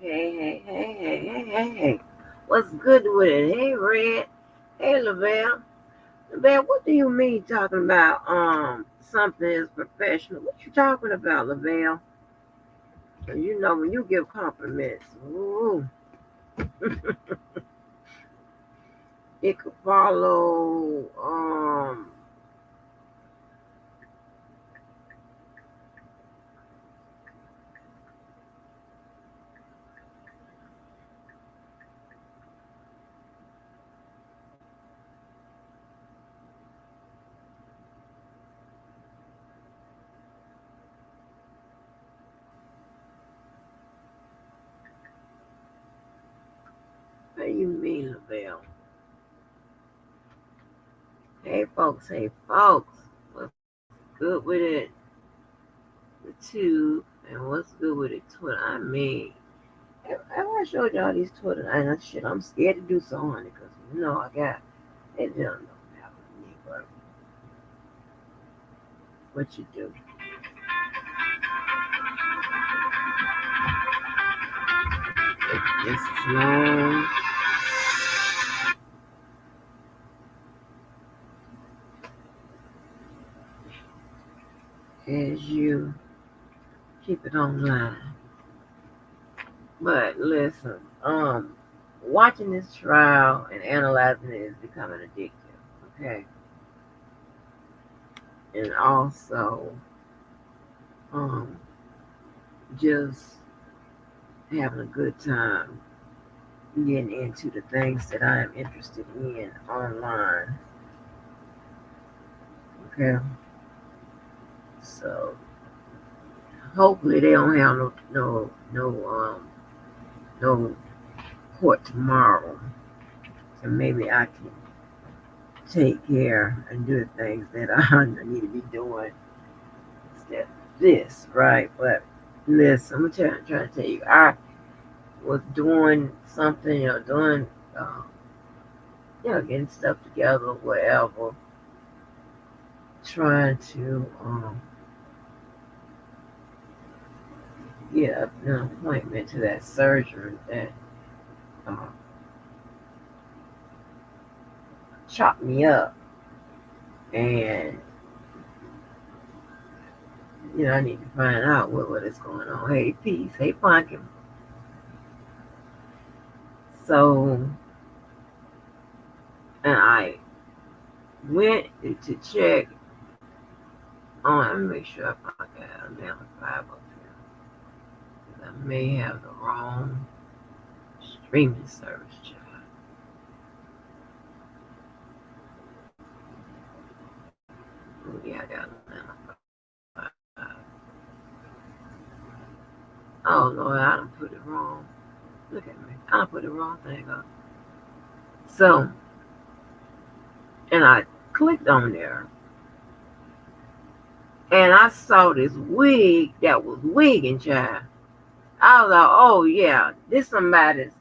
Hey. What's good with it? Hey, Red. Hey, Lavelle. Lavelle, what do you mean talking about something is professional? What you talking about, Lavelle? You know when you give compliments, ooh, it could follow what do you mean, Lavelle? Hey folks, what's good with it? The tube and what's good with it? Twitter. I mean, I want to show y'all these Twitter and that shit. I'm scared to do so on it because I got it. Don't happen to me, but what you do? This is long as you keep it online. But listen, watching this trial and analyzing it is becoming addictive. Okay, and also um just having a good time getting into the things that I am interested in online. Okay, so hopefully they don't have no court tomorrow, so maybe I can take care and do the things that I need to be doing instead of this, right? But listen, trying to tell you, I was doing something, doing, getting stuff together, whatever, trying to get an appointment to that surgery that um, chopped me up, and I need to find out what is going on. Hey, peace. Hey, pumpkin. So, and I went to check on. Let me make sure I got a down 5 up here. 'Cause I may have the wrong streaming service, child. Oh, yeah, I got a down 5. Oh, Lord, I done put it wrong. Look at me. I done put the wrong thing up. So, and I clicked on there, and I saw this wig that was wigging, child. I was like, oh yeah, this somebody's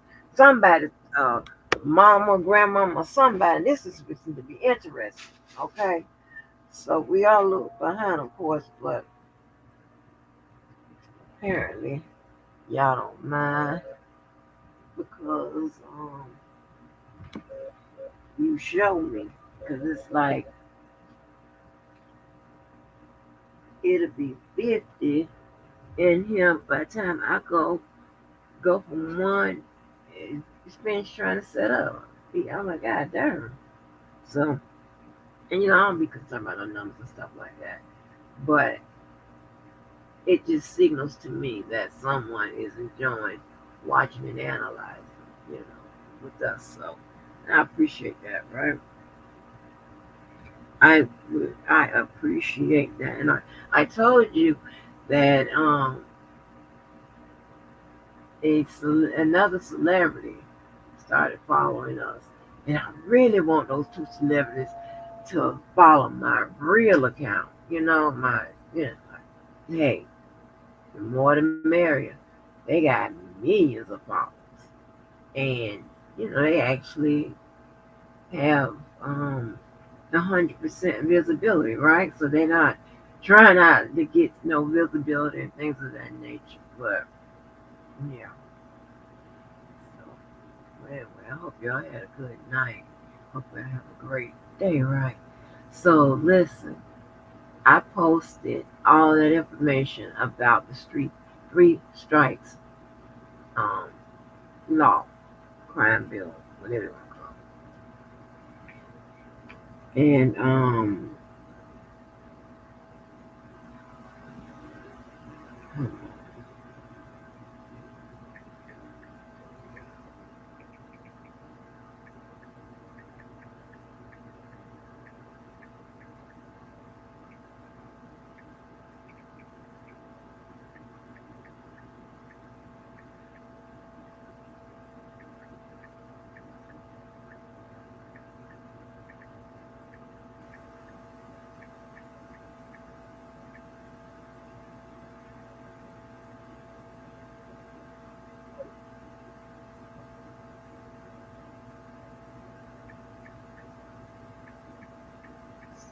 mama, grandmama, somebody. This is supposed to be interesting, okay? So we all look behind, of course, but apparently y'all don't mind because you show me, because it's like it'll be 50 in here by the time I go from one. It's been trying to set up. I'm like, God damn. So, and I don't be concerned about no numbers and stuff like that. But it just signals to me that someone is enjoying watching and analyzing, with us. So I appreciate that, right? I I appreciate that, and I told you that another celebrity started following us, and I really want those two celebrities to follow my real account. My hey, the more the merrier. They got millions of followers, and they actually have 100% visibility, right? So they're not trying not to get no visibility and things of that nature. But yeah, anyway, I hope y'all had a good night. Hope y'all have a great day, right? So listen, I posted all that information about the street three strikes um, law, crime bill, whatever you want to call it. And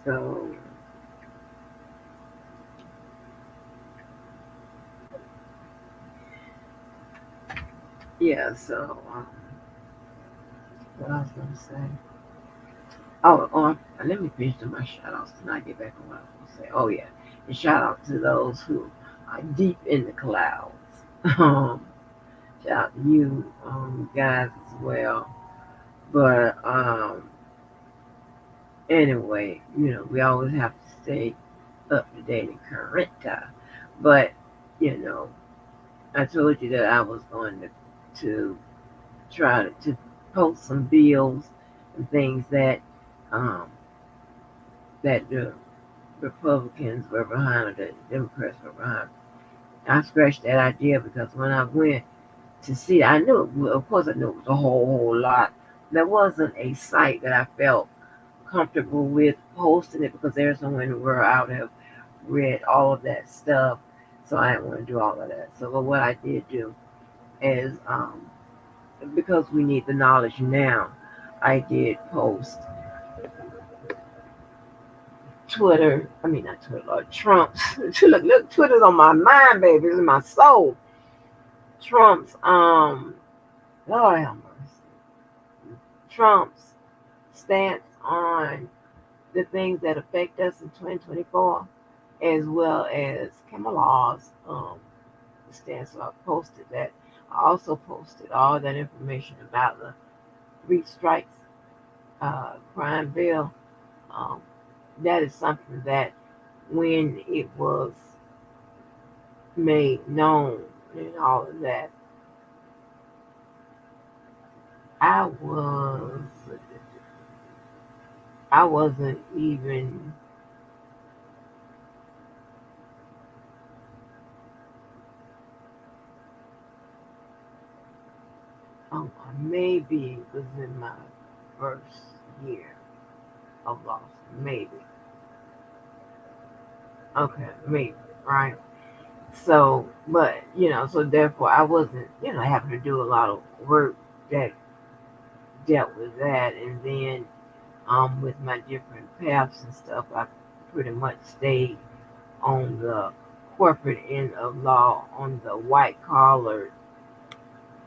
so yeah, so what I was gonna say. Let me finish my shout outs and I get back on what I was gonna say. Oh yeah. And shout out to those who are deep in the clouds. Um Shout out to you guys as well. But anyway, we always have to stay up to date and current. But you know, I told you that I was going to try to post some bills and things um, that the Republicans were behind or the Democrats were behind. I scratched that idea because when I went to see it, I knew of course I knew it was a whole lot. There wasn't a site that I felt comfortable with posting it because there's someone where I would have read all of that stuff. So I didn't want to do all of that. So but what I did do is because we need the knowledge now, I did post Twitter. I mean not Twitter, Lord, Trump's. Look, Twitter's on my mind, baby. It's in my soul. Trump's Lord have mercy. Trump's stance on the things that affect us in 2024, as well as Kamala's stance. So I posted that. I also posted all that information about the three strikes crime bill. Um, that is something that when it was made known and all of that, I was I wasn't even maybe it was in my first year of law. Maybe. Okay, maybe, right? So, but, so therefore I wasn't, having to do a lot of work that dealt with that. And then with my different paths and stuff, I pretty much stayed on the corporate end of law, on the white collar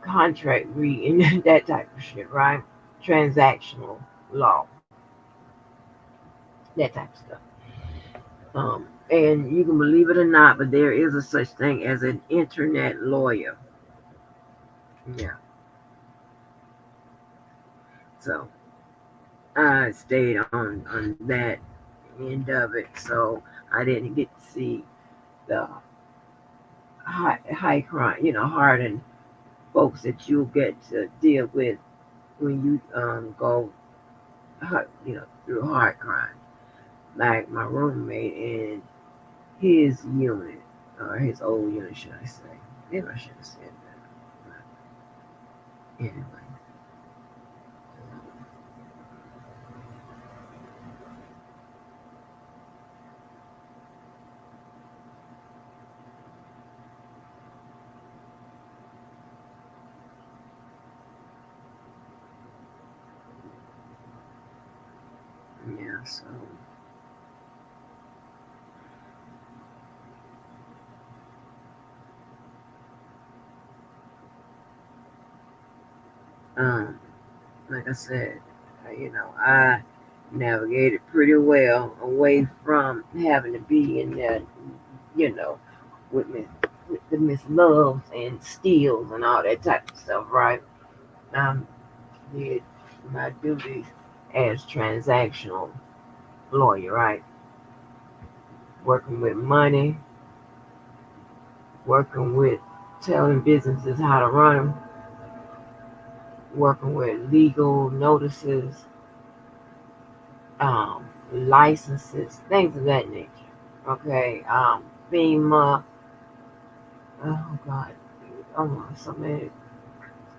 contract reading, that type of shit, right? Transactional law, that type of stuff. And you can believe it or not, but there is a such thing as an internet lawyer. Yeah. So I stayed on that end of it. So I didn't get to see the high crime, hardened folks that you'll get to deal with when you go, through hard crime. Like my roommate and his unit, or his old unit, should I say? Maybe I should have said that. But anyway, yeah. So Um, like I said, I navigated pretty well away from having to be in there, you know, with me, with the Miss Loves and Steals and all that type of stuff, right? Um, did my duties as transactional lawyer, right? Working with money, working with telling businesses how to run them, working with legal notices, licenses, things of that nature. Okay, FEMA, oh God, oh, so many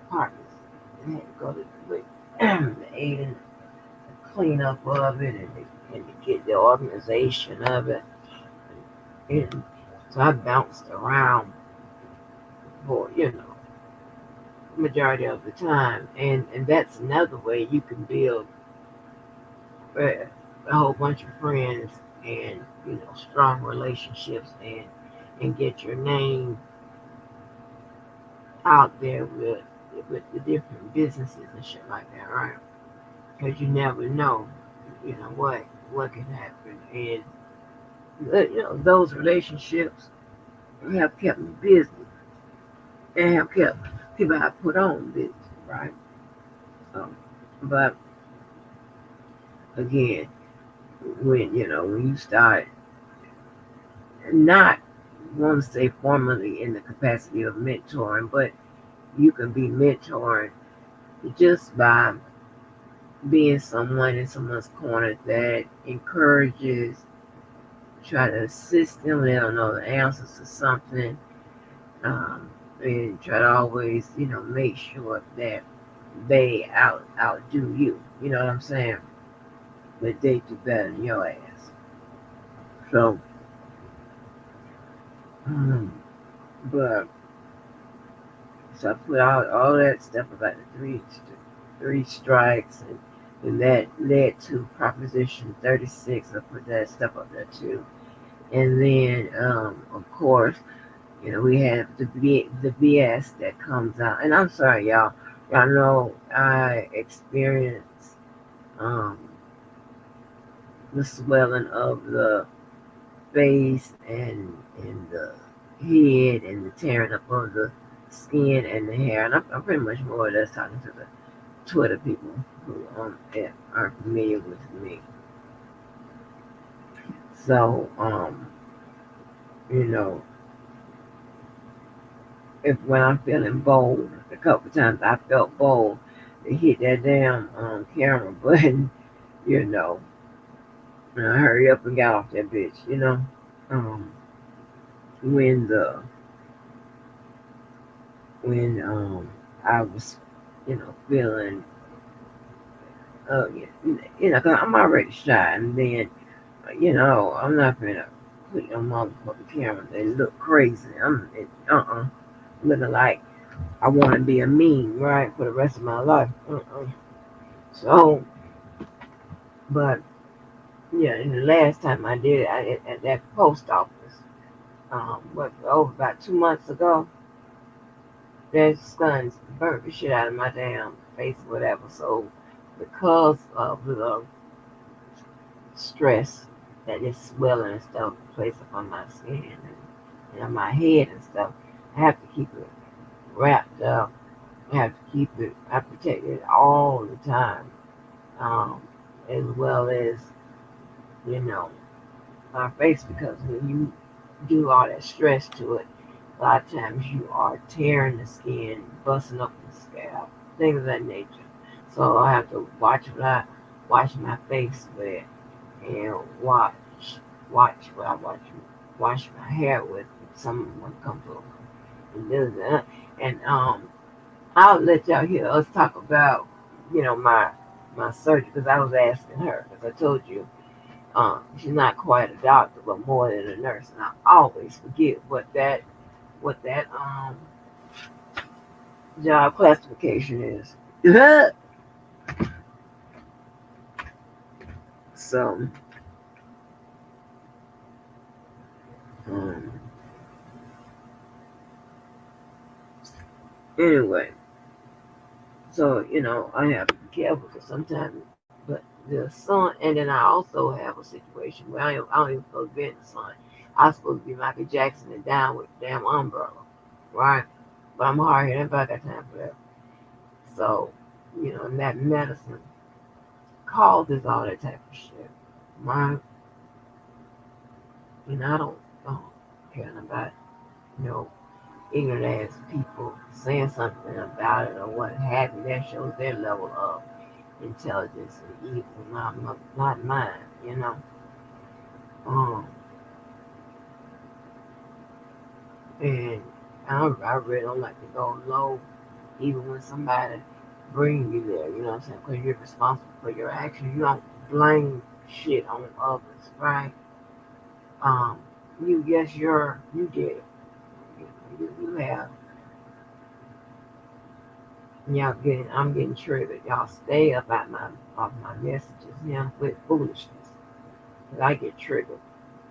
departments. I had to go to with the aid and the cleanup of it and to get the organization of it. And so I bounced around for, majority of the time. And that's another way you can build a whole bunch of friends and, strong relationships and get your name out there with the different businesses and shit like that, right? Because you never know, what can happen, and those relationships have kept me busy and have kept people I put on busy, right? But again, when you start not want to say formally in the capacity of mentoring, but you can be mentoring just by being someone in someone's corner that encourages, try to assist them, let them know the answers to something, and try to always, make sure that they outdo you. You know what I'm saying? But they do better than your ass. So, um, but so I put out all that stuff about the three strikes, and that led to Proposition 36. I put that stuff up there too. And then, of course, we have the BS that comes out. And I'm sorry, y'all. Y'all know I experienced um, the swelling of the face and the head and the tearing up of the skin and the hair. And I'm pretty much more or less talking to the Twitter people who aren't familiar with me. So, you know, if when I'm feeling bold, a couple times I felt bold to hit that damn camera button, you know, and I hurry up and got off that bitch. Um, when the when I was, feeling, yeah, 'cause I'm already shy, and then I'm not gonna put no motherfucking camera. They look crazy. Looking like I want to be a meme, right, for the rest of my life. So, but yeah, and the last time I did it, at that post office, over about 2 months ago, that sun burnt the shit out of my damn face, or whatever. So, because of the stress that is swelling and stuff placed upon my skin and my head and stuff, I have to keep it wrapped up. I protect it all the time, um, as well as, you know, my face, because when you do all that stress to it, a lot of times you are tearing the skin, busting up the scalp, things of that nature. So I have to watch what I wash my face with, and watch what I wash my hair with. If someone comes over and does that, and I'll let y'all hear us talk about, my surgery, because I was asking her, because I told you, she's not quite a doctor, but more than a nurse, and I always forget what that job classification is. So, um, anyway, So, I have to be careful because sometimes, but the sun, and then I also have a situation where I don't even supposed to be in the sun. I'm supposed to be Michael Jackson and down with the damn umbrella, right? But I'm hard headed, but I got time for that. So, and that medicine causes all that type of shit, right? And I don't care about, you know, ignorant ass people saying something about it or what have you. That shows their level of intelligence and evil, not mine, you know. Um, and I really don't like to go low, even when somebody bring you there, you know what I'm saying? Because you're responsible for your actions. You don't blame shit on others, right? Um, yes, you did it. You have. I'm getting triggered. Y'all stay up at off my messages, with foolishness. 'Cause I get triggered.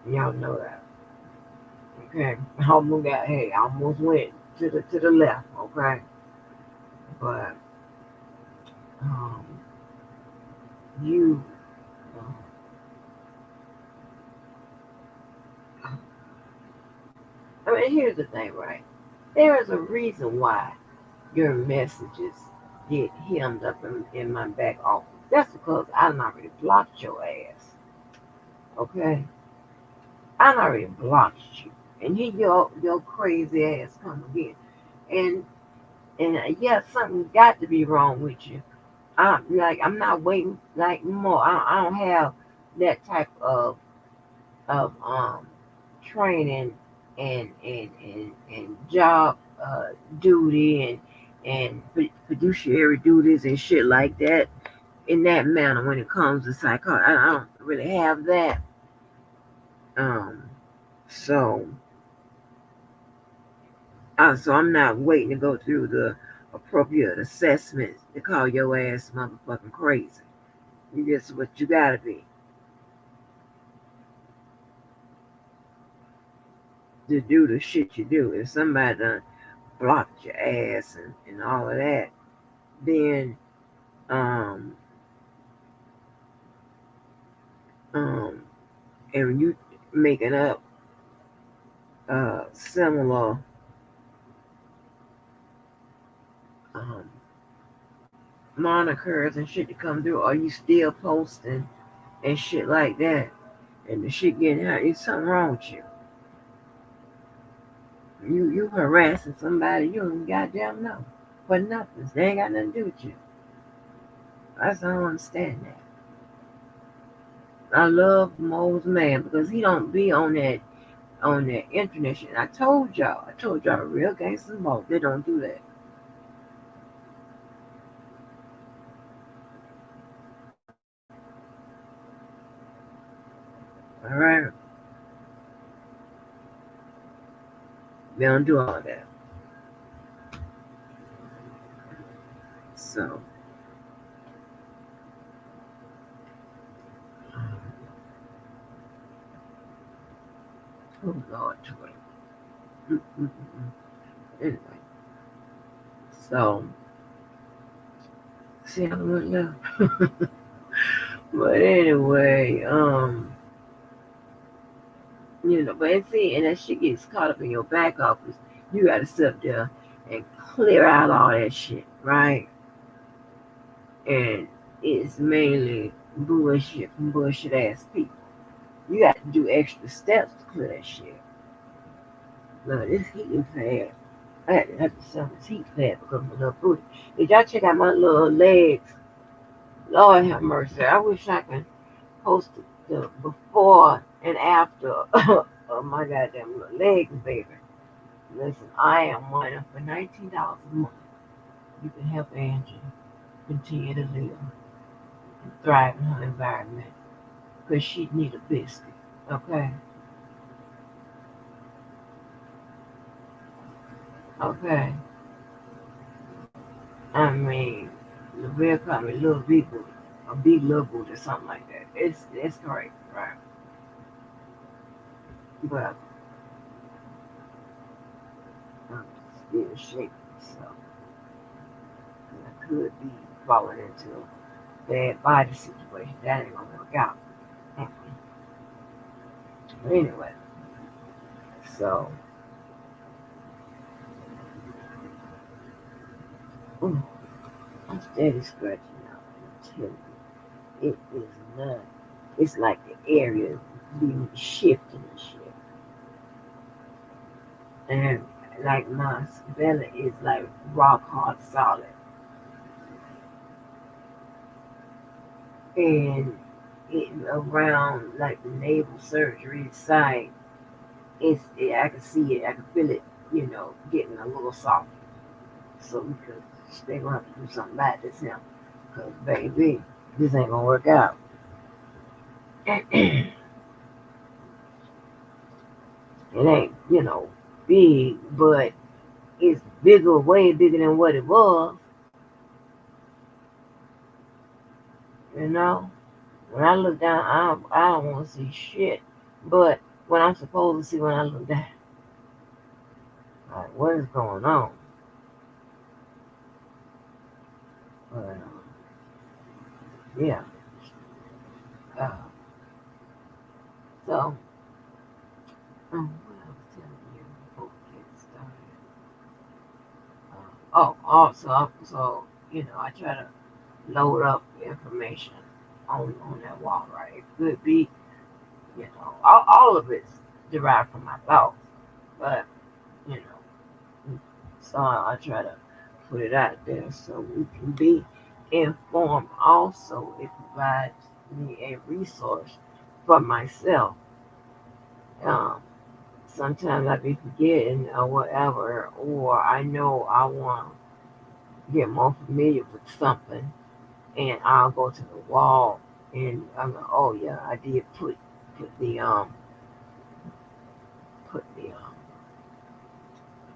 Y'all know that. Okay. I almost went to the left, okay? But um you uh, I mean, here's the thing, right? There is a reason why your messages get hemmed up in my back office. That's because I done already blocked your ass. Okay? I done already blocked you. And here your crazy ass come again. And yeah, something got to be wrong with you. I'm not waiting like more. I don't have that type of training and job duty and fiduciary duties and shit like that in that manner when it comes to psychology. I don't really have that. Um, so so I'm not waiting to go through the appropriate assessments to call your ass motherfucking crazy. You just what you gotta be to do the shit you do. If somebody done blocked your ass and all of that, then um um and you making up similar um monikers and shit to come through, or you still posting and shit like that, and the shit getting out, there's something wrong with you. You harassing somebody you don't goddamn know for nothing. They ain't got nothing to do with you. I don't understand that. I love Mo's man because he don't be on that internet shit. I told y'all real gangsters Mo, they don't do that. All right, they don't do all that. So, um, oh Lord, Toy. Mm-mm-mm. Anyway, so see, I went left. But anyway, but see, and that shit gets caught up in your back office. You got to sit up there and clear out all that shit, right? And it's mainly bullshit from bullshit ass people. You got to do extra steps to clear that shit. Look, this heating pad. I had to have to sell this heat pad because of the food. Did y'all check out my little legs? Lord have mercy. I wish I could post the before and after of my goddamn little legs, baby. Listen, I am one for $19 a month. You can help Angie continue to live and thrive in her environment because she need a biscuit. Okay, okay. I mean, the real call me little big booty, a big little booty, or something like that. It's great, right? But I'm still shaking, so could be falling into a bad body situation. That ain't gonna work out. But anyway, so ooh, I'm steady scratching out. I'm telling you, it is not. It's like the area being shifting and shit. And like my belly is like rock hard solid. And it around like the naval surgery site, I can see it, I can feel it, getting a little soft. So because they gonna have to do something about this now. Cause baby, this ain't gonna work out. It ain't, big, but it's bigger, way bigger than what it was, you know? When I look down, I don't want to see shit. But what I'm supposed to see when I look down, like, what is going on? But, yeah. Uh, so, what I was telling you before we get started. I try to load up information on that wall, right? It could be, all of it's derived from my thoughts, but, you know, so I try to put it out there so we can be informed. Also, it provides me a resource for myself. Um, Sometimes I be forgetting or whatever, or I know I want to get more familiar with something, and I'll go to the wall, and I'm like, oh yeah, I did put the put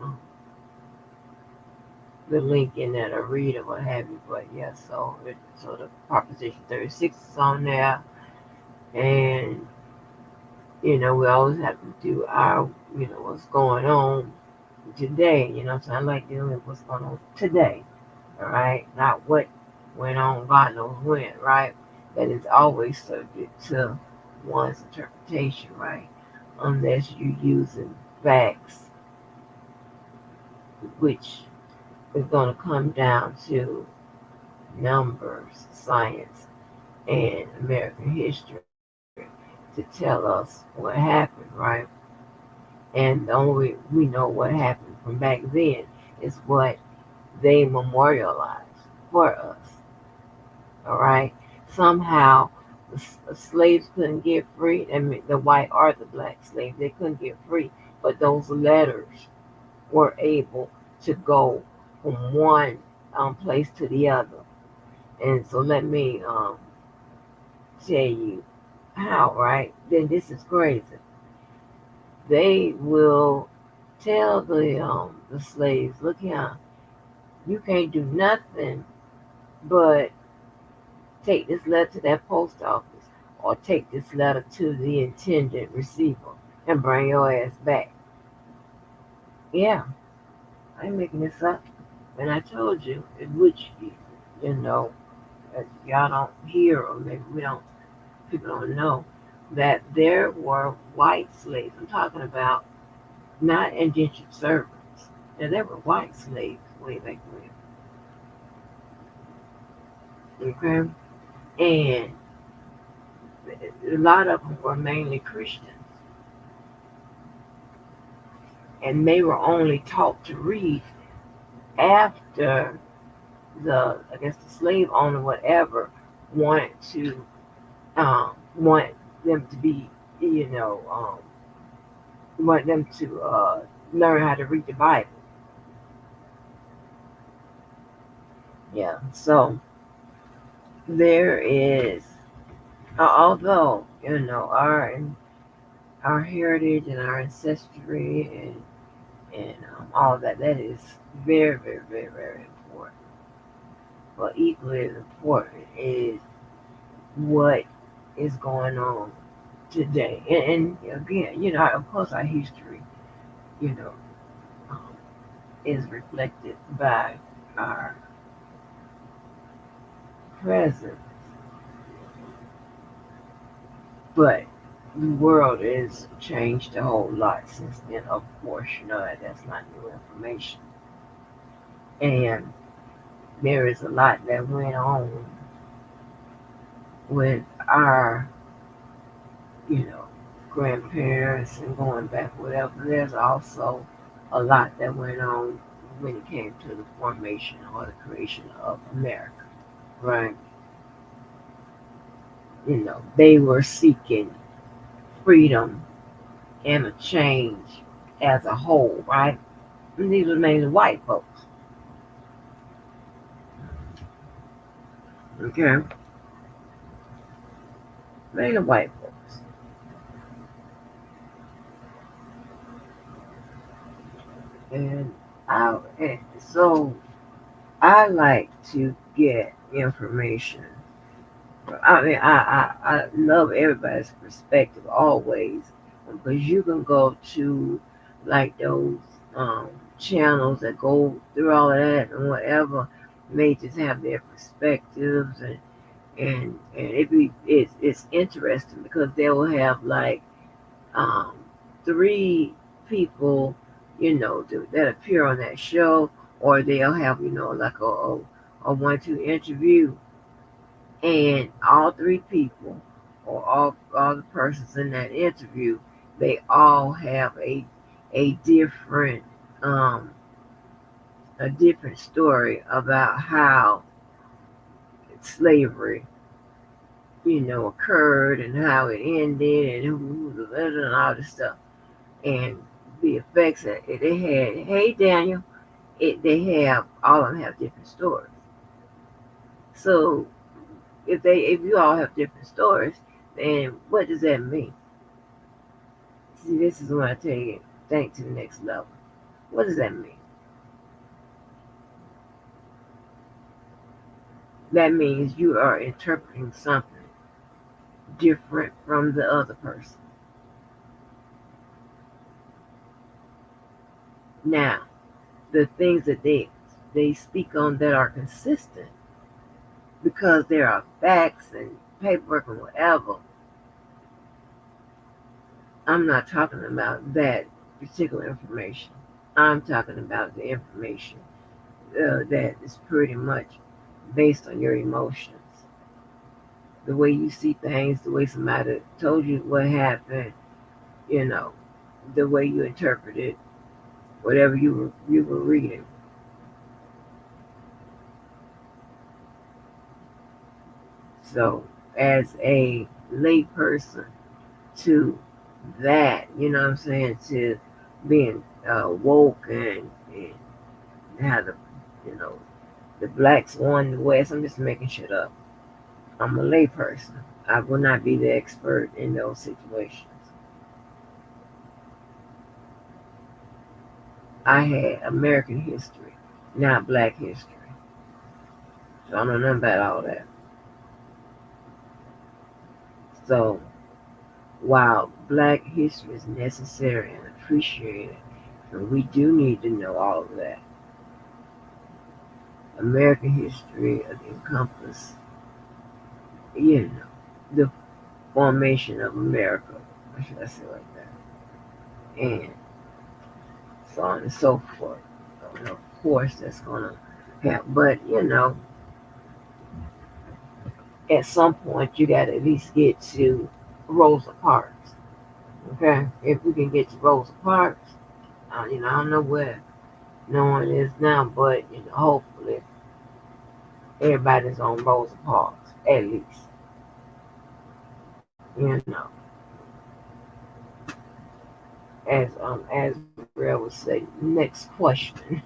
um the link in there to read or what have you. But yeah, so the Proposition 36 is on there, and we always have to do our what's going on today. So I like dealing with what's going on today. All right, not what went on God knows when. Right, that is always subject to one's interpretation. Right, unless you're using facts, which is going to come down to numbers, science, and American history to tell us what happened, right? And the only way we know what happened from back then is what they memorialized for us, all right? Somehow the slaves couldn't get free, and the white or the black slaves, they couldn't get free, but those letters were able to go from one place to the other. And so let me tell you how, right? Then this is crazy. They will tell the slaves, look here, you can't do nothing but take this letter to that post office or take this letter to the intended receiver and bring your ass back. Yeah, I ain't making this up. And I told you, which you know, y'all don't hear or maybe people don't know that there were white slaves. I'm talking about not indentured servants. And there were white slaves way back when. Okay? And a lot of them were mainly Christians. And they were only taught to read after I guess the slave owner, whatever, want them to be, want them to learn how to read the Bible. Yeah, so there is, although our heritage and our ancestry and all that is very, very, very, very important. But equally as important is what is going on today. And again, of course, our history, you know, um, is reflected by our present, but the world has changed a whole lot since then. Of course, you know that's not new information, and there is a lot that went on with our, you know, grandparents and going back whatever. There's also a lot that went on when it came to the formation or the creation of America, right? You know, they were seeking freedom and a change as a whole, right? And these were mainly white folks, okay? Mainly white folks. And so I like to get information. I mean, I love everybody's perspective always, because you can go to like those um, channels that go through all of that and whatever. They just have their perspectives, and it's interesting because they will have like um, three people, you know, that appear on that show, or they'll have, you know, like a 1-2 interview, and all three people, or all the persons in that interview, they all have a different um, a different story about how slavery, you know, occurred and how it ended and and all this stuff, and the effects that it had. Hey, Daniel, they have all of them have different stories. So if you all have different stories, then what does that mean? See, this is when I tell you, think to the next level. What does that mean? That means you are interpreting something different from the other person. Now, the things that they speak on that are consistent because there are facts and paperwork and whatever. I'm not talking about that particular information. I'm talking about the information that is pretty much based on your emotions, the way you see things, the way somebody told you what happened, you know, the way you interpret it, whatever you were reading. So, as a lay person to that, you know what I'm saying, to being woke and how the, you know, the blacks won the West. I'm just making shit up. I'm a lay person. I will not be the expert in those situations. I had American history, not black history. So I don't know nothing about all that. So while black history is necessary and appreciated, and we do need to know all of that, American history encompasses, you know, the formation of America. Or should I say like that? And so on and so forth. And of course, that's gonna happen. But you know, at some point, you got to at least get to Rosa Parks. Okay, if we can get to Rosa Parks, you know, I don't know where no one is now, but you know, hopefully everybody's on Rosa Parks at least. You know, as Real would say, next question,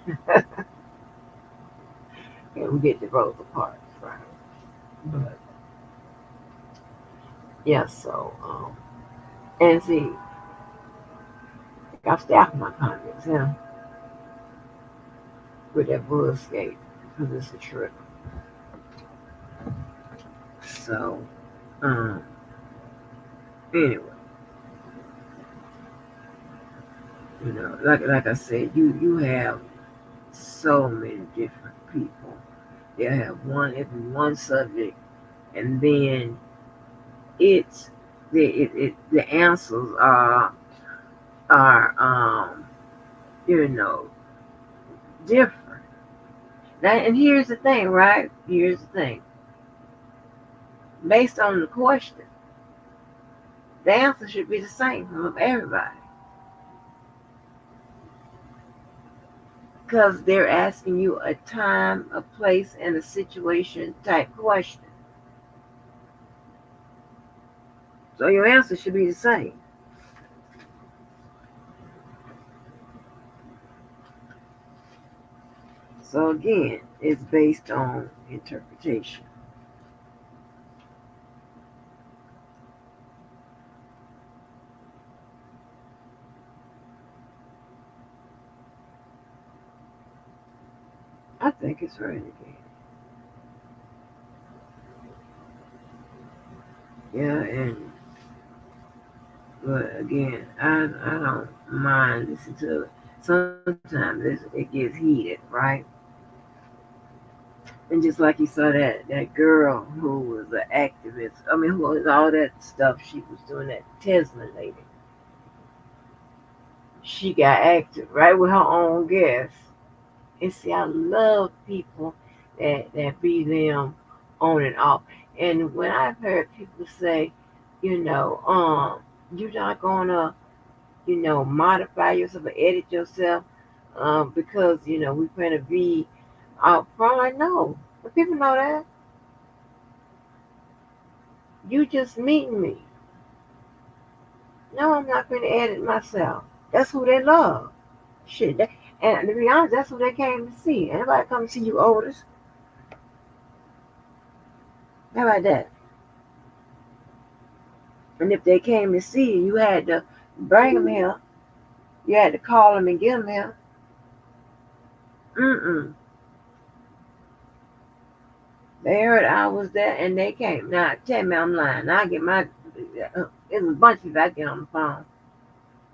and we get to Rosa Parks, right? But yeah, so and see, I've staffed my comments, yeah, with that bullshit because it's a trip. So um, anyway, you know, like I said, you have so many different people They'll have one subject, and then it's the answers are you know different. Now, and here's the thing, right? Here's the thing. Based on the question, the answer should be the same from everybody because they're asking you a time, a place, and a situation type question. So your answer should be the same. So again, it's based on interpretation. I think it's renegade. Yeah, and but again, I don't mind listening to it. Sometimes it gets heated, right? And just like you saw that girl who was an activist. I mean, who was all that stuff she was doing, that Tesla lady. She got active right with her own guests. And see, I love people that be them on and off. And when I've heard people say, you know, you're not gonna, modify yourself or edit yourself, because we're gonna be out front. I know, but people know that you just meeting me. No, I'm not gonna edit myself. That's who they love. Shit, and to be honest, that's who they came to see. Anybody come to see you, Otis? How about that? And if they came to see you, you had to bring them here. You had to call them and get them here. Mm-mm. They heard I was there and they came. Now, tell me I'm lying. Now I get my. There's a bunch of people I get on the phone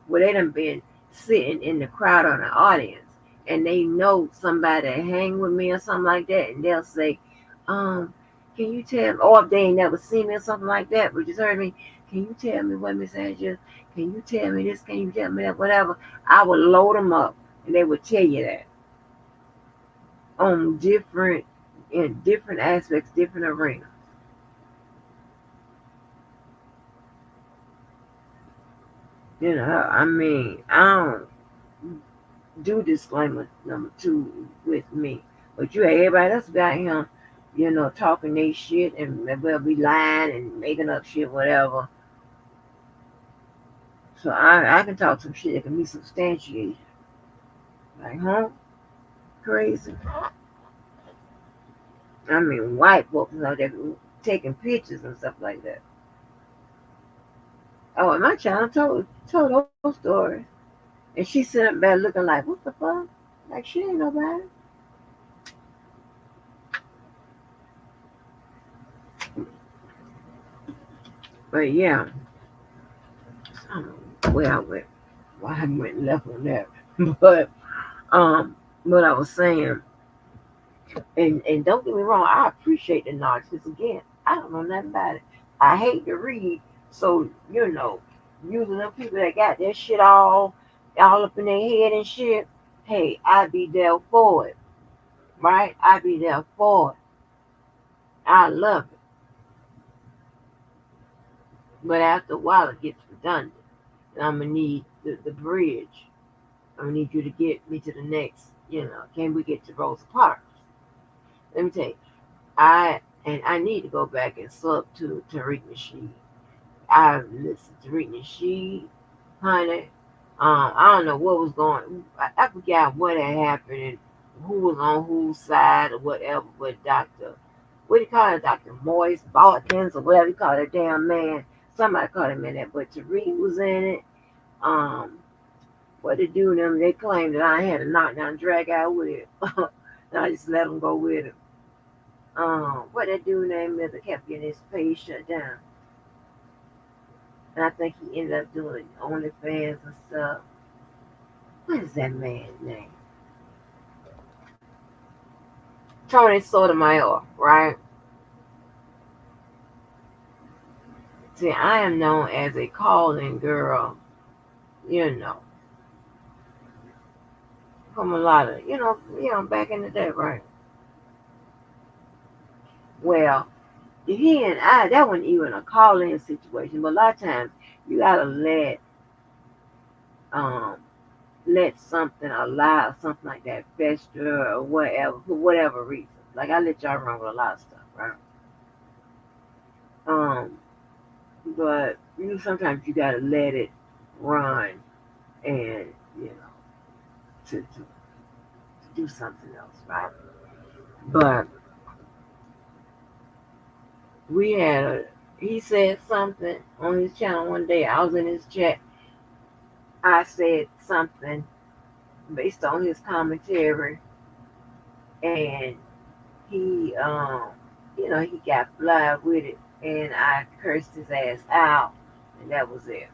where they done been sitting in the crowd or the audience and they know somebody that hang with me or something like that, and they'll say, um, can you tell me, or if they ain't never seen me or something like that, but just heard me, can you tell me what Miss Angela, can you tell me this, can you tell me that, whatever. I would load them up and they would tell you that on in different aspects, different arenas. I mean, I don't do disclaimer number two with me. But you had everybody else about him, talking they shit and they'll be lying and making up shit, whatever. So I can talk some shit that can be substantiated. Like, huh? Crazy. I mean, white folks out there taking pictures and stuff like that. Oh, and my child told those stories. And she sitting up there looking like, what the fuck? Like, she ain't nobody. But yeah, I don't know where I went. Why I went left on that. But um, what I was saying, and don't get me wrong, I appreciate the knowledge because again, I don't know nothing about it. I hate to read, so using them people that got that shit all up in their head and shit. Hey, I be there for it, right? I be there for it. I love it, but after a while it gets redundant, and I'm gonna need the bridge. I'm gonna need you to get me to the next. Can we get to Rosa Parks? Let me tell you, I need to go back and sub to Tariq Nasheed. I listened to Tariq Nasheed, honey. I don't know what was going. I forgot what had happened and who was on whose side or whatever. But what do you call it, Doctor Moist Balkans or whatever you call that damn man. Somebody called him in that, but Tariq was in it. Um, what they do them? They claimed that I had a knockdown drag out with it. And I just let them go with it. What that dude name is that kept getting his page shut down. And I think he ended up doing OnlyFans and stuff. What is that man's name? Tony Sotomayor, right? See, I am known as a calling girl, you know, from a lot of, back in the day, right? Well, he and I, that wasn't even a call-in situation, but a lot of times you gotta um let something allow something like that fester or whatever for whatever reason. Like I let y'all run with a lot of stuff, right? Um, but sometimes you gotta let it run and you know to do something else, right? But we had he said something on his channel one day. I was in his chat. I said something based on his commentary, and he he got fly with it, and I cursed his ass out, and that was it.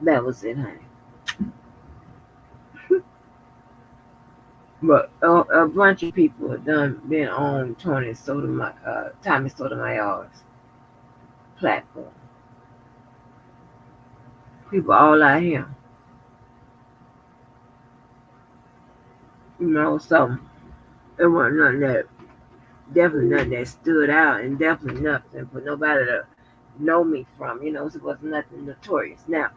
That was it, honey. But a bunch of people have been on Tommy Sotomayor's platform. People all out here, so it wasn't nothing that definitely nothing that stood out, and definitely nothing for nobody to know me from. So it was nothing notorious. Now,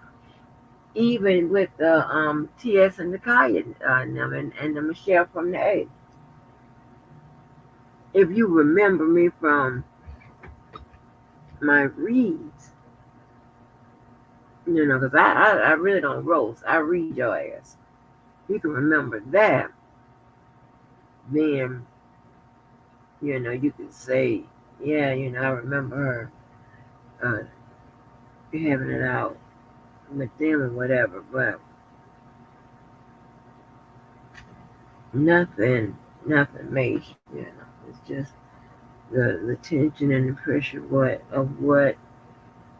even with the TS and the Kaya and the Michelle from the A, if you remember me from my reads, because I really don't roast. I read your ass. You can remember that, then you could say, yeah, I remember her having it out with them or whatever, but nothing, nothing major. It's just the tension and the pressure of what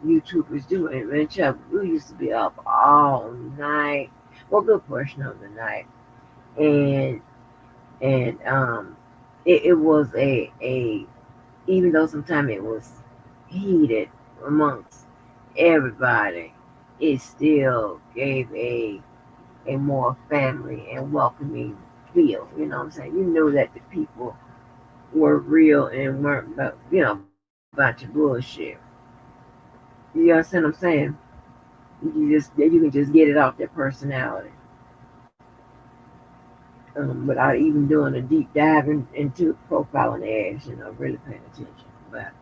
YouTube was doing. Man, Chuck, we used to be up all night, well, a good portion of the night, and it was a even though sometimes it was heated amongst everybody, it still gave a more family and welcoming feel. You know what I'm saying? You knew that the people were real and weren't about, bunch of bullshit. You understand what I'm saying? You can just get it off their personality, without even doing a deep dive into profiling their ass. Really paying attention. But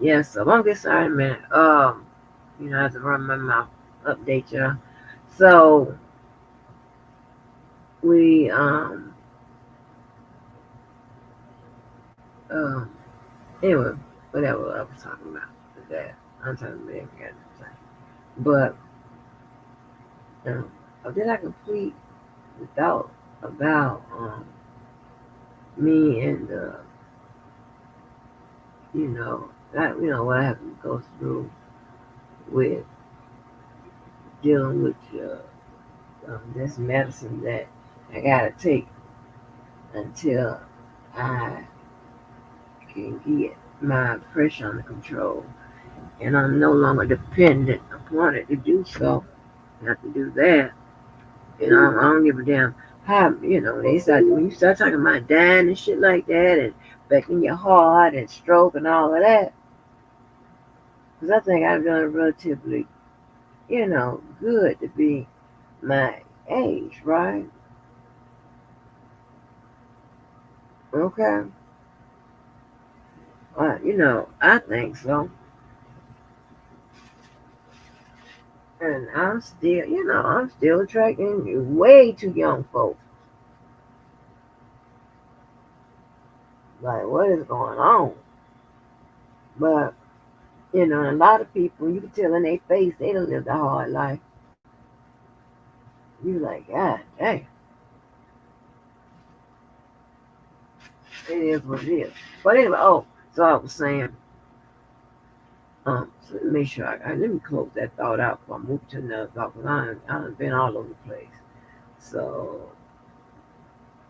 yeah, so I'm gonna get started in a minute. I have to run my mouth, update y'all. So we um anyway, whatever I was talking about with that. I'm talking about every other time. But did I complete the thought about me and that what I have to go through with dealing with this medicine that I gotta take until I can get my pressure under control, and I'm no longer dependent upon it to do so. I have to do that. I don't give a damn how they start when you start talking about dying and shit like that, and affecting your heart and stroke and all of that. Because I think I've done relatively, good to be my age, right? Okay. I think so. And I'm still attracting way too young folks. Like, what is going on? But, a lot of people, you can tell in their face, they don't live a hard life. You like, God dang, it is what it is. But anyway, so I was saying, So make sure let me close that thought out before I move to another thought because I've been all over the place. So,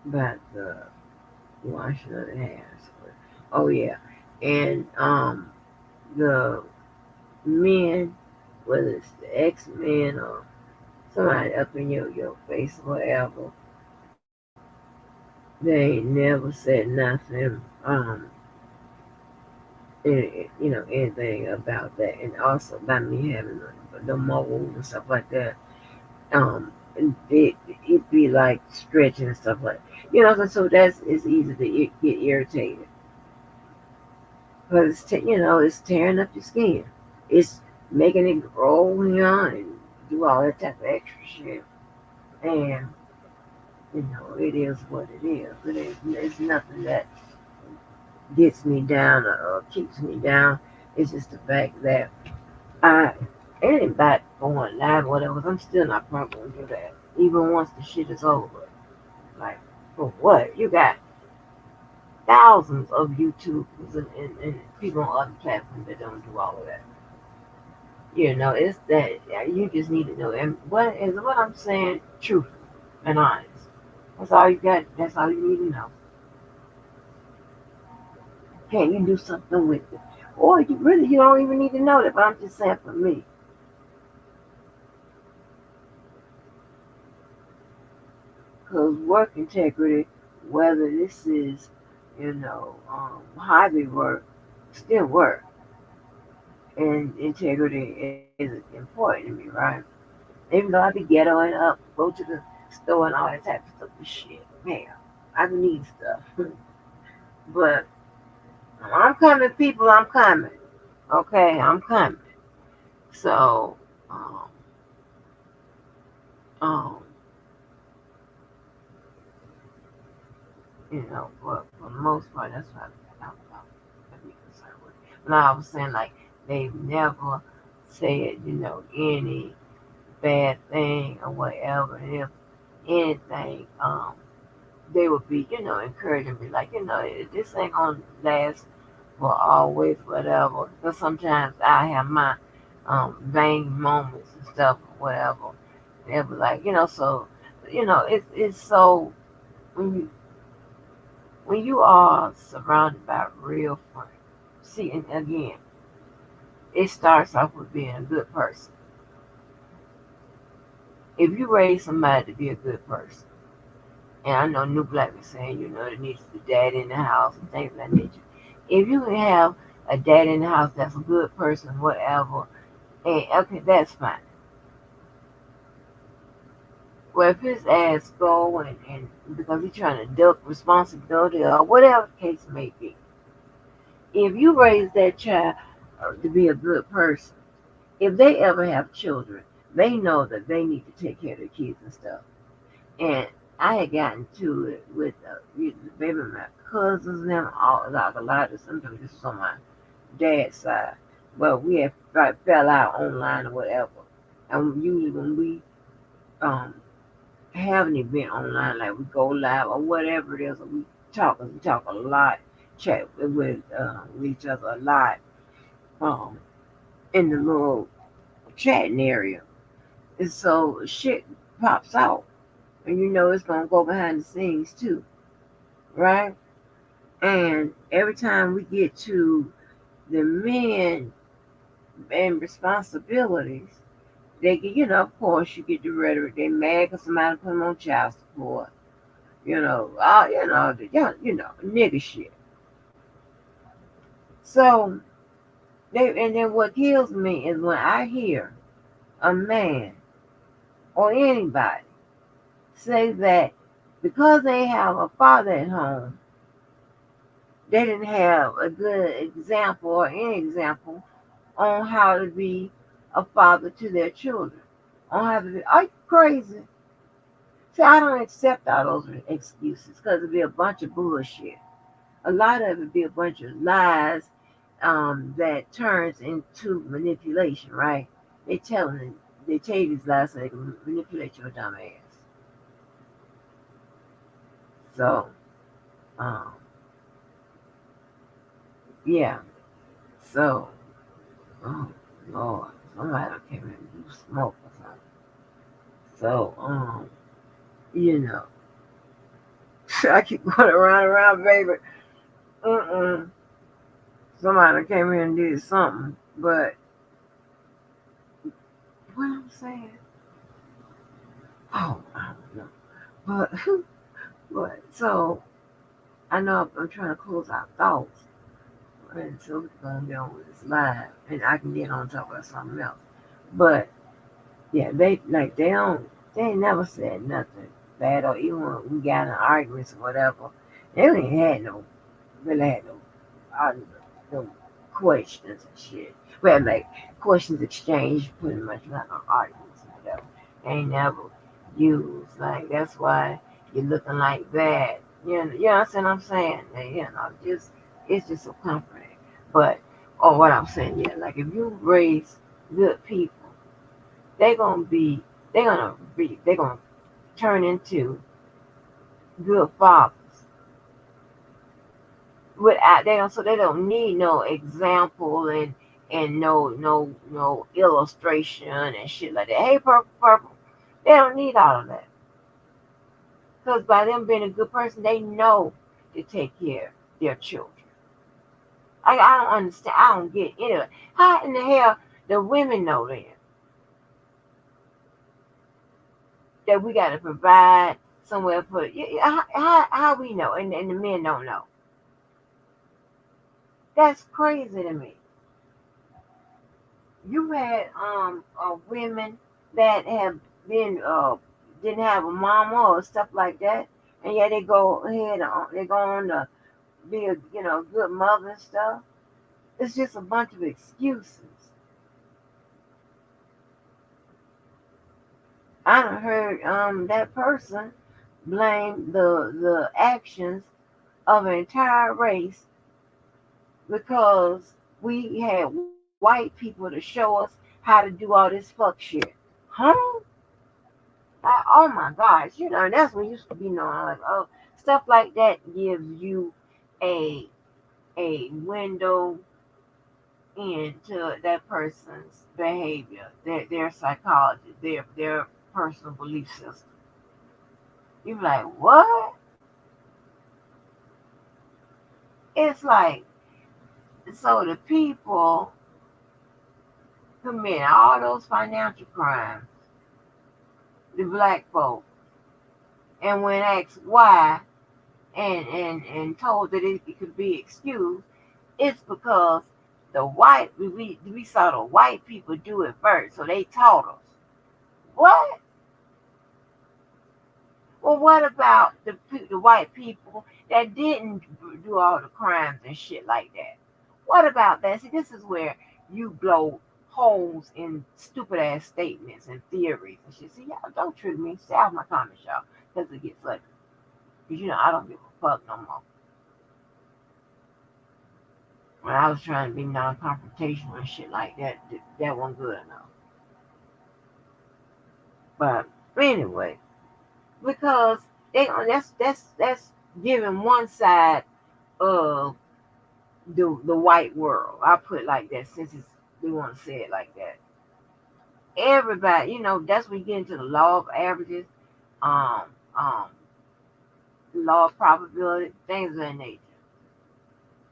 about the washing of the hands. Oh yeah, and the men, whether it's the ex-men or somebody up in your face or whatever, they ain't never said nothing. Anything about that, and also about me having the moles and stuff like that. It be like stretching and stuff like, so that's it's easy to get irritated because it's tearing up your skin, it's making it grow, and do all that type of extra shit, and it is what it is. But it's nothing that gets me down or keeps me down. It's just the fact that I ain't back going live or whatever. 'Cause I'm still not probably gonna do that, even once the shit is over. Like, for what? You got thousands of YouTubers and people on other platforms that don't do all of that. It's that you just need to know. And what I'm saying, truth and honest. That's all you got. That's all you need to know. Can you do something with it? Or you don't even need to know that. But I'm just saying for me, because work integrity, whether this is, hobby work, still work, and integrity is important to me, right? Even though I be ghettoing up, go to the store and all that type of stuff and shit. Man, I need stuff. But I'm coming, people, I'm coming. Okay, I'm coming. So, um, um, for the most part, that's what I'd be concerned with. But I was saying, like, they've never said, any bad thing or whatever. And if anything, they would be, encouraging me, like, this ain't gonna last for always, whatever. Because sometimes I have my vain moments and stuff, or whatever. They'll be like, so, it's so when you are surrounded by real friends. See, and again, it starts off with being a good person. If you raise somebody to be a good person, and I know New Black was saying, there needs to be dad in the house and things of that nature. If you can have a dad in the house that's a good person, whatever, and okay, that's fine. Well, if his ass go and because he's trying to duck responsibility or whatever the case may be, if you raise that child to be a good person, if they ever have children, they know that they need to take care of their kids and stuff. And I had gotten to it with maybe my cousins and them, all like a lot of sometimes this is on my dad's side. But we had like fell out online or whatever. And usually when we um have an event online, like we go live or whatever it is, or we talk a lot, chat with each other a lot, um, in the little chatting area. And so shit pops out, and it's gonna go behind the scenes too, right? And every time we get to the men and responsibilities, they get, of course, you get the rhetoric. They mad because somebody put them on child support. Nigga shit. So and then what kills me is when I hear a man or anybody say that because they have a father at home, they didn't have a good example or any example on how to be a father to their children. On how to be, are you crazy? See, I don't accept all those excuses because it'd be a bunch of bullshit. A lot of it be a bunch of lies that turns into manipulation, right? They telling they tell you these lies so they can manipulate your dumb ass. So, um, yeah. So, Oh Lord, somebody came in and do smoke or something. So, you know, I keep going around, baby. Mm-mm. Somebody came in and did something, but what I'm saying, oh, I don't know. But, but so I know I'm trying to close our thoughts, and so we're gonna get on with this live, and I can get on and talk about something else. But yeah, they ain't never said nothing bad, or even when we got in arguments or whatever, they ain't had no really had no arguments, no questions and shit. Well, like questions exchanged, pretty much not no arguments and whatever. They ain't never used like that's why you're looking like that. You know what I'm saying? And, you know, just it's just so comforting. But what I'm saying, yeah, like if you raise good people, they're gonna be they're gonna turn into good fathers. Without they don't, so they don't need no example and no illustration and shit like that. Hey, purple. They don't need all of that because by them being a good person, they know to take care of their children. I don't understand. I don't get any of it. How in the hell the women know that we got to provide somewhere for how we know and the men don't know? That's crazy to me. You had women that have been didn't have a mama or stuff like that, and yet they go ahead they go on to be a good mother and stuff. It's just a bunch of excuses. I done heard that person blame the actions of an entire race because we had white people to show us how to do all this fuck shit. Huh? Oh my gosh, that's what used to be known like, oh, stuff like that gives you a window into that person's behavior, their psychology, their personal belief system. You're like, what? It's like, so the people commit all those financial crimes, the black folk, and when asked why and told that it could be excused, it's because we saw the white people do it first, so they taught us. What? Well, what about the white people that didn't do all the crimes and shit like that? What about that? See, this is where you blow holes in stupid ass statements and theories and shit. See, y'all don't trigger me. Stay off my comments, y'all, because it gets ugly. Because I don't give a fuck no more. When I was trying to be non-confrontational and shit like that, that wasn't good enough. But anyway, because that's giving one side of the white world. I put it like that since we want to say it like that. Everybody, that's when you get into the law of averages, um, um, law of probability, things of that nature.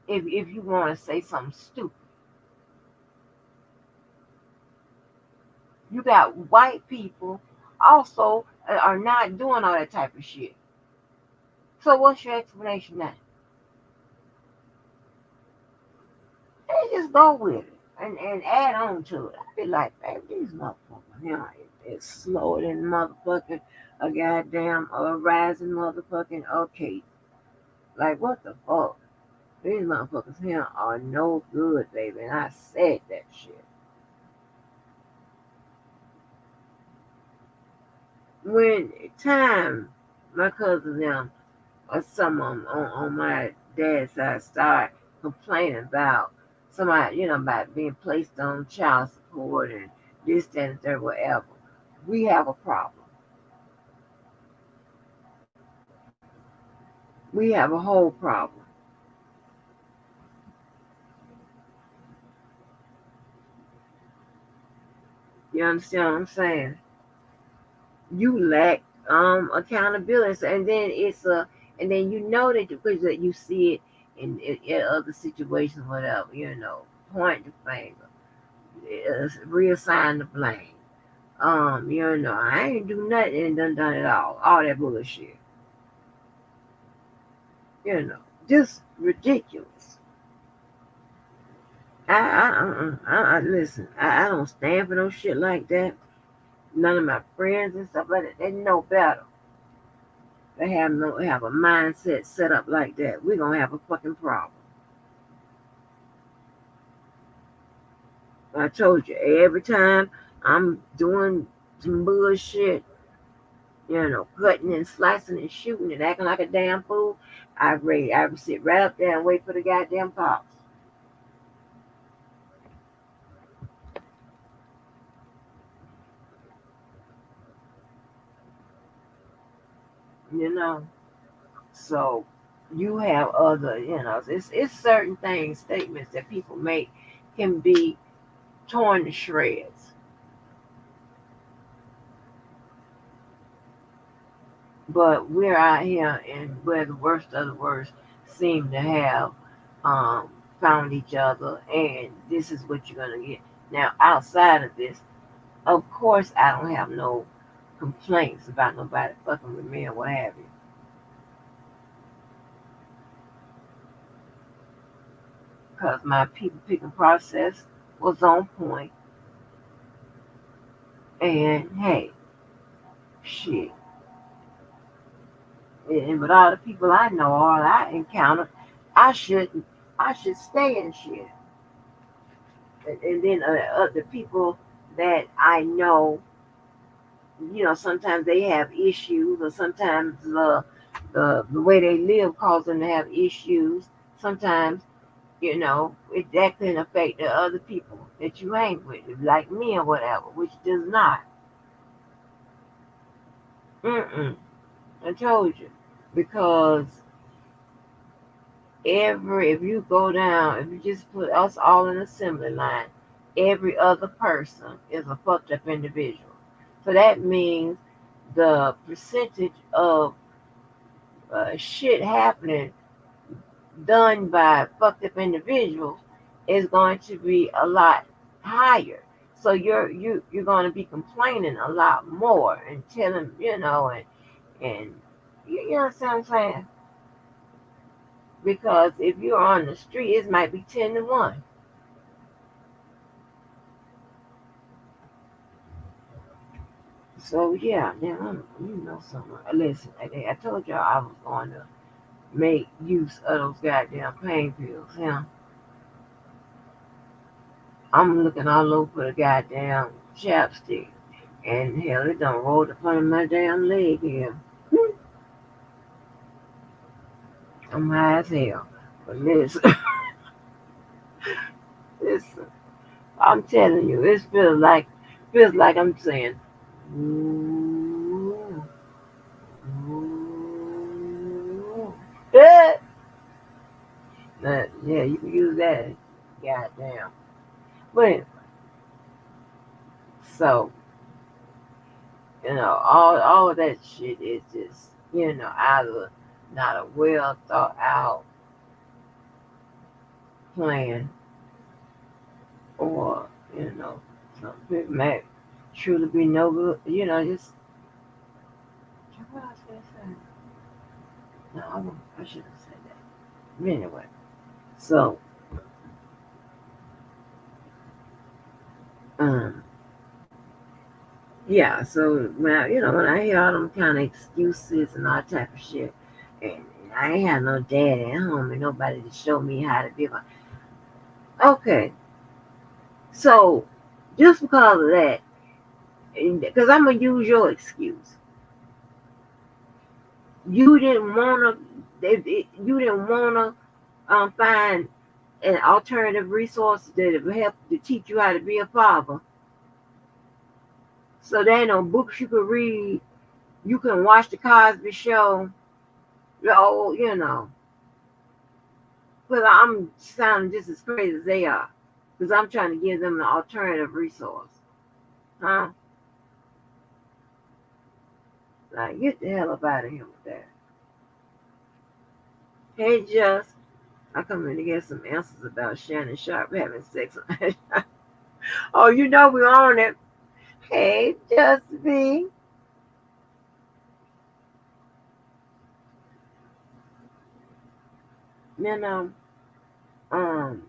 If you want to say something stupid, you got white people also are not doing all that type of shit. So what's your explanation now? They just go with it and add on to it. I be like, baby, these motherfuckers here is slower than motherfucking a goddamn rising motherfucking okay. Like what the fuck? These motherfuckers here are no good, baby. And I said that shit. When time, my cousin them or someone on my dad's side start complaining about somebody, about being placed on child support and this, that, and third, whatever, we have a problem. We have a whole problem. You understand what I'm saying? You lack accountability, and then and then you know that because that you see it in other situations, whatever, point the finger, reassign the blame. I ain't do nothing and done it all that bullshit, you know, just ridiculous. I listen. I don't stand for no shit like that. None of my friends and stuff like that, they know better. They have a mindset set up like that. We're gonna have a fucking problem. I told you every time I'm doing some bullshit, cutting and slicing and shooting and acting like a damn fool, I would sit right up there and wait for the goddamn cops. You know. So you have other, it's certain things, statements that people make can be torn to shreds. But we're out here and where the worst of the worst seem to have found each other, and this is what you're gonna get. Now, outside of this, of course, I don't have no complaints about nobody fucking with me or what have you, because my people picking process was on point, and hey, shit. And with all the people I know, all I encounter, I shouldn't. I should stay in shit. And then the people that I know, sometimes they have issues, or sometimes the way they live cause them to have issues. Sometimes, that can affect the other people that you hang with, like me or whatever, which does not. Mm-mm. I told you. Because if you go down, if you just put us all in assembly line, every other person is a fucked up individual. So that means the percentage of shit happening done by fucked up individuals is going to be a lot higher. So you're going to be complaining a lot more and telling, and you understand what I'm saying? Because if you're on the street, it might be 10 to 1. So yeah, now something. Listen, I told y'all I was going to make use of those goddamn pain pills. Yeah, I'm looking all over the goddamn chapstick, and hell, it done rolled up under my damn leg here. I'm high as hell. But listen, listen, I'm telling you, it feels like I'm saying, ooh, ooh. Yeah, you can use that. Goddamn. But so, all of that shit is just, either not a well thought out plan, or, some people may truly be no good, just what I was gonna say. No, I shouldn't have said that. But anyway, so um yeah, so when I hear all them kind of excuses and all type of shit, and I ain't had no dad at home and nobody to show me how to be like, okay, so just because of that, because I'm gonna use your excuse, you didn't wanna, you didn't wanna find an alternative resource that would help to teach you how to be a father. So there ain't no books you could read. You can watch the Cosby Show. Oh, but I'm sounding just as crazy as they are, because I'm trying to give them an alternative resource. Huh? Like, get the hell up out of here with that. Hey, just, I come in to get some answers about Shannon Sharp having sex. Oh, you know we on it. Hey, just be. You know, um,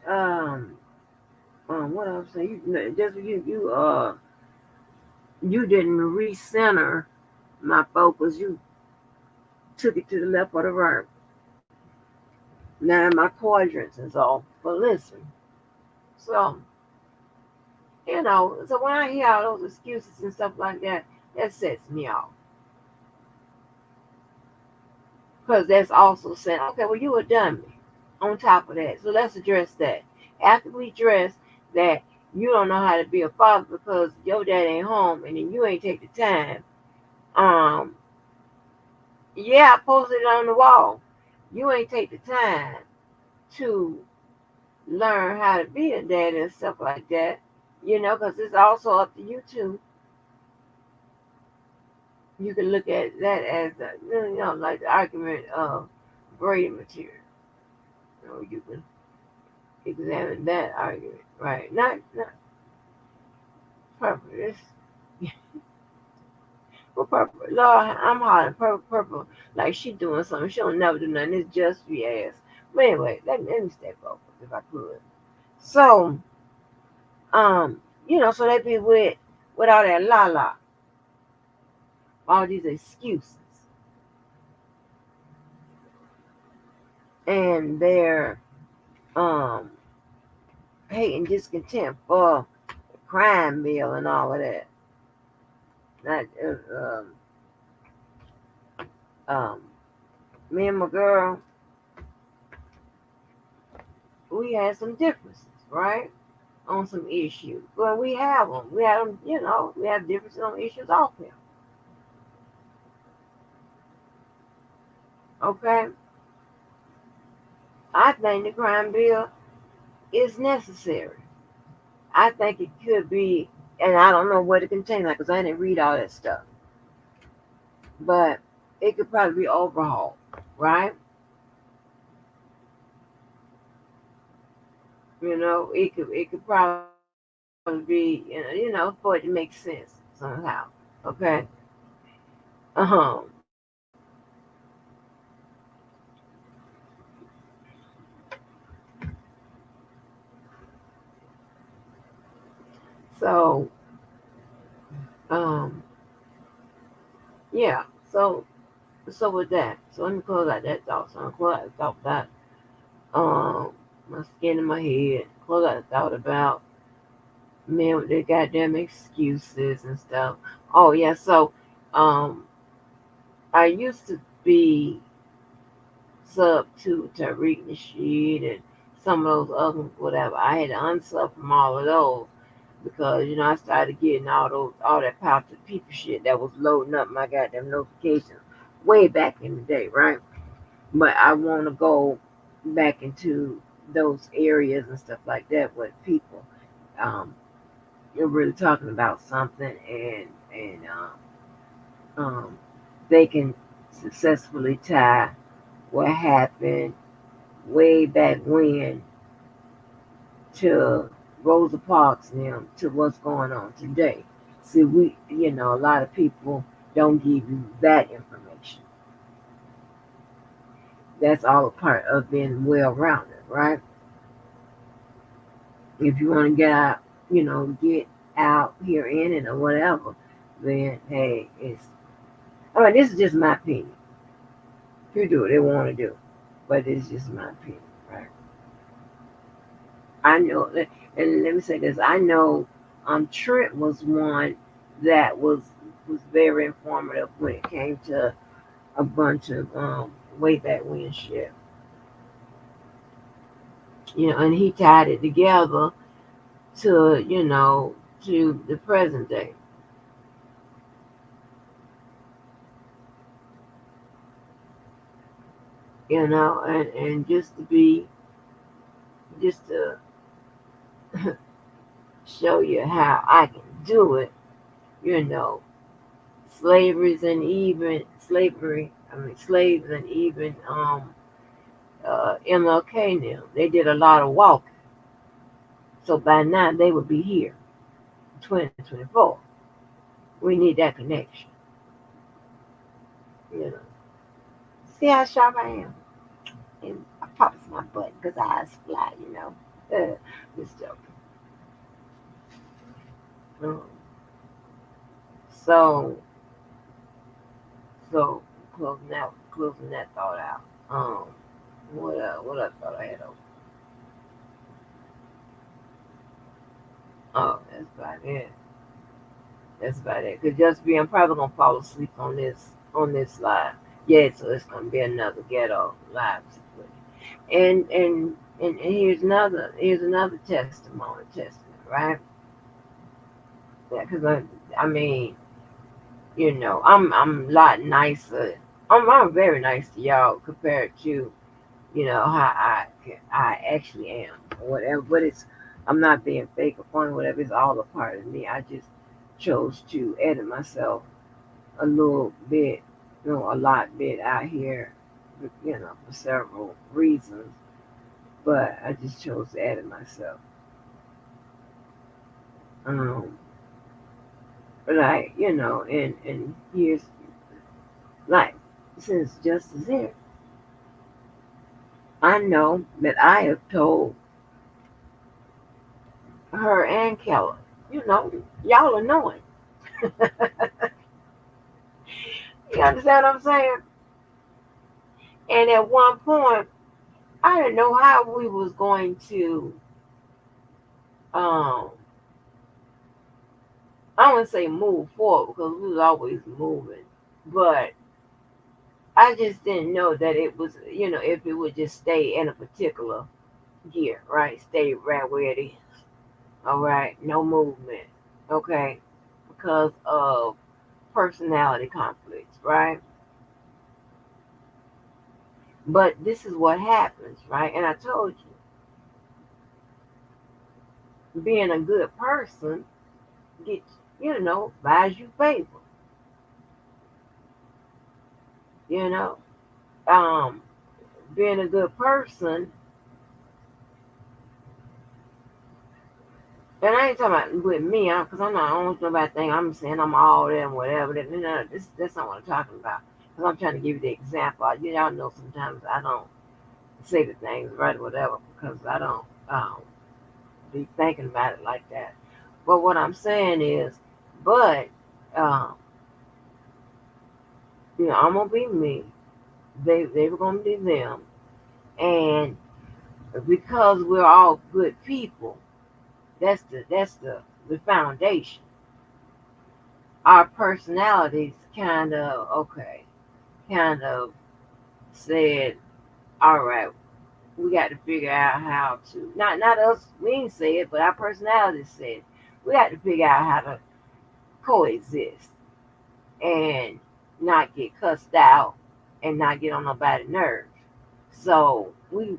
um, what else? You didn't recenter my focus. You took it to the left or the right. Now my quadrants is off. But listen, so so when I hear all those excuses and stuff like that, that sets me off. Because that's also saying, okay, well, you a dummy on top of that. So let's address that. After we address that you don't know how to be a father because your dad ain't home and then you ain't take the time. Um, yeah, I posted it on the wall. You ain't take the time to learn how to be a dad and stuff like that. Because it's also up to you too. You can look at that as like the argument of Brady material. You can examine that argument, right? Not purple. For purple. Lord, I'm hollering purple, like she doing something. She don't never do nothing. It's just be ass. But anyway, let me stay focused if I could. So, so they be with all that all these excuses, and their um hate and discontent for the crime bill and all of that. That um, me and my girl, we had some differences, right? On some issues. Well, we have them. We have them, we have differences on issues also. Okay? I think the crime bill is necessary. I think it could be, and I don't know what it contains, like, because I didn't read all that stuff, but it could probably be overhauled, right? It could probably be, for it to make sense somehow. Okay? Um, so, um, yeah. So with that, so let me close out that thought. So I'm close out the thought about my skin in my head. Close out the thought about men with their goddamn excuses and stuff. Oh yeah, so um I used to be sub to Tariq Nasheed and some of those others, whatever. I had to unsub from all of those because I started getting all that pop to people shit that was loading up my goddamn notifications way back in the day, right? But I want to go back into those areas and stuff like that with people. Um, you're really talking about something, and um, they can successfully tie what happened way back when to Rosa Parks and them to what's going on today. See, a lot of people don't give you that information. That's all a part of being well rounded, right? If you want to get out here in it or whatever, then hey, this is just my opinion. People do what they want to do, but it's just my opinion, right? I know, and let me say this: I know, Trent was one that was very informative when it came to a bunch of way back when shit, and he tied it together to to the present day, and just to be just to show you how I can do it. You know, slaves and even MLK now, they did a lot of walking. So by now they would be here, 2024. We need that connection. You know, see how sharp I am. And I promise my butt because eyes fly. Just joking. Um, so, so closing that thought out. What I thought I had over. Oh, that's about it. That's about it. Cause just be, I'm probably gonna fall asleep on this live. Yeah, so it's gonna be another ghetto live. And here's another testament, right? Yeah, cause I mean, I'm a lot nicer. I'm very nice to y'all compared to how I actually am or whatever. But I'm not being fake or funny, whatever. It's all a part of me. I just chose to edit myself a little bit, a lot bit out here, for several reasons. But I just chose to edit myself. Um, like and here's like since Justice here, I know that I have told her and Keller, y'all are knowing. You understand what I'm saying? And at one point, I didn't know how we was going to. Um, I wouldn't say move forward because we was always moving, but I just didn't know that it was, if it would just stay in a particular gear, right? Stay right where it is. All right, no movement. Okay, because of personality conflicts, right? But this is what happens, right? And I told you, being a good person gets, buys you favor, you know. Um, being a good person, and I ain't talking about with me, because I'm not, I don't know about thing. I'm saying I'm all that and whatever. That's not what I'm talking about. Because I'm trying to give you the example. Y'all know sometimes I don't say the things right or whatever because I don't be thinking about it like that. But what I'm saying is, but um, I'm gonna be me. They were gonna be them, and because we're all good people, that's the foundation. Our personalities kind of said, all right, we got to figure out how to not us. We didn't say it, but our personalities said we got to figure out how to coexist and not get cussed out and not get on nobody's nerves. So we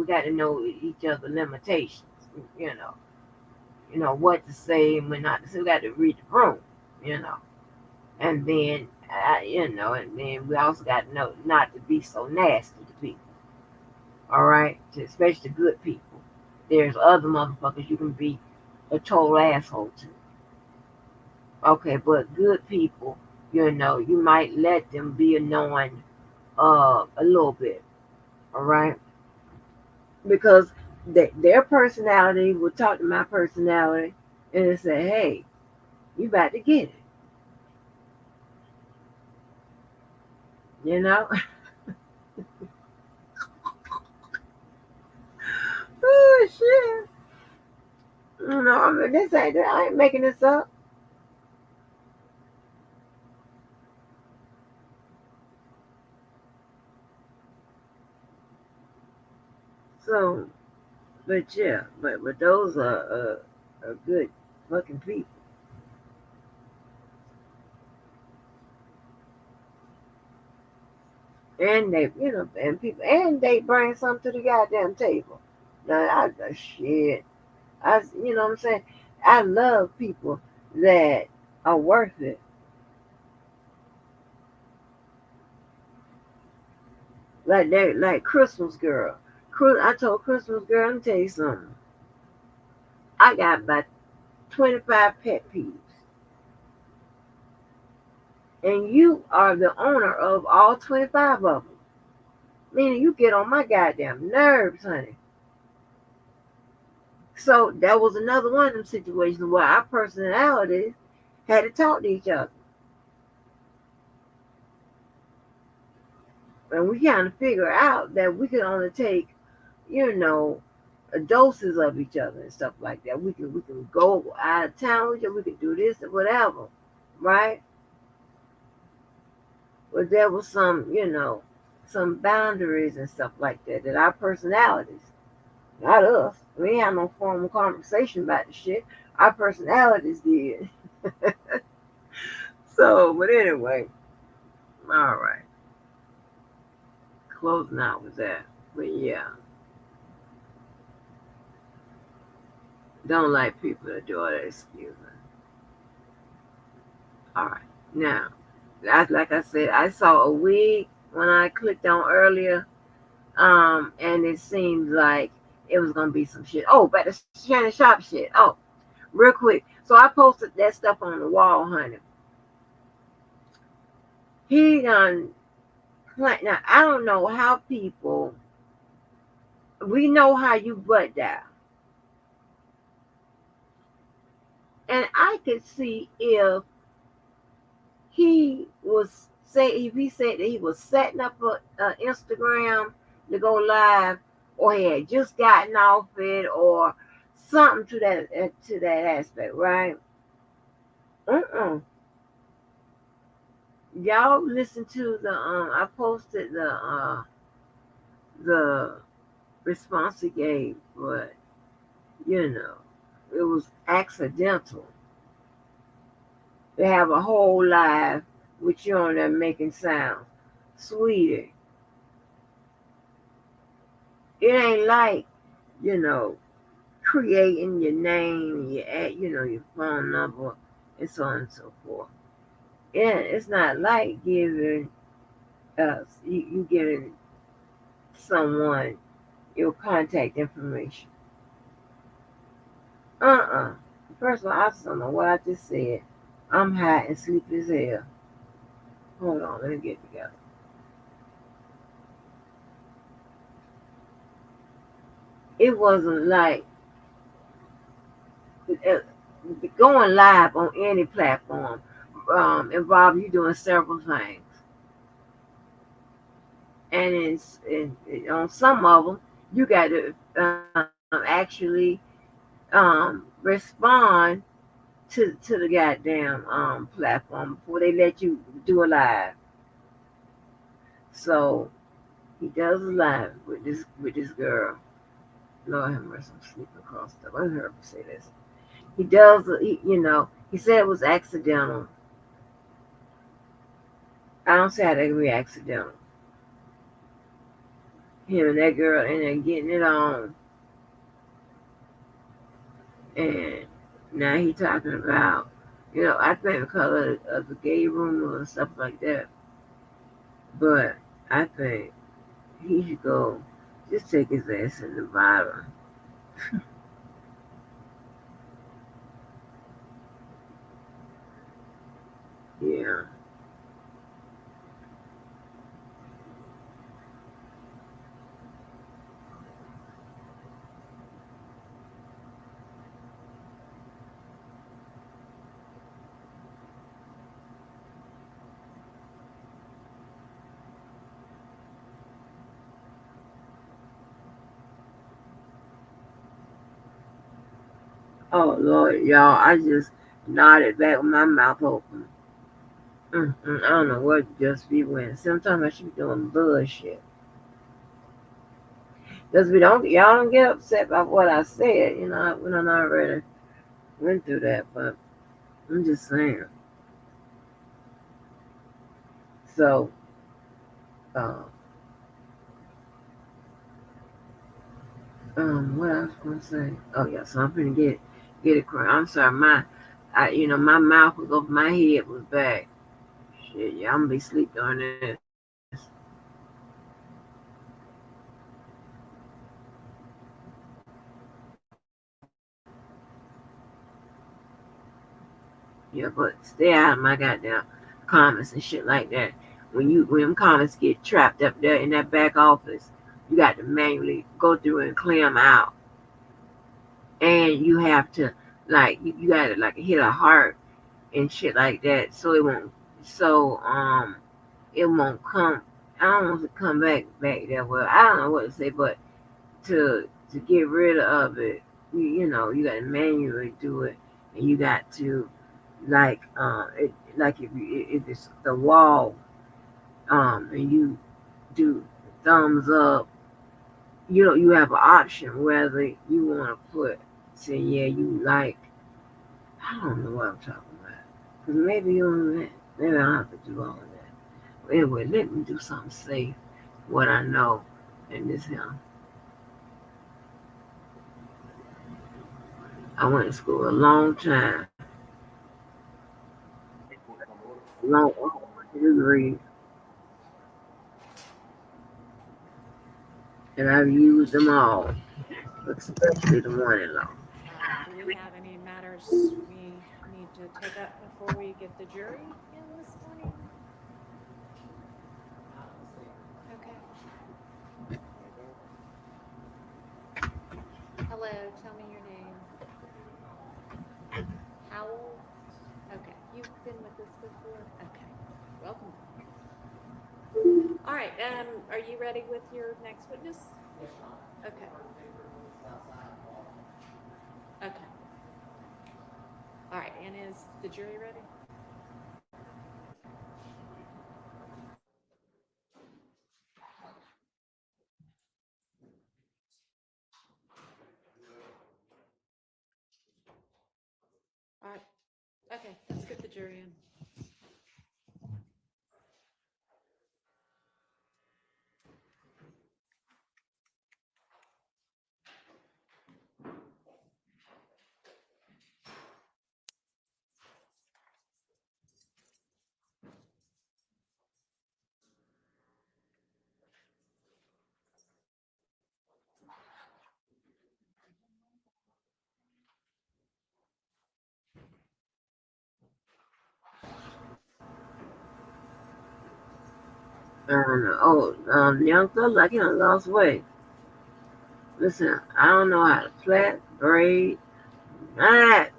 got to know each other's limitations. You know, what to say and when not to say. We got to read the room. You know, and then and then we also got to know not to be so nasty to people. All right, especially good people. There's other motherfuckers you can be a total asshole to. Okay, but good people, you might let them be annoying a little bit. All right, because their personality will talk to my personality and say, "Hey, you about to get it," you know. Oh shit! No, I mean I ain't making this up. So, but yeah, but those are good fucking people. And they, and people, and they bring something to the goddamn table. Now, shit. You know what I'm saying? I love people that are worth it. Like Christmas girl. I told Christmas girl, let me tell you something. I got about 25 pet peeves. And you are the owner of all 25 of them. Meaning you get on my goddamn nerves, honey. So that was another one of them situations where our personalities had to talk to each other. And we kind of figure out that we can only take, you know, doses of each other and stuff like that. We can go out of town with each other, we can do this or whatever, right? But there was some boundaries and stuff like that our personalities, not us. We ain't have no formal conversation about the shit. Our personalities did. So, but anyway, all right. Closing out with that. But yeah, don't like people that do all that excusing. All right. Now, like I said, I saw a wig when I clicked on earlier, and it seemed like it was gonna be some shit. Oh, but the Shannon Sharp shit. Oh, real quick. So I posted that stuff on the wall, honey. He done. Now I don't know how people. We know how you butt down, and I could see if he said that he was setting up a Instagram to go live, or he had just gotten off it, or something to that aspect, right? Y'all listen to the I posted the response he gave, but you know it was accidental. They have a whole live with you on there making sounds, sweetie. It ain't like you know creating your name, your phone number, and so on and so forth. And it's not like giving you giving someone your contact information. First of all, I just don't know what I just said. I'm high and sleepy as hell. Hold on, let me get together. It wasn't like uh, going live on any platform involves you doing several things, and on some of them you got to actually respond to the goddamn platform before they let you do a live. So he does a live with this girl. Lord have mercy, I'm sleeping across stuff. I heard him say this. He does, he said it was accidental. I don't see how that could be accidental. Him and that girl and then getting it on, and now he talking about, I think because of the gay rumor and stuff like that. But I think he should go just take his ass in the bottom. Yeah. Oh Lord, y'all, I just nodded back with my mouth open. I don't know what just be when. Sometimes I should be doing bullshit. Because y'all don't get upset about what I said. When I already went through that, but I'm just saying. So Uh, what I was gonna say? Oh yeah, so I'm gonna get it correct. I'm sorry, my mouth was over my head was back. Shit, yeah, I'm gonna be asleep during this. Yeah, but stay out of my goddamn comments and shit like that. When them comments get trapped up there in that back office, you got to manually go through and clear them out, and you have to you got to like hit a heart and shit like that, so it won't come. I don't want to come back there. Well, I don't know what to say, but to get rid of it, you got to manually do it, and you got to like if it's the wall, and you do thumbs up, you have an option whether you want to put say yeah you like. I don't know what I'm talking about because maybe you don't maybe I don't have to do all of that. But anyway, let me do something safe. What I know in this here. I went to school a long time, long degree, and I've used them all, especially the one in law. Do we have any matters we need to take up before we get the jury in this morning? Okay. Very good. Hello, tell me your name. Howell? Okay, you've been with us before? Okay, welcome. All right, are you ready with your next witness? Okay. Okay. All right, and is the jury ready? All right, okay, let's get the jury in. And young fella like him lost weight. Listen, I don't know how to plait, braid, none of that.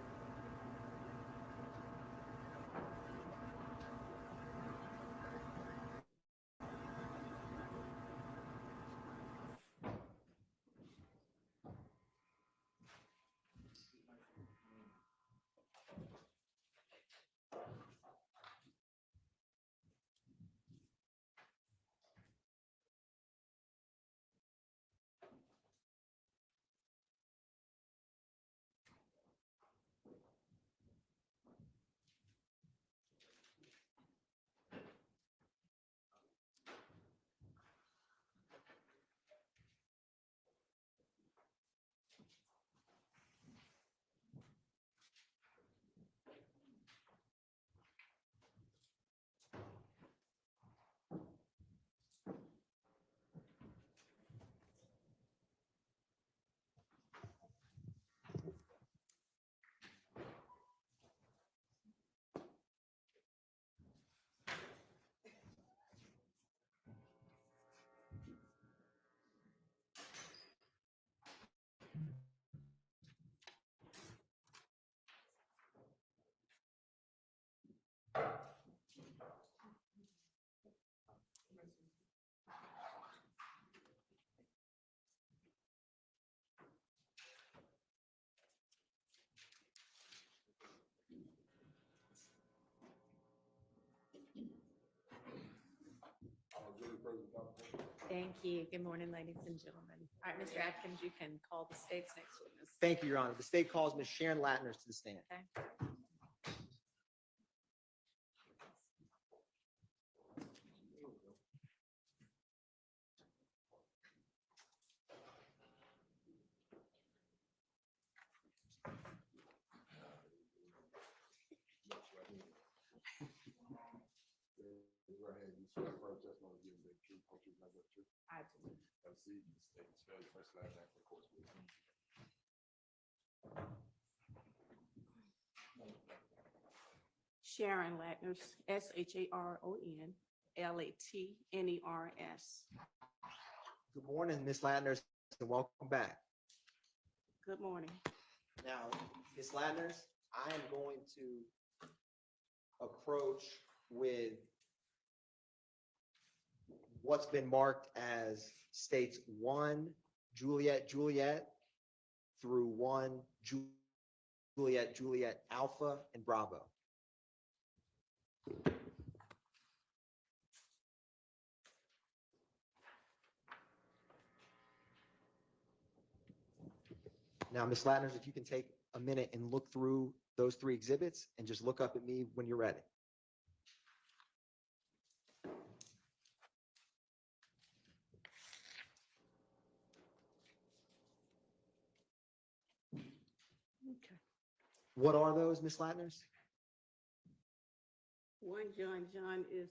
Thank you. Good morning, ladies and gentlemen. All right, Mr. Atkins, you can call the state's next witness. Thank you, Your Honor. The state calls Ms. Sharon Latner to the stand. Okay. I do. Sharon Latners, SHARON, LATNERS. Good morning, Ms. Latners, and welcome back. Good morning. Now, Ms. Latners, I am going to approach with what's been marked as states 1, Juliet, Juliet, through 1, Juliet, Juliet, Alpha, and Bravo. Now, Ms. Latners, if you can take a minute and look through those 3 exhibits and just look up at me when you're ready. Okay. What are those, Ms. Latners? One John is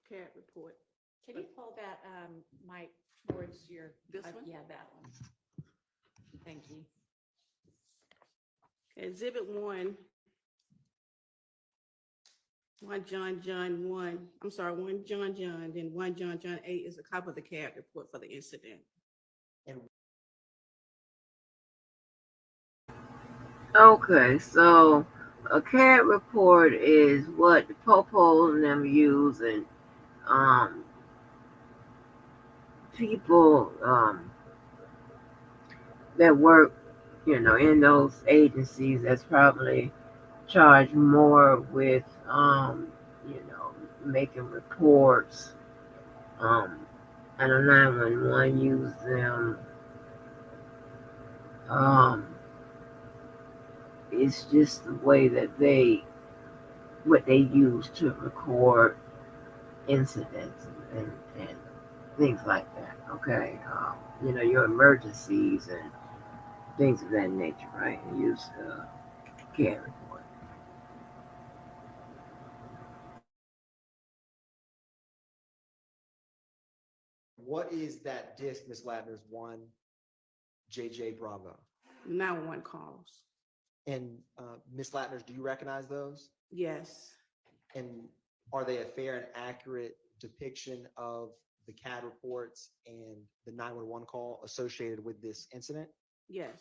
CAD report. Can you pull that mic towards your? This one? Yeah, that one. Thank you. Exhibit 1. 1 John 1. I'm sorry, 1 John, then 1 John 8 is a copy of the CAD report for the incident. And Okay, so a CAD report is what the Popo and them use, and people that work, in those agencies that's probably charged more with, making reports. I know 911 use them. It's just the way that what they use to record incidents and things like that. Okay, your emergencies and things of that nature, right? They use CAD report. what is that disc, Ms. Latners, 1 JJ Bravo? 911 calls. And Ms. Latners, do you recognize those? Yes. And are they a fair and accurate depiction of the CAD reports and the 911 call associated with this incident? Yes.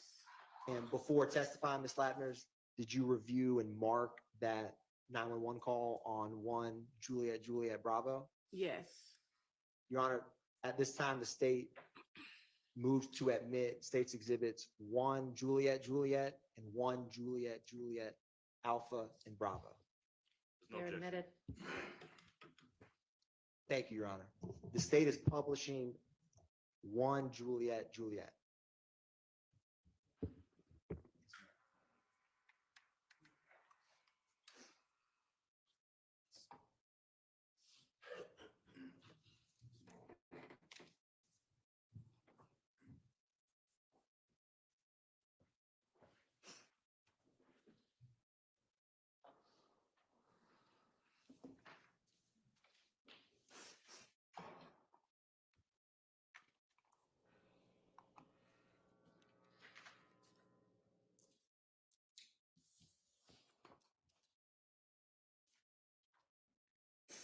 And before testifying, Ms. Latners, did you review and mark that 911 call on 1 Juliet, Juliet Bravo? Yes. Your Honor, at this time, the state moves to admit states exhibits 1 Juliet, Juliet, and 1 Juliet, Juliet, Alpha, and Bravo. You're admitted. Thank you, Your Honor. The state is publishing 1 Juliet, Juliet.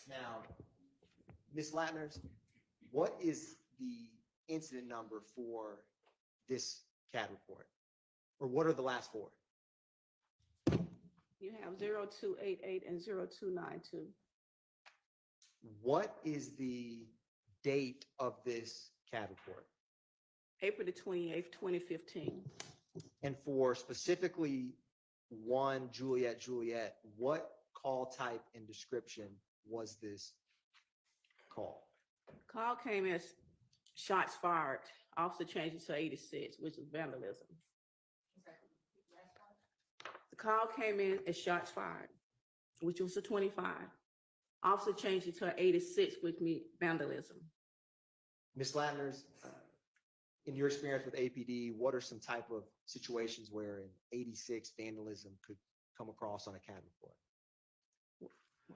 Now, Ms. Latners, what is the incident number for this CAD report? Or what are the last 4? You have 0288 and 0292. What is the date of this CAD report? April the 28th, 2015. And for specifically 1 Juliet, Juliet, what call type and description was this call? Call came as shots fired. Officer changed it to 86, which is vandalism. The call came in as shots fired, which was a 25. Officer changed it to 86, which means vandalism. Ms. Latners, in your experience with APD, what are some type of situations where an 86 vandalism could come across on a CAD report?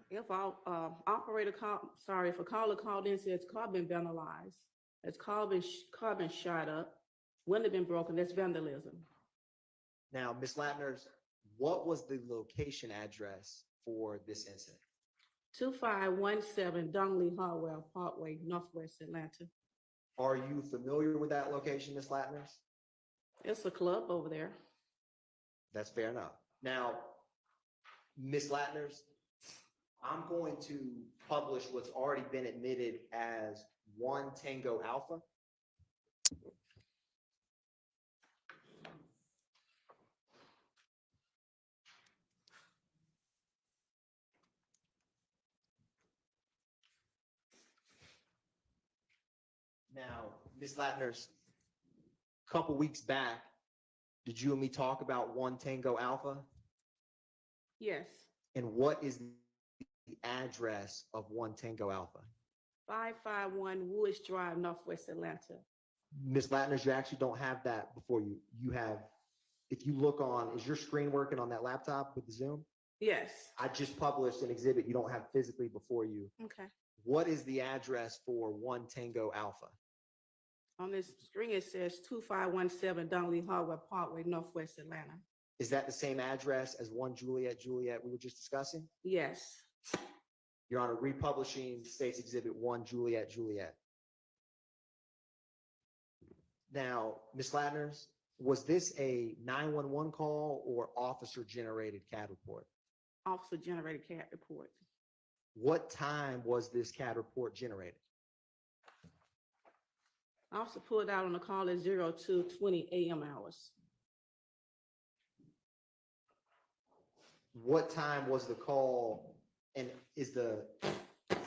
If our operator call, sorry, if a caller called in says car been vandalized, it's car been shot up, window been broken, that's vandalism. Now, Ms. Latners, what was the location address for this incident? 2517 Donley Harwell Parkway, Northwest Atlanta. Are you familiar with that location, Ms. Latners? It's a club over there. That's fair enough. Now, Ms. Latners, I'm going to publish what's already been admitted as 1 Tango Alpha. Now, Ms. Latners, a couple weeks back, did you and me talk about 1 Tango Alpha? Yes, And what is the address of 1 Tango Alpha? 551 Woods Drive, Northwest Atlanta. Ms. Latners, you actually don't have that before you. You have, if you look on, is your screen working on that laptop with the Zoom? Yes. I just published an exhibit you don't have physically before you. Okay. What is the address for 1 Tango Alpha? On this screen, it says 2517 Donley Harwell Parkway, Northwest Atlanta. Is that the same address as 1 Juliet Juliet we were just discussing? Yes. Your Honor, republishing State's Exhibit 1 Juliet Juliet. Now, Ms. Latners, was this a 911 call or officer-generated CAD report? Officer generated CAD report. What time was this CAD report generated? Officer pulled out on the call at 02:20 a.m. hours. What time was the call? And is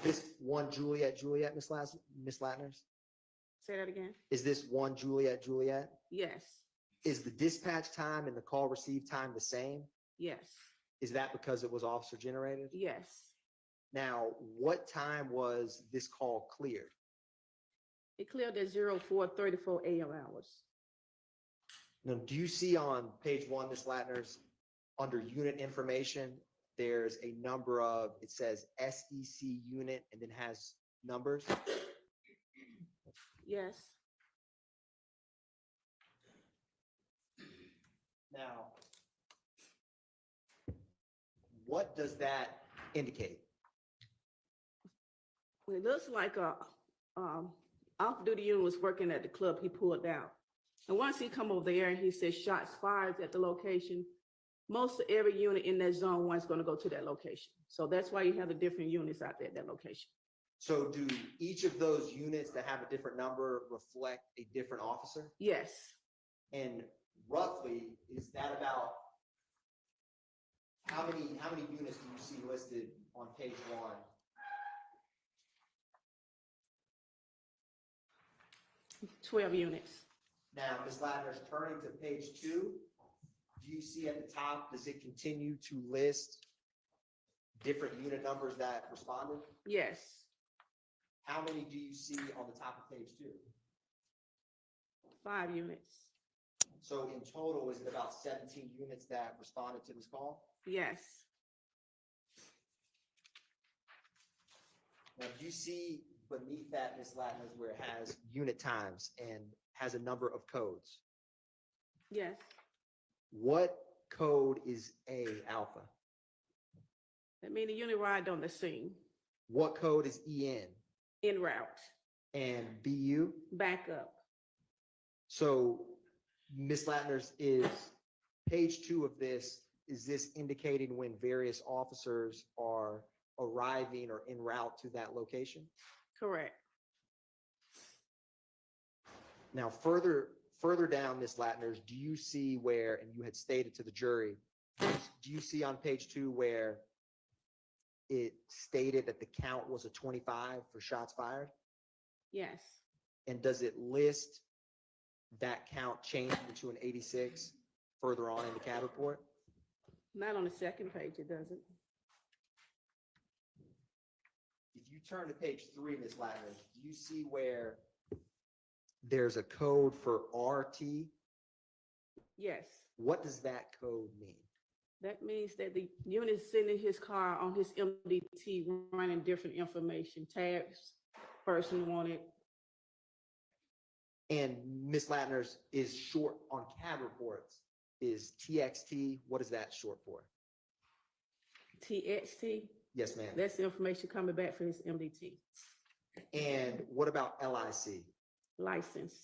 this 1 Juliet Juliet, Ms. Latners? Say that again? Is this 1 Juliet Juliet? Yes. Is the dispatch time and the call receive time the same? Yes. Is that because it was officer generated? Yes. Now, what time was this call cleared? It cleared at 04:34 a.m. hours. Now, do you see on page 1, Ms. Latners, under unit information, there's a number of, it says SEC unit and then has numbers? Yes. Now, what does that indicate? It looks like a off-duty unit was working at the club. He pulled out. And once he come over there and he said shots fired at the location, most of every unit in that zone one's going to go to that location. So that's why you have the different units out there at that location. So do each of those units that have a different number reflect a different officer? Yes. And roughly, is that about how many units do you see listed on page 1? $12 units. Now, Ms. Latners, turning to page 2, do you see at the top, does it continue to list different unit numbers that responded? Yes. How many do you see on the top of page 2? 5 units. So in total, is it about 17 units that responded to this call? Yes. Now, do you see beneath that, Ms. Latners, where it has unit times and has a number of codes? Yes. What code is A alpha? That means the unit arrived on the scene. What code is EN En route. and BU? Back up. So, Ms. Latners, is page 2 of this, is this indicating when various officers are arriving or en route to that location? Correct. Now, further down, Ms. Latners, do you see where, and you had stated to the jury, do you see on page 2 where it stated that the count was a 25 for shots fired? Yes. And does it list that count changing to an 86 further on in the CAD report? Not on the second page, it doesn't. If you turn to page 3, Ms. Latners, do you see where there's a code for RT? Yes. What does that code mean? That means that the unit is sitting in his car on his MDT running different information, tabs, person wanted. And Ms. Latner's is short on CAD reports is TXT. What is that short for? TXT, Yes, ma'am. that's the information coming back for his MDT And what about LIC? license.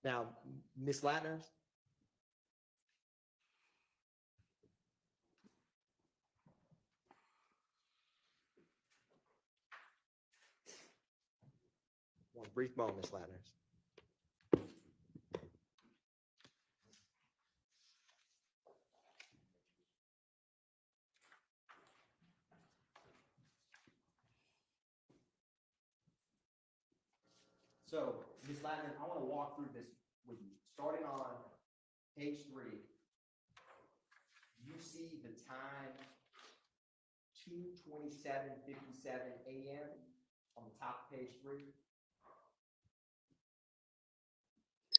Now, Ms. Latner's? One brief moment, Ms. Latner's. So, Ms. Latner, I want to walk through this with you. Starting on page 3, you see the time 2:27:57 a.m. on the top of page 3.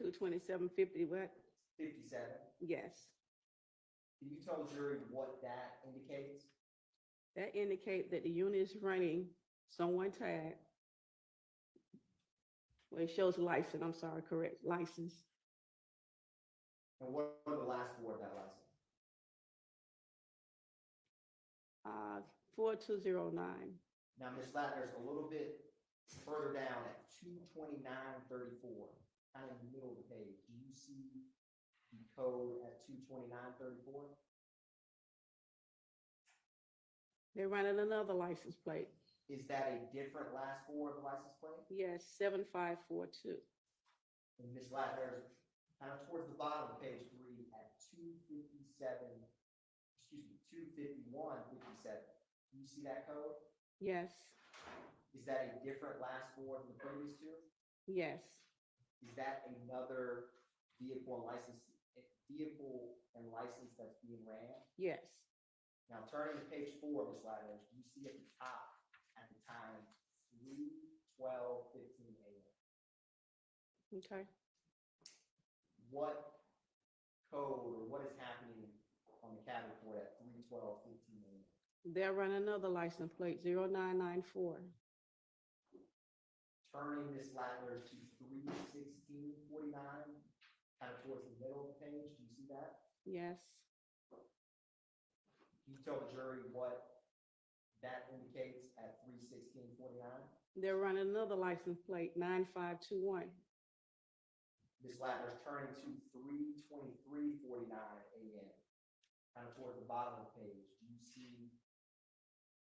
22750, what? 57. Yes. Can you tell the jury what that indicates? That indicates that the unit is running someone tag. Well, it shows license, I'm sorry, correct, license. And what are the last four of that license? 4209. Now, Ms. Latner's a little bit further down at 229:34, kind of in the middle of the page. Do you see the code at 229:34? They're running another license plate. Is that a different last four of the license plate? Yes, 7542. And Ms. Latner's kind of towards the bottom of page 3 at 251:57. Do you see that code? Yes, Is that a different last four than the previous two? yes, Is that another vehicle and license that's being ran? yes. Now, turning to page 4, Ms. Latner, you see at the top at the time 3:12:15 a.m. Okay. What code or what is happening on the CAD report at 3:12:15 a.m.? They're running another license plate, 0994. Turning Ms. Latner to 3:16:49, kind of towards the middle of the page. Do you see that? Yes, Can you tell the jury what that indicates at 3:16:49? they're running another license plate, 9521. Ms. Latner's turning to 3:23:49 a.m., kind of towards the bottom of the page. Do you see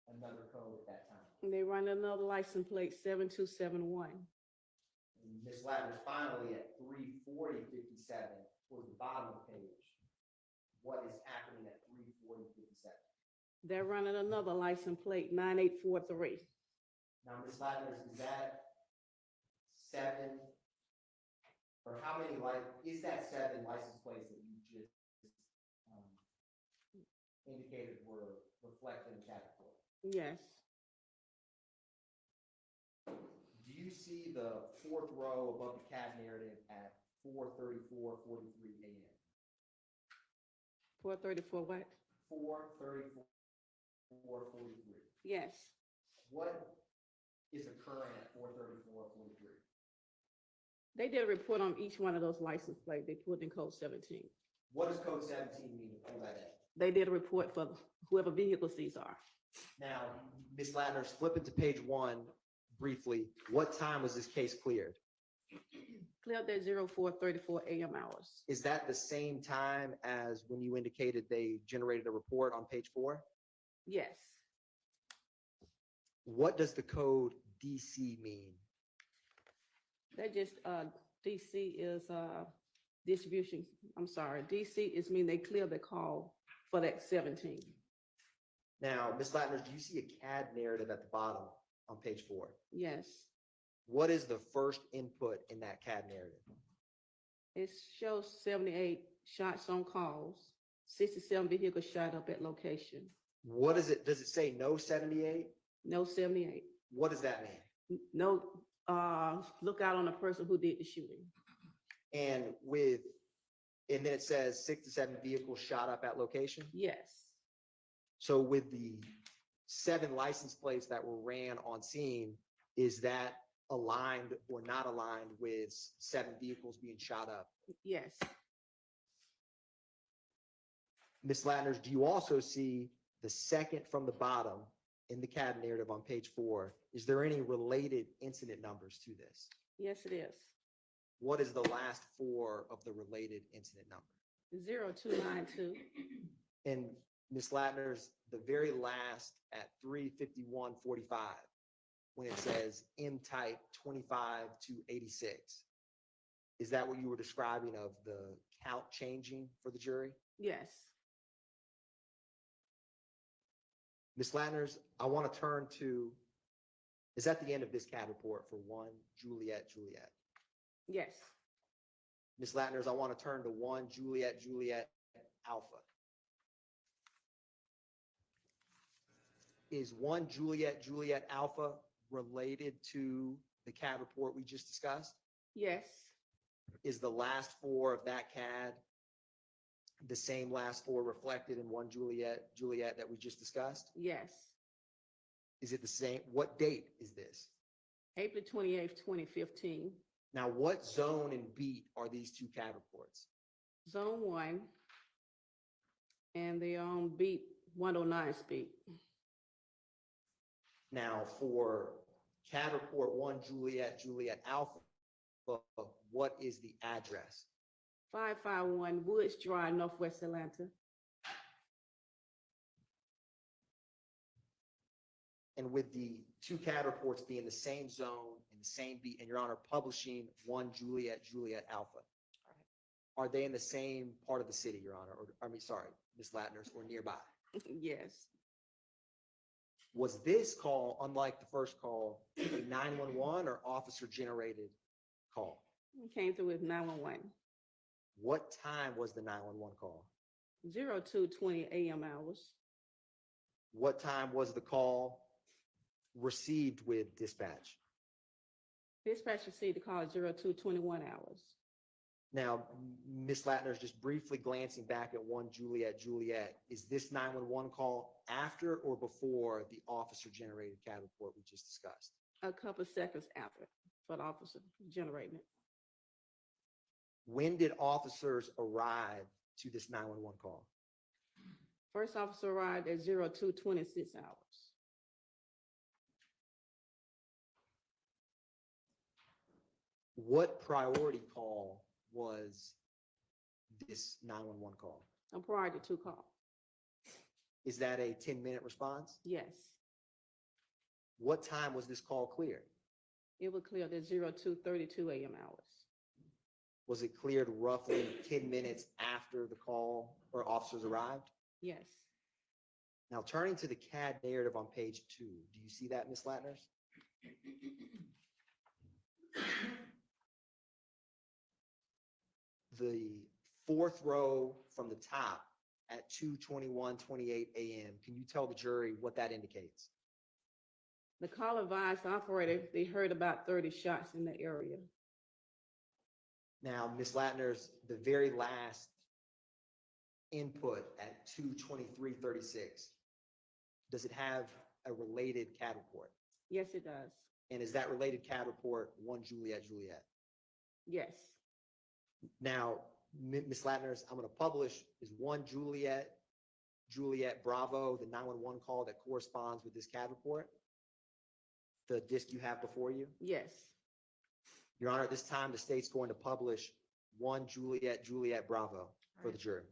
another code at that time? And they run another license plate, 7271. And Ms. Latner's finally at 3:40:57 towards the bottom of the page. What is happening at 3:40:57? They're running another license plate, 9843. Now, Ms. Latner's, is that 7, or how many is that 7 license plates that you just indicated were reflected in the CAD report? Yes, Do you see the 4th row above the CAD narrative at 4:34:43 a.m.? 434 what? 4:34:43. Yes, What is occurring at 4:34:43? they did a report on each one of those license plates. They put in code 17. What does code 17 mean? Pull that in. They did a report for whoever vehicles these are. Now, Ms. Latner's flipping to page 1 briefly. What time was this case cleared? Cleared at 0434 a.m. hours. Is that the same time as when you indicated they generated a report on page 4? Yes, What does the code DC mean? that just, DC is, distribution, I'm sorry, DC is mean they cleared the call for that 17. Now, Ms. Latner, do you see a CAD narrative at the bottom on page 4? Yes, What is the first input in that CAD narrative? it shows 78 shots on calls, 67 vehicles shot up at location, What is it? Does it say no 78? no 78. What does that mean? No, look out on the person who did the shooting. And with And then it says 6 to 7 vehicles shot up at location. Yes, So with the 7 license plates that were ran on scene, is that aligned or not aligned with 7 vehicles being shot up? yes, Ms. Latners, do you also see the second from the bottom in the CAD narrative on page 4? Is there any related incident numbers to this? yes, it is. What is the last 4 of the related incident number? 0292. And Ms. Latners, the very last at 3:51:45, when it says M type 25 to 86, is that what you were describing of the count changing for the jury? Yes, Ms. Latners, I want to turn to, is that the end of this CAD report for 1 Juliet Juliet? yes, Ms. Latners, I want to turn to 1 Juliet Juliet Alpha. Is 1 Juliet Juliet Alpha related to the CAD report we just discussed? yes, Is the last 4 of that CAD the same last 4 reflected in 1 Juliet Juliet that we just discussed? yes. Is it the same? What date is this? April 28th, 2015. Now, what zone and beat are these 2 CAD reports? Zone 1. And they're on beat 109 speed. Now, for CAD report 1 Juliet Juliet Alpha, what is the address? 551 Woods Drive, Northwest Atlanta. And with the 2 CAD reports being the same zone and the same beat, and Your Honor, publishing 1 Juliet Juliet Alpha, are they in the same part of the city, Your Honor? Or, I mean, sorry, Ms. Latners, or nearby? Yes, Was this call, unlike the first call, a 911 or officer generated call? it came through with 911. What time was the 911 call? 02:20 a.m. hours. What time was the call received with dispatch? Dispatch received the call at 02:21 hours. Now, Ms. Latner, just briefly glancing back at 1 Juliet Juliet, is this 911 call after or before the officer generated CAD report we just discussed? A couple seconds after for the officer generating it. When did officers arrive to this 911 call? First officer arrived at 02:26 hours. What priority call was this 911 call? A priority 2 call. Is that a 10-minute response? Yes, What time was this call cleared? it was cleared at 02:32 a.m. hours. Was it cleared roughly 10 minutes after the call or officers arrived? Yes, Now, turning to the CAD narrative on page 2, do you see that, Ms. Latners? The 4th row from the top at 2:21:28 a.m. Can you tell the jury what that indicates? the call advised the operator they heard about 30 shots in the area. Now, Ms. Latners, the very last input at 2:23:36, does it have a related CAD report? Yes, it does. And is that related CAD report 1 Juliet Juliet? Yes, Now, Ms. Latners, I'm going to publish is 1 Juliet Juliet Bravo, the 911 call that corresponds with this CAD report? The disc you have before you? yes. Your Honor, at this time, the state's going to publish 1 Juliet Juliet Bravo for the jury.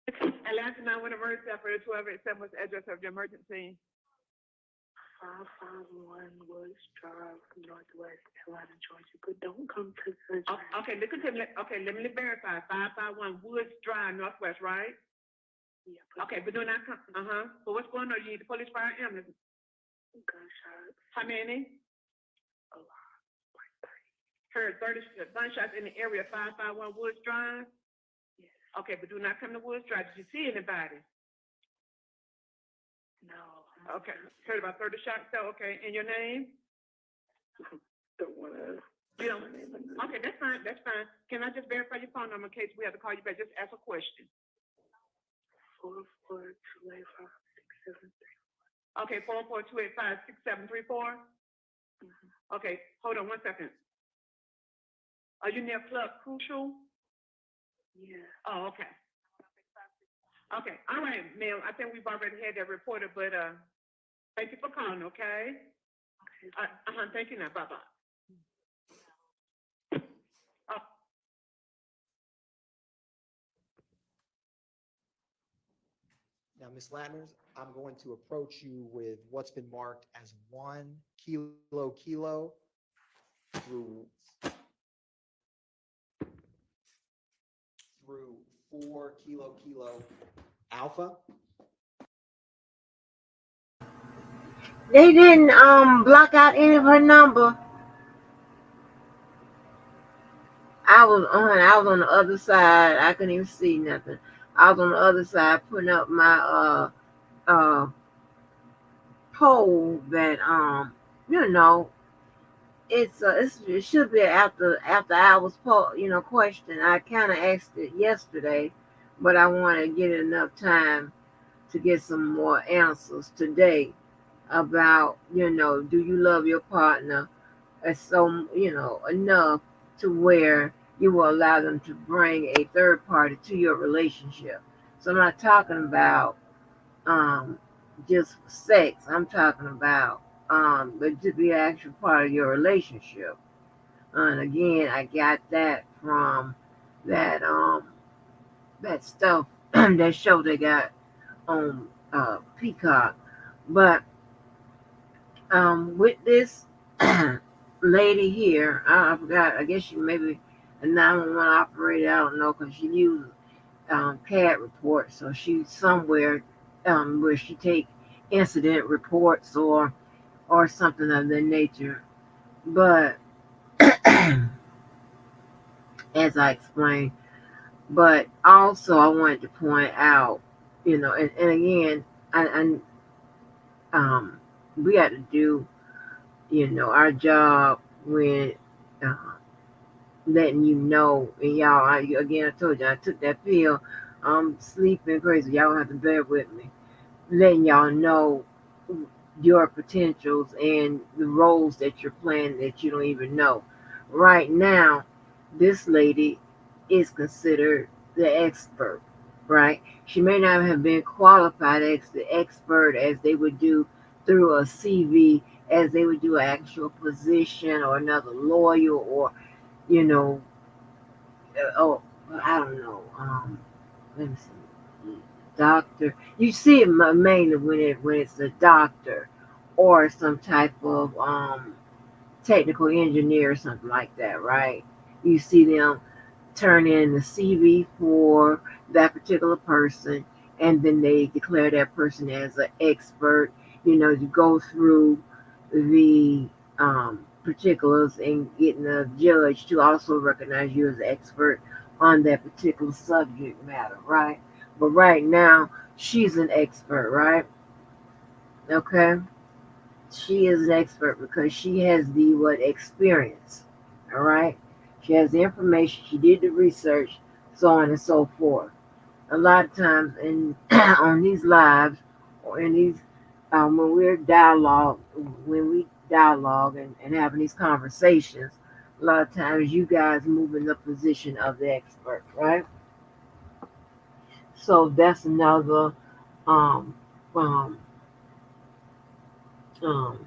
Atlanta 911 emergency operator 1287, what's the address of the emergency? 551 Woods Drive, Northwest Atlanta, Georgia. But don't come to the Okay, listen to me. Okay, let me verify. 551 Woods Drive, Northwest, right? Yeah, Okay, but do not come. But what's going on? You need the police, fire, ambulance. gunshots. How many? A lot. Like 30. Heard 30 gunshots in the area. 551 Woods Drive. Yes. Okay, but do not come to Woods Drive. Did you see anybody? No. Okay, heard about 30 shots. So okay, and your name? Don't want to. You don't. Okay, that's fine. That's fine. Can I just verify your phone number in case we have to call you back? Just ask a question. 442856734. Okay, 442856734. Okay, hold on 1 second. Are you near Club Crucial? Yeah. Oh, okay. Okay, all right, ma'am. I think we've already had that reported, but thank you for calling. Okay. Okay. Thank you. Now, bye bye. Now, Ms. Lattners, I'm going to approach you with what's been marked as 1 kilo through 4 kilo alpha. They didn't block out any of her number. I was on the other side. I couldn't even see nothing. I was on the other side putting up my poll that it should be after hours poll, question. I kind of asked it yesterday, but I want to get enough time to get some more answers today about, do you love your partner so, enough to where you will allow them to bring a third party to your relationship. So I'm not talking about just sex. I'm talking about but to be an actual part of your relationship. And again, I got that from that that stuff that show they got on Peacock. But with this lady here, I forgot. I guess she maybe a 911 operator. I don't know because she used CAD reports, so she's somewhere where she take incident reports or something of that nature. But as I explained, but also I wanted to point out, and again, I we had to do, our job with uh, letting you know, and y'all, I told you I took that pill. I'm sleeping crazy. Y'all have to bear with me. Letting y'all know your potentials and the roles that you're playing that you don't even know. Right now, this lady is considered the expert, right? She may not have been qualified as the expert as they would do through a CV, as they would do an actual position or another lawyer or, you know, oh, I don't know. Let me see, doctor. You see it mainly when it's a doctor or some type of technical engineer or something like that, right? You see them turn in the CV for that particular person, and then they declare that person as an expert. You go through the particulars and getting a judge to also recognize you as an expert on that particular subject matter, right? But right now, she's an expert, right? Okay? She is an expert because she has the what experience, all right? She has the information, she did the research, so on and so forth. A lot of times in on these lives or in these when we dialogue and having these conversations, a lot of times you guys move in the position of the expert, right? So that's another um, um, um,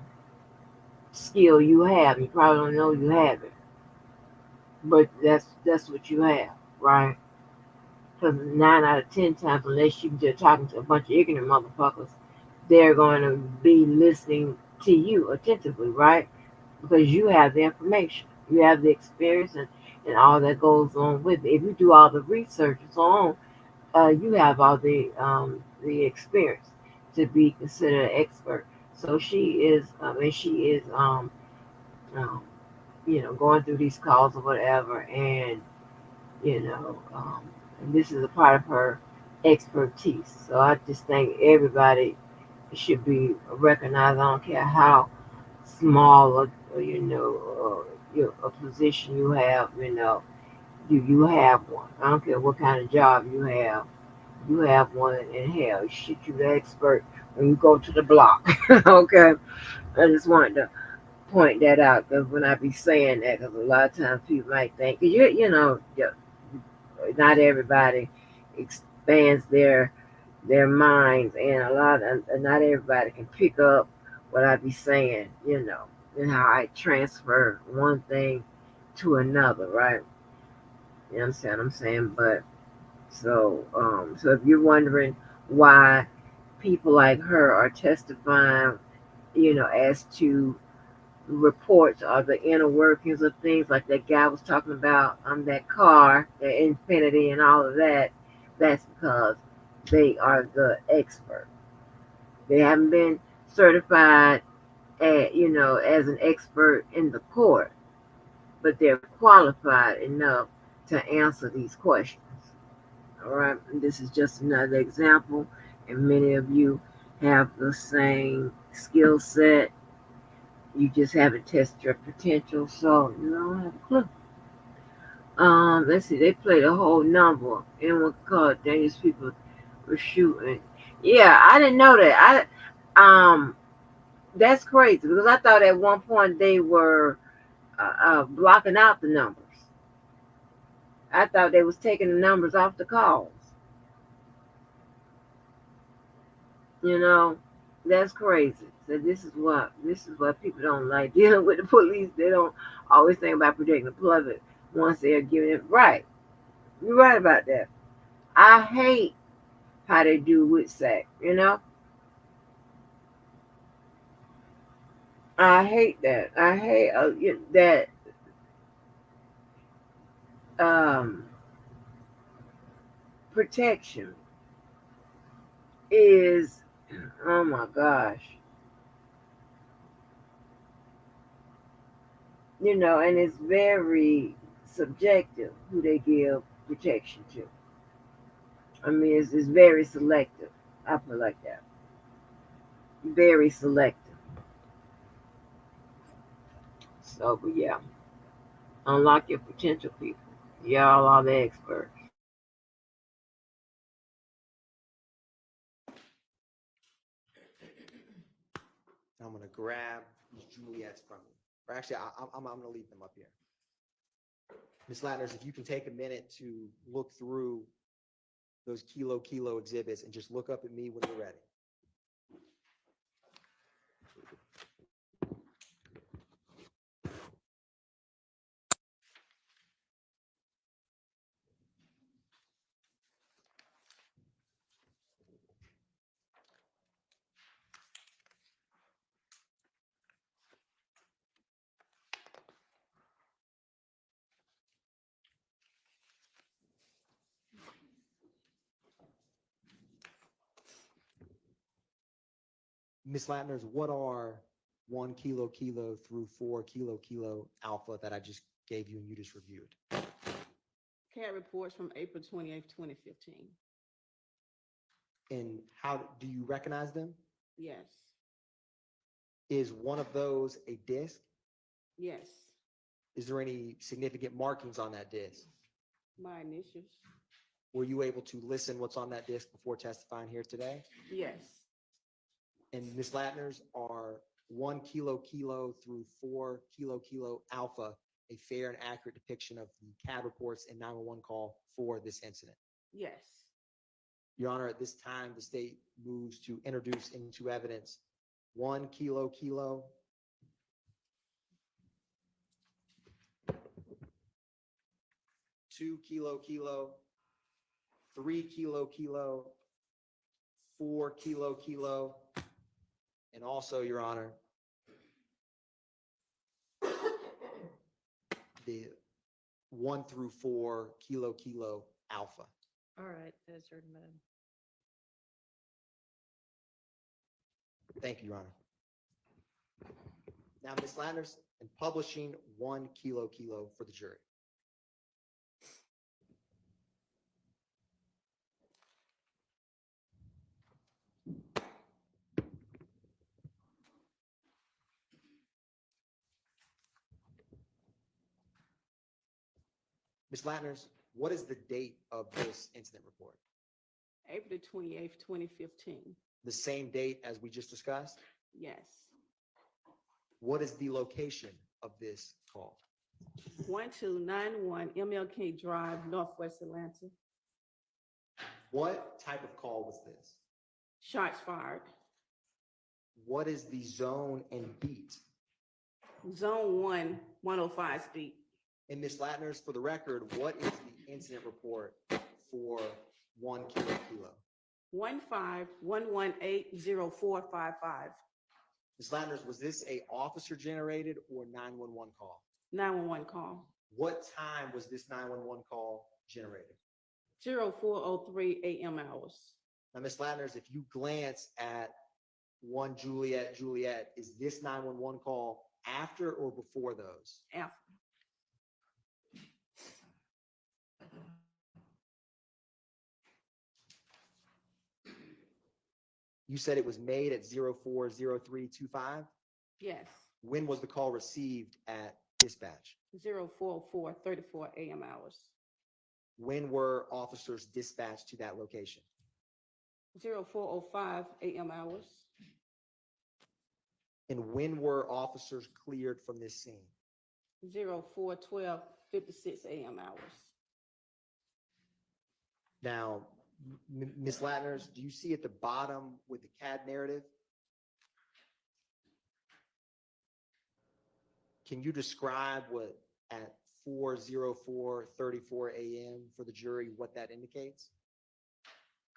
skill you have. You probably don't know you have it, but that's what you have, right? Because 9 out of 10 times, unless you're just talking to a bunch of ignorant motherfuckers, they're going to be listening to you attentively, right? Because you have the information, you have the experience, and all that goes on with it. If you do all the research and so on, you have all the experience to be considered an expert. So she is um, going through these calls or whatever, and and this is a part of her expertise. So I just think everybody should be recognized. I don't care how small a position you have. You have one. I don't care what kind of job you have. You have one, and hell, shit, you the expert when you go to the block. Okay, I just wanted to point that out because when I be saying that, because a lot of times people might think, 'cause not everybody expands their minds, and not everybody can pick up what I be saying, and how I transfer one thing to another, right? You know what I'm saying? But so if you're wondering why people like her are testifying, as to reports or the inner workings of things like that guy was talking about that car, the Infinity and all of that, that's because they are the expert. They haven't been certified as an expert in the court, but they're qualified enough to answer these questions. All right, and this is just another example, and many of you have the same skill set. You just haven't tested your potential, so you don't have a clue. Let's see, they played a whole number. Anyone call it dangerous people were shooting. Yeah, I didn't know that. That's crazy because I thought at one point they were blocking out the numbers. I thought they was taking the numbers off the calls. You know, that's crazy. So this is what people don't like dealing with the police. They don't always think about protecting the public once they're giving it right. You're right about that. I hate how they do with SAC. I hate that. I hate that um, protection is. Oh my gosh. And it's very subjective who they give protection to. I mean, it's very selective. I put it like that. Very selective. So, but yeah, unlock your potential, people. Y'all are the experts. I'm gonna grab these Juliets from you. Or actually, I'm gonna leave them up here. Ms. Latners, if you can take a minute to look through those kilo exhibits and just look up at me when you're ready. Ms. Latners, what are 1 kilo through 4 kilo alpha that I just gave you and you just reviewed? CAD reports from April 28th, 2015. And how do you recognize them? Yes. Is one of those a disc? Yes. Is there any significant markings on that disc? My initials. Were you able to listen what's on that disc before testifying here today? Yes. And Ms. Latners, are 1 kilo through 4 kilo alpha a fair and accurate depiction of the CAD reports and 911 call for this incident? Yes. Your Honor, at this time, the state moves to introduce into evidence 1 kilo, 2 kilo, 3 kilo, 4 kilo, and also, Your Honor, the 1 through 4 kilo kilo alpha. All right, adjournment. Thank you, Your Honor. Now, Ms. Landers, and publishing 1 kilo kilo for the jury. Ms. Landers, what is the date of this incident report? April 28th, 2015. The same date as we just discussed? Yes. What is the location of this call? 1291 MLK Drive, Northwest Atlanta. What type of call was this? Shots fired. What is the zone and beat? Zone 1, 105 speed. And Ms. Latners, for the record, what is the incident report for 1 kilo kilo? 151180455. Ms. Latners, was this a officer generated or 911 call? 911 call. What time was this 911 call generated? 0403 AM hours. Now, Ms. Latners, if you glance at 1 Juliet, Juliet, is this 911 call after or before those? After. You said it was made at 040325? Yes. When was the call received at dispatch? 040434 AM hours. When were officers dispatched to that location? 0405 AM hours. And when were officers cleared from this scene? 041256 AM hours. Now, Ms. Latners, do you see at the bottom with the CAD narrative? Can you describe what at 4:04:34 AM for the jury, what that indicates?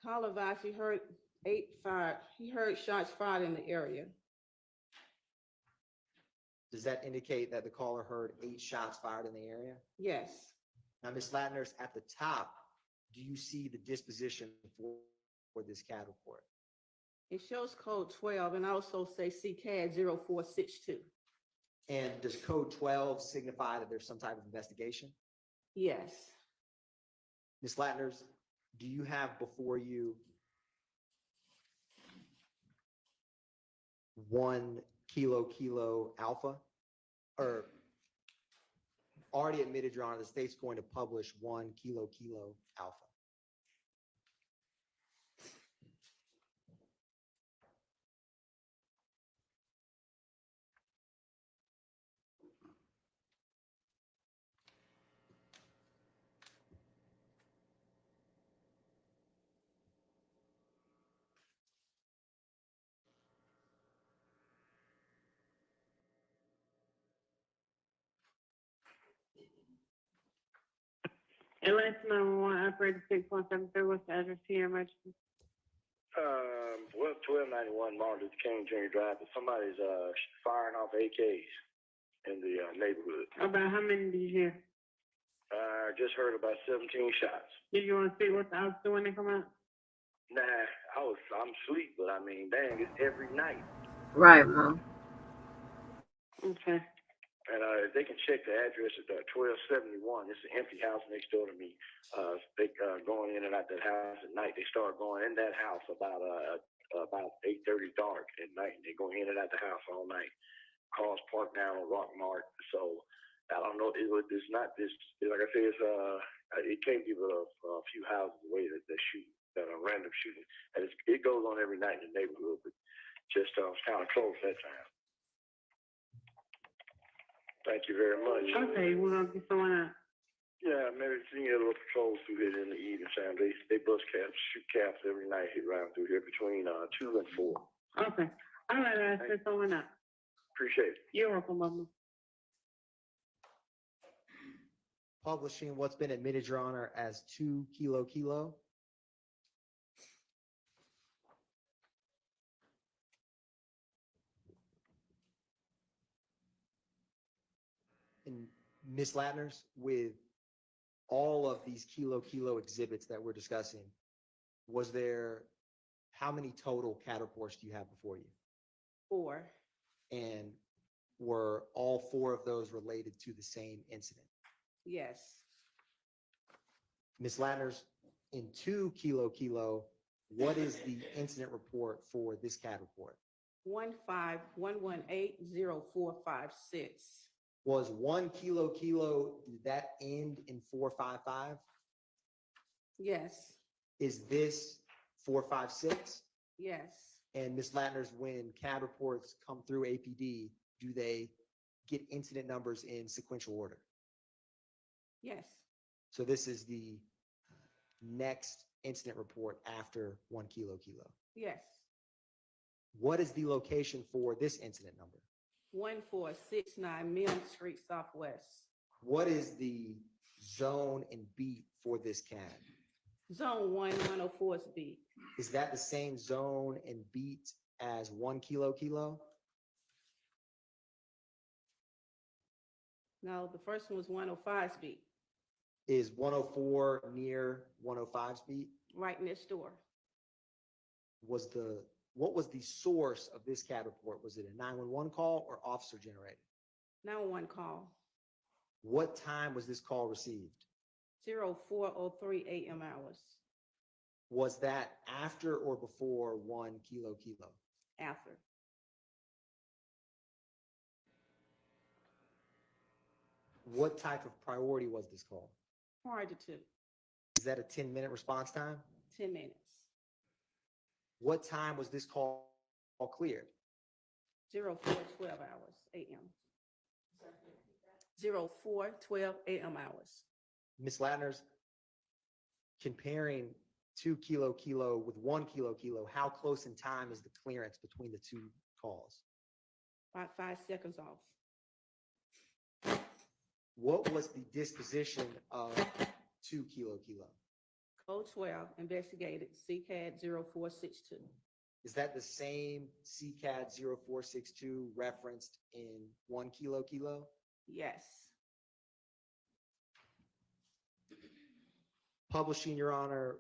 Caller advised he heard he heard shots fired in the area. Does that indicate that the caller heard 8 shots fired in the area? Yes. Now, Ms. Latners, at the top, do you see the disposition for this CAD report? It shows code 12 and also say CCAD 0462. And does code 12 signify that there's some type of investigation? Yes. Ms. Latners, do you have before you 1 kilo kilo alpha? Or already admitted, Your Honor, the state's going to publish 1 kilo kilo alpha. Atlanta 911, operator 6173, what's the address to your emergency? 1291 Martin Luther King Jr. Drive, but somebody's firing off AKs in the neighborhood. About how many did you hear? I just heard about 17 shots. Did you want to see what the officer when they come out? Nah, I'm asleep, but I mean, dang, it's every night. Right, Mom. Okay. And if they can check the address at 1271, it's an empty house next door to me. They going in and out that house at night. They start going in that house about 8:30 dark at night. They go in and out the house all night. Cars parked down on Rockmart. So I don't know. It's not this. Like I said, it can't be but a few houses away that they shoot, that are random shooting, and it goes on every night in the neighborhood. But just kind of close that time. Thank you very much. Okay, we're going to get someone out. Yeah, maybe see a little patrols through here in the evening time. They bust caps, shoot caps every night hit around through here between 2 and 4. Okay. All right, I'll send someone out. Appreciate it. You're welcome, Mama. Publishing what's been admitted, Your Honor, as 2 kilo kilo. And Ms. Latners, with all of these kilo exhibits that we're discussing, was there, how many total CAD reports do you have before you? 4. And were all 4 of those related to the same incident? Yes. Ms. Latners, in 2 kilo, what is the incident report for this CAD report? 151180456. Was 1 kilo, did that end in 455? Yes. Is this 456? Yes. And Ms. Latners, when CAD reports come through APD, do they get incident numbers in sequential order? Yes. So this is the next incident report after 1 kilo. Yes. What is the location for this incident number? 1469 Mill Street Southwest. What is the zone and beat for this CAD? Zone 1, 104 is beat. Is that the same zone and beat as 1 kilo? No, the first one was 105's beat, Is 104 near 105's beat? right next door. What was the source of this CAD report? Was it a 911 call or officer generated? 911 call, What time was this call received? 0403 a.m. hours. Was that after or before 1 kilo? After. What type of priority was this call? Prior to 2, Is that a 10-minute response time? 10 minutes. What time was this call cleared? 0412 hours a.m. 0412 a.m. hours. Ms. Latners, comparing 2 kilo with 1 kilo, how close in time is the clearance between the 2 calls? About 5 seconds off. What was the disposition of 2 kilo? Code 12 investigated CCAD 0462. Is that the same CCAD 0462 referenced in 1 kilo? Yes. Publishing, Your Honor,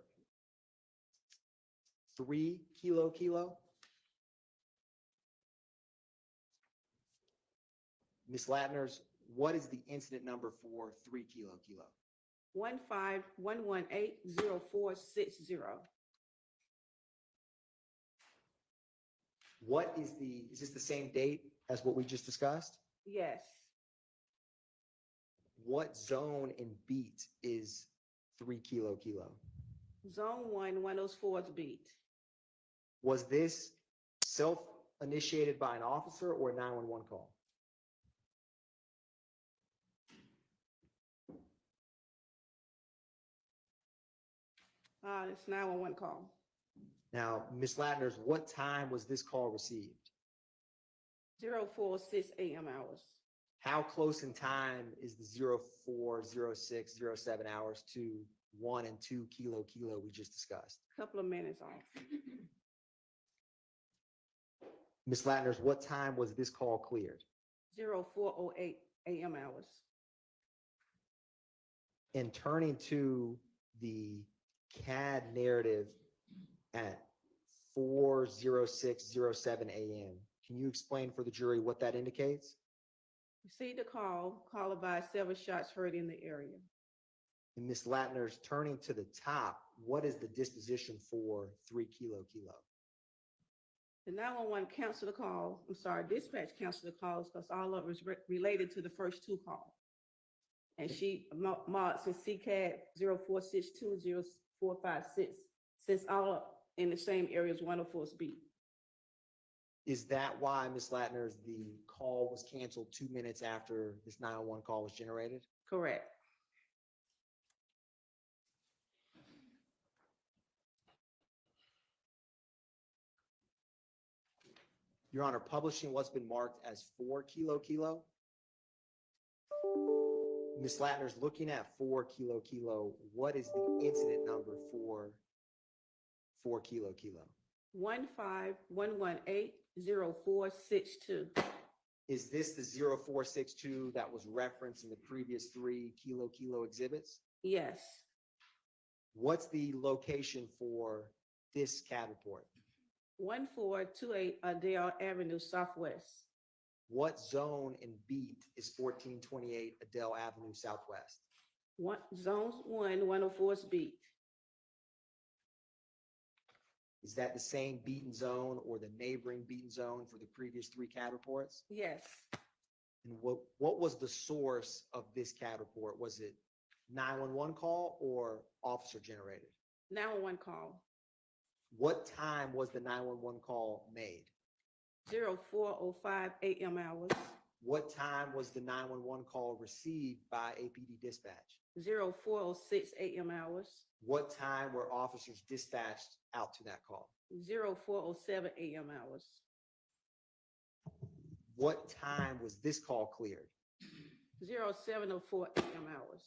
3 kilo. Ms. Latners, what is the incident number for 3 kilo? 151180460. Is this the same date as what we just discussed? Yes. What zone and beat is 3 kilo? Zone 1, 104 is beat. Was this self-initiated by an officer or a 911 call? It's 911 call. Now, Ms. Latners, what time was this call received? 0406 a.m. hours. How close in time is the 04, 06, 07 hours to 1 and 2 kilo we just discussed? Couple of minutes off. Ms. Latners, what time was this call cleared? 0408 a.m. hours. And turning to the CAD narrative at 4:06:07 a.m., can you explain for the jury what that indicates? Received a call, caller by several shots heard in the area. And Ms. Latners, turning to the top, what is the disposition for 3 kilo? The 911 canceled the call. Dispatch canceled the calls because all of it was related to the first 2 calls. And she marked as CCAD 0462 0456, since all in the same area as 104's beat. Is that why, Ms. Latners, the call was canceled 2 minutes after this 911 call was generated? Correct. Your Honor, publishing what's been marked as 4 kilo. Ms. Latners, looking at 4 kilo, what is the incident number for 4 kilo? 151180462. Is this the 0462 that was referenced in the previous 3 kilo exhibits? Yes. What's the location for this CAD report? 1428 Adele Avenue Southwest. What zone and beat is 1428 Adele Avenue Southwest? Zones 104's beat. Is that the same beaten zone or the neighboring beaten zone for the previous 3 CAD reports? Yes. And what was the source of this CAD report? Was it 911 call or officer generated? 911 call. What time was the 911 call made? 04:05 a.m. hours. What time was the 911 call received by APD dispatch? 04:06 a.m. hours. What time were officers dispatched out to that call? 04:07 a.m. hours. What time was this call cleared? 07:04 a.m. hours.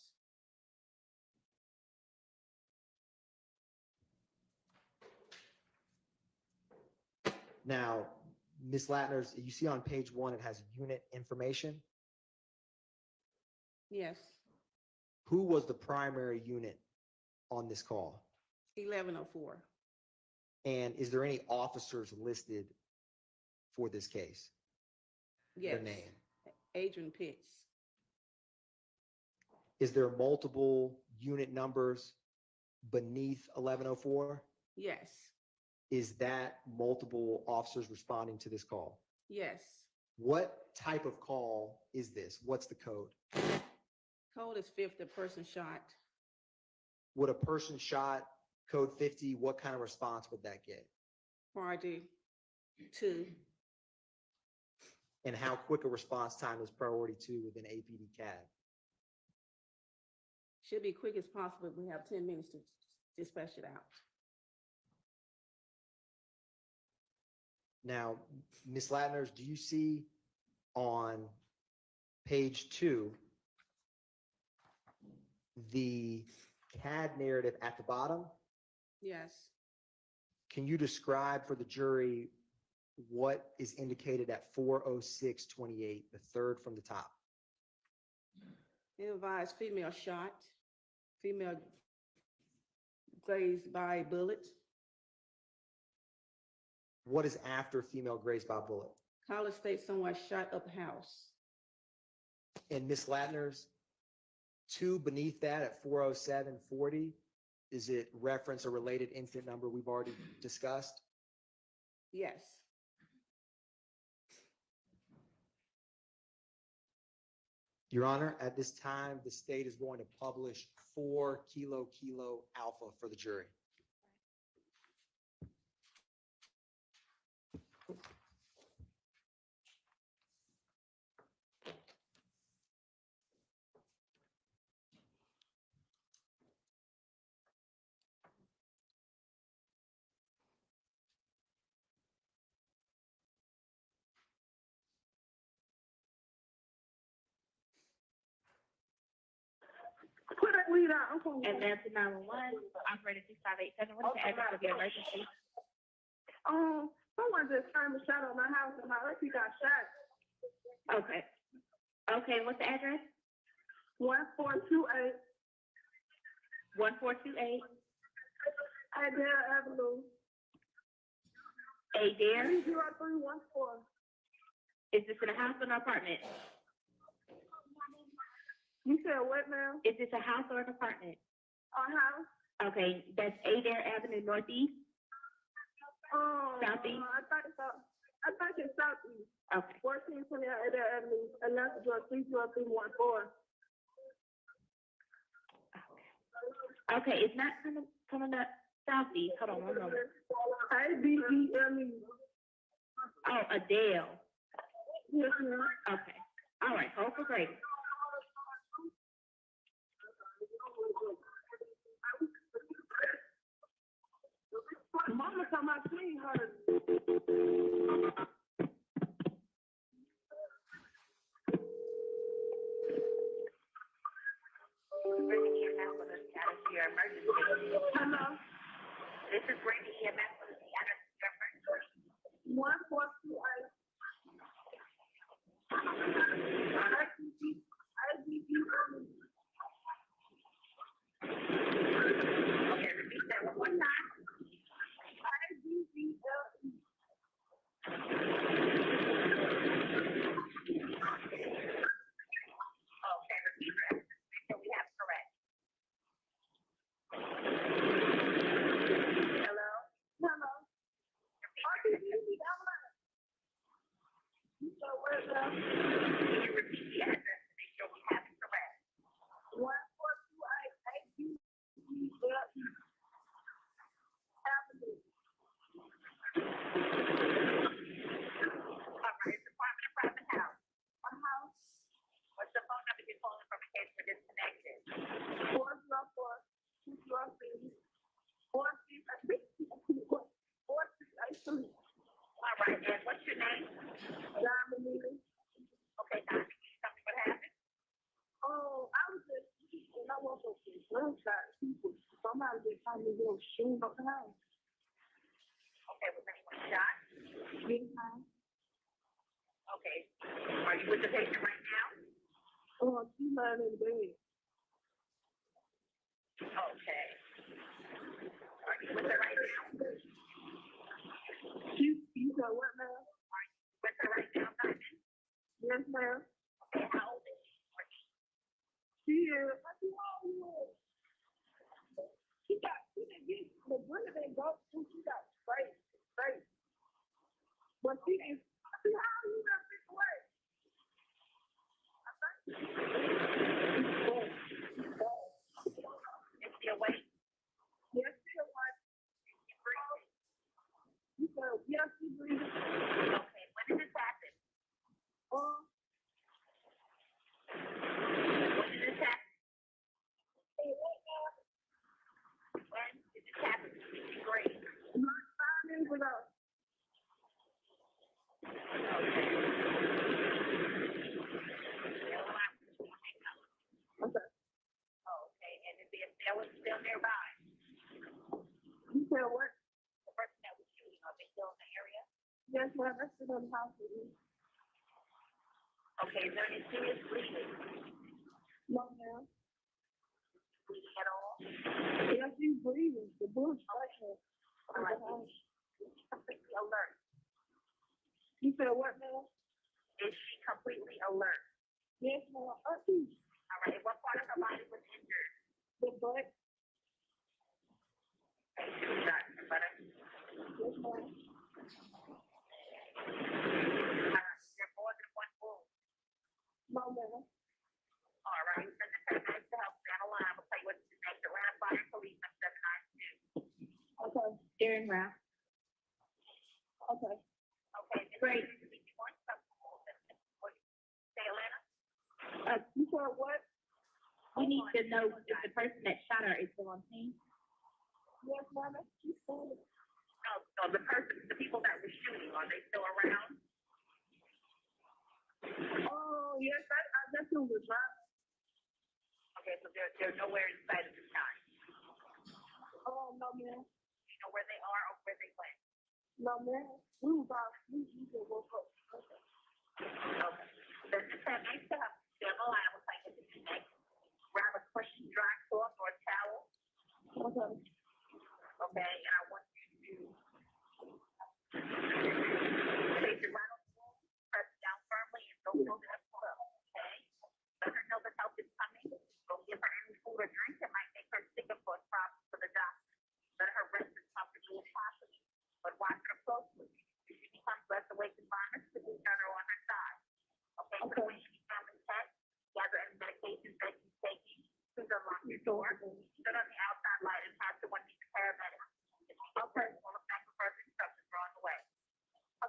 Now, Ms. Latners, you see on page 1, it has unit information. Yes. Who was the primary unit on this call? 1104. And is there any officers listed for this case? Yes. Their name. Adrian Pitts. Is there multiple unit numbers beneath 1104? Yes. Is that multiple officers responding to this call? Yes. What type of call is this? What's the code? Code is 50, person shot. Would a person shot code 50, what kind of response would that get? Priority 2. And how quick a response time is priority 2 within APD CAD? Should be quick as possible. We have 10 minutes to dispatch it out. Now, Ms. Latners, do you see on page 2 the CAD narrative at the bottom? Yes. Can you describe for the jury what is indicated at 40628, the third from the top? Advised female shot, female grazed by a bullet. What is after female grazed by bullet? College State someone shot up house. And Ms. Latners, 2 beneath that at 40740, is it reference a related incident number we've already discussed? Yes. Your Honor, at this time, the state is going to publish 4 kilo alpha for the jury. Put that weed out. I'm going Atlanta 911, operator 6587, what is the address of your emergency? Someone just turned a shot on my house and my auntie got shot. Okay. Okay, what's the address? 1428 1428 Adele Avenue. Adair. 30314. Is this in a house or an apartment? You said what, ma'am? Is this a house or an apartment? A house? Okay, that's Adair Avenue Northeast. Southeast? I thought it's southeast. Okay. 1428 Adele Avenue, Atlanta, Georgia, 30314. Okay, it's not coming up southeast. Hold on one moment. ADELE. Oh, Adele. Yes, ma'am. Okay. All right, hold for Grady. Mama told my seen her. Brittany EMS for the status of your emergency. Hello? This is Brittany EMS for the status of your emergency. 1428 I woke up to gunshot. People, somebody just told me they were shooting up the house. Okay, was anyone shot? Yes, ma'am. Okay. Are you with the patient right now? She lying in bed. Okay. Are you with her right now? You said what, ma'am? With her right now, Simon? Yes, ma'am. Okay, how old is she? She is. I see how you is. She didn't get the bullet didn't go through. She got straight. But she is. I see how you got this way. Is she awake? Yes, she is. She breathing? You said yes, she breathing. Okay, when did this happen? When did this happen? When did this happen? Did she breathe? 5 minutes ago. Okay. Okay, and is the assailant still nearby? You said what? The person that was shooting, are they still in the area? Yes, ma'am. That's still in the house with me. Okay, is there any serious bleeding? No, ma'am. Bleeding at all? Yes, she's breathing. The bullet's right here. All right, is she completely alert? You said what, ma'am? Is she completely alert? Yes, ma'am. All right, what part of her body was injured? The butt. Okay, she was shot in the butt. Yes, ma'am. Is there more than one wound? No, ma'am. All right, send the paramedics to help stand a line. We'll tell you what to next. Atlanta Fire Police on 792. Okay. Steering route. Okay. Okay, great. Say Atlanta. You said what? We need to know if the person that shot her is still on scene. Yes, ma'am. She's still. No, the people that were shooting, are they still around? Oh, yes. I guess it was driving. Okay, so they're nowhere in sight at this time. Oh, no, ma'am. You know where they are or where they went? No, ma'am. We was out. We just woke up. Okay. Then the paramedics to help stand a line. We'll tell you what to do next. Grab a cushion, dry cloth, or a towel. Okay. Okay, and I want you to place your right on the wall, press down firmly, and don't hold it up close, okay? Let her know that help is coming. Don't give her any food or drink that might make her sick or cause problems for the doctor. Let her rest as comfortably as possible, but watch her closely. If she becomes less awake and vomits, please turn her on her side. Okay, so when she becomes intense, gather any medications that she's taking, please unlock your door, sit on the outside light, and pass the one to the paramedics. Okay, we'll look back for further instructions are on the way.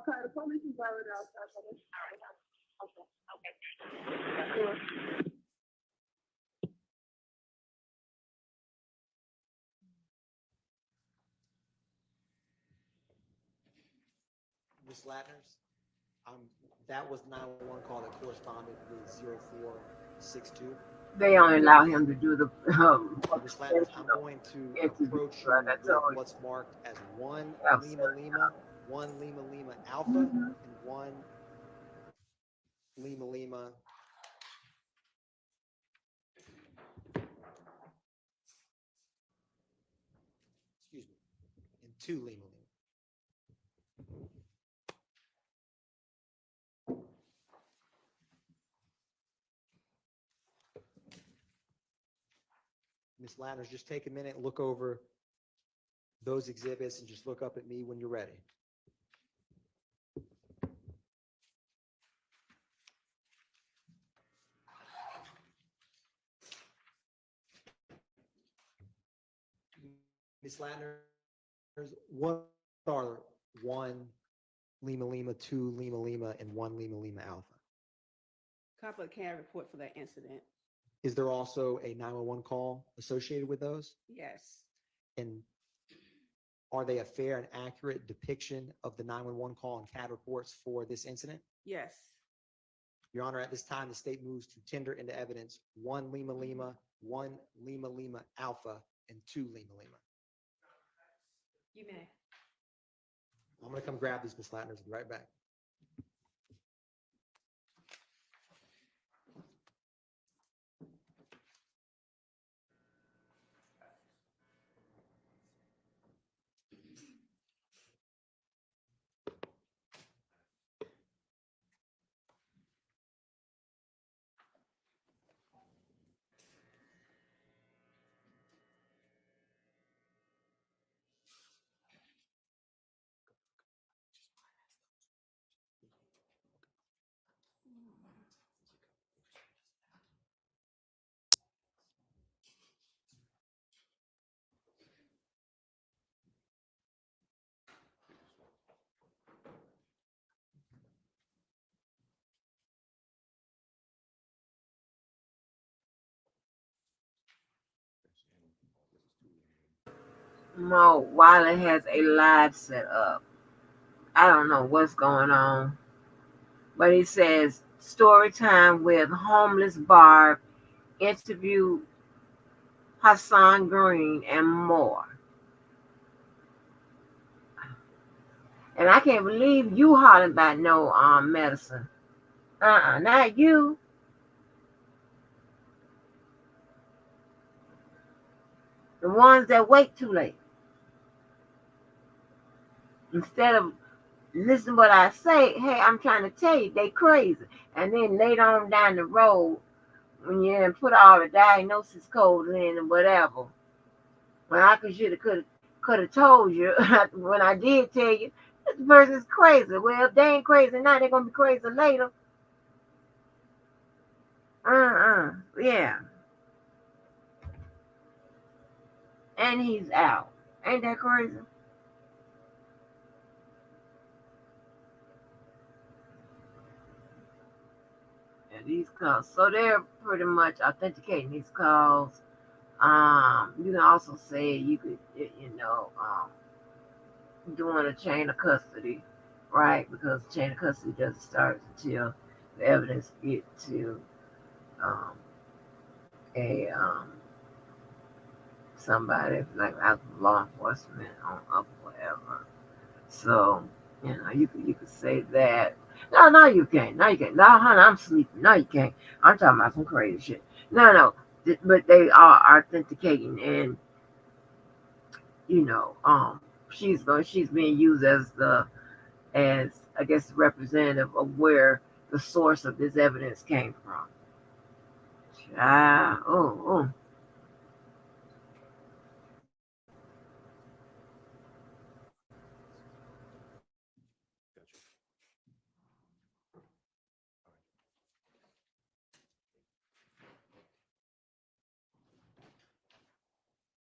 Okay, the police is already outside. All right. Okay, thank you. Ms. Latners, that was 911 call that corresponded with 0462. They only allow him to do the Ms. Latners, I'm going to approach you like I told with you. what's marked as 1 Absolutely. Lima Lima, 1 Lima Lima Alpha, and 1 Lima Lima. Excuse me, and 2 Lima Lima. Ms. Latners, just take a minute and look over those exhibits and just look up at me when you're ready. Ms. Latners, what are 1 Lima Lima, 2 Lima Lima, and 1 Lima Lima Alpha? Copy of the CAD report for that incident. Is there also a 911 call associated with those? Yes. And are they a fair and accurate depiction of the 911 call and CAD reports for this incident? Yes. Your Honor, at this time, the state moves to tender into evidence 1 Lima Lima, 1 Lima Lima Alpha, and 2 Lima Lima. You may. I'm gonna come grab these, Ms. Latners, be right back. Mo Wiley has a live set up. I don't know what's going on, but he says story time with homeless Barb, interview Hassan Green, and more. And I can't believe you hollering about no medicine. Not you. The ones that wait too late. Instead of listen what I say, hey, I'm trying to tell you, they crazy. And then later on down the road, when you put all the diagnosis codes in and whatever, when I could have told you when I did tell you, this person's crazy. Well, if they ain't crazy now, they're gonna be crazy later. Yeah. And he's out. Ain't that crazy? Yeah, these calls. So they're pretty much authenticating these calls. You can also say you could, doing a chain of custody, right? Because chain of custody doesn't start until the evidence get to um, a somebody like law enforcement on up whatever. So you could say that. No, you can't. No, you can't. No, honey, I'm sleeping. No, you can't. I'm talking about some crazy shit. No. But they are authenticating, and you know, she's being used as I guess representative of where the source of this evidence came from. Oh.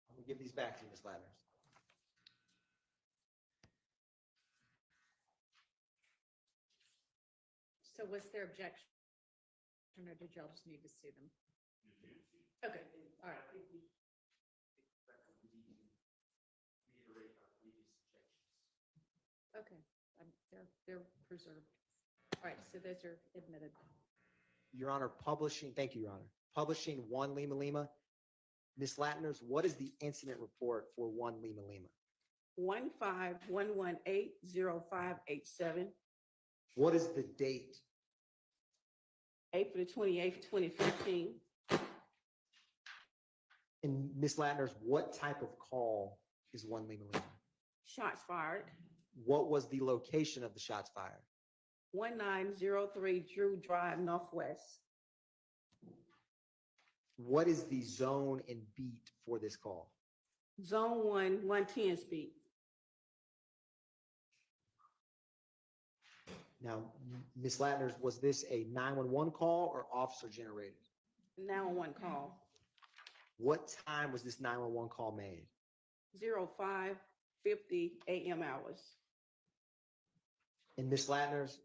I'm gonna give these back to you, Ms. Latners. So what's their objection, or did y'all just need to see them? Okay, all right. Okay, they're preserved. All right, so those are admitted. Your Honor, thank you, Your Honor. Publishing 1 Lima Lima. Ms. Latners, what is the incident report for 1 Lima Lima? 151180587, What is the date? April 28th, 2015. And Ms. Latners, what type of call is 1 Lima Lima? Shots fired. What was the location of the shots fired? 1903 Drew Drive, Northwest. What is the zone and beat for this call? Zone 1, 110 speed. Now, Ms. Latners, was this a 911 call or officer generated? 911 call. What time was this 911 call made? 05:50 a.m. hours. And Ms. Latners,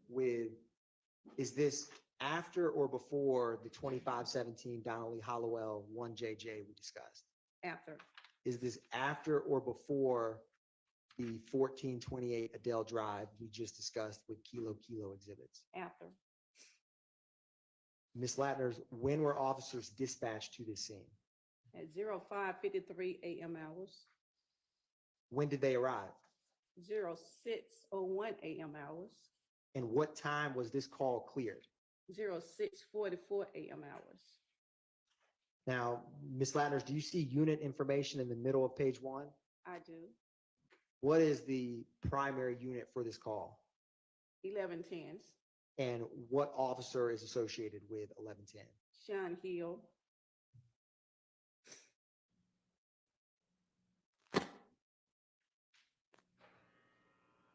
is this after or before the 2517 Donnelly Hollowell 1JJ we discussed? After. Is this after or before the 1428 Adele Drive we just discussed with Kilo exhibits? After. Ms. Latners, when were officers dispatched to this scene? At 05:53 a.m. hours, When did they arrive? 06:01 a.m. hours, And what time was this call cleared? 06:44 a.m. hours. Now, Ms. Latners, do you see unit information in the middle of page 1? I do. What is the primary unit for this call? 1110s, And what officer is associated with 1110? Sean Hill.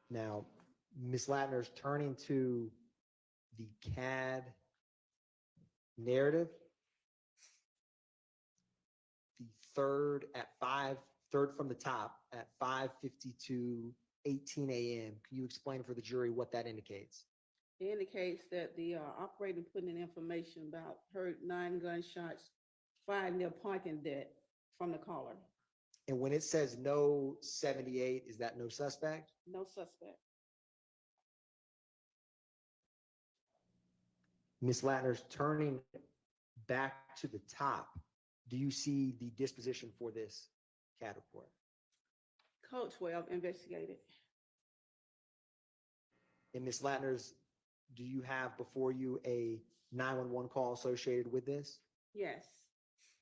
Now, Ms. Latner's turning to the CAD narrative. The third from the top at 5:52:18 a.m. Can you explain for the jury what that indicates? It indicates that the operator put in information about heard 9 gunshots fired near parking deck from the caller. And when it says no 78, is that no suspect? No suspect. Ms. Latner's turning back to the top. Do you see the disposition for this CAD report? Code 12 investigated. And Ms. Latner's, do you have before you a 911 call associated with this? Yes.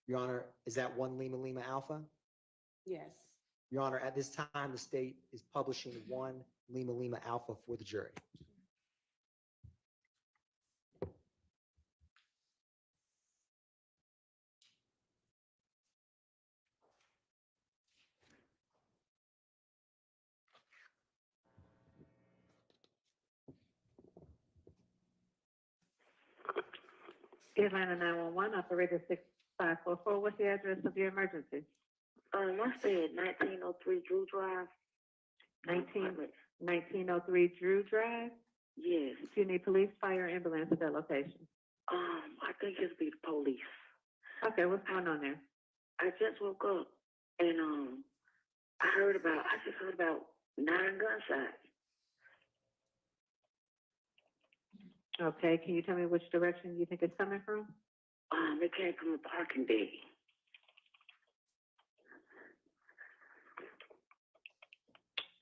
Your Honor, is that 1 Lima Lima Alpha? Yes. Your Honor, at this time, the state is publishing 1 Lima Lima Alpha for the jury. Atlanta 911, operator 6544, what's the address of your emergency? I said 1903 Drew Drive. 1903 Drew Drive? Yes. Do you need police, fire, ambulance at that location? I think it'll be the police. Okay, what's going on there? I just woke up and I just heard about 9 gunshots. Okay, can you tell me which direction you think it's coming from? It came from a parking deck.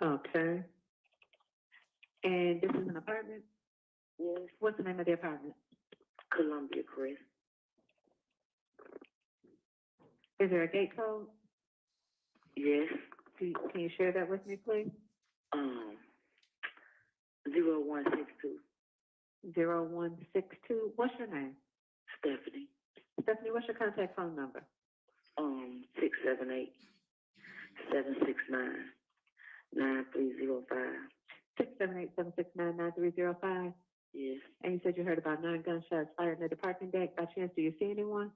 Okay. And this is an apartment? Yes. What's the name of the apartment? Columbia Crest. Is there a gate code? Yes. Can you share that with me, please? 0162. 0162. What's your name? Stephanie. Stephanie, what's your contact phone number? 678 769 9305. 678-769-9305. Yes. And you said you heard about 9 gunshots fired near the parking deck. By chance, do you see anyone?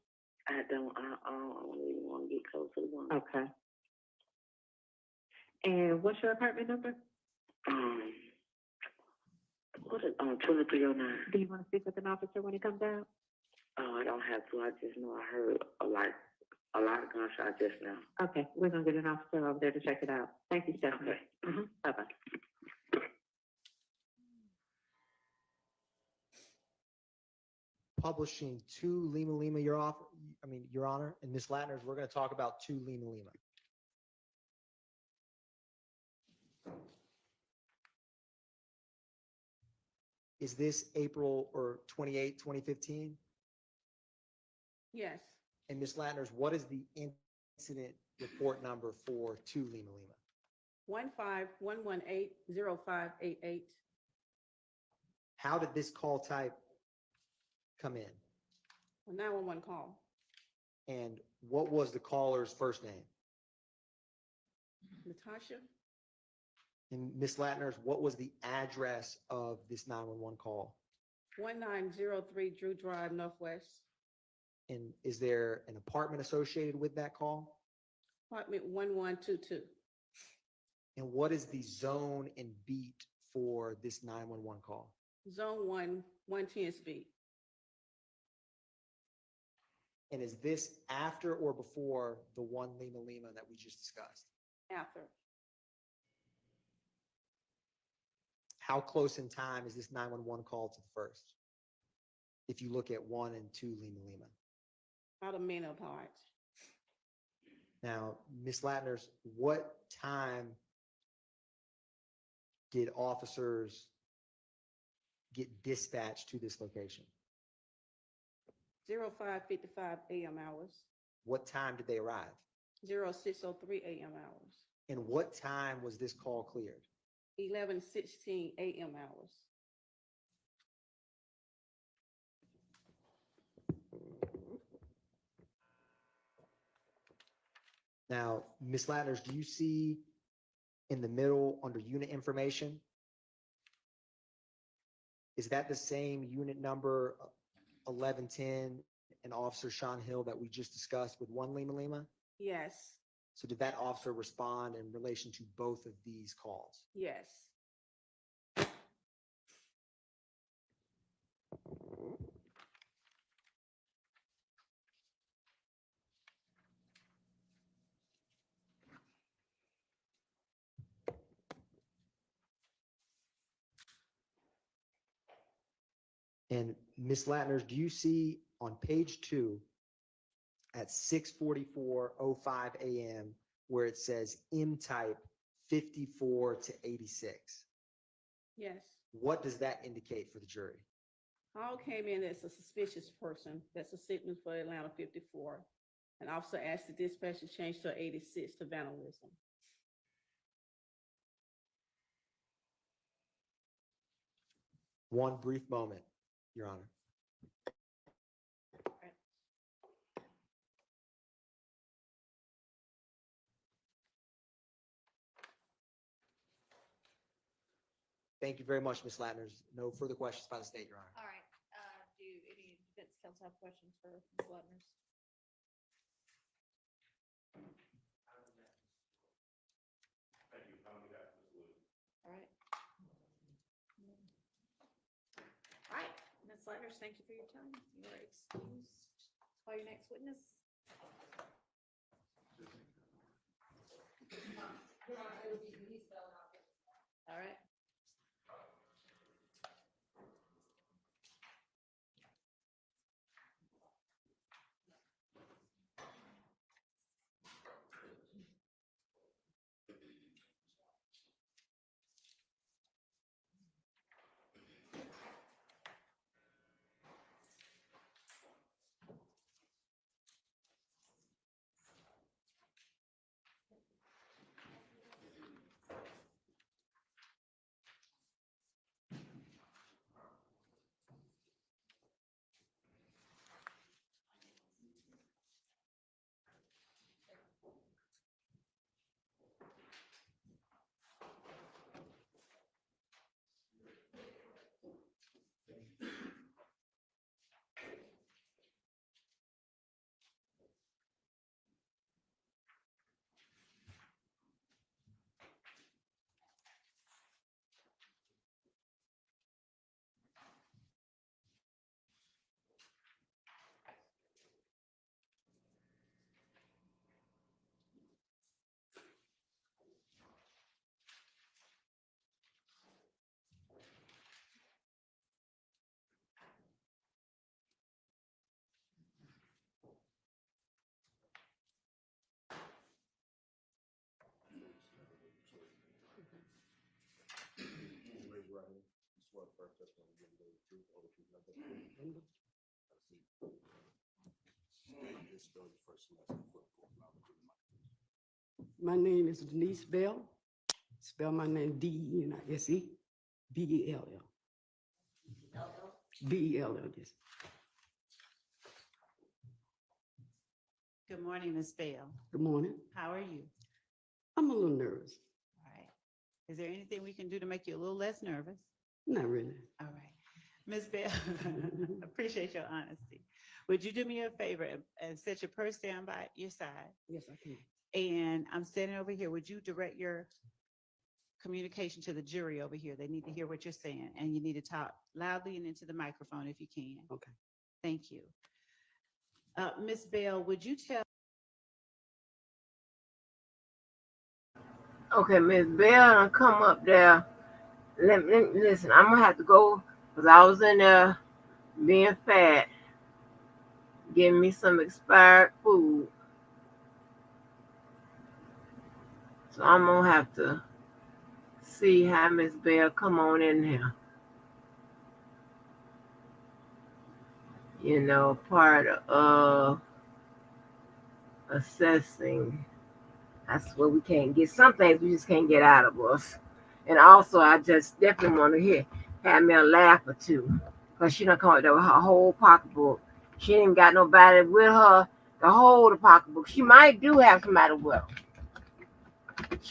I don't really want to get close to the one. Okay. And what's your apartment number? What is 2309? Do you want to speak with an officer when he comes out? I don't have to. I just know I heard a lot of gunshots just now. Okay, we're gonna get an officer over there to check it out. Thank you, Stephanie. Okay. Bye-bye. Publishing 2 Lima Lima, Your Honor, and Ms. Latner's, we're going to talk about 2 Lima Lima. Is this April 28, 2015? Yes. And Ms. Latner's, what is the incident report number for 2 Lima Lima? 151180588. How did this call type come in? A 911 call. And what was the caller's first name? Natasha. And Ms. Latner's, what was the address of this 911 call? 1903 Drew Drive, Northwest. And is there an apartment associated with that call? Apartment 1122. And what is the zone and beat for this 911 call? Zone 1, 110 speed. And is this after or before the 1 Lima Lima that we just discussed? After. How close in time is this 911 call to the first? if you look at 1 and 2 Lima Lima. About a minute apart. Now, Ms. Latners, what time did officers get dispatched to this location? 05:55 a.m. hours. What time did they arrive? 06:03 a.m. hours. And what time was this call cleared? 11:16 a.m. hours. Now, Ms. Latners, do you see in the middle under unit information? Is that the same unit number 1110 and Officer Sean Hill that we just discussed with 1 Lima Lima? Yes. So did that officer respond in relation to both of these calls? Yes. And Ms. Latners, do you see on page 2 at 6:44:05 a.m. where it says M type 54 to 86? Yes. What does that indicate for the jury? Hall came in as a suspicious person. That's a signal for Atlanta 54. An officer asked the dispatcher to change to 86 to vandalism. One brief moment, Your Honor. Thank you very much, Ms. Latners. No further questions by the state, Your Honor. All right. Do any defense counsel have questions for Ms. Latners? All right. All right, Ms. Latners, thank you for your time. You are excused. Call your next witness. All right. My name is Denise Bell. Spell my name D-E-N-I-S-E, B-E-L-L. B-E-L-L, yes. Good morning, Ms. Bell. Good morning. How are you? I'm a little nervous. All right. Is there anything we can do to make you a little less nervous? Not really. All right. Ms. Bell, appreciate your honesty. Would you do me a favor and set your purse down by your side? Yes, I can. And I'm standing over here. Would you direct your communication to the jury over here? They need to hear what you're saying, and you need to talk loudly and into the microphone if you can. Okay. Thank you. Ms. Bell, would you tell? Okay, Miss Bell, come up there. Let me listen. I'm gonna have to go because I was in there being fat, getting me some expired food. So I'm gonna have to see how Miss Bell come on in here. Part of assessing. That's what we can't get. Some things we just can't get out of us. And also, I just definitely want to have me a laugh or two. Because she done come up there with her whole pocketbook. She ain't got nobody with her to hold the pocketbook. She might do have somebody with her.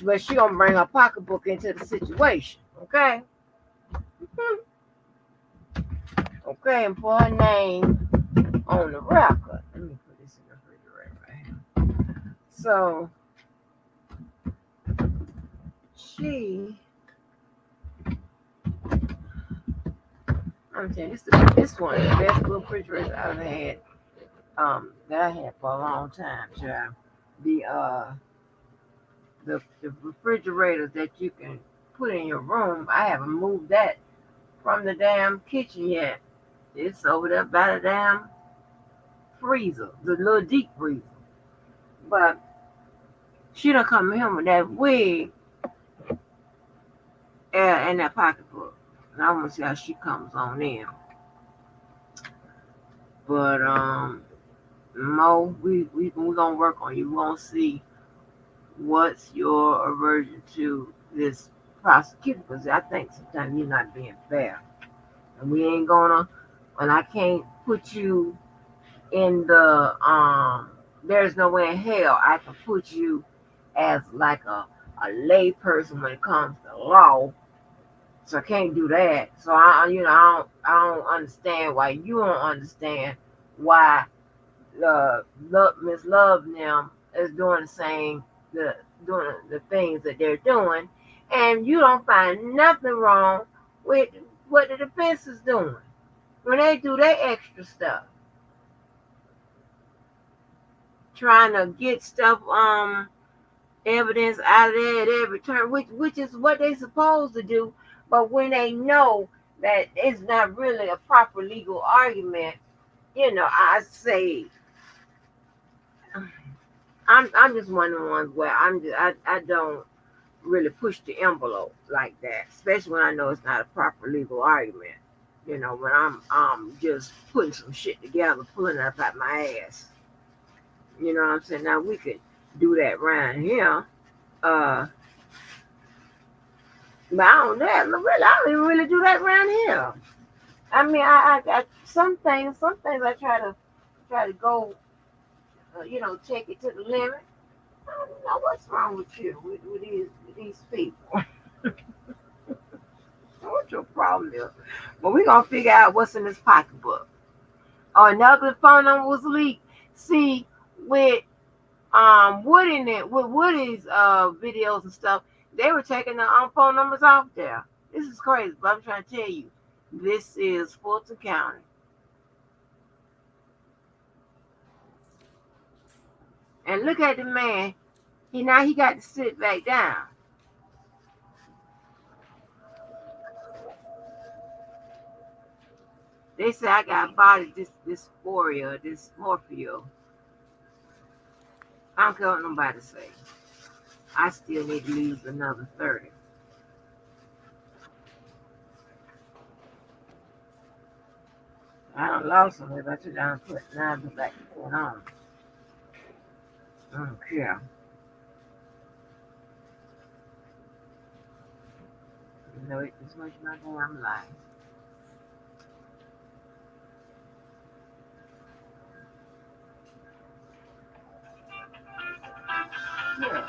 But she gonna bring her pocketbook into the situation. Okay? Okay, and put her name on the record. Let me put this in the refrigerator right here. So she, I'm telling you, this one of the best little refrigerators I've had, that I had for a long time, child. The the refrigerator that you can put in your room, I haven't moved that from the damn kitchen yet. It's over there by the damn freezer, the little deep freezer. But she done come in with that wig and that pocketbook. And I want to see how she comes on in. But Mo, we gonna work on you. We gonna see what's your aversion to this prosecutor, because I think sometimes you're not being fair, and we ain't gonna. And I can't put you in the There's no way in hell I can put you as like a lay person when it comes to law. So I can't do that. So I don't understand why you don't understand why Miss Love now is doing the doing the things that they're doing, and you don't find nothing wrong with what the defense is doing when they do their extra stuff, trying to get stuff evidence out of there at every turn, which is what they supposed to do. But when they know that it's not really a proper legal argument, I say I'm just one of the ones where I don't really push the envelope like that, especially when I know it's not a proper legal argument. When I'm just putting some shit together, pulling it up out my ass. You know what I'm saying? Now we could do that around here. Uh, but I don't that really. I don't even really do that around here. I mean, I some things I try to go, take it to the limit. I don't know what's wrong with you with these people. What your problem is? But we're gonna figure out what's in this pocketbook. Oh, another phone number was leaked. See, with Woody in it, with Woody's videos and stuff, they were taking the phone numbers off there. This is crazy, but I'm trying to tell you, this is Fulton County. And look at the man. He got to sit back down. They say I got body dysmorphia. I don't care what nobody say. I still need to lose another 30. I don't lost some if I took down and put 9 back going on. I don't care. You know it as much as my damn life. Yeah.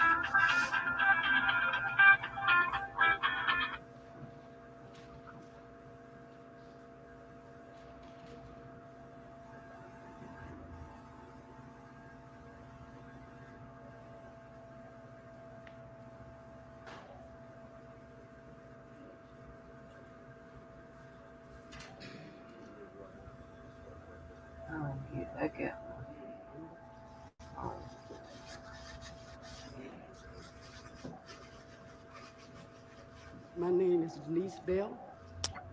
I don't get I got oh, My name is Denise Bell.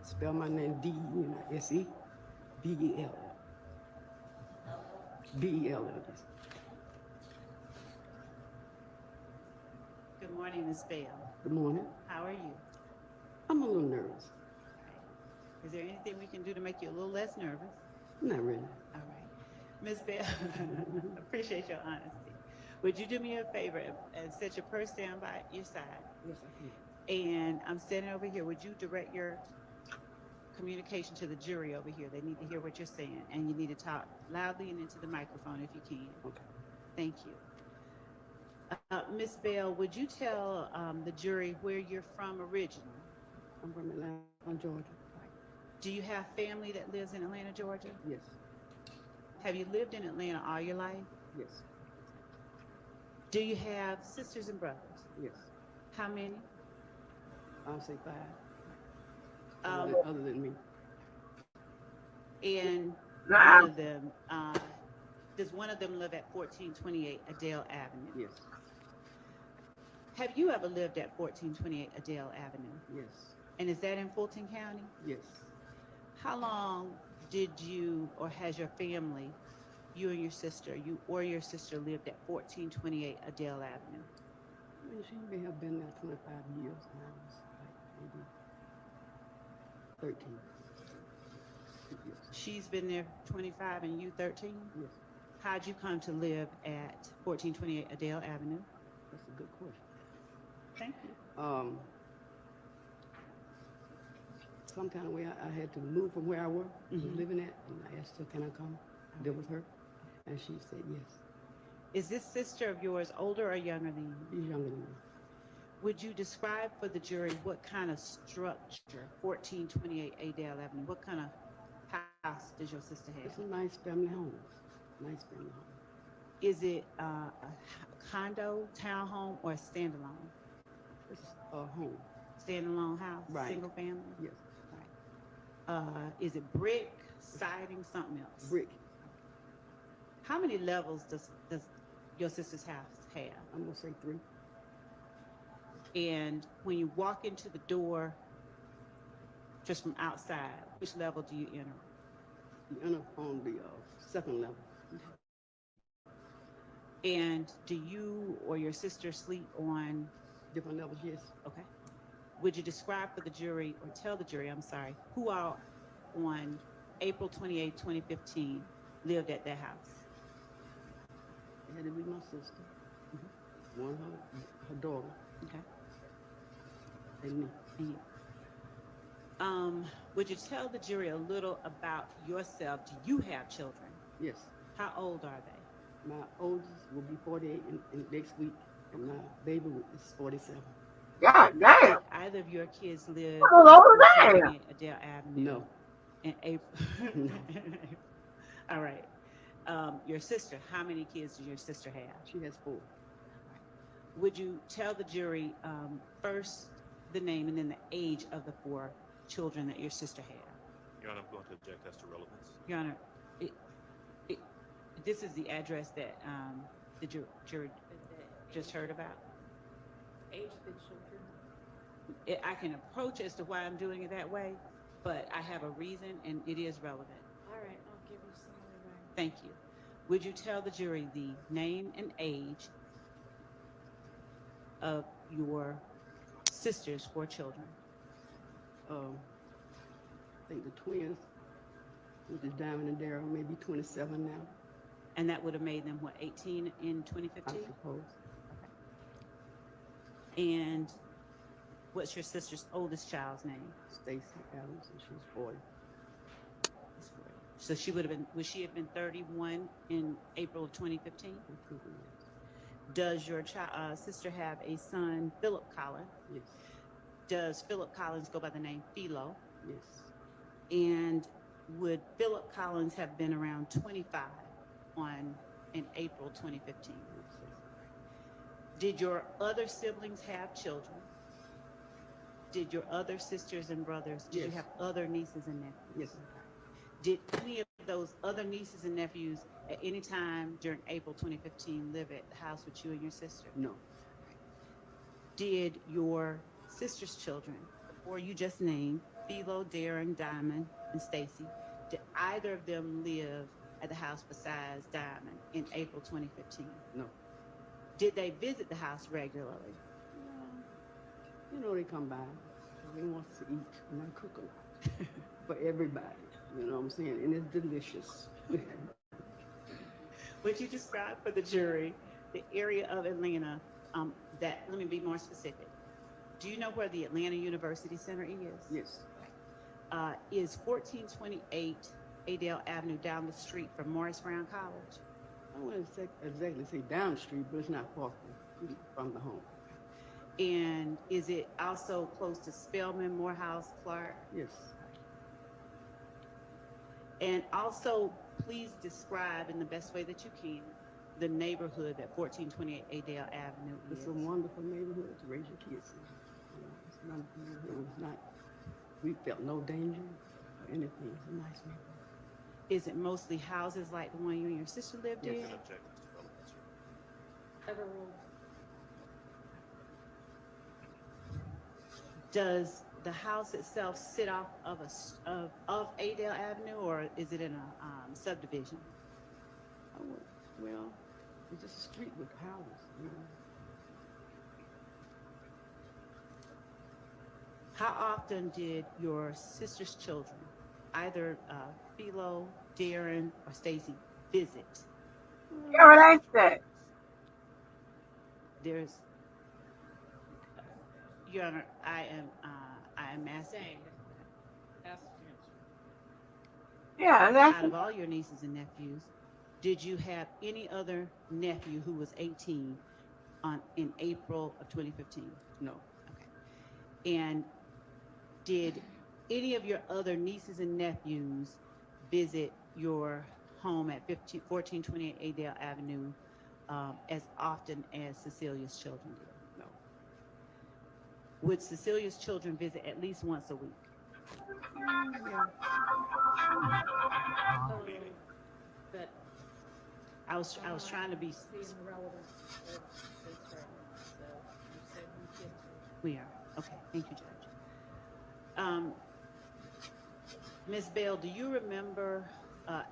Spell my name D-E-N-I-S-E. B-E-L-L. B-E-L-L. Good morning, Ms. Bell. Good morning. How are you? I'm a little nervous. Is there anything we can do to make you a little less nervous? Not really. All right. Ms. Bell, appreciate your honesty. Would you do me a favor and set your purse down by your side? Yes, I can. And I'm standing over here. Would you direct your communication to the jury over here? They need to hear what you're saying, and you need to talk loudly and into the microphone if you can. Okay. Thank you. Ms. Bell, would you tell the jury where you're from originally? I'm from Atlanta, Georgia. Do you have family that lives in Atlanta, Georgia? Yes. Have you lived in Atlanta all your life? Yes. Do you have sisters and brothers? Yes. How many? I'll say 5. Other than me. And Nah. one of them, does one of them live at 1428 Adele Avenue? Yes. Have you ever lived at 1428 Adele Avenue? Yes. And is that in Fulton County? Yes. How long did you or has your family, you and your sister, you or your sister lived at 1428 Adele Avenue? I mean, she may have been there 25 years, and I was like maybe 13 years. She's been there 25 and you 13? Yes. How'd you come to live at 1428 Adele Avenue? That's a good question. Thank you. Some kind of way I had to move from where I was living at, and I asked her, can I come live with her? And she said yes. Is this sister of yours older or younger than you? She's younger than me. Would you describe for the jury what kind of structure 1428 Adele Avenue, what kind of house does your sister have? It's a nice family home. Nice family home. Is it a condo, townhome, or a standalone? It's a home. Standalone house, Right. single family? Yes. Is it brick, siding, something else? Brick. How many levels does your sister's house have? I'm gonna say 3. And when you walk into the door, just from outside, which level do you enter? You enter on the 2nd level. And do you or your sister sleep on? Different levels, yes. Okay. Would you describe for the jury, or tell the jury, I'm sorry, who are on April 28, 2015, lived at that house? It had to be my sister. One, her daughter, Okay. and me. And you. Would you tell the jury a little about yourself? Do you have children? Yes. How old are they? My oldest will be 48 in next week, and my baby is 47. God damn. Either of your kids live How old are they? at Adele Avenue? No. In April. All right. Your sister, how many kids does your sister have? She has 4. Would you tell the jury first the name and then the age of the 4 children that your sister had? Your Honor, I'm going to object as to relevance. Your Honor, this is the address that the jury just heard about. Age of the children. I can approach as to why I'm doing it that way, but I have a reason and it is relevant. All right, I'll give you some leeway. Thank you. Would you tell the jury the name and age of your sister's 4 children? I think the twins, which is Diamond and Daryl, maybe 27 now, And that would have made them, what, 18 in I 2015? suppose. And what's your sister's oldest child's name? Stacy Adams, and she's 40. So she would she have been 31 in April of 2015? Does your sister have a son, Philip Collins? Yes. Does Philip Collins go by the name Philo? Yes. And would Philip Collins have been around 25 in April 2015? Did your other siblings have children? Did your other sisters and brothers, did you Yes. have other nieces and nephews? Yes. Did any of those other nieces and nephews at any time during April 2015 live at the house with you and your sister? No. Did your sister's children, or you just named, Philo, Darren, Diamond, and Stacy, did either of them live at the house besides Diamond in April 2015? No. Did they visit the house regularly? You know, they come by. They want to eat, and I cook a lot for everybody. You know what I'm saying? And it's delicious. Would you describe for the jury the area of Atlanta that, let me be more specific. Do you know where the Atlanta University Center is? Yes. Is 1428 Adele Avenue down the street from Morris Brown College? I wouldn't exactly say down the street, but it's not far from the home. And is it also close to Spelman, Morehouse, Clark? Yes. And also, please describe in the best way that you can the neighborhood that 1428 Adele Avenue is. It's a wonderful neighborhood to raise your kids in. You know, it's not a neighborhood. It's not. We felt no danger or anything. It's a nice neighborhood. Is it mostly houses like the one you and your sister lived in? You can object as to relevance. Overruled. Does the house itself sit off of of Adele Avenue, or is it in a subdivision? Oh, well, it's just a street with houses. You know. How often did your sister's children, either Philo, Darren, or Stacy, visit? Yeah, what I said. There's, Your Honor, I am asking. Yeah, that's Out of all your nieces and nephews, did you have any other nephew who was 18 in April of 2015? No. Okay. And did any of your other nieces and nephews visit your home at 1428 Adele Avenue as often as Cecilia's children did? No. Would Cecilia's children visit at least once a week? Yeah. But I was trying to be. being relevant of this right now. So you said you kids were. We are. Okay. Thank you, Judge. Ms. Bell, do you remember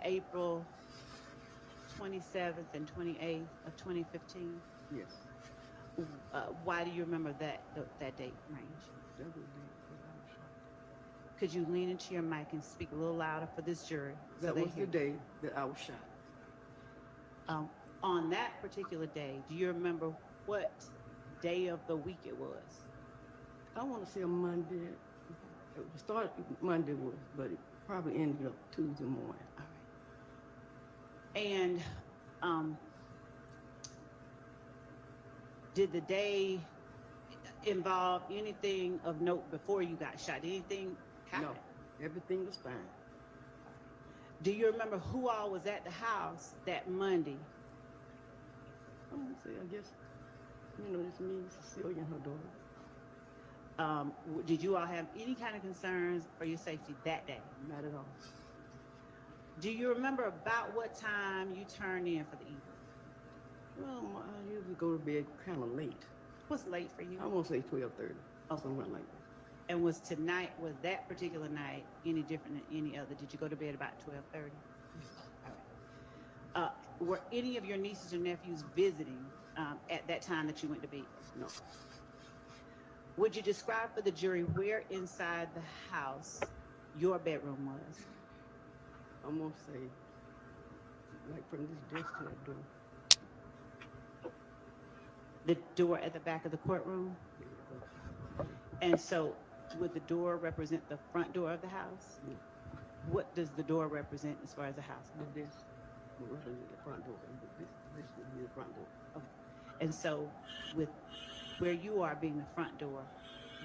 April 27th and 28th of 2015? Yes. Why do you remember that date range? That was the day that I was shot. Could you lean into your mic and speak a little louder for this jury? That was the day that I was shot. On that particular day, do you remember what day of the week it was? I want to say a Monday. It started Monday, but it probably ended up Tuesday morning. All right. And did the day involve anything of note before you got shot? Anything happen? No, everything was fine. Do you remember who all was at the house that Monday? I want to say, I guess, you know, it's me, Cecilia, and her daughter. Did you all have any kind of concerns for your safety that day? Not at all. Do you remember about what time you turned in for the evening? Well, I usually go to bed kind of late. What's late for you? I won't say 12:30. Somewhere like that. And was that particular night any different than any other? Did you go to bed about 12:30? All right. Were any of your nieces or nephews visiting at that time that you went to bed? No. Would you describe for the jury where inside the house your bedroom was? I'm gonna say, like from this desk to that door. The door at the back of the courtroom? And so would the door represent the front door of the house? Yeah. What does the door represent as far as the house? This would represent the front door. This would be the front door. Okay. And so with where you are being the front door,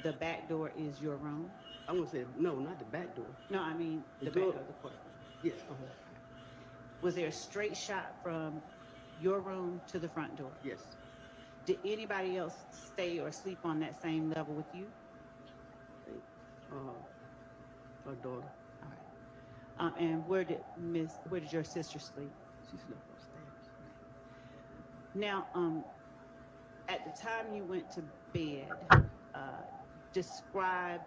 the back door is your room? I want to say, no, not the back door. No, I mean the back door door of the courtroom. Yes. Was there a straight shot from your room to the front door? Yes. Did anybody else stay or sleep on that same level with you? Her daughter. All right. And where did your sister sleep? She slept upstairs. Now, at the time you went to bed, describe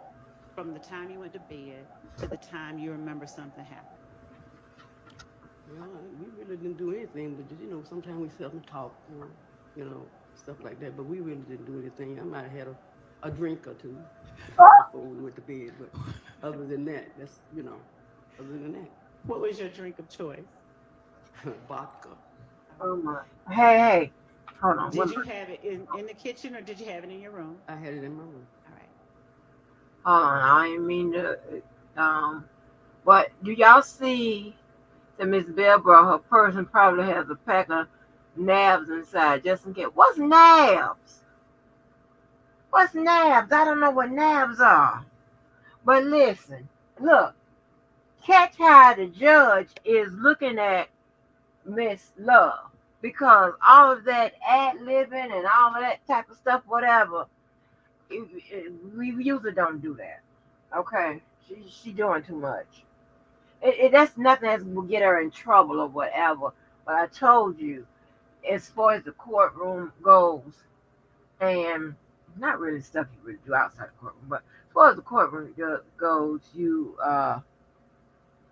from the time you went to bed to the time you remember something happened. Well, we really didn't do anything, but just, sometimes we sit and talk, stuff like that. But we really didn't do anything. I might have had a drink or two before we went to bed, but other than that, other than that, What was your drink of choice? vodka. Oh my. Hey, hold on. Did you have it in the kitchen or did you have it in your room? I had it in my room. All right. Hold on. I didn't mean to. But do y'all see that Miss Bell brought her purse and probably has a pack of nabs inside just in case? What's nabs? What's nabs? I don't know what nabs are. But listen, look, catch how the judge is looking at Miss Love because all of that ad libbing and all of that type of stuff, whatever, we usually don't do that. Okay, she doing too much. That's nothing that will get her in trouble or whatever. But I told you, as far as the courtroom goes, and not really stuff you really do outside the courtroom, but as far as the courtroom goes,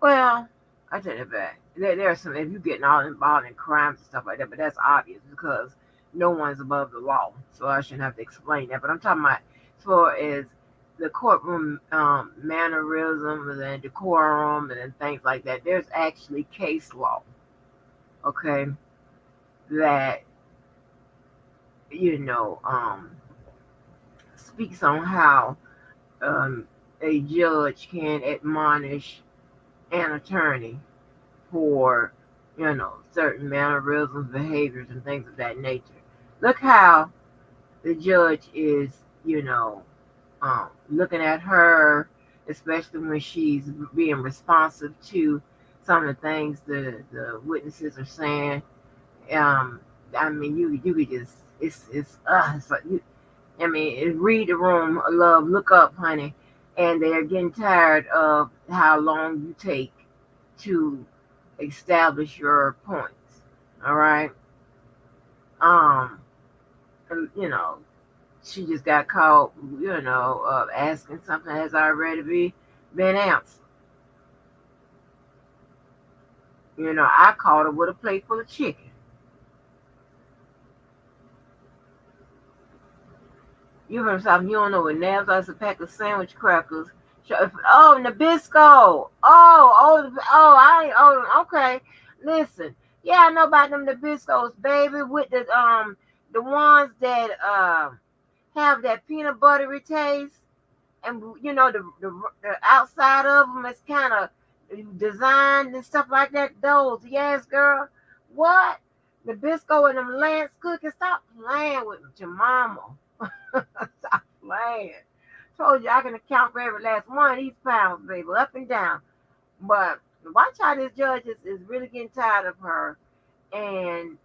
well, I take it back. There are some, if you're getting all involved in crimes and stuff like that, but that's obvious because no one's above the law. So I shouldn't have to explain that. But I'm talking about as far as the courtroom mannerisms and decorum and things like that. There's actually case law, okay, that, you know, speaks on how a judge can admonish an attorney for, certain mannerisms, behaviors, and things of that nature. Look how the judge is, looking at her, especially when she's being responsive to some of the things the witnesses are saying. Um, I mean, you could just it's like I mean, read the room, love, look up, honey, and they're getting tired of how long you take to establish your points. All right. Um, and, she just got caught, asking something that's already been answered. I caught her with a plate full of chicken. You heard something you don't know what nabs are. It's a pack of sandwich crackers. Oh, Nabisco. Okay. Listen. Yeah, I know about them Nabiscos, baby, with the ones that have that peanut buttery taste, and the outside of them is kind of designed and stuff like that. Those, yes, girl. What? Nabisco and them Lance cookies. Stop playing with your mama. Stop playing. Told you I can account for every last one of these pounds, baby, up and down. But watch how this judge is really getting tired of her. And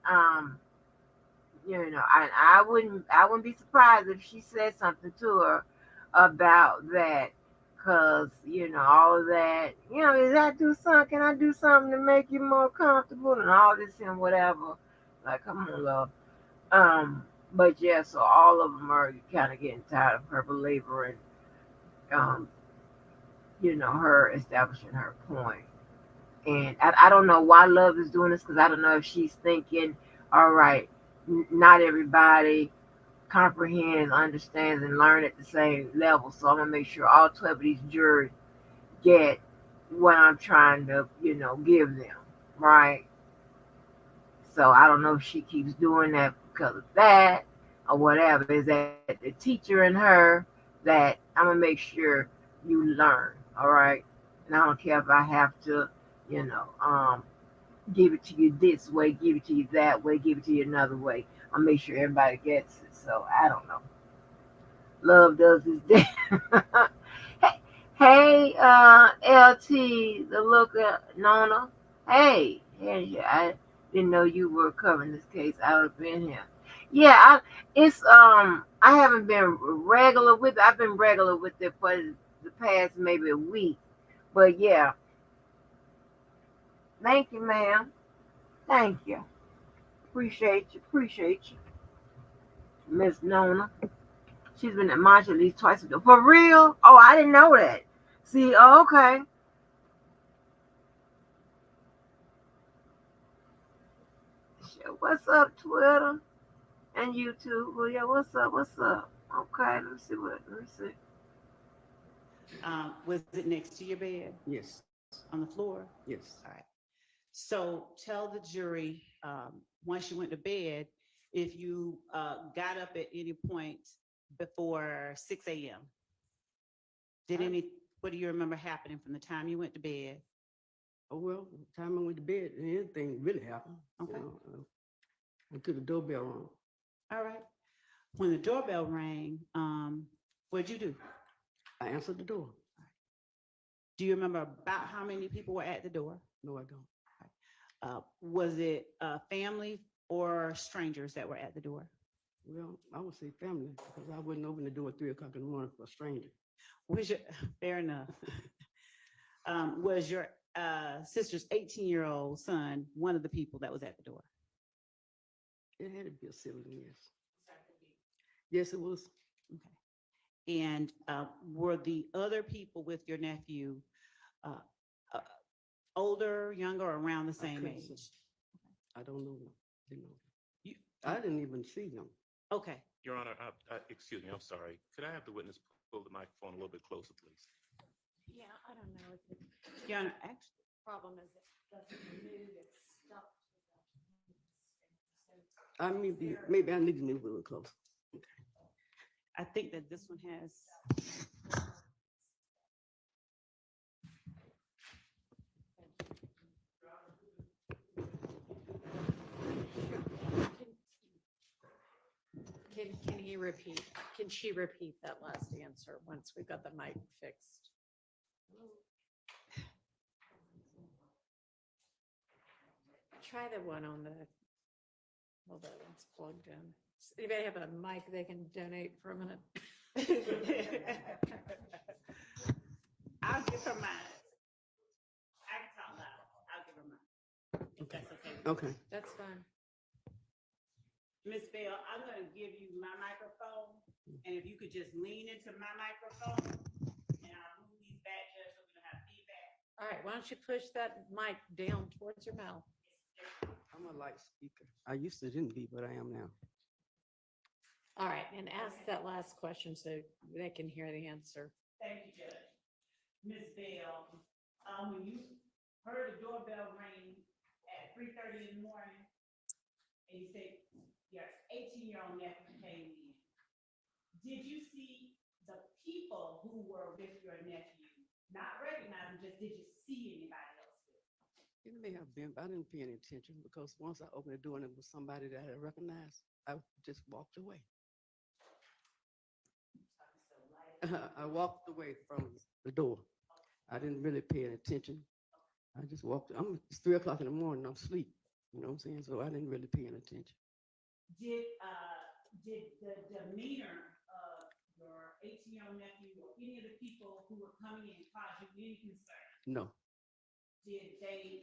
I wouldn't be surprised if she said something to her about that. Cause all of that, is that do something? Can I do something to make you more comfortable and all this and whatever? Like, come on, love. But yeah, so all of them are kind of getting tired of her belaboring, um, her establishing her point. And I don't know why Love is doing this because I don't know if she's thinking, all right, not everybody comprehends, understands, and learn at the same level. So I'm gonna make sure all 12 of these jurors get what I'm trying to, give them, right? So I don't know if she keeps doing that because of that or whatever. Is that the teacher in her that I'm gonna make sure you learn, all right? And I don't care if I have to, you know, um, give it to you this way, give it to you that way, give it to you another way. I'll make sure everybody gets it. So I don't know. Love does his day. hey, LT, the looker, Nona. Hey, I didn't know you were covering this case. I would have been here. Yeah, I haven't been regular with it. I've been regular with it for the past maybe a week. But yeah, thank you, ma'am. Thank you. Appreciate you, Miss Nona. She's been at March at least twice a day. For real? Oh, I didn't know that. See, okay. Yeah, what's up, Twitter and YouTube? Well, yeah, what's up? What's up? Okay, let me see what. Let me see. Was it next to your bed Yes, on the floor? yes. All right. So tell the jury, once you went to bed, if you got up at any point before 6 a.m. What do you remember happening from the time you went to bed? Oh, well, the time I went to bed, anything really happened. Okay. I took the doorbell on. All right. When the doorbell rang, what'd you do? I answered the door. Do you remember about how many people were at the door? No, I don't. Was it family or strangers that were at the door? Well, I would say family because I wouldn't open the door at 3 o'clock in the morning for a stranger. Fair enough. Was your sister's 18-year-old son one of the people that was at the door? It had to be a sibling, yes. Yes, it was. Okay. And were the other people with your nephew older, younger, or around the same age? I don't know. I didn't even see them. Okay. Your Honor, excuse me, I'm sorry. Could I have the witness pull the microphone a little bit closer, please? Yeah, I don't know. Your Honor, actually, The problem is it doesn't move, it's stuck. Maybe I need to move a little closer. I think that this one has. Can he repeat? Can she repeat that last answer once we've got the mic fixed? Try the one on the. Well, that one's plugged in. Does anybody have a mic they can donate for a minute? I'll give her mine. I can talk loud. I'll give her mine. If that's okay. Okay. That's fine. Miss Bell, I'm gonna give you my microphone, and if you could just lean into my microphone, and I'll move these back just so we don't have feedback. All right, why don't you push that mic down towards your mouth? I'm a light speaker. I used to didn't be, but I am now. All right, and ask that last question so they can hear the answer. Thank you, Judge. Miss Bell, when you heard the doorbell ring at 3:30 in the morning, and you said your 18-year-old nephew came in, did you see the people who were with your nephew? Not recognize them, just did you see anybody else with him? It may have been, but I didn't pay any attention because once I opened the door and it was somebody that I recognized, I just walked away. I walked away from the door. I didn't really pay any attention. I just walked. It's 3 o'clock in the morning. I'm asleep. You know what I'm saying? So I didn't really pay any attention. Did the demeanor of your 18-year-old nephew or any of the people who were coming in cause you any concern? No. Did they,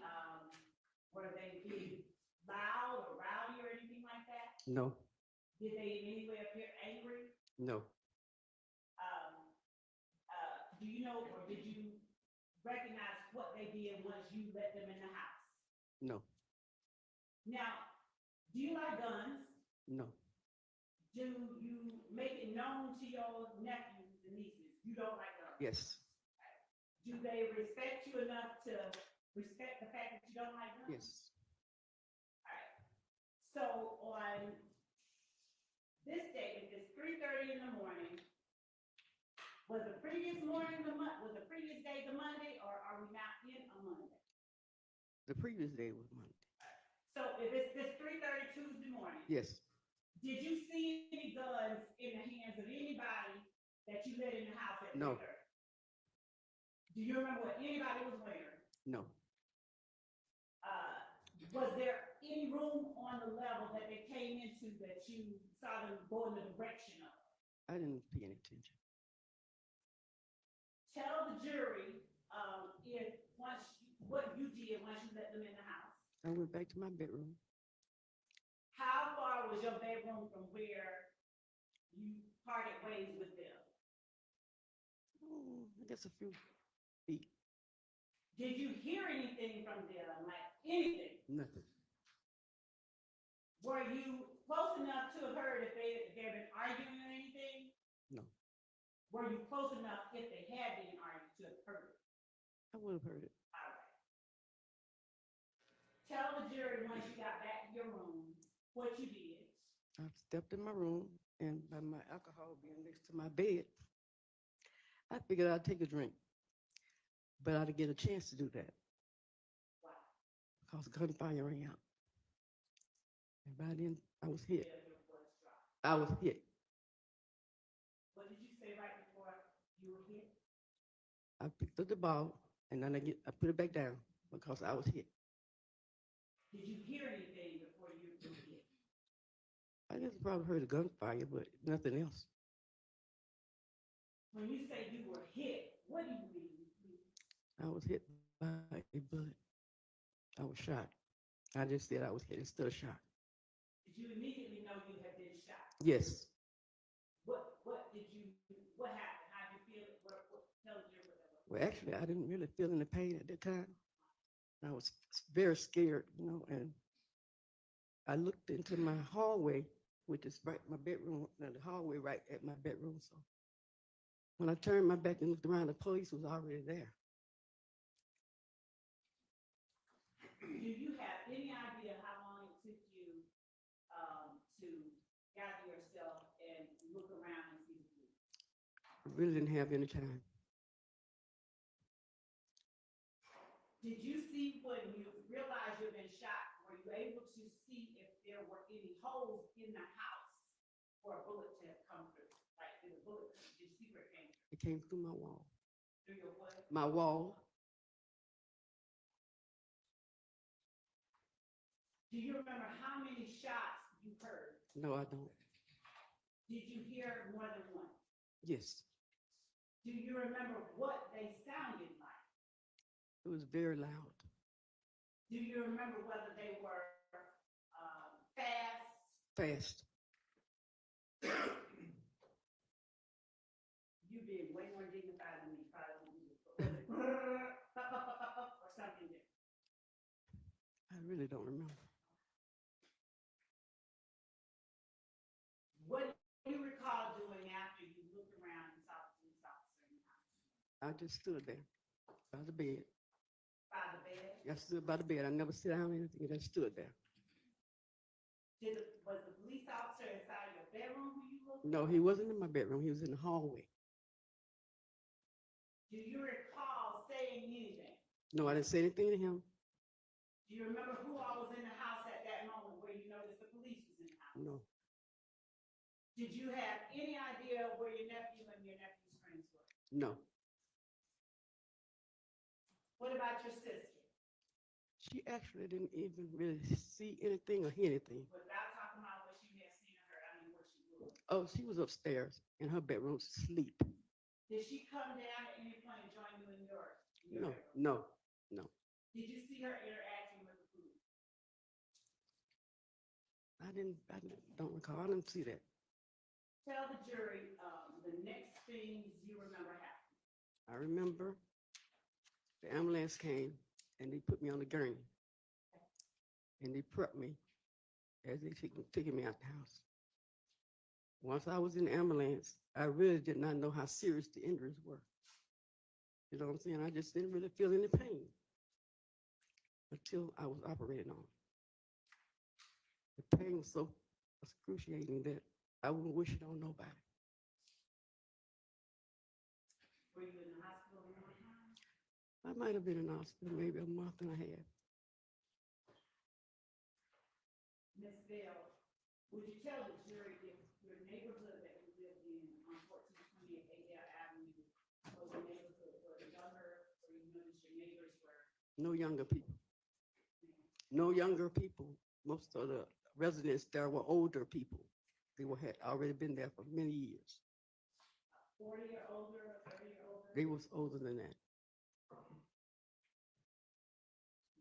were they being loud or rowdy or anything like that? No. Did they in any way appear angry? No. Do you know, or did you recognize what they did once you let them in the house? No. Now, do you like guns? No. Do you make it known to your nephews and nieces you don't like guns? Yes. Do they respect you enough to respect the fact that you don't like guns? Yes. All right. So on this day, if it's 3:30 in the morning, was the previous morning was the previous day the Monday, or are we not in a Monday? The previous day was Monday. So if it's this 3:30 Tuesday morning. Yes. Did you see any guns in the hands of anybody that you let in the house at 3:30? No. Do you remember what anybody was wearing? No. Was there any room on the level that they came into that you saw them go in the direction of? I didn't pay any attention. Tell the jury what you did once you let them in the house. I went back to my bedroom. How far was your bedroom from where you parted ways with them? I guess a few feet. Did you hear anything from them, like anything? Nothing. Were you close enough to have heard if they've been arguing or anything? No, Were you close enough if they had been arguing to have heard it? I would have heard it. All right. Tell the jury once you got back to your room what you did. I stepped in my room, and by my alcohol being next to my bed, I figured I'd take a drink, but I didn't get a chance to do that Wow. because gunfire rang out. And by then, I was hit. Yeah, your voice dropped. I was hit. What did you say right before you were hit? I picked up the ball, and then I put it back down because I was hit. Did you hear anything before you were hit? I just probably heard a gunfire, but nothing else. When you say you were hit, what do you mean? I was hit by a bullet. I was shot. I just said I was hit instead of shot. Did you immediately know you had been shot? Yes. What happened? How did you feel? Tell the jury what that was. Well, actually, I didn't really feel any pain at that time. I was very scared, and I looked into my hallway, which is right my bedroom, the hallway right at my bedroom. So when I turned my back and looked around, the police was already there. Do you have any idea how long it took you to gather yourself and look around and see the police? I really didn't have any time. Did you see when you realized you'd been shot, were you able to see if there were any holes in the house for a bullet to have come through? Like, did a bullet, did you see where it came through? It came through my wall. Through your what? My wall. Do you remember how many shots you heard? No, I don't. Did you hear more than one? Yes. Do you remember what they sounded like? It was very loud. Do you remember whether they were fast? Fast. You being way more dignified than me, probably. Or something different. I really don't remember. What do you recall doing after you looked around and saw the police officer in the house? I just stood there by the bed. By the bed? I stood by the bed. I never sat down or anything. I just stood there. Was the police officer inside your bedroom when you looked? No, he wasn't in my bedroom. He was in the hallway. Do you recall saying anything? No, I didn't say anything to him. Do you remember who all was in the house at that moment where you noticed the police was in the house? No. Did you have any idea where your nephew and your nephew's friends were? No. What about your sister? She actually didn't even really see anything or hear anything. Without talking about what you had seen or heard, I mean, what she was. Oh, she was upstairs in her bedroom asleep. Did she come down at any point and join you in yours? No. Did you see her interacting with the police? I don't recall. I didn't see that. Tell the jury the next things you remember happening. I remember the ambulance came and they put me on the gurney. And they prepped me as they taking me out the house. Once I was in the ambulance, I really did not know how serious the injuries were. You know what I'm saying? I just didn't really feel any pain until I was operated on. The pain was so excruciating that I wouldn't wish it on nobody. Were you in the hospital one more time? I might have been in the hospital maybe a month and a half. Ms. Bell, would you tell the jury if your neighborhood that you lived in on 1428 Adele Avenue was a neighborhood where younger, or you noticed your neighbors were? No younger people. No younger people. Most of the residents there were older people. They had already been there for many years. 40 or older, 30 or older? They was older than that.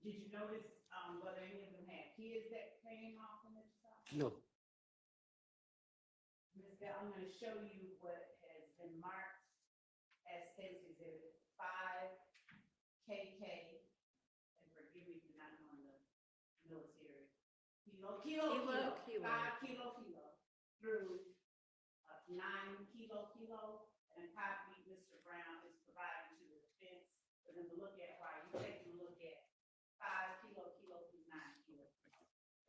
Did you notice whether any of them had kids that came off from the side? No. Ms. Bell, I'm going to show you what has been marked as State's Exhibit 5 KK, and forgive me for not knowing the military, Kilo. 5 through 9 kilo, and copy Mr. Brown is providing to the defense for them to look at while you're taking a look at 5 kilo through 9 kilo.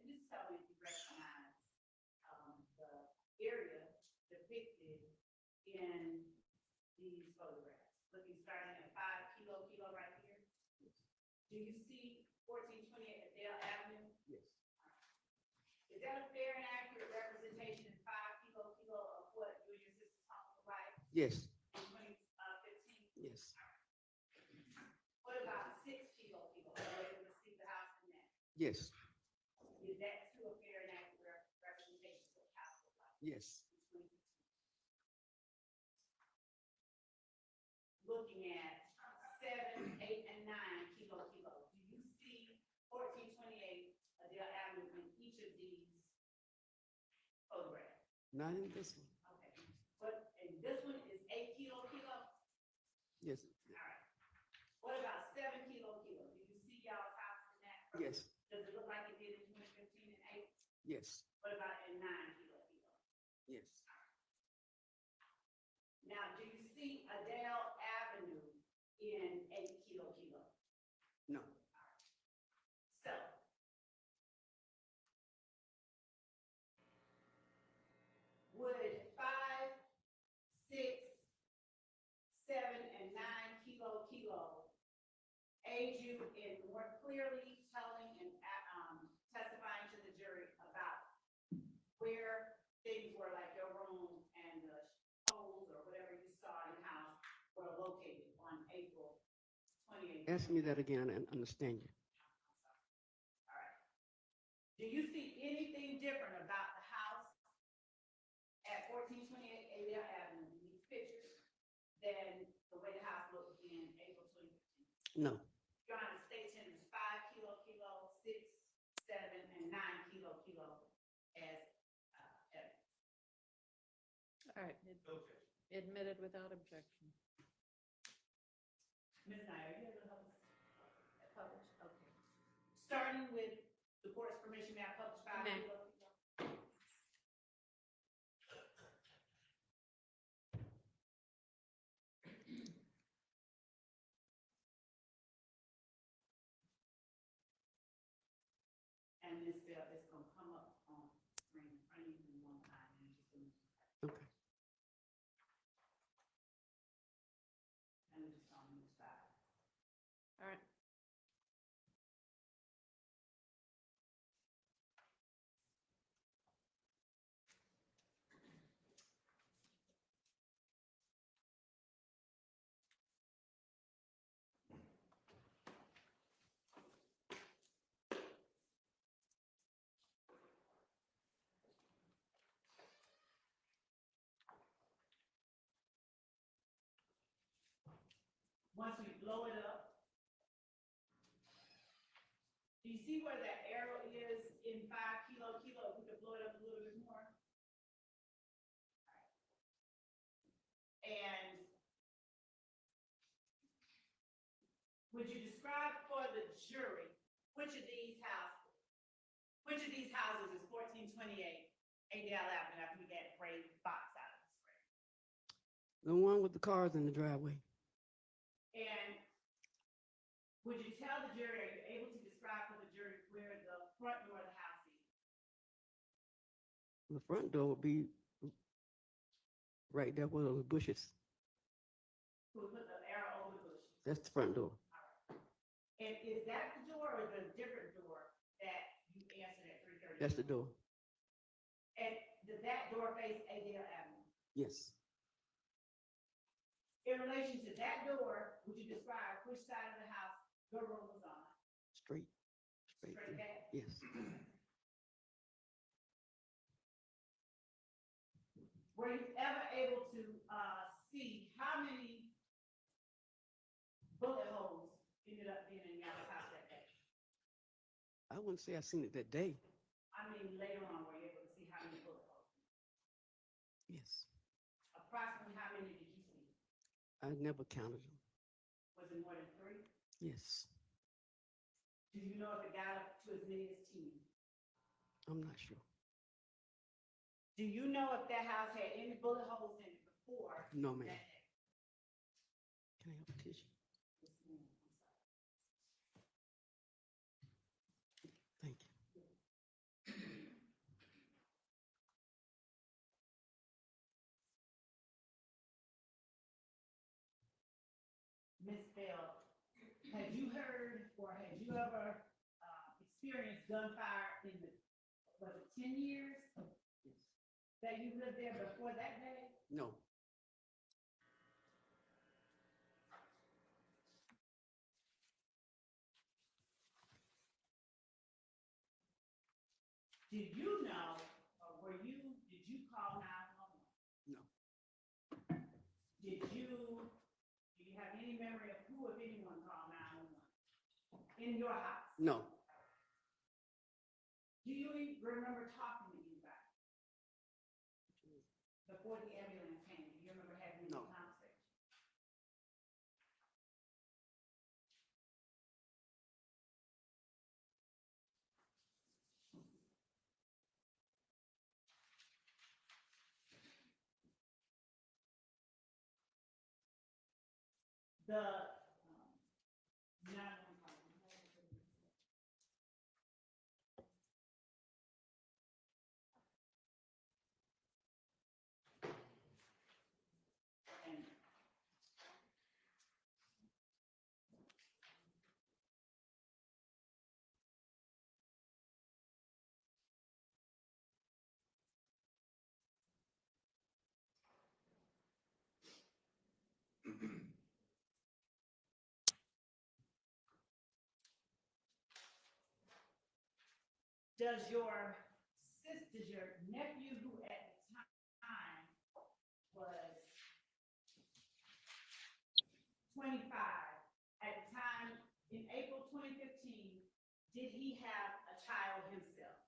And just tell me if you recognize the area depicted in these photographs. Looking starting at 5 kilo right here. Do you see 1428 Adele Avenue? Yes. Is that a fair and accurate representation in 5 kilo of what you and your sister's home look like Yes. in 2015? Yes. What about 6 kilo? Are you able to see the house in that? Yes. Is that too a fair and accurate representation of what the house looks like? Yes. in 2015? Looking at 7, 8, and 9 kilo. Do you see 1428 Adele Avenue in each of these photographs? Not in this one. Okay. But and this one is 8 kilo. Yes. All right. What about 7 kilo? Do you see y'all's house in that? Yes. Does it look like it did in 2015 and 8? Yes. What about in 9 kilo? Yes. Now, do you see Adele Avenue in 8 kilo? No. So, would 5, 6, 7, and 9 kilo aid you in more clearly telling and testifying to the jury about where things were, like your room and the holes or whatever you saw in the house were located on April 28th? Ask me that again and understand you. All right. Do you see anything different about the house at 1428 Adele Avenue in these pictures than the way the house looked in April 2015? No. Your Honor, state tenders 5 kilo, 6, 7, and 9 kilo as evidence. All right. Admitted without objection. Ms. Nye, are you able to help us publish? Okay. Starting with the court's permission, may I publish 5 May. kilo? And this bill is going to come up on screen in front of you in one time. And just gonna- Okay. and we're just on each side. All right. Once we blow it up, do you see where that arrow is in 5 kilo? If we could blow it up a little bit more. And would you describe for the jury which of these houses is 1428 Adele Avenue after we get that gray box out of the square? The one with the cars in the driveway. And would you tell the jury, are you able to describe for the jury where the front door of the house is? The front door would be right there where those bushes. We'll put the arrow over the bushes. That's the front door. And is that the door or is it a different door that you answered at 3:30? That's the door. And does that door face Adele Avenue? Yes. In relation to that door, would you describe which side of the house your room was on? Straight. Straight through. back? Yes. Were you ever able to see how many bullet holes ended up being in your house that day? I wouldn't say I seen it that day. I mean, later on, were you able to see how many bullet holes? Yes. Approximately how many did you see? I never counted them. Was it more than 3? Yes. Do you know if it got up to as many as 10? I'm not sure. Do you know if that house had any bullet holes in it before? No, ma'am. that day? Can I have a tissue? Thank you. Ms. Bell, had you heard or had you ever experienced gunfire in the, was it 10 years that you lived there before that day? No. Did you know, or did you call 911? No. Do you have any memory of who, if anyone, called 911 in your house? No. Do you remember talking to anybody before the ambulance came? Do you remember having any No. conversation? The 911 call. And does your sister, your nephew, who at the time was 25, at the time in April 2015, did he have a child himself?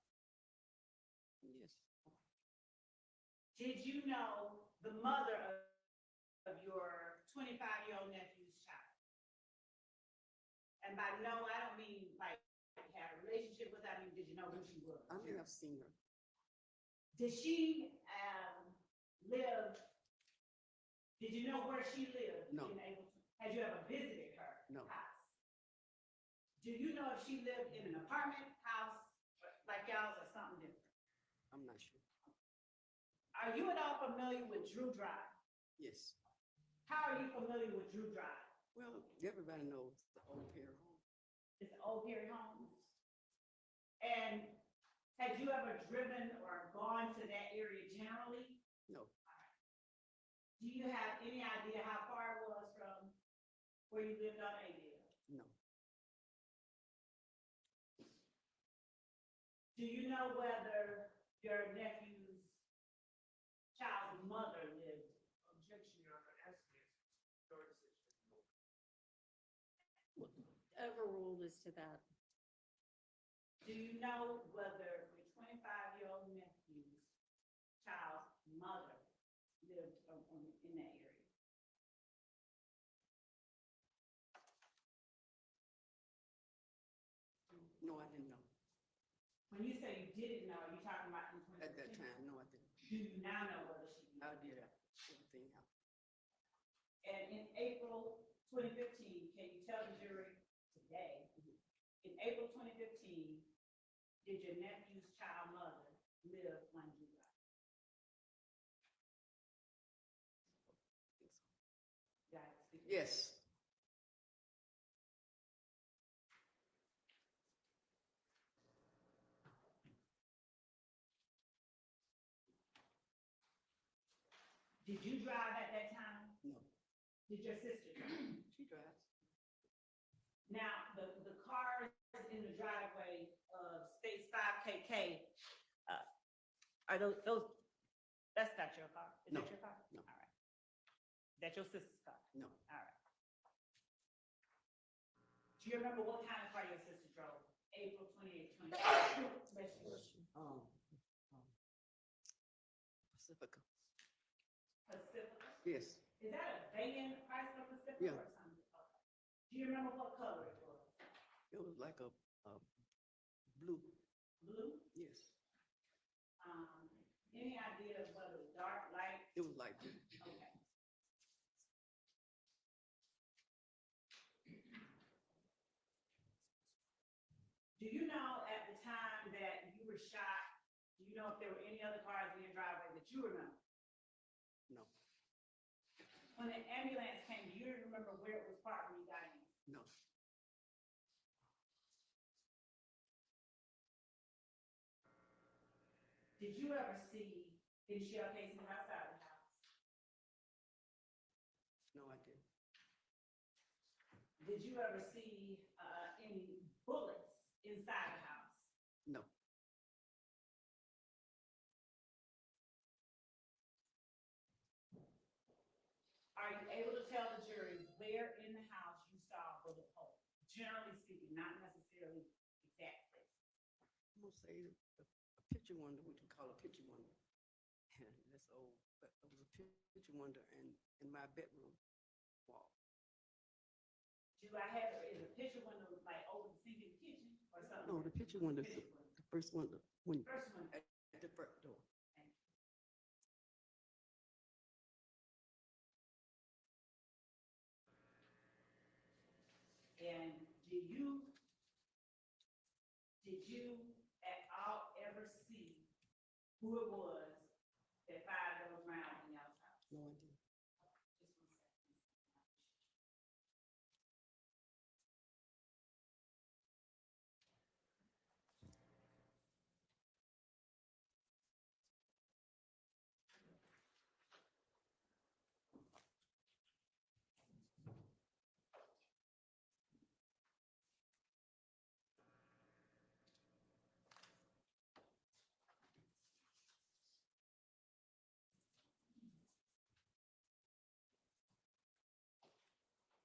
Yes. Did you know the mother of your 25-year-old nephew's child? And by no, I don't mean like had a relationship with her. I mean, did you know who she was? I may have seen her. Did she live? Did you know where she lived? No. Had you ever visited her No. house? Do you know if she lived in an apartment house like y'all's or something different? I'm not sure. Are you at all familiar with Drew Drive? Yes. How are you familiar with Drew Drive? Well, everybody knows the old Perry home. It's the old Perry homes. And had you ever driven or gone to that area generally? No. Do you have any idea how far it was from where you lived on Adele? No. Do you know whether your nephew's child's mother lived? Objection, Your Honor, as is, your decision. Overruled as to that. Do you know whether your 25-year-old nephew's child's mother lived in that area? No, I didn't know. When you say you didn't know, are you talking about in 2015? At that time, no, I didn't. Do you now know whether she did? I did everything else. And in April 2015, can you tell the jury today, in April 2015, did your nephew's child mother live on July? Yes. Did you drive at that time? No. Did your sister drive? She drives. Now, the cars in the driveway of States 5KK, are those, that's not your car? Is No. that your car? No. All right. Is that your sister's car? No. All right. Do you remember what kind of car your sister drove? April 28th, 2020. Pacifica. Pacifica? Yes. Is that a van, Chrysler Pacifica Yeah. or something? Okay. Do you remember what color it was? It was like a blue. Blue? Yes. any idea of whether it was dark, light? It was like, Okay. Do you know at the time that you were shot, do you know if there were any other cars in your driveway that you remember? no, When the ambulance came, do you remember where it was parked when you got in? no, Did you ever see any shell casings outside the house? no, I didn't. Did you ever see any bullets inside the house? No, Are you able to tell the jury where in the house you saw a bullet hole? Generally speaking, not necessarily exactly. I'm gonna say a picture window, what you call a picture window. That's old, but it was a picture window in my bedroom wall. Do I have, is a picture window like over the sink in the kitchen or something? No, the picture window, the first window, when, First one. at the front door. And did you at all ever see who it was that fired those rounds in y'all's house? No, I didn't. Just 1 second.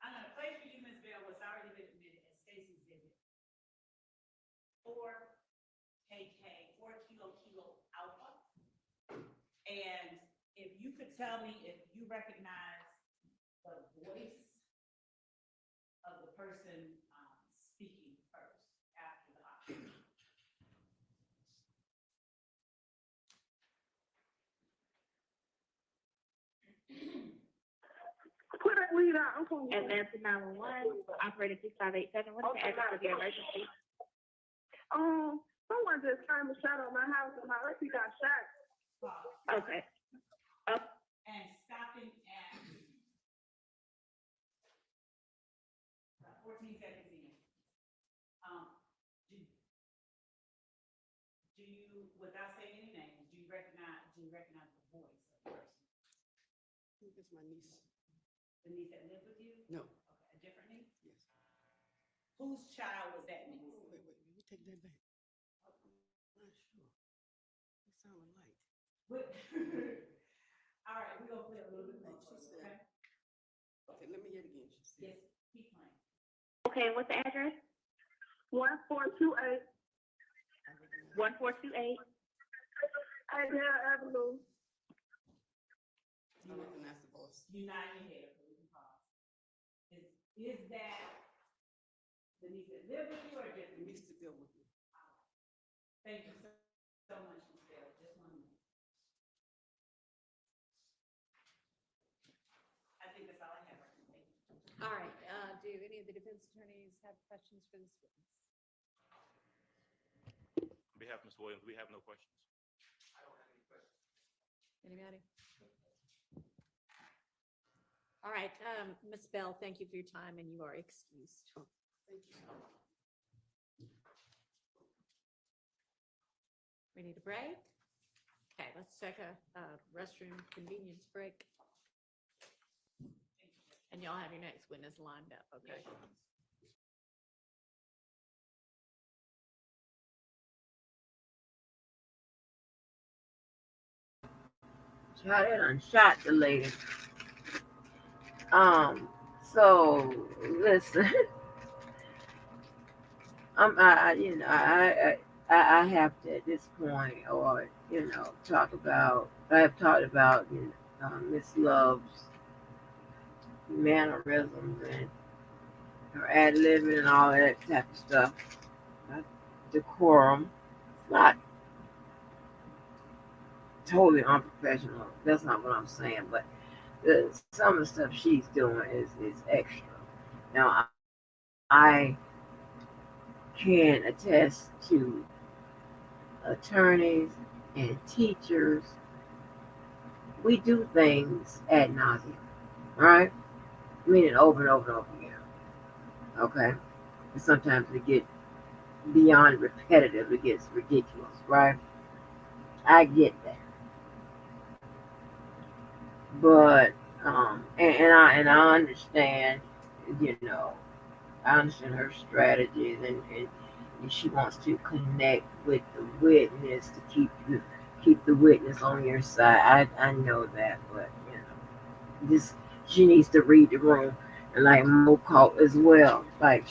I'm gonna play for you, Ms. Bell, what's already been admitted as Stacy's exhibit. 4 KK, 4 kilo alpha. And if you could tell me if you recognize the voice of the person speaking first after the option. Put that weed out. I'm going to Advance to 911, operator 6587, what is the address of your emergency? someone just turned a shot on my house and my auntie got shot. Okay. And stopping at 14 seconds in. Do you, without saying any names, do you recognize the voice of the person? I think it's my niece. The niece that lived with you? No. Okay, a different niece? Yes. Whose child was that niece? Wait, let me take that back. I'm not sure. It sounded like. All right, we're gonna play a little bit more. She said, Okay? okay, let me hear it again. She said, Yes, keep playing. Okay, what's the address? 1428 1428. Adele Avenue. you recognize the voice. You nod your head, so we can pause. Is that the niece that lived with you or just the niece? Used to deal with me. Thank you so much, Ms. Bell. Just 1 minute. I think that's all I have right now. Thank you. All right, do any of the defense attorneys have questions for this witness? On behalf of Ms. Williams, we have no questions. Anybody? All right, Ms. Bell, thank you for your time and you are excused. Thank you. We need a break? Okay, let's take a restroom convenience break. And y'all have your next witness lined up, okay? Child, they done shot the lady. So listen, I have to at this point, or talk about. I have talked about Miss Love's mannerisms and her ad libbing and all that type of stuff. Decorum. It's not totally unprofessional. That's not what I'm saying. But some of the stuff she's doing is extra. Now I can attest to attorneys and teachers. We do things ad nauseum, right? Meaning over and over and over again. Okay, and sometimes it gets beyond repetitive. It gets ridiculous, right? I get that, but and I understand, you know, I understand her strategies, and she wants to connect with the witness to keep the witness on your side. I know that, but this she needs to read the room. And like Mo caught as well. Like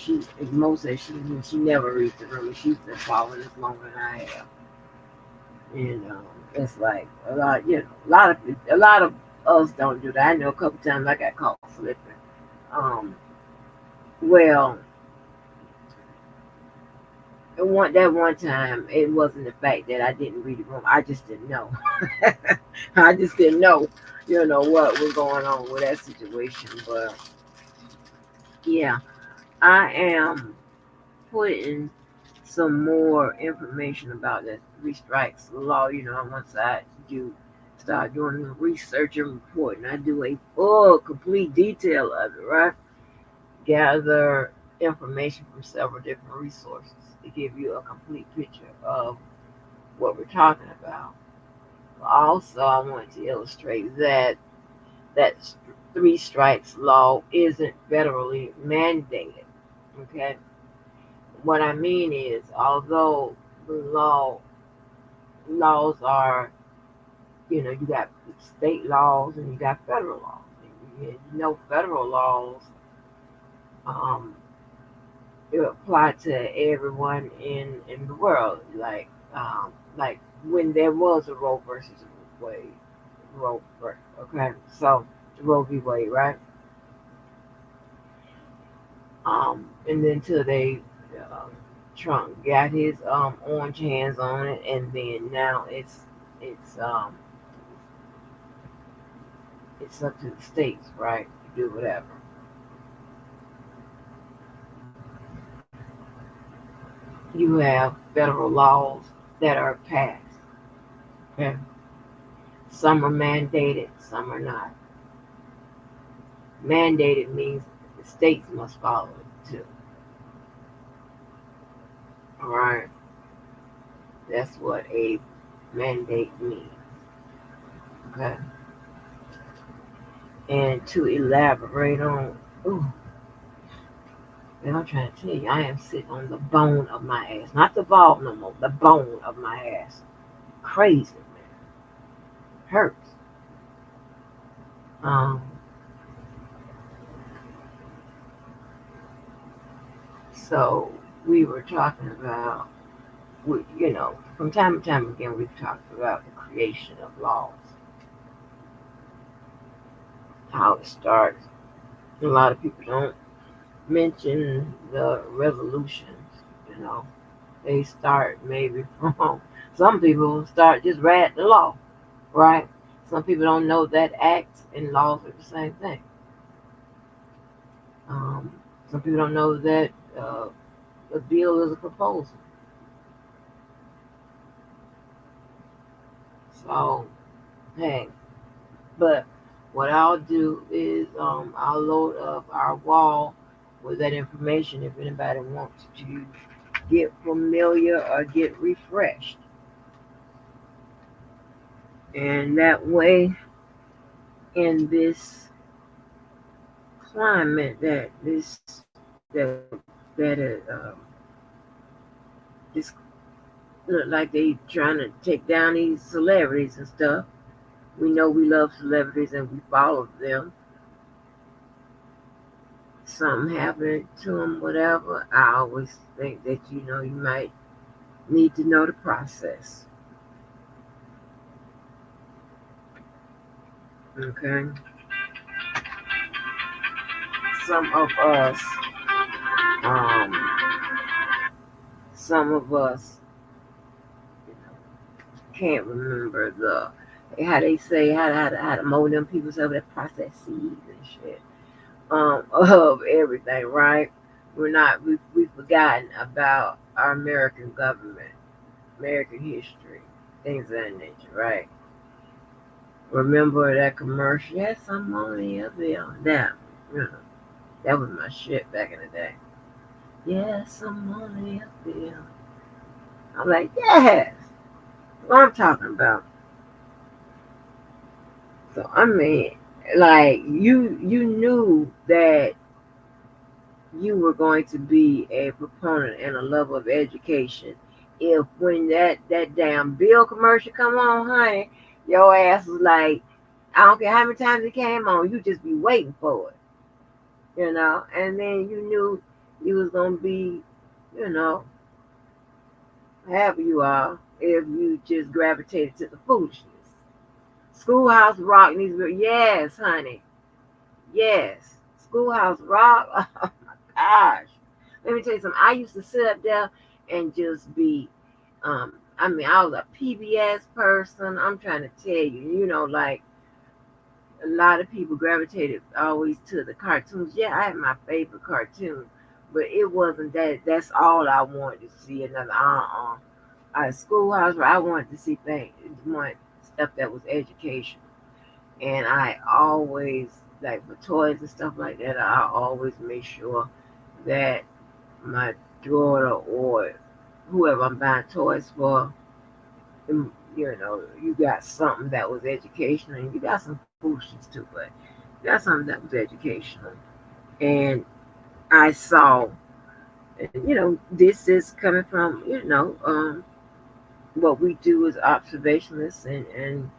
Mo says she never reads the room. She's been following this longer than I have. And it's like a lot of us don't do that. I know a couple times I got caught slipping. Um, well, that one time it wasn't the fact that I didn't read the room. I just didn't know. I just didn't know, what was going on with that situation. But yeah, I am putting some more information about that three strikes law. Once I do start doing the research and reporting, I do a full, complete detail of it, right? Gather information from several different resources to give you a complete picture of what we're talking about. Also, I want to illustrate that three strikes law isn't federally mandated. Okay, what I mean is, although the laws are, you got state laws and you got federal laws. Federal laws um, it apply to everyone in the world. Like when there was a Roe versus Wade, okay, so Roe v. Wade, right? And then till they um, Trump got his orange hands on it, and then now it's um it's up to the states, right, to do whatever. You have federal laws that are passed. Okay, some are mandated, some are not. Mandated means the states must follow it too. All right, that's what a mandate means. Okay, and to elaborate on, ooh, and I'm trying to tell you, I am sitting on the bone of my ass. Not the ball no more, the bone of my ass. Crazy, man. Hurts. Um, so we were talking about, from time to time again, we've talked about the creation of laws, how it starts. A lot of people don't mention the resolutions, you know. They start maybe from, some people start just write the law, right? Some people don't know that acts and laws are the same thing. Um, some people don't know that a bill is a proposal. So, hey, but what I'll do is I'll load up our wall with that information if anybody wants to get familiar or get refreshed. And that way, in this climate that this look like they trying to take down these celebrities and stuff. We know we love celebrities and we follow them. Something happening to them, whatever. I always think that you might need to know the process. Okay. Some of us, um, some of us, can't remember how they say how to mold them people over that process seeds and shit. Of everything, right? We've forgotten about our American government, American history, things of that nature, right? Remember that commercial? Yes, some money up there. That, you know, that was my shit back in the day. Yes, some money up there. I'm like, yes, what I'm talking about. So I mean, like you knew that you were going to be a proponent and a lover of education. If when that damn bill commercial come on, honey, your ass was like, I don't care how many times it came on, you just be waiting for it. And then you knew you was gonna be, you know, happy you are if you just gravitated to the foolishness. Schoolhouse Rock needs to be, yes, honey, yes. Schoolhouse Rock, oh my gosh. Let me tell you something. I used to sit up there and just be, I mean, I was a PBS person. I'm trying to tell you, like a lot of people gravitated always to the cartoons. Yeah, I had my favorite cartoon, but it wasn't that. That's all I wanted to see. Another schoolhouse where I wanted to see things, want stuff that was educational, and I always like for toys and stuff like that. I always make sure that my daughter or whoever I'm buying toys for, you got something that was educational, and you got some foolishness too, but you got something that was educational. And I saw, and this is coming from, what we do as observationists and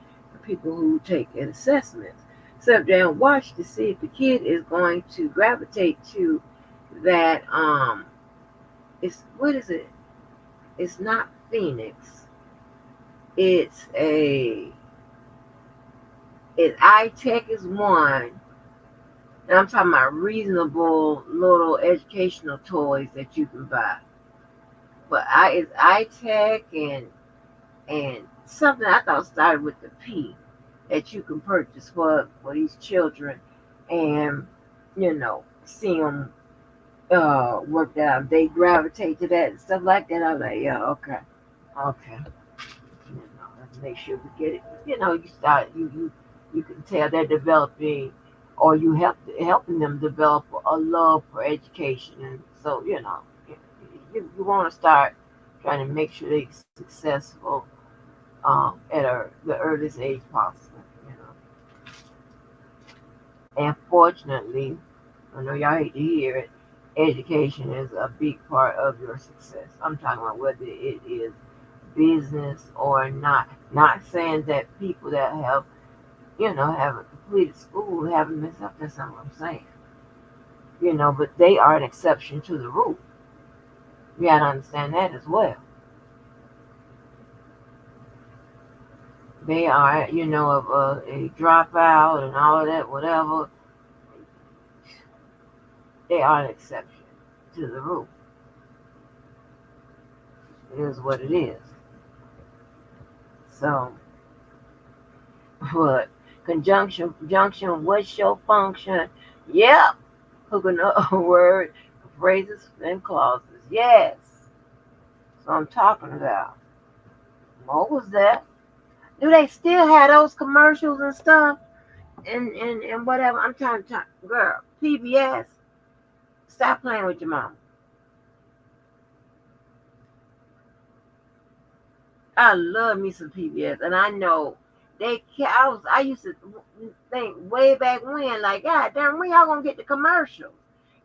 people who take assessments. Sit there and watch to see if the kid is going to gravitate to that. It's what is it? It's not Phoenix. It's a it's iTech is one. And I'm talking about reasonable little educational toys that you can buy. But it's iTech and something I thought started with the P that you can purchase for these children, and see them work out. They gravitate to that and stuff like that. I was like, yeah, okay, okay. Let's make sure we get it. You start you can tell they're developing, or you helping them develop a love for education, and so you want to start trying to make sure they're successful at the earliest age possible. And fortunately, I know y'all hate to hear it, education is a big part of your success. I'm talking about whether it is business or not. Not saying that people that haven't completed school haven't messed up. That's not what I'm saying. But they are an exception to the rule. You gotta understand that as well. They are, of a dropout and all of that, whatever. They are an exception to the rule. It is what it is. So, what? Conjunction, what's your function? Yep. Hooking up word, phrases, and clauses. Yes. So I'm talking about. What was that? Do they still have those commercials and stuff? And whatever. I'm trying to talk. Girl, PBS, stop playing with your mama. I love me some PBS, and I know I used to think way back when, like, God damn, when y'all gonna get the commercials?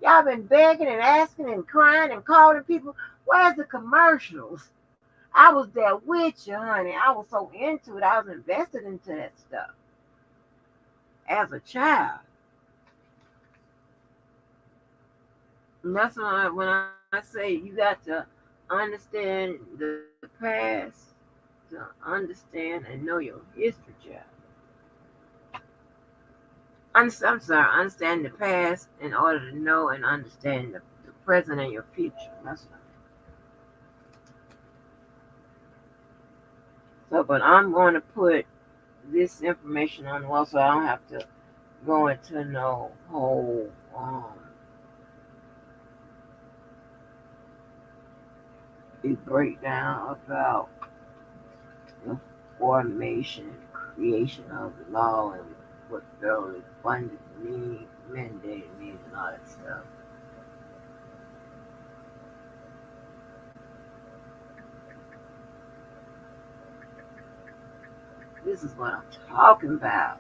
Y'all been begging and asking and crying and calling people. Where's the commercials? I was there with you, honey. I was so into it. I was invested into that stuff as a child. And that's when I say you got to understand the past to understand and know your history, child. I'm sorry, understand the past in order to know and understand the present and your future. That's what. So, but I'm going to put this information on the wall, so I don't have to go into no whole big breakdown about the formation and creation of the law and what federally funded means, mandated means, and all that stuff. This is what I'm talking about.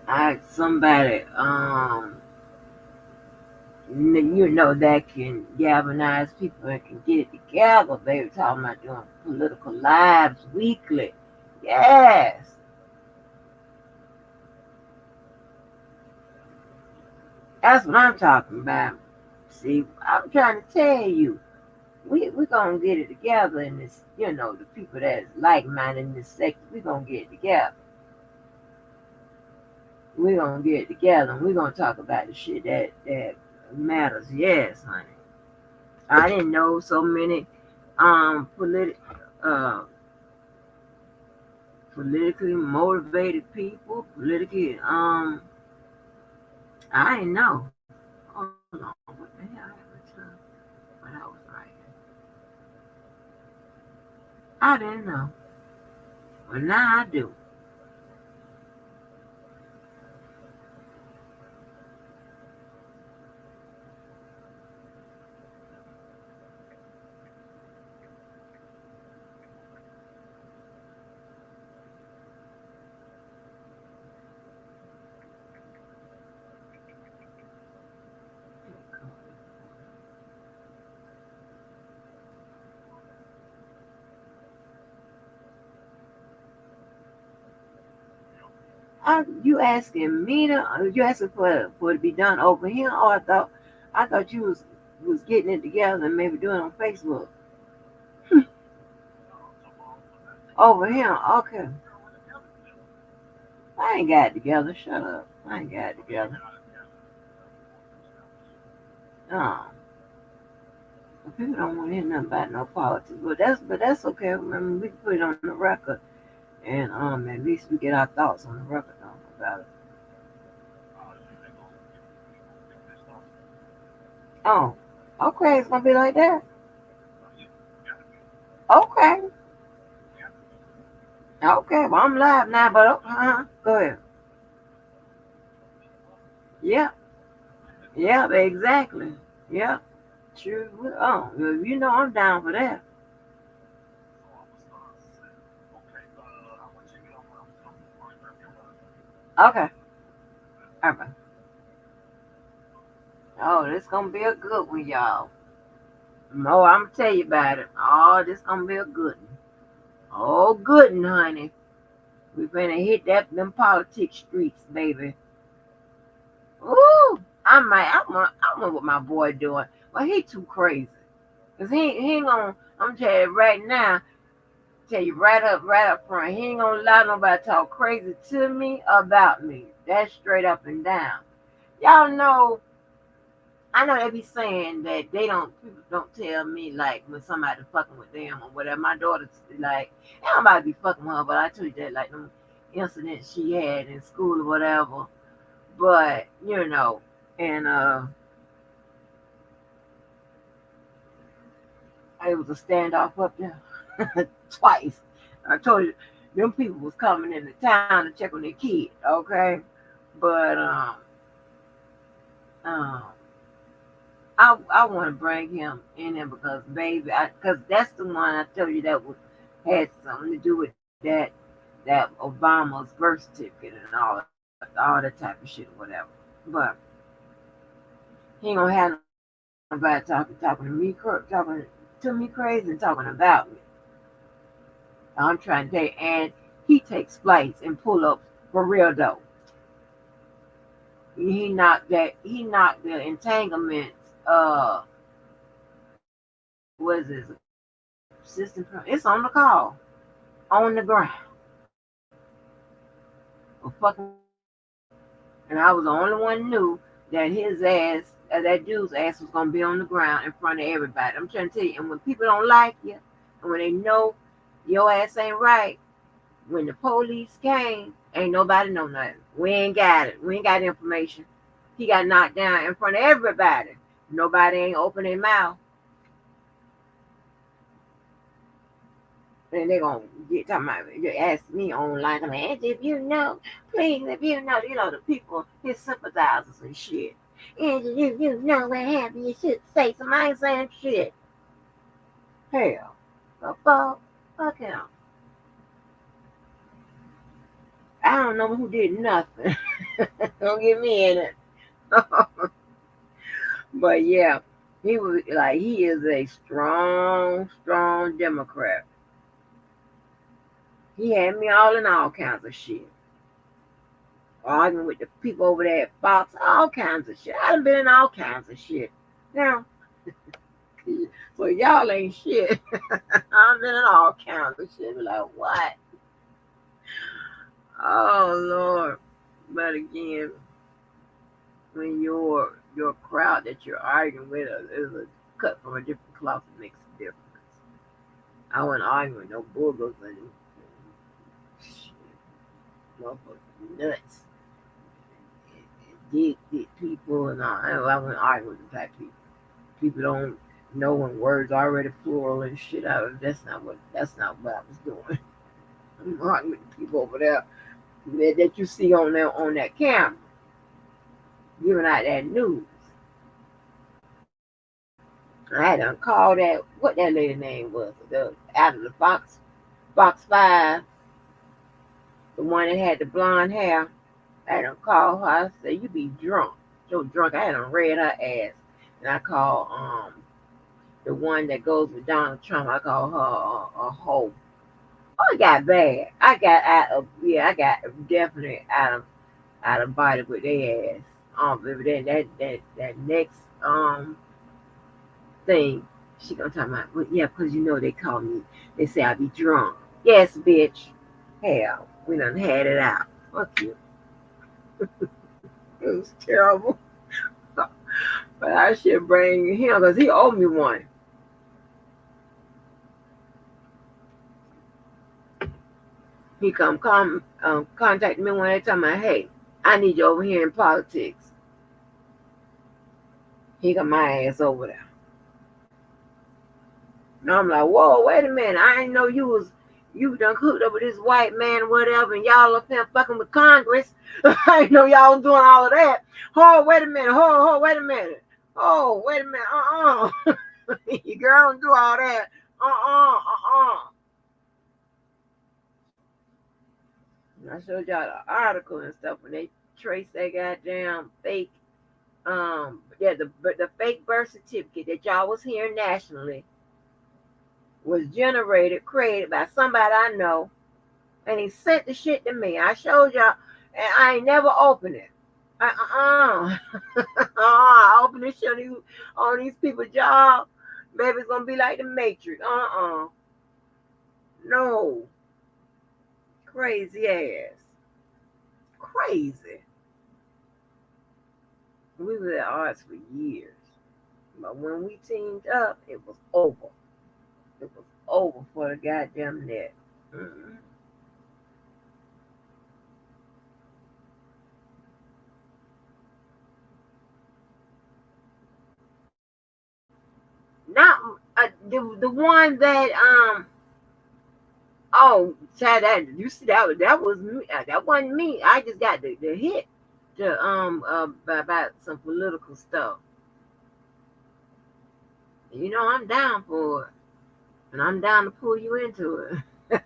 I somebody that can galvanize people and can get it together. They were talking about doing political lives weekly. Yes, that's what I'm talking about. See, I'm trying to tell you, we're gonna get it together in this. The people that's like minded in this sector, we're gonna get it together. We're gonna get it together, and we're gonna talk about the shit that matters. Yes, honey. I didn't know so many uh politically motivated people, politically I didn't know. Hold on, what the hell happened to what I was writing? I didn't know. Well, now I do. You asking me to? You asking for it to be done over here, or I thought you was getting it together and maybe doing it on Facebook. Over here, okay. I ain't got it together. Shut up. I ain't got it together. No, people don't want to hear nothing about no politics, but that's okay. I mean, we can put it on the record, and at least we get our thoughts on the record about it. Oh, okay, it's gonna be like that. Okay, okay. Well, I'm live now, but go ahead. Yeah, yeah, exactly. Yeah, sure. Oh, well, I'm down for that. Okay, all right. Oh, this gonna be a good one, y'all. Oh, I'm gonna tell you about it. Oh, this gonna be a good one. Oh, good one, honey. We finna hit them politics streets, baby. Ooh, I don't know what my boy doing. Well, he too crazy. Cause he ain't gonna. I'm telling you right now. Tell you right up front. He ain't gonna allow nobody to talk crazy to me about me. That's straight up and down. Y'all know. I know they be saying that people don't tell me like when somebody fucking with them or whatever. My daughter's like, ain't nobody be fucking with her, but I told you that like them incidents she had in school or whatever. But and it was a standoff up there twice. I told you them people was coming into town to check on their kid, okay? But um I want to bring him in there because baby, because that's the one I tell you that had something to do with that Obama's birth certificate and all that type of shit or whatever. But he ain't gonna have nobody talking to me crazy and talking about me. I'm trying to tell you, and he takes flights and pull ups for real though. He knocked the entanglements. What is this? System. It's on the call on the ground for fucking. And I was the only one knew that his ass that dude's ass was gonna be on the ground in front of everybody. I'm trying to tell you. And when people don't like you, and when they know your ass ain't right, when the police came, ain't nobody know nothing. We ain't got it. We ain't got information. He got knocked down in front of everybody. Nobody ain't open their mouth. And they gonna get talking about they ask me online, I'm like, if you know, please, if you know the people, his sympathizers and shit. And if you know what happened, you should say some. I ain't saying shit. Hell, the fuck him. I don't know who did nothing. Don't get me in it. But yeah, he was like he is a strong Democrat. He had me all in all kinds of shit. Arguing with the people over there at Fox, all kinds of shit. I've been in all kinds of shit. Now, so y'all ain't shit. I've been in all kinds of shit. Be like, what? Oh Lord. But again, when your crowd that you're arguing with is a cut from a different cloth, it makes a difference. I wasn't arguing with no boogers and shit, motherfucking nuts. Get people and all. I wasn't arguing with the type of people. People don't know when words are already plural and shit. That's not what I was doing. I'm arguing with the people over there that you see on that camera, giving out that news. I had to call that what that lady name was, the out of the Fox 5, the one that had the blonde hair. I had to call her. I said, "You be drunk, so drunk." I had to read her ass, and I called the one that goes with Donald Trump. I call her a hoe. Oh, it got bad. I got out of yeah. I got definitely out of body with their ass. But then that next thing, she gonna talk about, well, yeah, because you know they call me, they say I be drunk. Yes, bitch. Hell, we done had it out. Fuck you. It was terrible. But I should bring him because he owed me one. He contact me one day, talking about, hey, I need you over here in politics. He got my ass over there. And I'm like, whoa, wait a minute. I didn't know you done hooked up with this white man or whatever, and y'all up here fucking with Congress. I didn't know y'all was doing all of that. Oh, wait a minute. Wait a minute. Oh, wait a minute. Your girl don't do all that. And I showed y'all the article and stuff when they trace that goddamn fake, the fake birth certificate that y'all was hearing nationally was created by somebody I know, and he sent the shit to me. I showed y'all, and I ain't never opened it. I open this shit on these people's job. Baby, it's gonna be like the Matrix. No. Crazy ass. Crazy. We were at odds for years. But when we teamed up, it was over. It was over for the goddamn net. Mm-hmm. Not the one that oh, child, that you see that was me. That wasn't me. I just got the hit to about some political stuff. You know I'm down for it, and I'm down to pull you into it.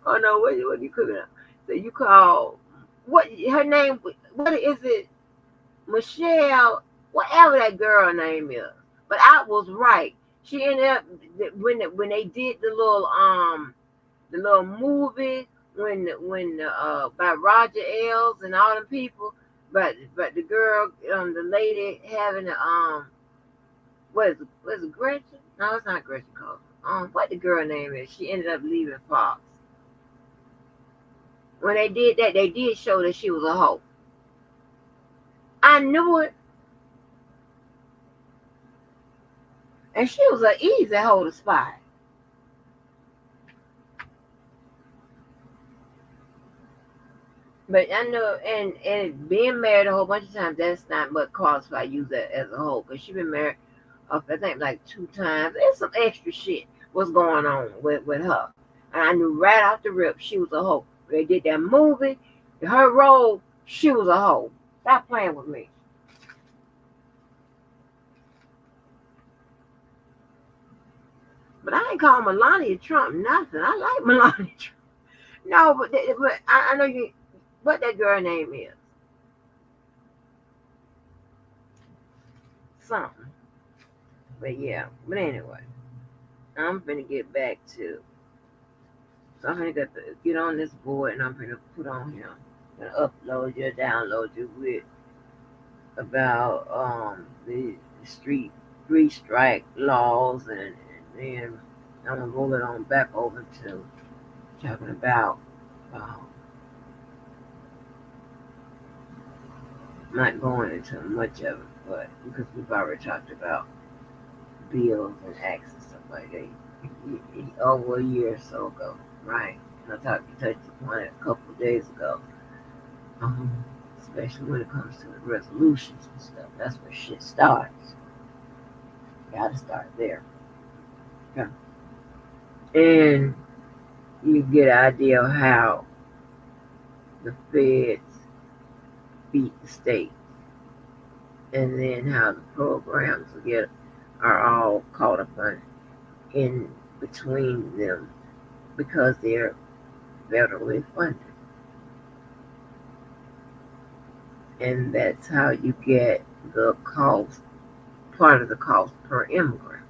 Oh no, what you cooking up? So you call what her name? What is it? Michelle, whatever that girl name is. But I was right. She ended up when they did the little movie when by Roger Ailes and all them people, but the girl the lady having the was it Gretchen? No, it's not Gretchen Cole. What the girl name is? She ended up leaving Fox. When they did that, they did show that she was a hoe. I knew it. And she was an easy hoe to spot. But I know, and being married a whole bunch of times, that's not what qualifies you as a whole. Because she been married, I think, like 2 times. There's some extra shit what's going on with her. And I knew right off the rip she was a hoe. They did that movie, her role, she was a hoe. Stop playing with me. But I ain't calling Melania Trump nothing. I like Melania Trump. No, but I know you. What that girl name is? Something. But yeah. But anyway, I'm gonna get back to. So I'm gonna get on this board and I'm gonna put on here. I'm gonna upload you, download you with about the street 3 strike laws and then I'm gonna roll it on back over to talking about um, not going into much of it, but because we've already talked about bills and acts and stuff like that over a year or so ago, right? And touched upon it a couple of days ago, especially when it comes to the resolutions and stuff. That's where shit starts. Gotta start there. Okay. And you get an idea of how the feds beat the state, and then how the programs are all caught up in between them because they're federally funded. And that's how you get the cost, part of the cost per immigrant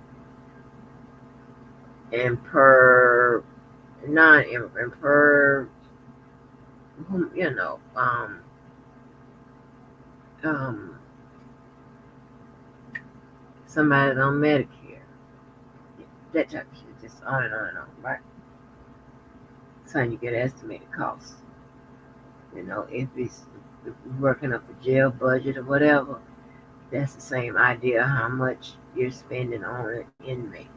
and per non-immigrant, per, you know, um, somebody on Medicare, that type of shit, just on and on, right? So you get estimated costs. You know, if we're working up a jail budget or whatever, that's the same idea how much you're spending on an inmate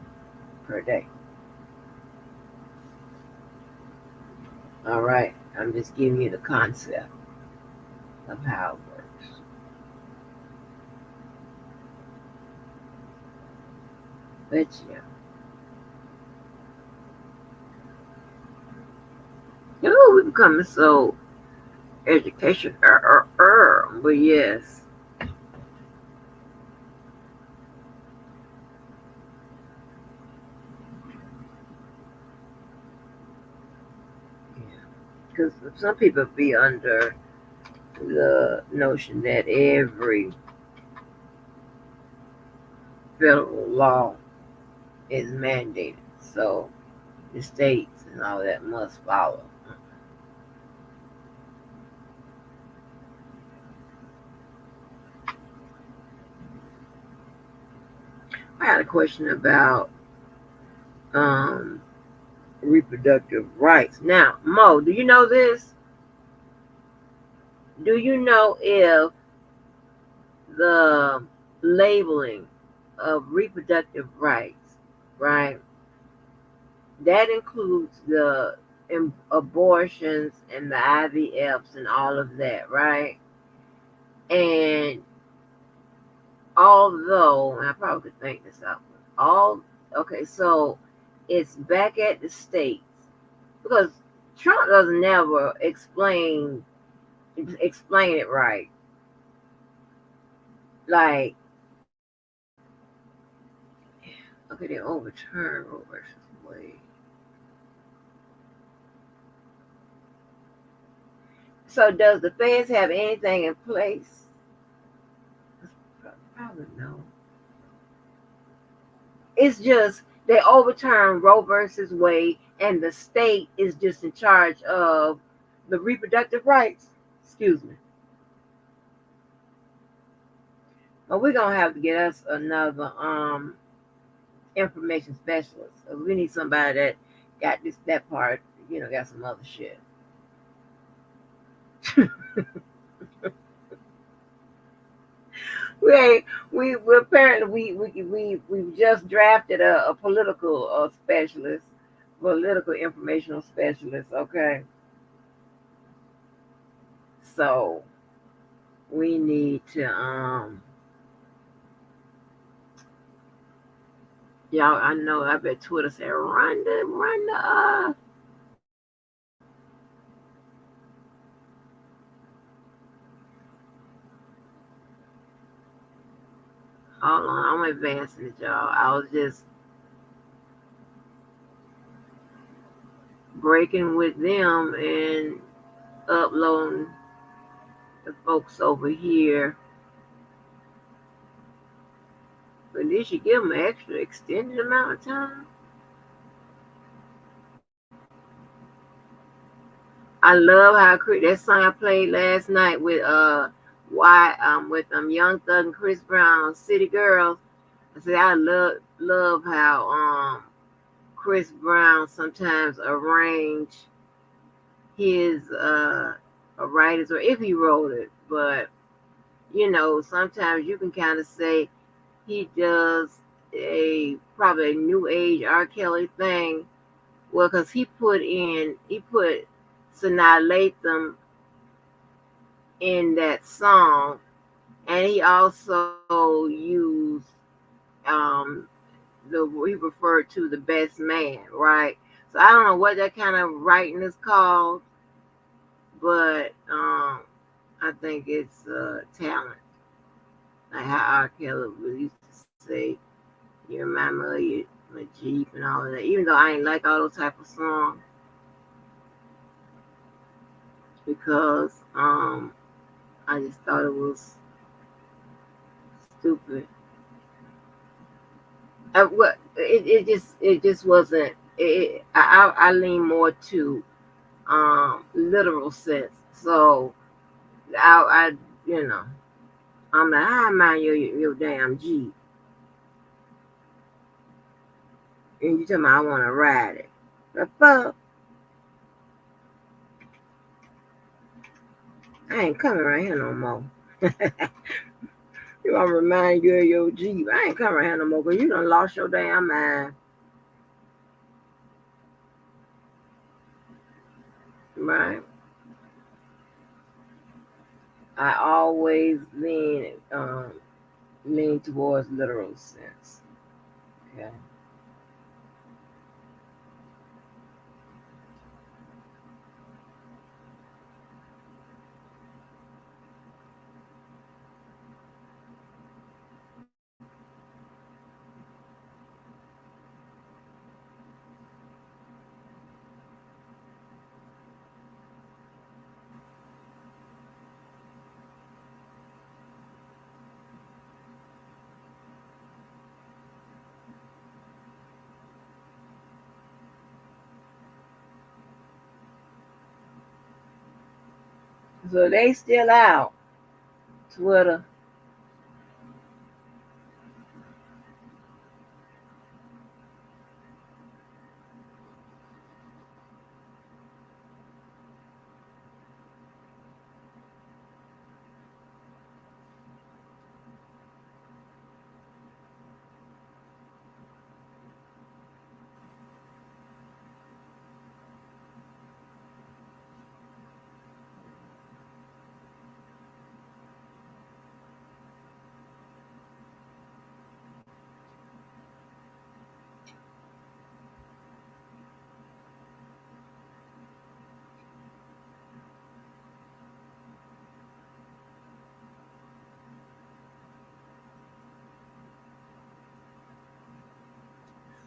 per day. All right, I'm just giving you the concept of how it works. But yeah. We're becoming so education. But yes. Because some people be under the notion that every federal law is mandated. So the states and all that must follow. I had a question about reproductive rights. Now, Mo, do you know this? Do you know if the labeling of reproductive rights, right? That includes the abortions and the IVFs and all of that, right? And although, and I probably could think this out, okay, so it's back at the states because Trump doesn't never explain it right. Like, okay, they overturned Roe versus Wade. So does the feds have anything in place? Probably no. It's just they overturned Roe versus Wade, and the state is just in charge of the reproductive rights. Excuse me. But we're gonna have to get us another information specialist. We need somebody that got that part, got some other shit. we ain't, we apparently we just drafted a political specialist, political informational specialist. Okay, so we need to y'all. I know. I bet Twitter said run the. Hold on, I'm advancing it, y'all. I was just breaking with them and uploading the folks over here. But did she give them an extra extended amount of time? I love how that song I played last night with Young Thug and Chris Brown, City Girls. I said I love how Chris Brown sometimes arrange his writers, or if he wrote it, but sometimes you can kind of say he does a probably a new age R. Kelly thing. Well, because he put Sanaa Lathan in that song, and he also used um he referred to the best man, right? So I don't know what that kind of writing is called, but I think it's talent. Like how R. Kelly used to say, "You remind me of my Jeep" and all of that. Even though I ain't like all those type of songs, because I just thought it was stupid. It just wasn't. I lean more to literal sense. So I you know I'm like, I mind your damn Jeep, and you tell me I want to ride it. The fuck, I ain't coming right here no more. You want to remind you of your Jeep? I ain't coming right here no more because you done lost your damn mind, right? I always lean towards literal sense. Okay. So they still out. Twitter.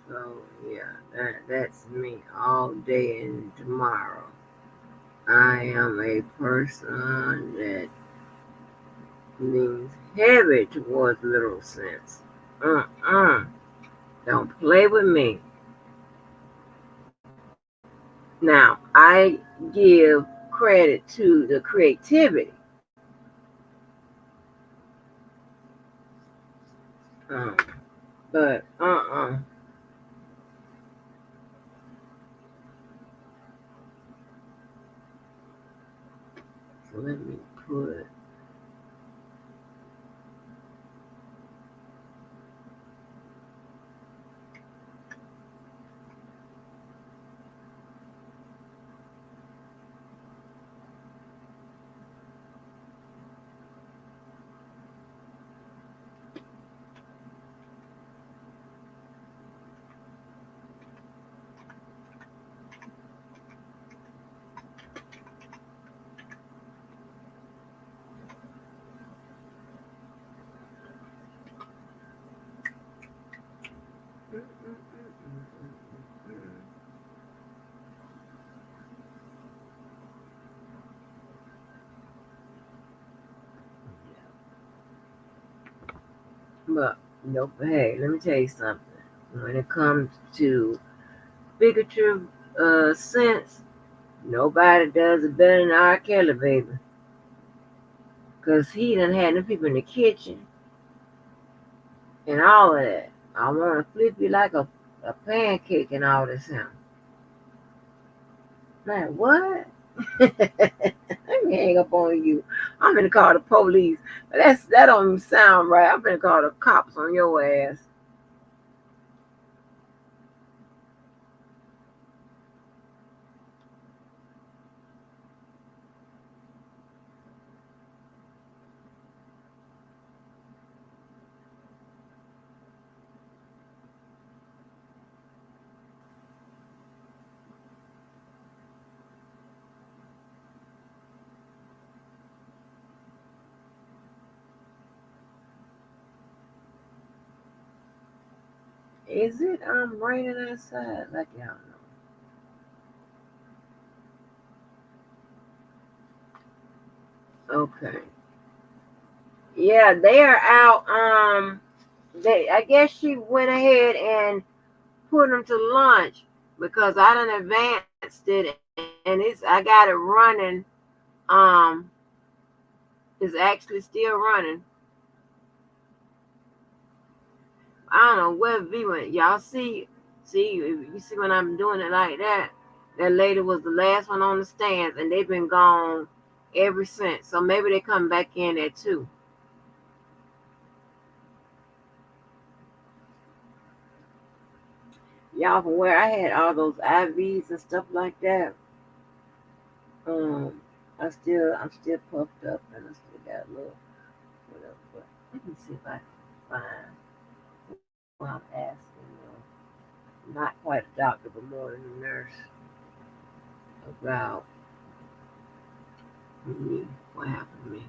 So yeah, that's me all day and tomorrow. I am a person that leans heavy towards literal sense. Uh-uh. Don't play with me. Now, I give credit to the creativity. Um, but So let me put But nope. Hey, let me tell you something. When it comes to figurative sense, nobody does it better than R. Kelly, baby. Cause he done had them people in the kitchen and all of that. I want to flip you like a pancake and all this him. Man, what? Let me hang up on you. I'm gonna call the police. That don't even sound right. I'm gonna call the cops on your ass. Is it raining outside? Like y'all know. Okay. Yeah, they are out. I guess she went ahead and put them to lunch because I done advanced it and I got it running. Um, it's actually still running. I don't know where V went. Y'all see, you see when I'm doing it like that. That lady was the last one on the stands, and they've been gone ever since. So maybe they come back in there too. Y'all, from where I had all those IVs and stuff like that, um, I'm still puffed up, and I still got a little whatever. But let me see if I can find what I'm asking. Not quite a doctor, but more than a nurse about me. What happened to me?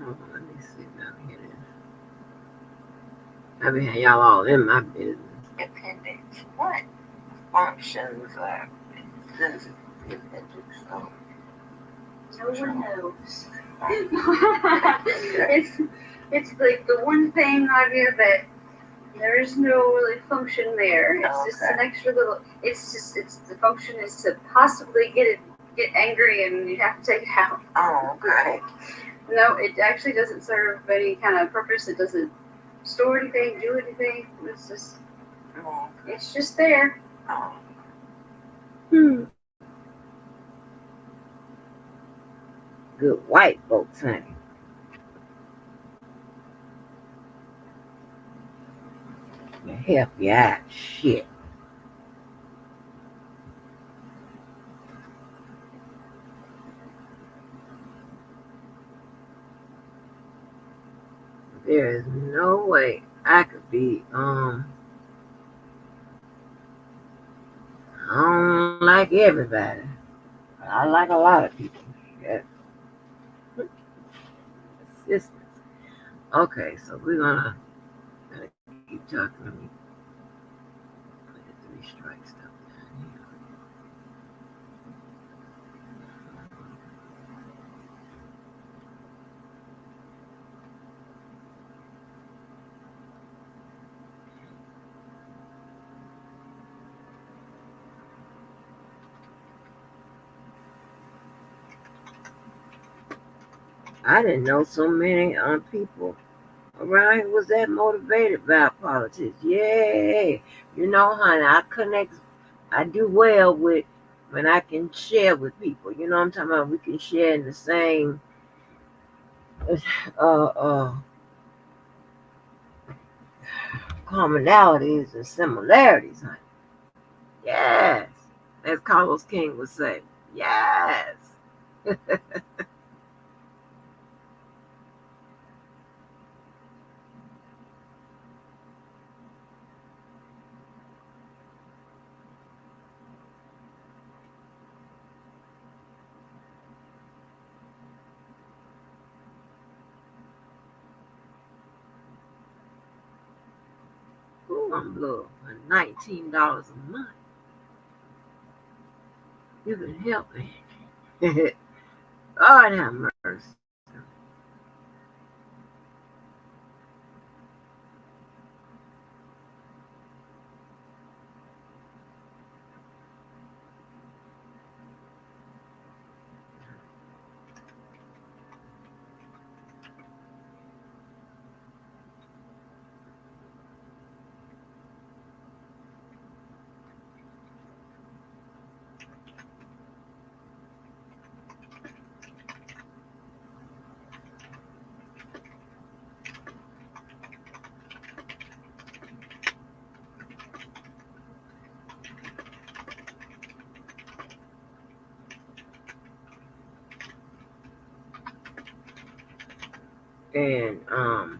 Hold on, let me see down here. I be having y'all all in my business. Appendix. What functions are appendix? Oh. No one knows. it's like the one thing idea that there is no really function there. It's just an extra little. It's the function is to possibly get angry and you have to take it out. Oh, okay. No, it actually doesn't serve any kind of purpose. It doesn't store anything, do anything. It's just there. Oh. Good white folks, honey. Help you out, shit. There is no way I could be, I don't like everybody. I like a lot of people. Yeah. Assistance. Okay, so we're gonna keep talking. Let me put the 3 strike stuff down here. I didn't know so many people around here was that motivated by politics. Yay! You know, honey, I do well with when I can share with people. You know what I'm talking about? We can share in the same uh, commonalities and similarities, honey. Yes. As Carlos King would say. Yes. Ooh, I'm blue for $19 a month. You can help me. God have mercy. And and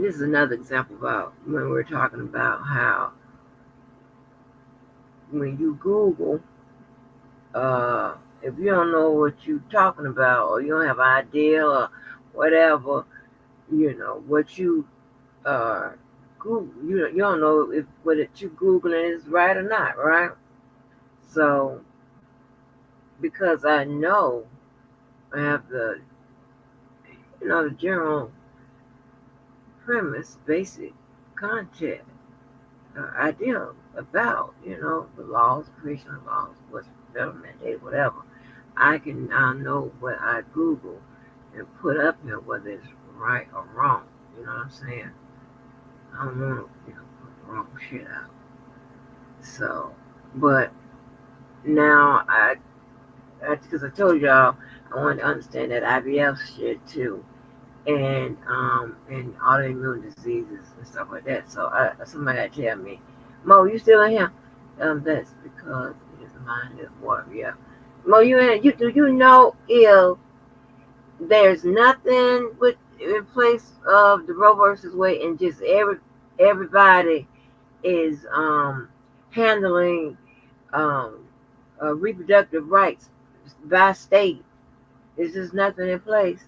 this is another example about when we're talking about how when you Google, if you don't know what you're talking about or you don't have an idea or whatever, you know what you Google, you don't know if what you Googling is right or not, right? So because I know I have the general premise, basic content, idea about, the laws, creation of laws, what's federal mandate, whatever. I can now know what I Google and put up here, whether it's right or wrong. You know what I'm saying? I don't want to, put the wrong shit out. So, but now because I told y'all, I wanted to understand that IVF shit too, and autoimmune diseases and stuff like that. So somebody tell me, Mo, you still in here? That's because his mind is water. Yeah, Mo, do you know if there's nothing in place of the Roe versus Wade, and just everybody is handling um, reproductive rights by state? There's just nothing in place.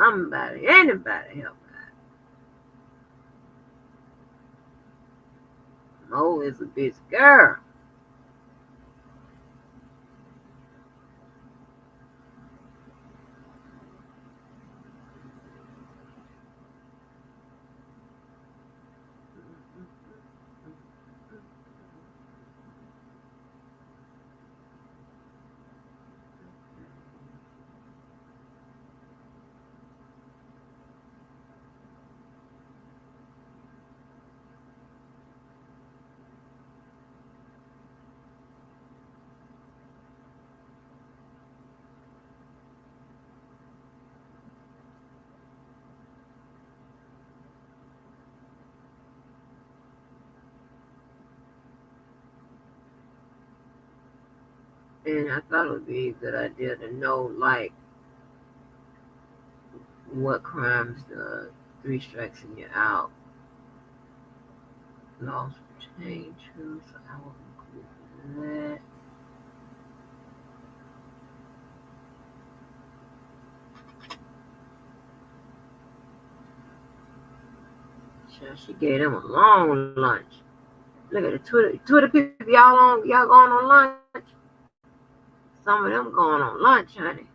somebody, anybody help out. Mo is a bitch girl. And I thought it would be a good idea to know, like, what crimes the 3 strikes and you're out laws pertain to. So I will include that. She gave them a long lunch. Look at the Twitter people, y'all going on lunch. Some of them going on lunch, honey.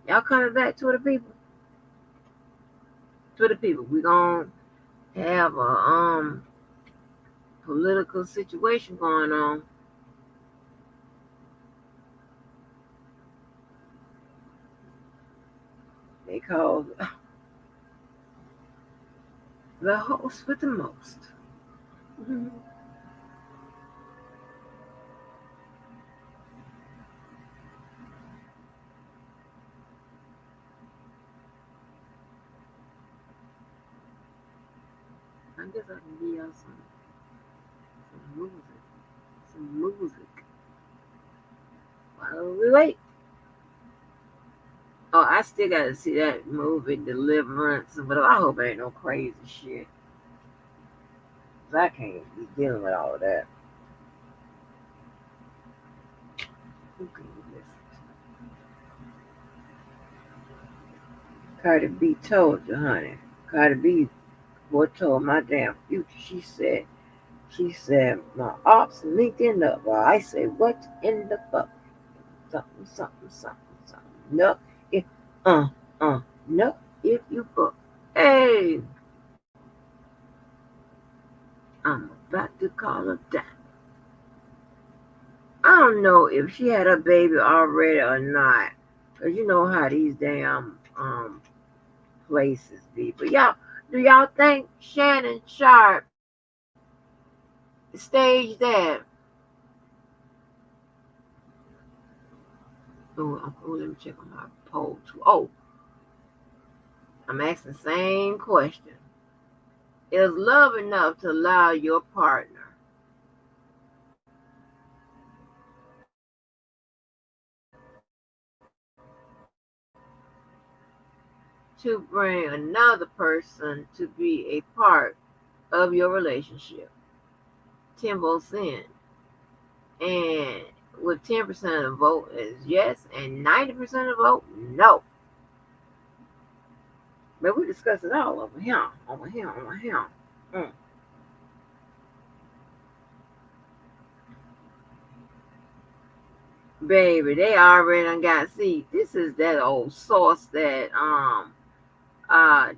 Y'all coming back, Twitter people? Twitter people, we gonna have a political situation going on. They call the host with the most. I guess I can give y'all some music. Some music. While we wait. Oh, I still gotta see that movie Deliverance, but I hope it ain't no crazy shit. 'Cause I can't be dealing with all of that. Who can you listen to? Cardi B told you, honey. Cardi B foretold my damn future. She said, my ops linked in up. Well, I say, what in the fuck? Something, something, something, something. No, if, no, if you book. Hey, I'm about to call her that. I don't know if she had a baby already or not. Cause you know how these damn places be. But do y'all think Shannon Sharp staged that? Oh, let me check on my poll too. Oh, I'm asking the same question. Is love enough to allow your partner to bring another person to be a part of your relationship? 10 votes in. And with 10% of the vote is yes and 90% of the vote no. But we discuss it all over here. Baby, they already done got, see, this is that old sauce that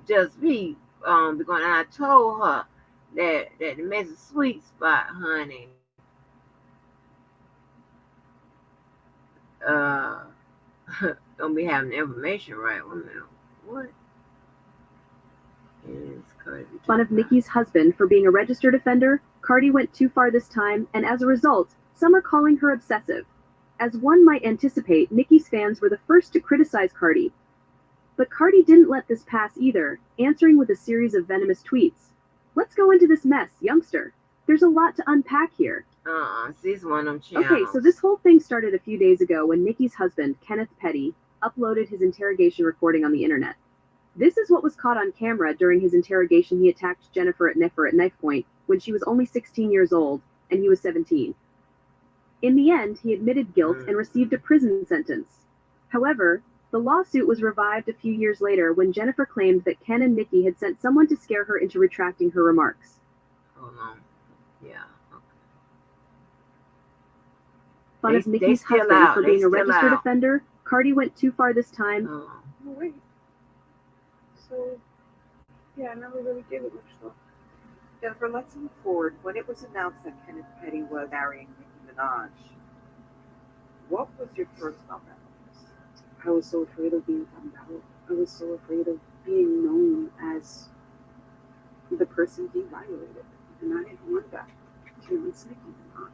just be going. And I told her that the messy sweet spot, honey, gonna be having the information right. 1 minute. What is Cardi? Fun of Nicki's husband for being a registered offender, Cardi went too far this time, and as a result, some are calling her obsessive. As one might anticipate, Nicki's fans were the first to criticize Cardi. But Cardi didn't let this pass either, answering with a series of venomous tweets. Let's go into this mess, youngster. There's a lot to unpack here. See, it's one of them channels. Okay, so this whole thing started a few days ago when Nicki's husband, Kenneth Petty, uploaded his interrogation recording on the internet. This is what was caught on camera during his interrogation. He attacked Jennifer at knife point when she was only 16 years old and he was 17. In the end, he admitted guilt and received a prison sentence. However, The lawsuit was revived a few years later when Jennifer claimed that Ken and Nikki had sent someone to scare her into retracting her remarks. Hold on. Yeah. Fun They- of they Nikki's still husband out. for They being a still registered out. offender, Cardi went too far this time. Oh. Oh, wait. So, yeah, I never really gave it much thought. Jennifer, let's move forward. When it was announced that Kenneth Petty was marrying Nicki Minaj, what was your first thought about this? I was so afraid of being found out. I was so afraid of being known as the person he violated. And I didn't want that to Nicki Minaj.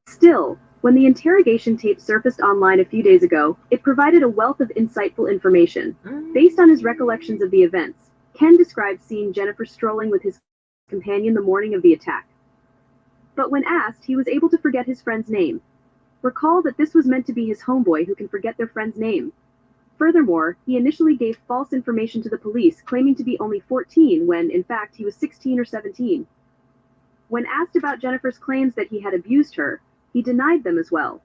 Still, when the interrogation tape surfaced online a few days ago, it provided a wealth of insightful information. Based on his recollections of the events, Ken described seeing Jennifer strolling with his companion the morning of the attack. But when asked, he was able to forget his friend's name. Recall that this was meant to be his homeboy who can forget their friend's name. Furthermore, he initially gave false information to the police, claiming to be only 14 when, in fact, he was 16 or 17. When asked about Jennifer's claims that he had abused her, he denied them as well.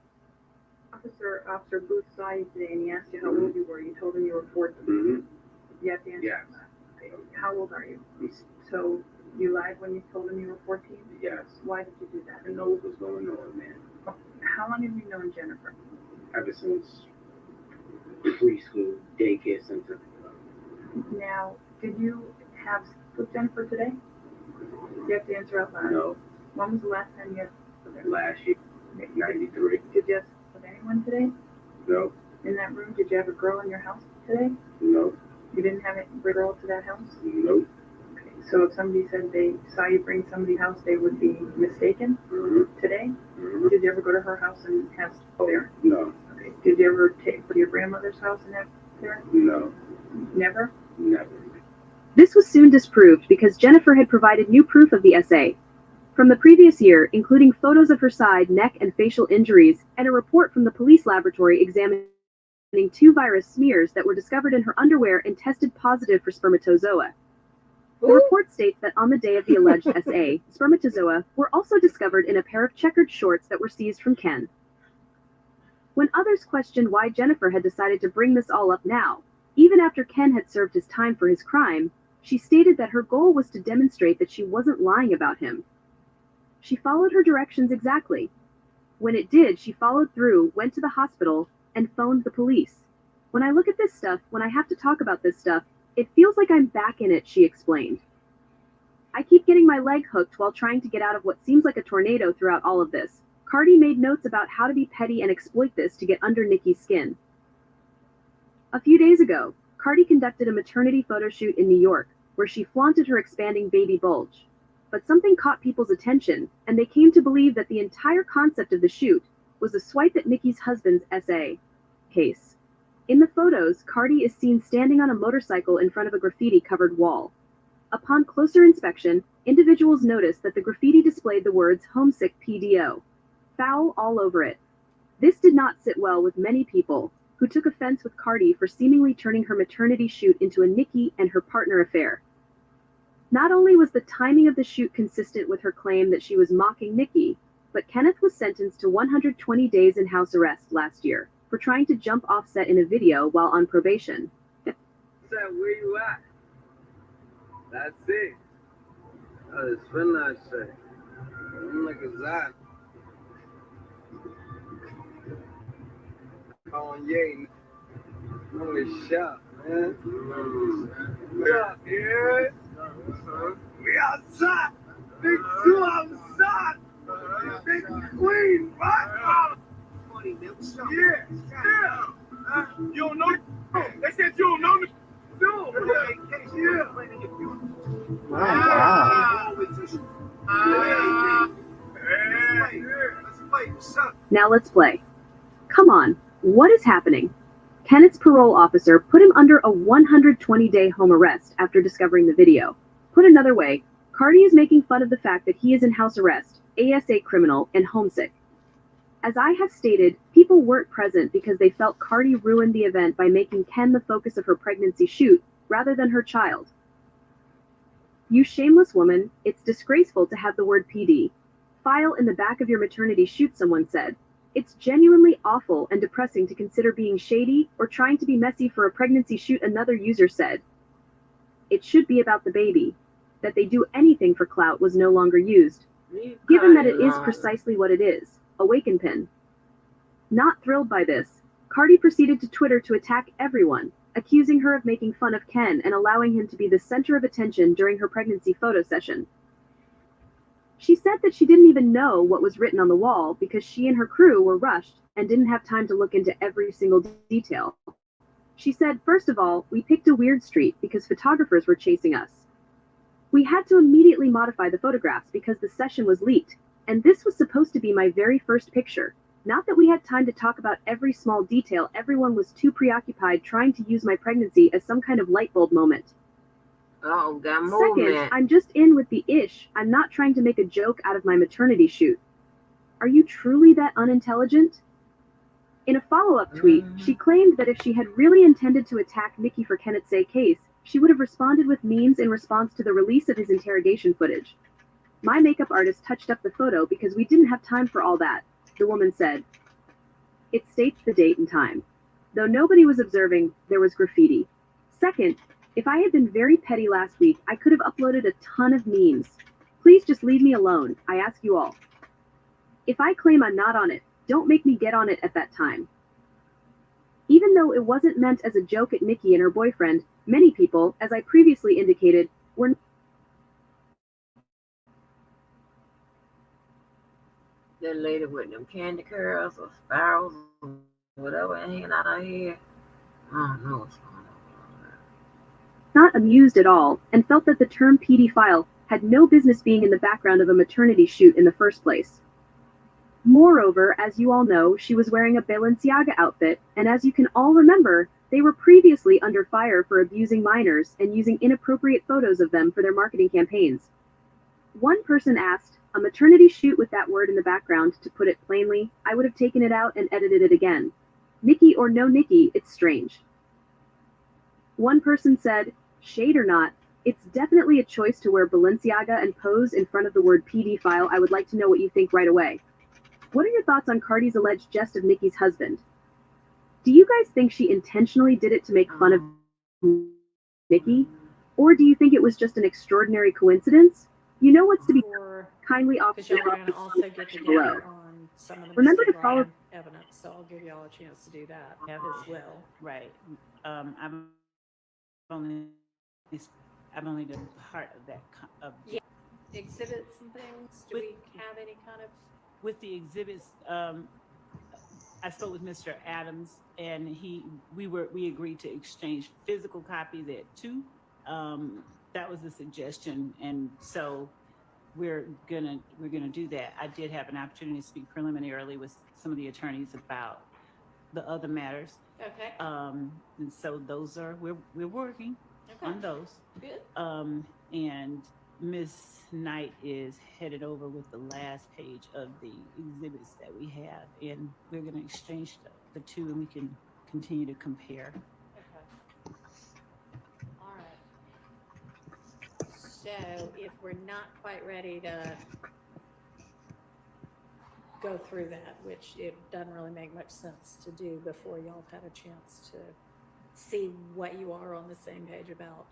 Officer Booth saw you today and he asked you how old you were. You told him you were 14. You have to answer. Yes. How old are you? So you lied when you told him you were 14? Yes. Why did you do that? I didn't know what was going on, man. How long have you known Jennifer? Ever since preschool, daycare center. Now, did you have sex with Jennifer today? You have to answer out loud. No. When was the last time you had sex with her? Last year, 93. Did you have sex with anyone today? No. In that room, did you have a girl in your house today? No. You didn't have a girl to that house? Nope. Okay. So if somebody said they saw you bring somebody's house, they would be mistaken today? Did you ever go to her house and have sex there? No. Okay. Did you ever take to your grandmother's house and have sex there? No. Never? Never. This was soon disproved because Jennifer had provided new proof of the SA. From the previous year, including photos of her side, neck, and facial injuries, and a report from the police laboratory examining 2 virus smears that were discovered in her underwear and tested positive for spermatozoa. The report states that on the day of the alleged SA, spermatozoa were also discovered in a pair of checkered shorts that were seized from Ken. When others questioned why Jennifer had decided to bring this all up now, even after Ken had served his time for his crime, she stated that her goal was to demonstrate that she wasn't lying about him. She followed her directions exactly. When it did, she followed through, went to the hospital, and phoned the police. When I look at this stuff, when I have to talk about this stuff, it feels like I'm back in it, she explained. I keep getting my leg hooked while trying to get out of what seems like a tornado throughout all of this. Cardi made notes about how to be petty and exploit this to get under Nicki's skin. A few days ago, Cardi conducted a maternity photo shoot in New York, where she flaunted her expanding baby bulge. But something caught people's attention, and they came to believe that the entire concept of the shoot was a swipe at Nicki's husband's SA case. In the photos, Cardi is seen standing on a motorcycle in front of a graffiti-covered wall. Upon closer inspection, individuals noticed that the graffiti displayed the words "Homesick PDO" foul all over it. This did not sit well with many people, who took offense with Cardi for seemingly turning her maternity shoot into a Nicki and her partner affair. Not only was the timing of the shoot consistent with her claim that she was mocking Nicki, but Kenneth was sentenced to 120 days in house arrest last year for trying to jump Offset in a video while on probation. Said, where you at? That's it. That's what I say. I'm like a zot. Kanye. Holy shot, man. We out here. We outside. Big two outside. Big queen, right? Yeah. You don't know. They said you don't know me. Now let's play. Come on, what is happening? Kenneth's parole officer put him under a 120-day home arrest after discovering the video. Put another way, Cardi is making fun of the fact that he is in house arrest, ASA criminal, and homesick. As I have stated, people weren't present because they felt Cardi ruined the event by making Ken the focus of her pregnancy shoot, rather than her child. You shameless woman, it's disgraceful to have the word PD. File in the back of your maternity shoot, someone said. It's genuinely awful and depressing to consider being shady or trying to be messy for a pregnancy shoot, another user said. It should be about the baby. That they do anything for clout was no longer used, given that it is precisely what it is, a waken pin. Not thrilled by this, Cardi proceeded to Twitter to attack everyone, accusing her of making fun of Ken and allowing him to be the center of attention during her pregnancy photo session. She said that she didn't even know what was written on the wall because she and her crew were rushed and didn't have time to look into every single detail. She said, first of all, we picked a weird street because photographers were chasing us. We had to immediately modify the photographs because the session was leaked, and this was supposed to be my very first picture. Not that we had time to talk about every small detail, everyone was too preoccupied trying to use my pregnancy as some kind of light bulb moment. Oh, got Second, movement. I'm just in with the ish. I'm not trying to make a joke out of my maternity shoot. Are you truly that unintelligent? In a follow-up tweet, she claimed that if she had really intended to attack Nikki for Kenneth's case, she would have responded with memes in response to the release of his interrogation footage. My makeup artist touched up the photo because we didn't have time for all that, the woman said. It states the date and time. Though nobody was observing, there was graffiti. Second, if I had been very petty last week, I could have uploaded a ton of memes. Please just leave me alone, I ask you all. If I claim I'm not on it, don't make me get on it at that time. Even though it wasn't meant as a joke at Nikki and her boyfriend, many people, as I previously indicated, were That lady with them candy curls or spirals or whatever hanging out her head. I don't know what's going on. not amused at all, and felt that the term PD file had no business being in the background of a maternity shoot in the first place. Moreover, as you all know, she was wearing a Balenciaga outfit, and as you can all remember, they were previously under fire for abusing minors and using inappropriate photos of them for their marketing campaigns. One person asked, a maternity shoot with that word in the background, to put it plainly, I would have taken it out and edited it again. Nikki or no Nikki, it's strange. One person said, shade or not, it's definitely a choice to wear Balenciaga and pose in front of the word PD file. I would like to know what you think right away. What are your thoughts on Cardi's alleged jest of Nikki's husband? Do you guys think she intentionally did it to make fun of Nikki? Or do you think it was just an extraordinary coincidence? You know what's to be kindly off Because y'all are going to also get below. together on some of the Remember to Mr. follow Ryan evidence, so I'll give y'all a chance to do that as well. Right. I've only done part of that. Yeah, exhibits and things. Do we have any kind of? With the exhibits, I spoke with Mr. Adams, and we agreed to exchange physical copies at 2. That was the suggestion, and so we're gonna do that. I did have an opportunity to speak preliminarily with some of the attorneys about the other matters. Okay. And so those are we're working on those. Good. And Miss Knight is headed over with the last page of the exhibits that we have, and we're going to exchange the two, and we can continue to compare. Okay. All right. So if we're not quite ready to go through that, which it doesn't really make much sense to do before y'all have had a chance to see what you are on the same page about,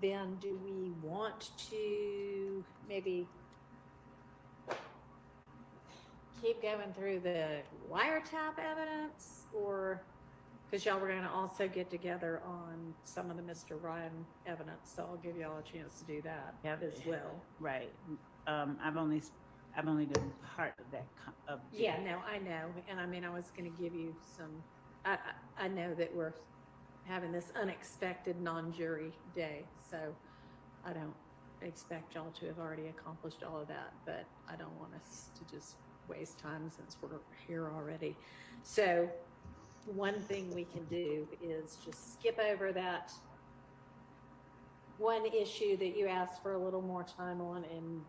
then do we want to maybe keep going through the wiretap evidence, or because y'all were going to also get together on some of the Mr. Ryan evidence, so I'll give y'all a chance to do that as well. Right. I've only done part of that. Yeah, no, I know, and I mean, I was going to give you some. I know that we're having this unexpected non-jury day, so I don't expect y'all to have already accomplished all of that, but I don't want us to just waste time since we're here already. So one thing we can do is just skip over that one issue that you asked for a little more time on, and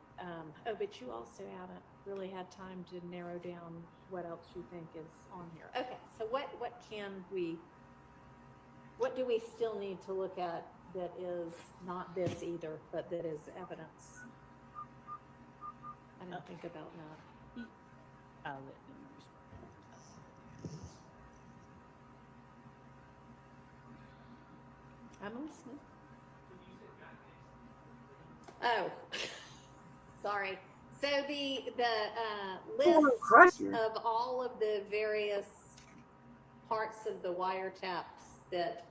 but you also haven't really had time to narrow down what else you think is on here. Okay, so what do we still need to look at that is not this either, but that is evidence? I didn't think about that. I'll let them I'm listening. Oh, sorry. So the list crush you. of all of the various parts of the wiretaps that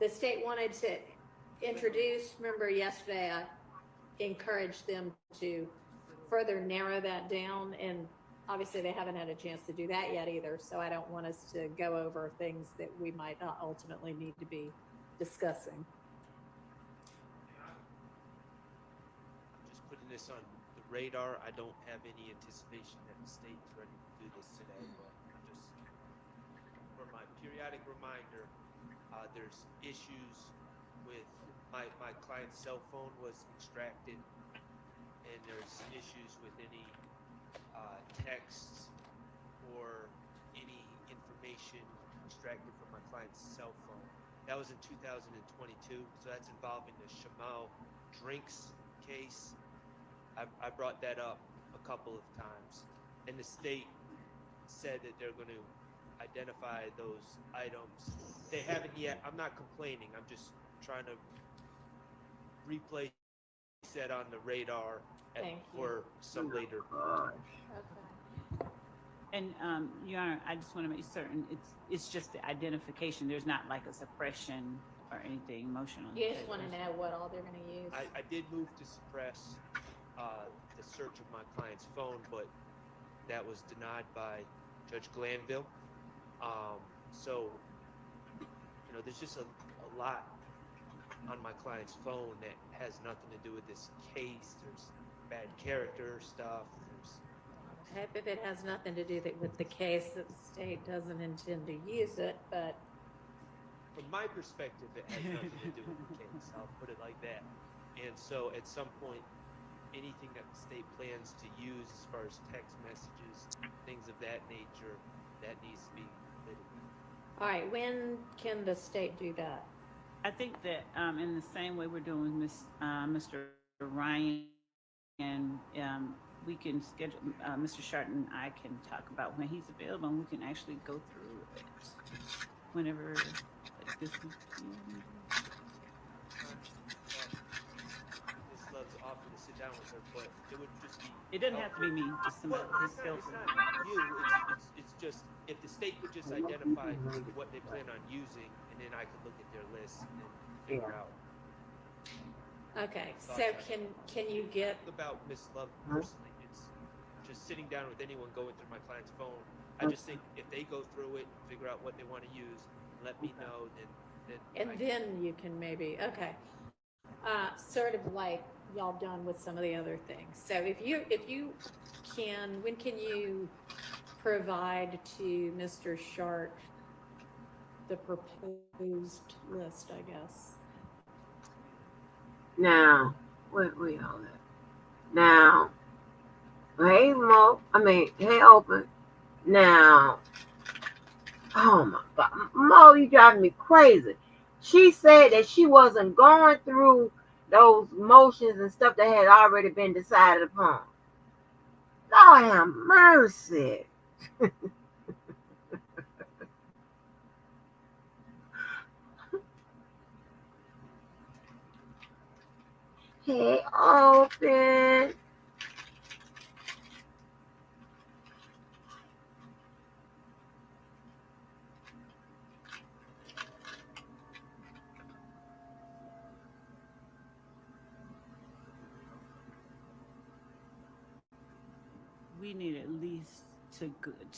the state wanted to introduce. Remember yesterday I encouraged them to further narrow that down, and obviously they haven't had a chance to do that yet either. So I don't want us to go over things that we might not ultimately need to be discussing. Just putting this on the radar. I don't have any anticipation that the state is ready to do this today, but just for my periodic reminder, there's issues with my client's cell phone was extracted, and there's issues with any texts or any information extracted from my client's cell phone. That was in 2022, so that's involving the Shamal drinks case. I brought that up a couple of times, and the state said that they're going to identify those items. They haven't yet. I'm not complaining. I'm just trying to replace that on the radar for some later. Okay. And Your Honor, I just want to make certain it's just the identification. There's not like a suppression or anything motion on You the just table. want to know what all they're going to use. I did move to suppress the search of my client's phone, but that was denied by Judge Glanville. So, there's just a lot on my client's phone that has nothing to do with this case. There's bad character stuff. I hope if it has nothing to do with the case, that the state doesn't intend to use it, but From my perspective, it has nothing to do with the case. I'll put it like that. And so at some point, anything that the state plans to use as far as text messages, things of that nature, that needs to be litigated. all right, when can the state do that? I think that in the same way we're doing with Mr. Ryan, and we can schedule, Mr. Sharp and I can talk about when he's available, and we can actually go through it whenever like this. Ms. Love's offered to sit down with her, but it would just be. It doesn't have to be me, just somebody who's It's helping. not you. It's just if the state would just identify what they plan on using, and then I could look at their list and figure out. Okay, so can you get About Miss Love personally, it's just sitting down with anyone going through my client's phone. I just think if they go through it, figure out what they want to use, let me know, then and then you can maybe sort of like y'all done with some of the other things. So if you can, when can you provide to Mr. Sharp the proposed list, I guess? Now, where we all at? Now, hey hey Open. Now, oh my God, Mo, you driving me crazy. She said that she wasn't going through those motions and stuff that had already been decided upon. Lord have mercy. Hey, Open. We need at least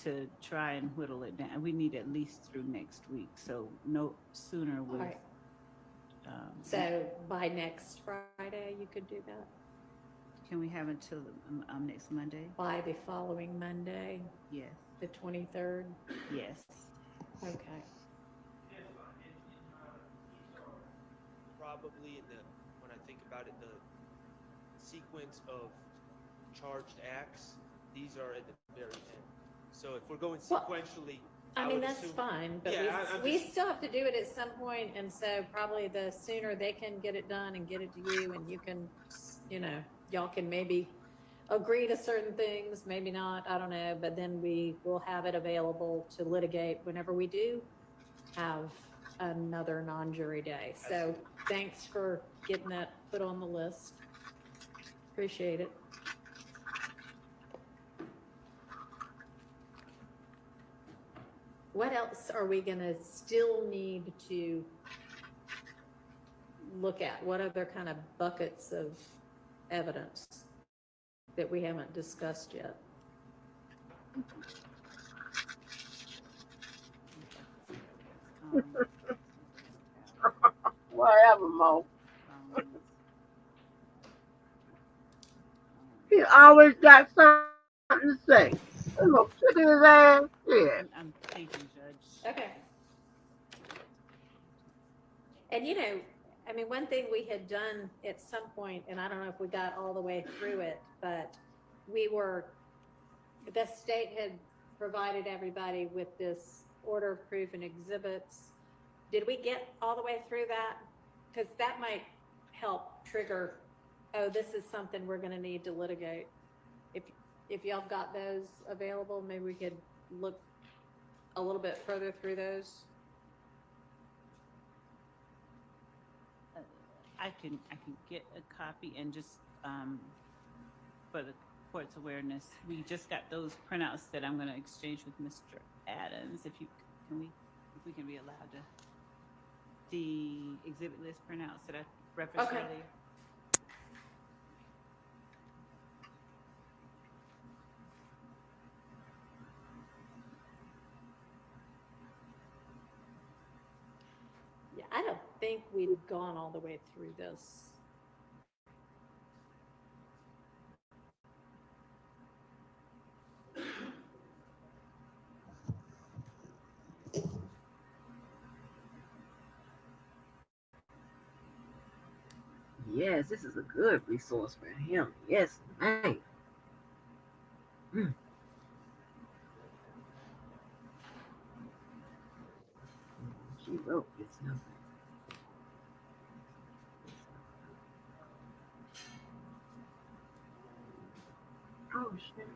to try and whittle it down. We need at least through next week, so no sooner with. All right. So by next Friday, you could do that? Can we have until next Monday? By the following Monday? Yes. The 23rd? Yes. Okay. probably when I think about it, the sequence of charged acts, these are at the very end. So if we're going sequentially, I mean, that's fine, but we still have to do it at some point, and so probably the sooner they can get it done and get it to you, and you can, y'all can maybe agree to certain things, maybe not, I don't know, but then we will have it available to litigate whenever we do have another non-jury day. So thanks for getting that put on the list. Appreciate it. What else are we gonna still need to look at? What other kind of buckets of evidence that we haven't discussed yet? Whatever, Mo. He always got something to say. I'm gonna kick his ass. Yeah. I'm thinking, Judge. Okay. And I mean, one thing we had done at some point, and I don't know if we got all the way through it, but the state had provided everybody with this order of proof and exhibits. Did we get all the way through that? Because that might help trigger, oh, this is something we're gonna need to litigate. If y'all got those available, maybe we could look a little bit further through those. I can get a copy and just for the court's awareness, we just got those printouts that I'm going to exchange with Mr. Adams. If we can be allowed to, the exhibit list printouts that I referenced earlier. Yeah, I don't think we've gone all the way through this. Yes, this is a good resource for him. Yes, man. Mm. She wrote this number. Oh, shit.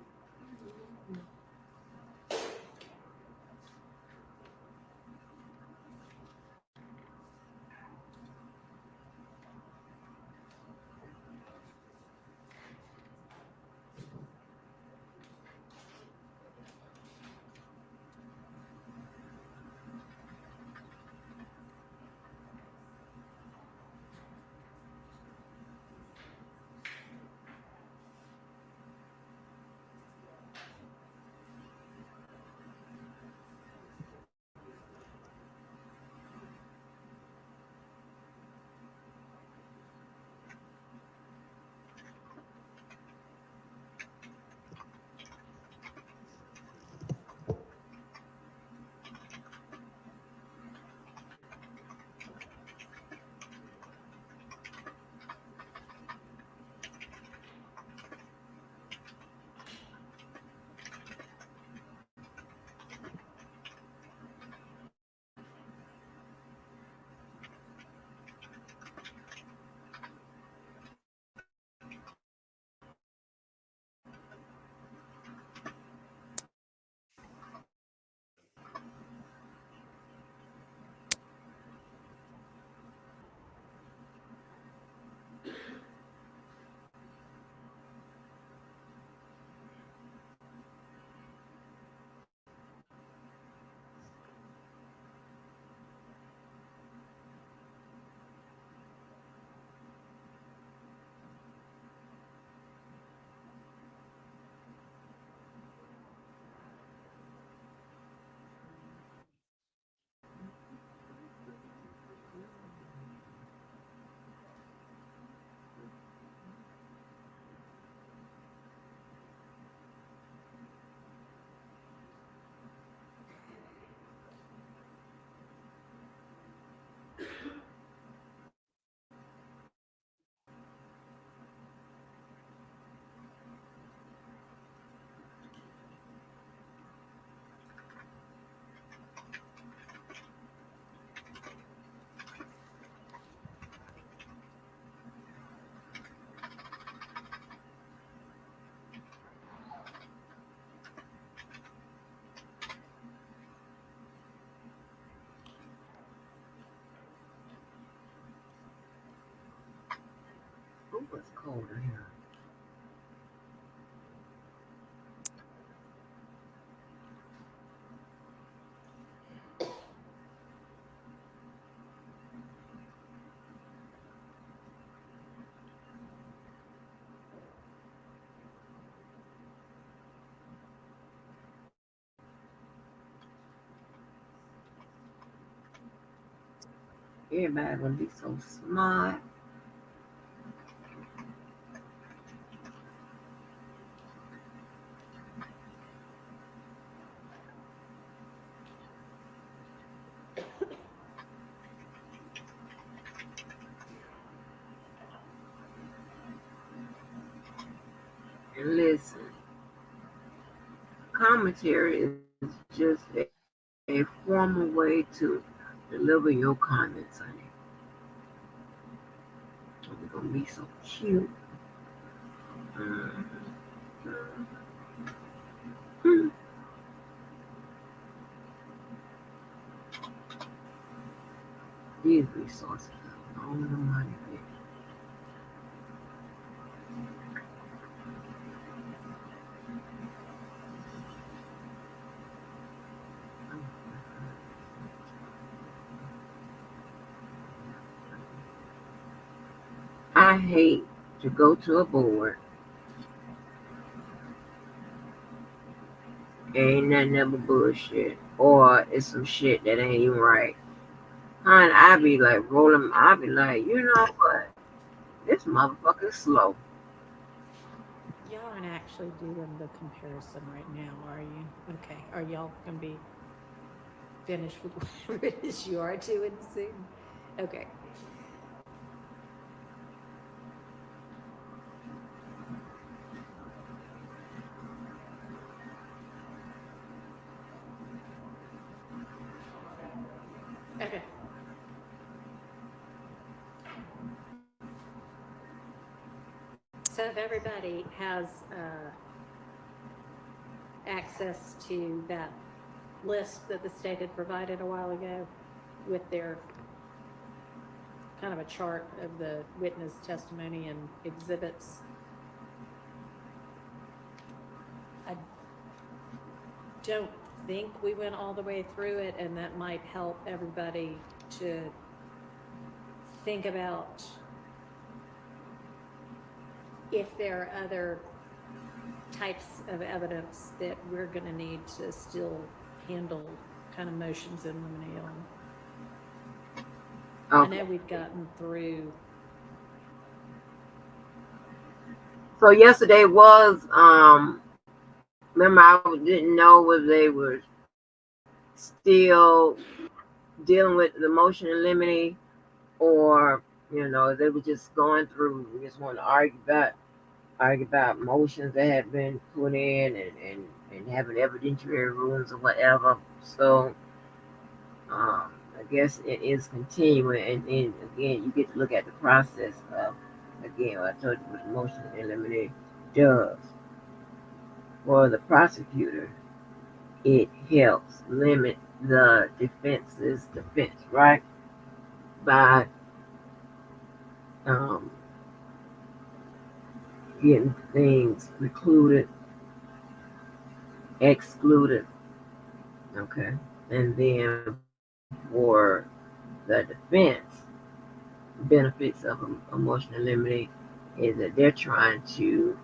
It's cold in here. Everybody gonna be so smart. And listen, commentary is just a formal way to deliver your comments, honey. We're gonna be so cute. Mm-hmm. These resources are all the money. I hate to go to a board, ain't nothing but bullshit, or it's some shit that ain't even right. Honey, I be like rolling, I be like, you know what? This motherfucker's slow. Y'all aren't actually doing the comparison right now, are you? Okay. Are y'all gonna be finished with whatever it is you are doing soon? Okay. Okay. So if everybody has access to that list that the state had provided a while ago with their kind of a chart of the witness testimony and exhibits, I don't think we went all the way through it, and that might help everybody to think about if there are other types of evidence that we're going to need to still handle kind of motions in limine on. I know we've gotten through. So yesterday was remember I didn't know whether they were still dealing with the motion in limine, or they were just going through. We just want to argue about motions that had been put in and having evidentiary rulings or whatever. So I guess it is continuing, and again you get to look at the process of, again, I told you what the motion in limine does for the prosecutor. It helps limit the defense's defense, right? By getting things precluded, excluded, okay? And then for the defense, benefits of emotional limine is that they're trying to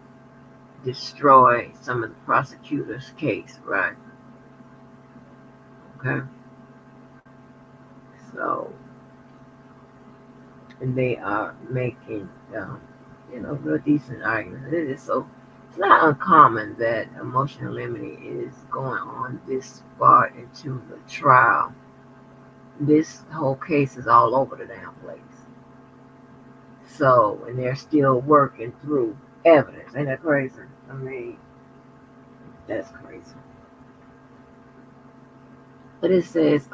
destroy some of the prosecutor's case, right? Okay? So, and they are making, real decent arguments. It's not uncommon that emotional limine is going on this far into the trial. This whole case is all over the damn place. So, and they're still working through evidence. Ain't that crazy? I mean, that's crazy. But it says,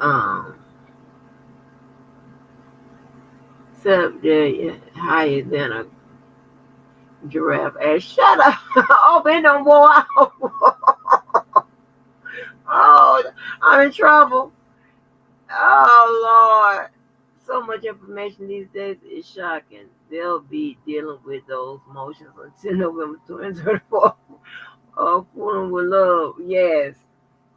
subject higher than a giraffe ass. Shut up! Oh, man, don't go out. Oh, I'm in trouble. Oh, Lord. So much information these days is shocking. they'll be dealing with those motions until November 2024. Oh, fooling with love. Yes.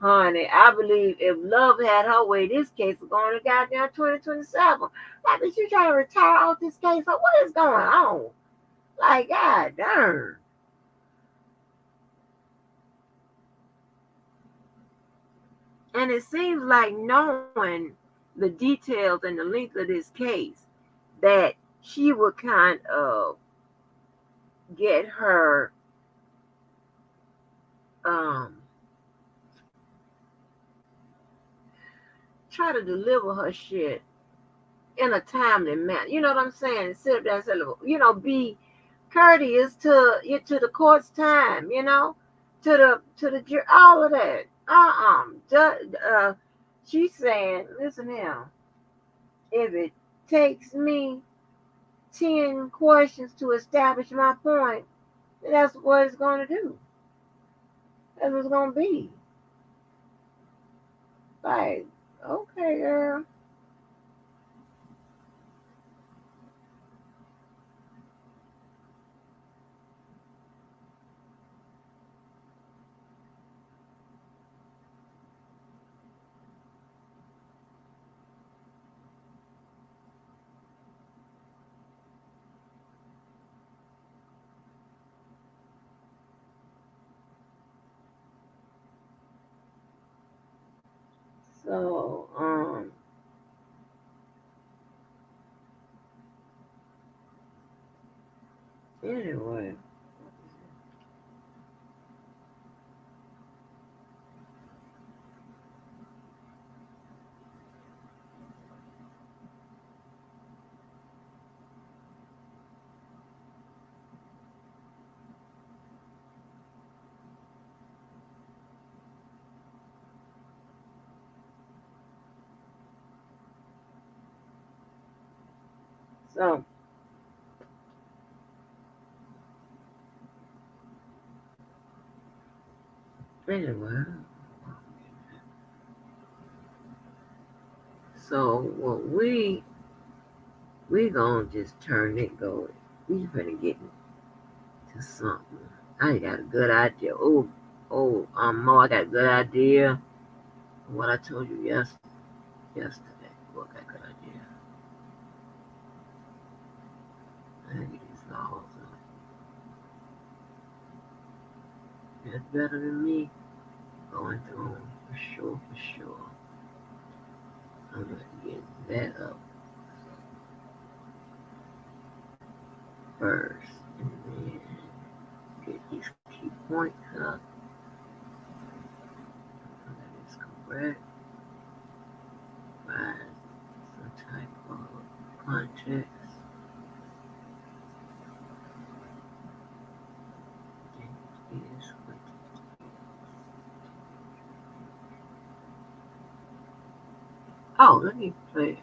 Honey, I believe if love had her way, this case is going to goddamn 2027. Like, bitch, you trying to retire off this case? So what is going on? Like, god darn. And it seems like knowing the details and the length of this case, that she would kind of get her try to deliver her shit in a timely manner. You know what I'm saying? Sit up there and say, be courteous to the court's time, to the jury, all of that. She's saying, listen here, if it takes me 10 questions to establish my point, that's what it's going to do. That's what it's going to be. Like, okay, girl. So, anyway. So, anyway. So, what we gonna just turn it going. We finna get into something. I got a good idea. Mo, I got a good idea. What I told you yesterday. What got a good idea? I get these laws up. That's better than me going through them for sure. I'm gonna get that up first, and then get these key points up. That is correct. Find some type of context. Is what it is. Oh, let me play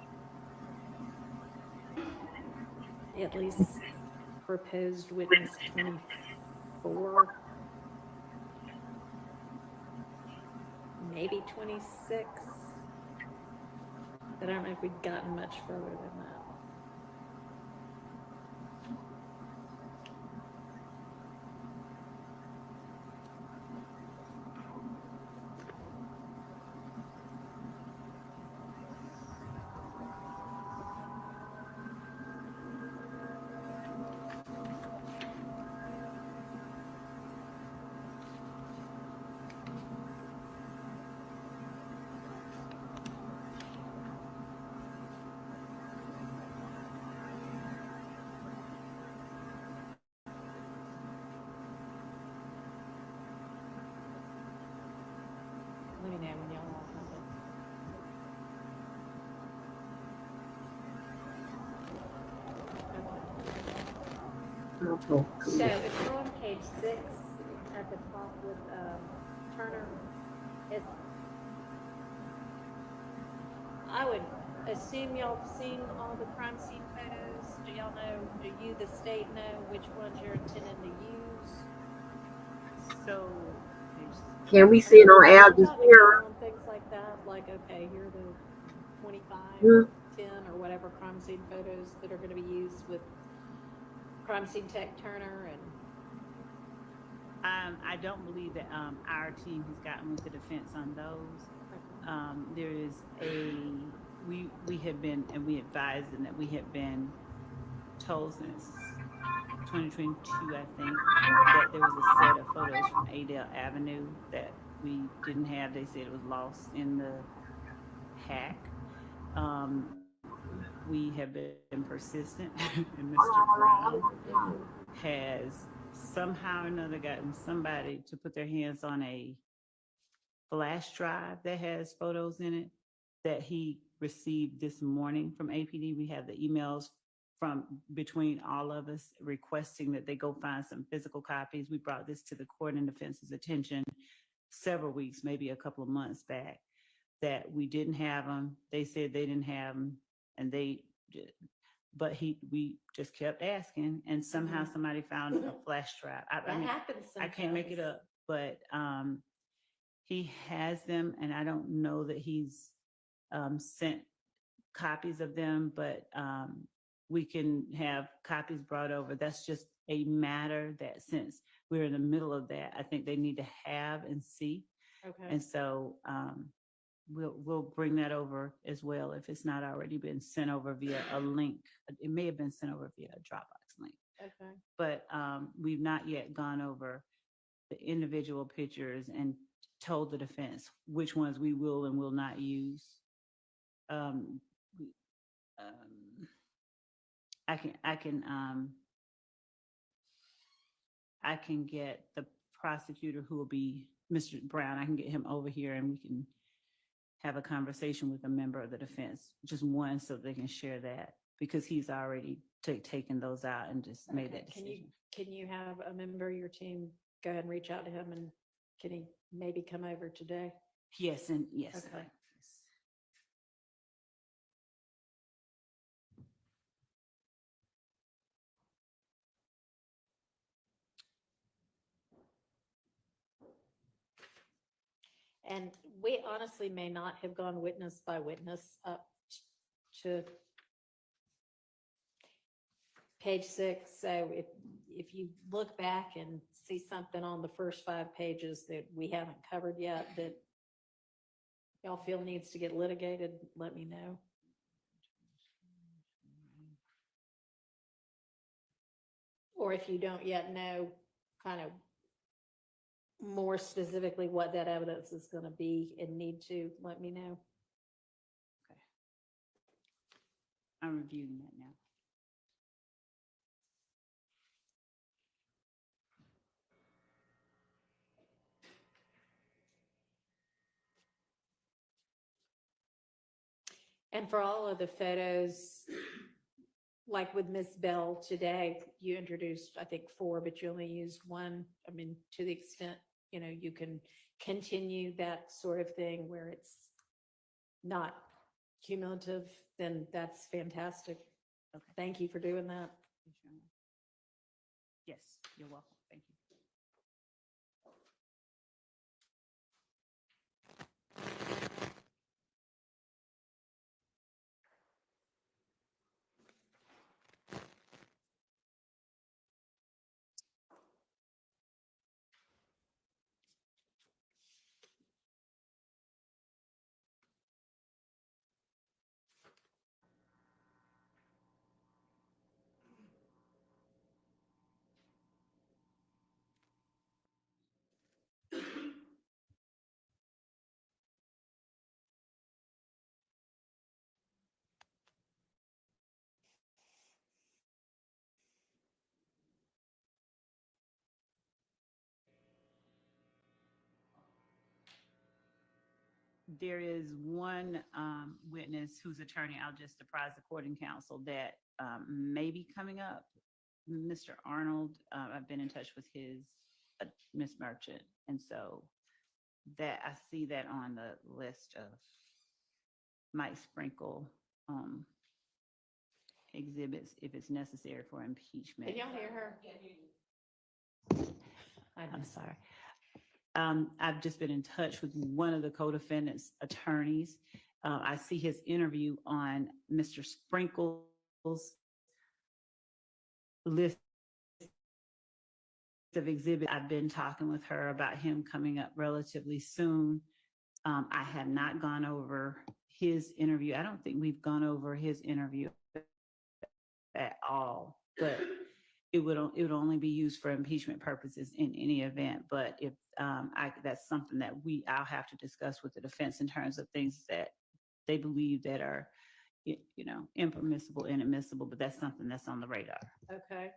it. At least proposed witness 24, maybe 26. But I don't know if we've gotten much further than that. Let me know when y'all all have it. Okay. So if you're on page 6 at the top with Turner, I would assume y'all have seen all the crime scene photos. Do y'all know, do you, the state, know which ones you're intending to use? So, Can we see it on Al On Jazeera? things like that, like, okay, here are the 25, Hmm. 10, or whatever crime scene photos that are going to be used with crime scene tech Turner and, I don't believe that, our team has gotten with the defense on those. There is we have been, and we advised them that we have been told since 2022, I think, that there was a set of photos from Adele Avenue that we didn't have. They said it was lost in the hack. We have been persistent, and Mr. Brown has somehow or another gotten somebody to put their hands on a flash drive that has photos in it that he received this morning from APD. We have the emails from between all of us requesting that they go find some physical copies. We brought this to the court and defense's attention several weeks, maybe a couple of months back, that we didn't have them. They said they didn't have them, and we just kept asking, and somehow somebody found a flash drive. I mean, happens I can't make it sometimes. up, but he has them, and I don't know that he's sent copies of them, but we can have copies brought over. That's just a matter that, since we're in the middle of that, I think they need to have and see. Okay. And so we'll bring that over as well if it's not already been sent over via a link. It may have been sent over via a Dropbox link. Okay. But we've not yet gone over the individual pictures and told the defense which ones we will and will not use. I can get the prosecutor who will be Mr. Brown. I can get him over here and we can have a conversation with a member of the defense, just one, so they can share that, because he's already taken those out and just made that decision. Can you have a member of your team go ahead and reach out to him, and can he maybe come over today? Yes, and yes. Okay. And we honestly may not have gone witness by witness up to page 6. So if you look back and see something on the first 5 pages that we haven't covered yet that y'all feel needs to get litigated, let me know. Or if you don't yet know kind of more specifically what that evidence is going to be and need to, let me know. Okay. I'm reviewing that now. And for all of the photos, like with Miss Bell today, you introduced, I think, 4, but you only used 1. I mean, to the extent, you can continue that sort of thing where it's not cumulative, then that's fantastic. Okay. Thank you for doing that. Yes, you're welcome. Thank you. There is one witness whose attorney, I'll just apprise the court and counsel, that may be coming up. Mr. Arnold, I've been in touch with his Miss Merchant, and so that I see that on the list of might sprinkle exhibits if it's necessary for impeachment. Can y'all hear her? I'm sorry. I've just been in touch with one of the co-defendants' attorneys. I see his interview on Mr. Sprinkle's list of exhibit, I've been talking with her about him coming up relatively soon. I have not gone over his interview. I don't think we've gone over his interview at all, but it would only be used for impeachment purposes in any event. But if that's something that I'll have to discuss with the defense in terms of things that they believe that are, impermissible and admissible, but that's something that's on the radar. Okay.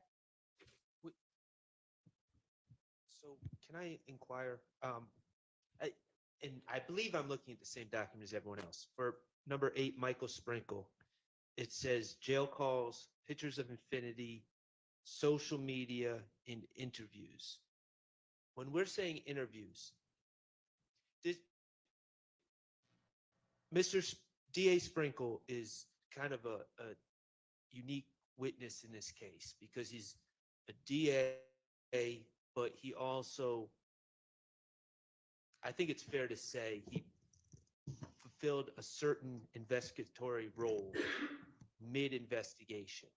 So can I inquire? I believe I'm looking at the same document as everyone else. For number 8, Michael Sprinkle, it says jail calls, pictures of infinity, social media, and interviews. When we're saying interviews, Mr. DA Sprinkle is kind of a unique witness in this case because he's a DA, but he also, I think it's fair to say, he fulfilled a certain investigatory role mid-investigation.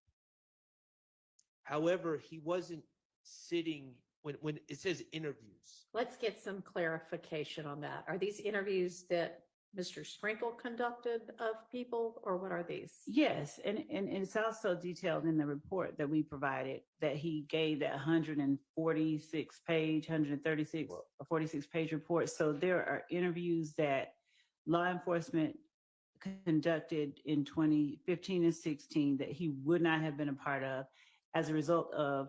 However, he wasn't sitting when it says interviews. Let's get some clarification on that. Are these interviews that Mr. Sprinkle conducted of people, or what are these? Yes, and it's also detailed in the report that we provided that he gave that 146 page report. So there are interviews that law enforcement conducted in 2015 and 16 that he would not have been a part of as a result of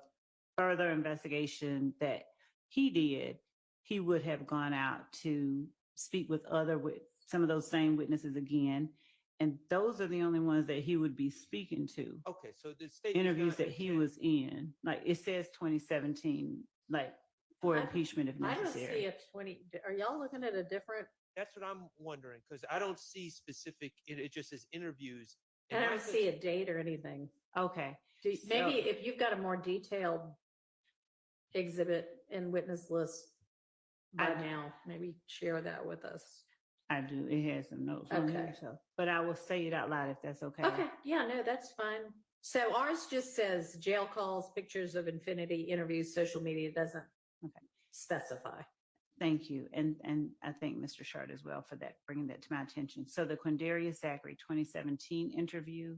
further investigation that he did. He would have gone out to speak with some of those same witnesses again. And those are the only ones that he would be speaking to. Okay, so the state interviews that he was in, like it says 2017, like for impeachment if necessary. I don't see a 20. Are y'all looking at a different? That's what I'm wondering because I don't see specific. It just says interviews. I don't see a date or anything. Okay, Maybe if you've got a more detailed exhibit and witness list by now, maybe share that with us. I do. It has some notes on there, but I will say it out loud if that's okay. Okay. Yeah, no, that's fine. So ours just says jail calls, pictures of infinity, interviews, social media. It doesn't specify. Thank you. And I thank Mr. Shard as well for that, bringing that to my attention. So the Quindarius Zachary 2017 interview,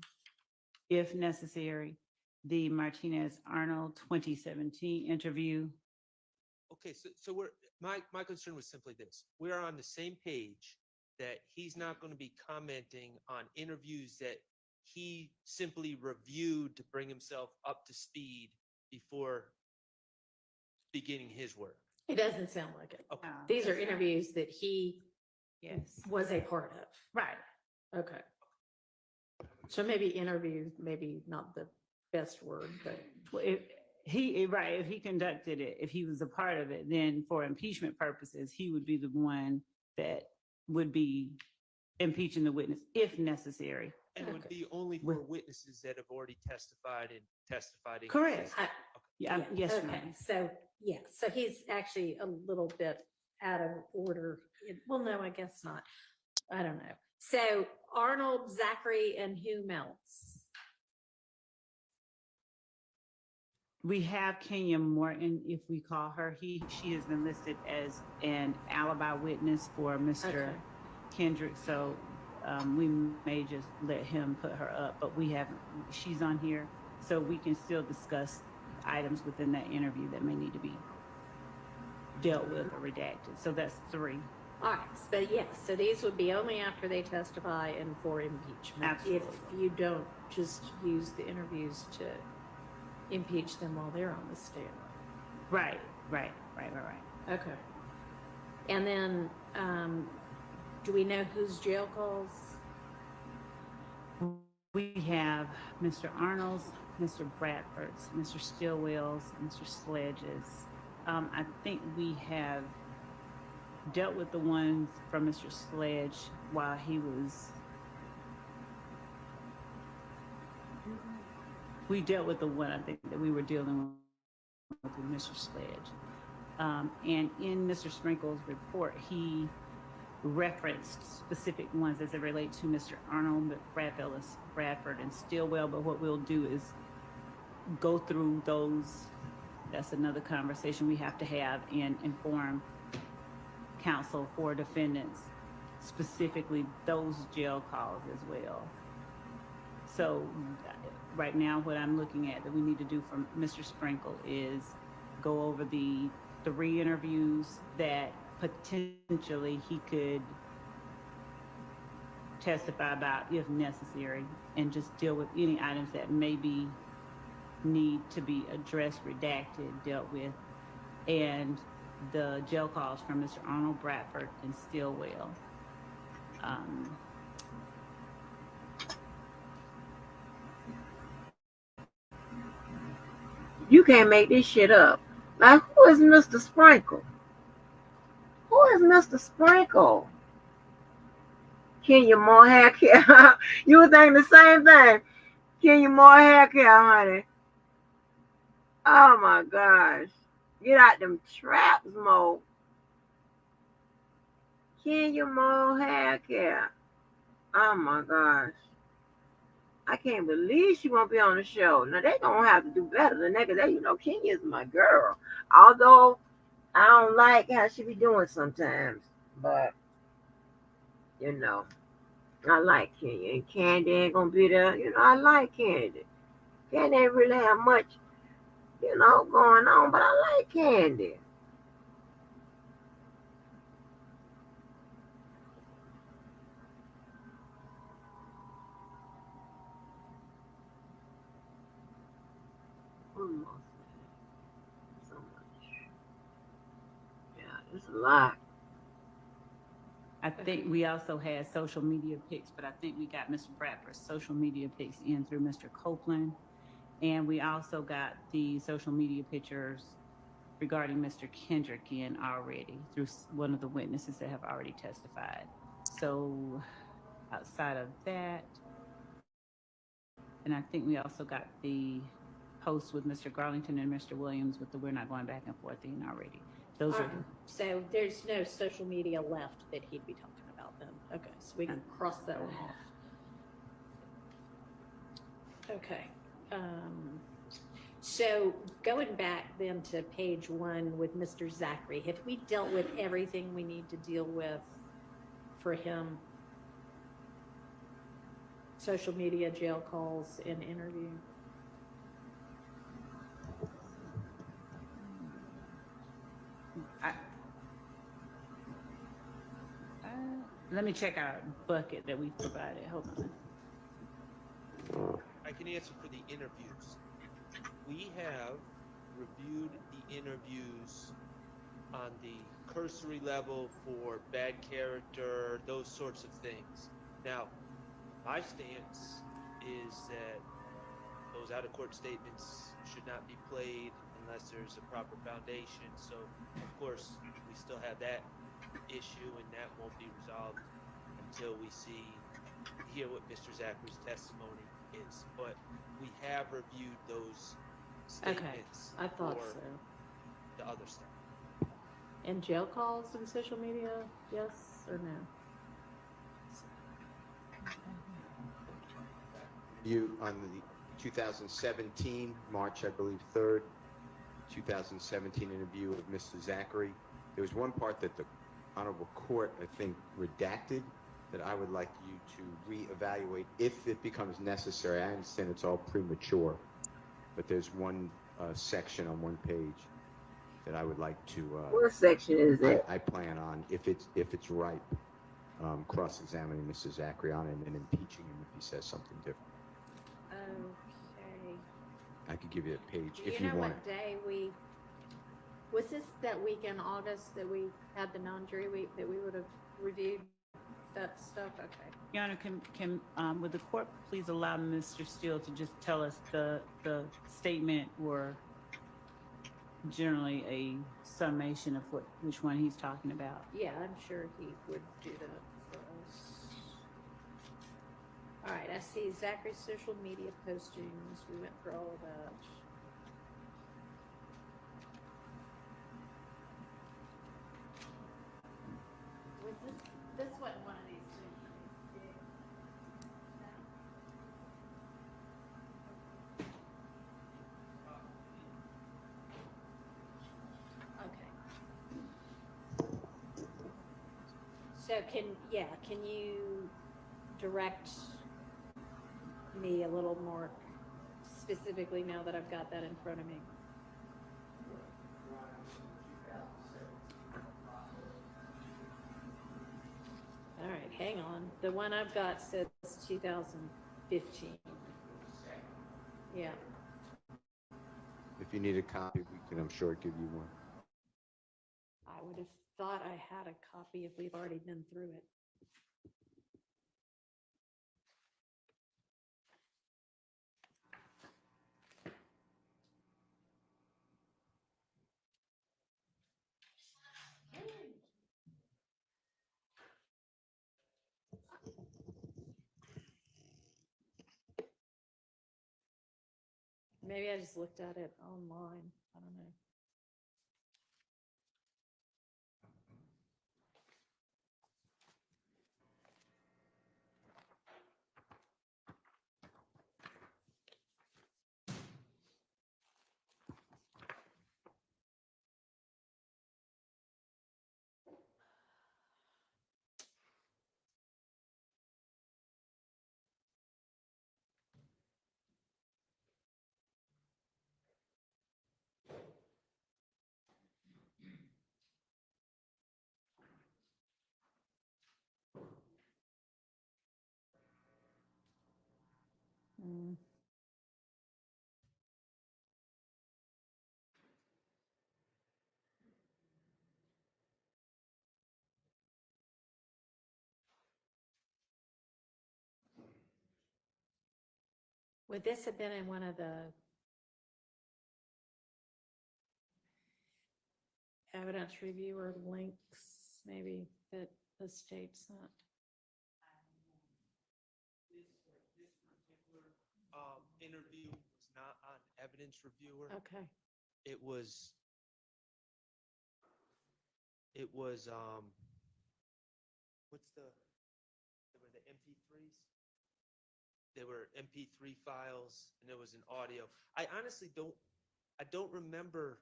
if necessary, the Martinez Arnold 2017 interview. Okay, so my concern was simply this: we are on the same page that he's not going to be commenting on interviews that he simply reviewed to bring himself up to speed before beginning his work. It doesn't sound like it. Okay. These are interviews that he was a part of. Right. Okay. So maybe interview, maybe not the best word, but if he conducted it, if he was a part of it, then for impeachment purposes, he would be the one that would be impeaching the witness if necessary. And it would be only for witnesses that have already testified. Correct. Yes. Okay. So he's actually a little bit out of order. Well, no, I guess not. I don't know. So Arnold, Zachary, and whom else? We have Kenya Morton, if we call her. She has been listed as an alibi witness for Mr. Kendrick. So we may just let him put her up, but she's on here. So we can still discuss items within that interview that may need to be dealt with or redacted. So that's 3. All right. So so these would be only after they testify and for impeachment. Absolutely. If you don't just use the interviews to impeach them while they're on the stand. Right. Okay. And then, do we know whose jail calls? We have Mr. Arnold's, Mr. Bradford's, Mr. Stillwell's, Mr. Sledge's. I think we have dealt with the ones from Mr. Sledge while he was. We dealt with the one I think that we were dealing with Mr. Sledge. And in Mr. Sprinkle's report, he referenced specific ones as it relate to Mr. Arnold, Bradford, and Stillwell. But what we'll do is go through those that's another conversation we have to have and inform counsel for defendants, specifically those jail calls as well. So right now, what I'm looking at that we need to do for Mr. Sprinkle is go over the 3 interviews that potentially he could testify about if necessary, and just deal with any items that maybe need to be addressed, redacted, dealt with, and the jail calls from Mr. Arnold Bradford and Stillwell. You can't make this shit up. Like, who is Mr. Sprinkle? Who is Mr. Sprinkle? Kenya Moore hair care. You were thinking the same thing. Kenya Moore hair care, honey. Oh my gosh. Get out them traps, Mo. Kenya Moore hair care. Oh my gosh. I can't believe she won't be on the show. Now they gonna have to do better than that, because you know Kenya's my girl. Although I don't like how she be doing sometimes, but you know, I like Kenya, and Candy ain't gonna be there. You know, I like Candy. Candy ain't really have much, you know, going on, but I like Candy. Almost. So much. Yeah, it's a lot. I think we also had social media pics, but I think we got Mr. Bradford's social media pics in through Mr. Copeland. And we also got the social media pictures regarding Mr. Kendrick in already through one of the witnesses that have already testified. So outside of that, and I think we also got the post with Mr. Garlington and Mr. Williams with the "we're not going back and forth" in already. Those are So there's no social media left that he'd be talking about then. Okay, so we can cross that one off. Okay. So going back then to page 1 with Mr. Zachary, have we dealt with everything we need to deal with for him? Social media, jail calls, and interview. Let me check our bucket that we provided. Hold on. I can answer for the interviews. We have reviewed the interviews on the cursory level for bad character, those sorts of things. Now, my stance is that those out-of-court statements should not be played unless there's a proper foundation. So, of course, we still have that issue, and that won't be resolved until we hear what Mr. Zachary's testimony is. But we have reviewed those statements. Okay, I thought for so. The other stuff. And jail calls and social media, yes or no? You on the 2017, March, I believe, 3rd, 2017 interview of Mr. Zachary. There was one part that the Honorable Court, I think, redacted that I would like you to reevaluate if it becomes necessary. I understand it's all premature, but there's one section on one page that I would like to. What section is it? I plan on, if it's ripe, cross-examining Mr. Zachary on it and impeaching him if he says something different. Okay. I could give you a page Do if you you know want what day was this that week in August that we had the non-jury week that we would have reviewed that stuff? Okay. Your Honor, can would the court please allow Mr. Steele to just tell us the statement were generally a summation of which one he's talking about? Yeah, I'm sure he would do that for us. All right, I see Zachary's social media postings. We went through all of that. Was this wasn't one of these things that we did? So can you direct me a little more specifically now that I've got that in front of me? All right, hang on. The one I've got says 2015. Yeah. If you need a copy, we can, I'm sure, give you one. I would have thought I had a copy if we've already been through it. Maybe I just looked at it online. I don't know. Mm. Would this have been in one of the evidence reviewer links, maybe, that the state sent? This particular interview was not on evidence reviewer. Okay. It was they were the MP3s. They were MP3 files, and there was an audio. I honestly don't remember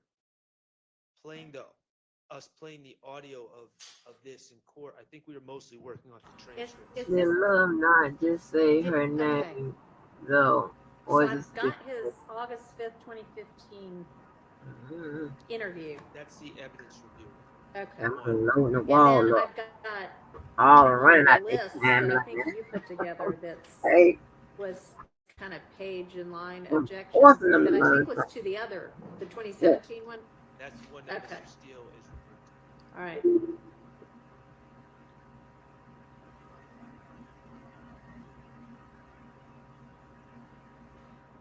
playing the audio of this in court. I think we were mostly working on the transcripts. They love not just say her name, though. So I've got his August 5th, 2015 interview. That's the evidence review. Okay. I'm alone the And wall. then Look. I've got All on running the out list this that time. I think you put together that's Hey, was kind of page and line I'm objections forcing them that to I think learn was to the 2017 one. That's the one that Okay. Mr. Steele is referring to. All right.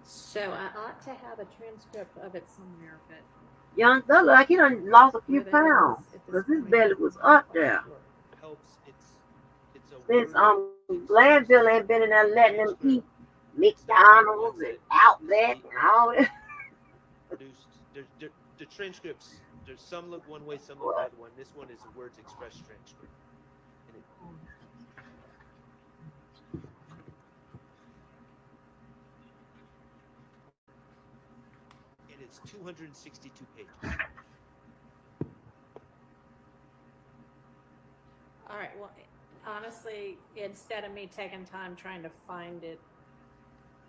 So I ought to have a transcript of it somewhere, but young thug like he done lost a few where that pounds is at because this his point, belly was up there. Helps. It's a Since word Glanville ain't been in there letting him eat McDonald's and Outback and all that. produced. The transcripts. There's some look one way, some look the other one. This one is a words express transcript. And it's 262 pages. all right. Well, honestly, instead of me taking time trying to find it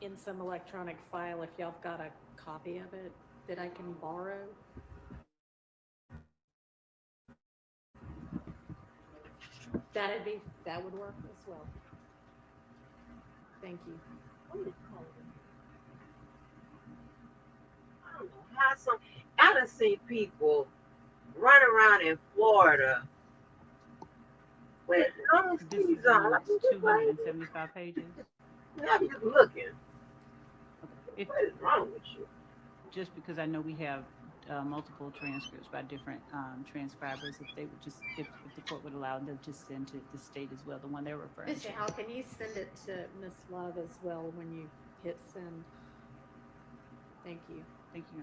in some electronic file, if y'all have got a copy of it that I can borrow. That would work as well. Thank you. I done seen people run around in Florida with no This skis is on. Like, 275 pages. I'm just looking. If, What is wrong with you? just because I know we have multiple transcripts by different transcribers, if they would just, if the court would allow them to send to the state as well, the one they're referring Mr. to. Howell, can you send it to Miss Love as well when you hit send? Thank you. Thank you.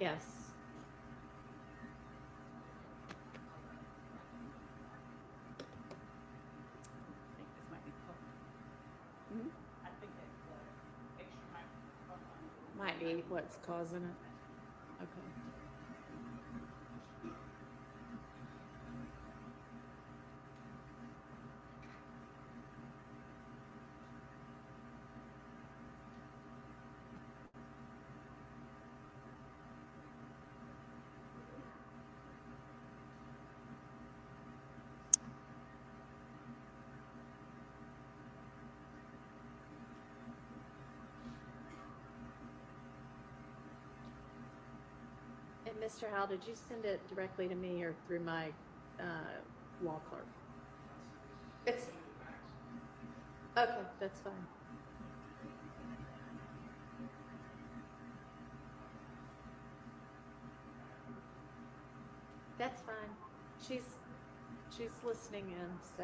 Yes. I think this might be public. I think that extra Might be what's causing it. Okay. And Mr. Howell, did you send it directly to me or through my law clerk? It's okay. That's fine. That's fine. She's listening in. So,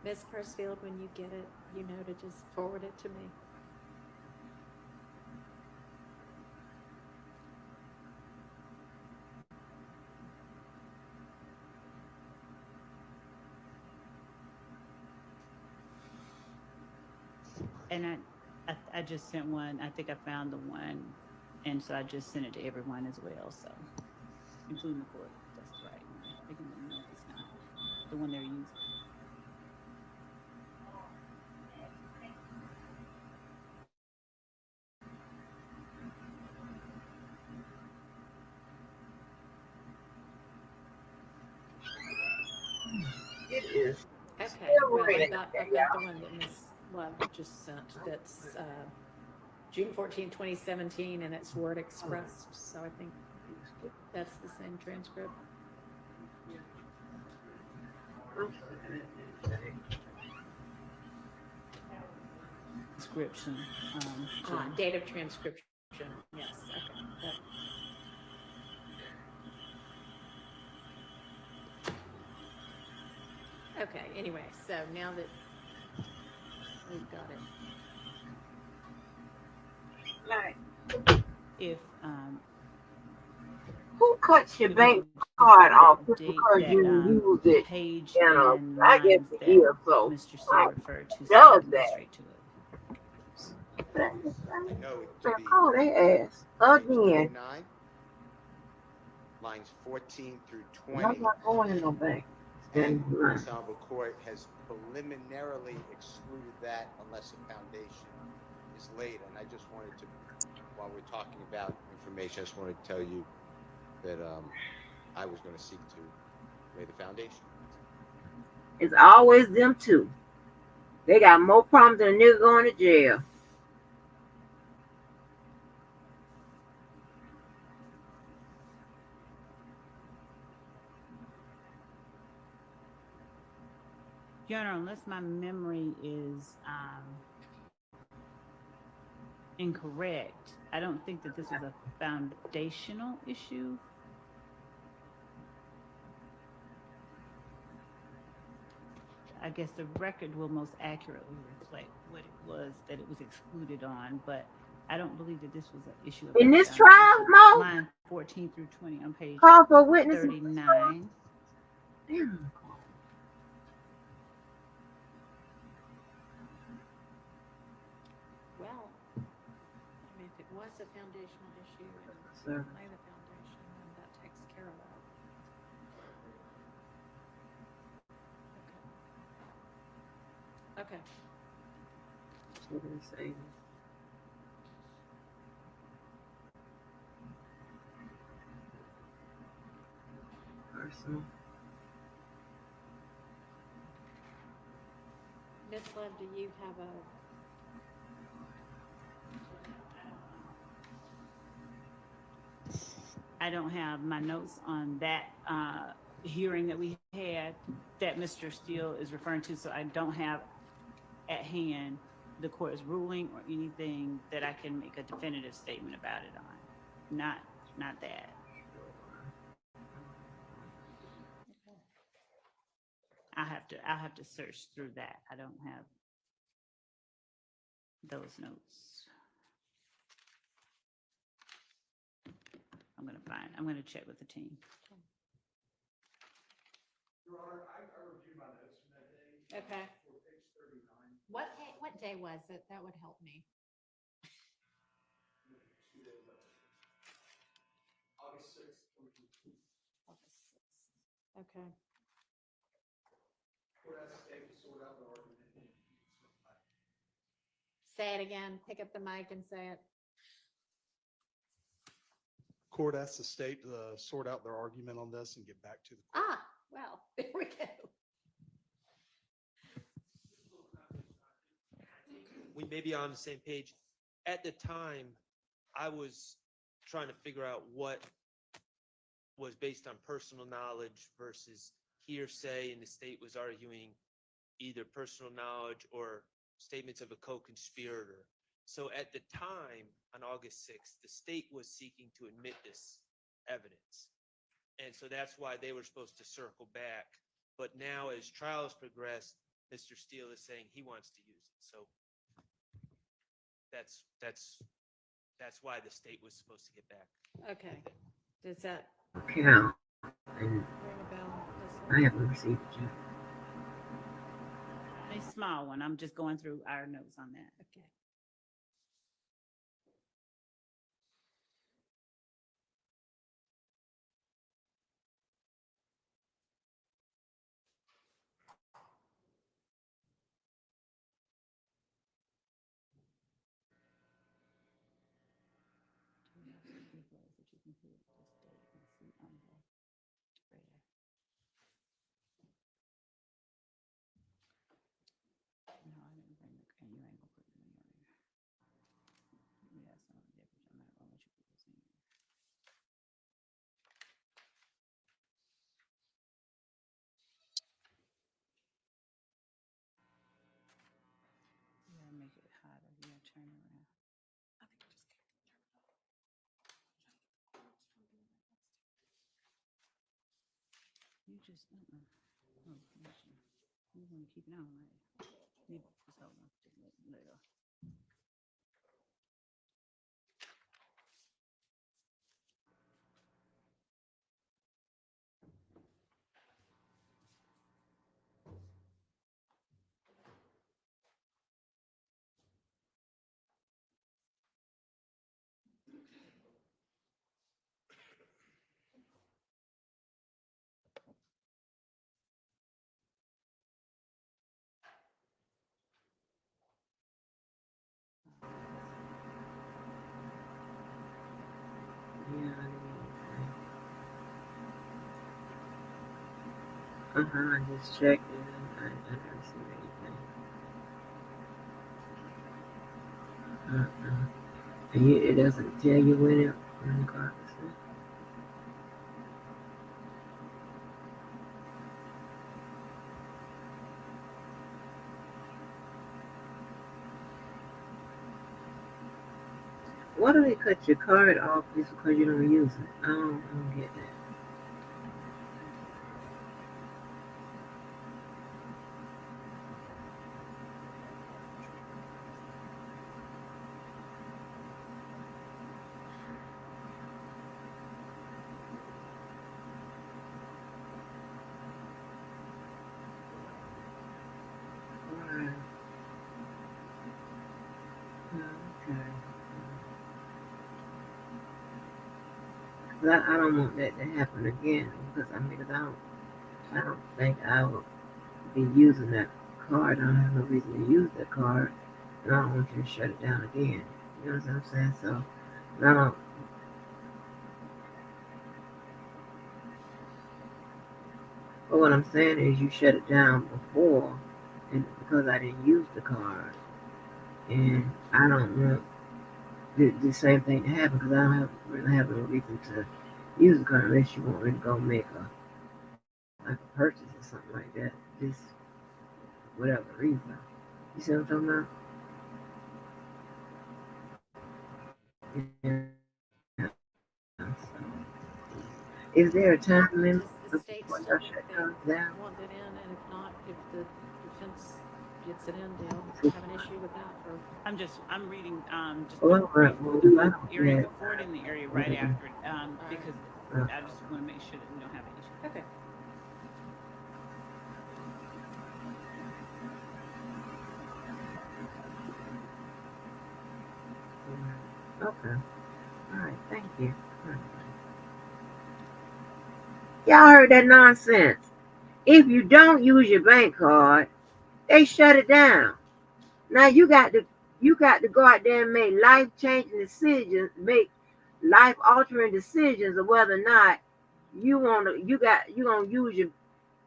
Miss Persfield, when you get it, you know to just forward it to me. And I just sent one. I think I found the one, and so I just sent it to everyone as well. So, including the court. That's right. They can let me know if it's not the one they're using. It is. Okay. Still Well, raining, I've got the one that Ms. Love just sent. That's June 14, 2017, and it's word expressed. So I think that's the same transcript. Description. Date of transcription. Yes. Okay. Okay. Anyway, so now that we've got it. Like, If who cuts your bank card off just because you use it page in and I guess lines a that year or so? Mr. C referred to, so Does I can go that? straight to it. No, it to be Call their ass again. 39, lines 14 through I'm 20. not going in no bank. And the Honorable Court has preliminarily excluded that unless a foundation is laid. And I just wanted to, while we're talking about information, I just wanted to tell you that I was going to seek to lay the foundation. It's always them two. They got more problems than a nigga going to jail. Your Honor, unless my memory is incorrect, I don't think that this is a foundational issue. I guess the record will most accurately reflect what it was that it was excluded on, but I don't believe that this was an issue of In this trial, Mo? line 14 through 20 on page Call for witness. 39. Damn. Well, I mean, if it was a foundational issue and Sir. lay the foundation, then that takes care of that. Okay. What did he say? Personal. Ms. Love, do you have a I don't have my notes on that hearing that we had that Mr. Steele is referring to, so I don't have at hand the court's ruling or anything that I can make a definitive statement about it on. Not that. I'll have to search through that. I don't have those notes. fine. I'm gonna check with the team. Your Honor, I reviewed my notes from that day. Okay. For page 39. What day was it? That would help me. August 6th, 2022. August 6th. Okay. Court has to take to sort out the argument. Say it again. Pick up the mic and say it. Court asks the state to sort out their argument on this and get back to the court. Ah, well, there we go. We may be on the same page. At the time, I was trying to figure out what was based on personal knowledge versus hearsay, and the state was arguing either personal knowledge or statements of a co-conspirator. So at the time, on August 6th, the state was seeking to admit this evidence. And so that's why they were supposed to circle back. But now as trials progressed, Mr. Steele is saying he wants to use it. So that's why the state was supposed to get back. Okay. Does that Count. And ring a bell? I haven't received it yet. A small one. I'm just going through our notes on that. Okay. Yeah, make it hotter. Yeah, turn around. You just, oh, gosh. You want to keep it on, right? Maybe just hold on. Later. I just checked and I never received anything. And it doesn't tell you when it got this. Why do they cut your card off just because you don't use it? I don't get that. I don't want that to happen again because I don't think I will be using that card. I don't have no reason to use that card, and I don't want you to shut it down again. You know what I'm saying? So I don't. But what I'm saying is, you shut it down before, and because I didn't use the card, and I don't want the same thing to happen because I don't really have no reason to use the card unless you want me to go make a purchase or something like that. Just whatever reason. You see what I'm talking about? Yeah. So, is there a time limit Does the state before still y'all think shut they down? want it in? And if not, if the defense gets it in deal. Have an issue with that for, I'm reading, just Well, put brief, well, the area yeah. before it and the area right after it, because Uh, I just want to make sure that we don't have an issue. okay. okay. All right. Thank you. Y'all heard that nonsense. If you don't use your bank card, they shut it down. Now you got to go out there and make life changing decisions, make life altering decisions of whether or not you gonna use your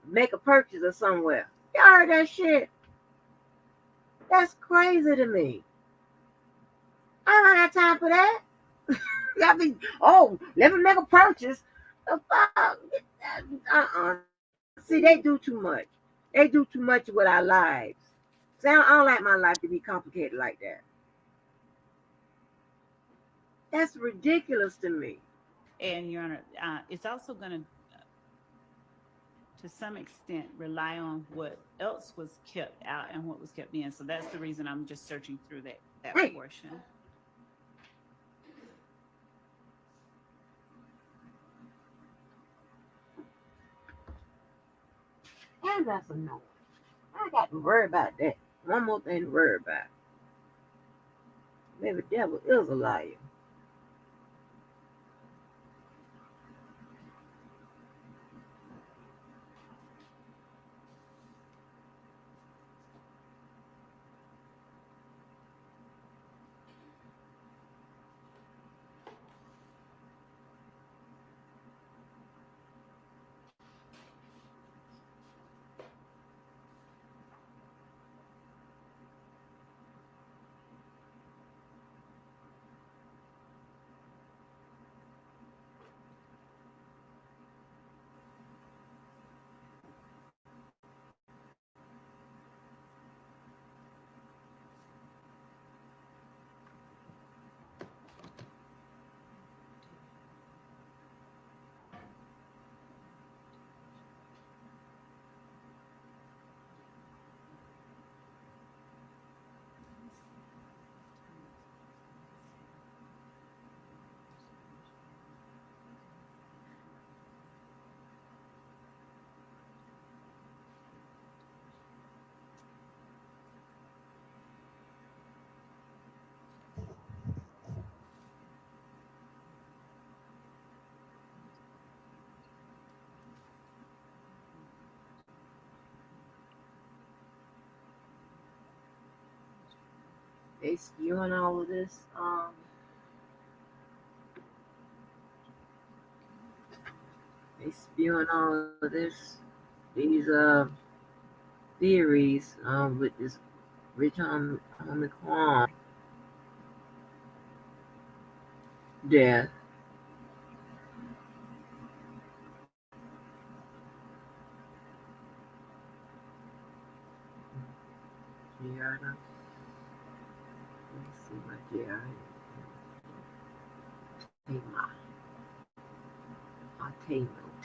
make a purchase or somewhere. Y'all heard that shit? That's crazy to me. I don't have time for that. Y'all be let me make a purchase. The fuck? See, they do too much. They do too much with our lives. See, I don't like my life to be complicated like that. That's ridiculous to me. And Your Honor, it's also going to some extent rely on what else was kept out and what was kept in. So that's the reason I'm just searching through that Right. portion. And that's a no. I got to worry about that. One more thing to worry about. Maybe the devil is a liar. They spewing all of this. They spewing all of this. These theories with this rich Omicron death. Yeah, let me see what Tama. Tama.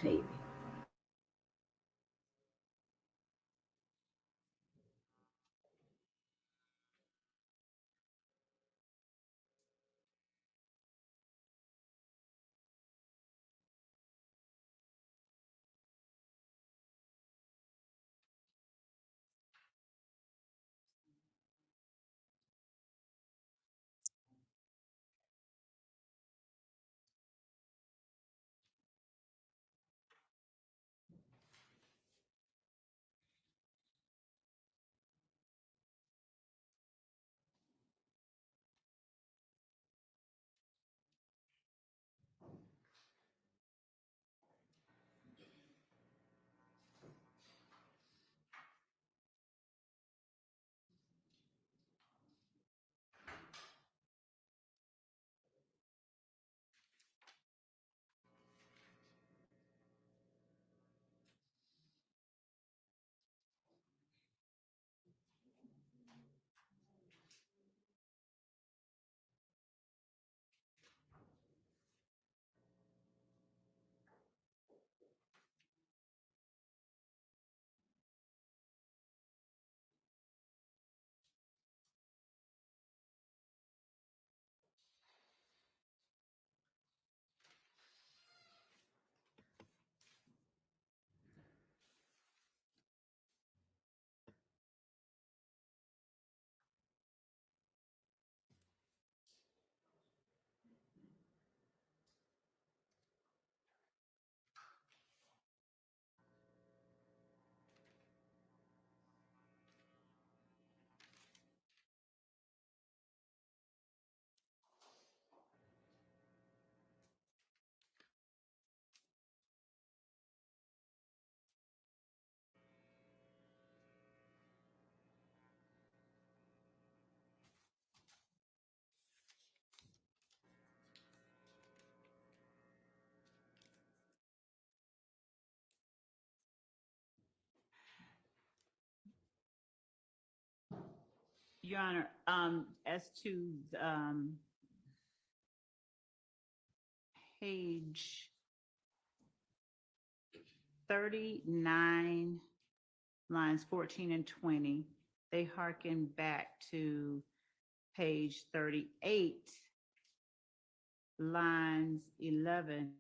Your Honor, as to, page 39, lines 14 and 20, they hearken back to page 38, lines 11.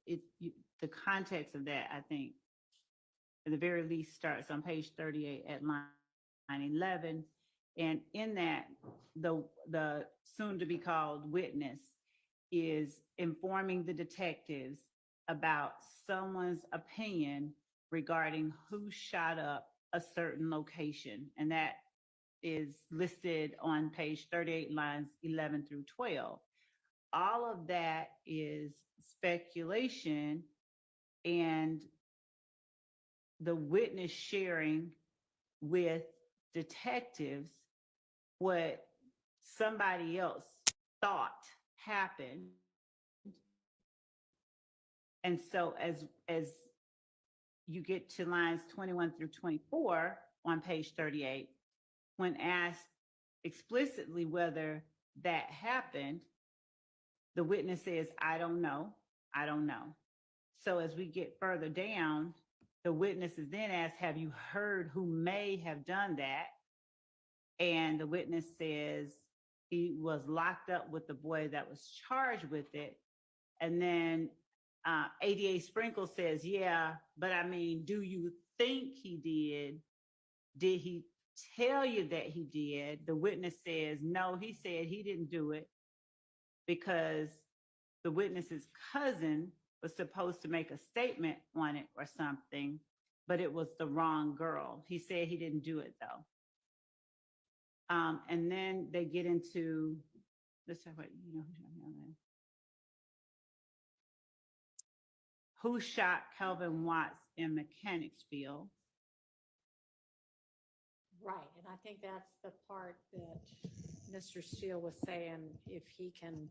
The context of that, I think, at the very least, starts on page 38 at line 11. And in that, the soon-to-be called witness is informing the detectives about someone's opinion regarding who shot up a certain location. And that is listed on page 38, lines 11 through 12. All of that is speculation and the witness sharing with detectives what somebody else thought happened. And so as you get to lines 21 through 24 on page 38, when asked explicitly whether that happened, the witness says, I don't know. So as we get further down, the witness is then asked, have you heard who may have done that? And the witness says he was locked up with the boy that was charged with it. And then ADA Sprinkle says, yeah, but I mean, do you think he did? Did he tell you that he did? The witness says, no, he said he didn't do it because the witness's cousin was supposed to make a statement on it or something, but it was the wrong girl. He said he didn't do it though. And then they get into, let's talk about, who shot Kelvin Watts in Mechanicsville? Right, and I think that's the part that Mr. Steele was saying, if he can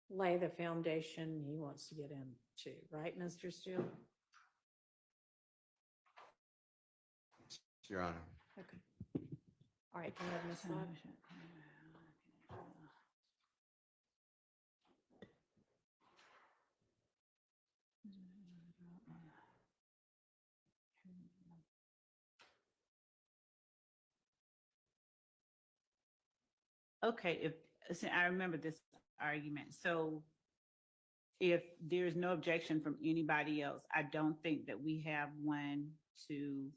lay the foundation he wants to get into, right, Mr. Steele? Your Honor. Okay. All right, can I have Ms. Love? Okay, I remember this argument. So if there's no objection from anybody else, I don't think that we have one to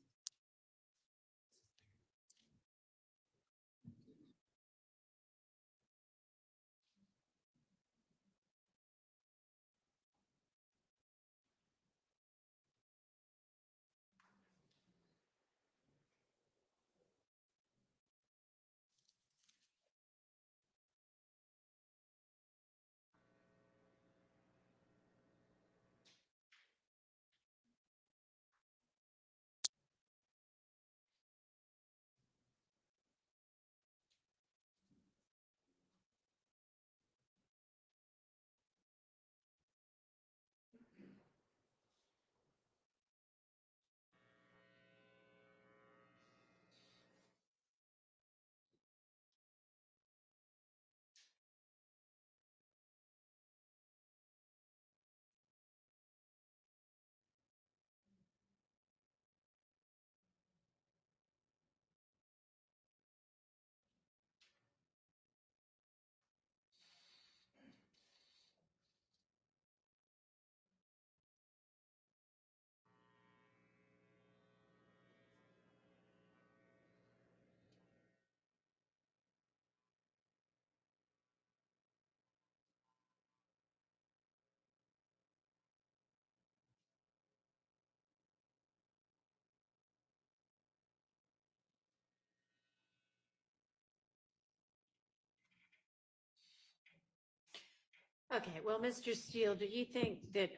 Okay, well, Mr. Steele, do you think that,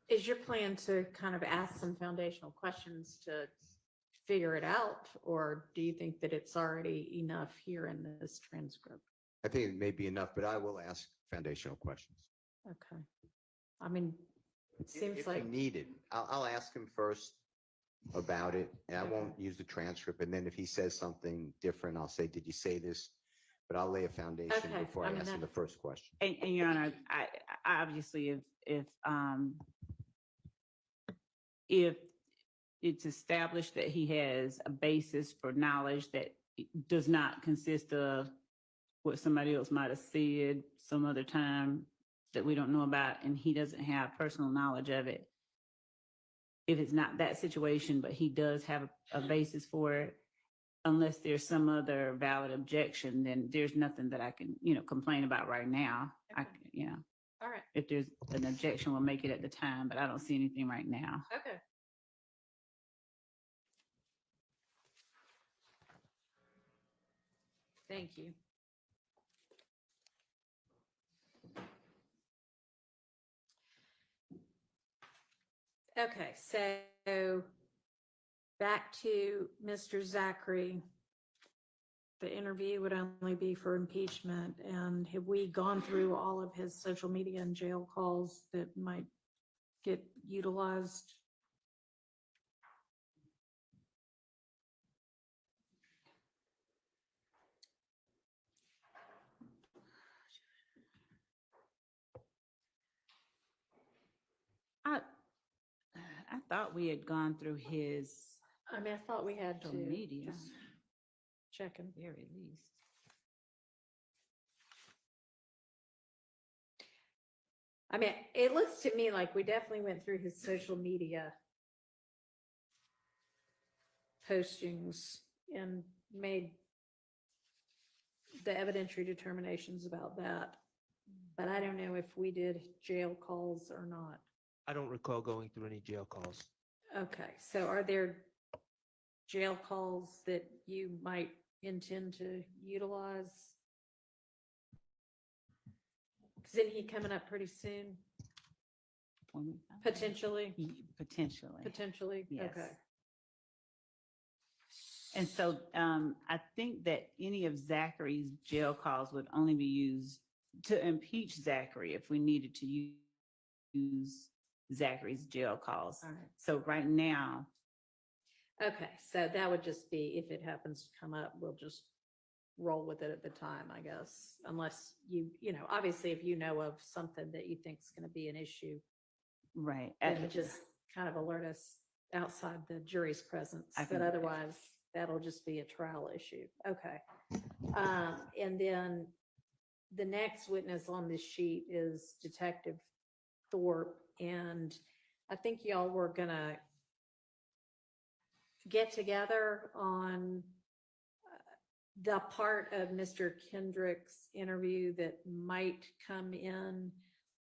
is your plan to kind of ask some foundational questions to figure it out? Or do you think that it's already enough here in this transcript? I think it may be enough, but I will ask foundational questions. Okay. I mean, it seems If like, needed, I'll ask him first, about it. And I won't use the transcript. And then if he says something different, I'll say, did you say this? But I'll lay a foundation Okay, before I I mean, ask him the that- first question. And Your Honor, I obviously, if it's established that he has a basis for knowledge that does not consist of what somebody else might have said some other time that we don't know about, and he doesn't have personal knowledge of it, if it's not that situation, but he does have a basis for it, unless there's some other valid objection, then there's nothing that I can, complain about right now. All right. If there's an objection, we'll make it at the time, but I don't see anything right now. Okay. Thank you. Okay, so back to Mr. Zachary. The interview would only be for impeachment, and have we gone through all of his social media and jail calls that might get utilized? I thought we had gone through his I mean, I thought we had to social media, just check him. very least. I mean, it looks to me like we definitely went through his social media postings and made the evidentiary determinations about that. But I don't know if we did jail calls or not. I don't recall going through any jail calls. Okay, so are there jail calls that you might intend to utilize? Isn't he coming up pretty soon? Potentially? Potentially. Yes. Okay. And so I think that any of Zachary's jail calls would only be used to impeach Zachary if we needed to use Zachary's jail calls. All right. So right now, Okay, so that would just be, if it happens to come up, we'll just roll with it at the time, I guess. Unless obviously if you know of something that you think is going to be an issue, right. then just kind of alert us outside the jury's presence. I can But do that. otherwise, that'll just be a trial issue. Okay. And then the next witness on this sheet is Detective Thorpe. And I think y'all were gonna get together on the part of Mr. Kendrick's interview that might come in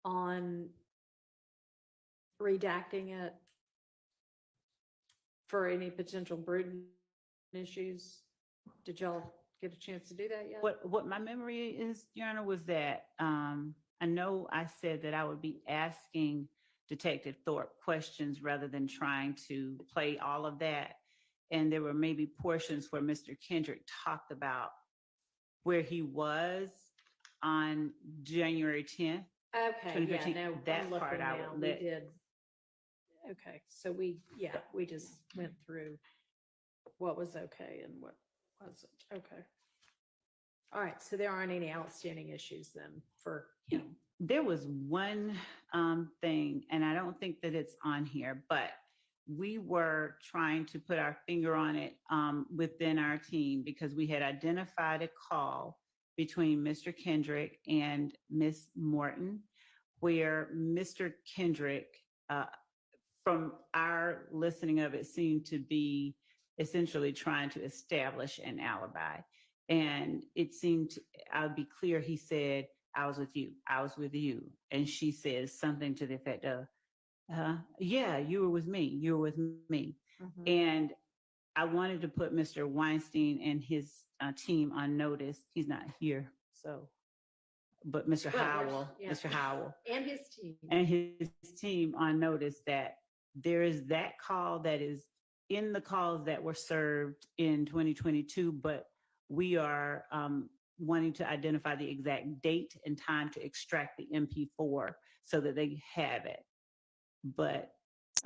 on redacting it for any potential Bruton issues. Did y'all get a chance to do that yet? what my memory is, Your Honor, was that I know I said that I would be asking Detective Thorpe questions rather than trying to play all of that. And there were maybe portions where Mr. Kendrick talked about where he was on January 10th. Okay, yeah, 2015, no, that I'm looking part I now. would We let- did. Okay, so we just went through what was okay and what wasn't. Okay. All right, so there aren't any outstanding issues then for him. There was one thing, and I don't think that it's on here, but we were trying to put our finger on it within our team because we had identified a call between Mr. Kendrick and Miss Morton, where Mr. Kendrick, from our listening of it, seemed to be essentially trying to establish an alibi. And it seemed, I'll be clear, he said, I was with you. I was with you. And she says something to the effect of, yeah, you were with me. You were with me. Mhm. And I wanted to put Mr. Weinstein and his team on notice. He's not here, so. But Mr. Well, Howell, yeah. Mr. Howell And his team. and his team on notice that there is that call that is in the calls that were served in 2022, but we are wanting to identify the exact date and time to extract the MP4 so that they have it. But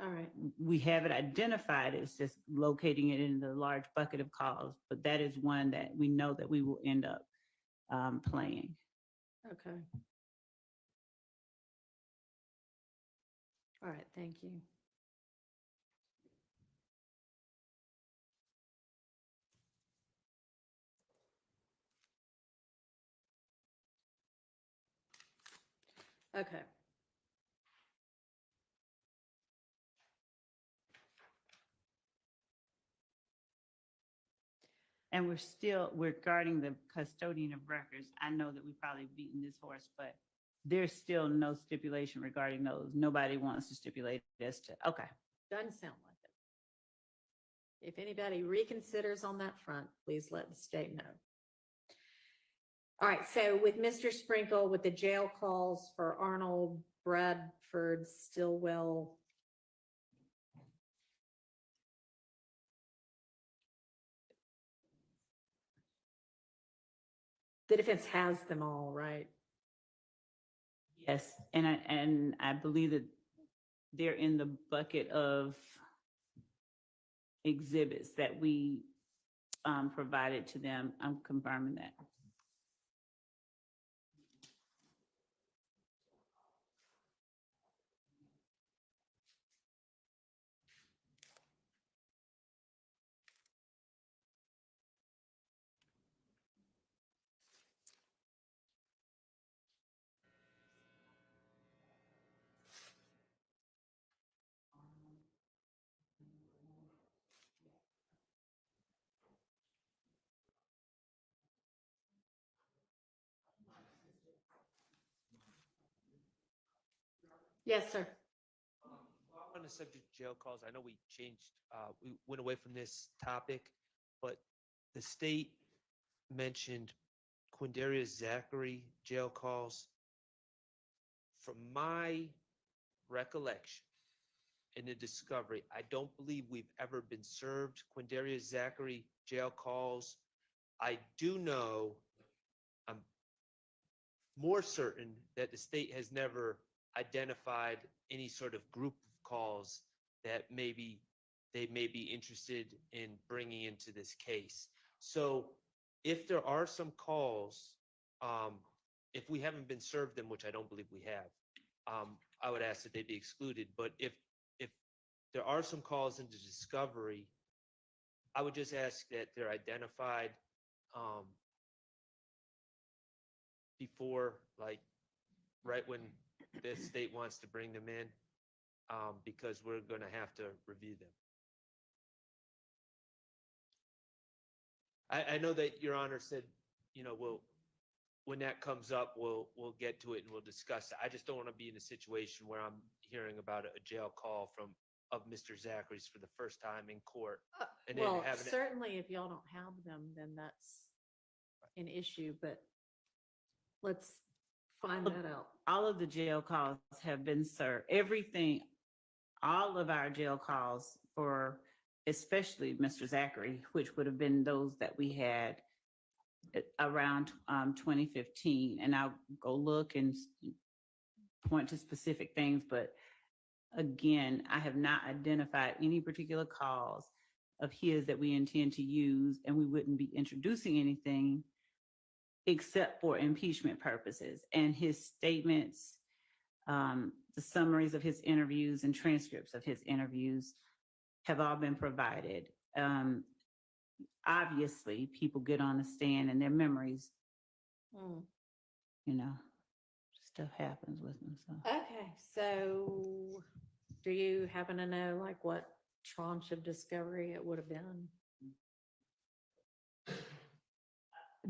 All right. We have it identified. It's just locating it in the large bucket of calls, but that is one that we know that we will end up playing. Okay. All right, thank you. Okay. And we're guarding the custodian of records. I know that we've probably beaten this horse, but there's still no stipulation regarding those. Nobody wants to stipulate as to, okay. Doesn't sound like it. If anybody reconsiders on that front, please let the state know. All right, so with Mr. Sprinkle, with the jail calls for Arnold, Bradford, Stillwell, the defense has them all, right? Yes, and I believe that they're in the bucket of exhibits that we provided to them. I'm confirming that. Yes, sir. On the subject of jail calls, I know we went away from this topic, but the state mentioned Quindarius Zachary jail calls. From my recollection in the discovery, I don't believe we've ever been served Quindarius Zachary jail calls. I do know, I'm more certain that the state has never identified any sort of group of calls that maybe they may be interested in bringing into this case. So if there are some calls, if we haven't been served them, which I don't believe we have, I would ask that they be excluded. But if there are some calls into discovery, I would just ask that they're identified before, like, right when the state wants to bring them in, because we're going to have to review them. I know that Your Honor said, when that comes up, we'll get to it and we'll discuss it. I just don't want to be in a situation where I'm hearing about a jail call of Mr. Zachary's for the first time in court. And Well, then having it. certainly if y'all don't have them, then that's an issue, but let's find that out. All of the jail calls have been served. Everything, all of our jail calls for especially Mr. Zachary, which would have been those that we had around 2015. And I'll go look and point to specific things, but again, I have not identified any particular calls of his that we intend to use, and we wouldn't be introducing anything except for impeachment purposes. And his statements, the summaries of his interviews and transcripts of his interviews have all been provided. Obviously, people get on the stand and their memories, stuff happens with them. So. Okay, so do you happen to know like what tranche of discovery it would have been?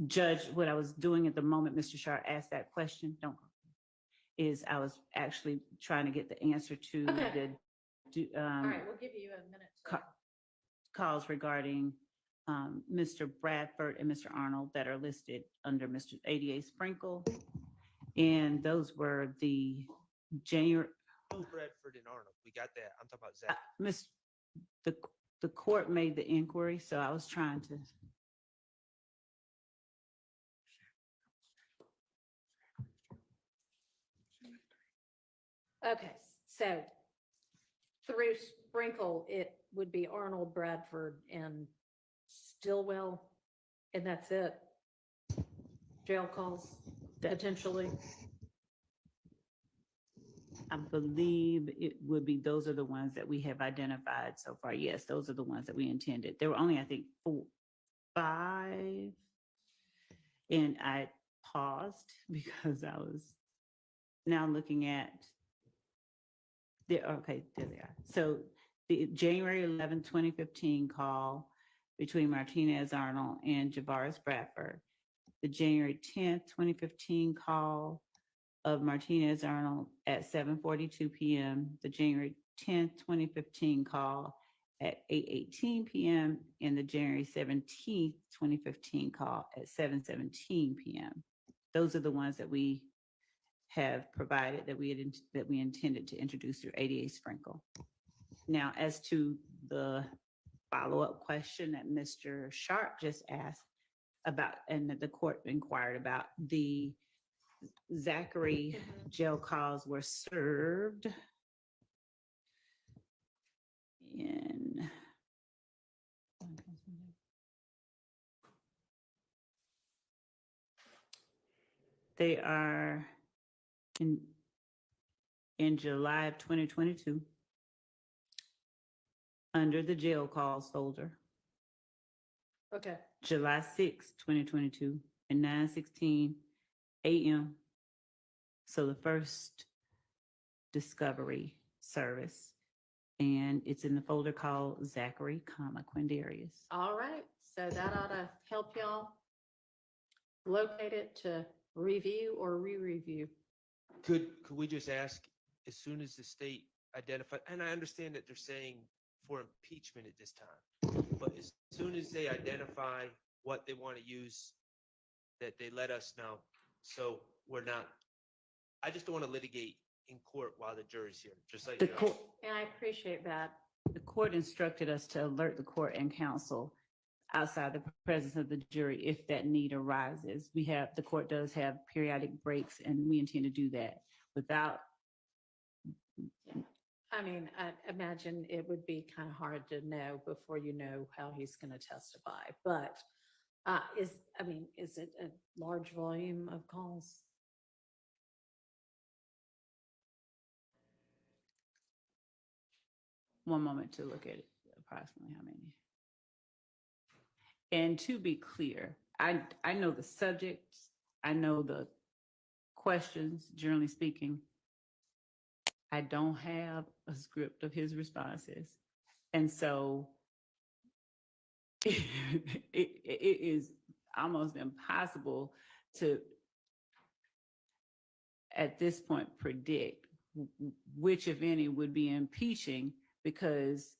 Judge, what I was doing at the moment Mr. Sharp asked that question, I was actually trying to get the answer to All right, we'll give you a minute. Calls regarding Mr. Bradford and Mr. Arnold that are listed under Mr. ADA Sprinkle. And those were the January. Bradford and Arnold, we got that. I'm talking about Zach. The court made the inquiry, so I was trying to. Okay, so through Sprinkle, it would be Arnold, Bradford, and Stillwell, and that's it. Jail calls, potentially. I believe it would be, those are the ones that we have identified so far. Yes, those are the ones that we intended. There were only, I think, 5. And I paused because I was now looking at okay, there they are. So the January 11, 2015 call between Martinez Arnold and Javaris Bradford. The January 10th, 2015 call of Martinez Arnold at 7:42 p.m. The January 10th, 2015 call at 8:18 p.m. and the January 17th, 2015 call at 7:17 p.m. Those are the ones that we have provided that we intended to introduce through ADA Sprinkle. Now, as to the follow-up question that Mr. Sharp just asked about, and that the court inquired about, the Zachary jail calls were served in they are in July of 2022 under the jail calls folder. Okay. July 6, 2022 at 9:16 a.m. So the first discovery service, and it's in the folder called Zachary, Quindarius. All right, so that ought to help y'all locate it to review or re-review. Could we just ask, as soon as the state identify, and I understand that they're saying for impeachment at this time, but as soon as they identify what they want to use, that they let us know. So we're not, I just don't want to litigate in court while the jury's here, just like. The court, And I appreciate that. the court instructed us to alert the court and counsel outside the presence of the jury if that need arises. The court does have periodic breaks, and we intend to do that without. I mean, I imagine it would be kind of hard to know before you know how he's going to testify, but is it a large volume of calls? One moment to look at it, approximately how many. And to be clear, I know the subjects, I know the questions, generally speaking. I don't have a script of his responses. And so it is almost impossible to, at this point, predict which, if any, would be impeaching, because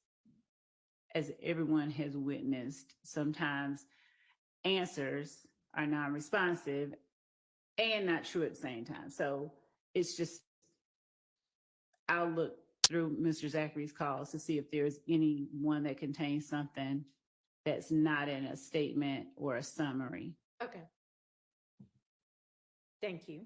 as everyone has witnessed, sometimes answers are non-responsive and not true at the same time. So it's just, I'll look through Mr. Zachary's calls to see if there's any one that contains something that's not in a statement or a summary. Okay. Thank you.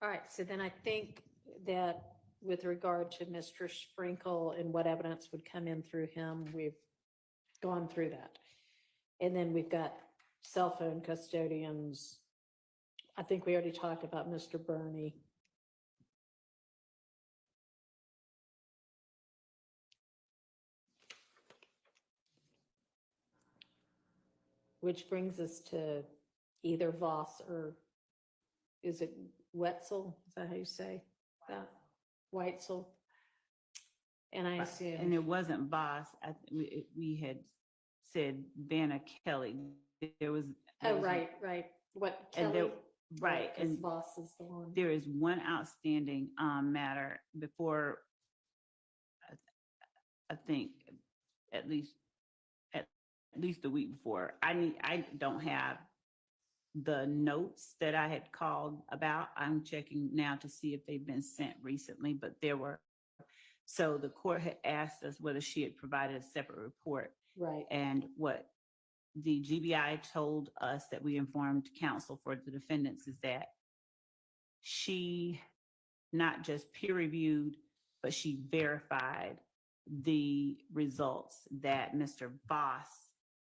All right, so then I think that with regard to Mr. Sprinkle and what evidence would come in through him, we've gone through that. And then we've got cell phone custodians. I think we already talked about Mr. Burney. Which brings us to either Voss or, is it Wetzel? Is that how you say that? Weitzel. And I assume. And it wasn't Boss. We had said Vanna Kelly. There was. Right. What Kelly? Right. And Voss is the one. There is one outstanding matter before, I think, at least a week before. I don't have the notes that I had called about. I'm checking now to see if they've been sent recently, but there were. So the court had asked us whether she had provided a separate report. Right. And what the GBI told us that we informed counsel for the defendants is that she not just peer reviewed, but she verified the results that Mr. Voss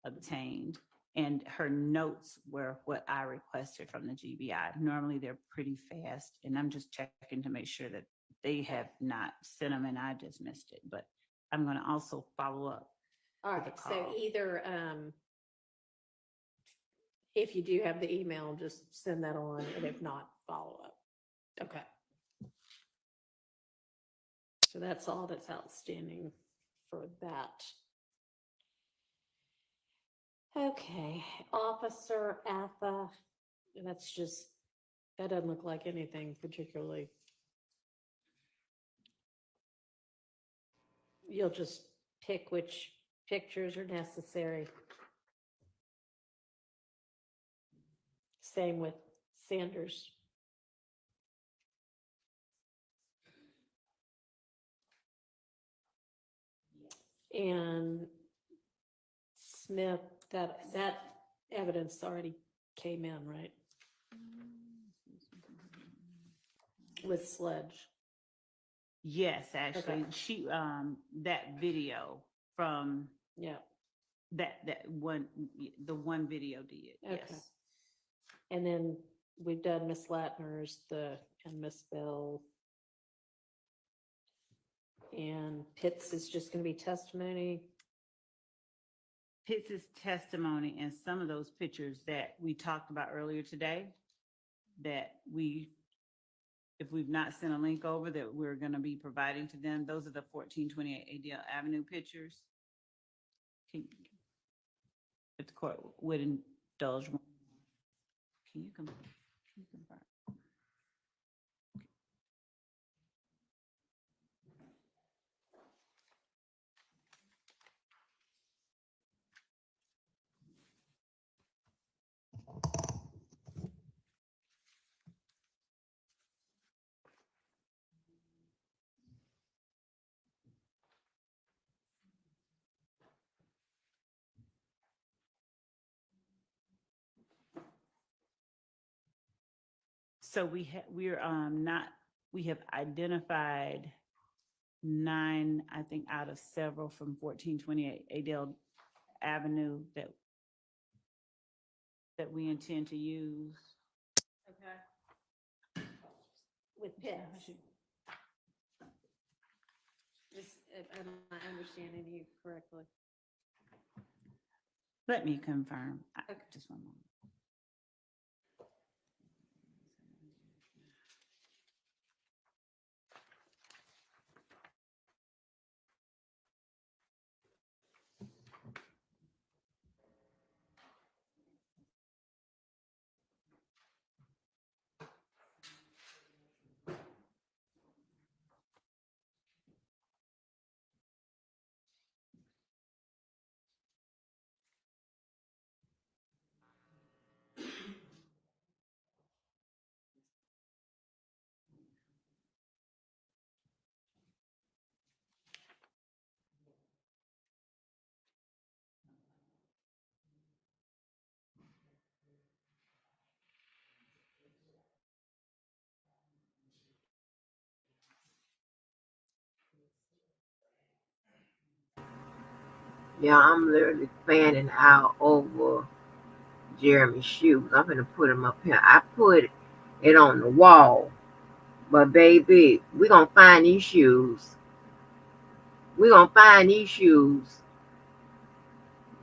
obtained. And her notes were what I requested from the GBI. Normally they're pretty fast, and I'm just checking to make sure that they have not sent them and I just missed it. But I'm going to also follow up. All with right, a so call. either, if you do have the email, just send that on, and if not, follow up. Okay. So that's all that's outstanding for that. Okay, Officer Atha, that's just, that doesn't look like anything particularly. You'll just pick which pictures are necessary. Same with Sanders. And Smith, that evidence already came in, right? With Sledge. Yes, actually, Okay. she that video from that one, the one video did. Okay. Yes. And then we've done Miss Latner's, and Miss Bell. And Pitts is just gonna be testimony. Pitts' testimony and some of those pictures that we talked about earlier today, that if we've not sent a link over, that we're going to be providing to them. Those are the 1428 ADL Avenue pictures. If the court would indulge, can you confirm? So we have identified 9, I think, out of several from 1428 Adele Avenue that we intend to use. Okay. With Pitts. Am I understanding you correctly? Let me confirm. Okay. Just one moment. Yeah, I'm literally fanning out over Jeremy's shoes. I'm gonna put them up here. I put it on the wall. But baby, we gonna find these shoes. We gonna find these shoes.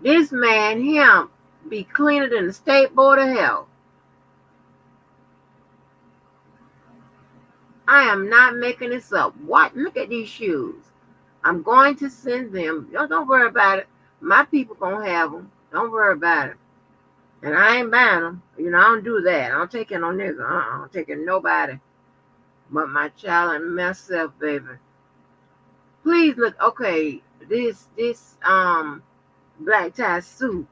This man, him, be cleaner than the State Board of Health. I am not making this up. What? Look at these shoes. I'm going to send them. Y'all don't worry about it. My people gonna have them. Don't worry about it. And I ain't buying them. You know, I don't do that. I don't take it no nigga. I don't take it nobody but my child and myself, baby. Please look. Okay, this black tie suit.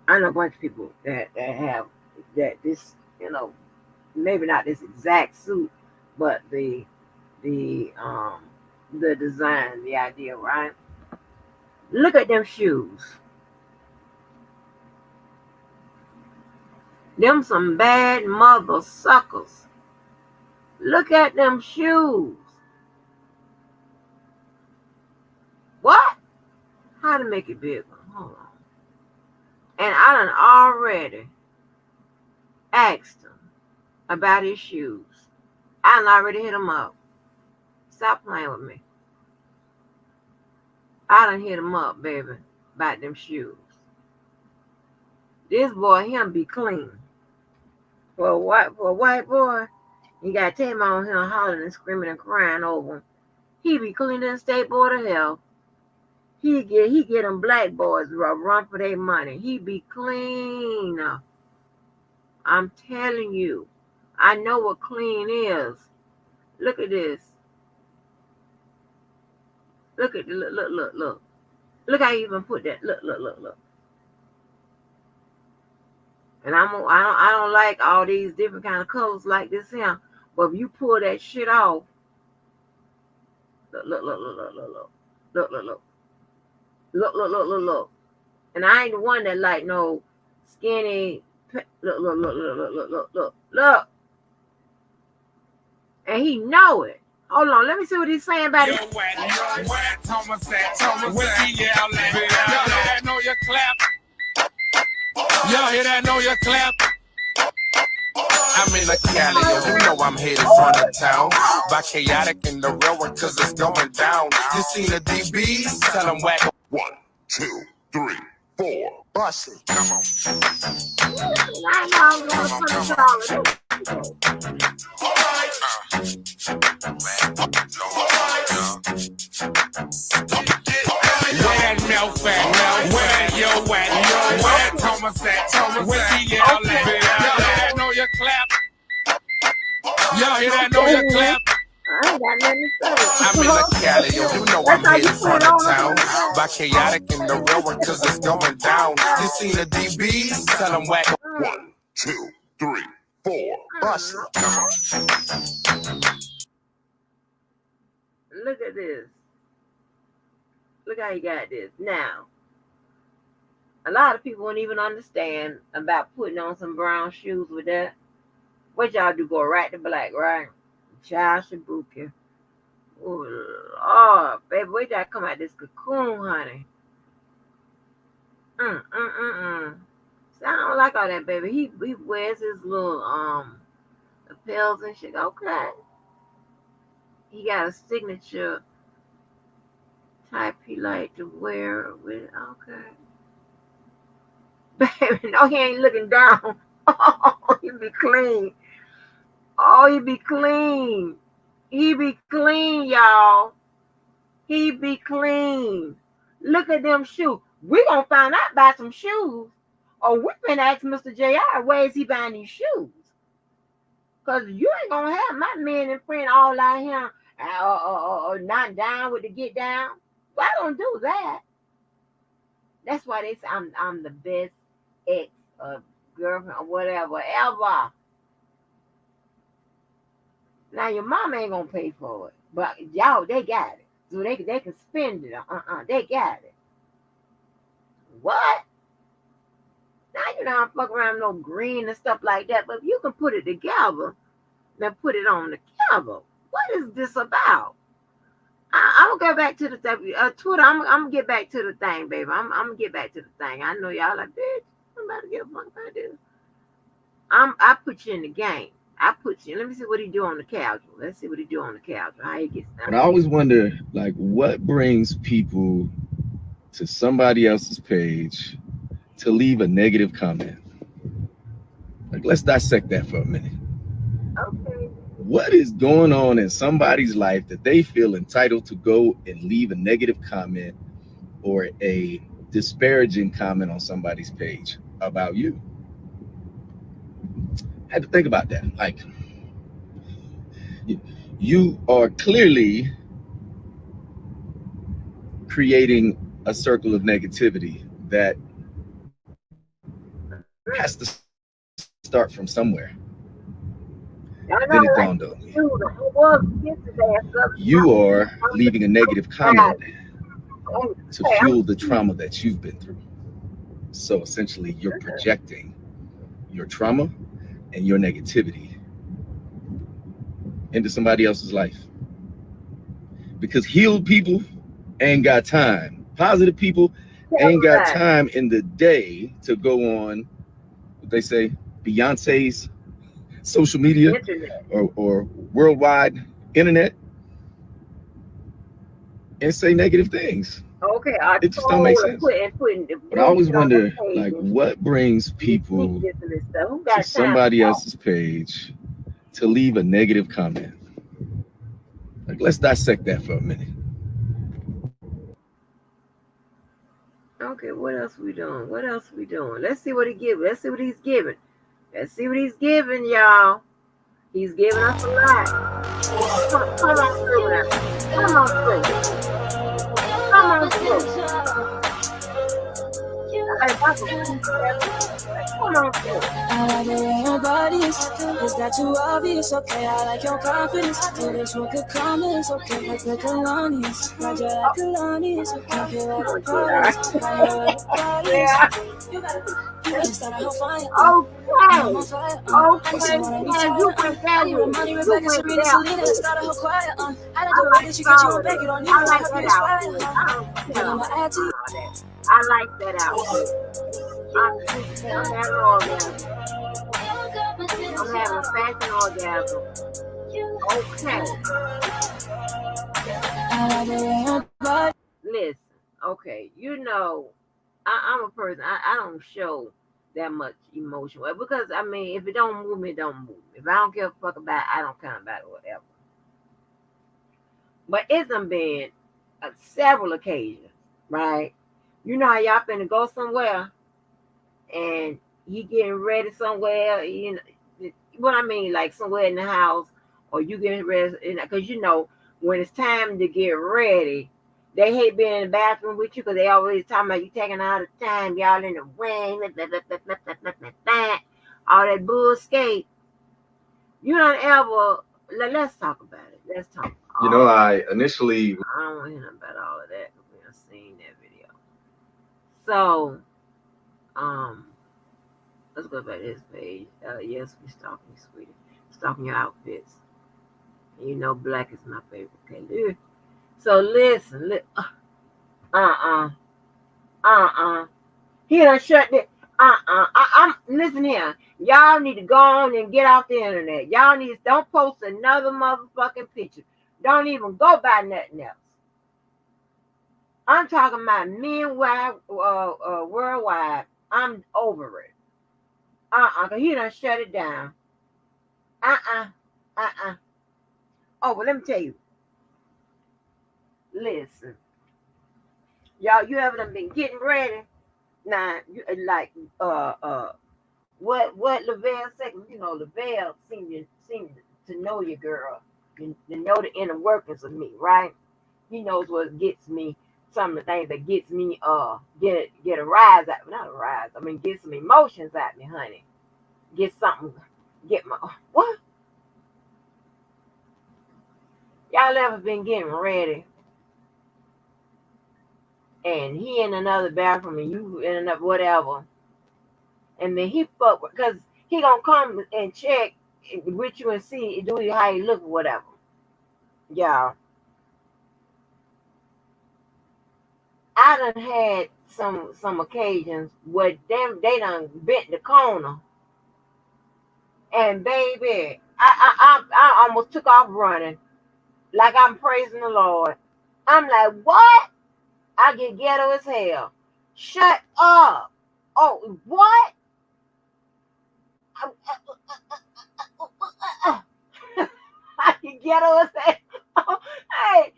I know a bunch of people that have that this, maybe not this exact suit, but the um the design, the idea, right? Look at them shoes. Them some bad mother suckers. Look at them shoes. What? How to make it bigger? Hold on. And I done already asked him about his shoes. I done already hit him up. Stop playing with me. I done hit him up, baby, about them shoes. This boy, him be clean. For a white boy, you gotta take him on him hollering and screaming and crying over him. He be clean in the state board of health. He get them black boys run for their money. He be clean. I'm telling you. I know what clean is. Look at this. Look at look. Look how you even put that. Look. And I don't like all these different kind of colors like this here. But if you pull that shit off, look. And I ain't the one that like no skinny. Look. And he know it. Hold on, let me see what he's saying about it. Y'all hear that? Know your clap? I'm in a Cali, you know I'm headed from the town. By chaotic in the railroad, cause it's going down. You seen the DBs? Tell them whack. 1, 2, 3, 4. Bust it. Come on. Where that milk at? Where that yo at? Where that Thomas at? Where he yell at? Y'all hear that? Know your clap? Y'all hear that? Know your clap? I ain't got nothing to say. I'm in the Cali, you know I'm headed from the town. By chaotic in the railroad, cause it's going down. You seen the DBs? Tell them whack. 1, 2, 3, 4. Bust it. Come on. Look at this. Look how you got this. Now, a lot of people won't even understand about putting on some brown shoes with that. What y'all do? Go right to black, right? Child Shibuki. Oh, baby, we gotta come out this cocoon, honey. See, I don't like all that, baby. He wears his little lapels and shit. Okay. He got a signature type he like to wear with. Okay. Baby, no, he ain't looking down. Oh, he be clean. Oh, he be clean. He be clean, y'all. He be clean. Look at them shoes. We gonna find out about some shoes. Or we finna ask Mr. JR where is he buying these shoes? Cause you ain't gonna have my men and friend all out here not down with the get down. Well, I don't do that. That's why they say I'm the best ex or girlfriend or whatever ever. Now your mama ain't gonna pay for it, but y'all they got it, so they can spend it. They got it. What? Now you know I'm fuck around no green and stuff like that, but if you can put it together, then put it on together. What is this about? I'm gonna go back to the Twitter. I'm gonna get back to the thing, baby. I'm gonna get back to the thing. I know y'all like, bitch, I'm about to get a fuck about this. I put you in the game. I put you. Let me see what he do on the casual. Let's see what he do on the casual. How he gets down. But I always wonder, like, what brings people to somebody else's page to leave a negative comment? Like, let's dissect that for a minute. Okay. What is going on in somebody's life that they feel entitled to go and leave a negative comment or a disparaging comment on somebody's page about you? I had to think about that. Like, you are clearly creating a circle of negativity that has to start from somewhere. I Then know, it like dawned on me. dude, it was yesterday. You are leaving a negative comment to Hey, I'm fuel the trauma that you've been through. So essentially, you're projecting your trauma and your negativity into somebody else's life. Because healed people ain't got time. Positive people ain't got time in the day to go on, what they say, Beyonce's social media or worldwide internet and say negative things. okay. I It just don't told make her sense. putting the But I always movies on her wonder, page like, and what brings she people this and this stuff. Who to got time somebody for that? else's page to leave a negative comment? Like, let's dissect that for a minute. Okay, what else we doing? What else we doing? Let's see what he give. Let's see what he's giving. Let's see what he's giving, y'all. He's giving us a lot. Come on through now. Come on through. Come on through. Hey, that's a come on through. I like the way your body is that too obvious? Okay, I like your confidence. Do this one good comments, okay, like the Kalani's. Roger like Kalani's, okay, feel like the parties. I hear where the parties. You gotta start a whole fire. I'm on fire. I need someone I need Okay, to you went there I need with it. Ramani, You Rebecca, went Serena, there Selena. with it. Start a whole choir. I like I the way like that you get you all a of bag. You that. don't need I no like help, that you inspire. outfit. I don't Put care on my about attitude. all that. I like that outfit. I'm having an orgasm. I'm having a fashion orgasm. Okay. Listen, okay, I'm a person. I don't show that much emotion. Well, because I mean, if it don't move me, it don't move me. If I don't give a fuck about it, I don't care about it, whatever. But it's done been several occasions, right? You know how y'all finna go somewhere and you getting ready somewhere, what I mean, like somewhere in the house, or you getting ready, because when it's time to get ready, they hate being in the bathroom with you because they always talking about you taking all the time, y'all in the wing, all that bullshit. You don't ever. Let's talk about it. Let's talk. I initially I don't want to hear nothing about all of that because we have seen that video. So, let's go back to this page. Yes, we're stalking you, sweetie. Stalking your outfits. And black is my favorite color. So listen, He done shut the. I'm listen here. Y'all need to go on and get off the internet. Y'all don't post another motherfucking picture. Don't even go by nothing else. I'm talking about meanwhile, worldwide. I'm over it. Cause he done shut it down. Oh, but let me tell you. Listen, y'all, you ever done been getting ready? Now, like, what Lavelle said, Lavelle seemed to know your girl, to know the inner workings of me, right? He knows what gets me, some of the things that gets me, get a rise out, not a rise, I mean, get some emotions out me, honey. Get something, get my, what? Y'all ever been getting ready and he in another bathroom and you in another whatever, and then he fuck because he gonna come and check with you and see do you how you look or whatever. Yeah, I done had some occasions where they done bent the corner, and baby, I almost took off running like I'm praising the Lord. I'm like, what? I get ghetto as hell. Shut up. Oh, what? I get ghetto as hell. Hey,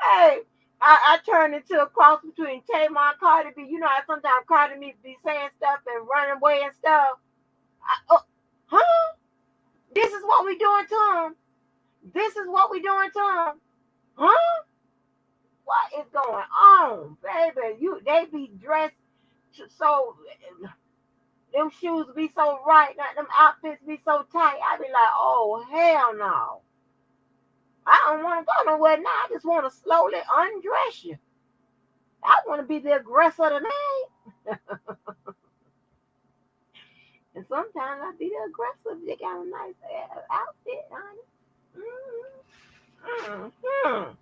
hey. I turned into a cross between Tamar and Cardi B. You know how sometimes Cardi B be saying stuff and running away and stuff. Huh? This is what we doing to him. This is what we doing to him. Huh? What is going on, baby? They be dressed so. them shoes be so right, not them outfits be so tight. I be like, oh hell no. I don't want to go nowhere now. I just want to slowly undress you. I want to be the aggressor tonight. And sometimes I be the aggressor. They got a nice outfit, honey. Mm-hmm.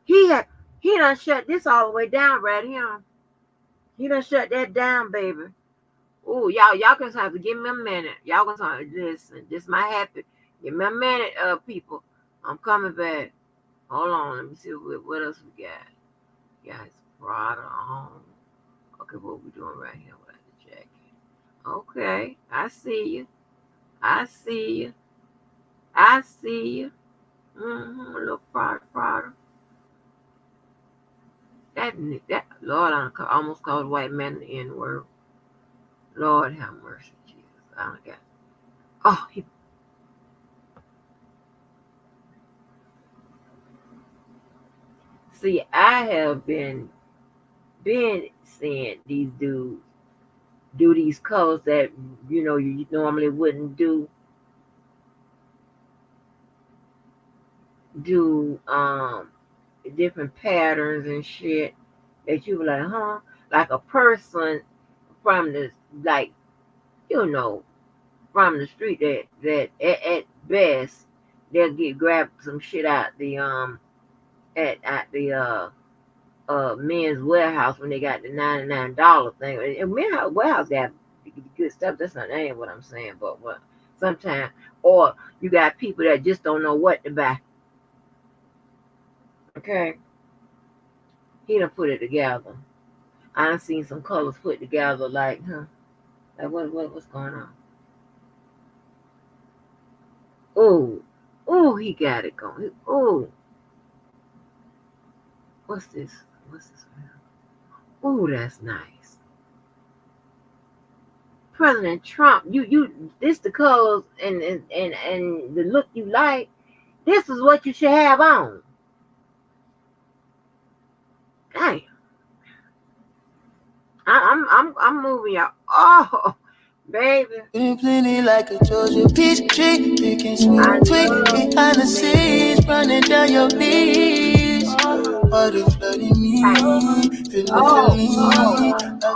He done shut this all the way down right here. He done shut that down, baby. Ooh, y'all gonna have to give me a minute. Y'all gonna have to listen. This might happen. Give me a minute, people. I'm coming back. Hold on, let me see what else we got. Guys, Prada on. Okay, what we doing right here with the jacket? Okay, I see you. I see you. I see you. Mm-hmm. A little Prada. That Lord, I almost called white man the N word. Lord have mercy, Jesus. I don't got. Oh, see, I have been seeing these dudes do these colors that you normally wouldn't do different patterns and shit that you were like, huh? Like a person from the like from the street that at best they'll grab some shit out the at the men's warehouse when they got the $99 thing. And men's warehouse got good stuff. That ain't what I'm saying, but what sometimes or you got people that just don't know what to buy. Okay, he done put it together. I done seen some colors put together like, like what's going on? Oh, he got it going. Oh, what's this? Oh, that's nice. President Trump, this the colors and the look you like. This is what you should have on. Damn. I'm moving y'all. Oh, baby. Plenty like a Georgia peach tree, picking sweet tweet behind the scenes, running down your knees. Water flooding me, feeling up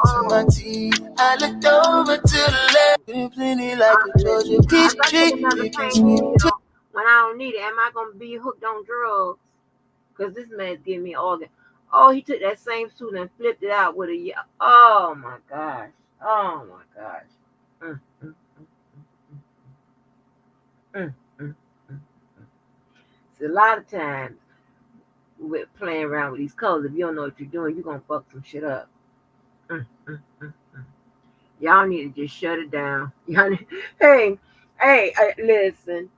to my teeth. I looked over to the left, plenty like a Georgia peach tree, picking sweet tweet. When I don't need it, am I gonna be hooked on drugs? Because this man's giving me organ. Oh, he took that same suit and flipped it out with a. Oh my gosh. Oh my gosh. Mm, mm, mm, mm, mm. See, a lot of times with playing around with these colors, if you don't know what you're doing, you're gonna fuck some shit up. Y'all need to just shut it down. Y'all need, hey, listen.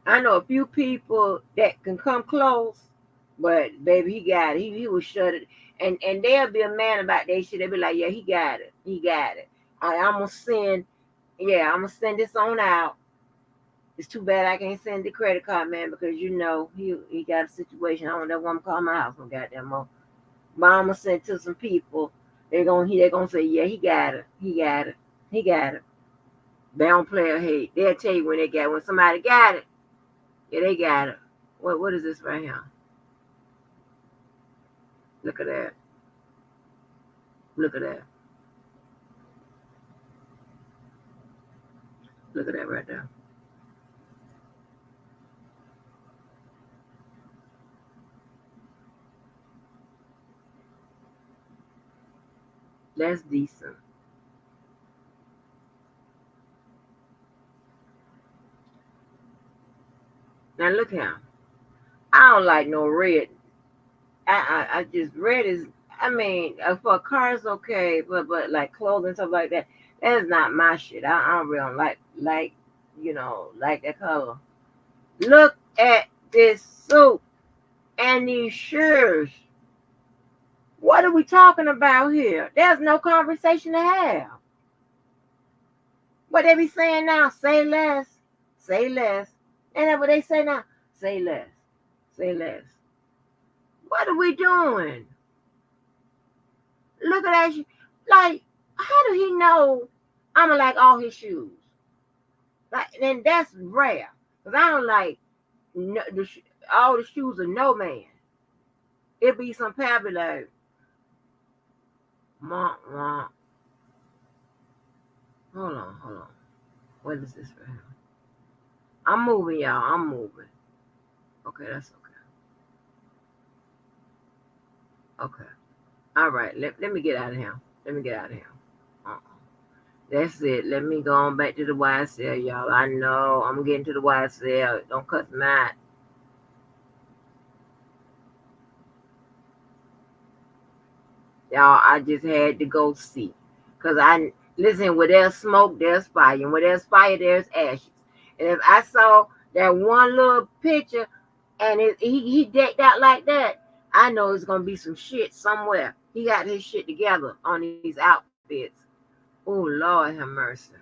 I know a few people that can come close, but baby, he got it. He will shut it, and they'll be a man about that shit. They'll be like, yeah, he got it. He got it. I'm gonna send this on out. It's too bad I can't send the credit card, man, because he got a situation. I don't know woman call my house no goddamn more. But I'm gonna send it to some people. They're gonna say, yeah, he got it. He got it. He got it. They don't play a hate. They'll tell you when somebody got it. Yeah, they got it. What is this right here? Look at that. Look at that. Look at that right there. That's decent. Now look here. I don't like no red. I just red is. I mean, for a car it's okay, but like clothing stuff like that, that's not my shit. I don't really like that color. Look at this suit and these shoes. What are we talking about here? There's no conversation to have. What they be saying now? Say less. Say less. Ain't that what they say now? Say less. Say less. What are we doing? Look at that. Like, how do he know I'ma like all his shoes? Like, and that's rare. Cause I don't like no, all the shoes of no man. It be some pappy like, wah, wah. Hold on. What is this for him? I'm moving, y'all. I'm moving. Okay, that's okay. Okay. All right. Let me get out of here. That's it. Let me go on back to the YSL, y'all. I know I'm getting to the YSL. Don't cut me out. Y'all, I just had to go see. Because listen, where there's smoke, there's fire. And where there's fire, there's ashes. And if I saw that one little picture and he decked out like that, I know it's going to be some shit somewhere. He got his shit together on these outfits. Oh, Lord have mercy.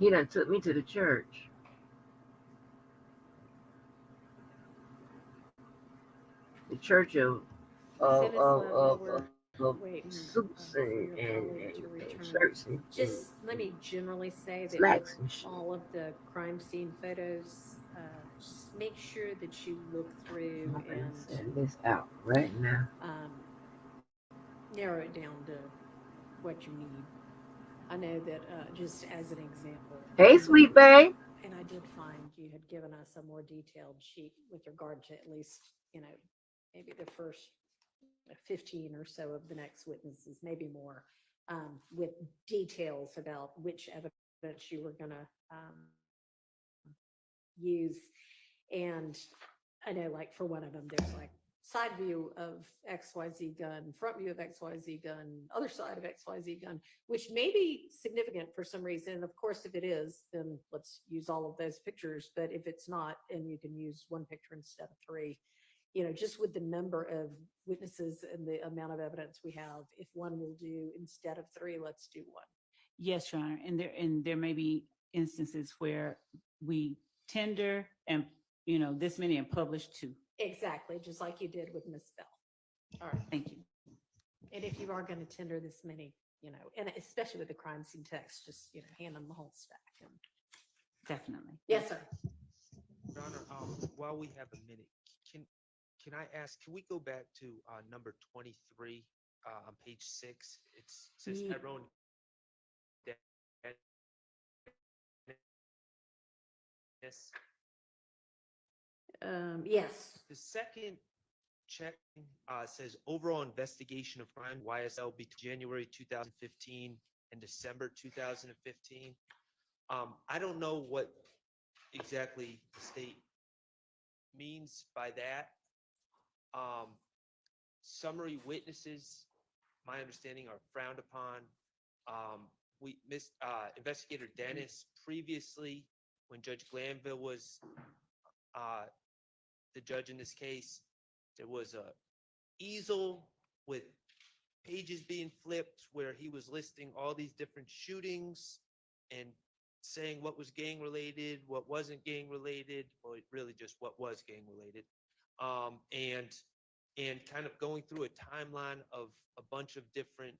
He done took me to the church. The church of Waiting suits for your colleague to and return. shirts and Just let me generally say that slacks with and shit. all of the crime scene photos, just make sure that you look through I'm gonna and send this out right now. narrow it down to what you need. I know that just as an example. Hey, sweet babe. And I did find you had given us a more detailed sheet with regard to at least, maybe the first 15 or so of the next witnesses, maybe more, with details about which evidence you were going to use. And I know, like, for one of them, there's like side view of XYZ gun, front view of XYZ gun, other side of XYZ gun, which may be significant for some reason. Of course, if it is, then let's use all of those pictures. But if it's not, and you can use one picture instead of three, just with the number of witnesses and the amount of evidence we have, if one will do instead of three, let's do one. Yes, Your Honor. And there may be instances where we tender and, this many and publish two. Exactly, just like you did with Miss Bell. All right. Thank you. And if you are going to tender this many, and especially with the crime scene text, just, hand them the whole stack. Definitely. Yes, sir. Your Honor, while we have a minute, can I ask, can we go back to number 23 on page 6? It says Tyrone. Yes. The second check says overall investigation of crime YSL between January 2015 and December 2015. I don't know what exactly the state means by that. Summary witnesses, my understanding, are frowned upon. We missed Investigator Dennis previously, when Judge Glanville was the judge in this case. There was a easel with pages being flipped where he was listing all these different shootings and saying what was gang related, what wasn't gang related, or really just what was gang related, and kind of going through a timeline of a bunch of different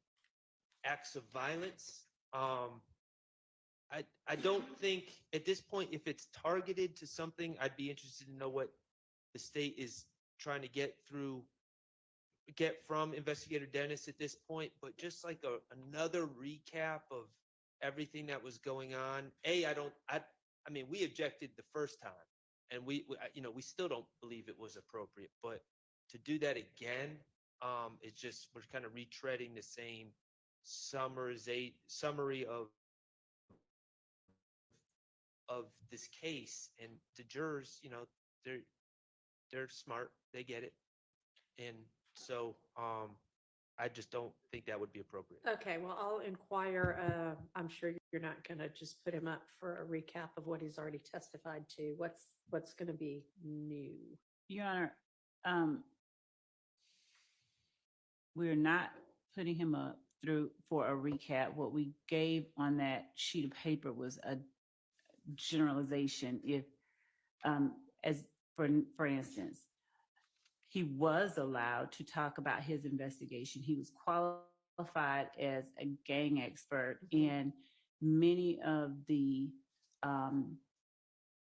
acts of violence. I don't think at this point, if it's targeted to something, I'd be interested to know what the state is trying to get from Investigator Dennis at this point. But just like another recap of everything that was going on. I mean, we objected the first time, and we still don't believe it was appropriate. But to do that again, it's just, we're kind of retreading the same summary of this case. And the jurors, they're smart, they get it, and so I just don't think that would be appropriate. Okay, well, I'll inquire. I'm sure you're not going to just put him up for a recap of what he's already testified to. What's going to be new? Your Honor, we're not putting him up for a recap. What we gave on that sheet of paper was a generalization. If, as for instance, he was allowed to talk about his investigation. He was qualified as a gang expert, and many of the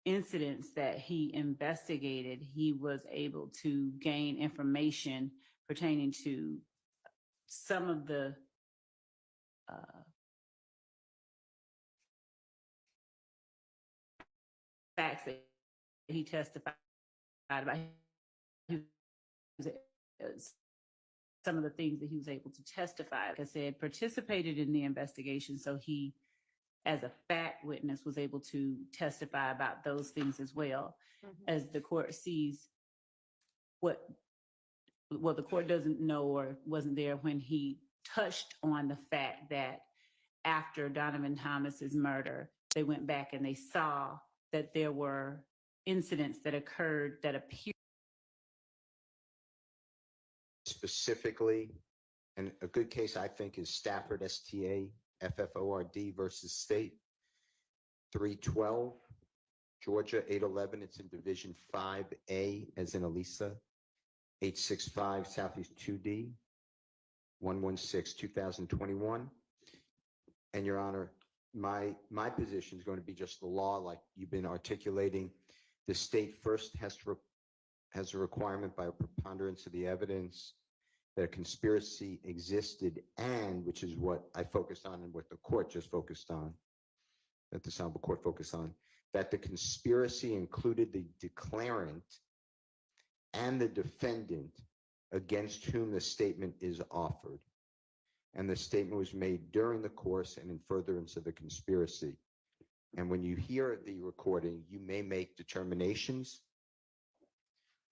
incidents that he investigated, he was able to gain information pertaining to some of the facts that he testified about. Some of the things that he was able to testify, like I said, participated in the investigation. So he, as a fact witness, was able to testify about those things as well. As the court sees what the court doesn't know or wasn't there when he touched on the fact that after Donovan Thomas's murder, they went back and they saw that there were incidents that occurred that appeared specifically, and a good case I think is Stafford, STA, FFORD versus State, 312, Georgia, 811. It's in Division 5A, as in Elisa, 865 Southeast 2D, 116, 2021. And Your Honor, my position is going to be just the law, like you've been articulating. The state first has a requirement by a preponderance of the evidence that a conspiracy existed, and which is what I focused on and what the court just focused on, that the Honorable Court focused on, that the conspiracy included the declarant and the defendant against whom the statement is offered. And the statement was made during the course and in furtherance of the conspiracy. And when you hear the recording, you may make determinations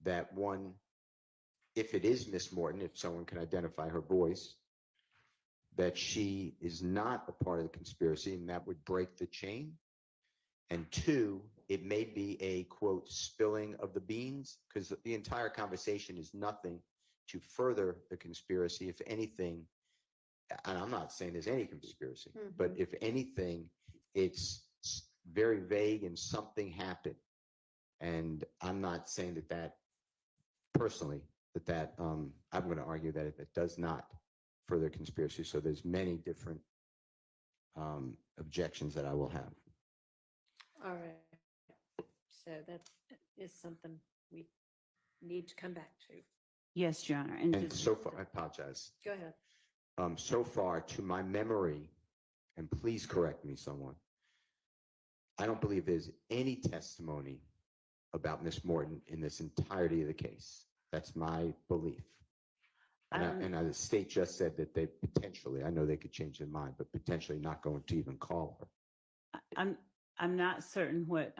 that one, if it is Miss Morton, if someone can identify her voice, that she is not a part of the conspiracy, and that would break the chain. And two, it may be a, quote, spilling of the beans, because the entire conversation is nothing to further the conspiracy. If anything, and I'm not saying there's any conspiracy, but if anything, it's very vague and something happened. And I'm not saying that personally, I'm going to argue that it does not further conspiracy. So there's many different objections that I will have. All right. So that is something we need to come back to. Yes, Your Honor. And so far, I apologize. Go ahead. So far, to my memory, and please correct me, someone, I don't believe there's any testimony about Miss Morton in this entirety of the case. That's my belief. And the state just said that they potentially, I know they could change their mind, but potentially not going to even call her. I'm not certain what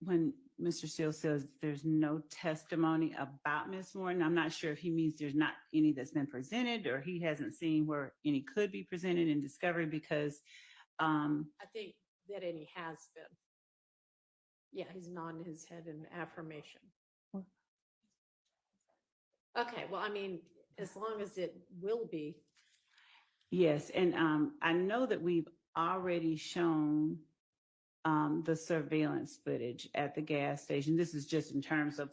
when Mr. Steele says there's no testimony about Miss Morton. I'm not sure if he means there's not any that's been presented, or he hasn't seen where any could be presented in discovery, because I think that any has been. Yeah, he's nodding his head in affirmation. Okay, well, I mean, as long as it will be. Yes, and I know that we've already shown the surveillance footage at the gas station. This is just in terms of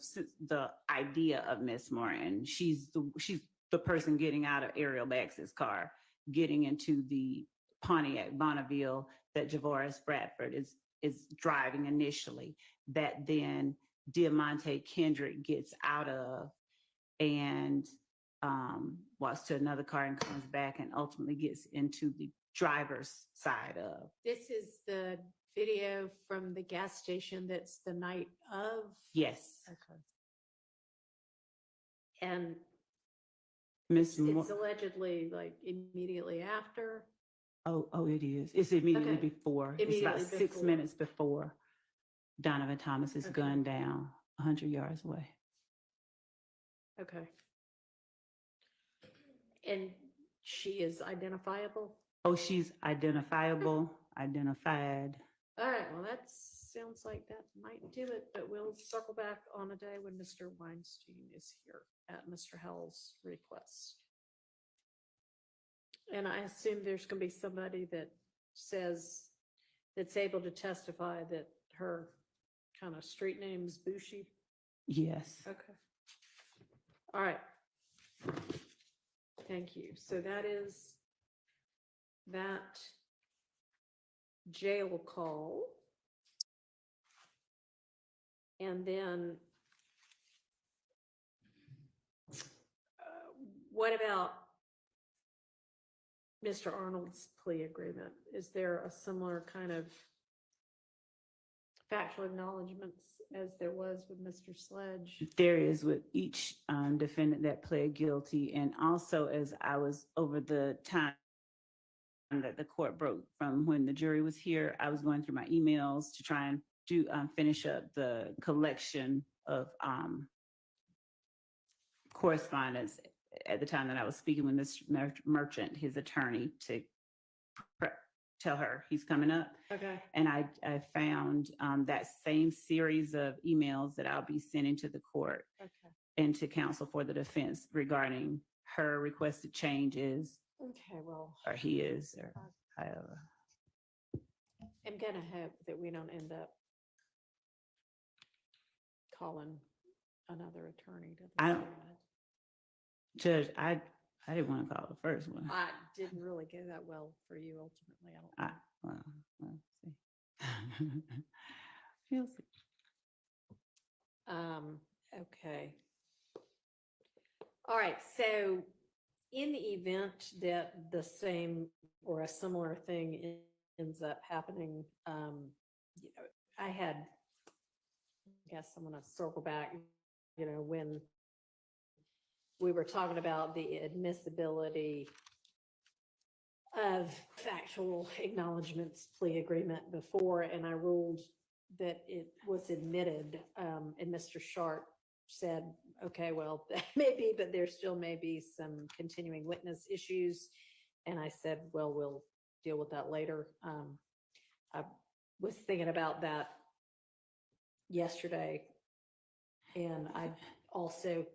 the idea of Miss Morton. She's the person getting out of Ariel Bax's car, getting into the Pontiac Bonneville that Javaris Bradford is driving initially, that then Diamante Kendrick gets out of and walks to another car and comes back and ultimately gets into the driver's side of. This is the video from the gas station that's the night of? Yes. Okay. And Miss it's allegedly like immediately after? Oh, it is. It's immediately before. It's about 6 minutes before Donovan Thomas is gunned down 100 yards away. Okay. And she is identifiable? Oh, she's identifiable, identified. All right, well, that sounds like that might do it, but we'll circle back on a day when Mr. Weinstein is here at Mr. Hell's request. And I assume there's going to be somebody that says, that's able to testify that her kind of street name is Bushi? Yes. Okay. All right. Thank you. So that is that jail call. And then what about Mr. Arnold's plea agreement? Is there a similar kind of factual acknowledgements as there was with Mr. Sledge? There is with each defendant that pled guilty, and also as I was over the time that the court broke from when the jury was here, I was going through my emails to try and do finish up the collection of correspondence at the time that I was speaking with Mr. Merchant, his attorney, to tell her he's coming up. Okay. And I found that same series of emails that I'll be sending to the court and to counsel for the defense regarding her requested changes. Okay, well. Or he is, or however. I'm gonna hope that we don't end up calling another attorney to I decide. don't, Judge, I didn't want to call the first one. I didn't really go that well for you ultimately. I don't know. Well, see. We'll see. Okay. All right, so in the event that the same or a similar thing ends up happening, you know, I guess I'm gonna circle back, you know, when we were talking about the admissibility of factual acknowledgements plea agreement before, and I ruled that it was admitted, and Mr. Sharp said, okay, well, that may be, but there still may be some continuing witness issues. And I said, well, we'll deal with that later. I was thinking about that yesterday, and I also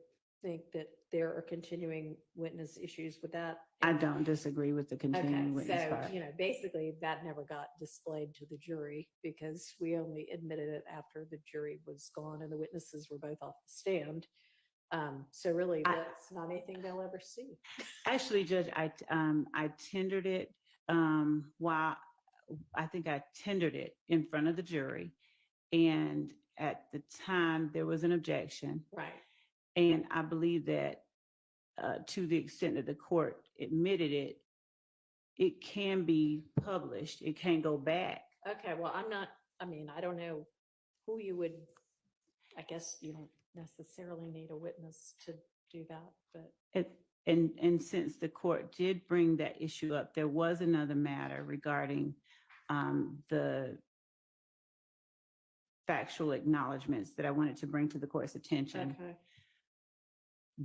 think that there are continuing witness issues with that. I don't disagree with the continuing witness So, part. you know, basically that never got displayed to the jury because we only admitted it after the jury was gone and the witnesses were both off the stand. So really that's not anything they'll ever see. Actually, Judge, I tendered it while I think I tendered it in front of the jury. And at the time there was an objection. Right. And I believe that to the extent that the court admitted it, it can be published. It can go back. Okay, well, I don't know who you would, I guess you don't necessarily need a witness to do that, but. And since the court did bring that issue up, there was another matter regarding the factual acknowledgements that I wanted to bring to the court's attention. Okay.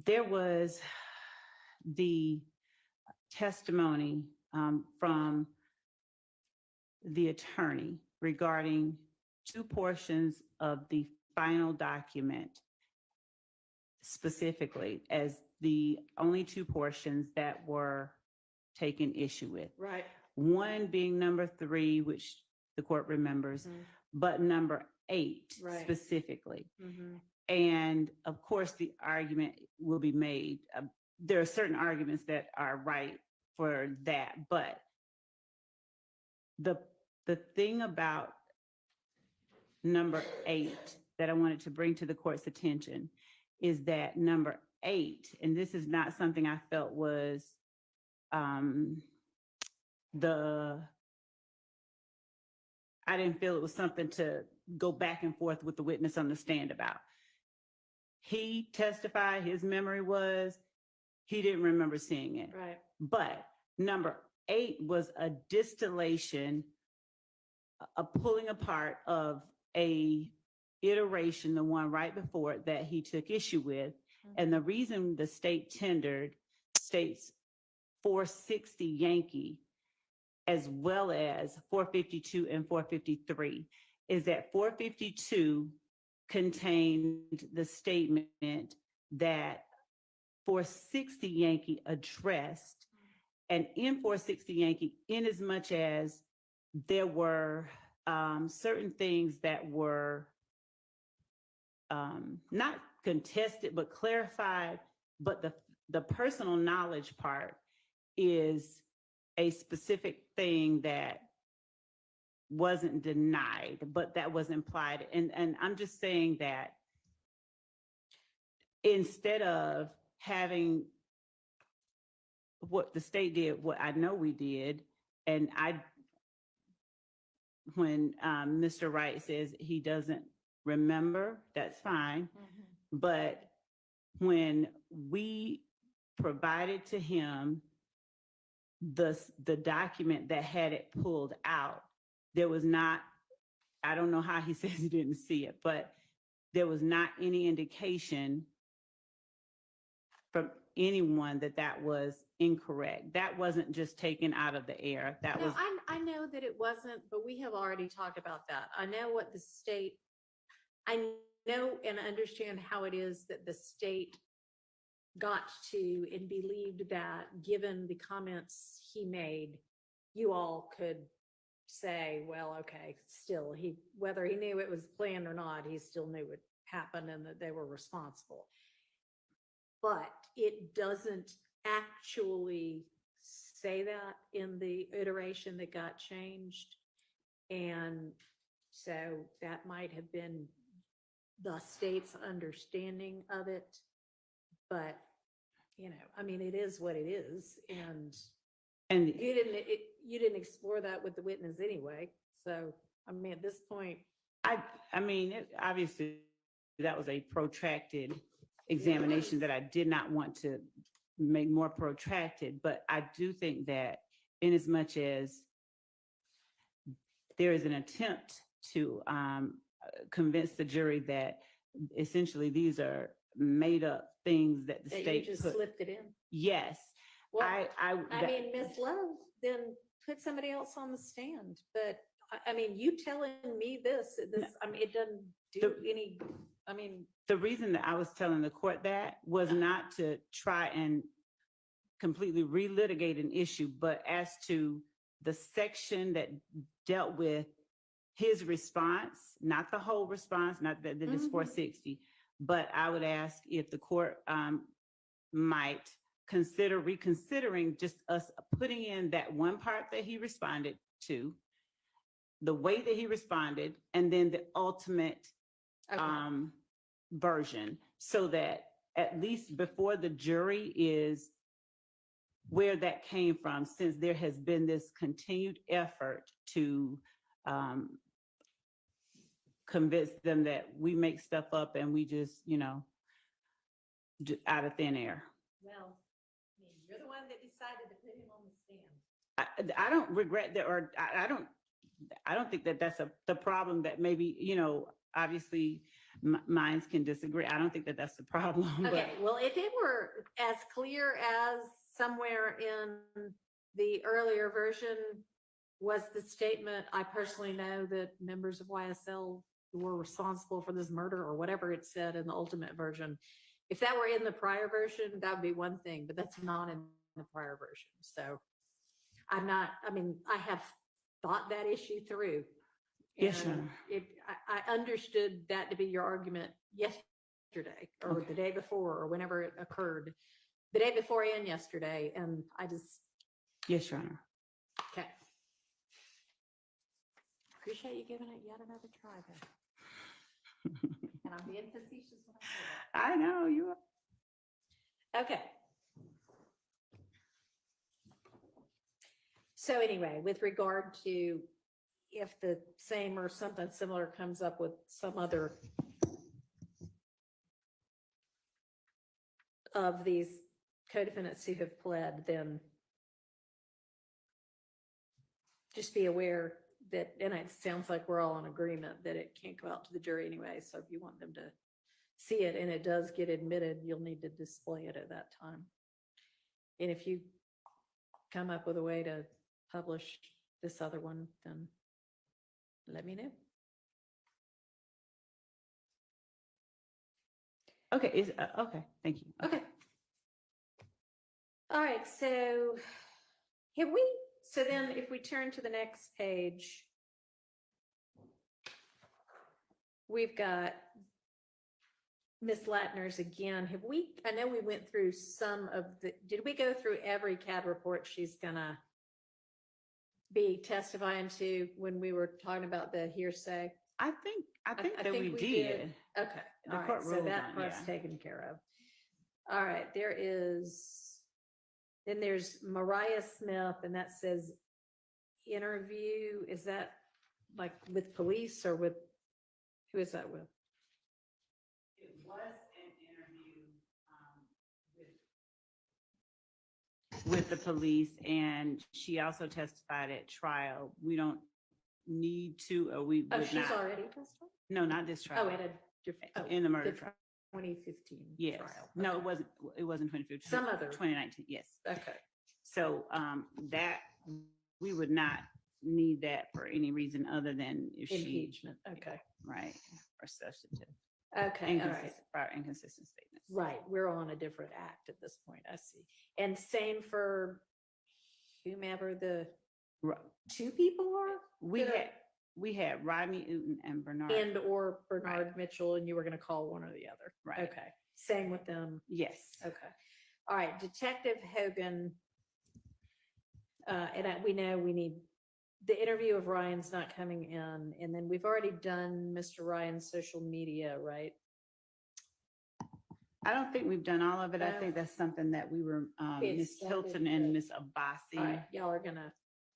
There was the testimony from the attorney regarding two portions of the final document specifically as the only two portions that were taken issue with. Right. One being number 3, which the court remembers, but number 8 specifically. And of course, the argument will be made. There are certain arguments that are right for that, but the thing about number 8 that I wanted to bring to the court's attention is that number 8, and this is not something I felt was I didn't feel it was something to go back and forth with the witness on the stand about. He testified, his memory was, he didn't remember seeing it. Right. But number 8 was a distillation, a pulling apart of a iteration, the one right before it that he took issue with. And the reason the state tendered states 460 Yankee as well as 452 and 453 is that 452 contained the statement that 460 Yankee addressed, and in 460 Yankee, in as much as there were certain things that were not contested but clarified, but the personal knowledge part is a specific thing that wasn't denied, but that was implied. And I'm just saying that instead of having what the state did, what I know we did, and when Mr. Wright says he doesn't remember, that's fine. But when we provided to him the document that had it pulled out, there was not, I don't know how he says he didn't see it, but there was not any indication from anyone that was incorrect. That wasn't just taken out of the air. That No, was. I know that it wasn't, but we have already talked about that. I know what the state, I know and understand how it is that the state got to and believed that given the comments he made, you all could say, well, okay, still whether he knew it was planned or not, he still knew it happened and that they were responsible. But it doesn't actually say that in the iteration that got changed. And so that might have been the state's understanding of it. But, I mean, it is what it is. And you didn't explore that with the witness anyway. So, I mean, at this point. I mean, obviously that was a protracted examination that I did not want to make more protracted, but I do think that in as much as there is an attempt to convince the jury that essentially these are made up things that the state you just put, slipped it in. Yes. Well, I mean, Ms. Love, then put somebody else on the stand. But I mean, you telling me this, I mean, it doesn't do any, I mean. The reason that I was telling the court that was not to try and completely relitigate an issue, but as to the section that dealt with his response, not the whole response, not the Discourse 60, but I would ask if the court might consider reconsidering just us putting in that one part that he responded to, the way that he responded, and then the ultimate version, so that at least before the jury is where that came from, since there has been this continued effort to convince them that we make stuff up and we just, out of thin air. Well, I mean, you're the one that decided to put him on the stand. I don't regret that, or I don't think that that's the problem. That maybe, obviously minds can disagree. I don't think that that's the problem. Okay, well, if it were as clear as somewhere in the earlier version was the statement, I personally know that members of YSL were responsible for this murder, or whatever it said in the ultimate version. If that were in the prior version, that would be one thing, but that's not in the prior version. So I have thought that issue through. Yes, and I understood that to be your argument yesterday or the day before or whenever it occurred, the day before and yesterday. And I just. Yes, Your Honor. Okay. Appreciate you giving it yet another try there. And I'm being facetious when I say that. I know you are. Okay. So anyway, with regard to if the same or something similar comes up with some other of these co-defendants who have pled, then just be aware that, and it sounds like we're all in agreement that it can't go out to the jury anyway. So if you want them to see it and it does get admitted, you'll need to display it at that time. And if you come up with a way to publish this other one, then let me know. Okay, okay, thank you. Okay. All right, so then if we turn to the next page, we've got Ms. Latner's again, I know we went through did we go through every CAD report she's gonna be testifying to when we were talking about the hearsay? I think that we did. Okay, The all right, court so ruled that on- part's yeah. taken care of. All right, then there's Mariah Smith, and that says interview. Is that like with police or with, who is that with? It was an interview with the police, and she also testified at trial. We don't need to, or we Oh, would she's not. already testified? No, not this trial. Oh, at a different, in the murder trial. 2015 Yes. trial. No, Okay. it wasn't 2015. Some other. 2019, yes. Okay. So that we would not need that for any reason other than if Impeachment. Okay. Right, or substantive. Okay, all right. Prior inconsistent statements. Right, we're on a different act at this point, I see. And same for whomever the two people are? We had Rodney Uten and Bernard. And or Bernard Mitchell, and you were gonna call one or the other. Right. Okay, same with them. Yes. Okay. All right, Detective Hogan. We know we need, the interview of Ryan's not coming in, and then we've already done Mr. Ryan's social media, right? I don't think we've done all of it. I think that's something that we were, Ms. Hilton and Ms. Abbasi All right, y'all are gonna.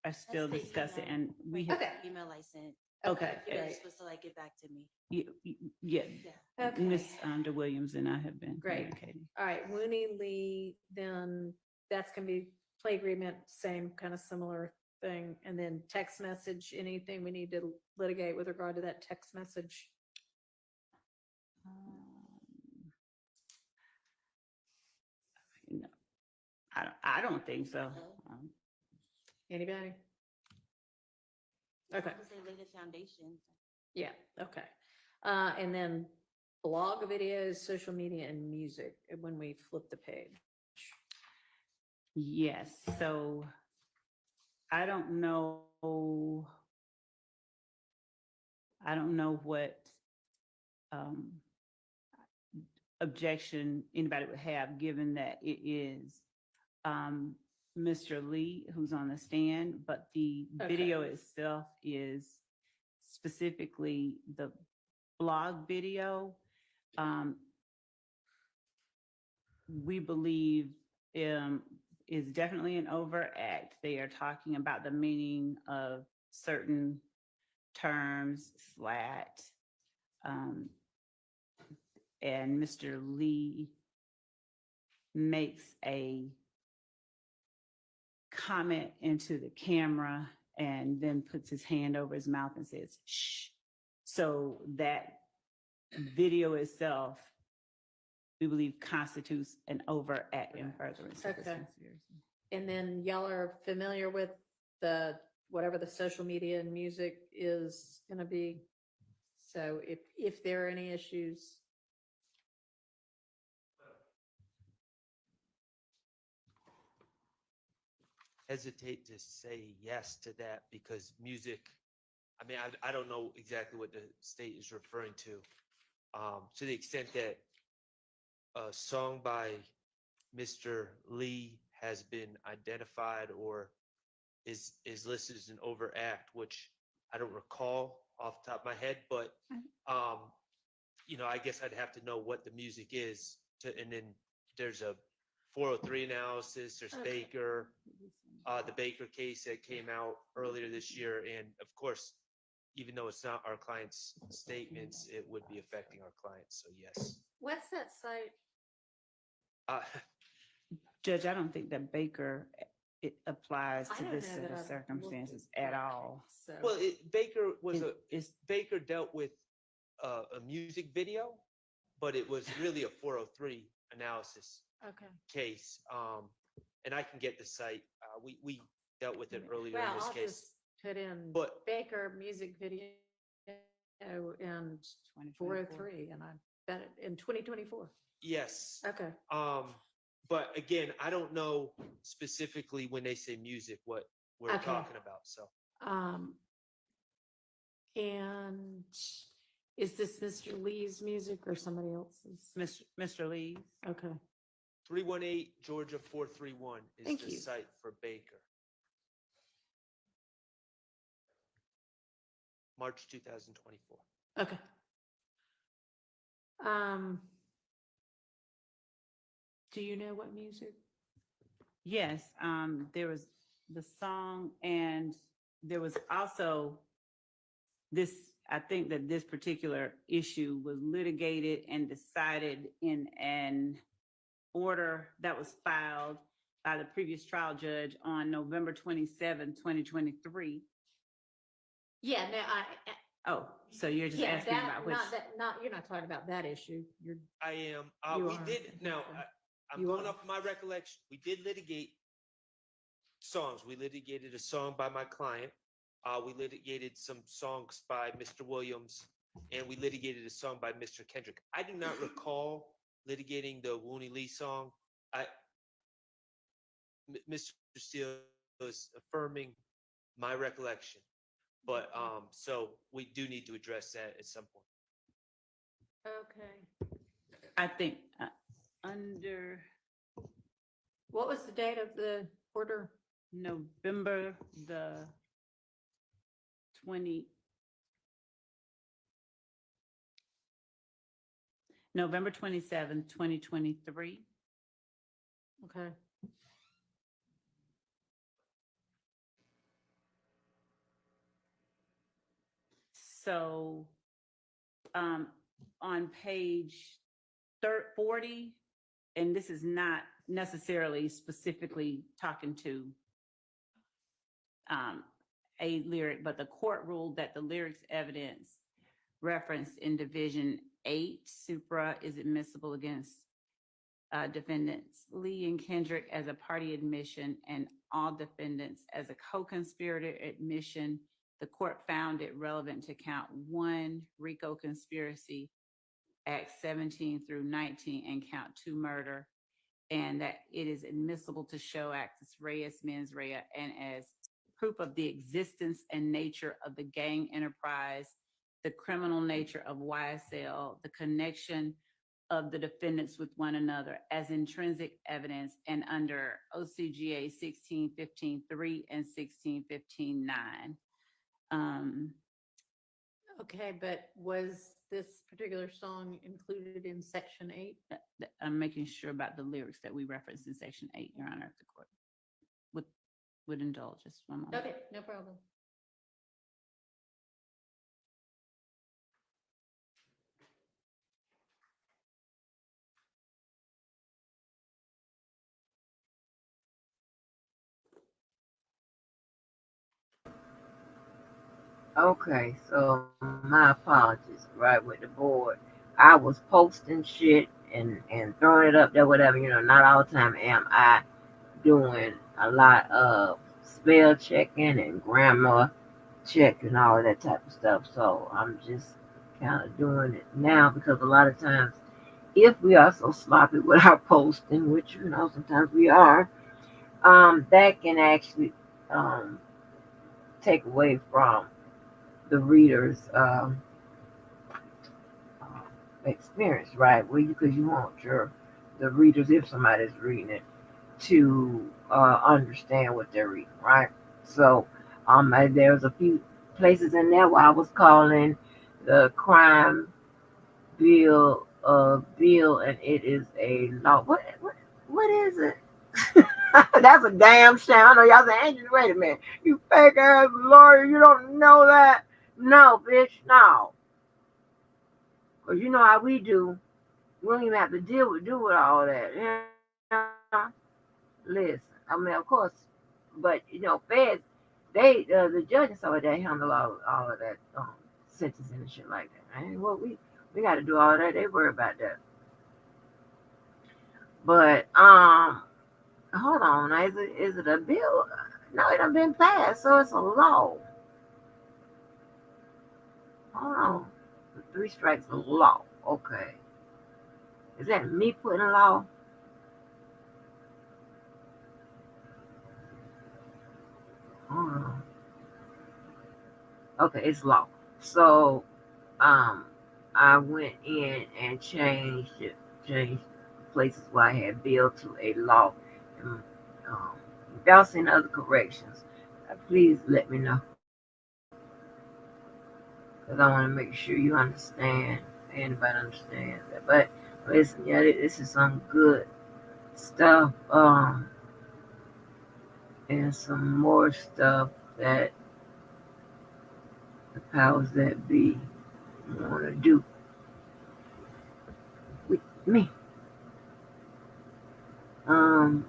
are still That's the discussing, email. and we have. Okay. Email I sent. Okay. You're Great. supposed to like get back to me. Yeah. Okay. Ms. DeWilliams and I have been Great. communicating. All right, Wooney Lee, then that's gonna be play agreement, same kind of similar thing. And then text message, anything we need to litigate with regard to that text message? No, I don't think so. Anybody? Okay. Say lay the foundation. Yeah, okay. And then blog videos, social media, and music when we flip the page. Yes, so I don't know what objection anybody would have, given that it is Mr. Lee who's on the stand, but the video itself is specifically the blog video. We believe is definitely an overact. They are talking about the meaning of certain terms, slat, and Mr. Lee makes a comment into the camera and then puts his hand over his mouth and says, shh. So that video itself, we believe, constitutes an overact in furtherance of this Okay. conspiracy. And then y'all are familiar with whatever the social media and music is gonna be. So if there are any issues. Hesitate to say yes to that because music, I mean, I don't know exactly what the state is referring to the extent that a song by Mr. Lee has been identified or is listed as an overact, which I don't recall off the top of my head, but I guess I'd have to know what the music is and then there's a 403 analysis, there's Baker, the Baker case that came out earlier this year. And of course, even though it's not our client's statements, it would be affecting our clients. So yes. What's that site? Judge, I don't think that Baker, it applies I to don't this know set that of I've circumstances looked at all. So. Well, Baker was Baker dealt with a music video, but it was really a 403 analysis case. And I can get the site. We dealt with it earlier in this I'll case. just put in But- Baker music video and 403, and I bet it in 2024. Yes. Okay. But again, I don't know specifically when they say music what we're talking about. So And Is this Mr. Lee's music or somebody else's? Mr. Lee's. Okay. 318 Georgia 431 is Thank the you. site for Baker. March 2024. Okay. Do you know what music? Yes, there was the song, and there was also this. I think that this particular issue was litigated and decided in an order that was filed by the previous trial judge on November 27, 2023. Yeah, no, Oh, so you're just asking that, about which? you're not talking about that issue. I am. You We are. did. Now, I'm You going are. off my recollection. We did litigate songs. We litigated a song by my client. We litigated some songs by Mr. Williams, and we litigated a song by Mr. Kendrick. I do not recall litigating the Wooney Lee song. Mr. Steele is affirming my recollection, but so we do need to address that at some point. Okay. I think under What was the date of the order? November the 20. November 27, 2023. Okay. So on page 40, and this is not necessarily specifically talking to a lyric, but the court ruled that the lyrics evidence referenced in Division 8 supra is admissible against defendants Lee and Kendrick as a party admission and all defendants as a co-conspirator admission. The court found it relevant to count 1 RICO conspiracy, Acts 17 through 19, and count 2 murder, and that it is admissible to show actus reus mens rea and as proof of the existence and nature of the gang enterprise, the criminal nature of YSL, the connection of the defendants with one another as intrinsic evidence, and under OCGA 1615.3 and 1615.9. Okay, but was this particular song included in Section 8? I'm making sure about the lyrics that we referenced in Section 8, Your Honor, if the court would indulge us one moment. Okay, no problem. Okay, so my apologies, right, with the board. I was posting shit and throwing it up there, whatever, not all the time am I doing a lot of spell checking and grammar check and all of that type of stuff. So I'm just kind of doing it now because a lot of times, if we are so sloppy with our posting, which sometimes we are, that can actually take away from the reader's experience, right? Well, because you want the readers, if somebody's reading it, to understand what they're reading, right? So there's a few places in there where I was calling the crime bill and it is a law. What is it? That's a damn shame. I know y'all say, Andrew, wait a minute. You fake ass lawyer, you don't know that? No, bitch, no. Because you know how we do. We don't even have to do with all that. Listen, I mean, of course, but feds, they the judge and stuff like that handle all of that sentencing and shit like that. And what we got to do all of that. They worry about that. But hold on, is it a bill? No, it done been passed, so it's a law. Hold on, 3 strikes a law. Okay, is that me putting a law? Hold on. Okay, it's law. So I went in and changed places where I had billed to a law. And, if y'all seen other corrections, please let me know. Because I want to make sure you understand, anybody understands that. But listen, yeah, this is some good stuff. And some more stuff that the powers that be want to do with me. Um,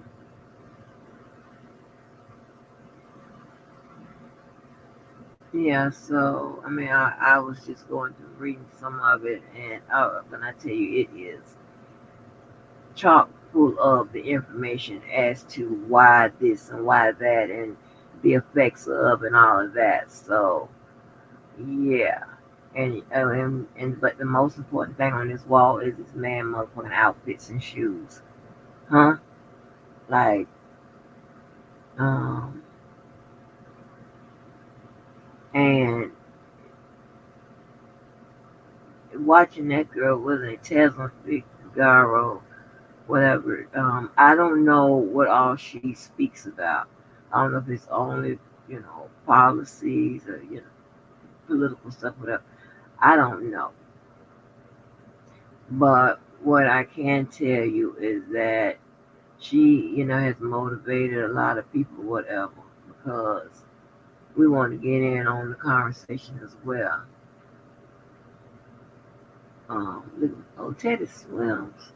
yeah, so I mean, I was just going through reading some of it, and when I tell you, it is chock full of the information as to why this and why that, and the effects of, and all of that. So yeah, and but the most important thing on this wall is this man motherfucking outfits and shoes, huh? Like, um, and watching that girl was a Tesla Figaro, whatever. I don't know what all she speaks about. I don't know if it's only, policies or, political stuff, whatever. I don't know. But what I can tell you is that she, has motivated a lot of people, whatever, because we want to get in on the conversation as well. Look, Teddy Swims.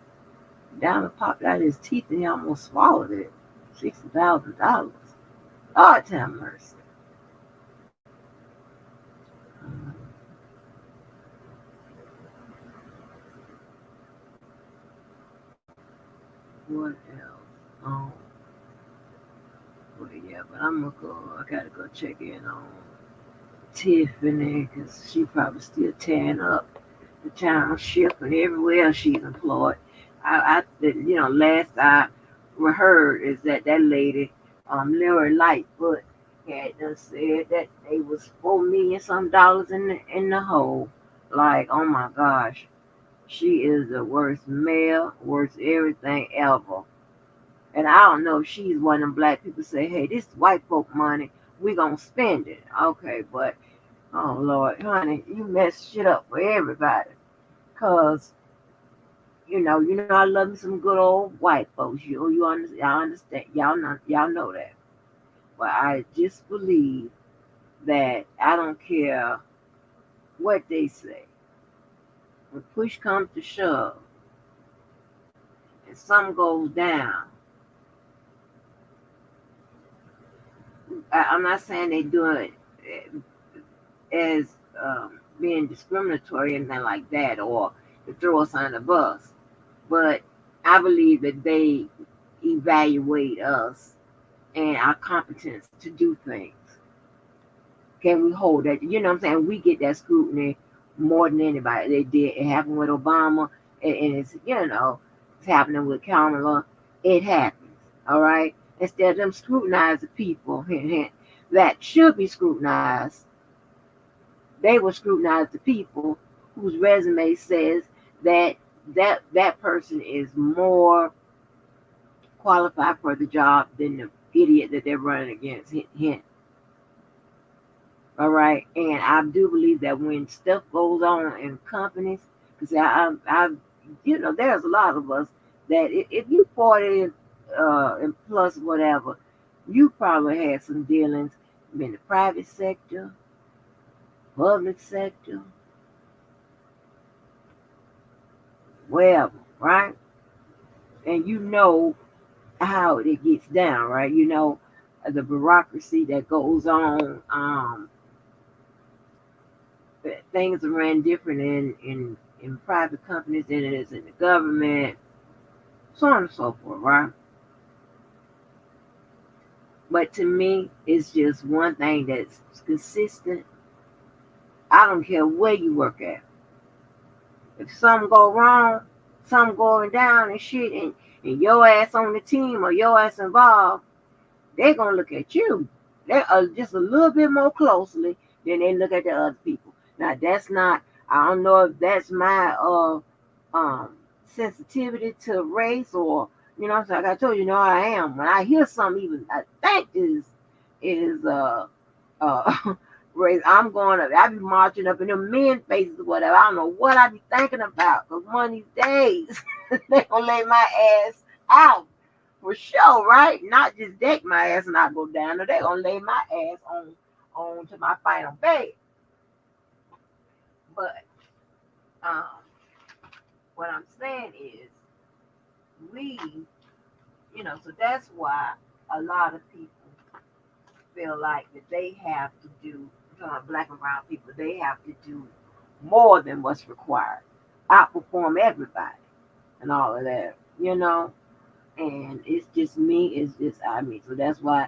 Diamond popped out his teeth and he almost swallowed it. $60,000. Lord have mercy. What else? Well, yeah, but I'm gonna go. I gotta go check in on Tiffany because she probably still tearing up the township and everywhere else she's employed. Last I heard is that lady, Larry Lightfoot, had done said that they was $4 million some dollars in the hole. Like, oh my gosh, she is the worst mayor, worst everything ever. And I don't know if she's one of them black people say, hey, this is white folk money, we gonna spend it. Okay, but oh Lord, honey, you mess shit up for everybody. Cause I love me some good old white folks. Y'all understand, y'all know that. But I just believe that I don't care what they say. When push comes to shove and something goes down, I'm not saying they do it as being discriminatory or anything like that, or to throw us on the bus. But I believe that they evaluate us and our competence to do things. Can we hold that? You know what I'm saying? We get that scrutiny more than anybody. They did. It happened with Obama, and it's happening with Kamala. It happens. All right. Instead of them scrutinize the people that should be scrutinized, they will scrutinize the people whose resume says that that person is more qualified for the job than the idiot that they're running against. Hint. All right, and I do believe that when stuff goes on in companies, because there's a lot of us that if you 40 and plus whatever, you probably had some dealings in the private sector, public sector, wherever, right? And how it gets down, right? The bureaucracy that goes on. Things are ran different in private companies than it is in the government, so on and so forth, right? But to me, it's just one thing that's consistent. I don't care where you work at. If something go wrong, something going down and shit, and your ass on the team or your ass involved, they're gonna look at you. They are just a little bit more closely than they look at the other people. Now that's not I don't know if that's my sensitivity to race or so like I told you, I am. When I hear something even I think is race, I'm going up. I be marching up in them men faces or whatever. I don't know what I be thinking about. Cause one of these days they gonna lay my ass out for sure, right? Not just deck my ass and I go down. No, they gonna lay my ass on to my final bed. But um, what I'm saying is we, so that's why a lot of people feel like that they have to do, black and brown people, they have to do more than what's required, outperform everybody and all of that, and it's just me, it's just so that's why,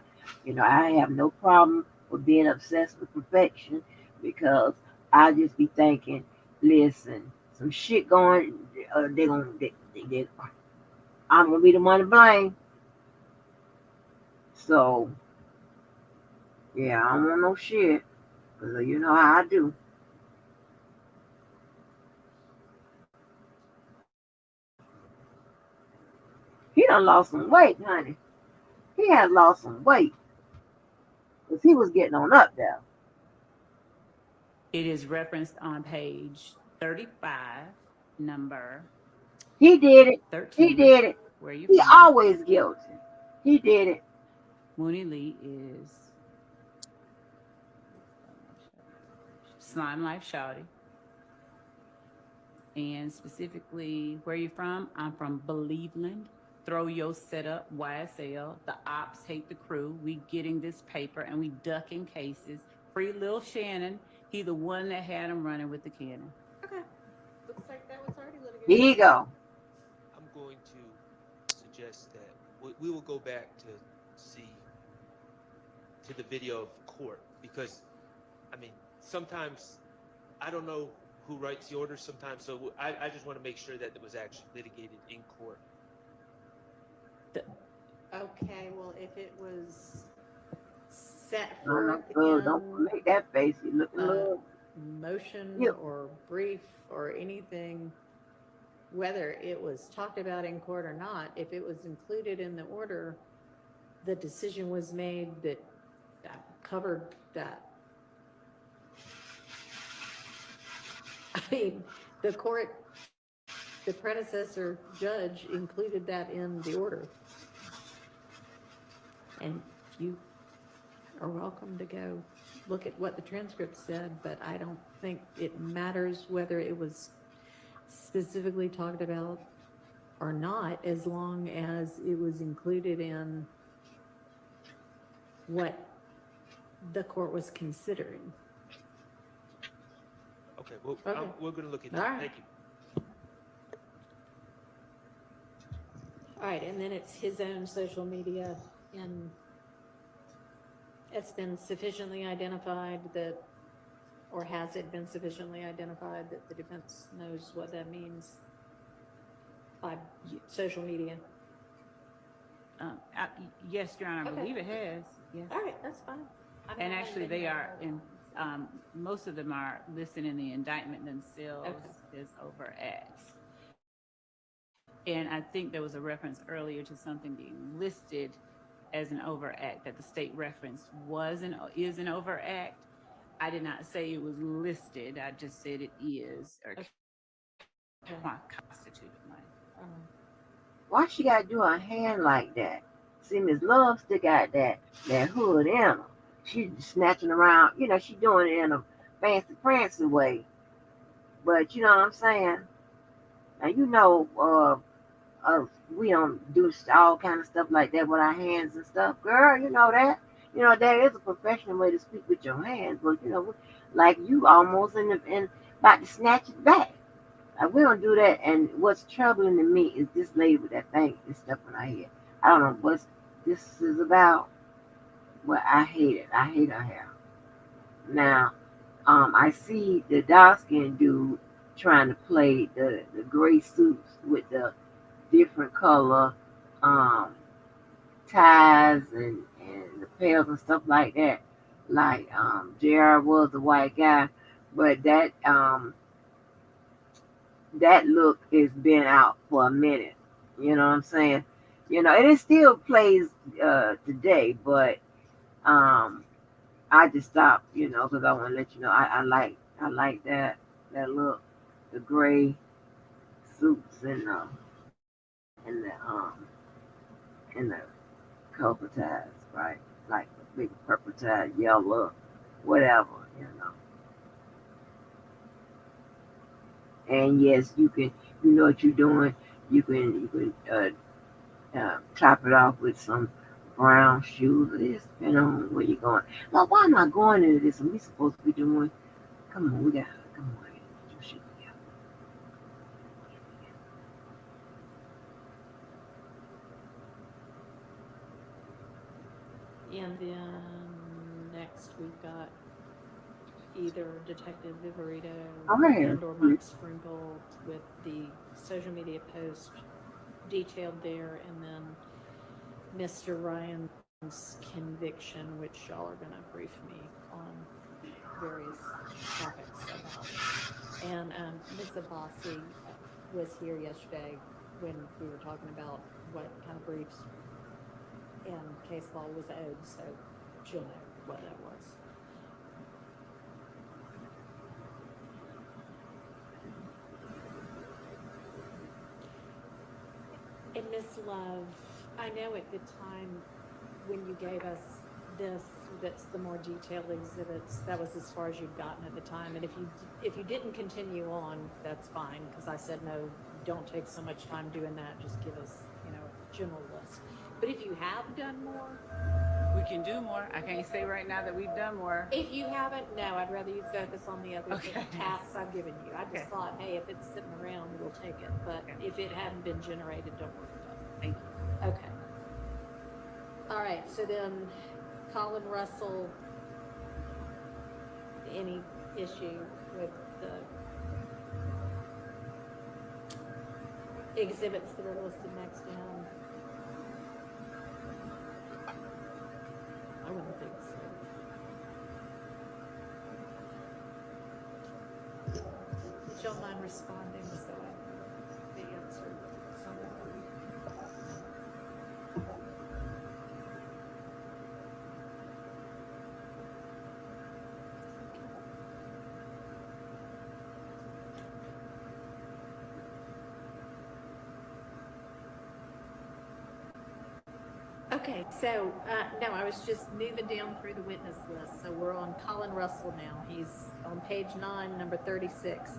I have no problem with being obsessed with perfection because I just be thinking, listen, some shit going, I'm gonna be the one to blame. So yeah, I don't want no shit because you know how I do. He done lost some weight, honey. He has lost some weight because he was getting on up there. It is referenced on page 35, number He did it. 13. He did it. Where you He from? always guilty. He did it. Mooney Lee is Slime Life Shawty. And specifically, where you from? I'm from Believeland. Throw your setup, YSL. The ops hate the crew. We getting this paper and we ducking cases. Free Lil Shannon. He the one that had him running with the cannon. Okay. Looks like that was already litigated. Here you go. I'm going to suggest that we will go back to see to the video of court because, I mean, sometimes I don't know who writes the order sometimes, so I just want to make sure that it was actually litigated in court. Okay, well, if it was set No, forth no, in don't make that face. You looking a little. motion or brief or anything, whether it was talked about in court or not, if it was included in the order, the decision was made that covered that. I mean, the court, the predecessor judge included that in the order. And you are welcome to go look at what the transcript said, but I don't think it matters whether it was specifically talked about or not, as long as it was included in what the court was considering. Okay, well, Okay. we're going to look into All it. right. Thank you. All right, and then it's his own social media, and it's been sufficiently identified that, or has it been sufficiently identified that the defense knows what that means by social media? Yes, Your Honor, I Okay. believe it has. Yes. All right, that's fine. I mean, And I actually, haven't they been are there. in, most of them are listed in the indictment themselves Okay. as overacts. And I think there was a reference earlier to something being listed as an overact, that the state reference is an overact. I did not say it was listed. I just said it is or constituted one. Why she gotta do her hand like that? See, Miss Love still got that hood in her. She snatching around, she doing it in a fancy prancy way. But you know what I'm saying? Now we don't do all kind of stuff like that with our hands and stuff. Girl, you know that. There is a professional way to speak with your hands, but like you almost in about to snatch it back. Like we don't do that. And what's troubling to me is this lady with that thing and stuff in her head. I don't know what this is about, but I hate it. I hate her hair. Now, I see the dark skinned dude trying to play the gray suits with the different color ties and lapels and stuff like that. Like JR was a white guy, but that that look has been out for a minute. You know what I'm saying? And it still plays today, but um, I just stopped, because I want to let you know I like that look, the gray suits and the purple ties, right? Like the big purple tie, yellow, whatever. And yes, you know what you're doing. You can top it off with some brown shoes. It just depends on where you're going. Well, why am I going into this? And we supposed to be doing. Come on, we got. Come on, get your shit And then next we've got either Detective Viverito and or Mike Sprinkle with the social media post detailed there, and then Mr. Ryan's conviction, which y'all are going to brief me on various topics about. And Ms. Abbasi was here yesterday when we were talking about what kind of briefs and case law was owed, so she'll know what that was. And Miss Love, I know at the time when you gave us this, that's the more detailed exhibits, that was as far as you'd gotten at the time. And if you didn't continue on, that's fine, because I said no, don't take so much time doing that. Just give us, a general list. But if you have done more, We can do more. I can't say right now that we've done more. if you haven't, no, I'd rather you focus on the other tasks I've given you. I just thought, hey, if it's sitting around, we'll take it. But if it hadn't been generated, don't worry about it. Thank you. Okay. All right. So then, Colin Russell, any issue with the exhibits that are listed next to him? I wouldn't think so. Would y'all mind responding so I the answer somewhere? Okay, so no, I was just moving down through the witness list. So we're on Colin Russell now. He's on page 9, number 36.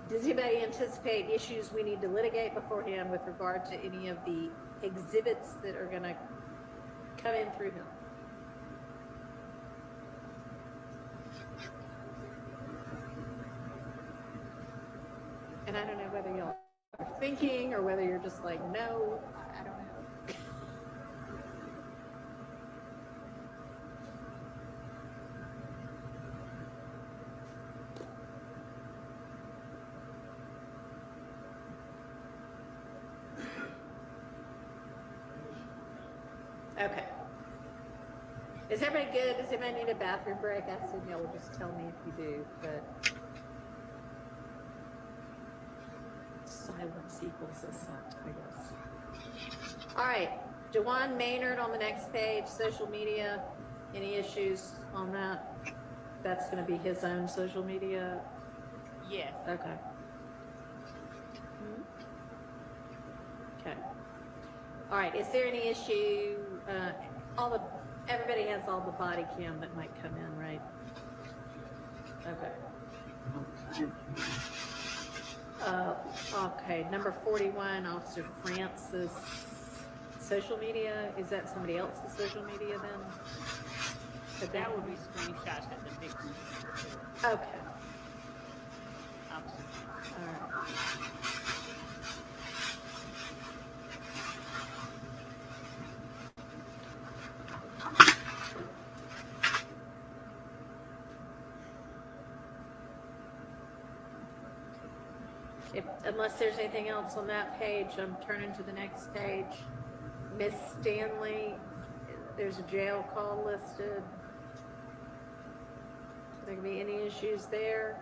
Does anybody anticipate issues we need to litigate beforehand with regard to any of the exhibits that are going to come in through him? And I don't know whether y'all are thinking or whether you're just like, no, I don't know. Okay. Is everybody good? Does anybody need a bathroom break? I assume y'all will just tell me if you do, but silence equals assent, I guess. All right. Dewan Maynard on the next page, social media. Any issues on that? That's going to be his own social media? Yes. Okay. Okay. All right. Is there any issue? Everybody has all the body cam that might come in, right? Okay. Okay. Number 41, Officer Francis. Social media. Is that somebody else's social media then? But that would be screenshots that the victim. Okay. Absolutely. All right. Unless there's anything else on that page, I'm turning to the next page. Miss Stanley, there's a jail call listed. There can be any issues there?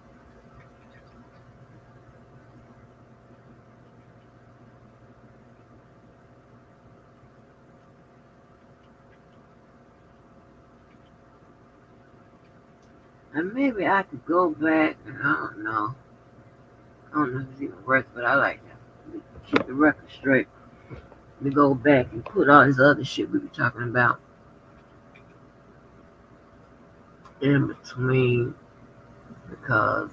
And maybe I could go back and I don't know. I don't know if it's even worth, but I like to keep the record straight. To go back and put all this other shit we were talking about in between because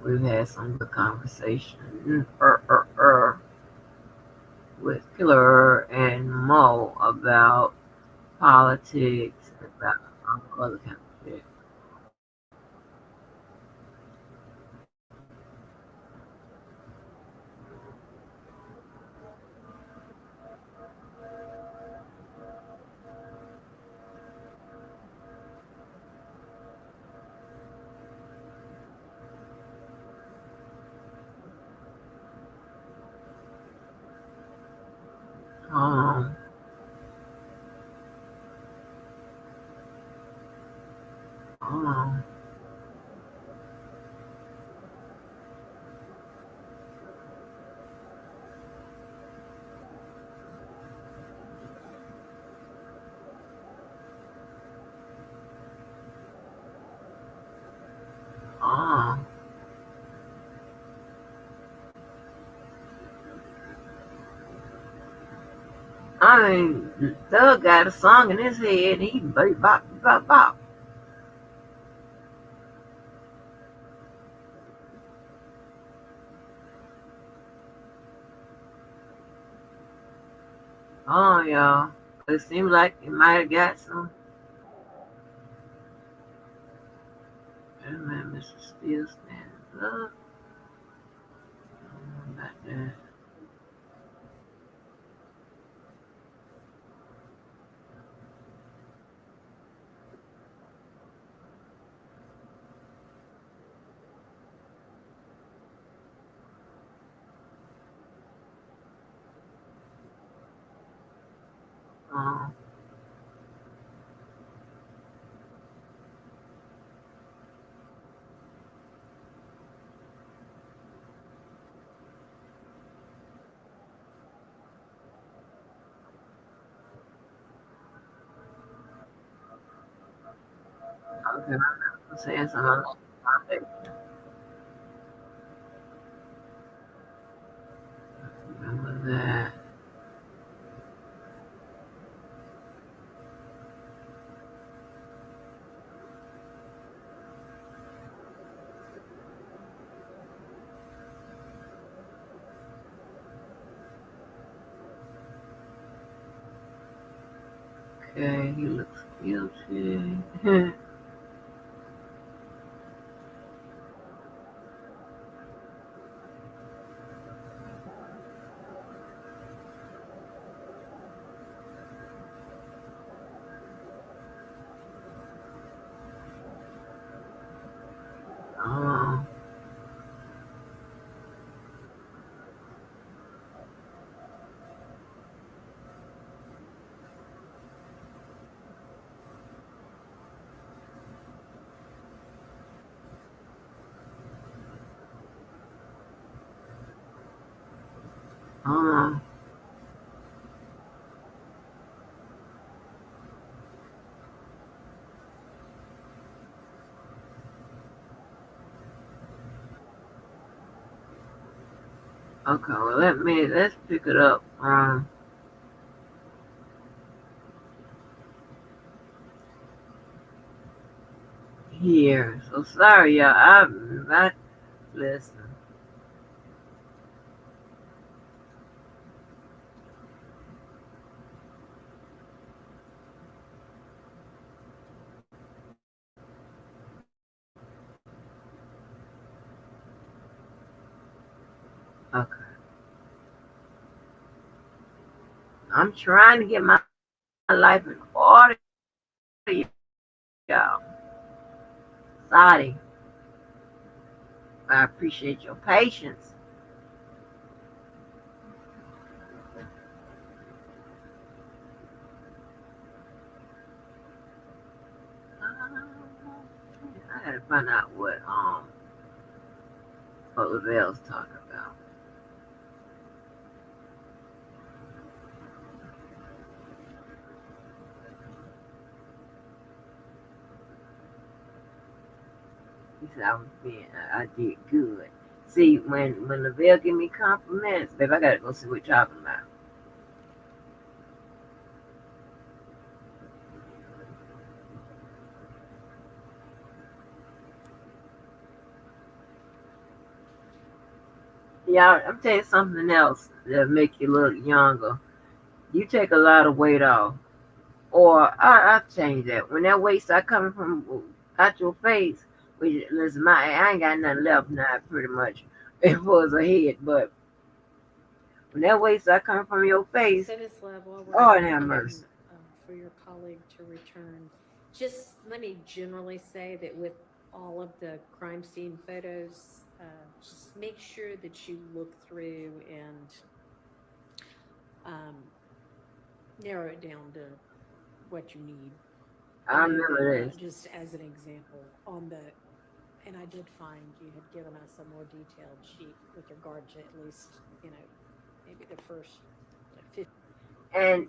we've had some good conversation with Killer and Mo about politics and about other kind of shit. Um, um, um, I mean, Doug got a song in his head. He bop, bop, bop, bop. Oh, y'all. It seems like he might have got some. Wait a minute, Mr. Still standing up. About that. Um, okay, I'm saying something on the topic. Remember that. Okay, he looks guilty. um, um, okay, well, let's pick it up here. So sorry, y'all. I'm not listening. Okay. I'm trying to get my life in order, y'all. Sorry. I appreciate your patience. I gotta find out what Lavelle's talking about. He said I did good. See, when Lavelle give me compliments, babe, I gotta go see what you're talking about. Yeah, I'm telling you something else that make you look younger. You take a lot of weight off. Or I'll change that. When that weight start coming from out your face, which listen, I ain't got nothing left now, pretty much. It was a head, but when that weight start coming from your face, So, Ms. Love, while we're Lord have waiting mercy. for your colleague to return, just let me generally say that with all of the crime scene photos, just make sure that you look through and um, narrow it down to what you need. I I know that remember this. just as an example on the, and I did find you had given us a more detailed sheet with regard to at least, maybe the first 50. And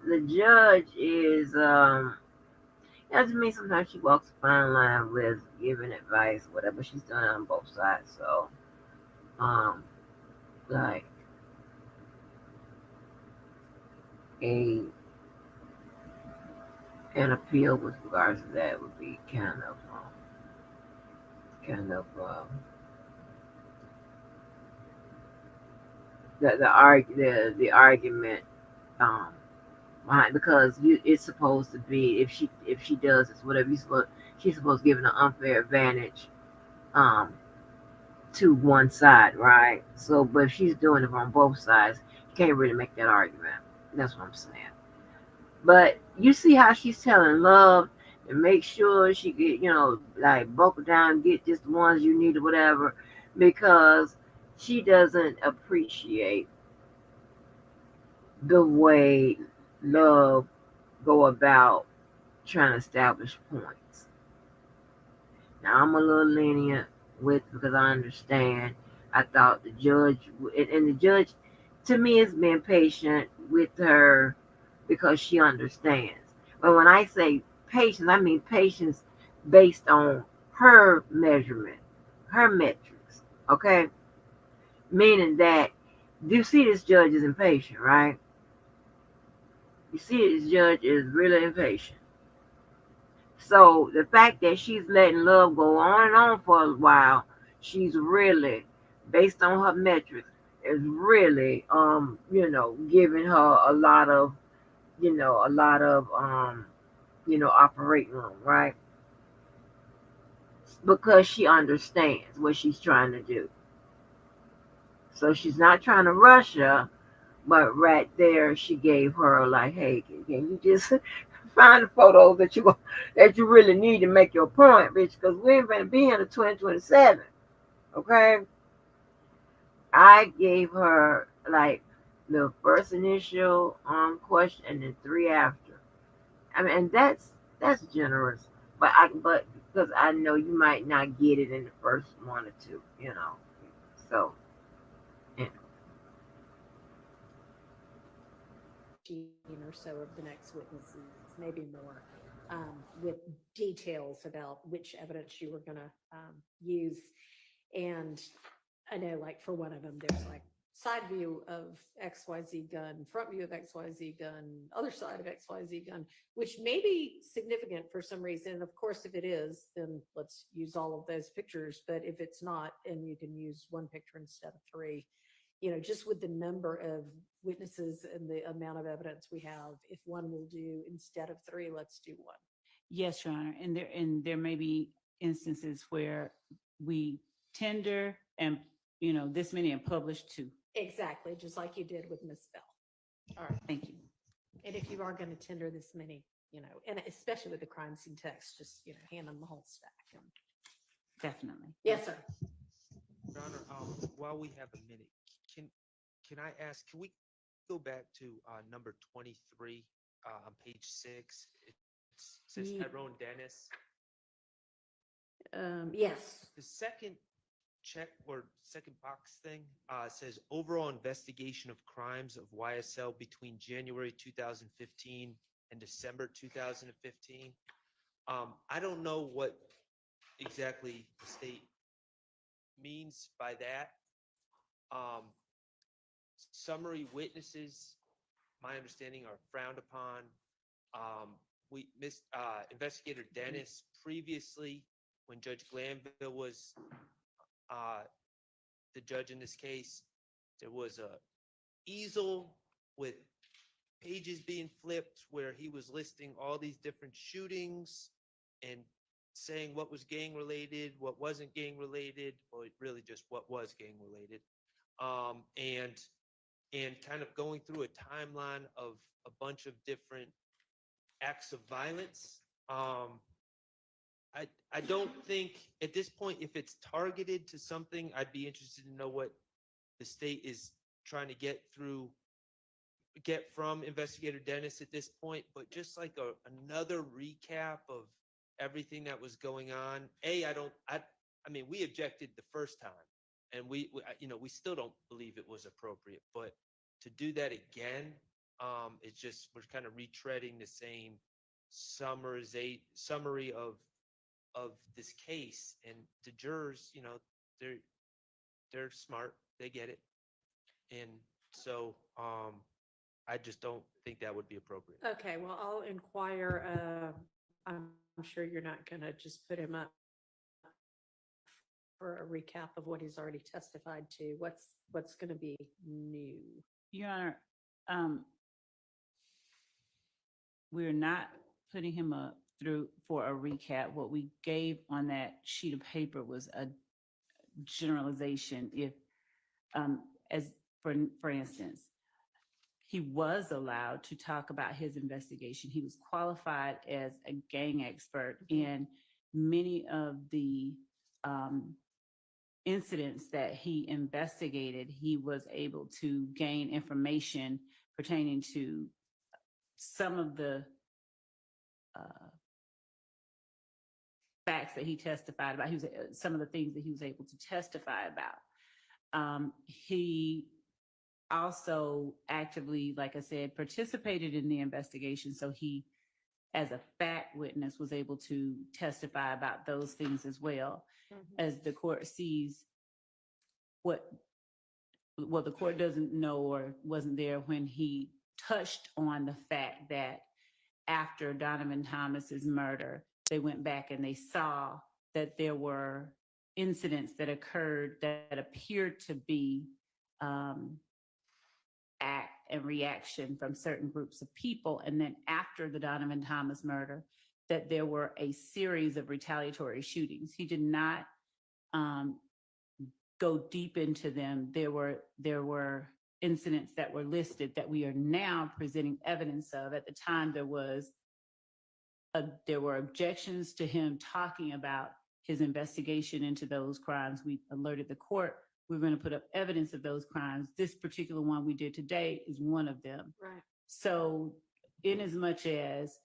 the judge is to me sometimes she walks a fine line with giving advice, whatever she's done on both sides. So um like a an appeal with regards to that would be kind of the argument um behind, because it's supposed to be, if she does this whatever she's supposed to give an unfair advantage um to one side, right? So but if she's doing it on both sides, you can't really make that argument. That's what I'm saying. But you see how she's telling Love and make sure she get, like buckle down, get just the ones you need or whatever, because she doesn't appreciate the way Love go about trying to establish points. Now I'm a little lenient with, because I understand. I thought the judge and the judge to me is being patient with her because she understands. But when I say patience, I mean patience based on her measurement, her metrics. Okay? Meaning that you see this judge is impatient, right? You see this judge is really impatient. So the fact that she's letting Love go on and on for a while, she's really, based on her metrics, is really giving her a lot of operating room, right? Because she understands what she's trying to do. So she's not trying to rush her, but right there she gave her like, hey, can you just find the photos that you really need to make your point, bitch? Because we ain't gonna be in the 2027. Okay? I gave her like the first initial question and then three after. I mean, and that's generous. But because I know you might not get it in the first one or two. So yeah. Or so of the next witnesses, maybe more, with details about which evidence you were going to use. And I know, like, for one of them, there's like side view of XYZ gun, front view of XYZ gun, other side of XYZ gun, which may be significant for some reason. Of course, if it is, then let's use all of those pictures. But if it's not, and you can use one picture instead of three, just with the number of witnesses and the amount of evidence we have, if one will do instead of three, let's do one. Yes, Your Honor. And there may be instances where we tender and this many and publish two. Exactly, just like you did with Miss Bell. All right, Thank you. and if you are going to tender this many, and especially with the crime scene text, just hand them the whole stack. Definitely. Yes, sir. Your Honor, while we have a minute, can I ask, can we go back to number 23 on page 6? It says Tyrone Dennis. Yes. The second check or second box thing says overall investigation of crimes of YSL between January 2015 and December 2015. I don't know what exactly the state means by that. Summary witnesses, my understanding, are frowned upon. Investigator Dennis previously, when Judge Glanville was the judge in this case, there was a easel with pages being flipped where he was listing all these different shootings and saying what was gang related, what wasn't gang related, or really just what was gang related. And kind of going through a timeline of a bunch of different acts of violence. I don't think at this point, if it's targeted to something, I'd be interested to know what the state is trying to get from Investigator Dennis at this point. But just like another recap of everything that was going on. I mean, we objected the first time, and we still don't believe it was appropriate. But to do that again, it's just we're kind of retreading the same summary of this case, and the jurors, they're smart, they get it, and so I just don't think that would be appropriate. Okay, well, I'll inquire. I'm sure you're not going to just put him up for a recap of what he's already testified to. What's going to be new? Your Honor, we're not putting him up through for a recap. What we gave on that sheet of paper was a generalization. If, as for instance, he was allowed to talk about his investigation. He was qualified as a gang expert, and many of the incidents that he investigated, he was able to gain information pertaining to some of the facts that he testified about. Some of the things that he was able to testify about. He also actively, like I said, participated in the investigation. So he, as a fact witness, was able to testify about those things as well. As the court sees what the court doesn't know or wasn't there when he touched on the fact that after Donovan Thomas's murder, they went back and they saw that there were incidents that occurred that appeared to be act and reaction from certain groups of people. And then after the Donovan Thomas murder, that there were a series of retaliatory shootings. He did not go deep into them. There were incidents that were listed that we are now presenting evidence of. At the time, there were objections to him talking about his investigation into those crimes. We alerted the court. We're going to put up evidence of those crimes. This particular one we did today is one of them. Right. So in as much as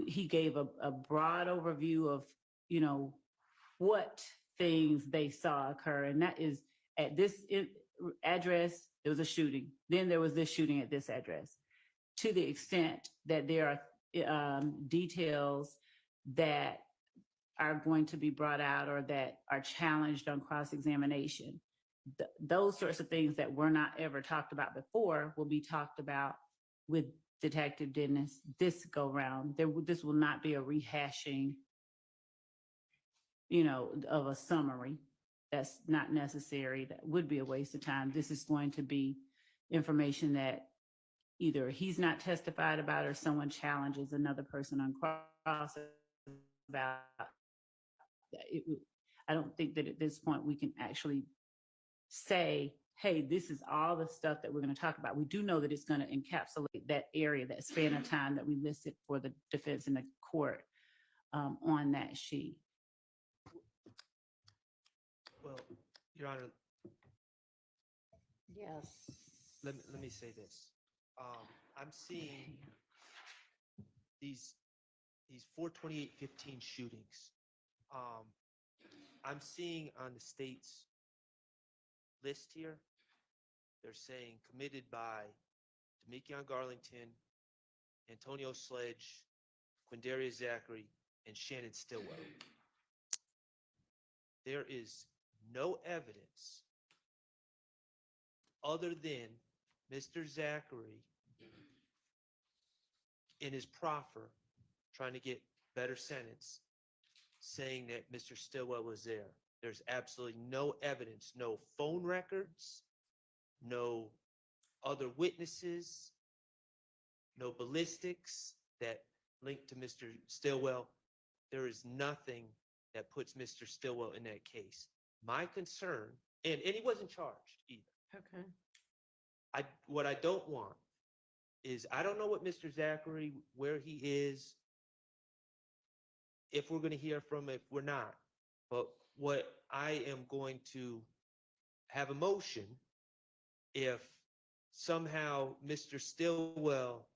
he gave a broad overview of, what things they saw occur. And that is at this address, there was a shooting. Then there was this shooting at this address. To the extent that there are details that are going to be brought out or that are challenged on cross-examination. Those sorts of things that were not ever talked about before will be talked about with Detective Dennis this go round. This will not be a rehashing, of a summary. That's not necessary. That would be a waste of time. This is going to be information that either he's not testified about or someone challenges another person on cross about. I don't think that at this point we can actually say, hey, this is all the stuff that we're going to talk about. We do know that it's going to encapsulate that area, that span of time that we listed for the defense and the court on that sheet. Well, Your Honor. Yes. Let me say this. I'm seeing these 4/28/15 shootings. I'm seeing on the state's list here, they're saying committed by Demekion Garlington, Antonio Sledge, Quindarius Zachary, and Shannon Stillwell. there is no evidence other than Mr. Zachary in his proffer trying to get better sentence, saying that Mr. Stillwell was there. There's absolutely no evidence, no phone records, no other witnesses, no ballistics that link to Mr. Stillwell. There is nothing that puts Mr. Stillwell in that case. My concern, and he wasn't charged either. Okay. What I don't want is, I don't know what Mr. Zachary, where he is, if we're going to hear from him, if we're not. But what I am going to have a motion if somehow Mr. Stillwell,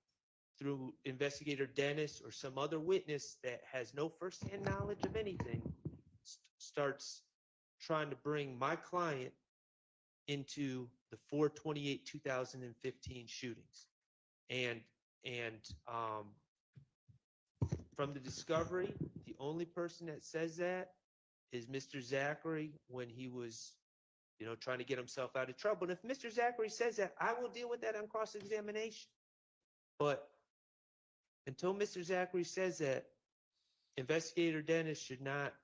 through investigator Dennis or some other witness that has no firsthand knowledge of anything, starts trying to bring my client into the 4/28/2015 shootings. And from the discovery, the only person that says that is Mr. Zachary when he was, trying to get himself out of trouble. And if Mr. Zachary says that, I will deal with that on cross-examination. But until Mr. Zachary says that, Investigator Dennis should not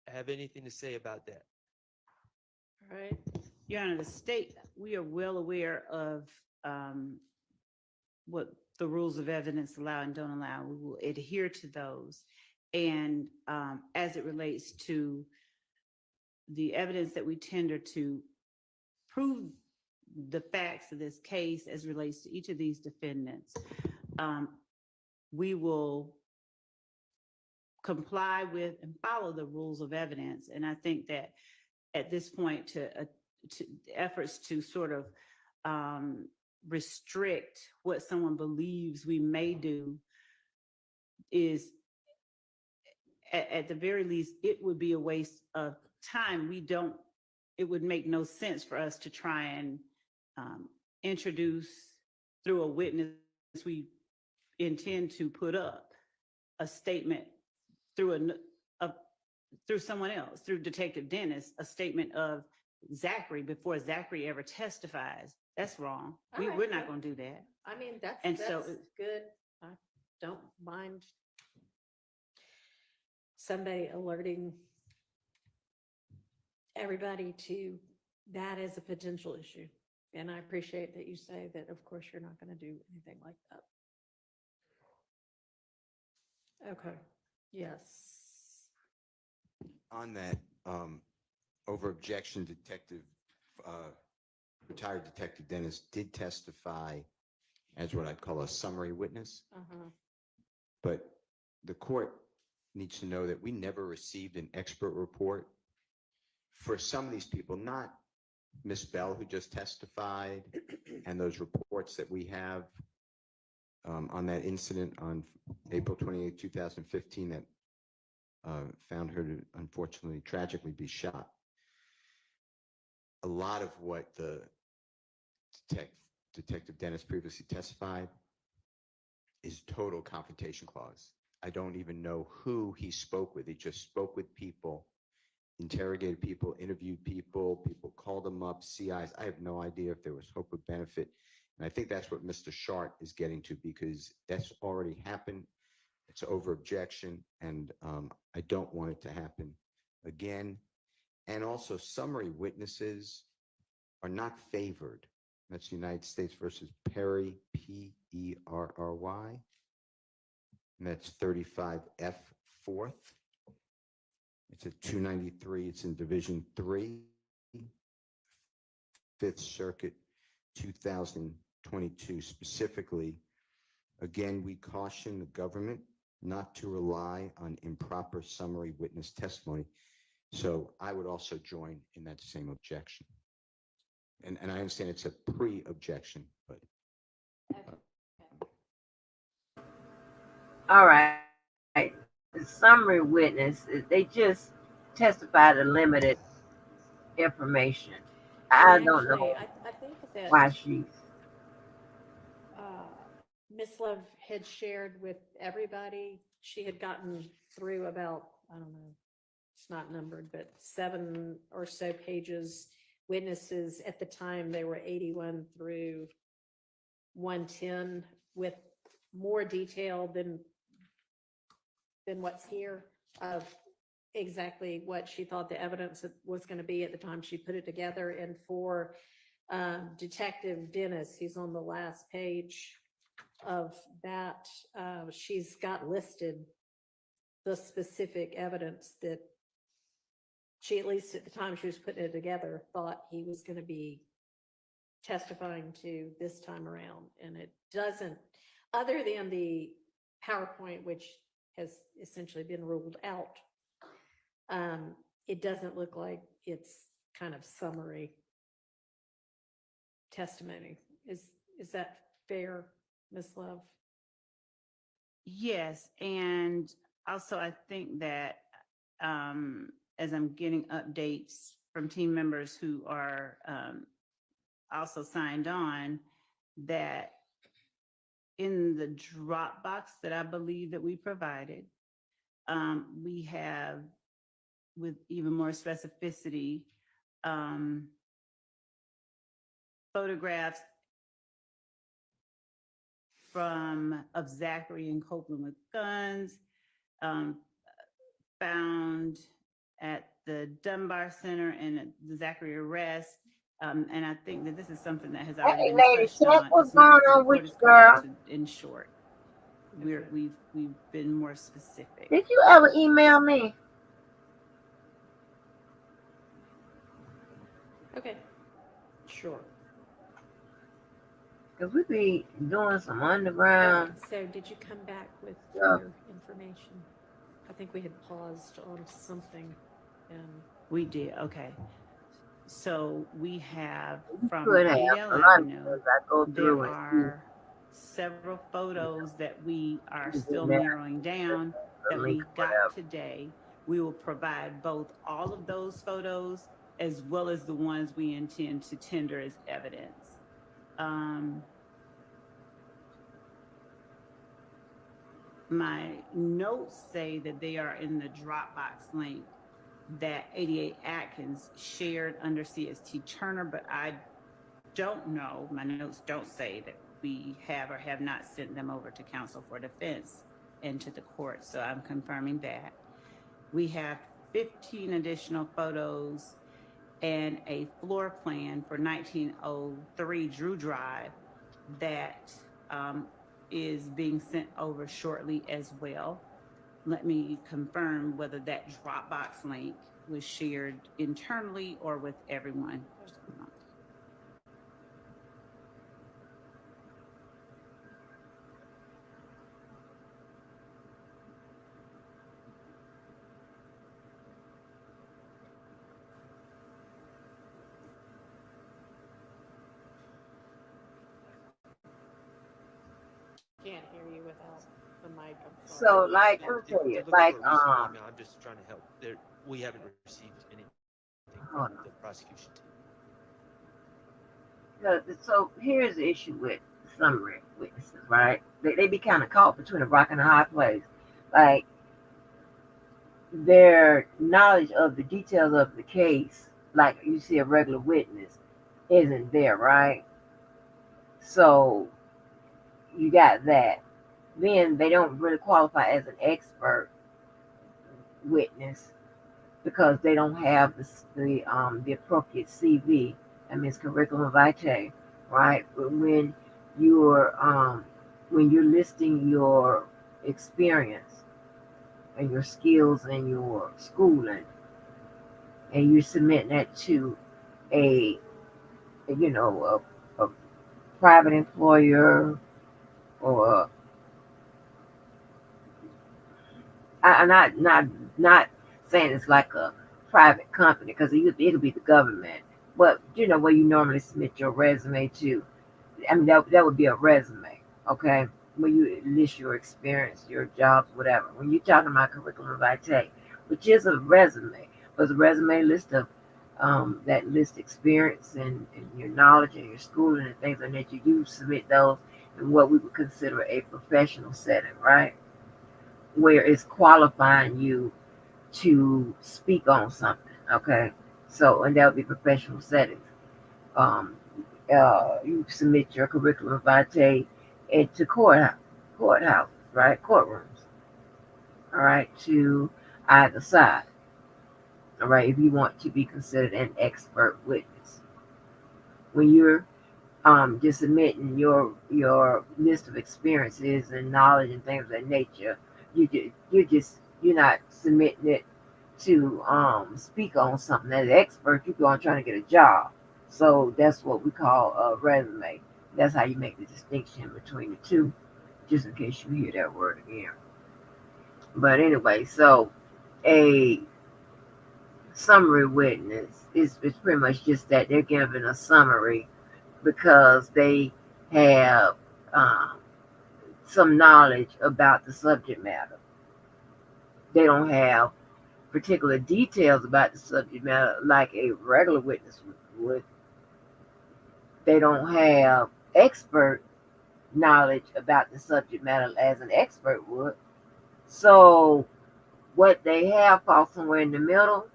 have anything to say about that. All right. Your Honor, the state, we are well aware of what the rules of evidence allow and don't allow. We will adhere to those. And as it relates to the evidence that we tender to prove the facts of this case as relates to each of these defendants, we will comply with and follow the rules of evidence. And I think that at this point, to efforts to sort of restrict what someone believes we may do is, at the very least, it would be a waste of time. It would make no sense for us to try and introduce through a witness we intend to put up a statement through someone else, through Detective Dennis, a statement of Zachary before Zachary ever testifies. That's wrong. We're not going to do that. I mean, that's so good. I don't mind somebody alerting everybody to that as a potential issue. And I appreciate that you say that, of course, you're not going to do anything like that. Okay. Yes. On that, over objection, retired Detective Dennis did testify as what I'd call a summary witness. But the court needs to know that we never received an expert report for some of these people, not Miss Bell, who just testified, and those reports that we have on that incident on April 28, 2015, that found her to unfortunately, tragically be shot. A lot of what the Detective Dennis previously testified is total confrontation clause. I don't even know who he spoke with. He just spoke with people, interrogated people, interviewed people, people called him up, CIs. I have no idea if there was hope of benefit. And I think that's what Mr. Shart is getting to, because that's already happened. It's over objection, and I don't want it to happen again. And also, summary witnesses are not favored. That's United States versus Perry, P-E-R-R-Y. And that's 35F 4th. It's at 293. It's in Division 3, 5th Circuit, 2022. Specifically, again, we caution the government not to rely on improper summary witness testimony. So I would also join in that same objection. And I understand it's a pre-objection, but. All right. The summary witness, they just testified a limited information. I don't know I think that why she's. Miss Love had shared with everybody. She had gotten through about, I don't know, it's not numbered, but 7 or so pages. Witnesses at the time, they were 81 through 110 with more detail than what's here of exactly what she thought the evidence was going to be at the time she put it together. And for Detective Dennis, he's on the last page of that, she's got listed the specific evidence that she, at least at the time she was putting it together, thought he was going to be testifying to this time around. And it doesn't, other than the PowerPoint, which has essentially been ruled out, it doesn't look like it's kind of summary testimony. Is that fair, Ms. Love? Yes, and also I think that as I'm getting updates from team members who are also signed on, that in the Dropbox that I believe that we provided, we have, with even more specificity, photographs of Zachary and Copeland with guns, found at the Dunbar Center and at the Zachary arrest. And I think that this is something that has already been touched on. What's It's not- going on the with court is you, girl? correct in short. We've been more specific. Did you ever email me? Okay, sure. Because we be doing some underground. So did you come back with Yeah. further information? I think we had paused on something and We did, okay. So we have from could have. Adele A lot of Avenue, times I go through there and are several photos that we are still Yeah. narrowing down that link we or got whatever. today. We will provide both all of those photos as well as the ones we intend to tender as evidence. My notes say that they are in the Dropbox link that 88 Atkins shared under CST Turner, but I don't know, my notes don't say that we have or have not sent them over to counsel for defense and to the court, so I'm confirming that. We have 15 additional photos and a floor plan for 1903 Drew Drive that is being sent over shortly as well. Let me confirm whether that Dropbox link was shared internally or with everyone. can't hear you without the mic. I'm So, sorry. like, If- let me if tell you're you, looking like, for a recent email, I'm just trying to help. We haven't received anything hold from the prosecution team. so here's the issue with summary witnesses, right? They be kind of caught between a rock and a hard place. Like, their knowledge of the details of the case, like you see a regular witness, isn't there, right? So you got that. Then they don't really qualify as an expert witness because they don't have the appropriate CV. That means curriculum vitae, right? But when you're listing your experience and your skills and your schooling, and you submit that to a private employer, or I'm not saying it's like a private company, because it'll be the government, but where you normally submit your resume to. I mean, that would be a resume, okay? When you list your experience, your jobs, whatever. When you're talking about curriculum vitae, which is a resume, but a resume list of that list experience and your knowledge and your schooling and things like that. You submit those in what we would consider a professional setting, right? Where it's qualifying you to speak on something. Okay, so and that would be professional settings. Um, you submit your curriculum vitae into courthouse, right? Courtrooms, all right, to either side, all right, if you want to be considered an expert witness. When you're just submitting your list of experiences and knowledge and things of that nature, you're not submitting it to speak on something as an expert. You're going trying to get a job. So that's what we call a resume. That's how you make the distinction between the two, just in case you hear that word again. But anyway, so a summary witness is pretty much just that they're giving a summary because they have um, some knowledge about the subject matter. They don't have particular details about the subject matter like a regular witness would. They don't have expert knowledge about the subject matter as an expert would. So what they have falls somewhere in the middle.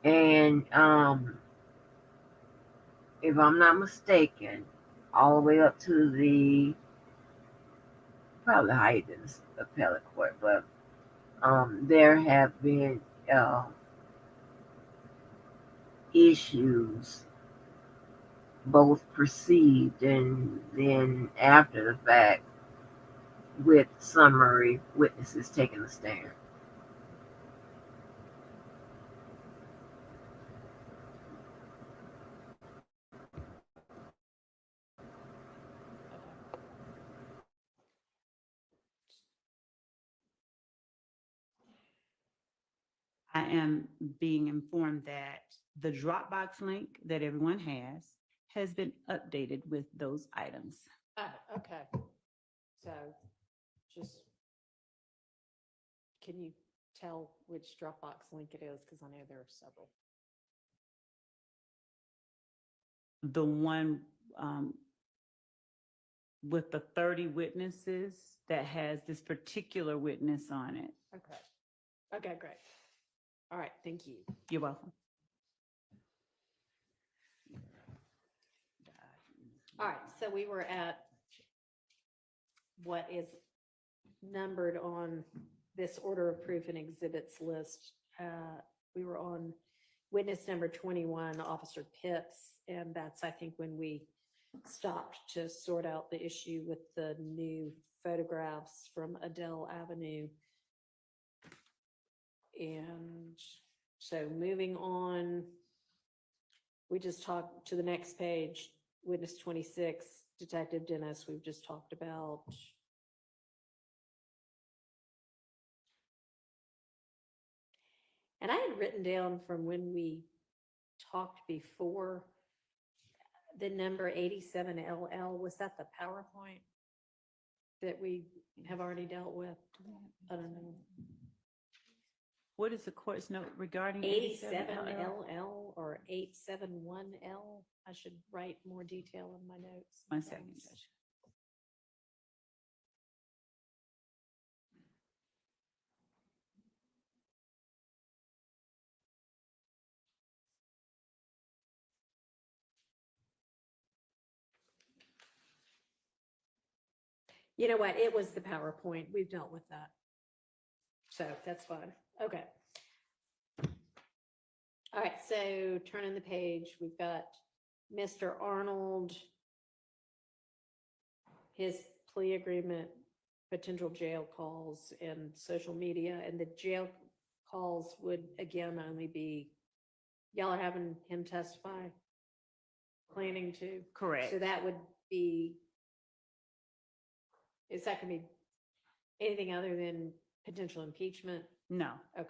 And if I'm not mistaken, all the way up to the probably higher than the appellate court, but there have been issues, both perceived and then after the fact, with summary witnesses taking the stand. I am being informed that the Dropbox link that everyone has been updated with those items. Oh, okay. So just, can you tell which Dropbox link it is? Because I know there are several. The one with the 30 witnesses that has this particular witness on it. Okay. Okay, great. All right, thank you. You're welcome. All right, so we were at what is numbered on this order of proof and exhibits list. We were on witness number 21, Officer Pitts, and that's, I think, when we stopped to sort out the issue with the new photographs from Adele Avenue. And so moving on, we just talked to the next page, witness 26, Detective Dennis, we've just talked about. And I had written down from when we talked before, the number 87LL, was that the PowerPoint that we have already dealt with? I don't know. What is the court's note regarding 87LL or 871L? I should write more detail in my notes. 1 second, Judge. You know what? It was the PowerPoint. We've dealt with that. So that's fine. Okay. All right. So turning the page, we've got Mr. Arnold, his plea agreement, potential jail calls, and social media. And the jail calls would, again, only be, y'all are having him testify, planning to? Correct. So that would be, is that going to be anything other than potential impeachment? No. Okay.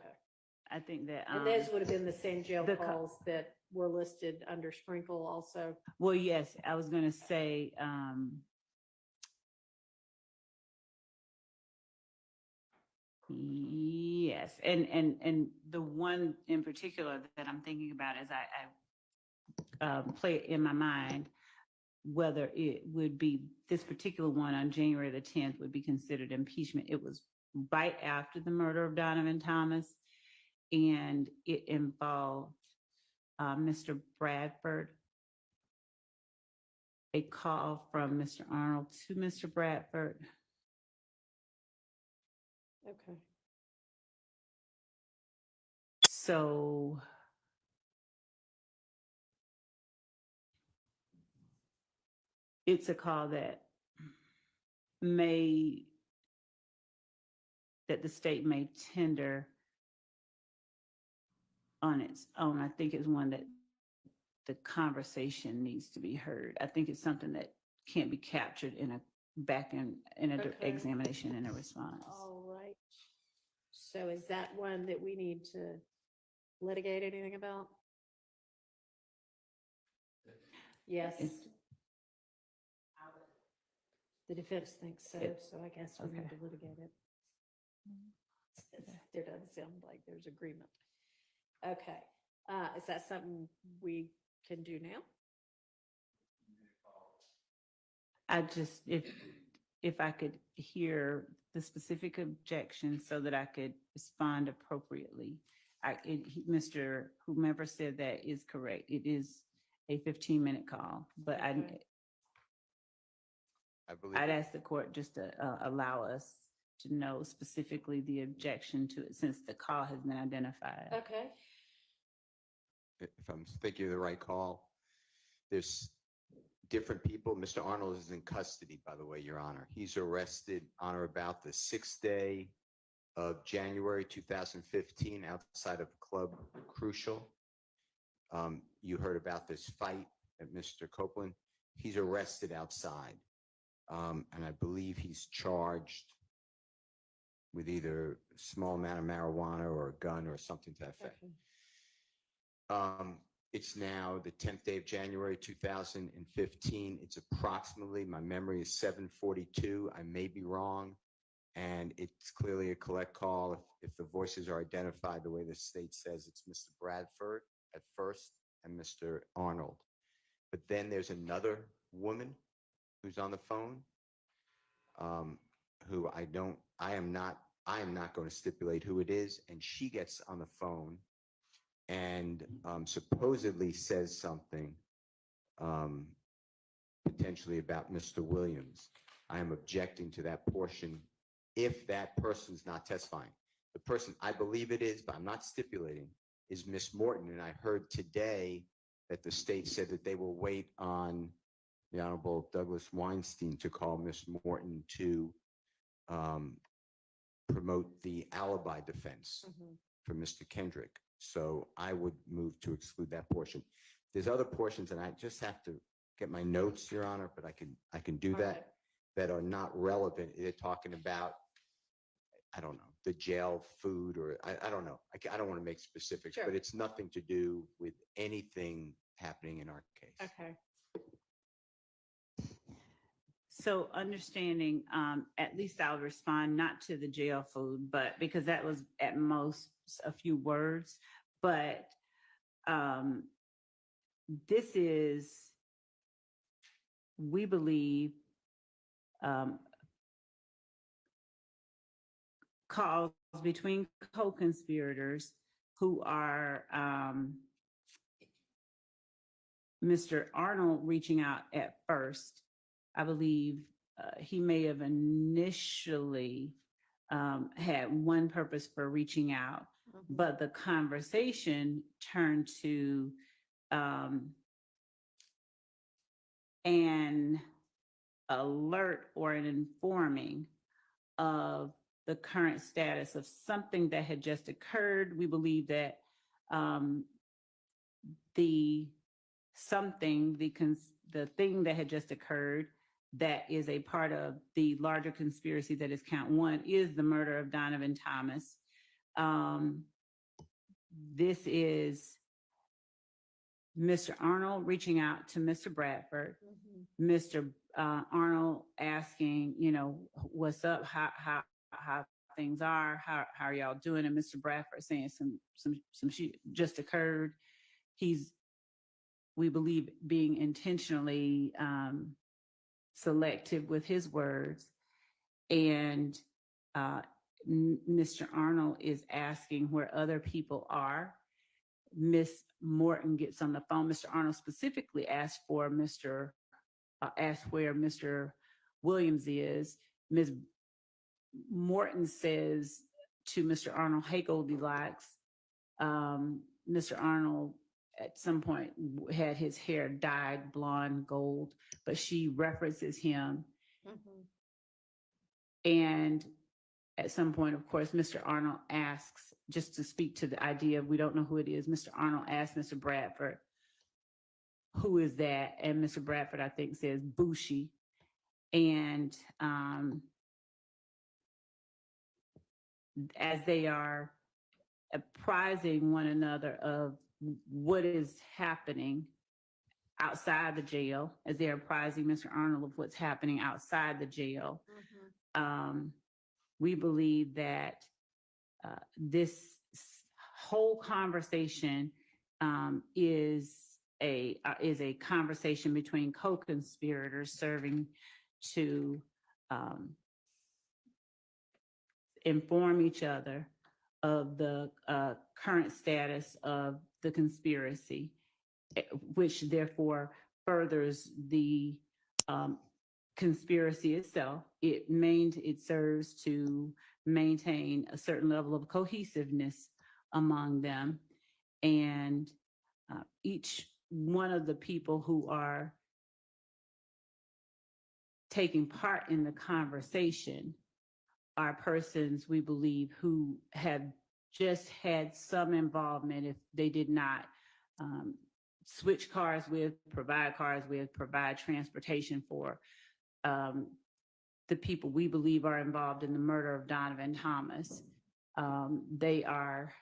I think that. And those would have been the same jail calls that were listed under Sprinkle also? Well, yes, I was going to say, yes. And the one in particular that I'm thinking about as I play it in my mind, whether it would be this particular one on January the 10th would be considered impeachment. It was right after the murder of Donovan Thomas, and it involved Mr. Bradford, a call from Mr. Arnold to Mr. Bradford. Okay. So it's a call that the state may tender on its own. I think it's one that the conversation needs to be heard. I think it's something that can't be captured in a Okay. examination and a response. All right. So is that one that we need to litigate anything about? Yes. The defense thinks so, so I guess we need to litigate it. There doesn't sound like there's agreement. Okay, is that something we can do now? I just, if I could hear the specific objection so that I could respond appropriately. Mr. Whomever said that is correct. It is a 15-minute call, but Okay. I'd ask the court just to allow us to know specifically the objection to it since the call has been identified. Okay. If I'm thinking of the right call, there's different people. Mr. Arnold is in custody, by the way, Your Honor. He's arrested on or about the 6th day of January 2015 outside of Club Crucial. You heard about this fight at Mr. Copeland. He's arrested outside. And I believe he's charged with either a small amount of marijuana or a gun or something to that effect. Okay. It's now the 10th day of January 2015. It's approximately, my memory is 7:42. I may be wrong. And it's clearly a collect call. If the voices are identified the way the state says, it's Mr. Bradford at first and Mr. Arnold. But then there's another woman who's on the phone, who I am not going to stipulate who it is. And she gets on the phone and supposedly says something potentially about Mr. Williams. I am objecting to that portion if that person's not testifying. The person I believe it is, but I'm not stipulating, is Miss Morton. And I heard today that the state said that they will wait on the Honorable Douglas Weinstein to call Miss Morton to promote the alibi defense for Mr. Kendrick. So I would move to exclude that portion. There's other portions, and I just have to get my notes, Your Honor, but I can do that are not relevant. They're talking about, I don't know, the jail food, or I don't know. I don't want to make specifics, Sure. but it's nothing to do with anything happening in our case. Okay. So understanding, at least I'll respond not to the jail food, but because that was at most a few words, but this is, we believe, calls between co-conspirators who are Mr. Arnold reaching out at first. I believe he may have initially had one purpose for reaching out, but the conversation turned to an alert or an informing of the current status of something that had just occurred. We believe that the thing that had just occurred that is a part of the larger conspiracy that is count one is the murder of Donovan Thomas. This is Mr. Arnold reaching out to Mr. Bradford, Mr. Arnold asking, what's up, how things are, how are y'all doing? And Mr. Bradford saying some shit just occurred. He's, we believe, being intentionally selective with his words. And Mr. Arnold is asking where other people are, Miss Morton gets on the phone. Mr. Arnold specifically asked where Mr. Williams is. Ms. Morton says to Mr. Arnold, "Hey, Goldilocks." Mr. Arnold at some point had his hair dyed blonde gold, but she references him. And at some point, of course, Mr. Arnold asks, just to speak to the idea of we don't know who it is, Mr. Arnold asks Mr. Bradford, "Who is that?" And Mr. Bradford, I think, says Bushi. And as they are apprising one another of what is happening outside the jail, as they're apprising Mr. Arnold of what's happening outside the jail, we believe that this whole conversation is a conversation between co-conspirators serving to inform each other of the current status of the conspiracy, which therefore furthers the conspiracy itself. It serves to maintain a certain level of cohesiveness among them. And each one of the people who are taking part in the conversation are persons, we believe, who have just had some involvement, if they did not switch cars with, provide transportation for the people we believe are involved in the murder of Donovan Thomas. They are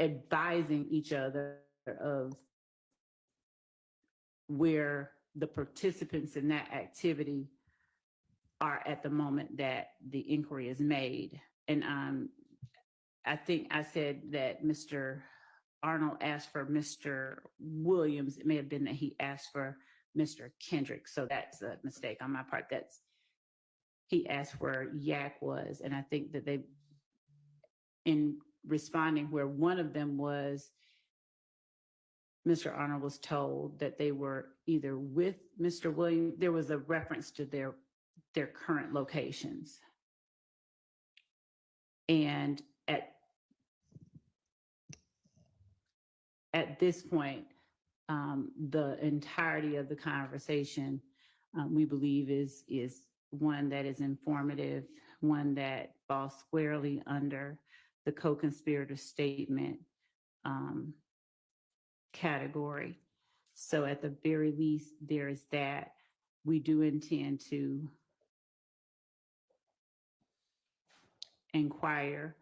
advising each other of where the participants in that activity are at the moment that the inquiry is made. And I think I said that Mr. Arnold asked for Mr. Williams. It may have been that he asked for Mr. Kendrick. So that's a mistake on my part. He asked where Yak was. And I think that they, in responding where one of them was, Mr. Arnold was told that they were either with Mr. Williams. There was a reference to their current locations. And at this point, the entirety of the conversation, we believe is one that is informative, one that falls squarely under the co-conspirator statement category. So at the very least, there is that. We do intend to inquire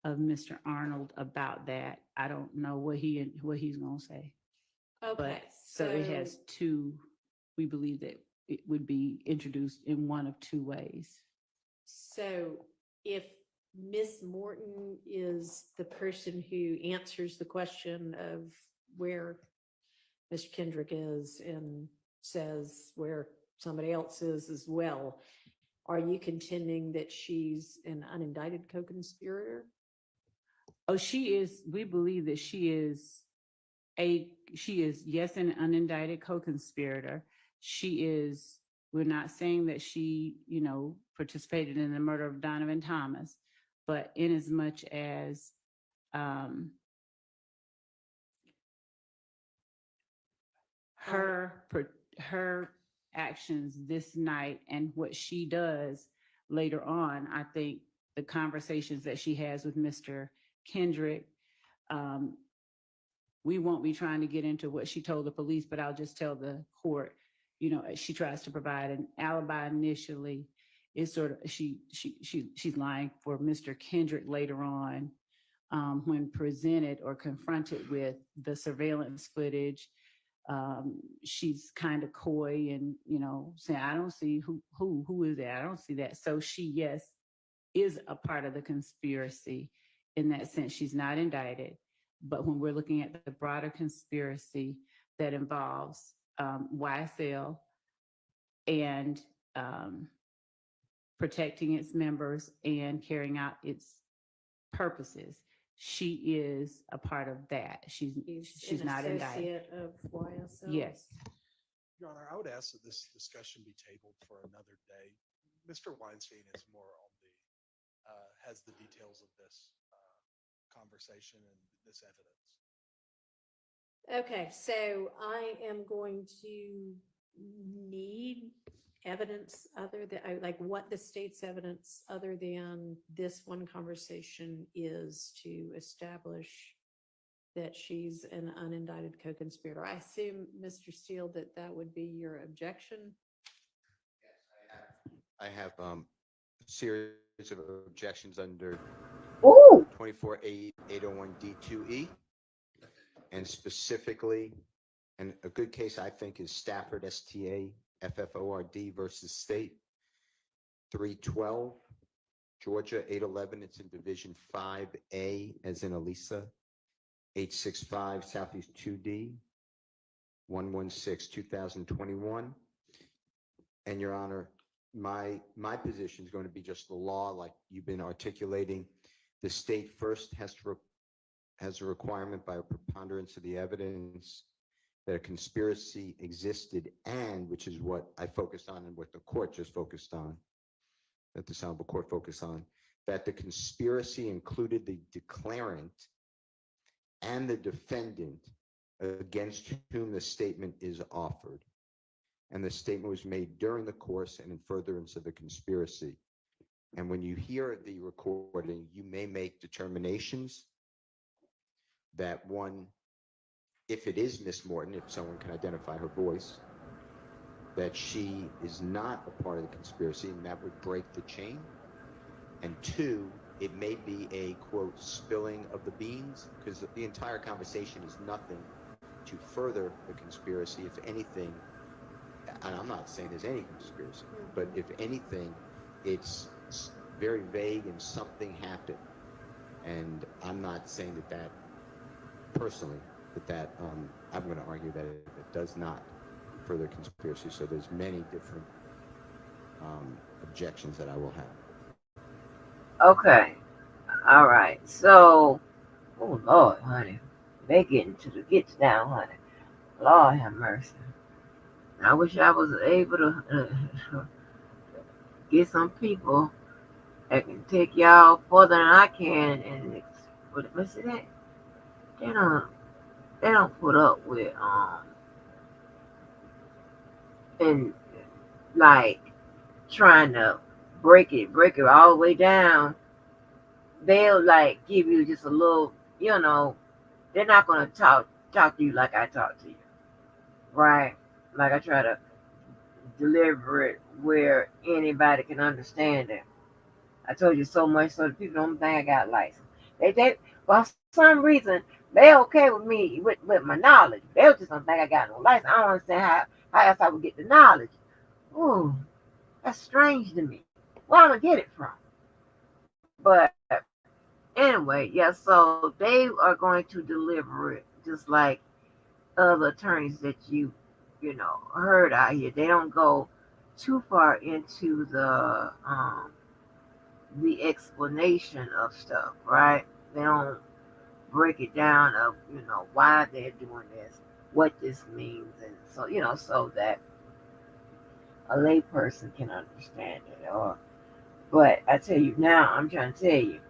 of Mr. Arnold about that. I don't know what he's going to say. Okay. But so it has two, we believe that it would be introduced in one of two ways. So if Miss Morton is the person who answers the question of where Mr. Kendrick is and says where somebody else is as well, are you contending that she's an unindicted co-conspirator? Oh, she is. We believe that she is, yes, an unindicted co-conspirator. We're not saying that she, participated in the murder of Donovan Thomas, but in as much as her actions this night and what she does later on, I think the conversations that she has with Mr. Kendrick, we won't be trying to get into what she told the police, but I'll just tell the court, she tries to provide an alibi initially. It's sort of, she's lying for Mr. Kendrick later on, when presented or confronted with the surveillance footage. She's kind of coy and, saying, I don't see who is that? I don't see that. So she, yes, is a part of the conspiracy in that sense. She's not indicted, but when we're looking at the broader conspiracy that involves YSL and protecting its members and carrying out its purposes. She is a part of that. She's an not indicted. associate of YSL. Yes. Your Honor, I would ask that this discussion be tabled for another day. Mr. Weinstein is more on the, has the details of this conversation and this evidence. Okay, so I am going to need evidence other than, like what the state's evidence other than this one conversation is to establish that she's an unindicted co-conspirator. I assume, Mr. Steele, that that would be your objection? I have a series of objections under Ooh. 24-801 D2E, and specifically, and a good case I think is Stafford, STAFFORD versus State, 312, Georgia, 811. It's in Division 5A, as in Elisa, 865 Southeast 2D, 116, 2021. And Your Honor, my position is going to be just the law, like you've been articulating. The state first has a requirement by a preponderance of the evidence that a conspiracy existed, and which is what I focused on and what the court just focused on, that the Honorable Court focused on, that the conspiracy included the declarant and the defendant against whom the statement is offered. And the statement was made during the course and in furtherance of the conspiracy. And when you hear the recording, you may make determinations that one, if it is Miss Morton, if someone can identify her voice, that she is not a part of the conspiracy, and that would break the chain. And two, it may be a, quote, spilling of the beans, because the entire conversation is nothing to further the conspiracy. If anything, and I'm not saying there's any conspiracy, but if anything, it's very vague and something happened. And I'm not saying that personally, that I'm going to argue that it does not further conspiracy. So there's many different objections that I will have. Okay. All right. So, oh Lord, honey, they getting to the gets down, honey. Lord have mercy. I wish I was able to get some people that can take y'all further than I can, and but see that they don't put up with and like trying to break it all the way down. They'll like give you just a little, they're not gonna talk to you like I talk to you, right? Like I try to deliver it where anybody can understand it. I told you so much so the people don't think I got license. They for some reason they okay with me with my knowledge. They just don't think I got no license. I don't understand how else I would get the knowledge. Ooh, that's strange to me. Where I'm gonna get it from? But anyway, yeah, so they are going to deliver it just like other attorneys that heard out here. They don't go too far into the explanation of stuff, right? They don't break it down of, why they're doing this, what this means, and so that a layperson can understand it. But I tell you now, I'm trying to tell you,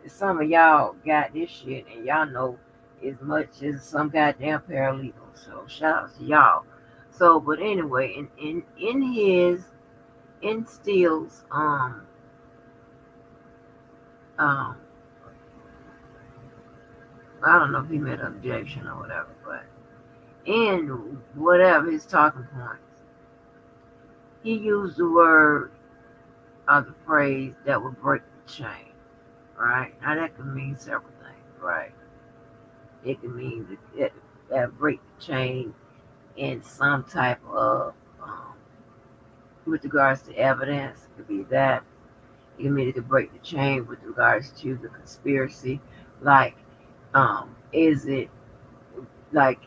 some of y'all got this shit and y'all know as much as some goddamn paralegal. So shout out to y'all. So, but anyway, in Steele's I don't know if he made an objection or whatever, but in whatever his talking points, he used the word or the phrase that would break the chain, right? Now that can mean several things, right? It can mean that break the chain in some type of, with regards to evidence. It could be that. It can mean it could break the chain with regards to the conspiracy. Like, is it like,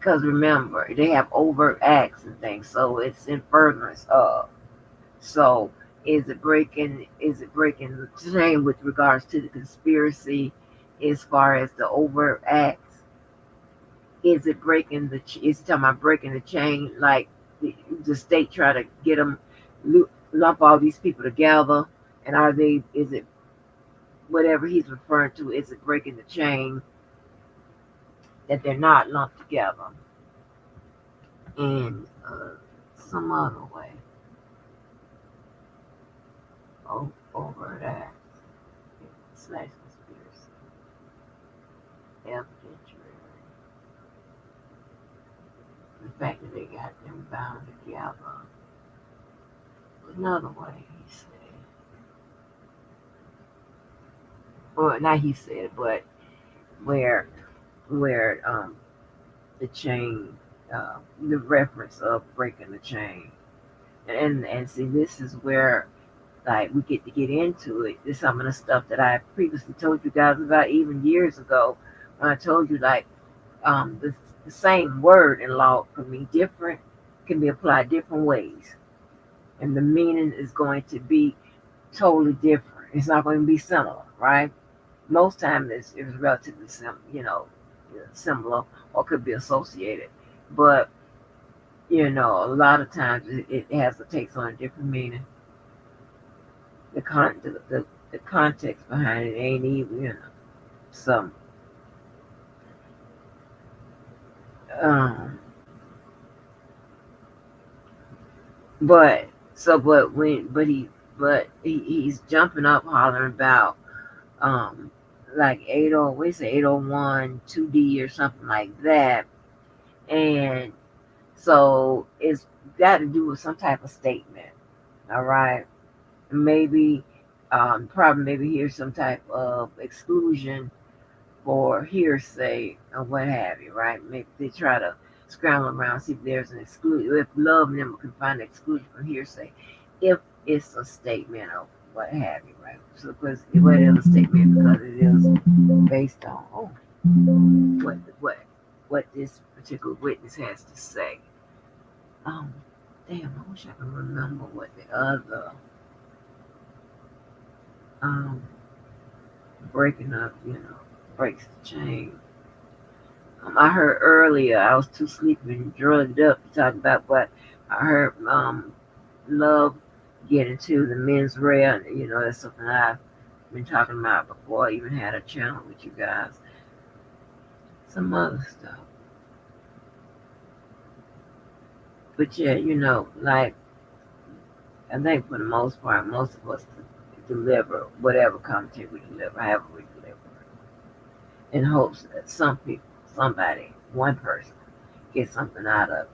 because remember, they have overt acts and things, so it's in furtherance of. So is it breaking the chain with regards to the conspiracy as far as the overt acts? Is it breaking is it talking about breaking the chain, like the state try to get them, lump all these people together, and is it whatever he's referring to, is it breaking the chain that they're not lumped together in some other way? Overt acts slash conspiracy, evidentiary. The fact that they got them bound together. Another way, he said. Well, not he said, but where the chain, the reference of breaking the chain, and see, this is where like we get to get into it. This is some of the stuff that I previously told you guys about even years ago when I told you like the same word in law can be applied different ways, and the meaning is going to be totally different. It's not going to be similar, right? Most times it's relatively similar or could be associated, but a lot of times it has to take on a different meaning. The context behind it ain't even some. But so he's jumping up hollering about like 80, we say 801 2D or something like that, and so it's got to do with some type of statement. All right, maybe probably maybe here's some type of exclusion for hearsay or what have you, right? Maybe they try to scramble around, see if there's an exclusion, if Love and them can find an exclusion for hearsay, if it's a statement or what have you, right? So, because what is a statement? Because it is based on what this particular witness has to say. Damn, I wish I could remember what the other breaking up, breaks the chain. I heard earlier, I was too sleepy and drugged up to talk about, but I heard Love get into the mens rea. That's something I've been talking about before I even had a channel with you guys. Some other stuff. But yeah, like, I think for the most part, most of us deliver whatever content we deliver, however we deliver it, in hopes that somebody, one person, gets something out of it.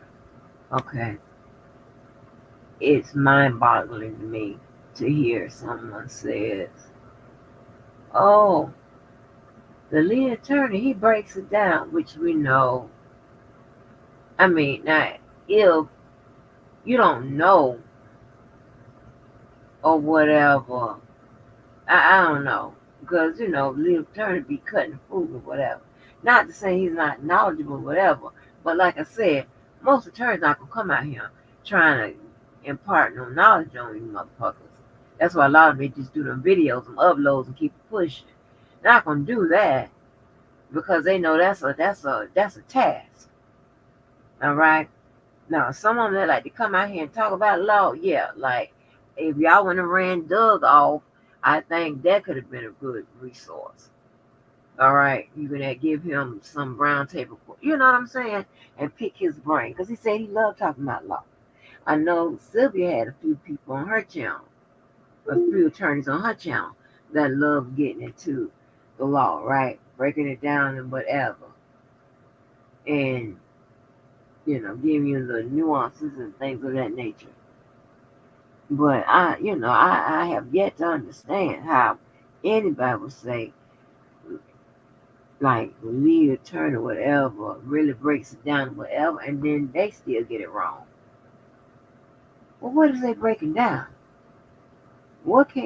Okay? It's mind-boggling to me to hear someone says, oh, the lead attorney, he breaks it down, which we know. I mean, now, if you don't know or whatever, I don't know, because, the lead attorney be cutting food or whatever. Not to say he's not knowledgeable or whatever, but like I said, most attorneys not going to come out here trying to impart no knowledge on you motherfuckers. That's why a lot of them just do them videos and uploads and keep pushing. They're not gonna do that because they know that's a task. All right. Now, someone that like to come out here and talk about law, yeah, like if y'all went and ran Doug off, I think that could have been a good resource. All right, you can give him some brown table, you know what I'm saying, and pick his brain because he said he loved talking about law. I know Sylvia had a few people on her channel, a few attorneys on her channel that love getting into the law, right? Breaking it down and whatever. And, giving you the nuances and things of that nature. But I have yet to understand how anybody would say, like, the lead attorney or whatever really breaks it down or whatever, and then they still get it wrong. Well, what is they breaking down? What can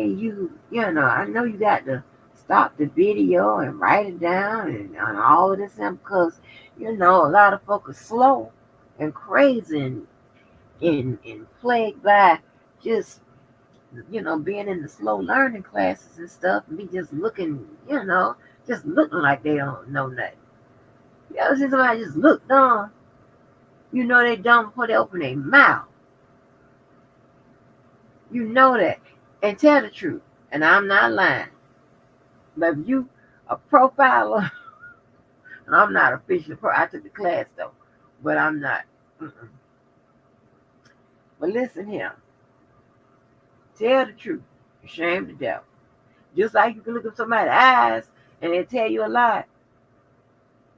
I know you got the stop the video and write it down and all of this and because you know a lot of folk are slow and crazy and plagued by just being in the slow learning classes and stuff and be just looking, just looking like they don't know nothing. You ever see somebody just look dumb? You know they dumb before they open their mouth. You know that. And tell the truth. And I'm not lying. But if you a profiler, and I'm not official I took the class though, but I'm not. Mm-mm. But listen here. Tell the truth. Shame the devil. Just like you can look at somebody's eyes and they tell you a lie.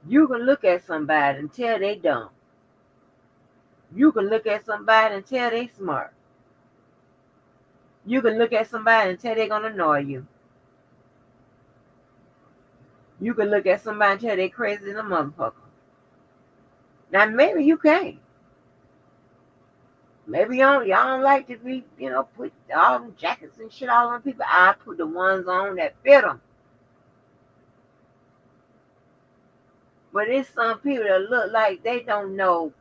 You can look at somebody and tell they dumb. You can look at somebody and tell they smart. You can look at somebody and tell they're gonna annoy you. You can look at somebody and tell they crazy than a motherfucker. Now maybe you can't. Maybe y'all don't like to be, put all them jackets and shit all on people. I put the ones on that fit them. But it's some people that look like they don't know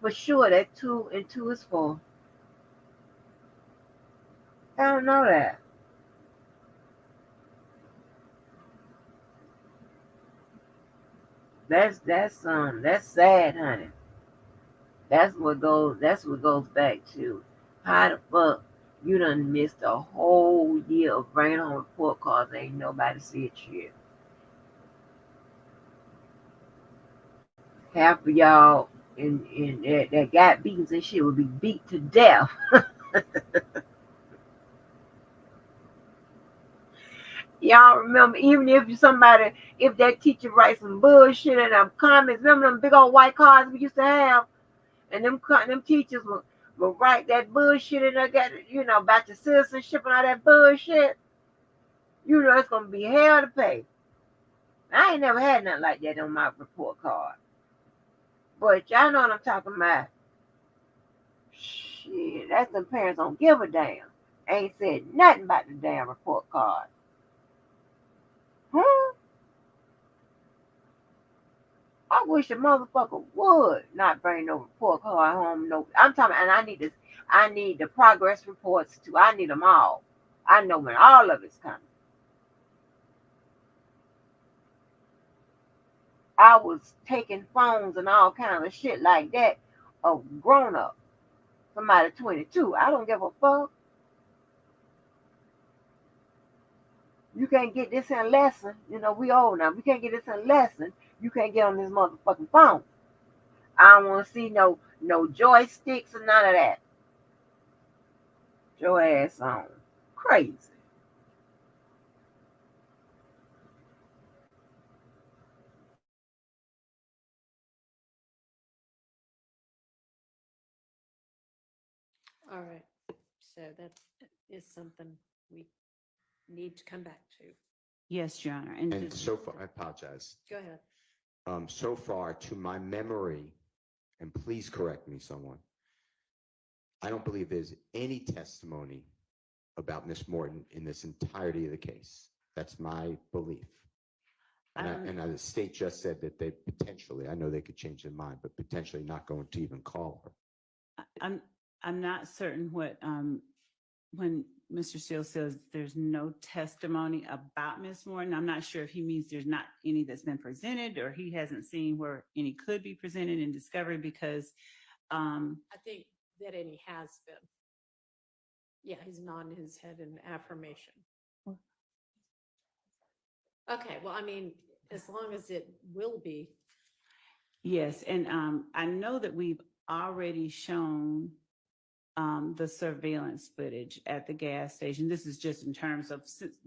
for sure that 2 and 2 is 4. I don't know that. That's sad, honey. That's what goes back to how the fuck you done missed a whole year of bringing home report cards and ain't nobody see it yet. Half of y'all that got beatings and shit would be beat to death. Y'all remember, even if that teacher writes some bullshit in them comments, remember them big old white cards we used to have? And them teachers will write that bullshit and they got, about your citizenship and all that bullshit. It's going to be hell to pay. I ain't never had nothing like that on my report card. But y'all know what I'm talking about. Shit, that's them parents don't give a damn. Ain't said nothing about the damn report card. Huh? I wish a motherfucker would not bring no report card home. No, I'm talking, and I need the progress reports too. I need them all. I know when all of it's coming. I was taking phones and all kinds of shit like that of grown up. Somebody 22. I don't give a fuck. You can't get this in a lesson. We old now. We can't get this in a lesson. You can't get on this motherfucking phone. I don't want to see no joysticks or none of that. Your ass on. Crazy. All right. So that is something we need to come back to. Yes, Your Honor. And so far, I apologize. Go ahead. So far, to my memory, and please correct me, someone, I don't believe there's any testimony about Miss Morton in this entirety of the case. That's my belief. And the state just said that they potentially, I know they could change their mind, but potentially not going to even call her. I'm not certain what when Mr. Steele says there's no testimony about Miss Morton. I'm not sure if he means there's not any that's been presented or he hasn't seen where any could be presented in discovery because I think that any has been. Yeah, he's nodding his head in affirmation. Okay, well, I mean, as long as it will be. Yes, and I know that we've already shown the surveillance footage at the gas station. This is just in terms of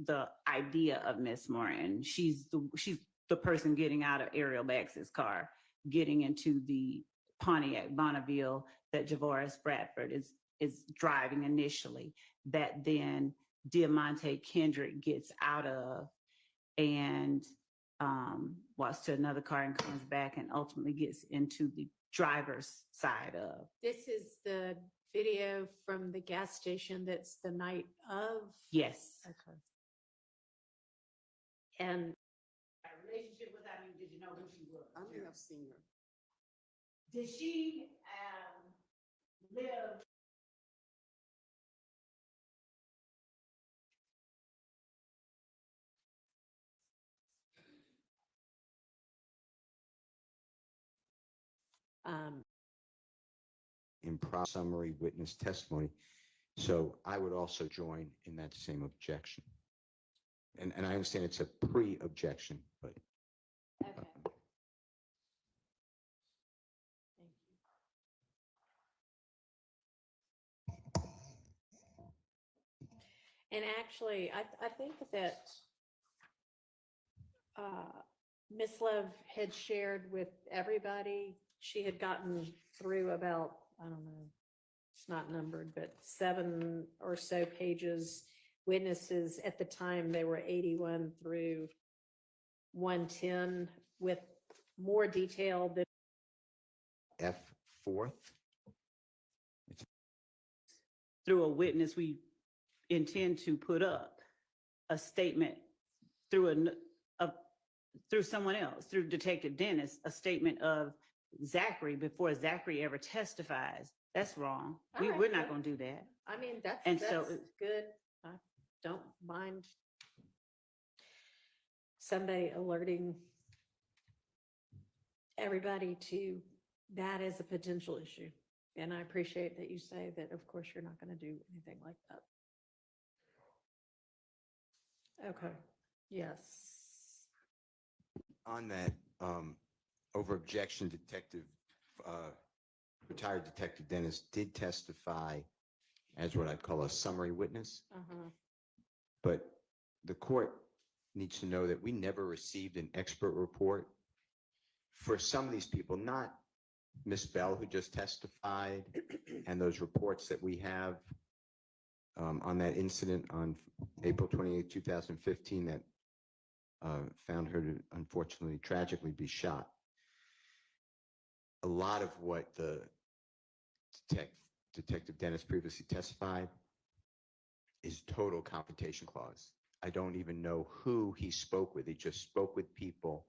the idea of Miss Morton. She's the person getting out of Ariel Bax's car, getting into the Pontiac Bonneville that Javoris Bradford is driving initially, that then Diamante Kendrick gets out of and walks to another car and comes back and ultimately gets into the driver's side of. This is the video from the gas station that's the night of? Yes. Okay. And A relationship with, I mean, did you know who she was? I may have seen her. Did she live? In summary witness testimony. So I would also join in that same objection. And I understand it's a pre-objection, but. Okay. And actually, I think that Miss Love had shared with everybody, she had gotten through about, I don't know, it's not numbered, but 7 or so pages. Witnesses at the time, they were 81 through 110 with more detail than F4th. Through a witness, we intend to put up a statement through through someone else, through Detective Dennis, a statement of Zachary before Zachary ever testifies. That's wrong. All right, We're not good. going to do that. I mean, that's good. I don't mind somebody alerting everybody to that as a potential issue. And I appreciate that you say that, of course, you're not going to do anything like that. Okay. Yes. On that, over objection, retired Detective Dennis did testify as what I'd call a summary witness. But the court needs to know that we never received an expert report for some of these people, not Miss Bell, who just testified, and those reports that we have on that incident on April 28, 2015, that found her to unfortunately, tragically be shot. A lot of what the Detective Dennis previously testified is total confrontation clause. I don't even know who he spoke with. He just spoke with people,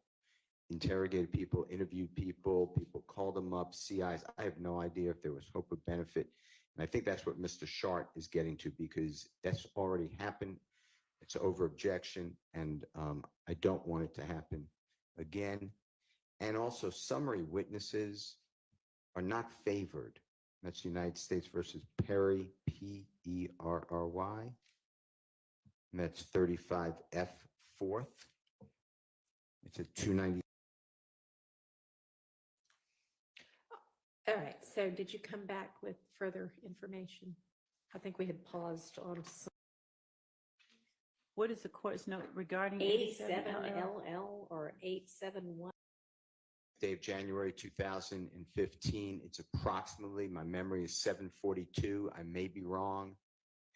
interrogated people, interviewed people, people called him up, CIs. I have no idea if there was hope of benefit. And I think that's what Mr. Shart is getting to, because that's already happened. It's over objection, and I don't want it to happen again. And also, summary witnesses are not favored. That's United States versus Perry, P-E-R-R-Y. And that's 35F 4th. It's a 290. All right. So did you come back with further information? I think we had paused on What is the court's note regarding 87LL or 871? Day of January 2015. It's approximately, my memory is 7:42. I may be wrong.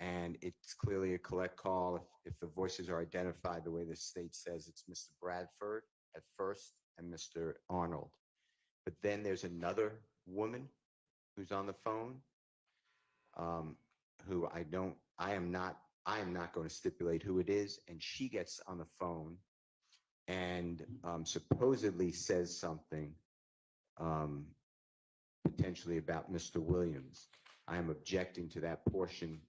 And it's clearly a collect call. If the voices are identified the way the state says, it's Mr. Bradford at first and Mr. Arnold. But then there's another woman who's on the phone, who I am not going to stipulate who it is. And she gets on the phone and supposedly says something potentially about Mr. Williams. I am objecting to that portion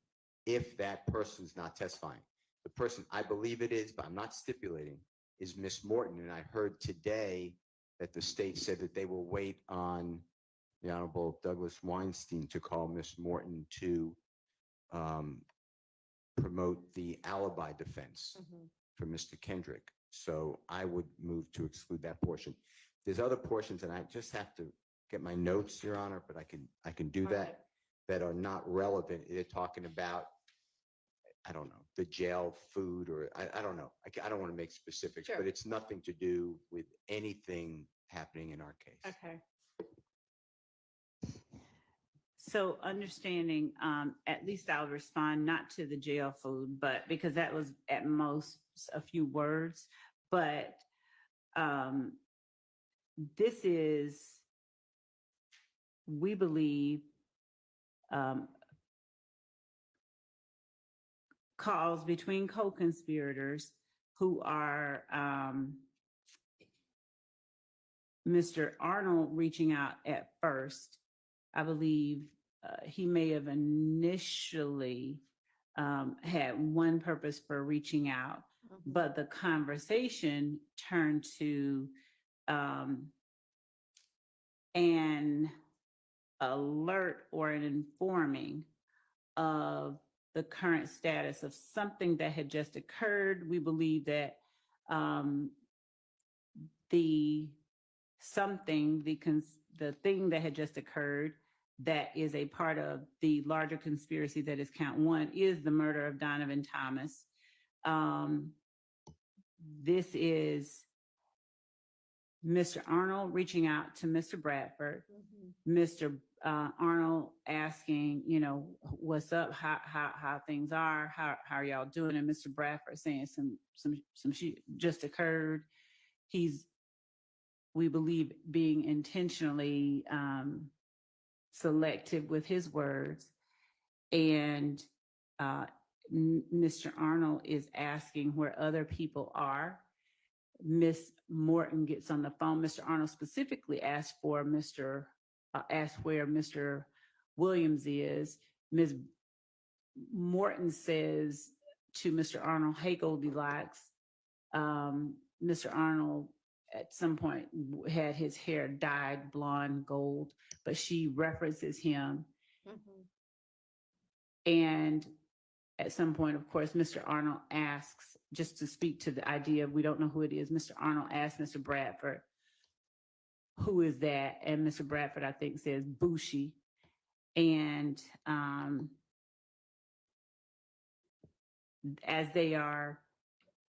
if that person's not testifying. The person I believe it is, but I'm not stipulating, is Miss Morton. And I heard today that the state said that they will wait on the Honorable Douglas Weinstein to call Miss Morton to promote the alibi defense for Mr. Kendrick. So I would move to exclude that portion. There's other portions, and I just have to get my notes, Your Honor, but I can do that are not relevant. They're talking about, I don't know, the jail food, or I don't know. I don't want to make specifics, but it's nothing to do with anything happening in our case. Okay. So understanding, at least I'll respond not to the jail food, but because that was at most a few words, but this is, we believe, calls between co-conspirators who are Mr. Arnold reaching out at first. I believe he may have initially had one purpose for reaching out, but the conversation turned to an alert or an informing of the current status of something that had just occurred. We believe that the thing that had just occurred that is a part of the larger conspiracy that is count one is the murder of Donovan Thomas. This is Mr. Arnold reaching out to Mr. Bradford, Mr. Arnold asking, you know, what's up, how things are, how are y'all doing, and Mr. Bradford saying some shit just occurred. He's, we believe, being intentionally selective with his words, and Mr. Arnold is asking where other people are. Miss Morton gets on the phone. Mr. Arnold specifically asked where Mr. Williams is. Ms. Morton says to Mr. Arnold, "Hey, Goldilocks." Mr. Arnold at some point had his hair dyed blonde gold, but she references him. And at some point, of course, Mr. Arnold asks, just to speak to the idea of we don't know who it is, Mr. Arnold asks Mr. Bradford, "Who is that?" And Mr. Bradford, I think, says Bushi. And as they are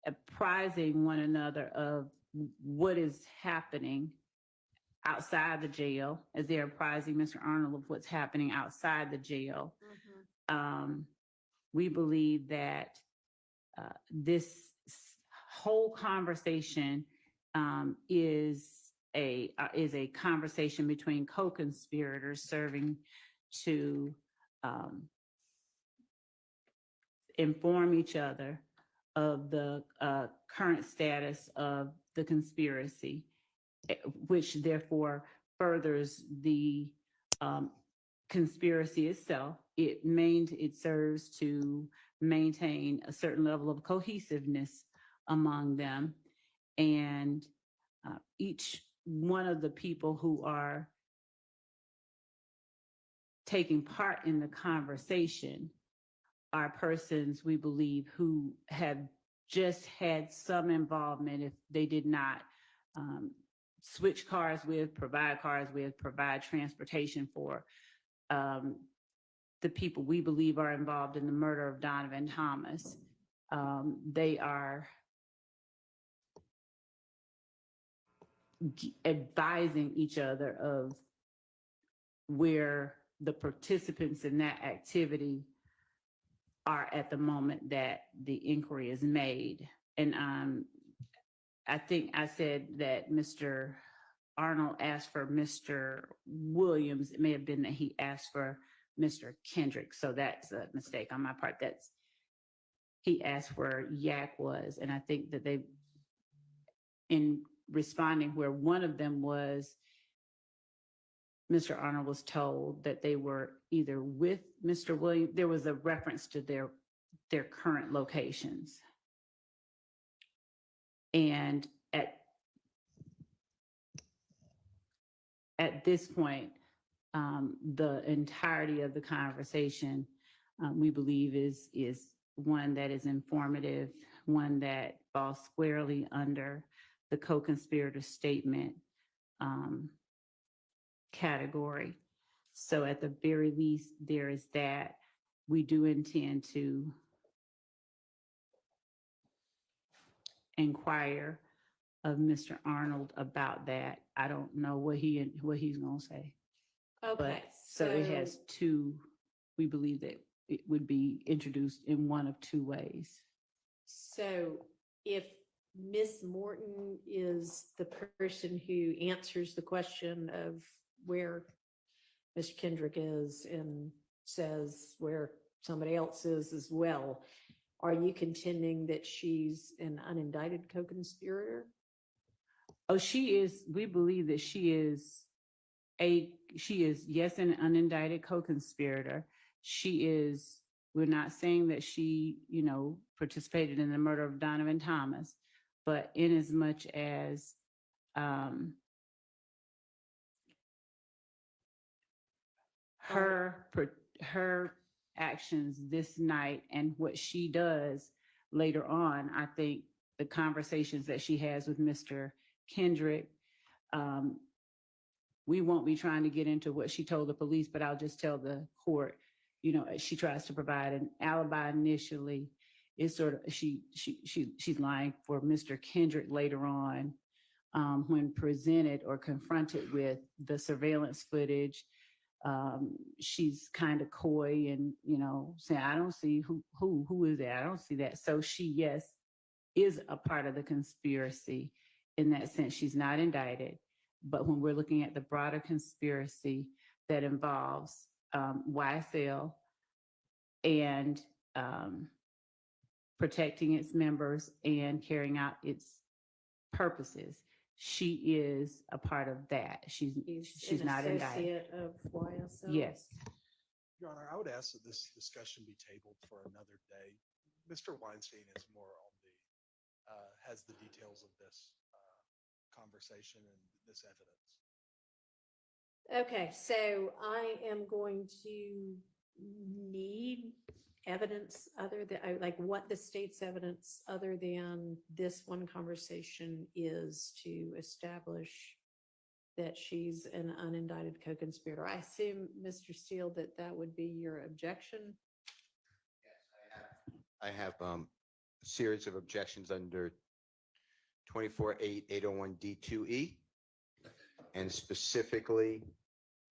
apprising one another of what is happening outside the jail, as they're apprising Mr. Arnold of what's happening outside the jail, we believe that this whole conversation is a conversation between co-conspirators serving to inform each other of the current status of the conspiracy, which therefore furthers the conspiracy itself. It serves to maintain a certain level of cohesiveness among them, and each one of the people who are taking part in the conversation are persons, we believe, who have just had some involvement, if they did not switch cars with, provide transportation for the people we believe are involved in the murder of Donovan Thomas. They are advising each other of where the participants in that activity are at the moment that the inquiry is made. And I think I said that Mr. Arnold asked for Mr. Williams. It may have been that he asked for Mr. Kendrick. So that's a mistake on my part. He asked where Yak was. And I think that they, in responding where one of them was, Mr. Arnold was told that they were either with Mr. Williams. There was a reference to their current locations. And at this point, the entirety of the conversation, we believe, is one that is informative, one that falls squarely under the co-conspirator statement category. So at the very least, there is that. We do intend to inquire of Mr. Arnold about that. I don't know what he's going to say. Okay. But, so it has two, we believe that it would be introduced in one of two ways. So if Miss Morton is the person who answers the question of where Mr. Kendrick is and says where somebody else is as well, Are you contending that she's an unindicted co-conspirator? Oh, she is, we believe that she is, yes, an unindicted co-conspirator. She is, we're not saying that she, participated in the murder of Donovan Thomas, but in as much as her actions this night and what she does later on, I think the conversations that she has with Mr. Kendrick, we won't be trying to get into what she told the police, but I'll just tell the court, she tries to provide an alibi initially. It's sort of, she's lying for Mr. Kendrick later on, when presented or confronted with the surveillance footage. She's kind of coy and, saying, I don't see who is that? I don't see that. So she, yes, is a part of the conspiracy in that sense. She's not indicted. But when we're looking at the broader conspiracy that involves YSL and protecting its members and carrying out its purposes, she is a part of that. She's not indicted. Of YSL? Yes. Your Honor, I would ask that this discussion be tabled for another day. Mr. Weinstein is more on the, has the details of this conversation and this evidence. Okay, so I am going to need evidence other than, like what the state's evidence other than this one conversation is to establish that she's an unindicted co-conspirator. I assume, Mr. Steele, that would be your objection? I have a series of objections under 24-801D2E, and specifically,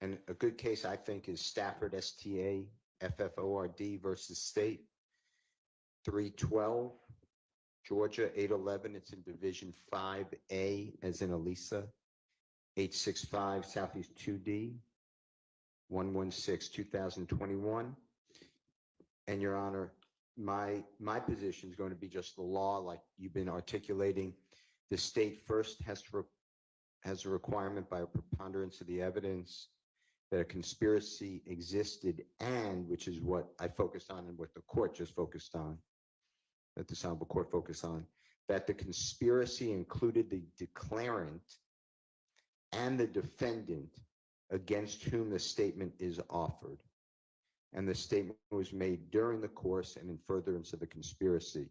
and a good case I think is Stafford, STA-FFORD versus State, 312, Georgia, 811, it's in Division 5A, as in Elisa, 865 Southeast 2D, 116, 2021. And Your Honor, my position is going to be just the law, like you've been articulating. The state first has a requirement by a preponderance of the evidence that a conspiracy existed, and which is what I focused on and what the court just focused on, that the Honorable Court focused on, that the conspiracy included the declarant and the defendant against whom the statement is offered. And the statement was made during the course and in furtherance of the conspiracy.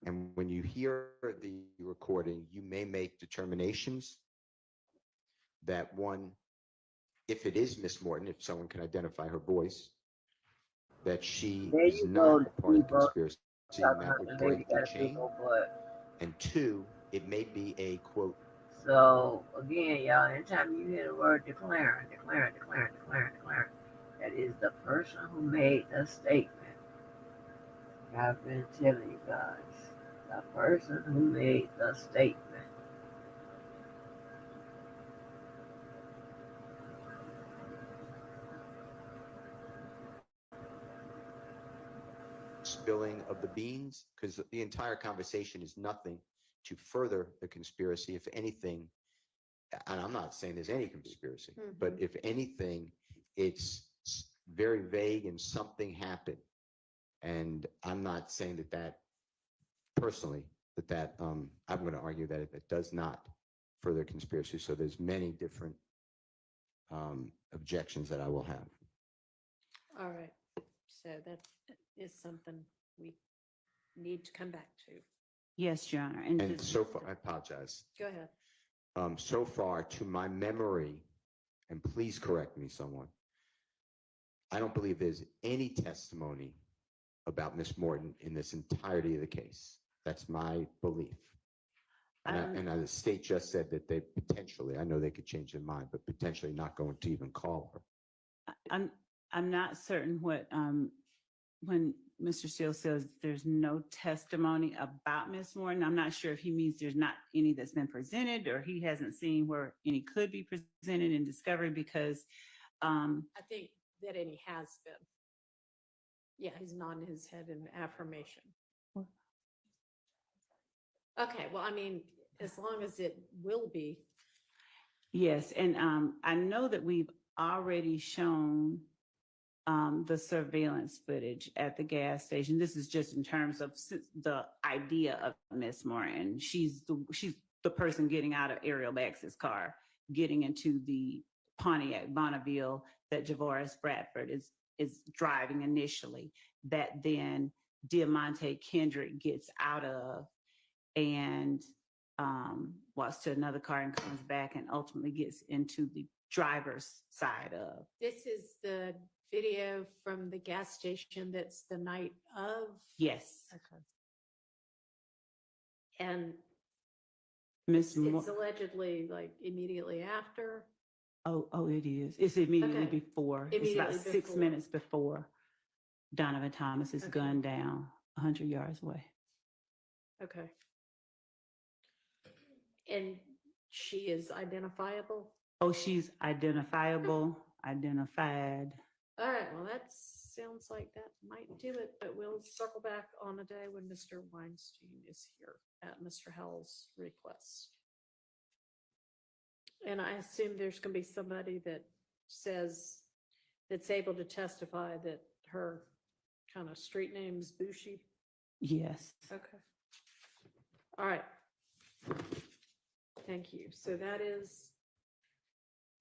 And when you hear the recording, you may make determinations that one, if it is Miss Morton, if someone can identify her voice, that she is not a part of the conspiracy, and that would break the chain. And two, it may be a quote. So again, y'all, anytime you hear the word declarant, that is the person who made the statement. I've been telling you guys, the person who made the statement. Spilling of the beans, because the entire conversation is nothing to further the conspiracy. If anything, and I'm not saying there's any conspiracy, but if anything, it's very vague and something happened. And I'm not saying that personally, I'm going to argue that it does not further conspiracy. So there's many different objections that I will have. All right. So that is something we need to come back to. Yes, Your Honor. And so far, I apologize. Go ahead. So far, to my memory, and please correct me, someone, I don't believe there's any testimony about Miss Morton in this entirety of the case. That's my belief. And the state just said that they potentially, I know they could change their mind, but potentially not going to even call her. I'm not certain what when Mr. Steele says there's no testimony about Miss Morton. I'm not sure if he means there's not any that's been presented, or he hasn't seen where any could be presented in discovery, because I think that any has been. Yeah, he's nodding his head in affirmation. Okay, well, I mean, as long as it will be. Yes, and I know that we've already shown the surveillance footage at the gas station. This is just in terms of the idea of Miss Morton. She's the person getting out of Ariel Bax's car, getting into the Pontiac Bonneville that Javoris Bradford is driving initially, that then Diamante Kendrick gets out of and walks to another car and comes back and ultimately gets into the driver's side of. This is the video from the gas station that's the night of? Yes. Okay. And Miss it's allegedly like immediately after? Oh, it is. It's immediately before. It's about Immediately 6 before. minutes before Donovan Thomas is gunned down 100 yards away. Okay. And she is identifiable? Oh, she's identifiable, identified. All right, well, that sounds like that might do it, but we'll circle back on a day when Mr. Weinstein is here at Mr. Howell's request. And I assume there's going to be somebody that says, that's able to testify that her kind of street name's Bushi? Yes. Okay. All right. Thank you. So that is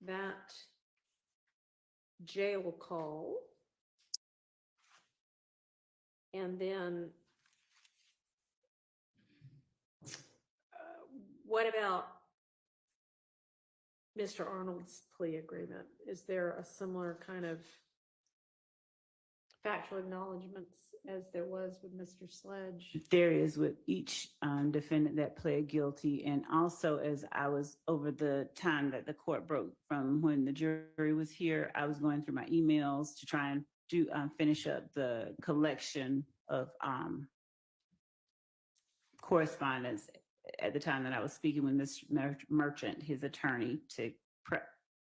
that jail call. And then what about Mr. Arnold's plea agreement? Is there a similar kind of factual acknowledgements as there was with Mr. Sledge? There is with each defendant that pled guilty. And also, as I was over the time that the court broke from when the jury was here, I was going through my emails to try and do finish up the collection of correspondence at the time that I was speaking with Mr. Merchant, his attorney, to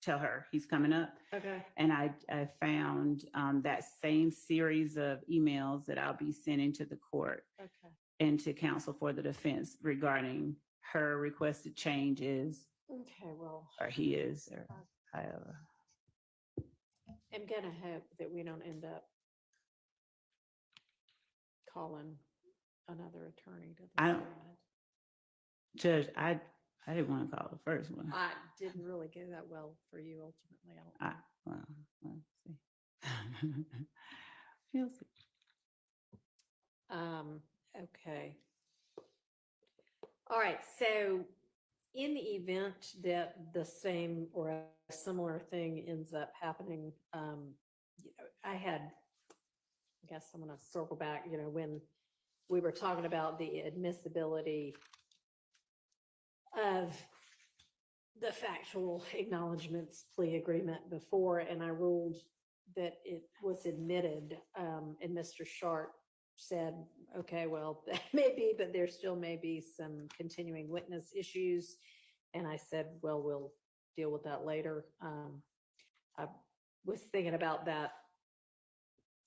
tell her he's coming up. Okay. And I found that same series of emails that I'll be sending to the court and to counsel for the defense regarding her requested changes. Okay, well. Or he is, or however. I'm gonna hope that we don't end up calling another attorney to the I don't, side. Judge, I didn't want to call the first one. I didn't really go that well for you ultimately. I don't know. Well, let's see. We'll see. Okay. All right, so in the event that the same or a similar thing ends up happening, I guess I'm gonna circle back, when we were talking about the admissibility of the factual acknowledgements plea agreement before, and I ruled that it was admitted, and Mr. Sharp said, okay, well, that may be, but there still may be some continuing witness issues. And I said, well, we'll deal with that later. I was thinking about that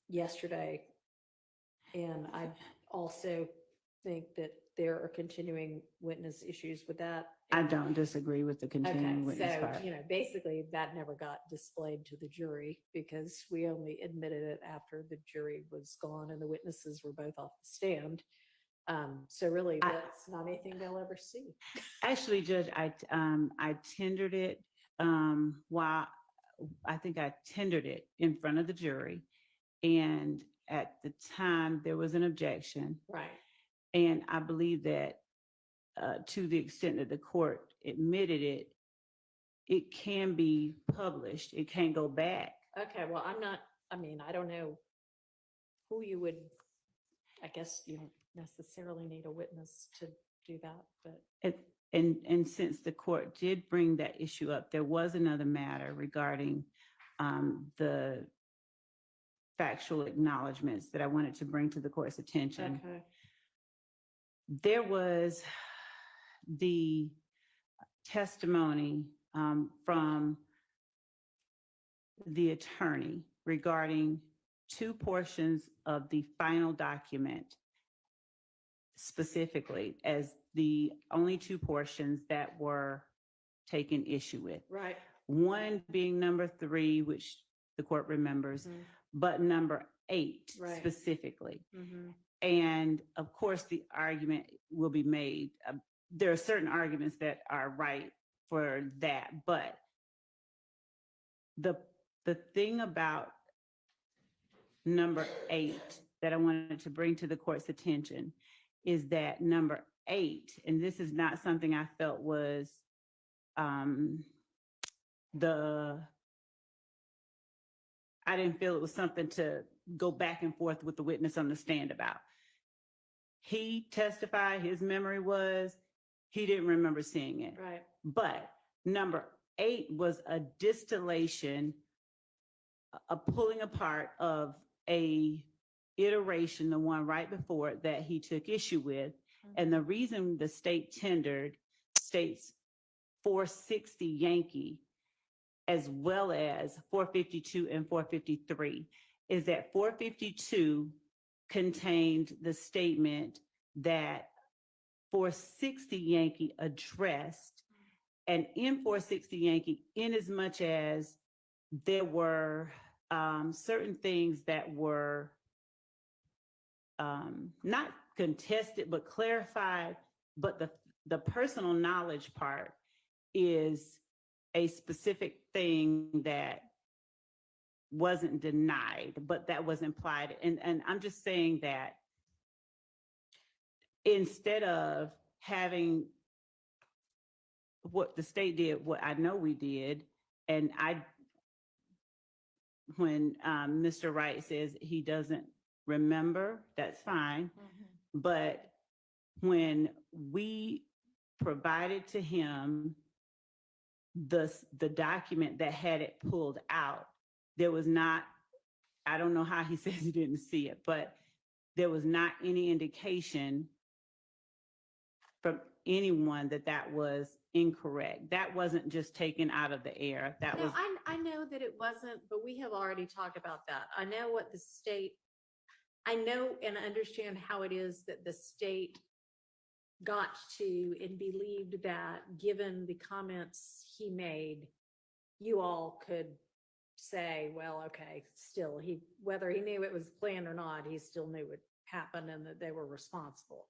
yesterday, and I also think that there are continuing witness issues with that. I don't disagree with the continuing witness part. So, basically that never got displayed to the jury because we only admitted it after the jury was gone and the witnesses were both off the stand. So really that's not anything they'll ever see. Actually, Judge, I tendered it while I think I tendered it in front of the jury. And at the time there was an objection. Right. And I believe that to the extent that the court admitted it, it can be published. It can't go back. Okay, well, I don't know who you would, I guess you don't necessarily need a witness to do that, but. And since the court did bring that issue up, there was another matter regarding the factual acknowledgements that I wanted to bring to the court's attention. Okay. There was the testimony from the attorney regarding two portions of the final document specifically as the only two portions that were taken issue with. Right. One being number 3, which the court remembers, but number 8 Right. specifically. Mm-hmm. And of course, the argument will be made. There are certain arguments that are right for that, but the thing about number 8 that I wanted to bring to the court's attention is that number 8, and this is not something I felt was I didn't feel it was something to go back and forth with the witness on the stand about. He testified, his memory was, he didn't remember seeing it. Right. But number 8 was a distillation, a pulling apart of a iteration, the one right before it, that he took issue with. And the reason the state tendered states 460 Yankee as well as 452 and 453 is that 452 contained the statement that 460 Yankee addressed, and in 460 Yankee, in as much as there were certain things that were not contested but clarified, but the personal knowledge part is a specific thing that wasn't denied, but that was implied. And I'm just saying that instead of having what the state did, what I know we did, and when Mr. Wright says he doesn't remember, that's fine. But when we provided to him the document that had it pulled out, there was not, I don't know how he says he didn't see it, but there was not any indication from anyone that was incorrect. That wasn't just taken out of the air. That was. I know that it wasn't, but we have already talked about that. I know what the state, I know and understand how it is that the state got to and believed that given the comments he made, you all could say, well, okay, still whether he knew it was planned or not, he still knew it happened and that they were responsible.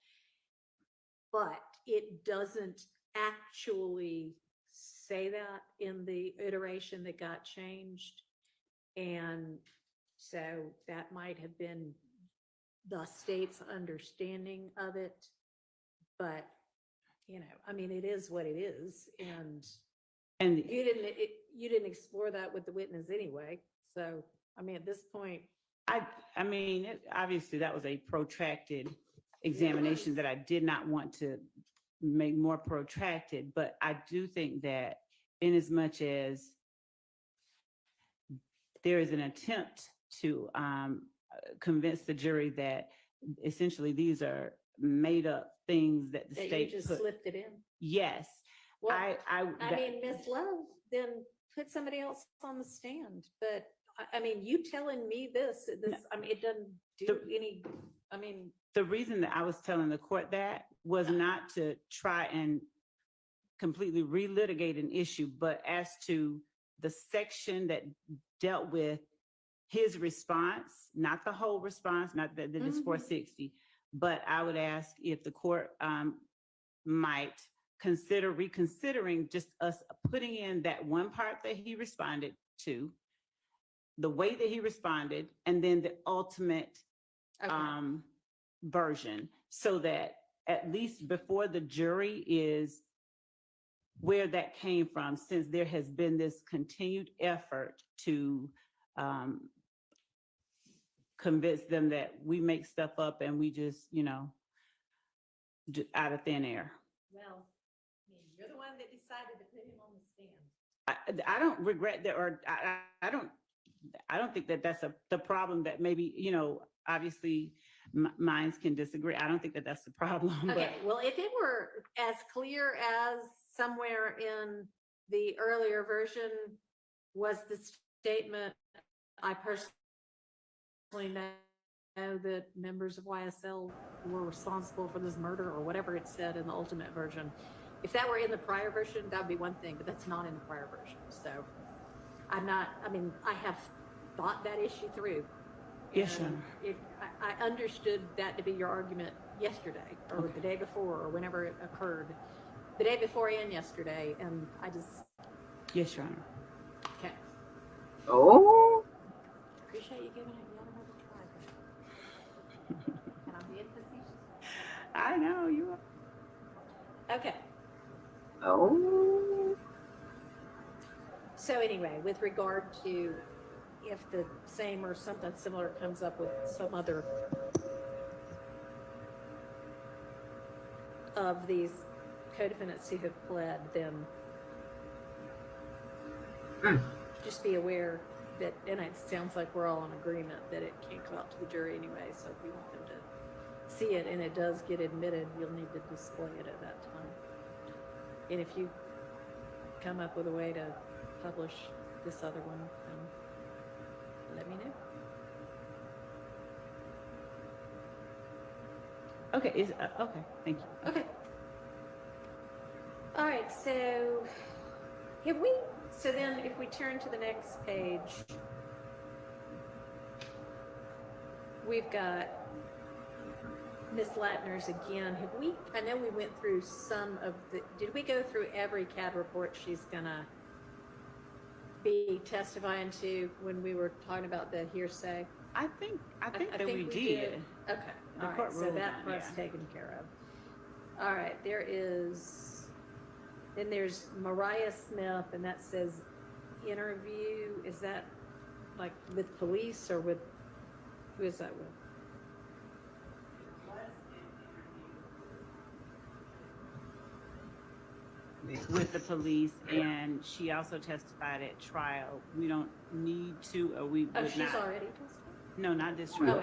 But it doesn't actually say that in the iteration that got changed. And so that might have been the state's understanding of it. But, I mean, it is what it is. And you didn't explore that with the witness anyway. So, I mean, at this point. I mean, obviously that was a protracted examination that I did not want to make more protracted, but I do think that in as much as there is an attempt to convince the jury that essentially these are made up things that the state you just put. Slipped it in. Yes. Well, I mean, Miss Love, then put somebody else on the stand. But I mean, you telling me this, I mean, it doesn't do any, I mean. The reason that I was telling the court that was not to try and completely relitigate an issue, but as to the section that dealt with his response, not the whole response, not that it's 460, but I would ask if the court might consider reconsidering just us putting in that one part that he responded to, the way that he responded, and then the ultimate version, so that at least before the jury is where that came from, since there has been this continued effort to convince them that we make stuff up and we just, out of thin air. Well, you're the one that decided to put him on the stand. I don't regret that, or I don't think that that's the problem. That maybe, obviously minds can disagree. I don't think that that's the problem. Okay, well, if it were as clear as somewhere in the earlier version was the statement, I personally know that members of YSL were responsible for this murder or whatever it said in the ultimate version. If that were in the prior version, that would be one thing, but that's not in the prior version. So I have thought that issue through. Yes, And I understood that to be your argument yesterday or the day before or whenever it occurred. The day before and yesterday, and I just... Yes, Your Honor. Okay. Oh. Appreciate you giving it yet another try. And I'm being facetious. I know you are. Okay. Oh. So anyway, with regard to if the same or something similar comes up with some other of these co-defendants who have pled, then just be aware that, and it sounds like we're all in agreement that it can't go out to the jury anyway, so if you want them to see it and it does get admitted, you'll need to display it at that time. And if you come up with a way to publish this other one, then let me know. Okay, okay, thank you. Okay. All right, so then if we turn to the next page, we've got Miss Latner's again. I know we went through some of did we go through every CAD report she's gonna be testifying to when we were talking about the hearsay? I think that we did. Okay, all right, so that part's taken care of. All right, then there's Mariah Smith, and that says interview. Is that like with police or with, who is that with? With the police, and she also testified at trial. We don't need to, or we would not. She's already testified? No, not this trial.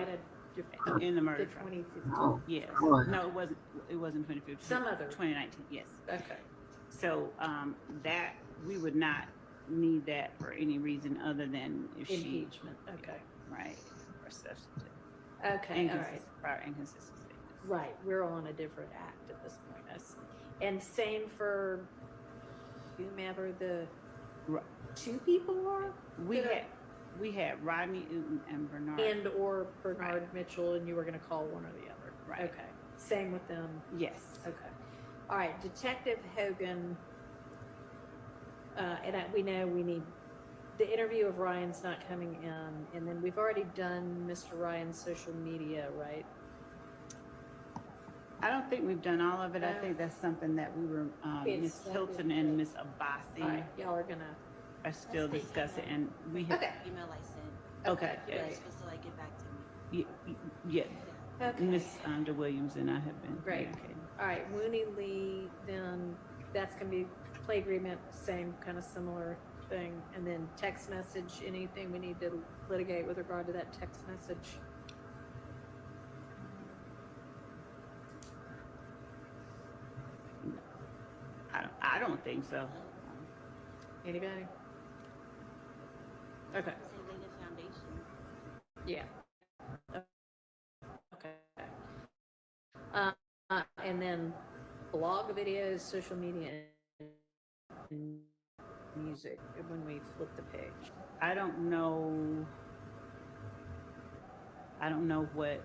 In the murder trial. 2015. Yes. Oh. No, it wasn't 2015. Some other. 2019, yes. Okay. So that we would not need that for any reason other than if impeachment. Okay. Right. Or substantive. Okay. All right. Prior inconsistent statements. Right. We're on a different act at this point. And same for whomever the two people are. We had Rodney Uten and Bernard. And or Bernard Mitchell, and you were going to call one or the other. Right. Okay. Same with them. Yes. Okay. All right. Detective Hogan. We know we need the interview of Ryan's not coming in, and then we've already done Mr. Ryan's social media, right? I don't think we've done all of it. I think that's something that we were, Ms. Hilton and Ms. Abbasi. All right, y'all are still discussing, and we have. Okay. Email I sent. Okay. You're Right. supposed to get back to me. Yeah. Okay. Ms. Williams and I have been. Great. All right, Wooney Lee, then that's gonna be play agreement, same kind of similar thing, and then text message. Anything we need to litigate with regard to that text message? I don't think so. Anybody? Okay. Foundation. Yeah. Okay. And then blog videos, social media, and music when we flip the page. I don't know what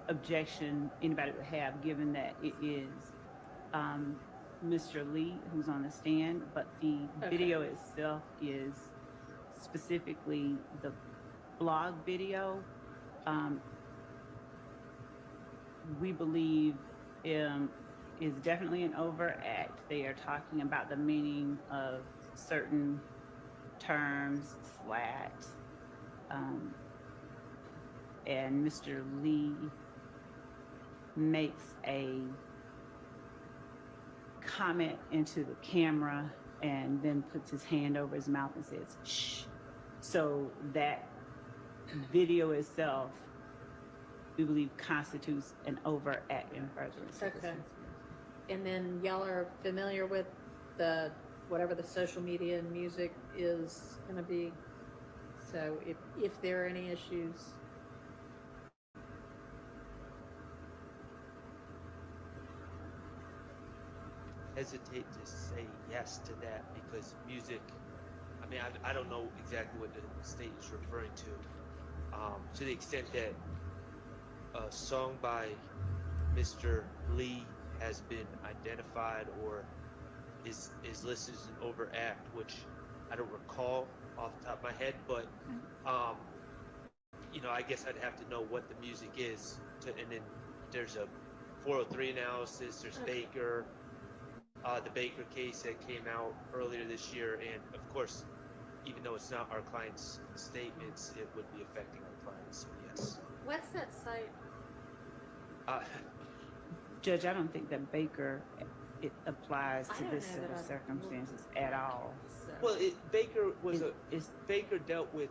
objection anybody would have, given that it is Mr. Lee who's on the stand, but the video itself is specifically the blog video. We believe is definitely an overact. They are talking about the meaning of certain terms, flat, and Mr. Lee makes a comment into the camera and then puts his hand over his mouth and says, shh. So that video itself, we believe, constitutes an overact in furtherance. Okay. And then y'all are familiar with whatever the social media and music is going to be So if there are any issues, hesitate to say yes to that because music, I mean, I don't know exactly what the state is referring to the extent that a song by Mr. Lee has been identified or is listed as an overact, which I don't recall off the top of my head, but you know, I guess I'd have to know what the music is and then there's a 403 analysis, there's Baker, the Baker case that came out earlier this year, and of course, even though it's not our client's statements, it would be affecting our clients, so yes. what's that site? Judge, I don't think that Baker, it applies to this set of I've circumstances at all. So. Well, Baker was Baker dealt with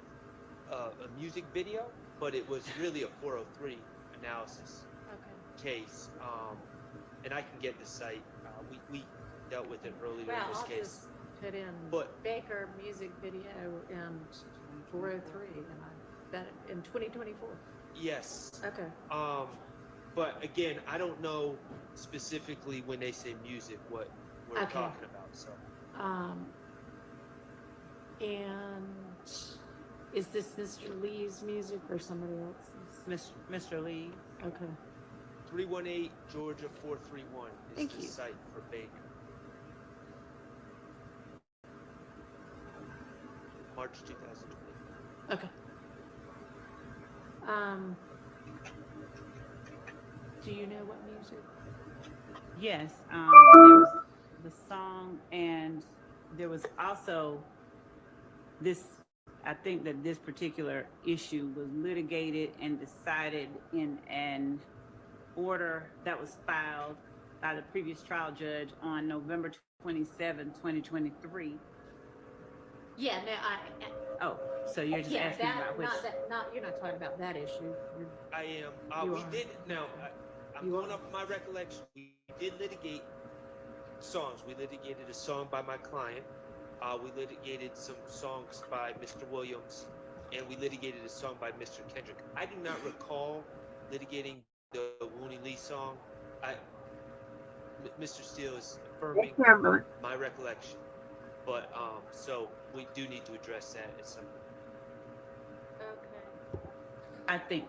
a music video, but it was really a 403 analysis case. And I can get the site. We dealt with it earlier in this I'll case. just put in but Baker music video and 403 and in 2024. Yes. Okay. But again, I don't know specifically when they say music what we're talking about. So. And is this Mr. Lee's music or somebody else's? Mr. Lee. Okay. 318 Georgia 431 is Thank the you. site for Baker. March 2020. Okay. Do you know what music? Yes, there was the song, and there was also this. I think that this particular issue was litigated and decided in an order that was filed by the previous trial judge on November 27, 2023. Yeah, no, Oh, so you're just asking about which? You're not talking about that issue. I am. We did. Now, I'm going off my recollection. We did litigate songs. We litigated a song by my client. We litigated some songs by Mr. Williams, and we litigated a song by Mr. Kendrick. I do not recall litigating the Wooney Lee song. Mr. Steele is affirming my recollection, but so we do need to address that at some point. Okay. I think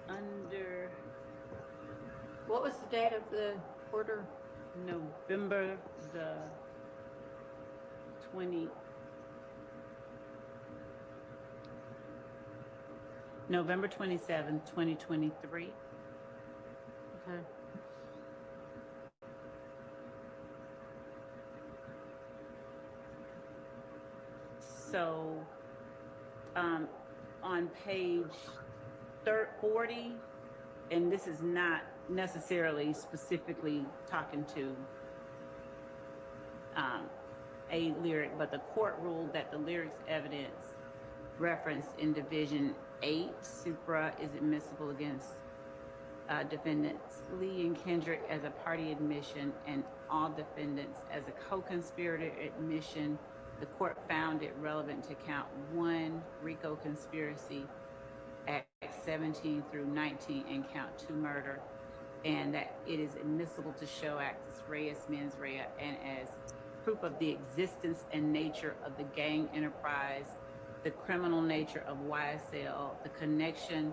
under. What was the date of the order? November the 20. November 27, 2023. Okay. So, on page 40, and this is not necessarily specifically talking to a lyric, but the court ruled that the lyrics evidence referenced in Division 8, supra, is admissible against defendants Lee and Kendrick as a party admission and all defendants as a co-conspirator admission. The court found it relevant to count 1, RICO conspiracy, Act 17 through 19, and count 2, murder, and that it is admissible to show actus reus, mens rea, and as proof of the existence and nature of the gang enterprise, the criminal nature of YSL, the connection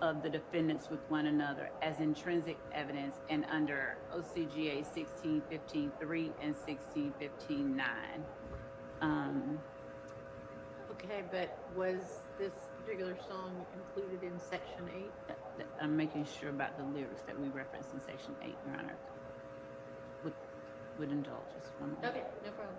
of the defendants with one another as intrinsic evidence, and under OCGA 1615.3 and 1615.9. Okay, but was this particular song included in Section 8? I'm making sure about the lyrics that we referenced in Section 8, Your Honor. Would indulge us one moment. Okay, no problem.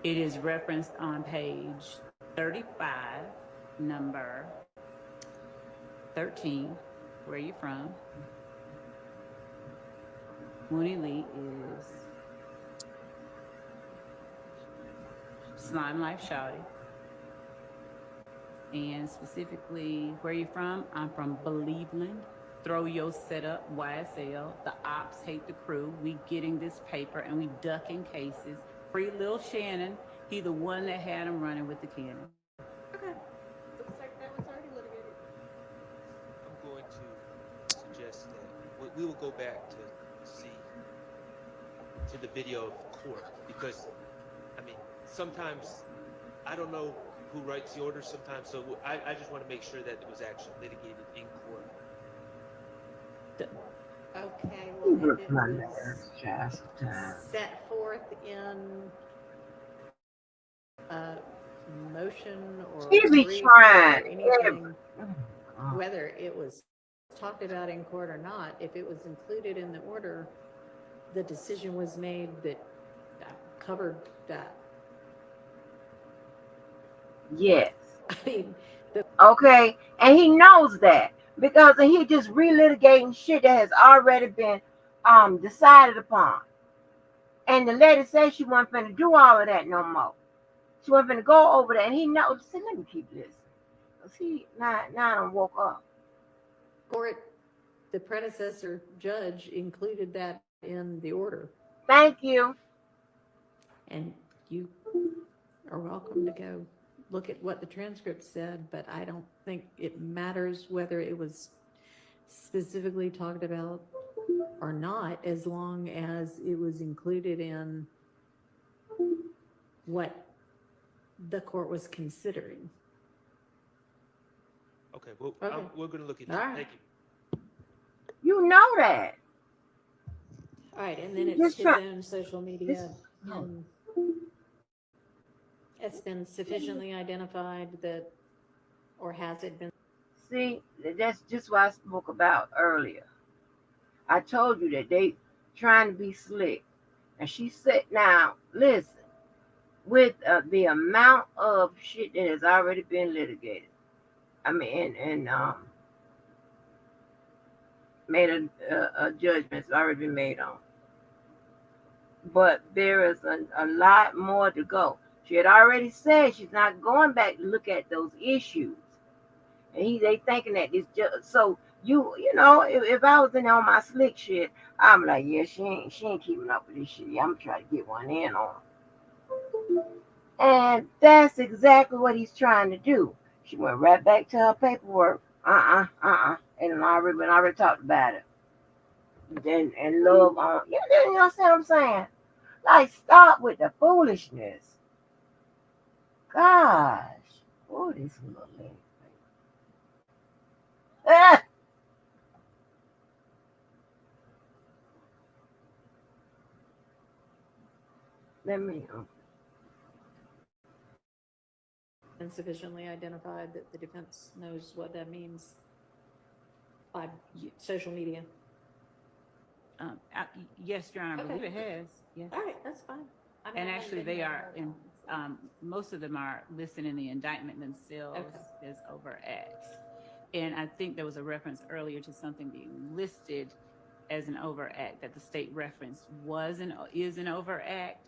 It is referenced on page 35, number 13, where are you from? Mooney Lee is Slime Life Shouty. And specifically, where you from? I'm from Believeland. Throw your setup, YSL. The ops hate the crew. We getting this paper and we ducking cases. Free Lil Shannon. He the one that had him running with the cannon. Okay. Looks like that was already litigated. I'm going to suggest that we will go back to see to the video of court, because I mean sometimes I don't know who writes the order sometimes, so I just want to make sure that it was actually litigated in court. Okay, well, if it My was nerves, child, sometimes. set forth in a motion or She be brief trying or anything, God. whether it was talked about in court or not, if it was included in the order, the decision was made that covered that. Yes. I mean, Okay, and he knows that because he just relitigating shit that has already been decided upon. And the lady said she wasn't finna do all of that no more. She wasn't finna go over that, and he knows. See, let me keep listening. Cause he now I done woke up. court, the predecessor judge included that in the order. Thank you. And you are welcome to go look at what the transcript said, but I don't think it matters whether it was specifically talked about or not, as long as it was included in what the court was considering. Okay, well, Okay. we're going to look into All it. right. Thank you. You know that. All right, and then it's Just his try- own social media, and it's been sufficiently identified that, or has it been? See, that's just what I spoke about earlier. I told you that they trying to be slick, and she said, "Now listen, with the amount of shit that has already been litigated, I mean, and made a judgment's already been made on, but there is a lot more to go. She had already said she's not going back to look at those issues, and they thinking that it's just so." You know, if I was in on my slick shit, I'm like, yeah, she ain't keeping up with this shit. Yeah, I'm trying to get one in on her. And that's exactly what he's trying to do. She went right back to her paperwork. And already talked about it. And love on. You know what I'm saying? Like, stop with the foolishness. Gosh. Oh, this little lady. Ah! Let me. Insufficiently identified that the defense knows what that means by social media. Yes, Your Honor, I Okay. believe it has. Yes. All right, that's fine. I mean, And I actually, haven't been they here are all in. time, Most of them are listed in the indictment themselves as overacts. And I think there was a reference earlier to something being listed as an overact that the state reference is an overact.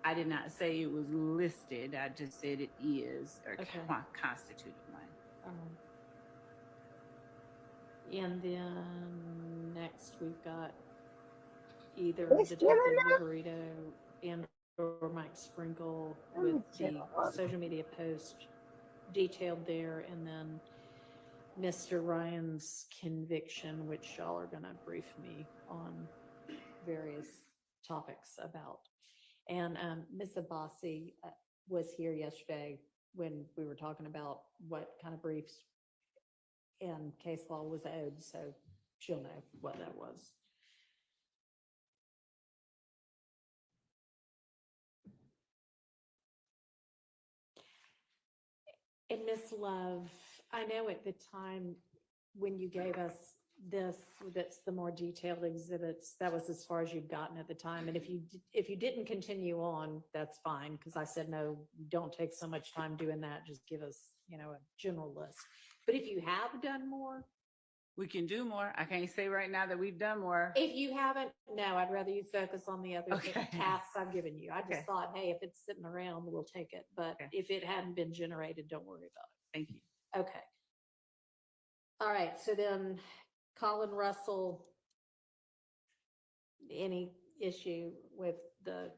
I did not say it was listed. I just said it is or constituted one. And then next we've got either It's Detective still Viverito and or Mike Sprinkle with the social media post detailed there, and then Mr. Ryan's conviction, which y'all are going to brief me on various topics about. And Ms. Abbasi was here yesterday when we were talking about what kind of briefs and case law was owed, so she'll know what that was. And Miss Love, I know at the time when you gave us that's the more detailed exhibits. That was as far as you've gotten at the time. And if you didn't continue on, that's fine. Cause I said, no, don't take so much time doing that. Just give us, a general list. But if you have done more, We can do more. I can't say right now that we've done more. if you haven't, no, I'd rather you focus on the other Okay. tasks I've given you. I just Okay. thought, hey, if it's sitting around, we'll take it. But Okay. if it hadn't been generated, don't worry about Thank you. it. Okay. All right. So then Colin Russell, any issue with the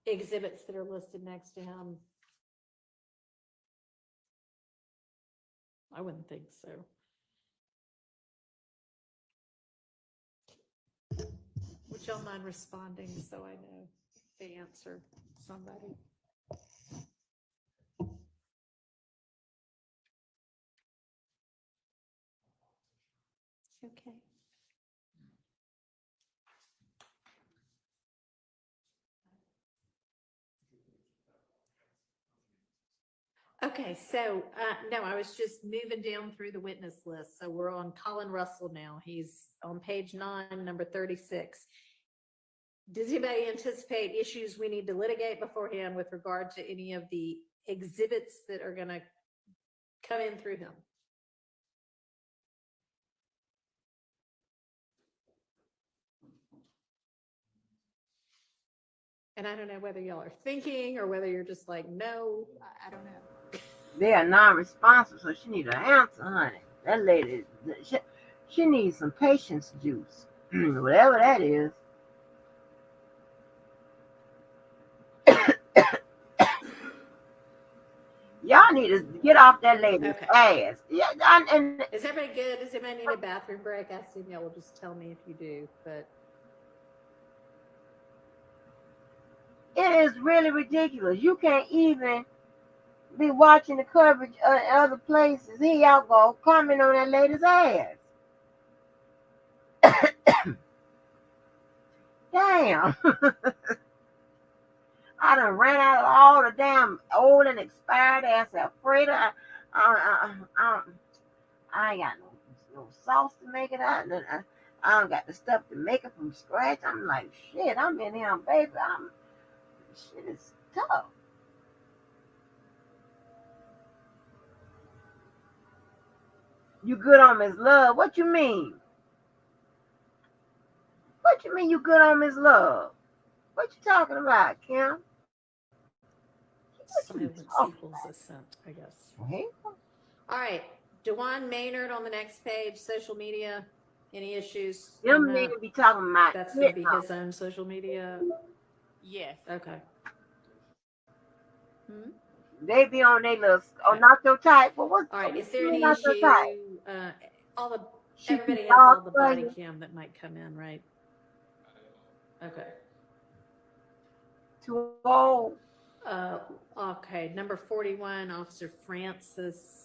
exhibits that are listed next to him? I wouldn't think so. Would y'all mind responding so I know the answer, somebody? Okay. Okay, so, no, I was just moving down through the witness list. So we're on Colin Russell now. He's on page 9, number 36. Does anybody anticipate issues we need to litigate beforehand with regard to any of the exhibits that are gonna come in through him? And I don't know whether y'all are thinking or whether you're just like, no, I don't know. They are non-responsive, so she need an answer, honey. That lady, she needs some patience juice, whatever that is. Y'all need to get off that lady's ass. Yeah, and is everybody good? Does anybody need a bathroom break? I assume y'all will just tell me if you do, but it is really ridiculous. You can't even be watching the coverage of other places. Here y'all go, comment on that lady's ass. Damn. I done ran out of all the damn old and expired ass Alfredo. I ain't got no sauce to make it out. I don't got the stuff to make it from scratch. I'm like, shit, I'm in here, baby. Shit is tough. You good on Miss Love? What you mean? What you mean you good on Miss Love? What you talking about, Kim? silence equals assent, I guess. Okay. All right, DeJuan Maynard on the next page, social media. Any issues? Them need to be talking about that's going to be his own social media. Yes. Okay. They be on their little, not your type. But what? All right. Is there any not issue? your type? Everybody has all the body cam that might come in, right? Okay. Too old. Okay. Number 41, Officer Francis.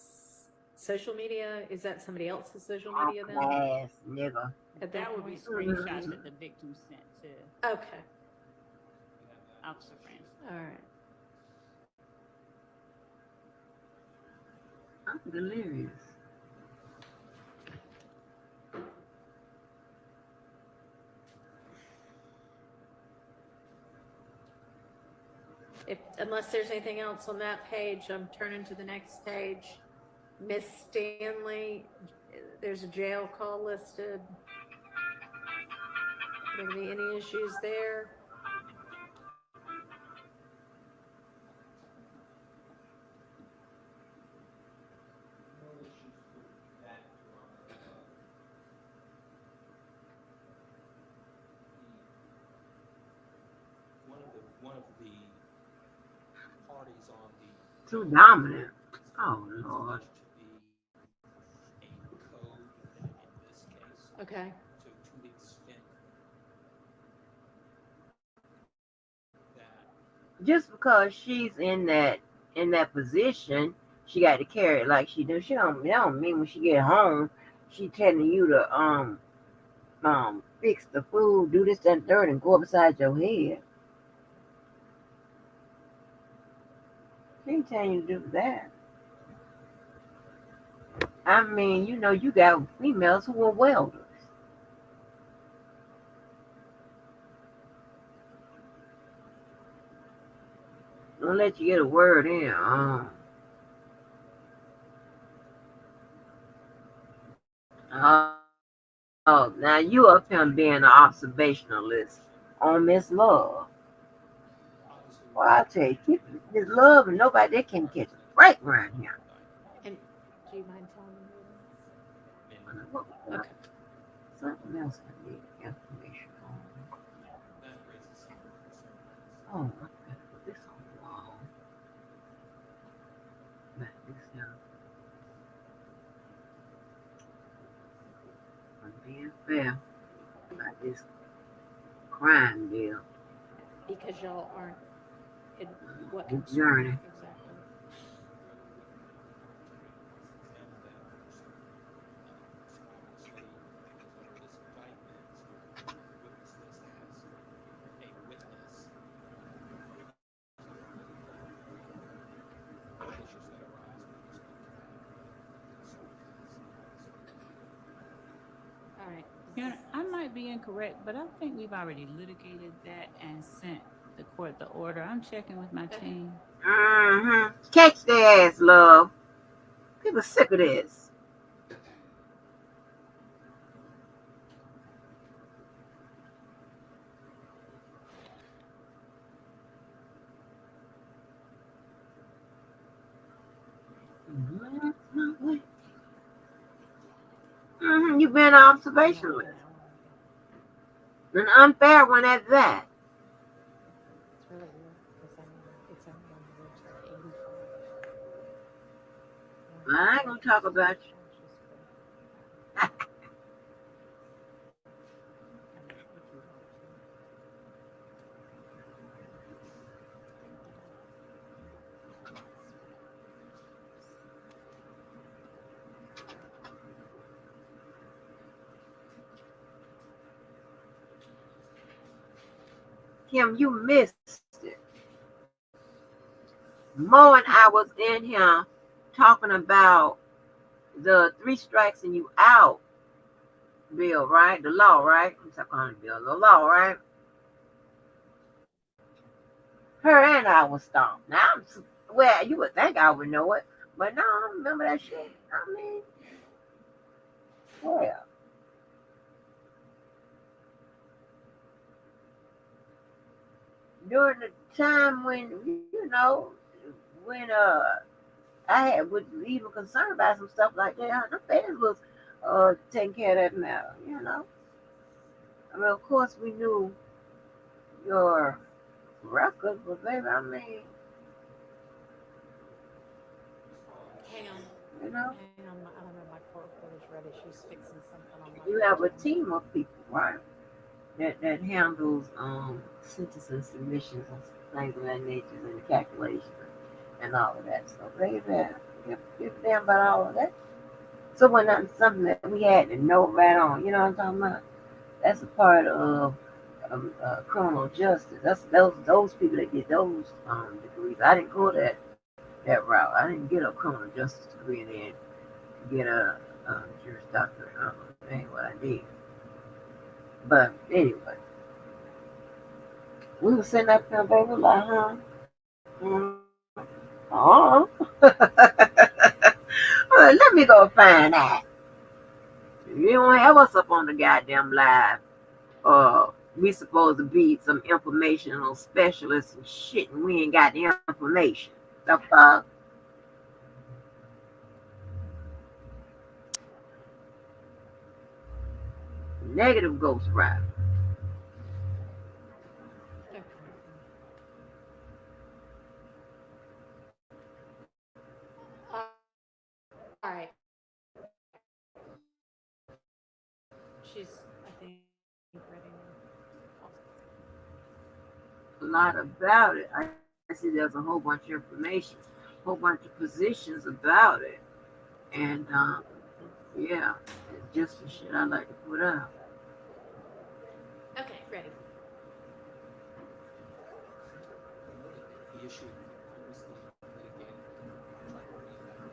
Social media. Is that somebody else's social media then? Ass nigga. That would be screenshots that the victim sent to. Okay. Officer Francis. All right. I'm delirious. Unless there's anything else on that page, I'm turning to the next page. Miss Stanley, there's a jail call listed. There gonna be any issues there? One of the parties on the Too dominant. Oh Lord. Okay. To the extent that Just because she's in that position, she got to carry it like she do. She don't mean when she get home, she telling you to fix the food, do this, that, and third, and go upside your head. She ain't telling you to do that. I mean, you know, you got females who are welders. Don't let you get a word in. Oh, now you up here being an observationalist on Miss Love. Well, I tell you, keep Miss Love and nobody they can catch a break around here. And do you mind telling me who it is? Okay. Something else I need information on. Oh, I'm gonna put this on the wall. Back this down. I'm being fair about this crime deal. Because y'all aren't in what This concern journey. exactly? All right. You know, I might be incorrect, but I think we've already litigated that and sent the court the order. I'm checking with my team. Mm-hmm. Catch their ass, Love. People sick of this. Mm-hmm. You've been an observationalist. An unfair one at that. It's really weird because I mean, it's only on the website 85. I ain't gonna talk about you. I mean, if you want to. Kim, you missed it. Mo and I was in here talking about the 3 strikes and you out bill, right? The law, right? I'm talking about the bill, the law, right? Her and I was stomped. Now, well, you would think I would know it, but no, I don't remember that shit. I mean, well, during the time when, you know, when I had was even concerned about some stuff like that, the feds was taking care of that matter, you know. I mean, of course, we knew your record, but baby, I mean, Hang on. you know, Hang on. I don't know. My court reporter's ready. She's fixing something on my. you have a team of people, right? That handles sentencing submissions and things of that nature and the calculations and all of that. So, baby, give a damn about all of that. So, when that's something that we had to know right on, you know what I'm talking about? That's a part of criminal justice. That's those people that get those degrees. I didn't go that route. I didn't get a criminal justice degree and then get a Juris Doctorate. That ain't what I did. But anyway, we were sitting up there, baby, like, huh? Oh. Let me go find that. You don't have us up on the goddamn live. We supposed to be some informational specialists and shit, and we ain't got the information. The fuck? Negative ghost ride. Okay. All right. She's, I think, ready now. A lot about it. I see there's a whole bunch of information, a whole bunch of positions about it. And yeah, it's just the shit I like to put up. Okay, ready. The issue previously litigated, I'll try to bring it back up.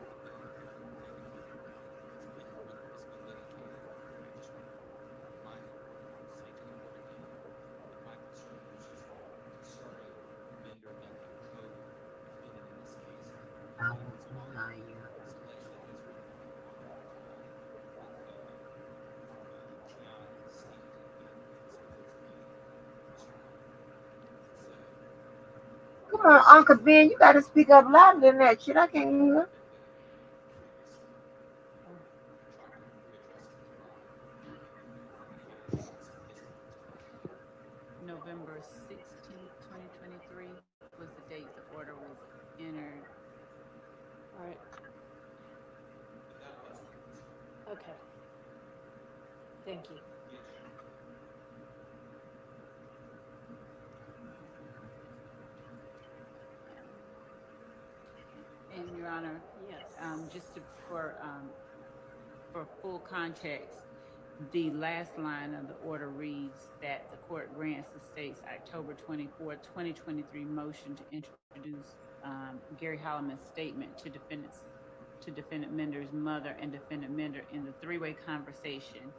I want to know you. So like I said, that's where we come in with DTI safety as opposed to procedural. So Come on, Uncle Ben, you got to speak up louder than that shit. I can't hear. Oh, trying to address it yes, ma'am. November 16th, 2023 was the date the order was entered. all right. And that's correct. Okay. Thank you. Yes, ma'am. And Your Honor, Yes. just for full context, the last line of the order reads that the court grants the state's October 24, 2023 motion to introduce Gary Holloman's statement to defendant Mender's mother and defendant Mender in the three-way conversation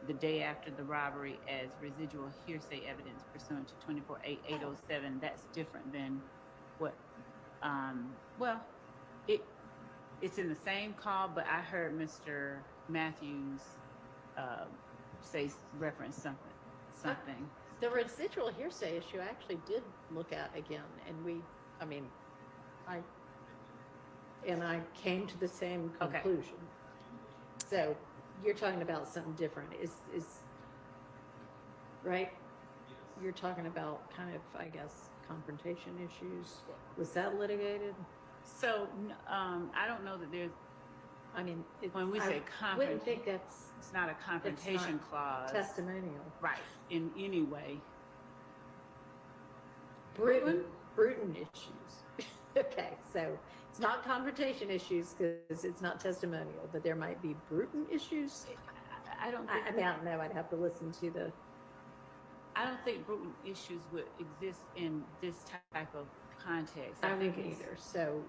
the day after the robbery as residual hearsay evidence pursuant to 24-807. That's different than what, well, it's in the same call, but I heard Mr. Matthews reference something. The residual hearsay issue I actually did look at again, and I came to the same conclusion. Okay. So you're talking about something different. Is right? You're talking about kind of, I guess, confrontation issues. Was that litigated? So I don't know that there's. I mean, when we say I wouldn't think it's not a confrontation clause. Testimonial, right? In any way. Bruton issues. Okay, so it's not confrontation issues because it's not testimonial, but there might be Bruton issues. I don't know. I'd have to listen to the. I don't think Bruton issues would exist in this type of context. I don't think either. So,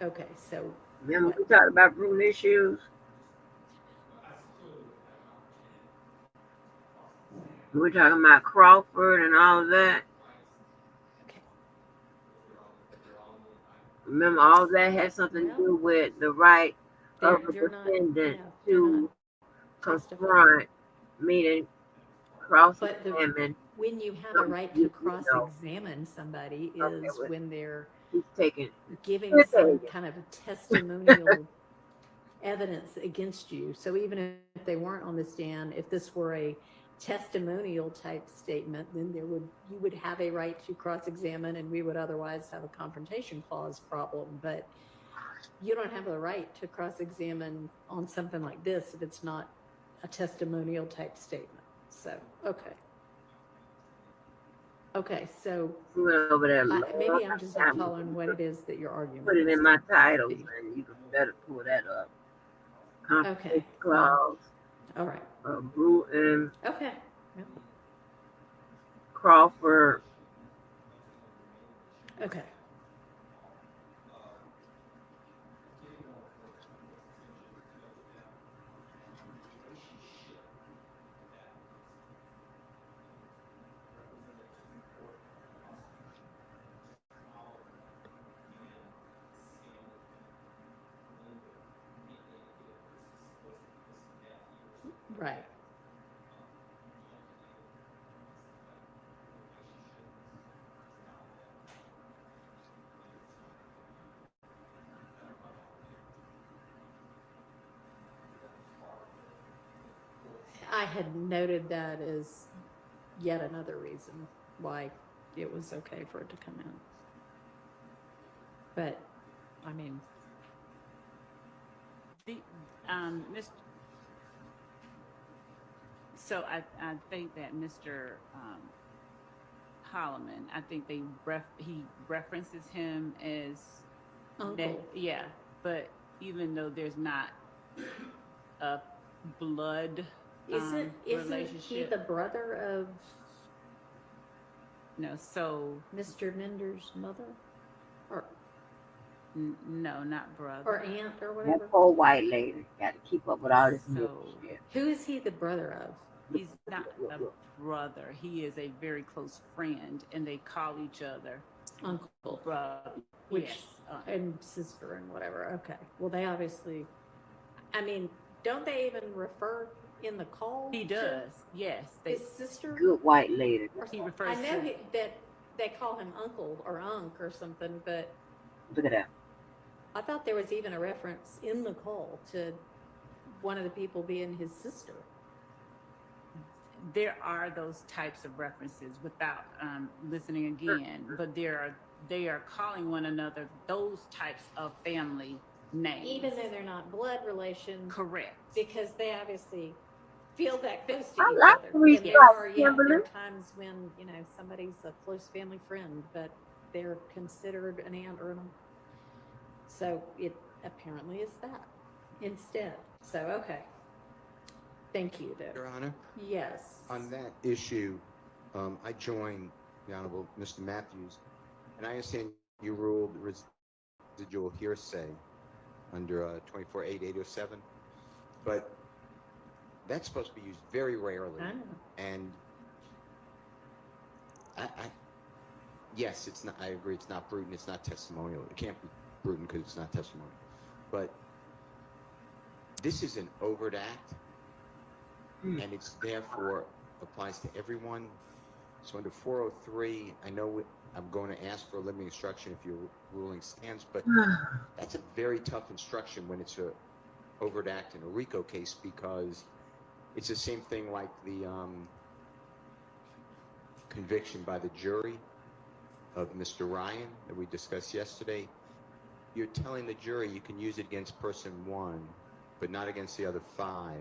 okay, so. Remember we talked about Bruton issues? We're talking about Crawford and all of that. Okay. Remember, all that has something to do with the right of the defendant to confront, meaning cross-examine. When you have a right to cross-examine somebody is when they're giving some kind of a testimonial evidence against you. So even if they weren't on the stand, if this were a testimonial type statement, then you would have a right to cross-examine, and we would otherwise have a confrontation clause problem. But you don't have a right to cross-examine on something like this if it's not a testimonial type statement. So, okay, so over there, maybe I'm just not following what it is that you're arguing. Put it in my titles, and you can better pull that up. Conflict clause. All right. Bruton. Okay. Yep. Crawford. Okay. Right. I had noted that as yet another reason why it was okay for it to come in. But, I mean, So I think that Mr. Holloman, I think he references him as uncle. Yeah, but even though there's not a blood isn't he the brother of? No, so Mr. Mender's mother, or no, not brother or aunt or whatever. That poor white lady got to keep up with all this shit. Who is he the brother of? He's not a brother. He is a very close friend, and they call each other uncle. Brother. Which yes. and sister and whatever. Okay. Well, they obviously, I mean, don't they even refer in the call? He to does, yes. His sister? Good white lady. Or He refers I know to- that they call him uncle or unk or something, but Look at that. I thought there was even a reference in the call to one of the people being his sister. There are those types of references without listening again, but they are calling one another those types of family names. Even though they're not blood relation. Correct. Because they obviously feel that close to I each like other. to read And like there are Kimberly. times when, somebody's a close family friend, but they're considered an aunt or an uncle. So it apparently is that instead. So, okay. Thank you, though. Your Honor? Yes. On that issue, I joined the Honorable Mr. Matthews, and I understand you ruled residual hearsay under 24.8.807, but that's supposed to be used very rarely. I know. And yes, it's not. I agree. It's not prudent. It's not testimonial. It can't be prudent because it's not testimonial. But this is an overt act, and it's therefore applies to everyone. So under 403, I know I'm going to ask for a limiting instruction if your ruling stands, but that's a very tough instruction when it's a overt act in a RICO case, because it's the same thing like the conviction by the jury of Mr. Ryan that we discussed yesterday. You're telling the jury you can use it against person 1, but not against the other 5.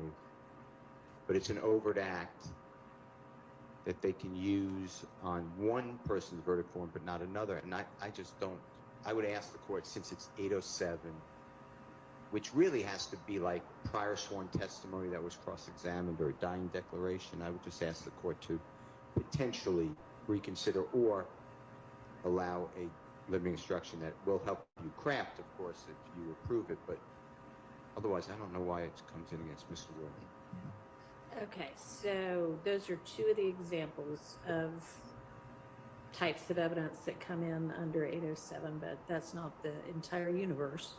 But it's an overt act that they can use on one person's verdict form, but not another. And I just don't, I would ask the court, since it's 807, which really has to be like prior sworn testimony that was cross-examined or a dying declaration, I would just ask the court to potentially reconsider or allow a limiting instruction that will help you craft, of course, if you approve it. But otherwise, I don't know why it comes in against Mr. Worthy. Okay, so those are 2 of the examples of types of evidence that come in under 807, but that's not the entire universe.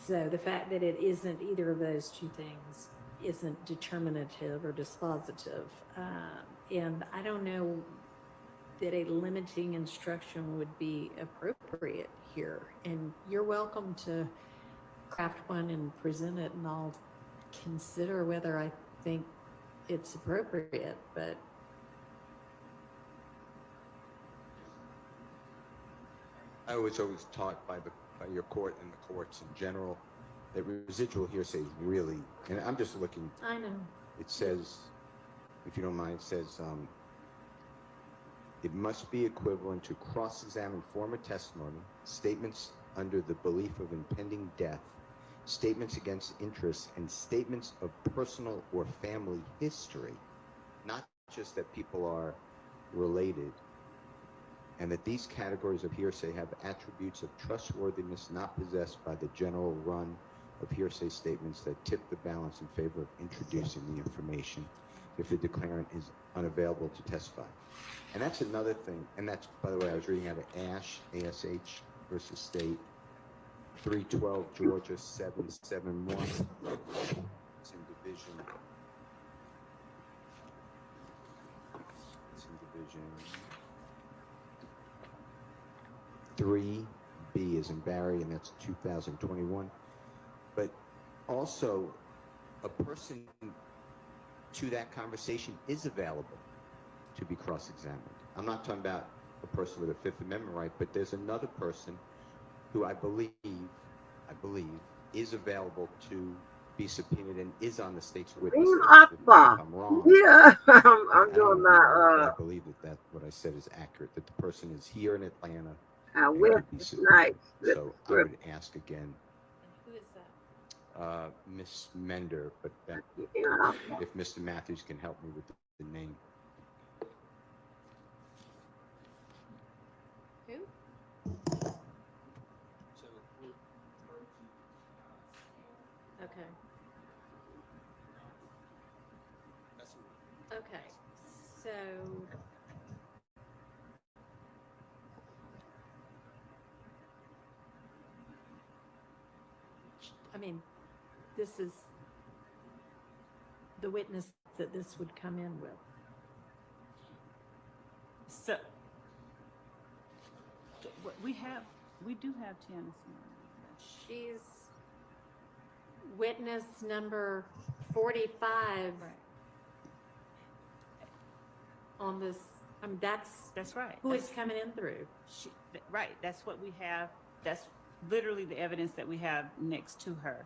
So the fact that it isn't either of those 2 things isn't determinative or dispositive. And I don't know that a limiting instruction would be appropriate here. And you're welcome to craft one and present it, and I'll consider whether I think it's appropriate, but I was always taught by your court and the courts in general that residual hearsay is really, and I'm just looking. I know. It says, if you don't mind, it says it must be equivalent to cross-examine former testimony, statements under the belief of impending death, statements against interests, and statements of personal or family history, not just that people are related, and that these categories of hearsay have attributes of trustworthiness not possessed by the general run of hearsay statements that tip the balance in favor of introducing the information if the declarant is unavailable to testify. And that's another thing, and that's, by the way, I was reading out of Ash, ASH versus State, 312 Georgia 771. It's in division. It's in division 3B is in Barry, and that's 2021. But also, a person to that conversation is available to be cross-examined. I'm not talking about a person with a Fifth Amendment right, but there's another person who I believe is available to be subpoenaed and is on the state's witness list. If I'm wrong, Yeah, I'm I doing don't my, but I believe that what I said is accurate, that the person is here in Atlanta I and wish could be it's subpoenaed. nice. So I would ask again, who is that? Miss Mender, but that, Yeah. if Mr. Matthews can help me with the name. Who? Okay. Okay. So I mean, this is the witness that this would come in with. So we do have Janice. She's witness number 45 on this. I mean, that's right. Who is coming in through? Right. That's what we have. That's literally the evidence that we have next to her.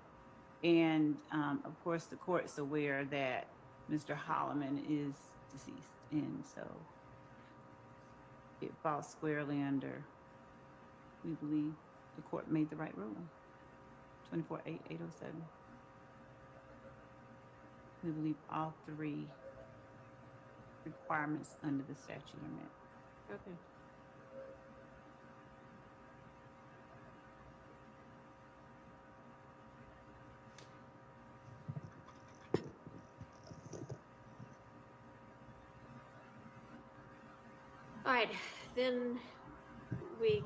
And of course, the court's aware that Mr. Holloman is deceased. And so it falls squarely under, we believe the court made the right ruling. 24-8-807. We believe all three requirements under the statute are met. Okay. All right, then we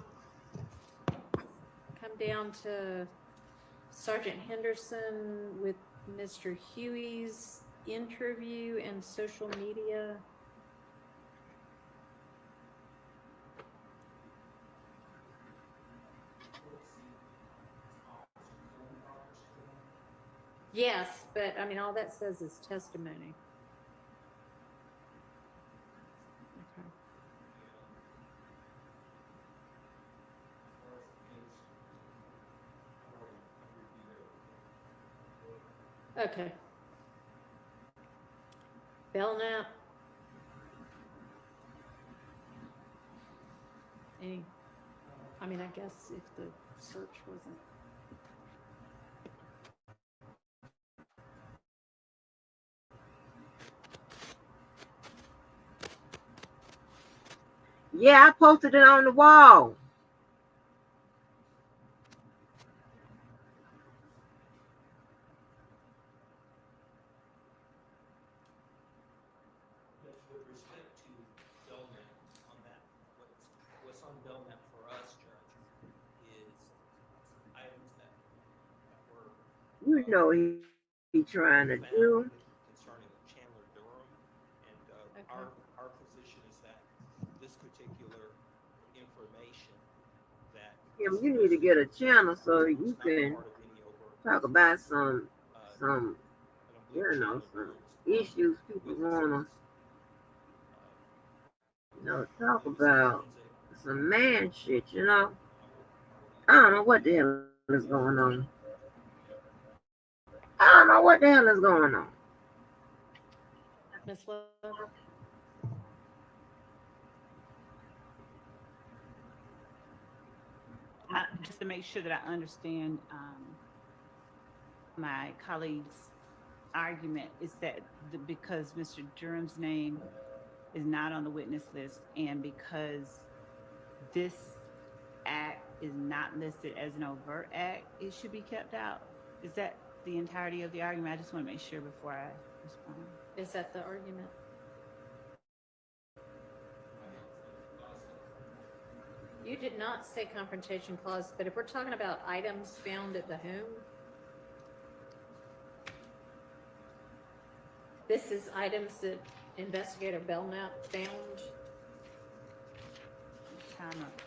come down to Sergeant Henderson with Mr. Huey's interview and social media. Yes, but I mean, all that says is testimony. Okay. Belknap. Any, I mean, I guess if the search wasn't. Yeah, I posted it on the wall. With respect to Belknap on that, what's on Belknap for us, Judge, is items that were You know he trying to do. concerning Chandler Durham, and our position is that this particular information that Kim, you need to get a channel so you can talk about some you know, some issues people wanna talk about, some man shit, you know. I don't know what the hell is going on. I don't know what the hell is going on. Miss Love? Just to make sure that I understand my colleague's argument is that because Mr. Durham's name is not on the witness list and because this act is not listed as an overt act, it should be kept out. Is that the entirety of the argument? I just want to make sure before I respond. Is that the argument? You did not say confrontation clause, but if we're talking about items found at the home, this is items that Investigator Belknap found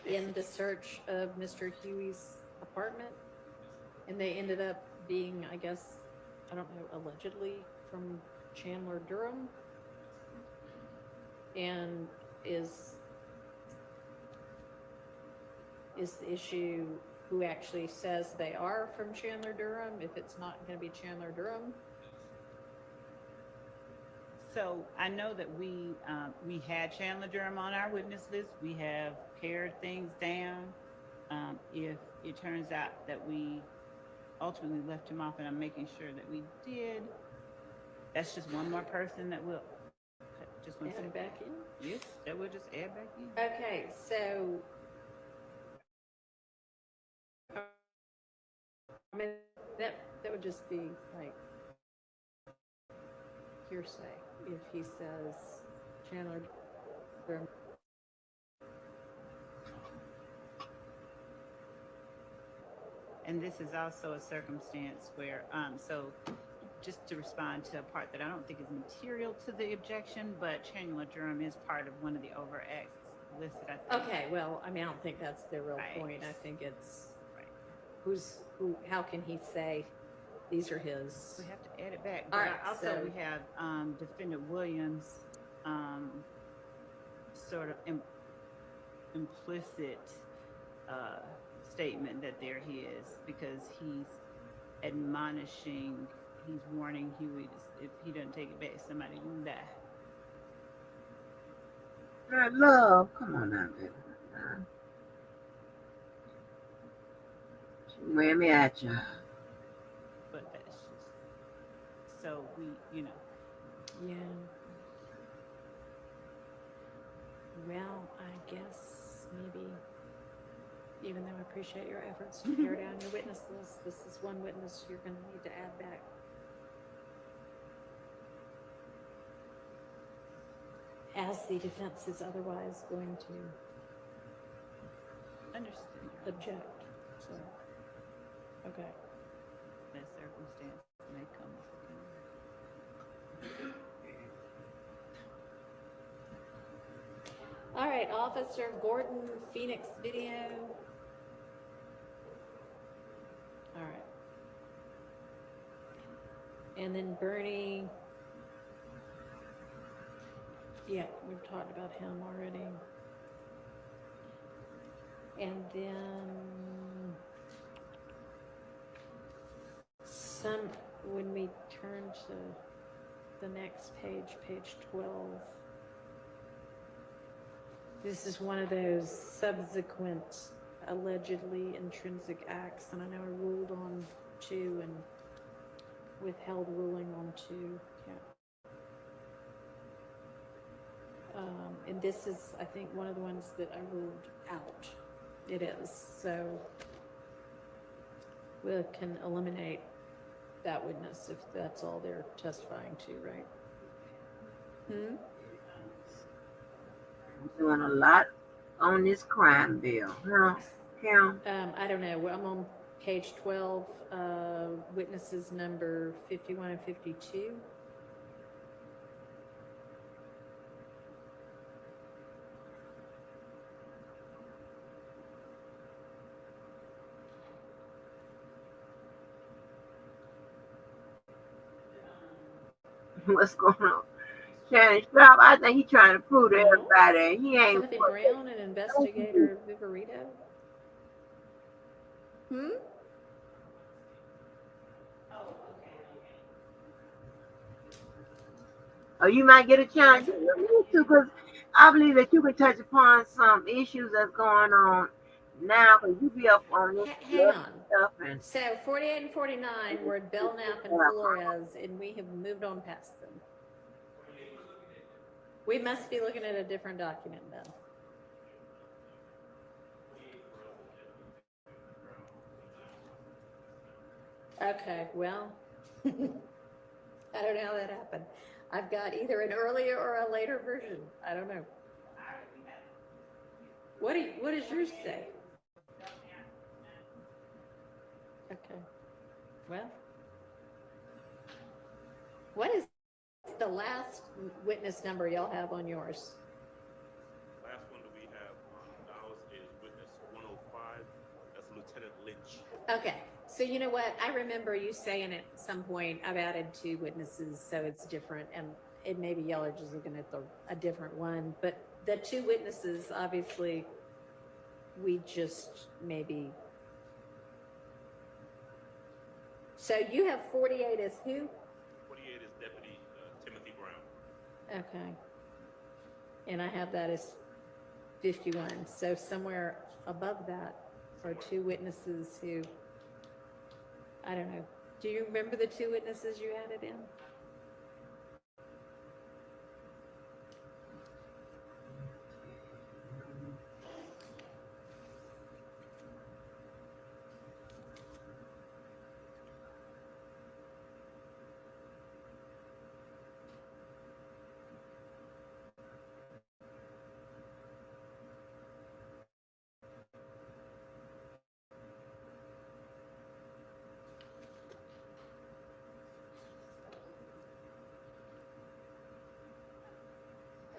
in the search of Mr. Huey's apartment, and they ended up being, I guess, I don't know, allegedly from Chandler Durham, and is the issue who actually says they are from Chandler Durham, if it's not going to be Chandler Durham? So I know that we had Chandler Durham on our witness list. We have pared things down. If it turns out that we ultimately left him off, and I'm making sure that we did, that's just one more person that we'll just add back in? Yes, that we'll just add back in. Okay, so I mean, that would just be like hearsay if he says Chandler Durham. And this is also a circumstance where, so just to respond to a part that I don't think is material to the objection, but Chancellor Durham is part of one of the overacts listed, I think. Okay, well, I mean, I don't think that's the real point. I think it's how can he say these are his? We have to add it back. All But right, also so- we have Defendant Williams' sort of implicit statement that they're his, because he's admonishing, he's warning Huey if he doesn't take it back, somebody gonna die. Girl, love, come on now, baby. She wear me at you. But that's just, so we, Yeah. Well, I guess maybe, even though I appreciate your efforts to pare down your witness list, this is one witness you're going to need to add back. As the defense is otherwise going to understand, object. So, okay. That circumstance may come up again. All right, Officer Gordon, Phoenix Video. All right. And then Bernie. Yeah, we've talked about him already. And then when we turn to the next page, page 12, this is one of those subsequent allegedly intrinsic acts, and I know I ruled on 2 and withheld ruling on 2. Yeah. And this is, I think, one of the ones that I ruled out. It is. So we can eliminate that witness if that's all they're testifying to, right? I'm doing a lot on this crime bill, huh, Kim? I don't know. I'm on page 12, witnesses number 51 and 52. What's going on? Shannon Sharp, I think he's trying to prove to everybody he ain't. Timothy Brown and investigator Viverito. Oh, you might get a chance to, because I believe that you can touch upon some issues that's going on now, because you be up on this Hang on. stuff. And So 48 and 49 were at Belknap and Flores, and we have moved on past them. We must be looking at a different document then. Okay, well, I don't know how that happened. I've got either an earlier or a later version. I don't know. What does yours say? Okay. Well, what is the last witness number y'all have on yours? Last one that we have on ours is witness 105. That's Lieutenant Lynch. Okay. So you know what? I remember you saying at some point I've added 2 witnesses, so it's different, and it maybe y'all are just looking at a different one. But the 2 witnesses, obviously, we just maybe. So you have 48 as who? 48 is Deputy Timothy Brown. Okay. And I have that as 51. So somewhere above that are 2 witnesses who, I don't know. Do you remember the 2 witnesses you added in?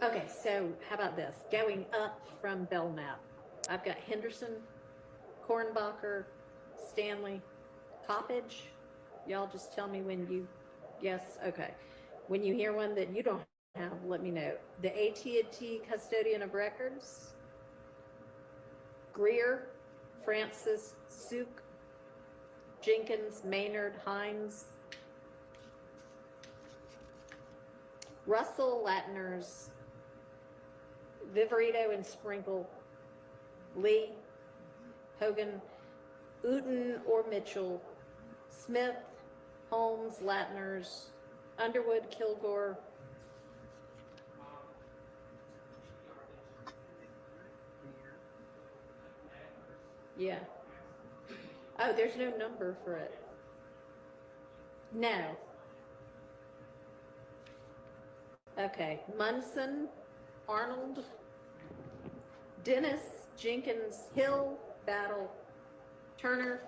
Okay, so how about this? Going up from Belknap, I've got Henderson, Kornbacher, Stanley, Coppage. Y'all just tell me when you, yes, okay. When you hear one that you don't have, let me know. The AT&T Custodian of Records, Greer, Francis, Suk, Jenkins, Maynard, Hines, Russell, Latner's, Viverito and Sprinkle, Lee, Hogan, Uten or Mitchell, Smith, Holmes, Latner's, Underwood, Kilgore. Yeah. Oh, there's no number for it. No. Okay. Munson, Arnold, Dennis, Jenkins, Hill, Battle, Turner,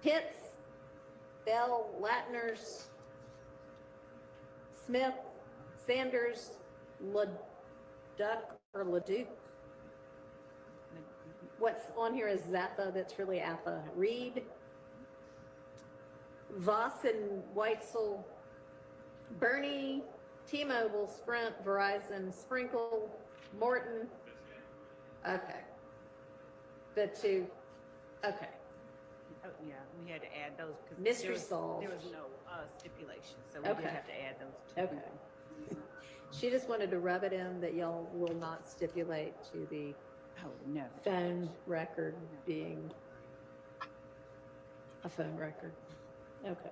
Pitts, Bell, Latner's, Smith, Sanders, LeDuc or LeDuc. What's on here is Zappa, that's really Appa. Reed, Voss and Weitzel, Bernie, T-Mobile, Sprint, Verizon, Sprinkle, Morton. Okay. The two. Okay. Oh, yeah, we had to add those because Mystery solved. There was no stipulation, so we Okay. did have to add those two. Okay. She just wanted to rub it in that y'all will not stipulate to the phone record being a phone record. Okay.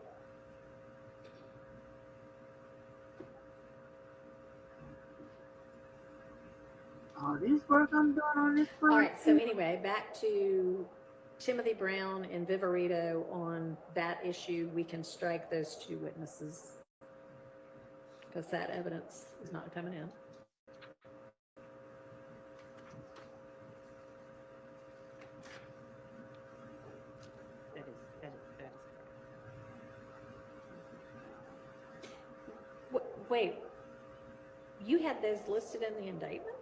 All this work I'm doing on this phone. All right. So anyway, back to Timothy Brown and Viverito on that issue. We can strike those two witnesses because that evidence is not coming in. That is Wait, you had those listed in the indictment?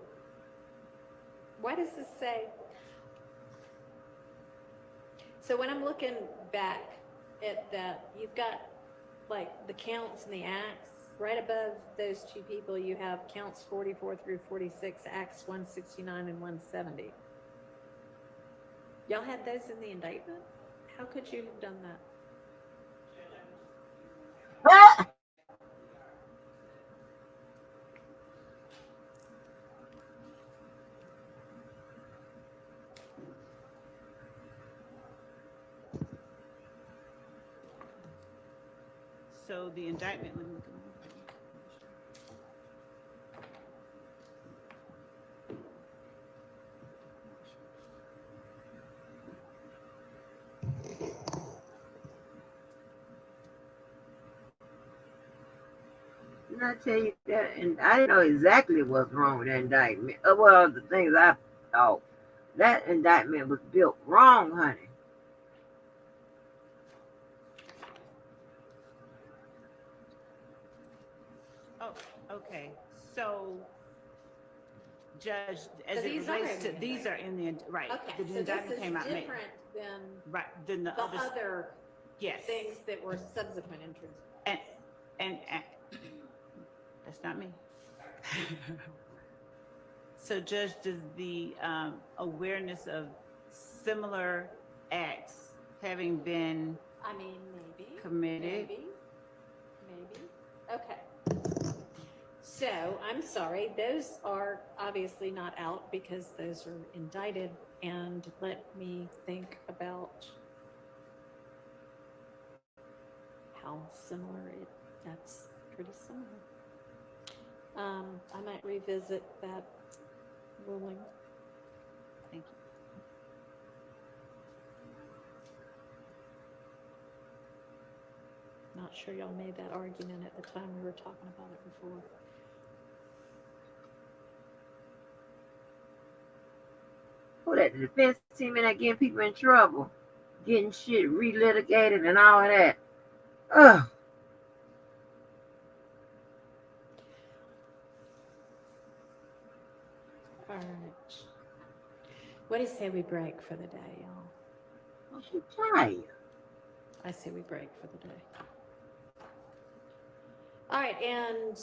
Why does this say? So when I'm looking back at that, you've got like the counts and the acts. Right above those two people, you have counts 44 through 46, acts 169 and 170. Y'all had those in the indictment? How could you have done that? So the indictment, let me look at Didn't I tell you that? And I didn't know exactly what's wrong with that indictment. Well, the things I thought. That indictment was built wrong, honey. Oh, okay. So, Judge, as So it these are relates in to, the these are in the, right. Okay, The so indictment this is came out May. different than Right, than the the other. other Yes. things that were subsequent entries. And that's not me. So, Judge, does the awareness of similar acts having been I mean, maybe. committed? Maybe. Okay. So I'm sorry, those are obviously not out because those are indicted. And let me think about how similar that's pretty similar. I might revisit that ruling. Thank you. Not sure y'all made that argument at the time we were talking about it before. Who that? The defense team and that getting people in trouble, getting shit relitigated and all of that. Ugh. All right. What do you say we break for the day, y'all? She's tired. I say we break for the day. All right, and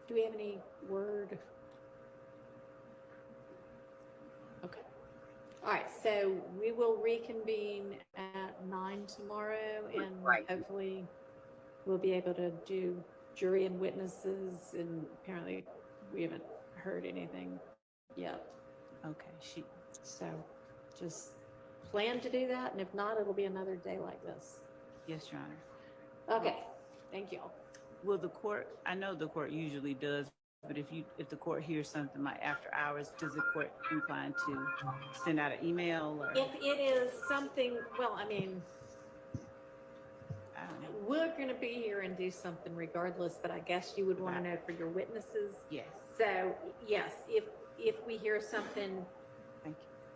do we have any word? Okay. All right, so we will reconvene at 9 tomorrow, and hopefully we'll be able to do jury and witnesses, and apparently we haven't heard anything yet. Okay, So just plan to do that, and if not, it'll be another day like this. Yes, Your Honor. Okay, thank you all. Will the court, I know the court usually does, but if the court hears something like after hours, does the court incline to send out an email or? If it is something, well, I mean, we're going to be here and do something regardless, but I guess you would want to know for your witnesses. Yes. So yes, if we hear something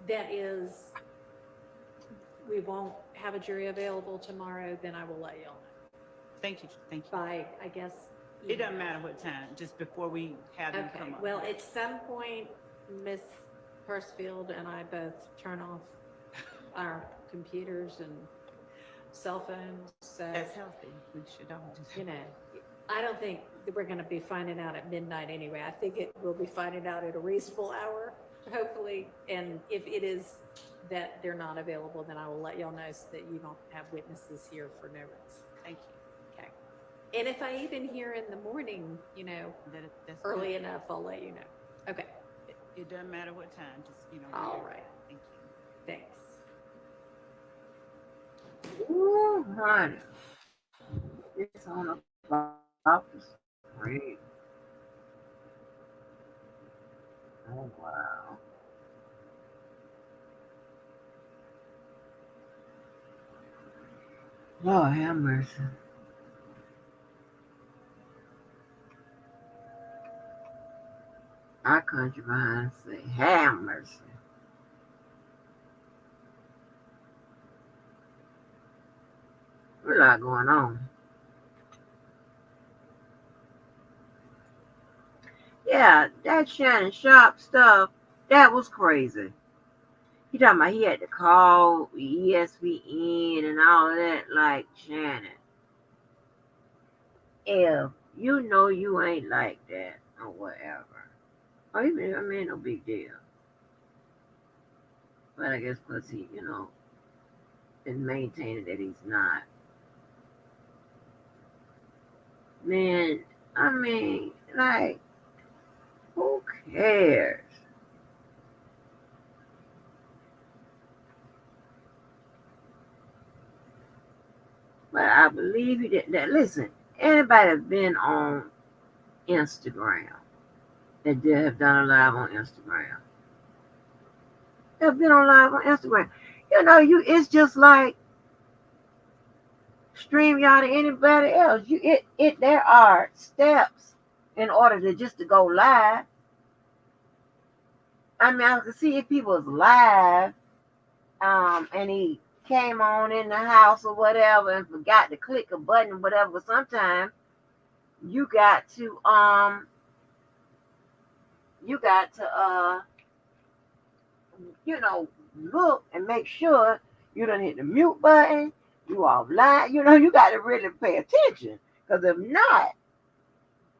that is, we won't have a jury available tomorrow, then I will let y'all know. Thank you. By, I guess. It doesn't matter what time, just before we have them come up. Well, at some point, Miss Persfield and I both turn off our computers and cell phones. So that's healthy. We should all just. You know, I don't think that we're going to be finding out at midnight anyway. I think we'll be finding out at a reasonable hour, hopefully. And if it is that they're not available, then I will let y'all know so that you don't have witnesses here for no reason. Thank you. And if I even hear in the morning, that's early good. enough, I'll let you know. Okay. It doesn't matter what time, just, All right. Thank you. Thanks. Ooh, honey. It's on the office screen. Oh, wow. Lord have mercy. Our country behind say, have mercy. There's a lot going on. Yeah, that Shannon Sharp stuff, that was crazy. He talking about he had to call ESPN and all of that, like, Shannon. If you know you ain't like that or whatever, or even, I mean, no big deal. But I guess because he, is maintaining that he's not. Man, I mean, like, who cares? But I believe he did that. Listen, anybody that's been on Instagram, that did have done a live on Instagram, they've been on live on Instagram. It's just like StreamYard or anybody else. There are steps in order to go live. I mean, I can see if people was live, and he came on in the house or whatever and forgot to click a button or whatever. But sometimes you got to look and make sure you don't hit the mute button. You offline. You got to really pay attention, because if not,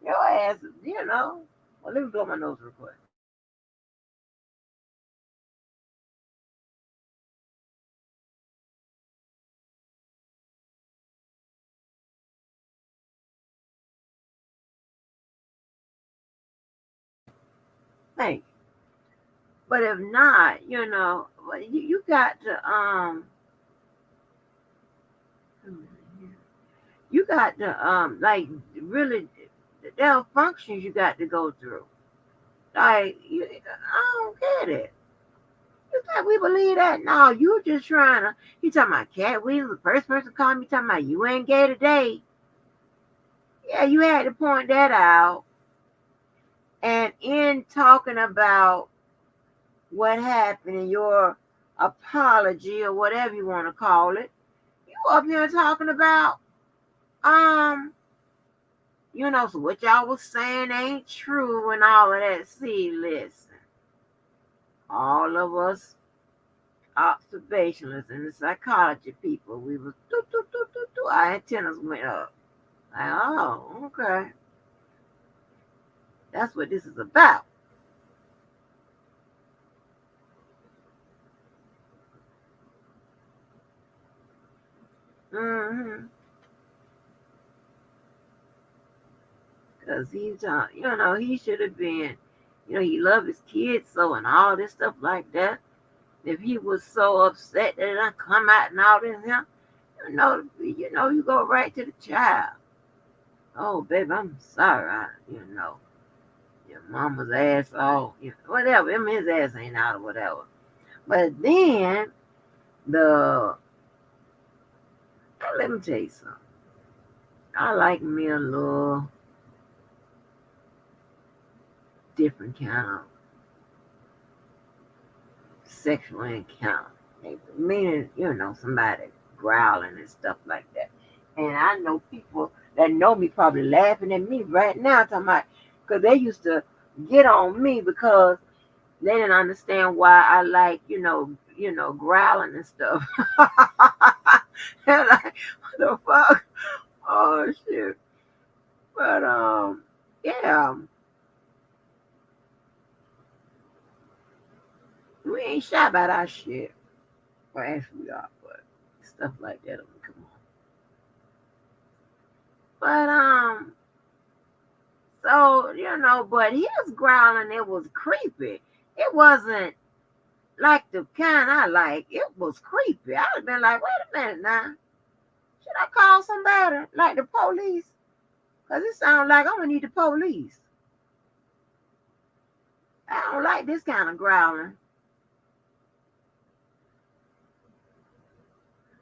your ass, well, let me blow my nose real quick. Thank you. But if not, you got to like, really, there are functions you got to go through. Like, I don't get it. You think we believe that? No, you just trying to. You talking about Cat Williams, the first person called me talking about you ain't gay today. Yeah, you had to point that out. And in talking about what happened in your apology or whatever you want to call it, you up here talking about So what y'all was saying ain't true and all of that. See, listen, all of us observationalists and the psychology people, we was our antennas went up. Like, oh, okay. That's what this is about. Mm-hmm. Because he should have been, he loved his kids so and all this stuff like that. If he was so upset that it done come out and all this, you go right to the child. Oh, baby, I'm sorry. Your mama's ass all, whatever. I mean, his ass ain't out or whatever. But then let me tell you something. I like me a little different kind of sexual encounter. Meaning, somebody growling and stuff like that. And I know people that know me probably laughing at me right now, talking about, because they used to get on me because they didn't understand why I like, growling and stuff. And like, what the fuck? Oh shit. But yeah, we ain't shy about our shit. Well, actually we are, but stuff like that don't come on. But so but his growling, it was creepy. It wasn't like the kind I like. It was creepy. I'd have been like, wait a minute now. Should I call somebody like the police? Because it sounds like I'm gonna need the police. I don't like this kind of growling.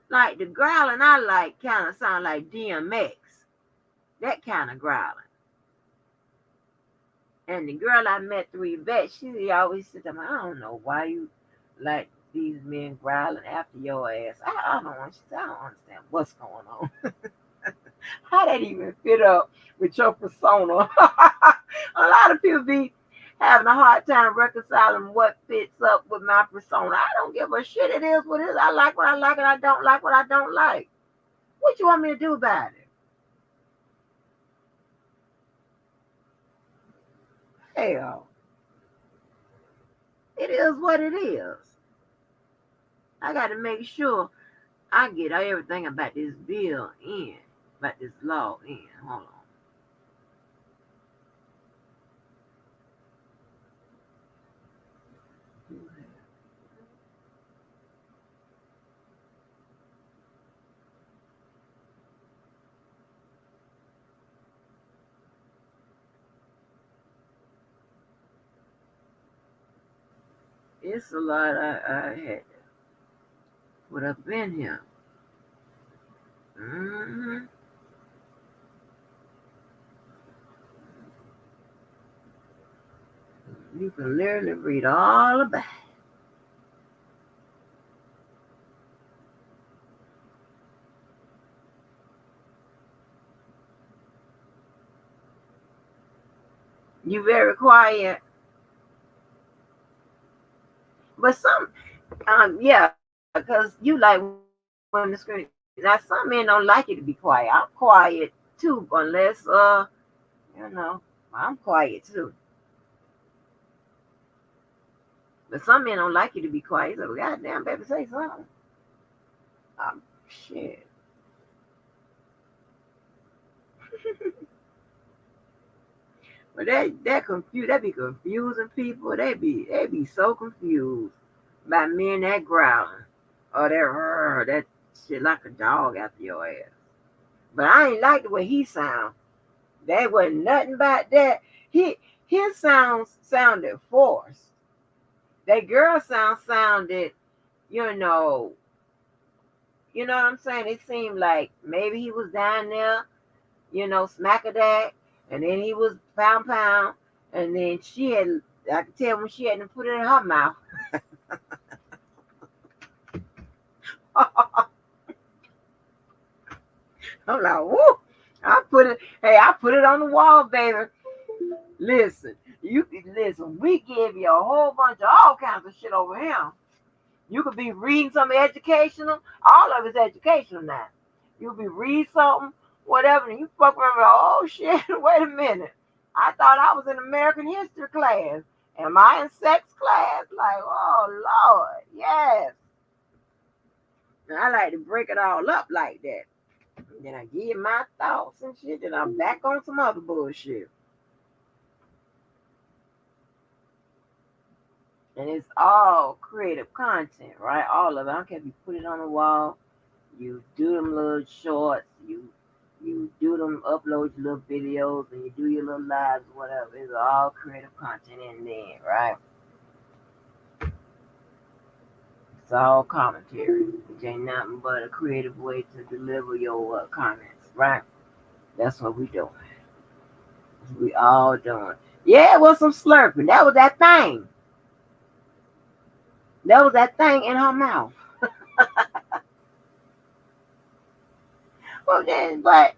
Like the growling I like kind of sound like DMX. That kind of growling. And the girl I met through Yvette, she always said to me, I don't know why you like these men growling after your ass. I don't understand what's going on. How that even fit up with your persona? A lot of people be having a hard time reconciling what fits up with my persona. I don't give a shit. It is what it is. I like what I like and I don't like what I don't like. What you want me to do about it? Hell, it is what it is. I got to make sure I get everything about this bill in, about this law in. Hold on. It's a lot I had to put up in here. Mm-hmm. You can literally read all about it. You very quiet. But yeah, because you like when the screen. Now some men don't like you to be quiet. I'm quiet too, unless I'm quiet too. But some men don't like you to be quiet. So goddamn, baby, say something. Shit. But that be confusing people. They be so confused by men that growling or that shit like a dog after your ass. But I ain't like the way he sound. There wasn't nothing about that. His sounded forced. That girl sounded, you know what I'm saying? It seemed like maybe he was down there, smackadack, and then he was pound pound, and then I could tell when she had to put it in her mouth. I'm like, whoo, I'm put it. Hey, I put it on the wall, baby. Listen, listen. We give you a whole bunch of all kinds of shit over here. You could be reading something educational. All of it's educational now. You'll be reading something, whatever, and you fuck around with, oh shit, wait a minute. I thought I was in American history class. Am I in sex class? Like, oh Lord, yes. And I like to break it all up like that. And then I give my thoughts and shit, then I'm back on some other bullshit. And it's all creative content, right? All of it. I don't care if you put it on the wall, you do them little shorts, you do them, upload your little videos, and you do your little lives, whatever. It's all creative content in there, right? It's all commentary. It ain't nothing but a creative way to deliver your comments, right? That's what we doing. We all doing. Yeah, it was some slurping. That was that thing. That was that thing in her mouth. Well then, but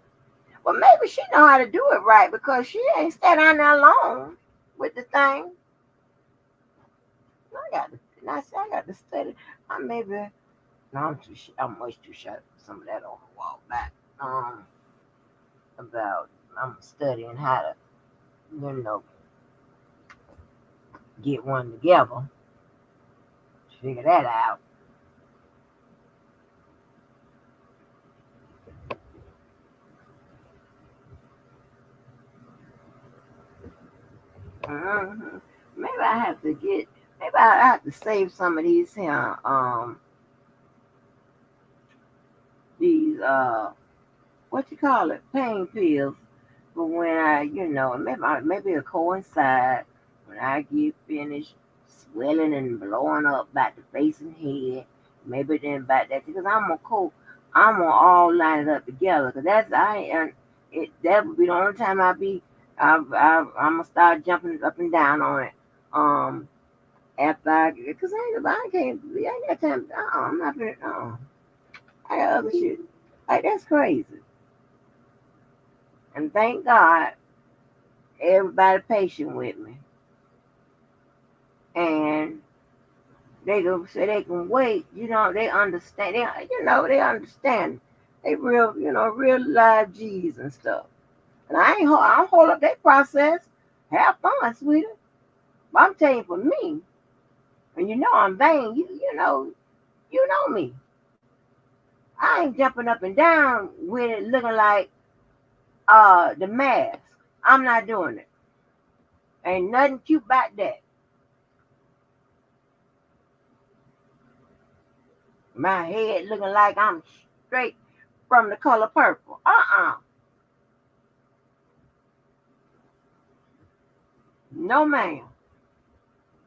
maybe she know how to do it right because she ain't standing there alone with the thing. I got to study. I maybe no, I'm much too shy for some of that on the wall back. About I'm studying how to, get one together. Figure that out. Mm-hmm. Maybe I have to get. Maybe I have to save some of these here. These what you call it, pain pills. But when I, maybe it'll coincide when I get finished swelling and blowing up back the face and head. Maybe then back that because I'm gonna all line it up together. Cause that's I and it that would be the only time I'm gonna start jumping up and down on it. After cause I can't, I ain't got time. I'm not gonna. I got other shit. Like that's crazy. And thank God everybody patient with me. And they go say they can wait, they understand. They understand. They real live G's and stuff. And I don't hold up their process. Have fun, sweetie. But I'm telling you for me, and I'm vain, you know me. I ain't jumping up and down with it looking like the mask. I'm not doing it. Ain't nothing cute about that. My head looking like I'm straight from the color purple. No, ma'am.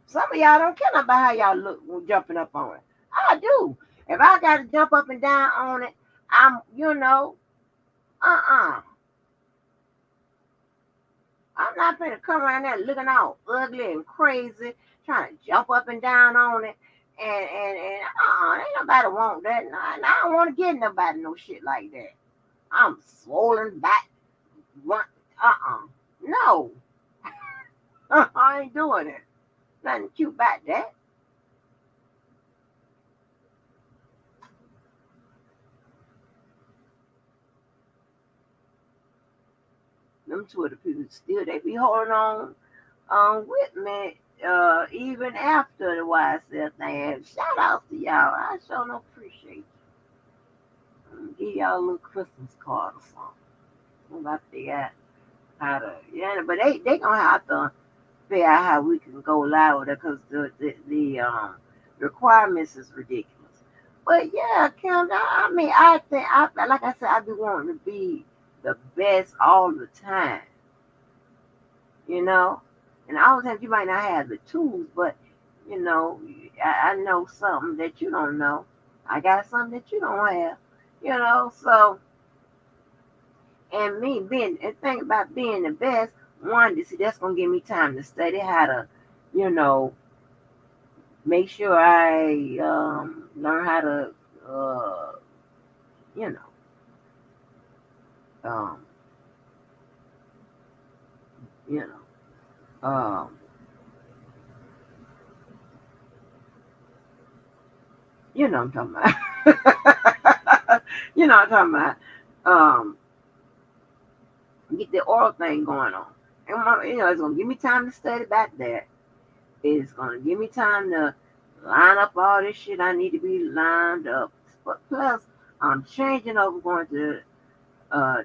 Some of y'all don't care about how y'all look when jumping up on it. I do. If I got to jump up and down on it, I'm, I'm not going to come around there looking all ugly and crazy, trying to jump up and down on it. And ain't nobody want that. And I don't want to get nobody no shit like that. I'm swollen back. No. I ain't doing it. Nothing cute about that. Them Twitter people still, they be holding on with me even after the YSL thing. Shout out to y'all. I sure no appreciate you. Give y'all a little Christmas card or something. I figure out how to, but they gonna have to figure out how we can go live with it because the requirements is ridiculous. But yeah, Kim, I mean, I think like I said, I be wanting to be the best all the time, And all the time you might not have the tools, but I know something that you don't know. I got something that you don't have, So, and me being and think about being the best. One, see, that's gonna give me time to study how to, make sure I learn how to, you know, um, You know, you know what I'm talking about. You know what I'm talking about. Um, get the oral thing going on. And it's gonna give me time to study about that. It's gonna give me time to line up all this shit I need to be lined up. But plus, I'm changing over, going to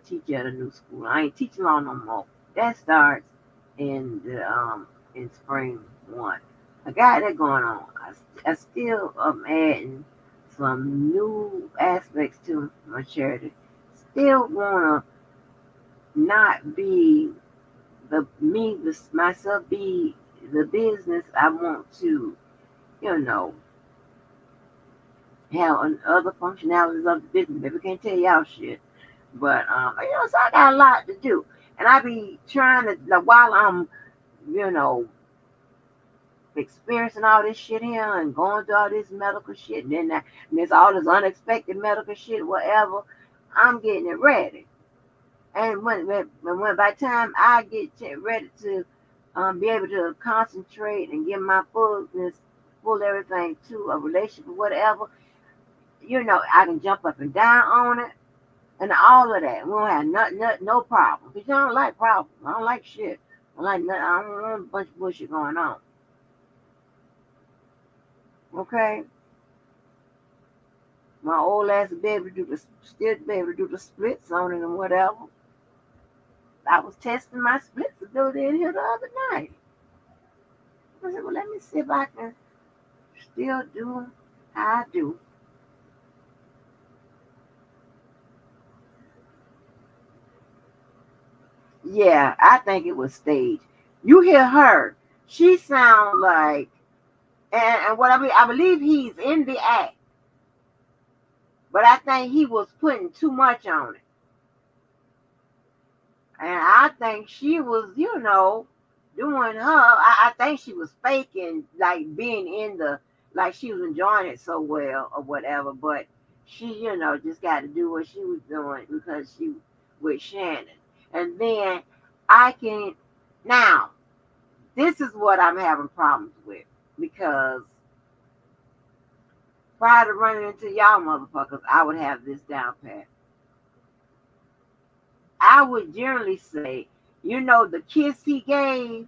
teach at a new school. I ain't teaching law no more. That starts in spring one. I got that going on. I still am adding some new aspects to my charity. Still wanna not be myself, be the business. I want to, you know, have other functionalities of the business. Maybe can't tell y'all shit, but so I got a lot to do, and I be trying to, like, while I'm, you know, experiencing all this shit here and going through all this medical shit, and then and there's all this unexpected medical shit, whatever. I'm getting it ready. And when by the time I get ready to be able to concentrate and give my full everything to a relationship or whatever, I can jump up and down on it and all of that. We won't have no problem. Because I don't like problems. I don't like shit. I don't want a bunch of bullshit going on. Okay? My old ass will be able to still be able to do the splits on it and whatever. I was testing my splits ability in here the other night. I said, well, let me see if I can still do how I do. Yeah, I think it was staged. You hear her. She sounds like, and what I believe he's in the act, but I think he was putting too much on it. And I think she was, doing her. I think she was faking, like being in like she was enjoying it so well or whatever. But she, just got to do what she was doing because she with Shannon. And then I can, now, this is what I'm having problems with because prior to running into y'all motherfuckers, I would have this down pat. I would generally say, the kiss he gave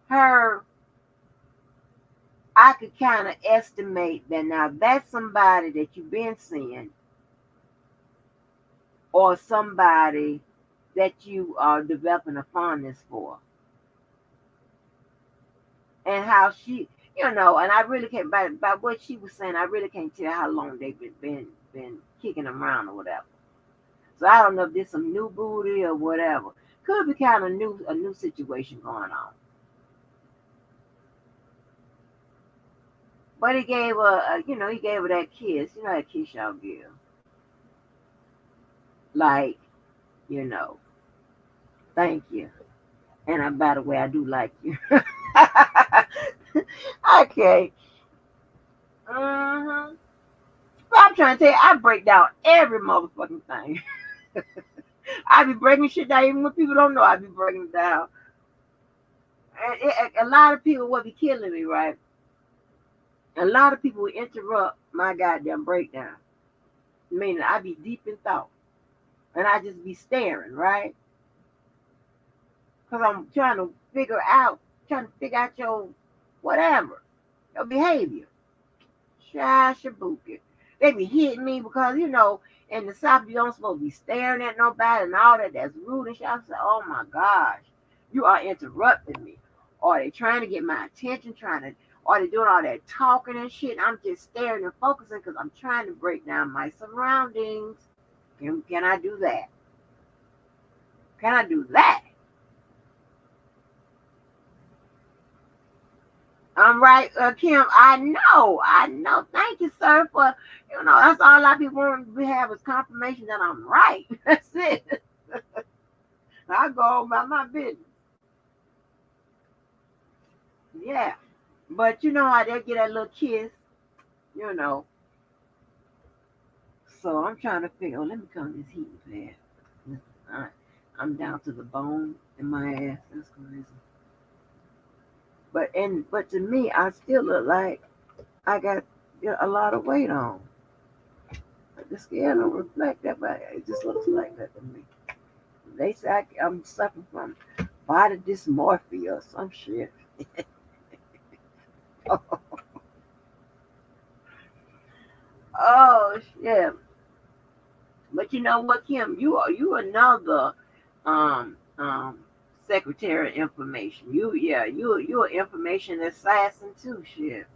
her, I could kind of estimate that now that's somebody that you've been seeing or somebody that you are developing a fondness for. And how she, and I really can't, by what she was saying, I really can't tell how long they've been kicking them around or whatever. So I don't know if there's some new booty or whatever. Could be kind of a new situation going on. But he gave her, he gave her that kiss. You know that kiss y'all give. Like, thank you. And by the way, I do like you. Okay. Mm-hmm. But I'm trying to tell you, I break down every motherfucking thing. I be breaking shit down even when people don't know I be breaking it down. And a lot of people will be killing me, right? A lot of people will interrupt my goddamn breakdown. Meaning I be deep in thought. And I just be staring, right? Because I'm trying to figure out your whatever, your behavior. Shabuka. They be hitting me because, in the South, you don't supposed to be staring at nobody and all that. That's rude and shit. I say, oh my gosh, you are interrupting me. Or they trying to get my attention, or they doing all that talking and shit. I'm just staring and focusing because I'm trying to break down my surroundings. Can I do that? Can I do that? I'm right, Kim. I know. Thank you, sir, for that's all I be wanting to have is confirmation that I'm right. That's it. I go on about my business. Yeah, but how they get that little kiss, you know. So I'm trying to figure. Oh, let me come this heat pad. I'm down to the bone in my ass. That's crazy. But to me, I still look like I got a lot of weight on. The scale don't reflect that, but it just looks like that to me. They say I'm suffering from body dysmorphia or some shit. Oh shit! But you know what, Kim? You another secretary of information. You an information assassin too. Shit.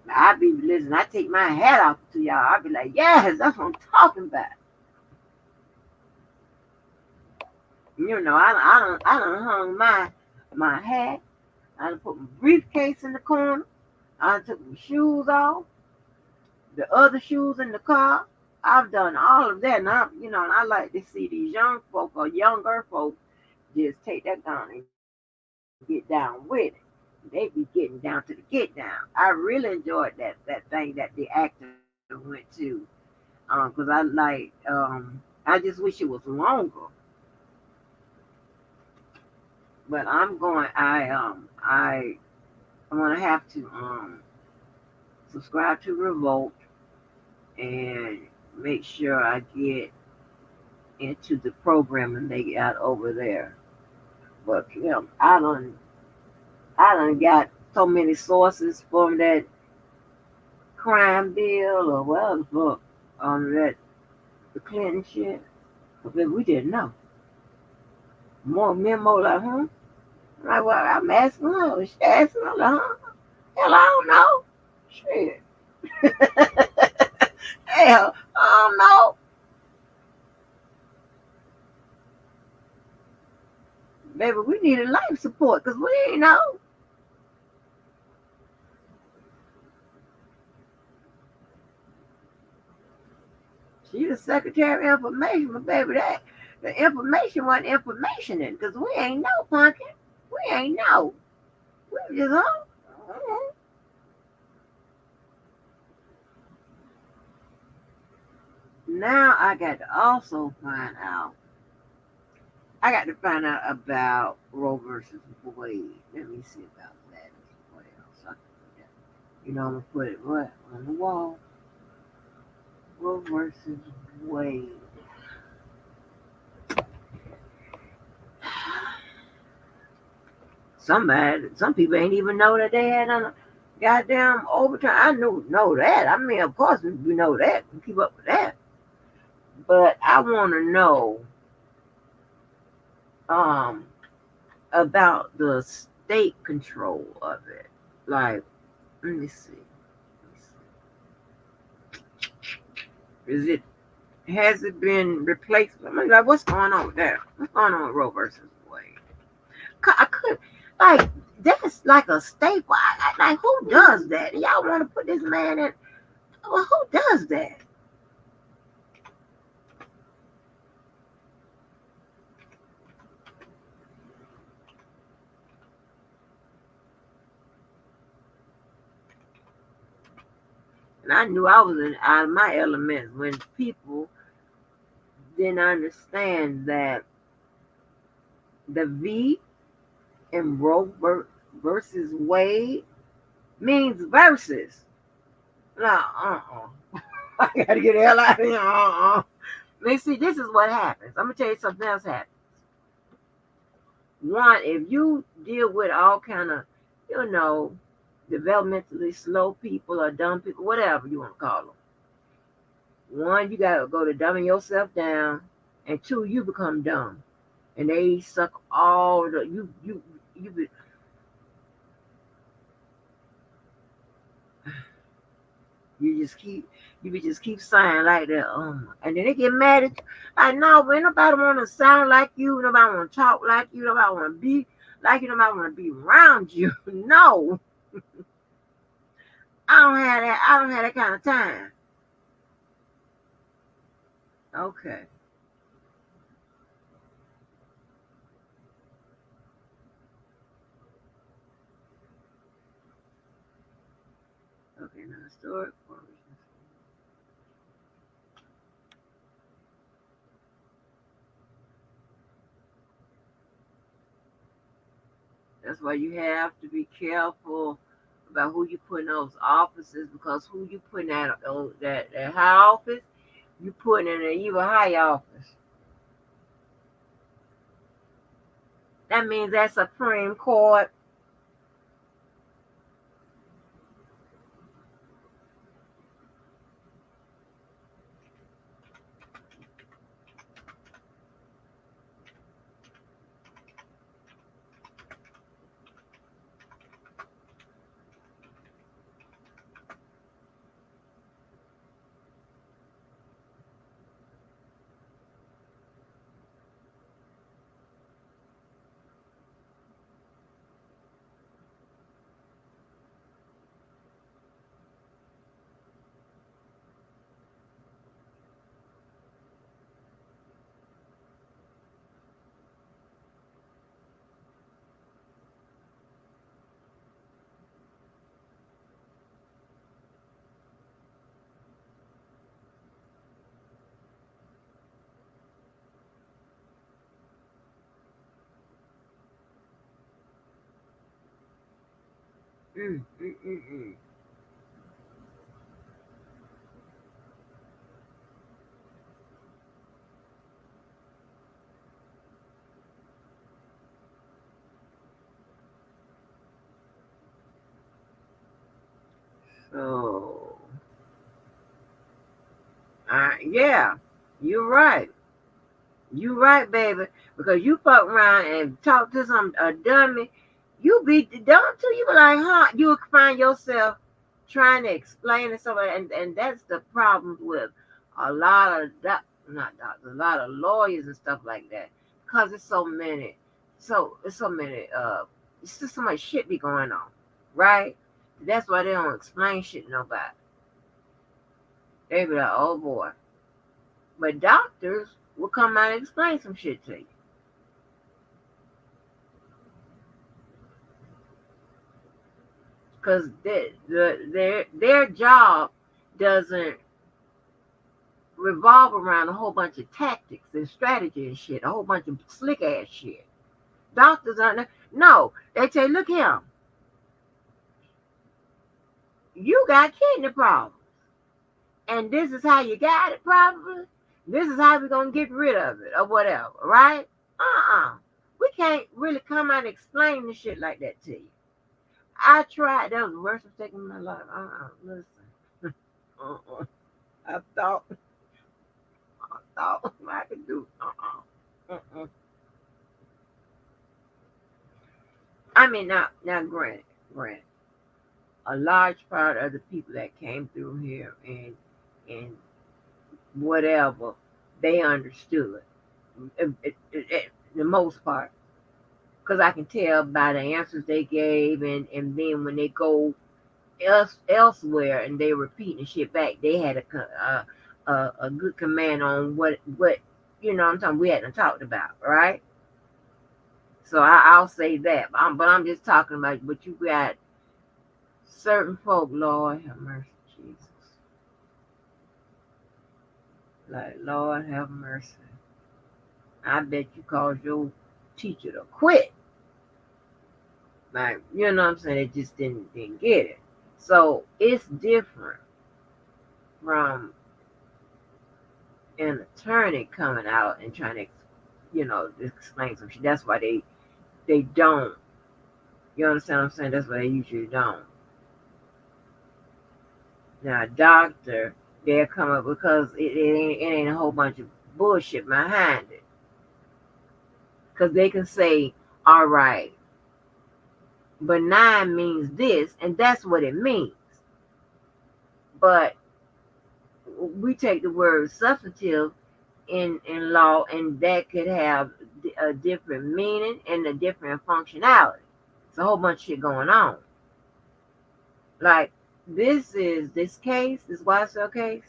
I be listening. I take my hat off to y'all. I be like, yes, that's what I'm talking about. I done hung my hat. I done put my briefcase in the corner. I done took my shoes off. The other shoes in the car. I've done all of that, and I like to see these young folk or younger folk just take that down and get down with it. They be getting down to the get down. I really enjoyed that thing that the actor went to, because I just wish it was longer. But I'm going. I'm gonna have to subscribe to Revolt and make sure I get into the programming they got over there. But I done got so many sources from that crime bill or whatever the fuck on that the Clinton shit. But we didn't know. More memo like, huh? Like, well, I'm asking her. She asking her, like, huh? Hell, I don't know. Shit. Hell, I don't know. Baby, we needed life support because we ain't know. She the secretary of information, but baby, that the information wasn't information in because we ain't know, pumpkin. We ain't know. We just, huh? Now I got to also find out. I got to find out about Roe versus Wade. Let me see about that. What else I can put that? I'm gonna put it what on the wall. Roe versus Wade. Some people ain't even know that they had a goddamn overturn. I know that. I mean, of course we know that. We keep up with that. But I want to know um about the state control of it. Like, let me see. Is it has it been replaced? I mean, like, what's going on with that? What's going on with Roe versus Wade? I could like that's like a staple. Like, who does that? Y'all want to put this man in? Well, who does that? And I knew I was out of my element when people didn't understand that the V in Roe versus Wade means versus. No, I gotta get the hell out of here. Let see, this is what happens. I'm gonna tell you something else happens. One, if you deal with all kind of, you know, developmentally slow people or dumb people, whatever you want to call them. One, you gotta go to dumbing yourself down, and two, you become dumb, and they suck all the you. You just keep saying like that, and then they get mad at you. Like, no, but nobody want to sound like you, nobody want to talk like you, nobody want to be like you, nobody want to be around you. No, I don't have that. I don't have that kind of time. Okay. Okay, now historic formations. That's why you have to be careful about who you put in those offices, because who you put in that high office, you put in an even high office. That means that Supreme Court. Mm, mm, mm, mm. So, yeah, you're right. You right, baby. Because you fuck around and talk to some a dummy, you be dumb too. You be like, huh? You would find yourself trying to explain to somebody, and that's the problem with a lot of not doctors, a lot of lawyers and stuff like that. Because it's so many, it's so many. It's just so much shit be going on, right? That's why they don't explain shit to nobody. They be like, oh boy. But doctors will come out and explain some shit to you. Because their job doesn't revolve around a whole bunch of tactics and strategy and shit, a whole bunch of slick ass shit. Doctors aren't. No, they say, look here, you got kidney problems, and this is how you got it. Probably this is how we're gonna get rid of it or whatever, right? We can't really come out and explain the shit like that to you. I tried. That was the worst mistake in my life. Listen. I thought I could do. I mean, now, granted, a large part of the people that came through here and whatever, they understood the most part, because I can tell by the answers they gave, and then when they go elsewhere and they repeating shit back, they had a good command on what I'm talking. We hadn't talked about, right? So I'll say that. But I'm just talking about what you got. Certain folk, Lord have mercy, Jesus. Like, Lord have mercy. I bet you caused your teacher to quit. Like, you know what I'm saying? They just didn't get it. So it's different from an attorney coming out and trying to, explain some shit. That's why they don't. You understand what I'm saying? That's why they usually don't. Now, a doctor, they'll come up because it ain't a whole bunch of bullshit behind it. Because they can say, all right, benign means this, and that's what it means. But we take the word substantive in law, and that could have a different meaning and a different functionality. It's a whole bunch of shit going on. Like, this case, this YSL case,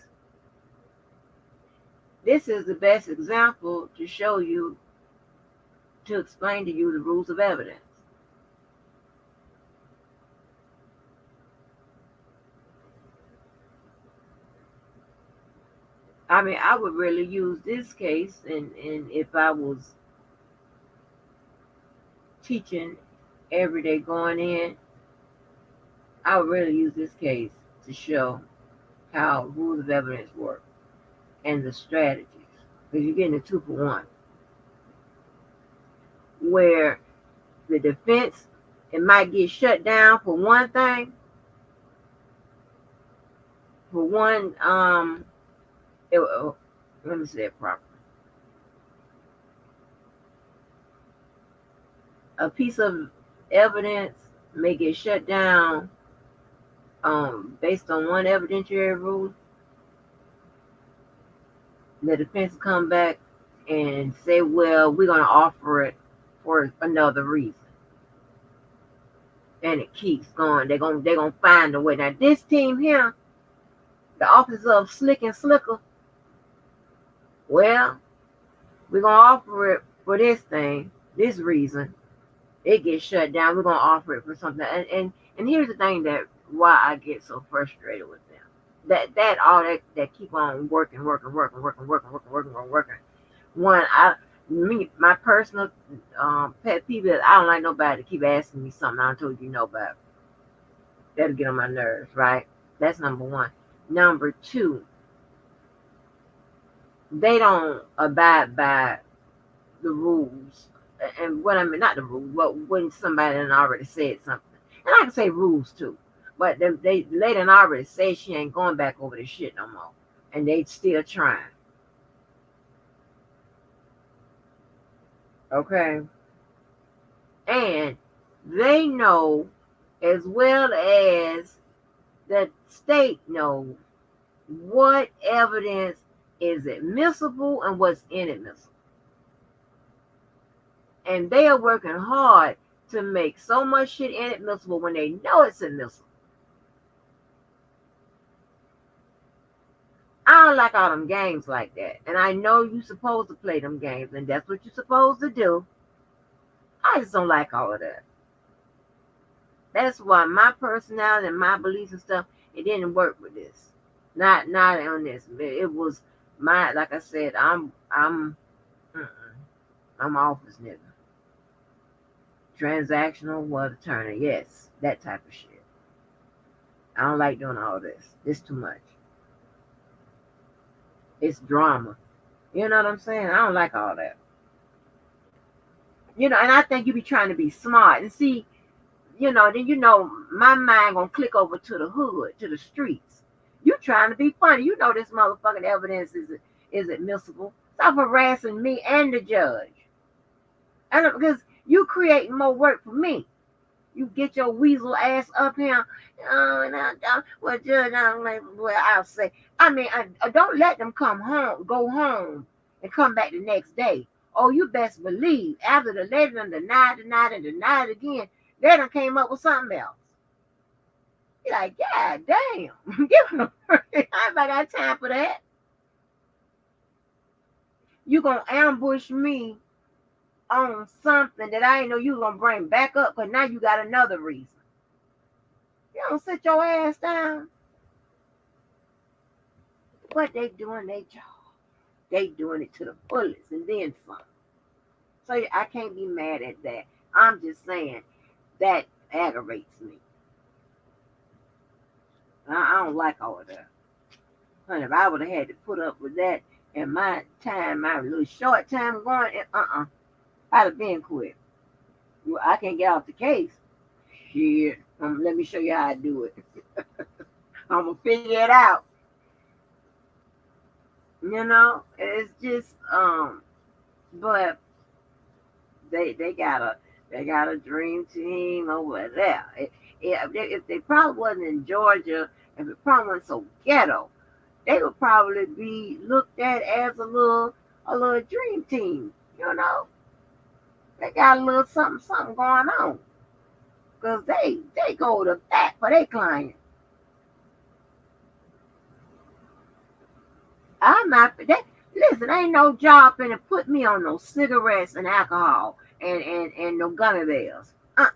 this is the best example to show you, to explain to you the rules of evidence. I mean, I would really use this case, and if I was teaching every day going in, I would really use this case to show how rules of evidence work and the strategies. Because you're getting a 2-for-1. Where the defense, it might get shut down for one thing, for one, let me say it properly. A piece of evidence may get shut down based on one evidentiary rule. The defense come back and say, well, we're going to offer it for another reason. And it keeps going. They're gonna find a way. Now, this team here, the Office of Slick and Slicker, well, we're going to offer it for this thing, this reason. It gets shut down. We're going to offer it for something. And here's the thing that why I get so frustrated with them. That keep on working. One, my personal pet peeve is I don't like nobody to keep asking me something I told you know about. That'll get on my nerves, right? That's number one. Number two, they don't abide by the rules. And what I mean, not the rules, but when somebody done already said something. And I can say rules too. But they done already said she ain't going back over this shit no more. And they still trying. Okay? And they know, as well as the state knows, what evidence is admissible and what's inadmissible. And they are working hard to make so much shit inadmissible when they know it's admissible. I don't like all them games like that. And I know you're supposed to play them games, and that's what you're supposed to do. I just don't like all of that. That's why my personality and my beliefs and stuff, it didn't work with this. Not on this. It was my, like I said, I'm office nigga. Transactional what attorney, yes, that type of shit. I don't like doing all this. It's too much. It's drama. You know what I'm saying? I don't like all that. And I think you be trying to be smart and see, then my mind gonna click over to the hood, to the streets. You trying to be funny. You know this motherfucking evidence is admissible. Stop harassing me and the judge. And because you creating more work for me. You get your weasel ass up here. Well, Judge, I'll say. I don't let them go home, and come back the next day. Oh, you best believe, after the lady done denied again, they done came up with something else. You're like, God damn. I got time for that. You gonna ambush me on something that I ain't know you was gonna bring back up, but now you got another reason. You don't sit your ass down. But they doing their job. They doing it to the fullest and then some. So I can't be mad at that. I'm just saying that aggravates me. I don't like all of that. Honey, if I would have had to put up with that in my little short time going, I'd have been quit. Well, I can't get off the case. Shit. Let me show you how I do it. I'm going to figure it out. It's just, but they got a dream team over there. If they probably wasn't in Georgia, if it probably wasn't so ghetto, they would probably be looked at as a little dream team. They got a little something going on, because they go to bat for their client. I'm not. Listen, ain't no job finna put me on no cigarettes and alcohol and no gummy bears. I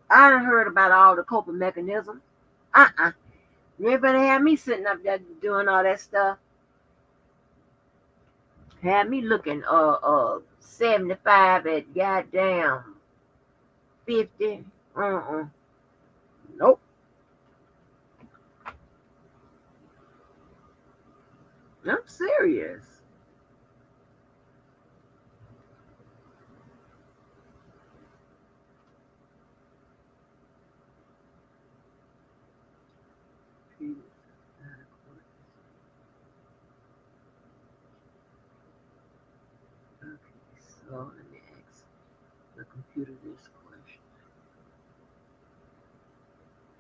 done heard about all the coping mechanisms. You ain't better have me sitting up there doing all that stuff. Have me looking 75 at goddamn 50. Nope. I'm serious. Okay, so let me ask the computer this question.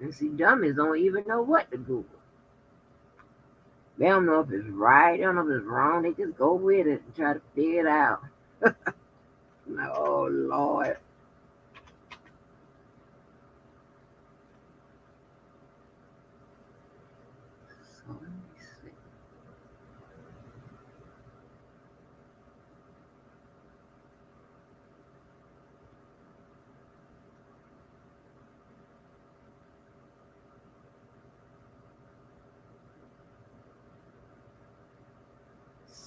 And see, dummies don't even know what to Google. They don't know if it's right, they don't know if it's wrong. They just go with it and try to figure it out. I'm like, oh Lord. So let me see.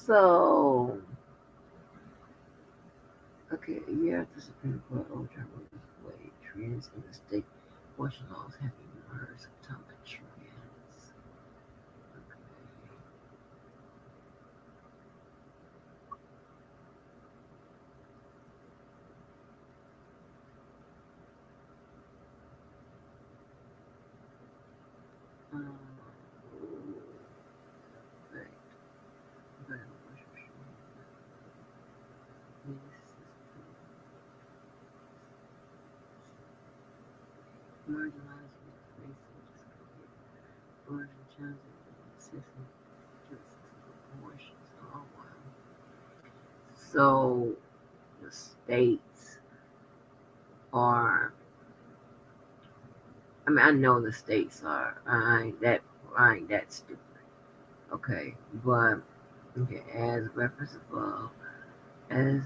So, okay, a year after Supreme Court overturned Roe v. Wade, trends in the state abortion laws have emerged. September trends. Right. But marginalized races, abortion challenges, assessing abortions. Oh wow. So the states are. I mean, I know the states are. I ain't that stupid. Okay, but okay, as reference above, as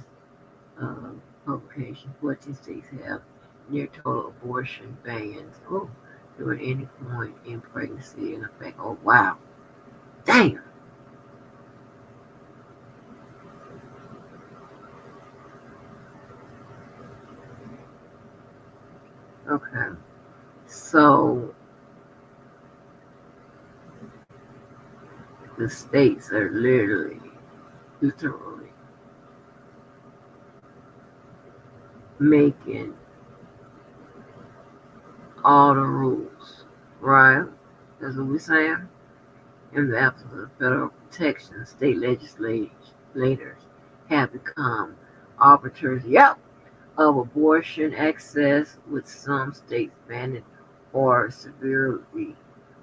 publication, 14 states have near total abortion bans. Oh, during any point in pregnancy in effect. Oh wow, damn. Okay, so the states are literally making all the rules, right? That's what we're saying. In the absence of federal protection, state legislators have become arbiters, yep, of abortion access, with some states banning or severely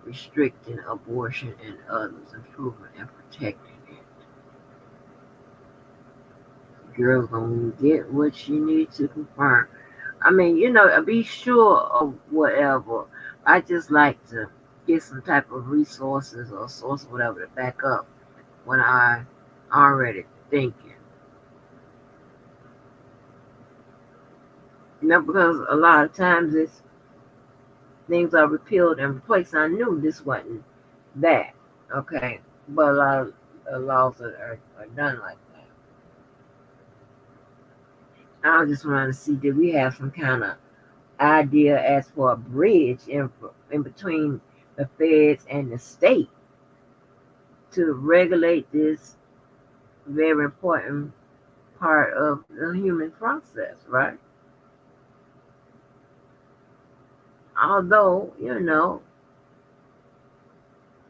restricting abortion and others improving and protecting it. Girls gonna get what she needs to confirm. I mean, be sure of whatever. I just like to get some type of resources or source or whatever to back up when I already thinking. Because a lot of times it's things are repealed and replaced. I knew this wasn't that, okay? But a lot of laws are done like that. I just wanted to see, did we have some kind of idea as for a bridge in between the feds and the state to regulate this very important part of the human process, right? Although,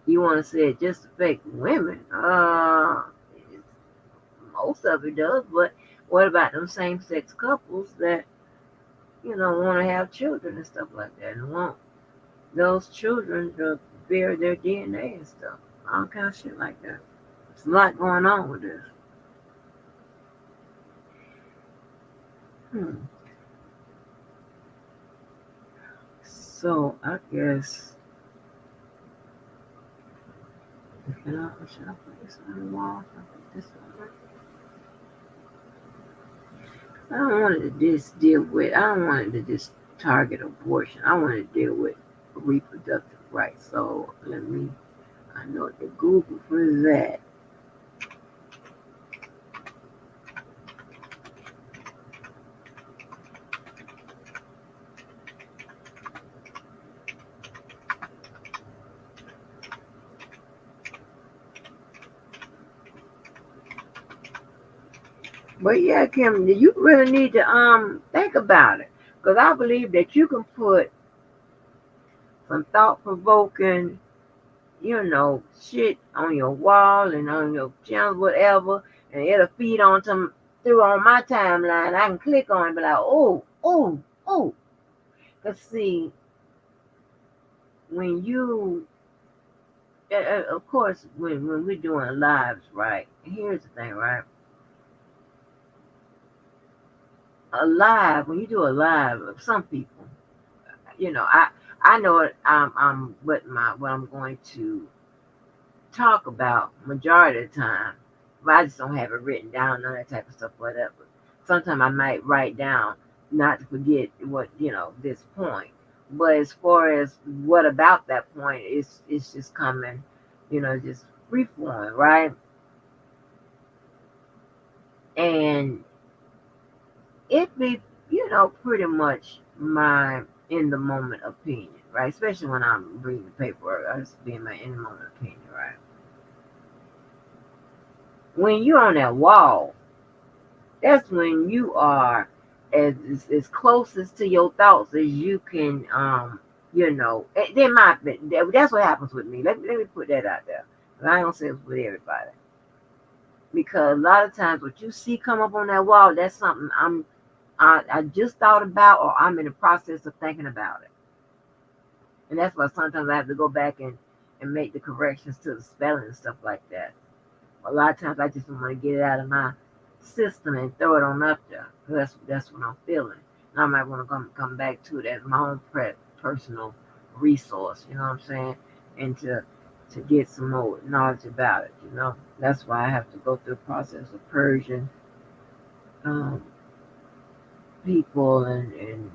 you want to say it just affects women, most of it does, but what about them same-sex couples that, want to have children and stuff like that and want those children to bear their DNA and stuff? All kind of shit like that. There's a lot going on with this. So I guess should I put this on the wall? Should I put this on? I don't want it to just deal with. I don't want it to just target abortion. I want to deal with reproductive rights. So I know the Google for that. But yeah, Kim, you really need to think about it, because I believe that you can put some thought provoking, shit on your wall and on your channel, whatever, and it'll feed on some through on my timeline. I can click on it and be like, oh, oh, oh. Cause see, when you, of course, when we're doing lives, right? Here's the thing, right? A live, when you do a live, some people, I know it. What I'm going to talk about majority of the time, but I just don't have it written down, none of that type of stuff, whatever. Sometimes I might write down, not to forget what this point. But as far as what about that point, it's just coming, just free flowing, right? And it be, pretty much my in the moment opinion, right? Especially when I'm reading the paperwork, I just be in my in the moment opinion, right? When you're on that wall, that's when you are as closest to your thoughts as you can. There might be, that's what happens with me. Let me put that out there. I don't say it's with everybody, because a lot of times what you see come up on that wall, that's something I just thought about, or I'm in the process of thinking about it. And that's why sometimes I have to go back and make the corrections to the spelling and stuff like that. A lot of times I just want to get it out of my system and throw it on up there. That's what I'm feeling. And I might want to come back to it as my own personal resource, you know what I'm saying? And to get some more knowledge about it. That's why I have to go through the process of purging people and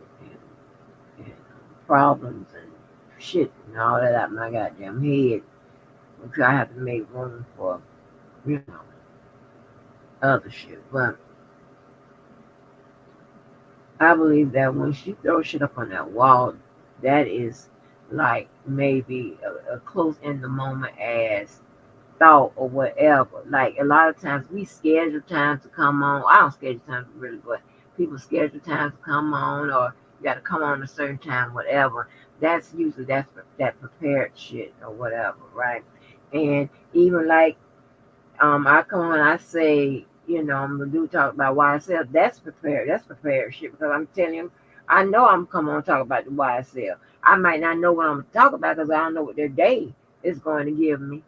problems and shit and all that out of my goddamn head, because I have to make room for, you know, other shit. But I believe that once you throw shit up on that wall, that is like maybe a close in the moment as thought or whatever. Like a lot of times we schedule time to come on. I don't schedule time really, but people schedule time to come on, or you got to come on a certain time, whatever. That's usually that prepared shit or whatever, right? And even like I come on, I say, I'm gonna do talk about YSL. That's prepared. That's prepared shit, because I'm telling you, I know I'm coming on to talk about the YSL. I might not know what I'm gonna talk about because I don't know what their day is going to give me,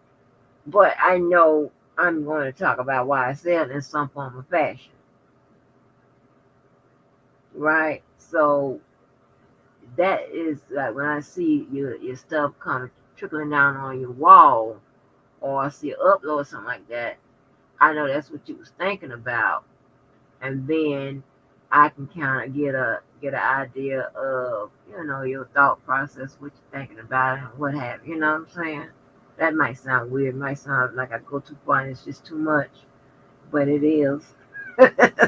but I know I'm going to talk about YSL in some form of fashion, right? So that is like when I see your stuff coming trickling down on your wall, or I see an upload or something like that. I know that's what you was thinking about, and then I can kind of get an idea of your thought process, what you're thinking about, and what have you. You know what I'm saying? That might sound weird, might sound like I go too far and it's just too much, but it is.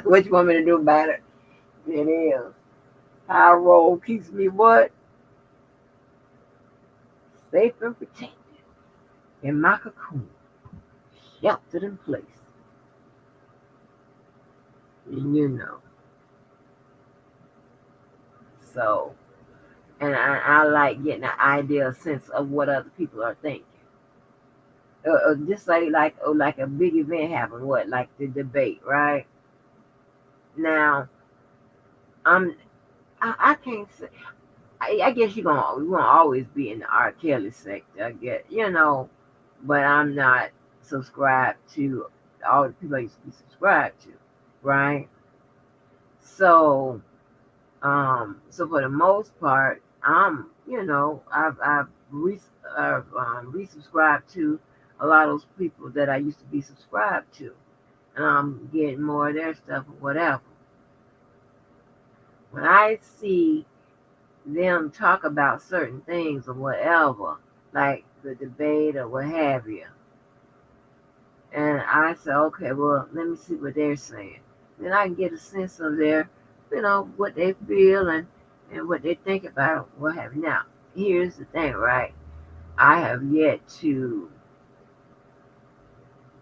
What you want me to do about it? It is. How I roll keeps me what? Safe and protected in my cocoon, sheltered in place. And so, and I like getting an idea, a sense of what other people are thinking. Just like a big event happened, what, like the debate, right? Now, I'm I can't say. I guess we gonna always be in the R. Kelly sector. I guess but I'm not subscribed to all the people I used to be subscribed to, right? So, so for the most part, I've resubscribed to a lot of those people that I used to be subscribed to, and I'm getting more of their stuff or whatever. When I see them talk about certain things or whatever, like the debate or what have you, and I say, okay, well, let me see what they're saying. Then I can get a sense of their, what they feel and what they think about what have you. Now, here's the thing, right? I have yet to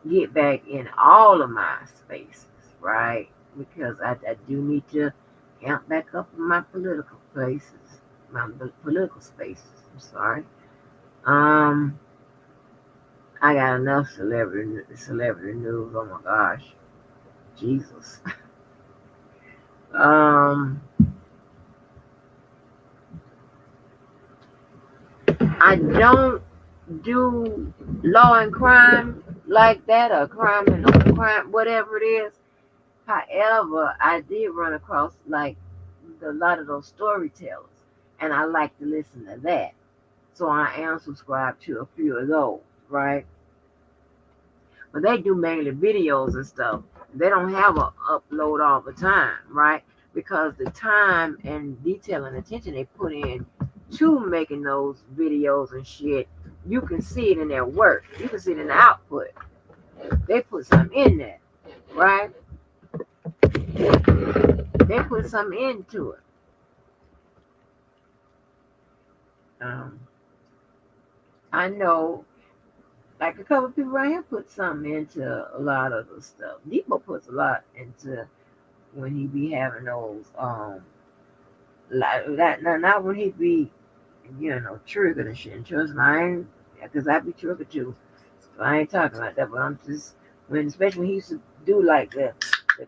get back in all of my spaces, right? because I do need to amp back up in my political places, my political spaces. I'm sorry. Um, I got enough celebrity news. Oh my gosh, Jesus. Um, I don't do law and crime like that, or crime and crime, whatever it is. However, I did run across like a lot of those storytellers, and I like to listen to that. So I am subscribed to a few of those, right? But they do mainly videos and stuff. They don't have a upload all the time, right? Because the time and detail and attention they put in to making those videos and shit, you can see it in their work. You can see it in the output. They put something in there, right? They put something into it. Um, I know, like a couple people right here put something into a lot of the stuff. Depot puts a lot into when he be having those like that. Not when he be triggered and shit. And trust me, I ain't, because I be triggered too. So I ain't talking about that. But I'm just especially when he used to do like the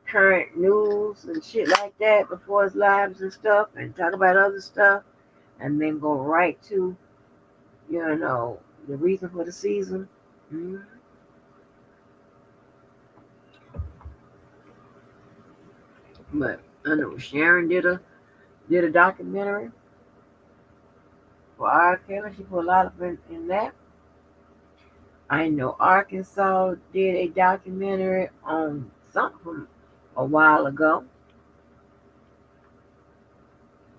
current news and shit like that before his lives and stuff, and talk about other stuff, and then go right to the reason for the season. Mhm. But I know Sharon did a documentary for R. Kelly. She put a lot of in that. I know Arkansas did a documentary on something from a while ago.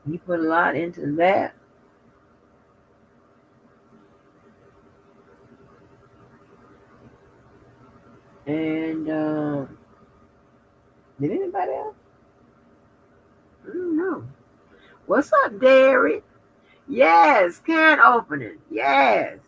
He put a lot into that. And did anybody else? I don't know. What's up, Derek? Yes, can opening. Yes.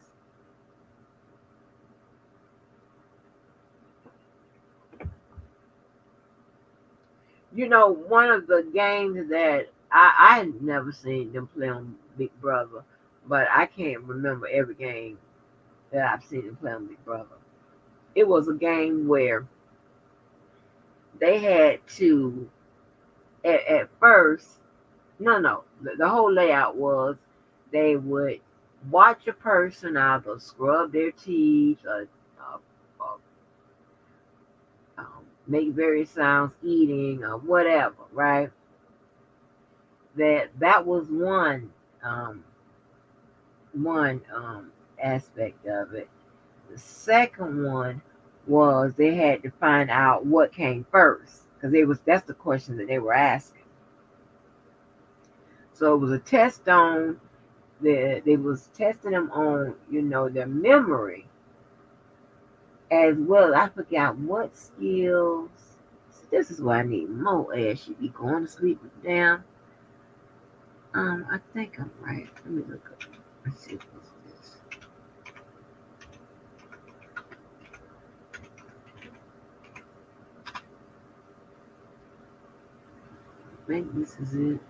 One of the games that I had never seen them play on Big Brother, but I can't remember every game that I've seen them play on Big Brother. It was a game where they had to, at first, no, the whole layout was they would watch a person either scrub their teeth or make various sounds eating or whatever, right? That was one aspect of it. The second one was they had to find out what came first because that's the question that they were asking. So it was a test on they was testing them on their memory as well. I forgot what skills. This is why I need more ass. Should be going to sleep with damn. I think I'm right. Let me look up. Let's see what's this. Maybe this is it.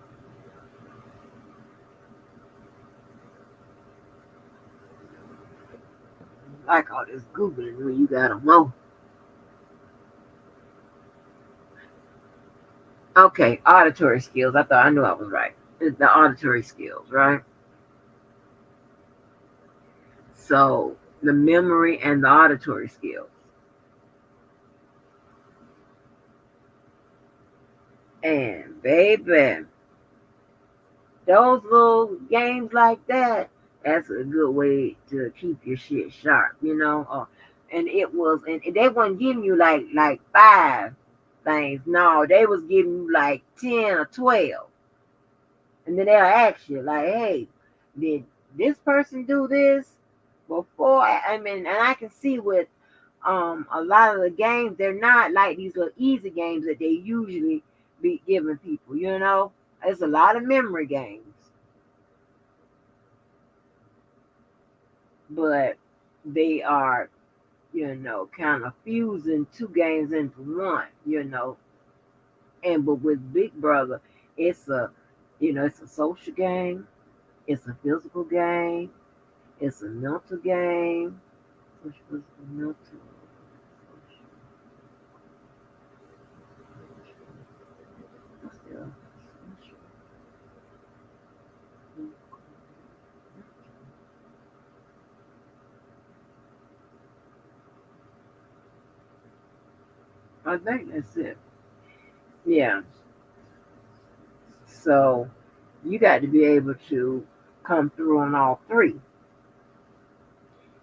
Like all this Googling when you got them low. Okay, auditory skills. I knew I was right. The auditory skills, right? So the memory and the auditory skills. And baby, those little games like that, that's a good way to keep your shit sharp. And they weren't giving you like five things. No, they was giving you like 10 or 12. And then they'll ask you, like, hey, did this person do this before? I mean, and I can see with a lot of the games, they're not like these little easy games that they usually be giving people. There's a lot of memory games. But they are, kind of fusing two games into one. but with Big Brother, it's a, it's a social game, it's a physical game, it's a mental game. Which was the mental? What's the other? I think that's it. Yeah. So you got to be able to come through on all three.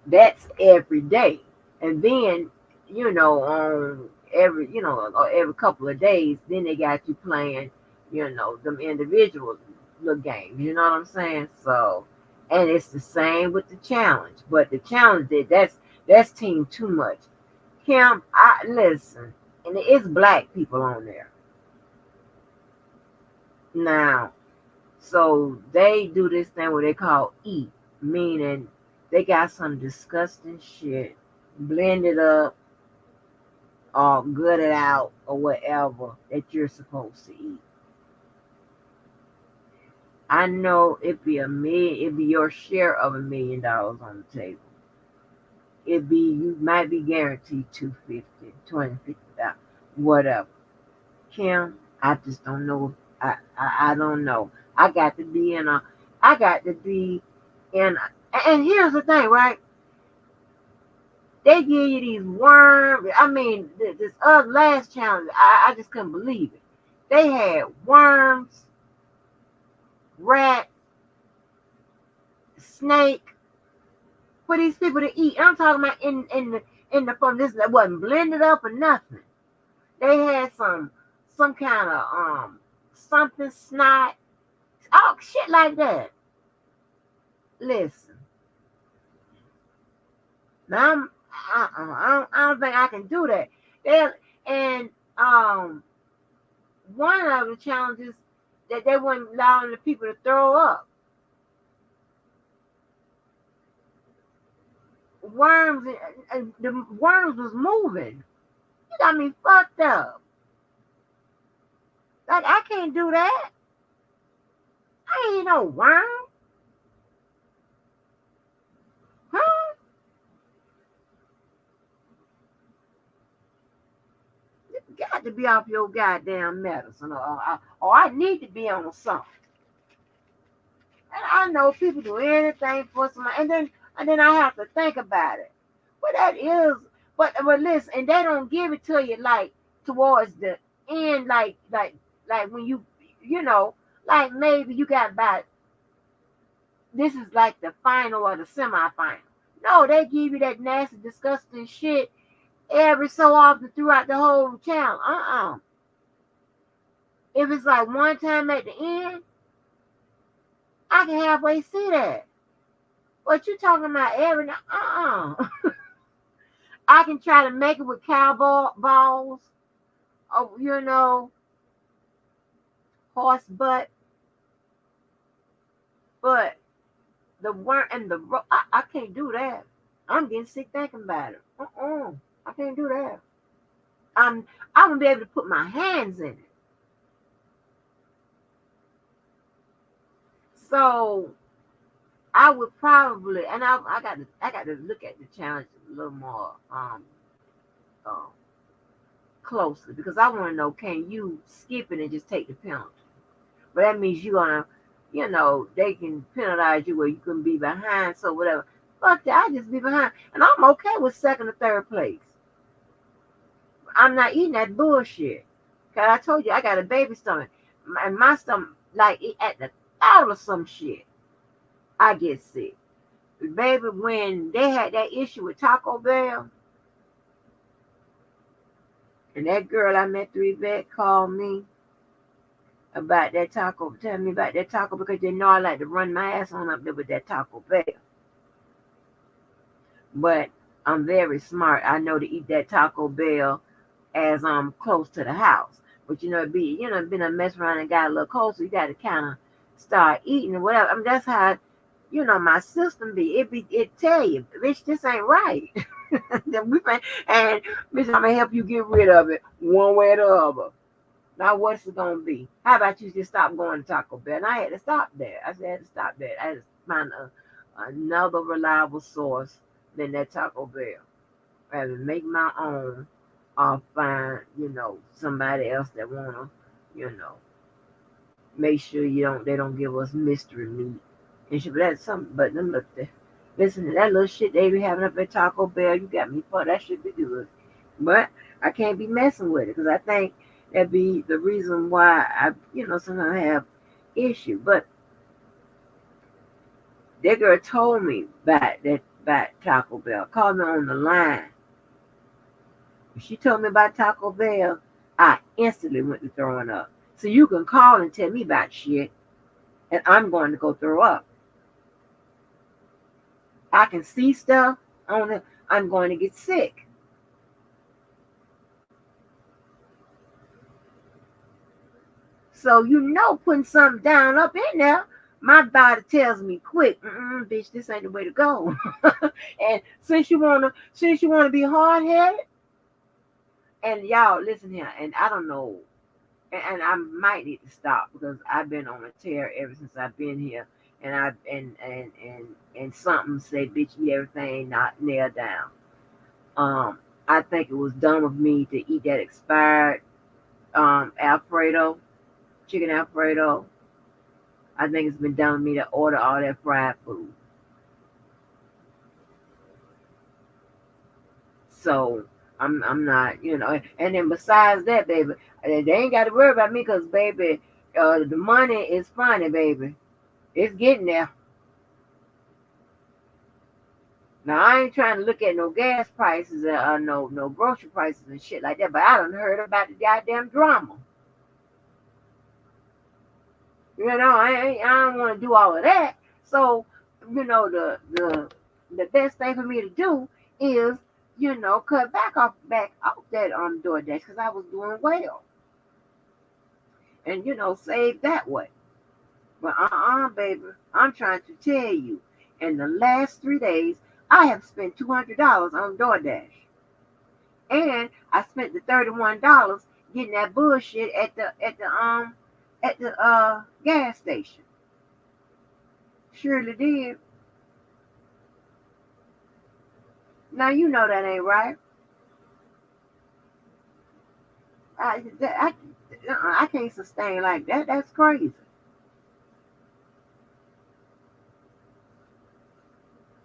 That's every day. And then, on every couple of days, then they got you playing, them individual little games. You know what I'm saying? So, and it's the same with the challenge. But the challenge, that's team too much. Kim, I listen, and it's black people on there. Now, so they do this thing where they call eat, meaning they got some disgusting shit, blend it up, or gut it out, or whatever that you're supposed to eat. I know it'd be your share of $1 million on the table. You might be guaranteed 250, 250,000, whatever. Kim, I just don't know. I don't know. I got to be in a. I got to be in. And here's the thing, right? They give you these worms. I mean, this other last challenge, I just couldn't believe it. They had worms, rat, snake for these people to eat. I'm talking about in the form. This wasn't blended up or nothing. They had some kind of something snot, oh shit like that. Listen, now I don't think I can do that. And one of the challenges that they weren't allowing the people to throw up. Worms, the worms was moving. You got me fucked up. Like I can't do that. I ain't no worm. Huh? You got to be off your goddamn medicine, or I need to be on something. And I know people do anything for somebody, and then I have to think about it. But that is, but listen, and they don't give it to you like towards the end, like when like maybe you got about this is like the final or the semifinal. No, they give you that nasty, disgusting shit every so often throughout the whole channel. If it's like one time at the end, I can halfway see that. What you talking about every I can try to make it with cowboy balls, or horse butt, but the worm and I can't do that. I'm getting sick thinking about it. I can't do that. I'm gonna be able to put my hands in it. So I would probably, and I got to look at the challenge a little more uh, closely because I want to know, can you skip it and just take the penalty? But that means you're gonna, they can penalize you where you can be behind, so whatever. Fuck that, I just be behind, and I'm okay with second or third place. I'm not eating that bullshit. Cause I told you I got a baby stomach, and my stomach, like at the thought of some shit, I get sick. Baby, when they had that issue with Taco Bell, and that girl I met through Yvette called me about that taco, telling me about that taco because they know I like to run my ass on up there with that Taco Bell. But I'm very smart. I know to eat that Taco Bell as I'm close to the house. But been a mess around and got a little cold, so you got to kind of start eating or whatever. I mean, that's how my system be. It tell you, bitch, this ain't right. And bitch, I'm gonna help you get rid of it one way or the other. Now what's it gonna be? How about you just stop going to Taco Bell? And I had to stop there. I said I had to stop there. I had to find another reliable source than that Taco Bell. Rather make my own or find, somebody else that wanna, you know, make sure they don't give us mystery meat. And shit, but that's something but them look there. Listen to that little shit they be having up at Taco Bell, you got me for that should be good. But I can't be messing with it because I think that be the reason why I, sometimes have issue. But that girl told me about Taco Bell, called me on the line. When she told me about Taco Bell, I instantly went to throwing up. So you can call and tell me about shit, and I'm going to go throw up. I can see stuff on it, I'm going to get sick. So putting something down up in there, my body tells me quick, bitch, this ain't the way to go. And since you wanna be hard headed, and y'all listen here, and I don't know, and I might need to stop because I've been on a tear ever since I've been here, and I and something said, bitch, everything not nailed down. I think it was dumb of me to eat that expired Alfredo, chicken Alfredo. I think it's been dumb of me to order all that fried food. So I'm not, And then besides that, baby, they ain't got to worry about me because, baby, the money is funny, baby. It's getting there. Now I ain't trying to look at no gas prices or no grocery prices and shit like that, but I done heard about the goddamn drama. I don't want to do all of that. So, the best thing for me to do is, cut back off that on DoorDash because I was doing well, and save that way. But baby, I'm trying to tell you, in the last 3 days, I have spent $200 on DoorDash, and I spent the $31 getting that bullshit at the gas station. Surely did. Now that ain't right. I can't sustain like that. That's crazy.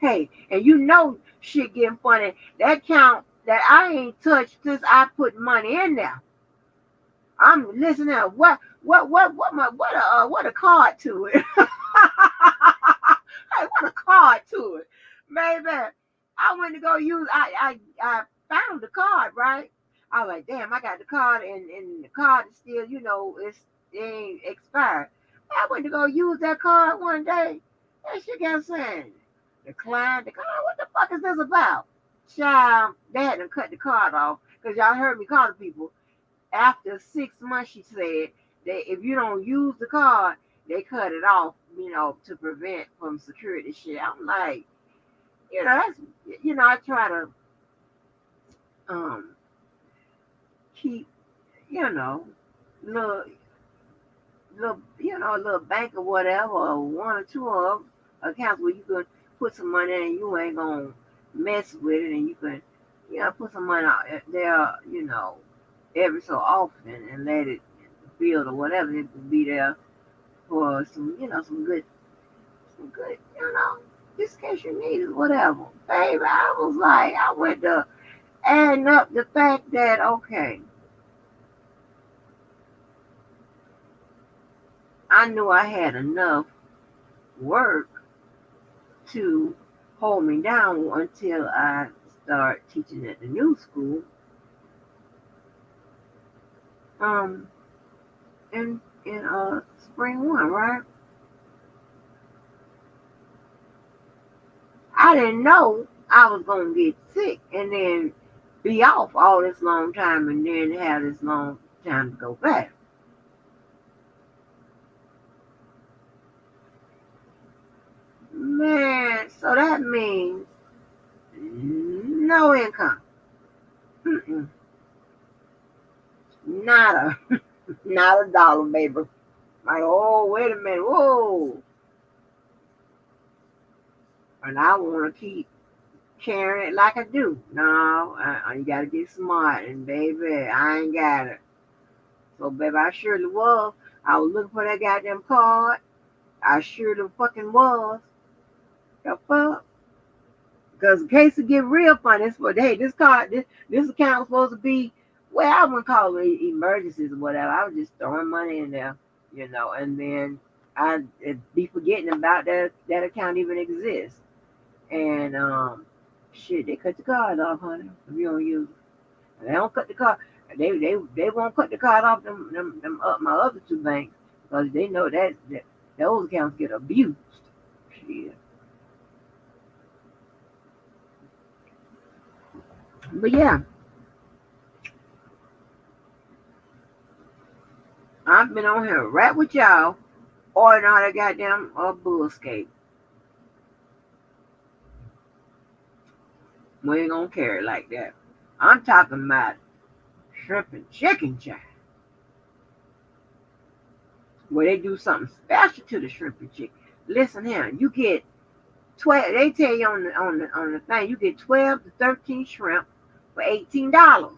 Hey, and shit getting funny. That count that I ain't touched since I put money in there. I'm listening. What a card to it. Hey, what a card to it, baby. I went to go use. I found the card, right. I was like, damn, I got the card, and the card is still, it ain't expired. I went to go use that card one day. That shit got saying decline the card. What the fuck is this about? Child, they had to cut the card off because y'all heard me call the people. After 6 months, she said that if you don't use the card, they cut it off, to prevent from security shit. I'm like, that's, I try to keep, little, a little bank or whatever, or one or two of accounts where you can put some money in and you ain't gonna mess with it, and you can, put some money out there, every so often and let it build or whatever. It could be there for some good, just in case you need it, whatever. Baby, I was like, I went to adding up the fact that, okay, I knew I had enough work to hold me down until I start teaching at the new school. In spring 1, right? I didn't know I was gonna get sick and then be off all this long time and then have this long time to go back. Man, so that means no income. Nada. Not a dollar, baby. Like, oh, wait a minute, whoa. And I want to keep carrying it like I do. No, you got to get smart. And baby, I ain't got it. So, baby, I surely was. I was looking for that goddamn card. I surely fucking was. The fuck? Because in case it get real funny, it's for, hey, this card, this account was supposed to be, well, I wouldn't call it emergencies or whatever. I was just throwing money in there, and then I'd be forgetting about that account even exists. And shit, they cut the card off, honey, if you don't use it. And they don't cut the card. They won't cut the card off them up my other two banks because they know that those accounts get abused. Shit. But yeah, I've been on here right with y'all, ordering all that goddamn bullscape. We ain't gonna carry it like that. I'm talking about shrimp and chicken, child. Where they do something special to the shrimp and chicken. Listen here, you get 12. They tell you on the thing, you get 12 to 13 shrimp for $18.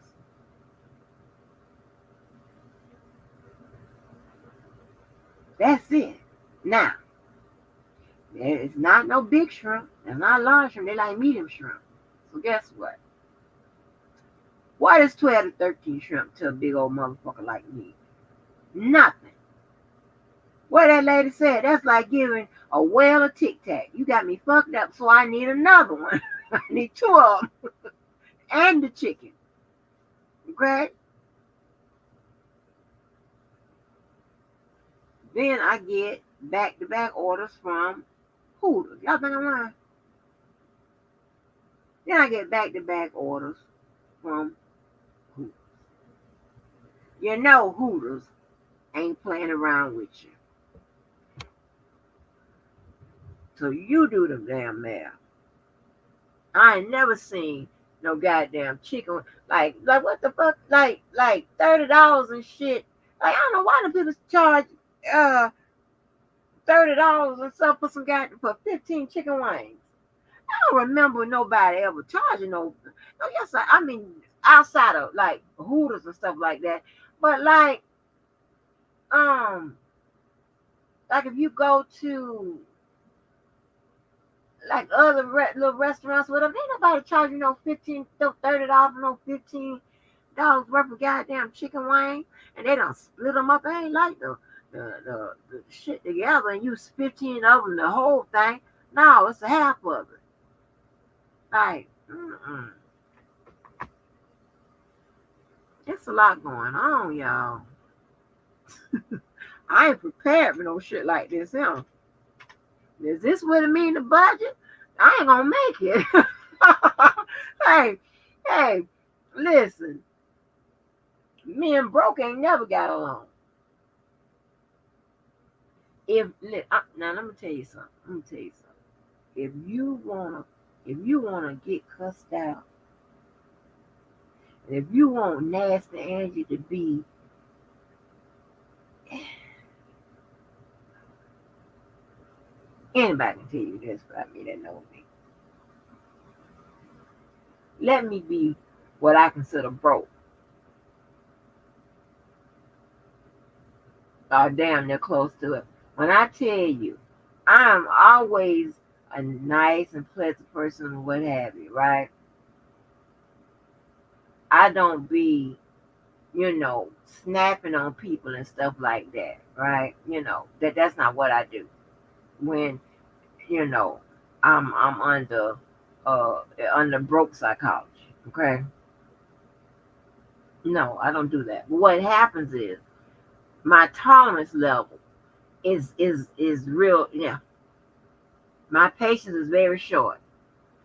That's it. Now, it's not no big shrimp. They're not large shrimp. They like medium shrimp. So guess what? What is 12 to 13 shrimp to a big old motherfucker like me? Nothing. What that lady said, that's like giving a whale a Tic Tac. You got me fucked up, so I need another one. I need two of them. And the chicken. Okay? Then I get back-to-back orders from Hooters. Y'all think I'm lying? Then I get back-to-back orders from Hooters. You know Hooters ain't playing around with you. So you do the damn math. I ain't never seen no goddamn chicken like what the fuck, like $30 and shit. Like I don't know why the people charge $30 and stuff for some goddamn for 15 chicken wings. I don't remember nobody ever charging no yes I mean outside of like Hooters and stuff like that. But like if you go to like other little restaurants, whatever, ain't nobody charging no $30, no $15 worth of goddamn chicken wing, and they don't split them up. They ain't like the shit together and use 15 of them the whole thing. No, it's a half of it. Like, it's a lot going on, y'all. I ain't prepared for no shit like this, huh? Is this what it mean the budget? I ain't gonna make it. hey, listen. Me and broke ain't never got along. Now let me tell you something. If you wanna get cussed out, and if you want nasty Angie to be anybody can tell you this about me that knows me. Let me be what I consider broke. Or damn near close to it. When I tell you, I'm always a nice and pleasant person and what have you, right? I don't be, snapping on people and stuff like that, right? That's not what I do. When, I'm under broke psychology, okay? No, I don't do that. But what happens is my tolerance level is real, yeah. My patience is very short.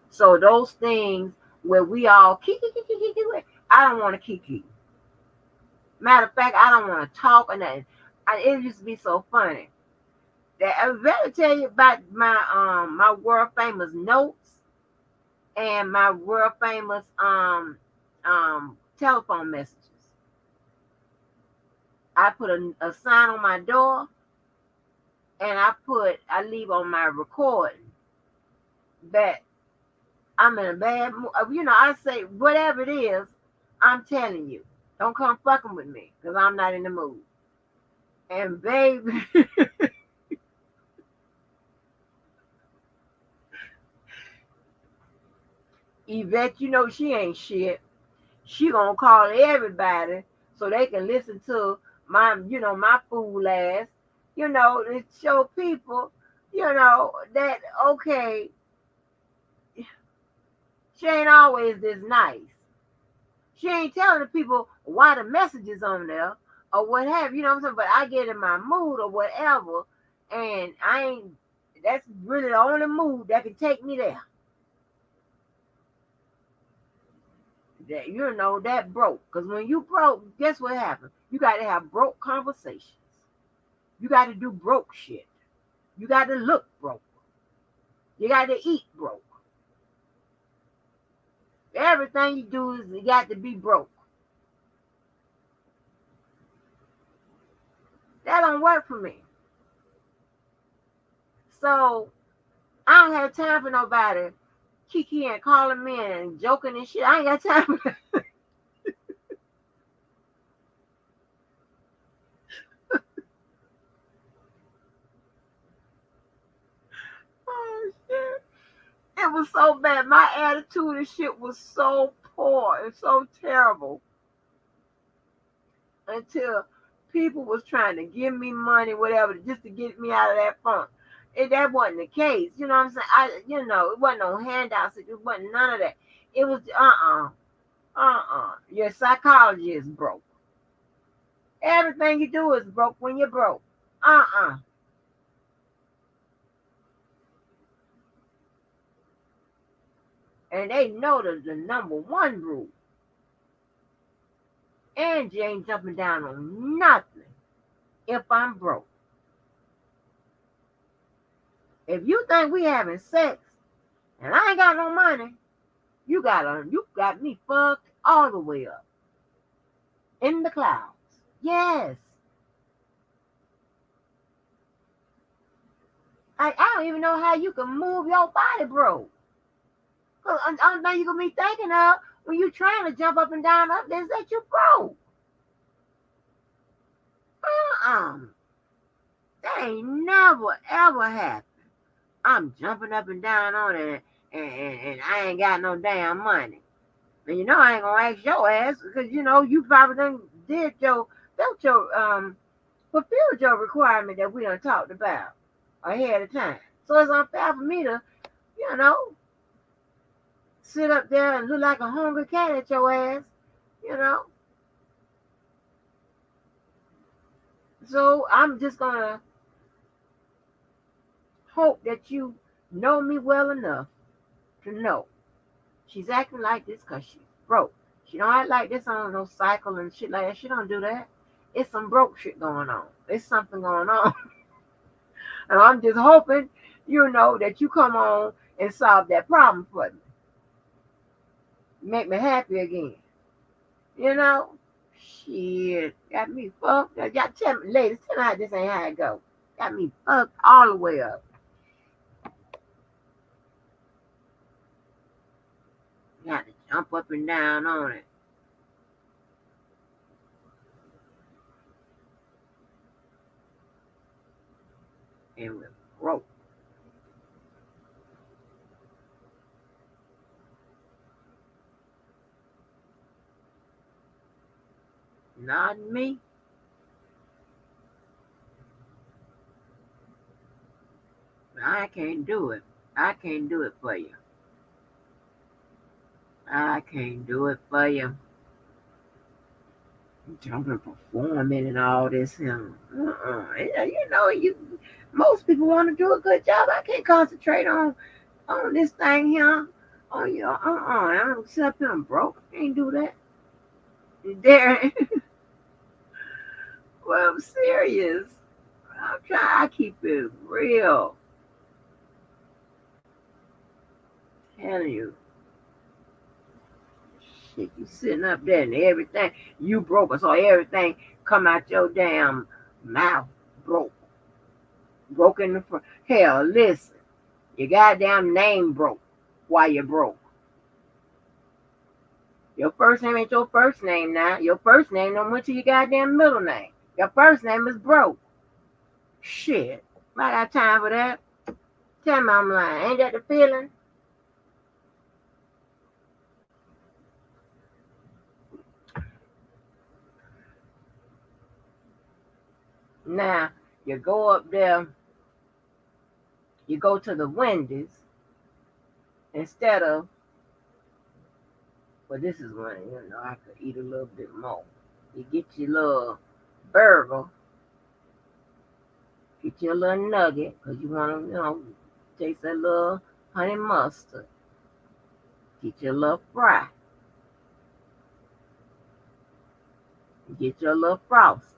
So those things where we all kiki, I don't want to kiki. Matter of fact, I don't want to talk or nothing. It used to be so funny. That I better tell you about my world famous notes and my world famous, telephone messages. I put a sign on my door, and I leave on my recording that I'm in a bad mood. I say whatever it is, I'm telling you, don't come fucking with me because I'm not in the mood. And baby, Yvette, she ain't shit. She gonna call everybody so they can listen to my fool ass, to show people, that okay, she ain't always this nice. She ain't telling the people why the message is on there or what have you know what I'm saying? But I get in my mood or whatever, and that's really the only mood that can take me there. That broke. Because when you broke, guess what happens? You got to have broke conversations. You got to do broke shit. You got to look broke. You got to eat broke. Everything you do is you got to be broke. That don't work for me. So I don't have time for nobody kiki and calling me and joking and shit. I ain't got time for that. Oh shit. It was so bad. My attitude and shit was so poor and so terrible until people was trying to give me money, whatever, just to get me out of that funk. And that wasn't the case. You know what I'm saying? It wasn't no handouts. It wasn't none of that. It was Your psychology is broke. Everything you do is broke when you're broke. And they know the number one rule. Angie ain't jumping down on nothing if I'm broke. If you think we having sex and I ain't got no money, you got me fucked all the way up. In the clouds. Yes. I don't even know how you can move your body, bro. Cause the only thing you can be thinking of when you trying to jump up and down up there is that you broke. That ain't never ever happened. I'm jumping up and down on it and I ain't got no damn money. And I ain't gonna ask your ass because you probably done fulfilled your requirement that we done talked about ahead of time. So it's unfair for me to, sit up there and look like a hungry cat at your ass, you know. So I'm just gonna hope that you know me well enough to know she's acting like this because she's broke. She don't act like this on no cycle and shit like that. She don't do that. It's some broke shit going on. It's something going on. And I'm just hoping, that you come on and solve that problem for me. Make me happy again. Shit. Got me fucked. Tell me, ladies, tell me how this ain't how it go. Got me fucked all the way up. Got to jump up and down on it. And we're broke. Not me. I can't do it. I can't do it for you. I can't do it for you. Jumping, performing, and all this. Most people want to do a good job. I can't concentrate on this thing here. Oh, I don't sit up here and broke. I can't do that. There. Well, I'm serious. I'm trying to keep it real. Telling you. Shit, you sitting up there and everything you broke, so everything come out your damn mouth broke, broke in the front. Hell, listen, your goddamn name broke while you broke. Your first name ain't your first name now. Your first name don't went to your goddamn middle name. Your first name is broke. Shit, I got time for that. Tell me I'm lying. Ain't that the feeling? Now, you go up there, you go to the Wendy's instead of, well, this is one, I could eat a little bit more. You get your little burger, get your little nugget, because you want to, taste that little honey mustard. Get your little fry. Get your little frosty.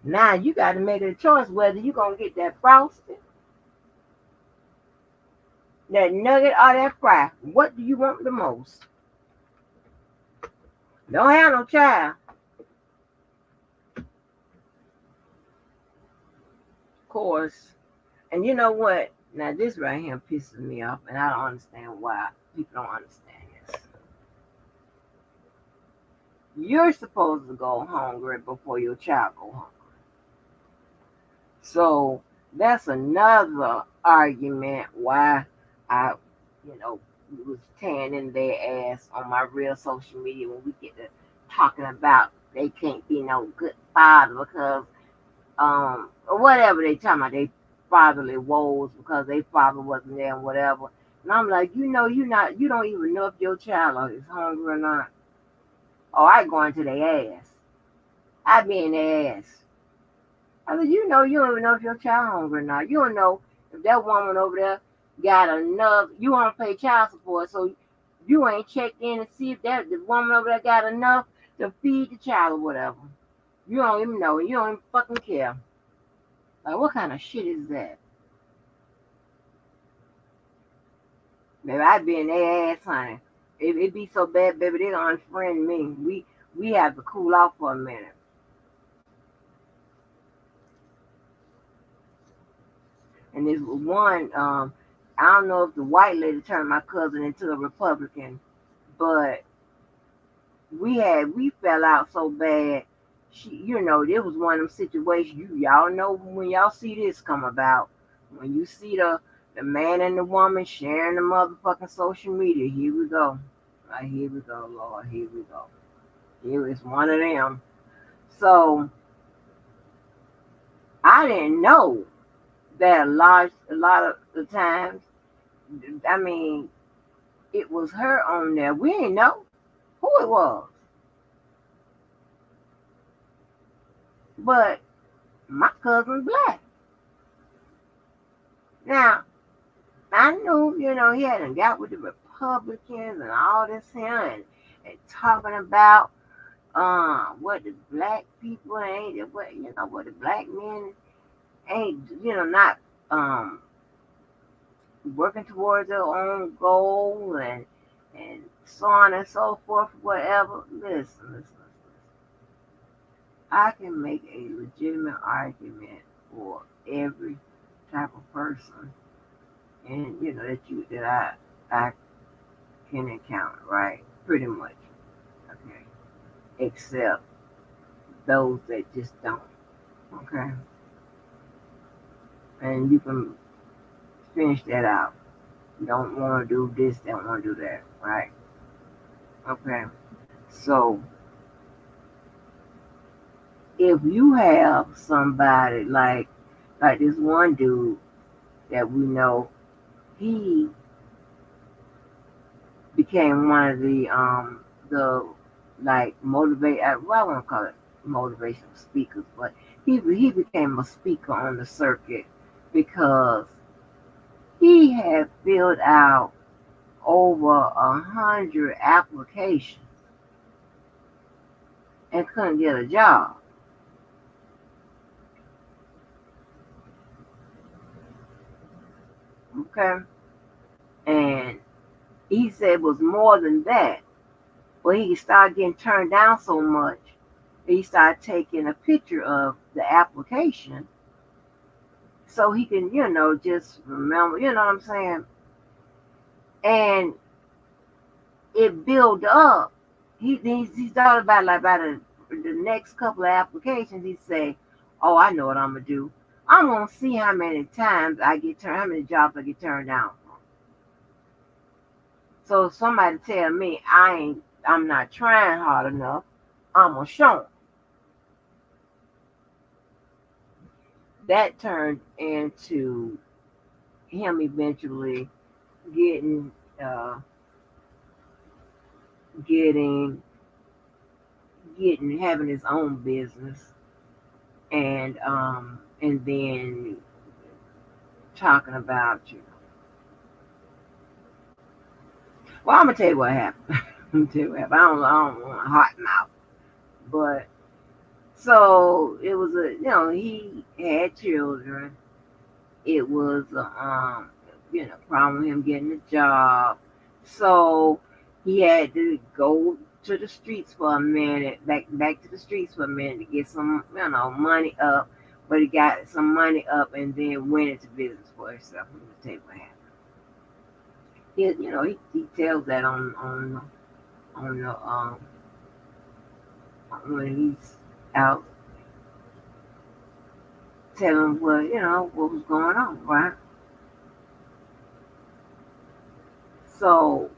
Now you got to make a choice whether you're going to get that frosty, that nugget, or that fry. What do you want the most? Don't have no child. Of course. And you know what? Now this right here pisses me off, and I don't understand why people don't understand this. You're supposed to go hungry before your child go hungry. So that's another argument why I, was tearing in their ass on my real social media when we get to talking about they can't be no good father because or whatever they talking about, they fatherly woes because their father wasn't there and whatever. And I'm like, you don't even know if your child is hungry or not. Oh, I go into their ass. I be in their ass. I mean, you don't even know if your child hungry or not. You don't know if that woman over there got enough. You want to pay child support, so you ain't checked in to see if the woman over there got enough to feed the child or whatever. You don't even know. You don't even fucking care. Like, what kind of shit is that? Baby, I be in their ass, honey. It be so bad, baby, they don't unfriend me. We have to cool off for a minute. And there's one, I don't know if the white lady turned my cousin into a Republican, but we fell out so bad. It was one of them situations. Y'all know when y'all see this come about, when you see the man and the woman sharing the motherfucking social media. Here we go. Here we go, Lord. Here we go. Here is one of them. So I didn't know that a lot of the times, I mean, it was her on there. We didn't know who it was. But my cousin's black. Now, I knew, he hadn't got with the Republicans and all this here and talking about what the black people ain't, what the black men ain't, not working towards their own goal and so on and so forth, whatever. Listen. I can make a legitimate argument for every type of person, and that I can encounter, right? Pretty much, okay. Except those that just don't, okay. And you can finish that out. Don't want to do this, don't want to do that, right? Okay. So if you have somebody like this one dude that we know, he became one of the motivate. Well, I won't call it motivational speakers, but he became a speaker on the circuit because he had filled out over 100 applications and couldn't get a job. Okay, and he said it was more than that. Well, he started getting turned down so much that he started taking a picture of the application so he can, just remember, you know what I'm saying? And it built up. He thought about like the next couple of applications. He say, "Oh, I know what I'm gonna do. I'm gonna see how many times how many jobs I get turned down from. So if somebody tell me I'm not trying hard enough, I'm gonna show 'em." That turned into him eventually getting uh, getting having his own business, and then talking about you. Well, I'm gonna tell you what happened. I'm gonna tell you what happened. I don't want a hot mouth, but so it was he had children. It was problem with him getting a job, so he had to go to the streets for a minute, back to the streets for a minute to get some money up. But he got some money up and then went into business for himself. I'm gonna tell you what happened. He tells that on the when he's out telling what was going on, right? So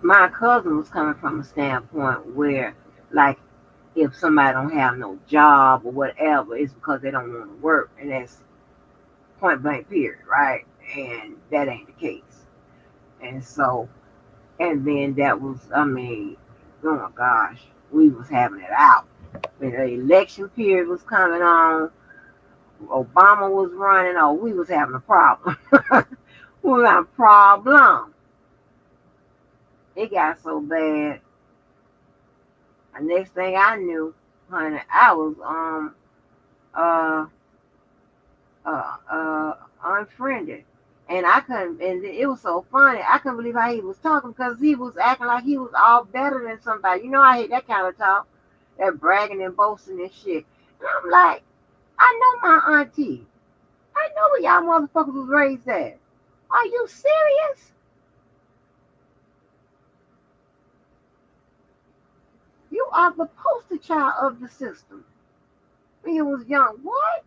my cousin was coming from a standpoint where, like, if somebody don't have no job or whatever, it's because they don't want to work, and that's point blank period, right? And that ain't the case. And so, and then that was, oh my gosh, we was having it out. When the election period was coming on, Obama was running, oh, we was having a problem. We were having a problem. It got so bad. The next thing I knew, honey, I was uh unfriended. And I couldn't, and it was so funny. I couldn't believe how he was talking because he was acting like he was all better than somebody. I hate that kind of talk, that bragging and boasting and shit. And I'm like, I know my auntie. I know where y'all motherfuckers was raised at. Are you serious? You are the poster child of the system. When you was young, what?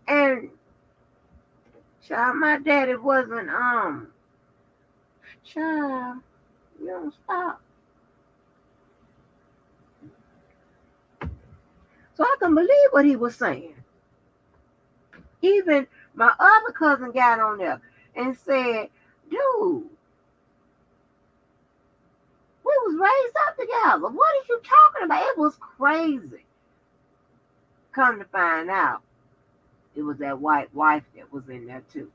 And child, my daddy wasn't child. You don't stop. So I couldn't believe what he was saying. Even my other cousin got on there and said, dude, we was raised up together. What are you talking about? It was crazy. Come to find out, it was that white wife that was in there too.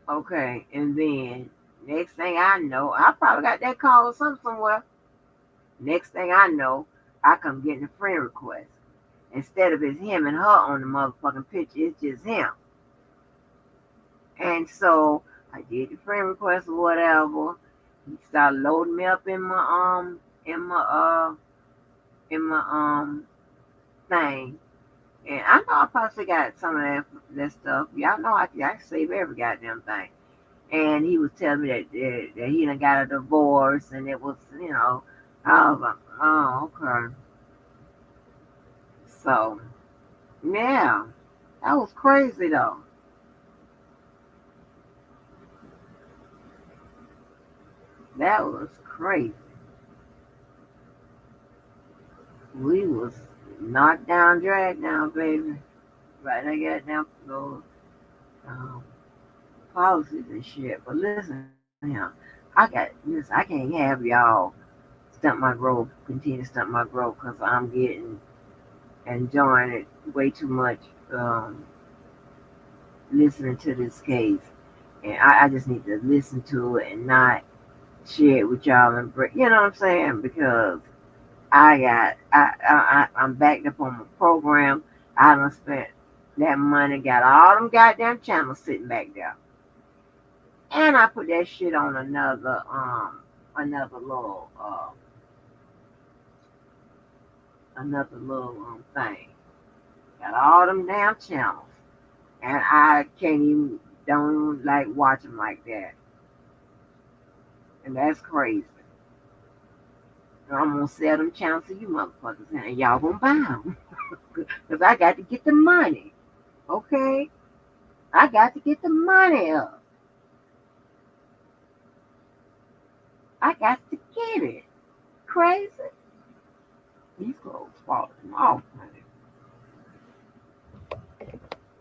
Okay, and then next thing I know, I probably got that call or something somewhere. Next thing I know, I come getting a friend request. Instead of it's him and her on the motherfucking picture, it's just him. And so I did the friend request or whatever. He started loading me up in my thing. And I know I probably got some of that stuff. Y'all know I can save every goddamn thing. And he was telling me that he done got a divorce and it was, I was like, oh, okay. So, yeah, that was crazy though. That was crazy. We was knocked down, dragged down, baby. Right, I got down for those policies and shit. But listen, I can't have y'all stump my growth, continue to stump my growth, because I'm enjoying it way too much. Listening to this case, and I just need to listen to it and not share it with y'all and break. You know what I'm saying? Because I'm backed up on my program. I done spent that money, got all them goddamn channels sitting back there. And I put that shit on another little thing. Got all them damn channels. And I can't even, don't like watch them like that. And that's crazy. And I'm gonna sell them channels to you motherfuckers, and y'all gonna buy them. Because I got to get the money. Okay? I got to get the money up. I got to get it. Crazy? These clothes falling off, honey.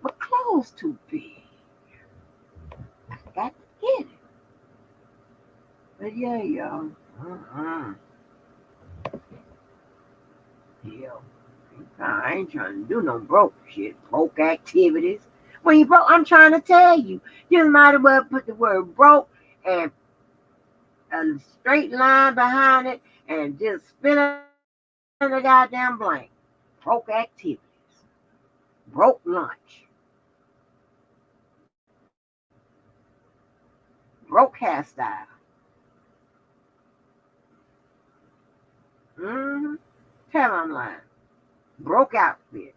But clothes too big. I got to get it. But yeah, y'all. Yeah. I ain't trying to do no broke shit, broke activities. When you broke, I'm trying to tell you, you might as well put the word broke and a straight line behind it and just fill in the goddamn blank. Broke activities. Broke lunch. Broke hairstyle. Mm-hmm. Tell I'm lying. Broke outfit.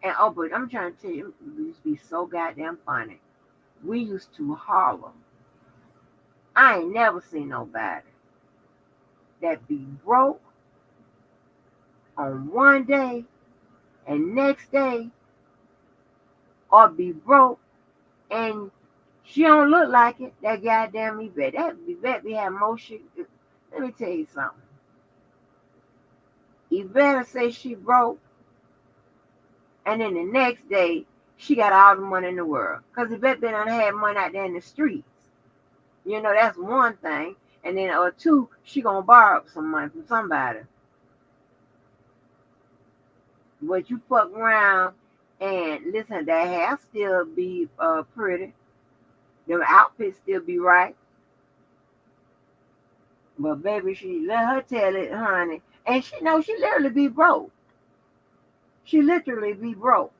And oh, but I'm trying to tell you, it used to be so goddamn funny. We used to holler. I ain't never seen nobody that be broke on one day and next day, or be broke and she don't look like it. That goddamn Yvette. That Yvette be having more shit. Let me tell you something. Yvette say she broke, and then the next day she got all the money in the world. Cause Yvette been on had money out there in the streets. You know, that's one thing. And then or two, she gonna borrow some money from somebody. But you fuck around and listen, that hair still be pretty. Them outfits still be right. But baby, she let her tell it, honey. And she knows she literally be broke. She literally be broke.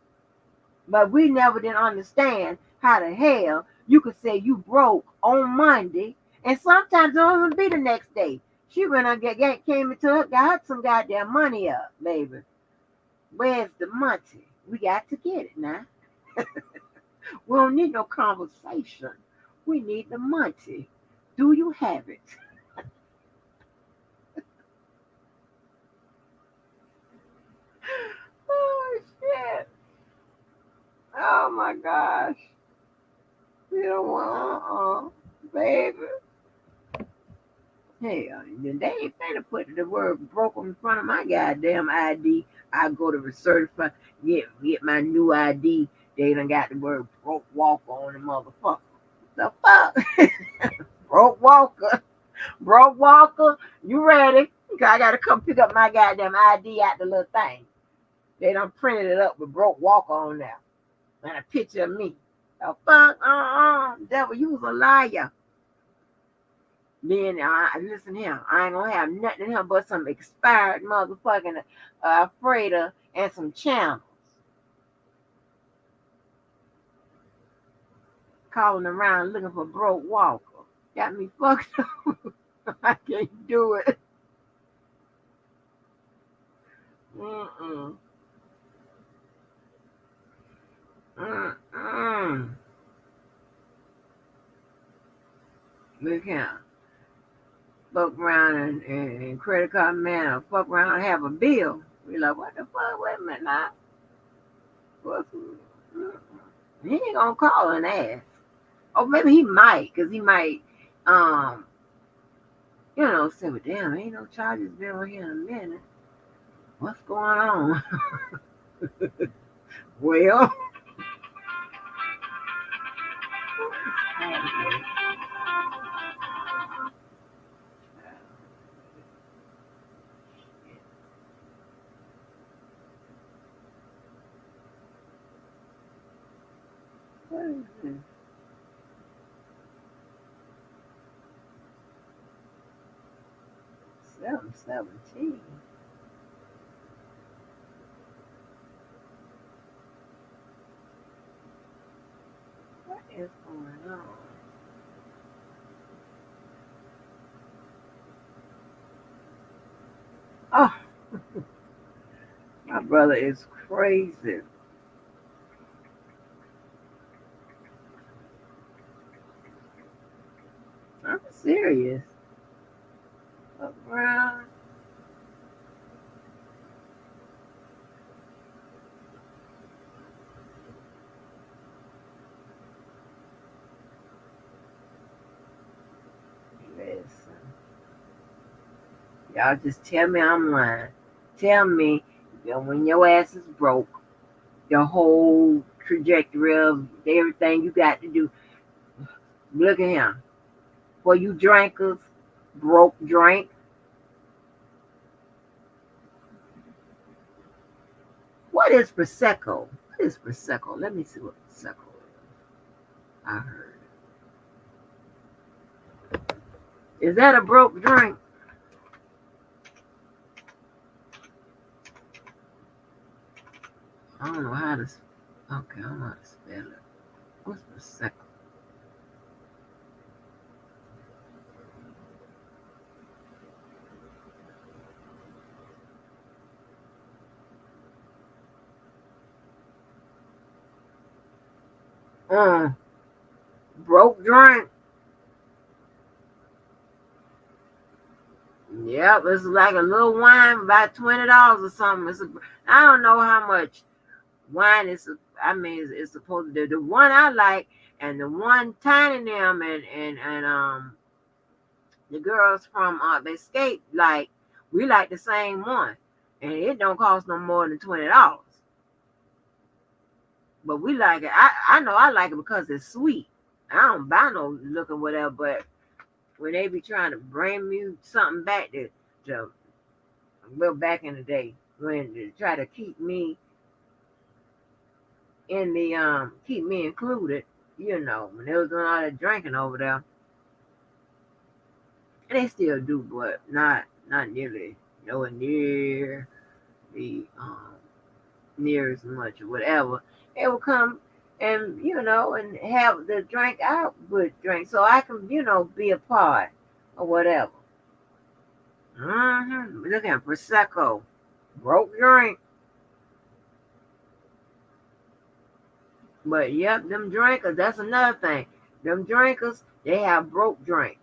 But we never did understand how the hell you could say you broke on Monday and sometimes it don't even be the next day. She went and came into her, got some goddamn money up, baby. Where's the money? We got to get it now. We don't need no conversation. We need the money. Do you have it? Oh shit. Oh my gosh. You don't want baby. Hell, they ain't finna put the word broke in front of my goddamn ID. I go to recertify, get my new ID. They done got the word broke walker on the motherfucker. The fuck? Broke walker. Broke walker. You ready? I gotta come pick up my goddamn ID out the little thing. They done printed it up with broke walker on there. And a picture of me. The fuck? Devil, you was a liar. Then listen here, I ain't gonna have nothing in here but some expired motherfucking freighter and some channels. Calling around looking for broke walker. Got me fucked up. I can't do it. Mm-mm. Mm-mm. Look here. Fuck around and credit card man or fuck around and have a bill. We like, what the fuck? Wait a minute now. He ain't gonna call and ask. Or maybe he might, because he might, say, well, damn, ain't no charges bill here in a minute. What's going on? Well, what is this? 717. is going on? Oh, my brother is crazy. I'm serious. Look around. Listen. Y'all just tell me I'm lying. Tell me that when your ass is broke, the whole trajectory of everything you got to do. Look at him. For you drinkers, broke drink. What is Prosecco? What is Prosecco? Let me see what Prosecco is. I heard. Is that a broke drink? I don't know how to. Okay, I don't know how to spell it. What's Prosecco? Broke drink. Yep, it's like a little wine, about $20 or something. I don't know how much wine is. I mean, it's supposed to. The one I like, and the one Tiny them and the girls from Escape, like we like the same one, and it don't cost no more than $20. But we like it. I know I like it because it's sweet. I don't buy no looking whatever, but when they be trying to bring me something back to well back in the day when they try to keep me in the keep me included, when they was doing all that drinking over there. And they still do, but not nearly nowhere near the near as much or whatever. They will come and and have the drink out with drink so I can be a part or whatever. Look at Prosecco, broke drink. But yep, them drinkers, that's another thing. Them drinkers, they have broke drink.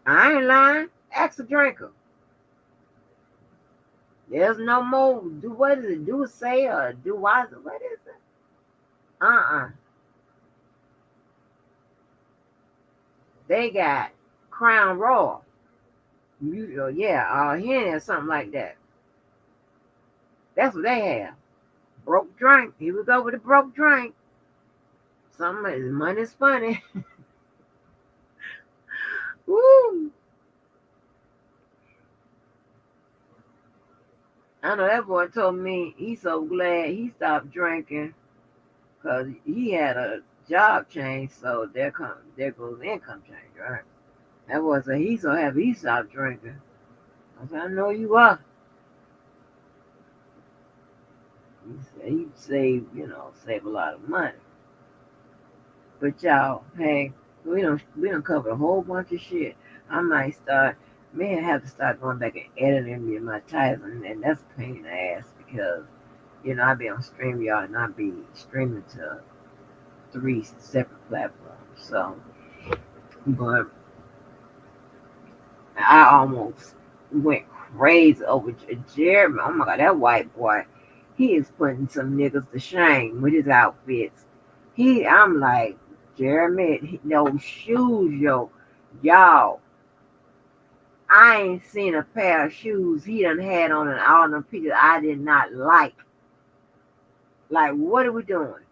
I ain't lying. Ask a drinker. There's no more. Do what is it? Do say or do why? What is it? They got Crown Royal. Henny or something like that. That's what they have. Broke drink. Here we go with the broke drink. Something money's funny. Woo! I know that boy told me he's so glad he stopped drinking because he had a job change. So there goes income change, right? That boy said he's so happy he stopped drinking. I said, I know you are. He said he save a lot of money. But y'all, hey, we don't cover a whole bunch of shit. I might have to start going back and editing me my titles, and that's a pain in the ass because I be on StreamYard and I be streaming to 3 separate platforms. So, but I almost went crazy over Jeremy. Oh my god, that white boy, he is putting some niggas to shame with his outfits. I'm like, Jeremy, those shoes, y'all. I ain't seen a pair of shoes he done had on in all them pictures I did not like. Like, what are we doing?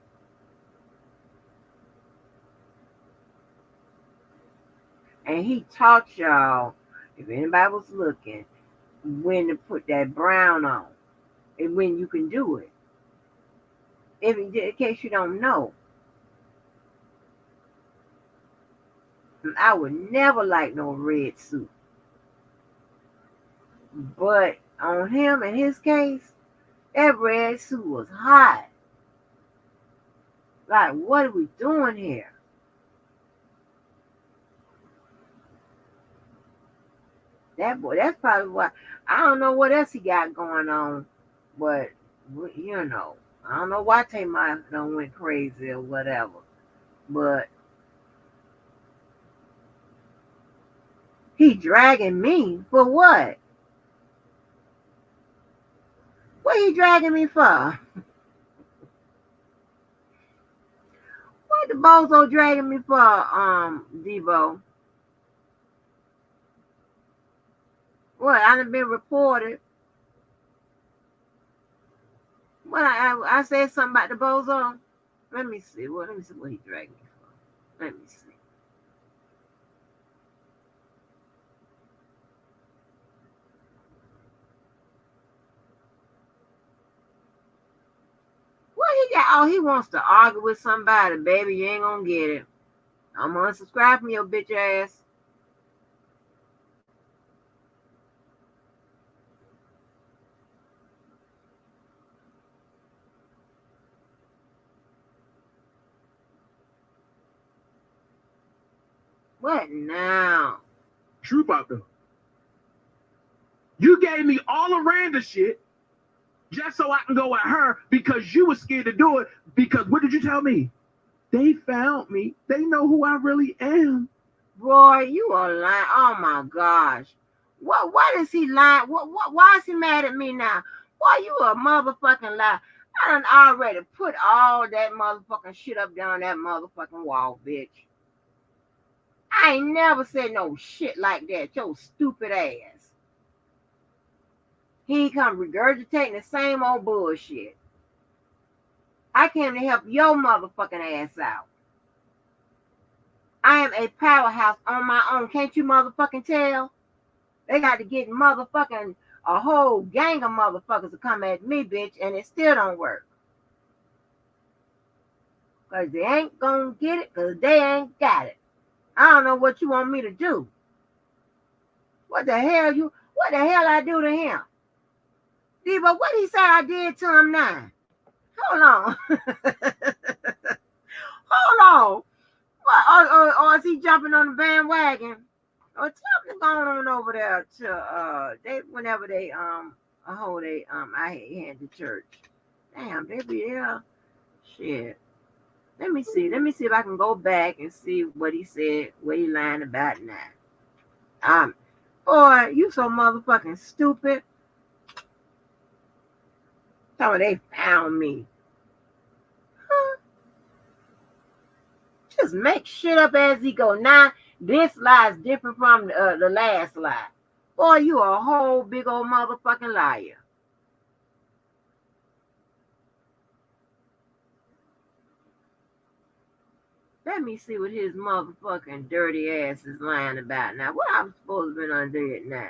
And he taught y'all, if anybody was looking, when to put that brown on and when you can do it. In case you don't know, I would never like no red suit. But on him, in his case, that red suit was hot. Like, what are we doing here? That boy, that's probably why. I don't know what else he got going on, but you know, I don't know why Tamar done went crazy or whatever. But he dragging me for what? What he dragging me for? What the bozo dragging me for, Devo? What? I done been reported. What I said something about the bozo? Let me see. Well, let me see what he dragged me for. Let me see. What he got? Oh, he wants to argue with somebody, baby. You ain't gonna get it. I'm gonna unsubscribe from your bitch ass. What now? Truth out there. You gave me all of Randa shit just so I can go at her because you were scared to do it. Because what did you tell me? They found me. They know who I really am. Boy, you are lying. Oh my gosh. What is he lying? Why is he mad at me now? Why you a motherfucking lie? I done already put all that motherfucking shit up down that motherfucking wall, bitch. I ain't never said no shit like that, your stupid ass. He come regurgitating the same old bullshit. I came to help your motherfucking ass out. I am a powerhouse on my own. Can't you motherfucking tell? They got to get motherfucking a whole gang of motherfuckers to come at me, bitch, and it still don't work. Because they ain't gonna get it, because they ain't got it. I don't know what you want me to do. What the hell I do to him? Devo, what he say I did to him now? Hold on. Hold on. What, or is he jumping on the bandwagon? Or something going on over there to whenever they hold I hand to church. Damn, they be there. Shit. Let me see if I can go back and see what he said, what he lying about now. Boy, you so motherfucking stupid. Tell me they found me. Huh? Just make shit up as he go. Now, this lie is different from the last lie. Boy, you a whole big old motherfucking liar. Let me see what his motherfucking dirty ass is lying about now. What I'm supposed to be under it now?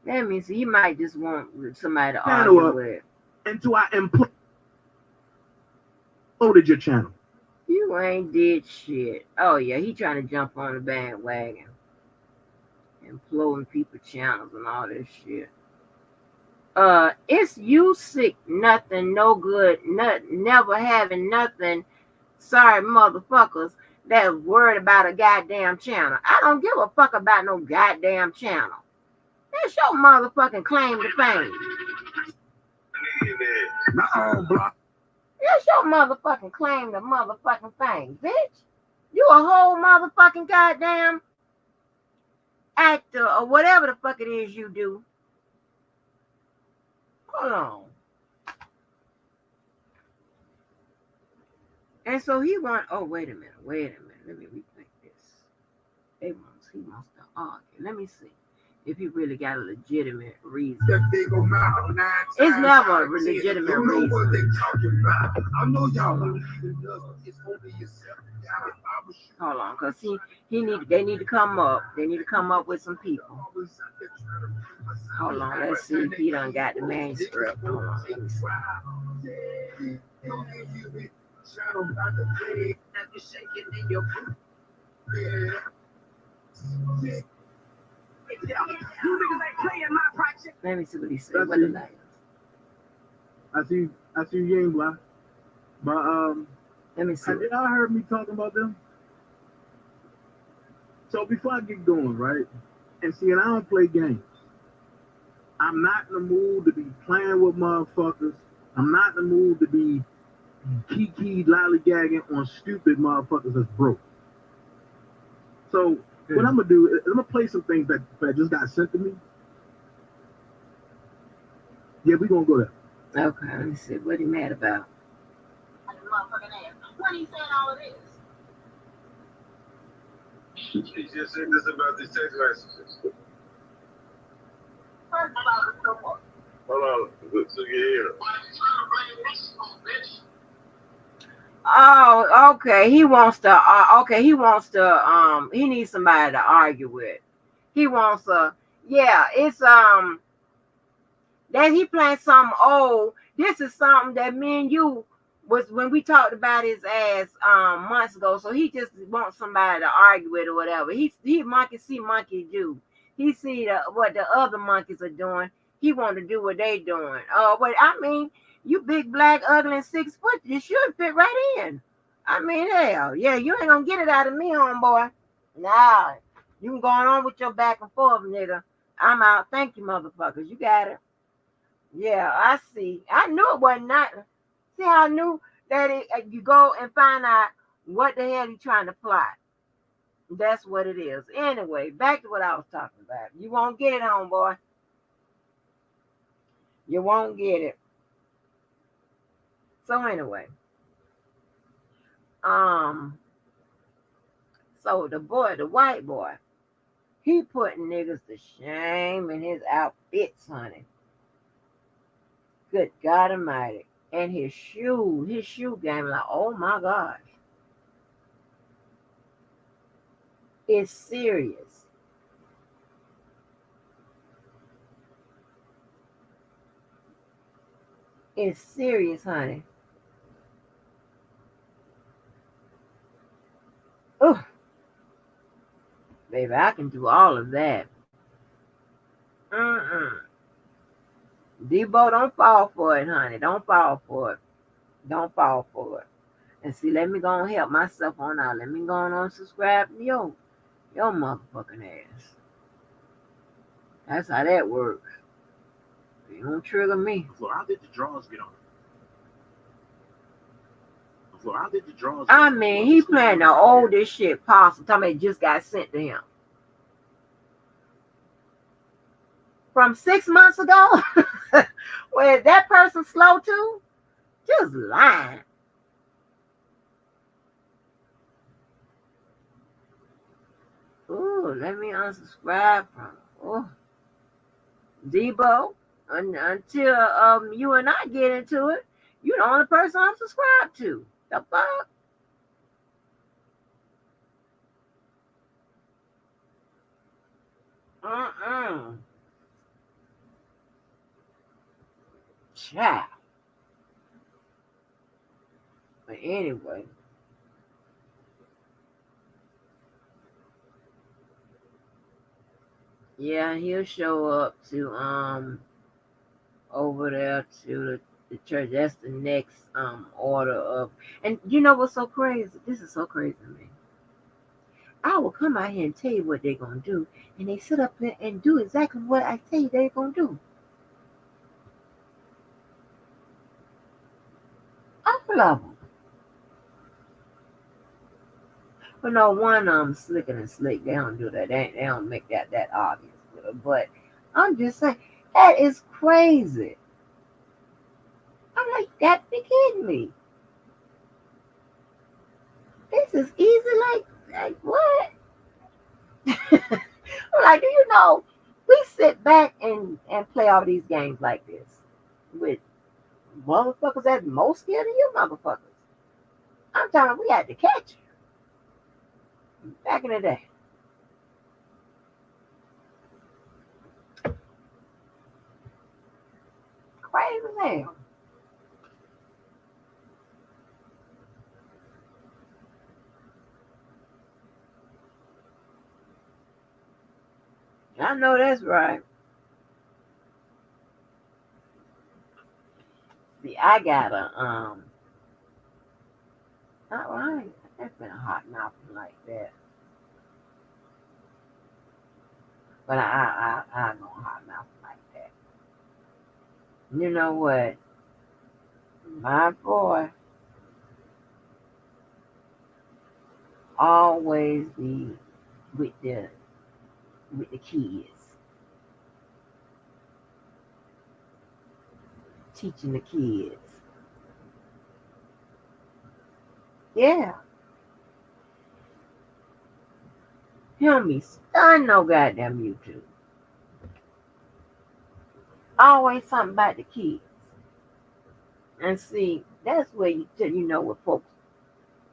Let me see. He might just want somebody to argue with. Until I imploded your channel. You ain't did shit. Oh yeah, he trying to jump on the bandwagon. Imploding people channels and all this shit. It's you sick, nothing, no good, never having nothing. Sorry, motherfuckers that worried about a goddamn channel. I don't give a fuck about no goddamn channel. That's your motherfucking claim to fame. That's your motherfucking claim to motherfucking fame, bitch. You a whole motherfucking goddamn actor or whatever the fuck it is you do. Hold on. And so he want. Oh, wait a minute. Let me rethink this. He wants to argue. Let me see if he really got a legitimate reason. It's never a legitimate reason. I know y'all. Hold on, cause they need to come up. They need to come up with some people. Hold on, let's see if he done got the manuscript. Hold on, let me see. Let me see what he said. What did I? I see you ain't black. But let me see. have y'all heard me talking about them? So before I get going, right? And see, and I don't play games. I'm not in the mood to be playing with motherfuckers. I'm not in the mood to be kiki lollygagging on stupid motherfuckers that's broke. So what I'm gonna do is I'm gonna play some things that just got sent to me. Yeah, we gonna go there. Okay, let me see. What he mad about? When he said all of this. He just said this about these text messages. Hold on, so you hear? Oh, okay. He wants to. He needs somebody to argue with. He wants a. Yeah, it's that he playing something old. This is something that me and you was when we talked about his ass months ago. So he just wants somebody to argue with or whatever. He monkey see, monkey do. He see what the other monkeys are doing. He want to do what they doing. Oh, but I mean, you big, black, ugly, and 6 foot, you should fit right in. I mean, hell, yeah, you ain't gonna get it out of me, homeboy. Nah, you can go on with your back and forth, nigga. I'm out. Thank you, motherfuckers. You got it. Yeah, I see. I knew it wasn't nothing. See how I knew that you go and find out what the hell you trying to plot. That's what it is. Anyway, back to what I was talking about. You won't get it, homeboy. You won't get it. So anyway, so the white boy, he putting niggas to shame in his outfits, honey. Good God Almighty. And his shoe game, like, oh my gosh. It's serious. It's serious, honey. Oh, baby, I can do all of that. Debo, don't fall for it, honey. Don't fall for it. Don't fall for it. And see, let me go and help myself on out. Let me go on and subscribe to your motherfucking ass. That's how that works. You don't trigger me. So how did the draws get on? So how did the draws? I mean, he playing the oldest shit possible. Tell me it just got sent to him. From 6 months ago? Where that person slow too? Just lying. Ooh, let me unsubscribe from. Oh, Debo. Until you and I get into it, you're the only person I'm subscribed to. The fuck? Child. But anyway. Yeah, he'll show up to over there to the church. That's the next order of. And you know what's so crazy? This is so crazy to me. I will come out here and tell you what they're gonna do, and they sit up there and do exactly what I tell you they're gonna do. All of them. But no, one slicker than slick. They don't do that. They don't make that obvious. But I'm just saying that is crazy. I'm like, that be kidding me. This is easy. Like what? I'm like, do you know? We sit back and play all these games like this with motherfuckers that's most scared of you motherfuckers. I'm telling you, we had to catch you back in the day. Crazy as hell. I know that's right. See, I got that's been a hot mouth like that. But I go hot mouth like that. You know what? My boy always be with the kids, teaching the kids. Yeah, he don't be stunned no goddamn YouTube. Always something about the kids. And see, that's where you know what folks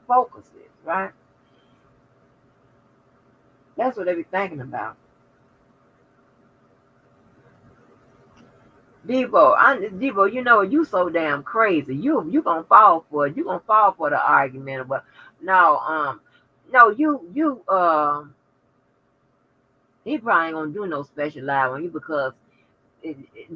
focus is, right? That's what they be thinking about. Debo, you know you so damn crazy. You gonna fall for it. You gonna fall for the argument. But no, he probably ain't gonna do no special live on you because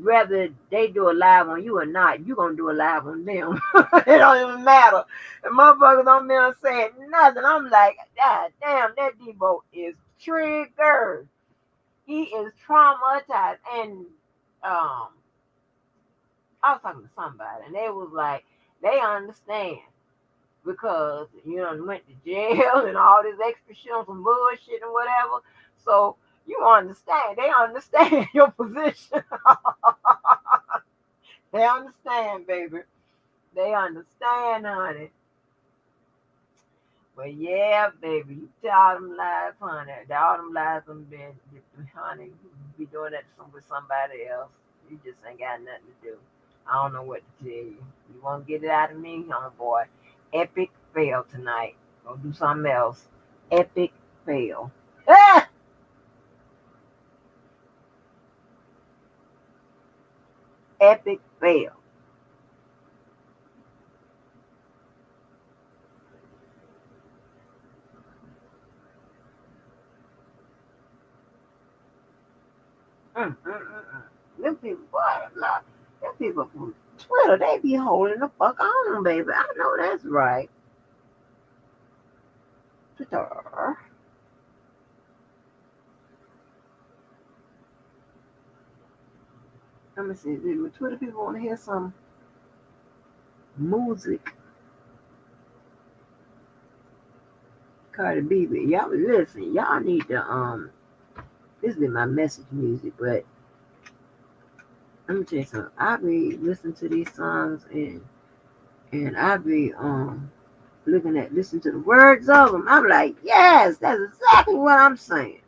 whether they do a live on you or not, you gonna do a live on them. It don't even matter. The motherfuckers don't be saying nothing. I'm like, God damn, that Debo is triggered. He is traumatized. And I was talking to somebody, and they was like, they understand because went to jail and all this extra shit on some bullshit and whatever. So you understand. They understand your position. They understand, baby. They understand, honey. But yeah, baby, you tell them lies, honey. All them lies them been, honey. You be doing that with somebody else. You just ain't got nothing to do. I don't know what to tell you. You won't get it out of me, boy. Epic fail tonight. Go do something else. Epic fail. Ah! Epic fail. Them people, boy, look, them people from Twitter, they be holding the fuck on, baby. I know that's right. Twitter. Let me see. Do Twitter people want to hear some music? Cardi B, y'all listen. Y'all need to This is my message music, but let me tell you something. I be listening to these songs and I be listening to the words of them. I'm like, yes, that's exactly what I'm saying.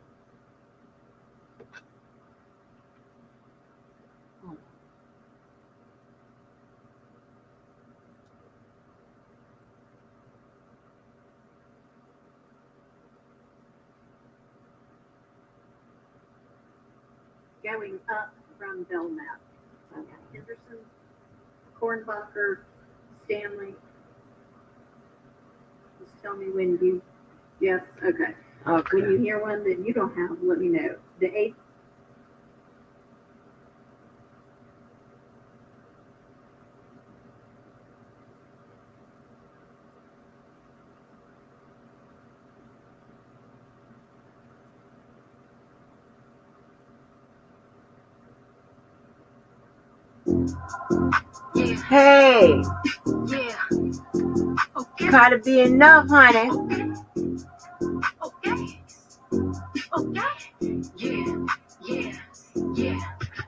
Going up from Belknap. So I got Henderson, Kornbacher, Stanley. Just tell me when you. Yes. Okay. Okay. When you hear one that you don't have, let me know. The eighth. Hey. Yeah. Okay. Gotta be enough, honey. Okay. Okay. Yeah.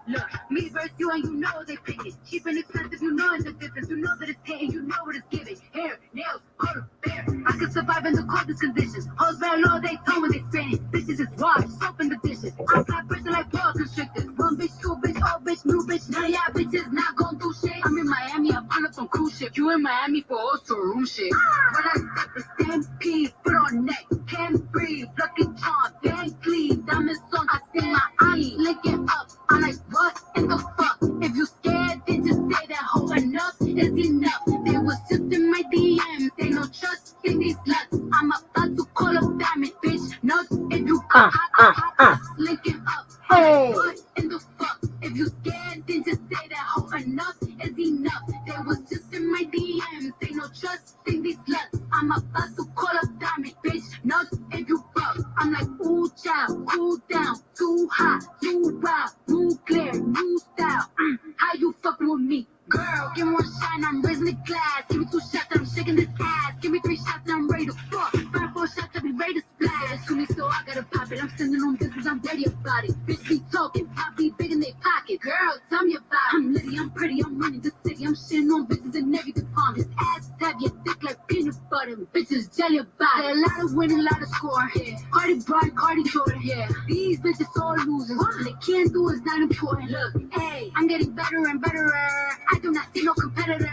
Look, me versus you and you know they picking. Cheap and expensive, you know the difference. You know that it's hitting, you know what it's giving. Hair, nails, color, fair. I can survive in the coldest conditions. Hoes better all they tone when they spinning. Bitches is wash, soap in the dishes. I got pressure like ball constrictors. One bitch, two bitch, old bitch, new bitch. None of y'all bitches not gon' do shit. I'm in Miami, I'm on up on cruise ship. You in Miami for also room shit. When I step the stampede, put on neck, can't breathe. Lucky charm, Van Cleave, diamonds on, I see my eyes, lick it up. I'm like, what in the fuck? If you scared, then just say that hoe. Enough is enough. They was just in my DMs. Ain't no trust in these sluts. I'm about to call up diamond, bitch. Not if you link it up. Hey. What in the fuck? If you scared, then just say that hoe. Enough is enough. They was new glare, new style. How you fucking with me? Girl, give me one shot, I'm raising the glass. Give me 2 shots, I'm shaking this ass. Give me 3 shots, I'm ready to fuck. 5, 4 shots, I'll be ready to splash. To me, so I gotta pop it. I'm sending on business, I'm ready about it. Bitch be talking, I be big in their pocket. Girl, tell me about it. I'm litty, I'm pretty, I'm running the city. I'm shitting on bitches in every department. This ass is heavy and thick like peanut butter. Bitches jelly about it. A lot of winning, a lot of scoring. Yeah. Cardi Brown, Cardi Jordan. Yeah. These bitches all losers. What they can't do is not important. Look, hey, I'm getting better and better. I do not see no competitors.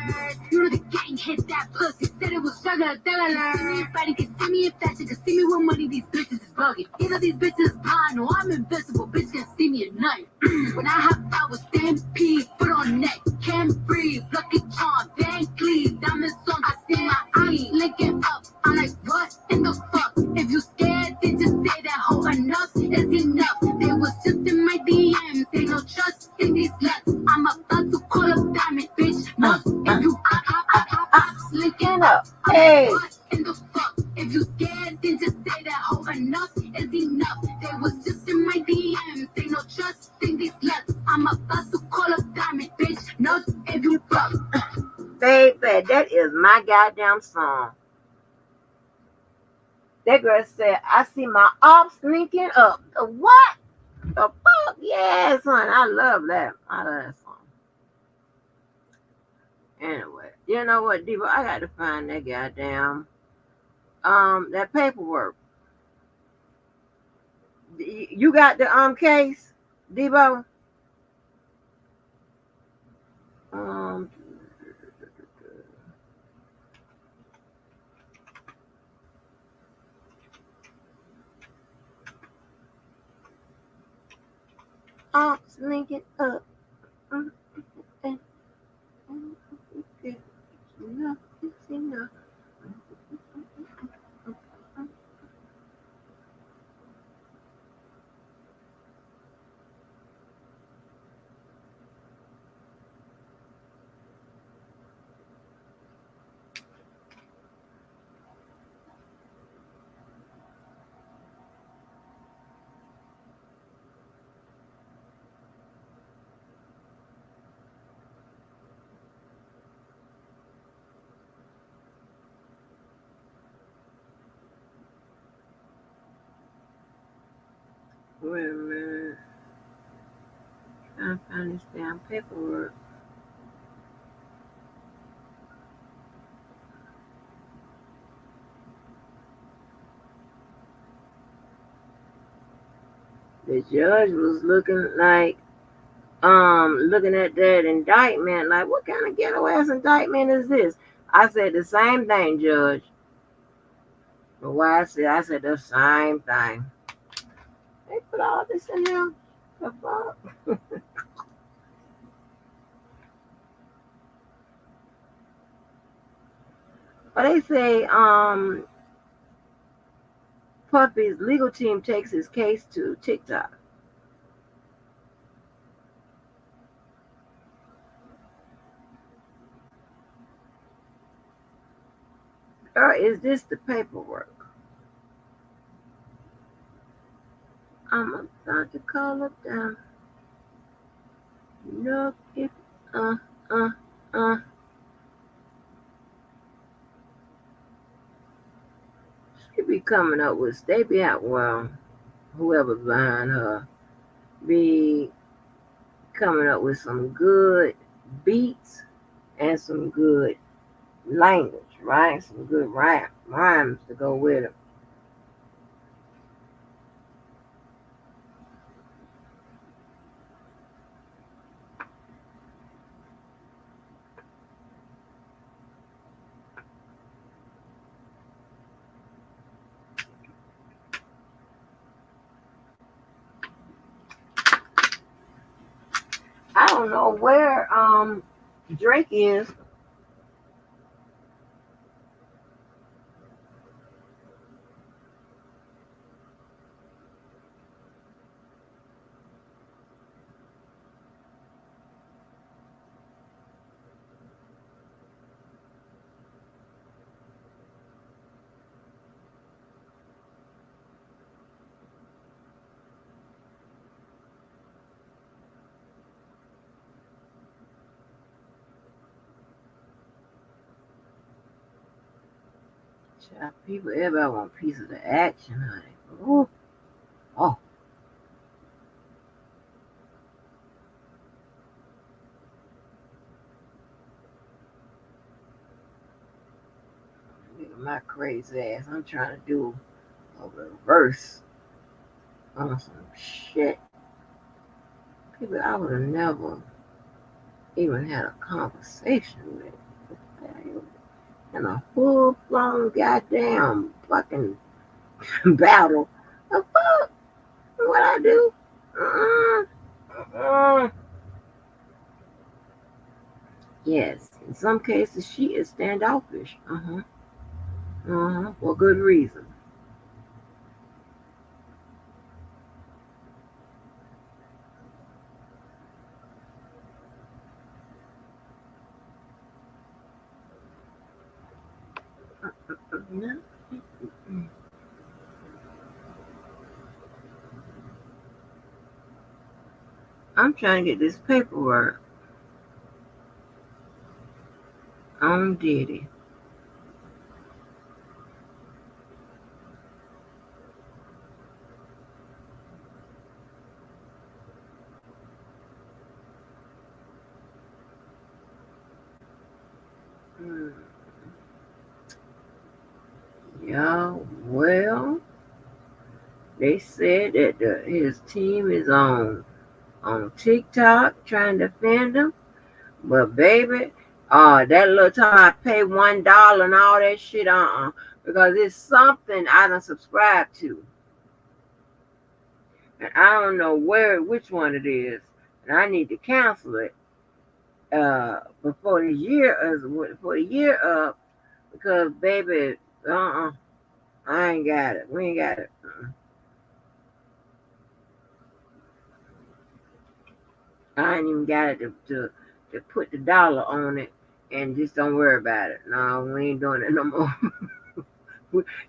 You know the gang hit that pussy. Said it was regular. See me in fighting, can see me in fashion, can see me with money. These bitches is bugging. Either these bitches blind or I'm invisible. Bitch can see me at night. When I hop out with stampede, put on neck, can't breathe. Lucky charm, Van Cleave, diamonds on. I see my eyes linking up. I'm like, what in the fuck? If you scared, then just say that hoe. Enough is enough. They was just in my DMs. They no trust in these sluts. I'm about to call up Diamond, bitch. No, if you linking up. Hey. What in the fuck? If you scared, then just say that hoe. Enough is enough. They was just in my DMs. They no trust in these sluts. I'm about to call up Diamond, bitch. No, if you fuck. Baby, that is my goddamn song. That girl said, I see my ops linking up. The what? The fuck? Yeah, son. I love that. I love that song. Anyway, you know what, Devo? I got to find that goddamn that paperwork. You got the case, Devo? Ops linking up. Enough, it's enough. Wait a minute. Trying to find this damn paperwork. The judge was looking like looking at that indictment like, what kind of ghetto ass indictment is this? I said the same thing, Judge. But why I said the same thing. They put all this in there. The fuck? But they say Puffy's legal team takes his case to TikTok. Or is this the paperwork? I'm about to call up down. Look if she be coming up with they be out well, whoever's behind her be coming up with some good beats and some good language, right? Some good rhymes to go with it. I don't know where Drake is. Child, people, everybody want a piece of the action, honey. Ooh. Oh. Look at my crazy ass. I'm trying to do a reverse on some shit. People I would have never even had a conversation with. And a full blown goddamn fucking battle. The fuck? What I do? Yes, in some cases she is standoffish. For good reason. I'm trying to get this paperwork on Diddy. Yeah, well, they said that his team is on TikTok trying to defend him, but baby, that little time I pay $1 and all that shit, because it's something I don't subscribe to, and I don't know which one it is, and I need to cancel it before the year up, because baby, I ain't got it. We ain't got it. I ain't even got it to put the dollar on it and just don't worry about it. No, we ain't doing it no more.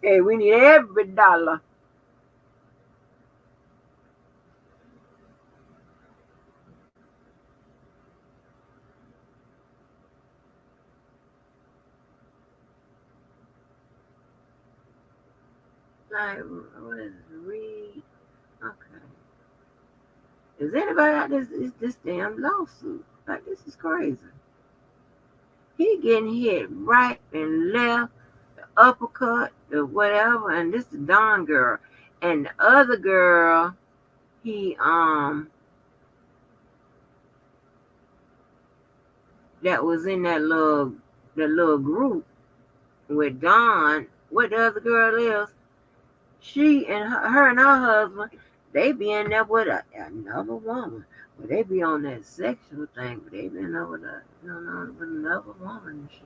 Hey, we need every dollar. Like, what is it? Read. Okay. Is anybody got this damn lawsuit? Like, this is crazy. He getting hit right and left, the uppercut, the whatever, and this is Don girl. And the other girl, he that was in that little group with Don, what the other girl is, she and her and her husband, they be in there with another woman. Well, they be on that sexual thing, but they been over with another woman and shit.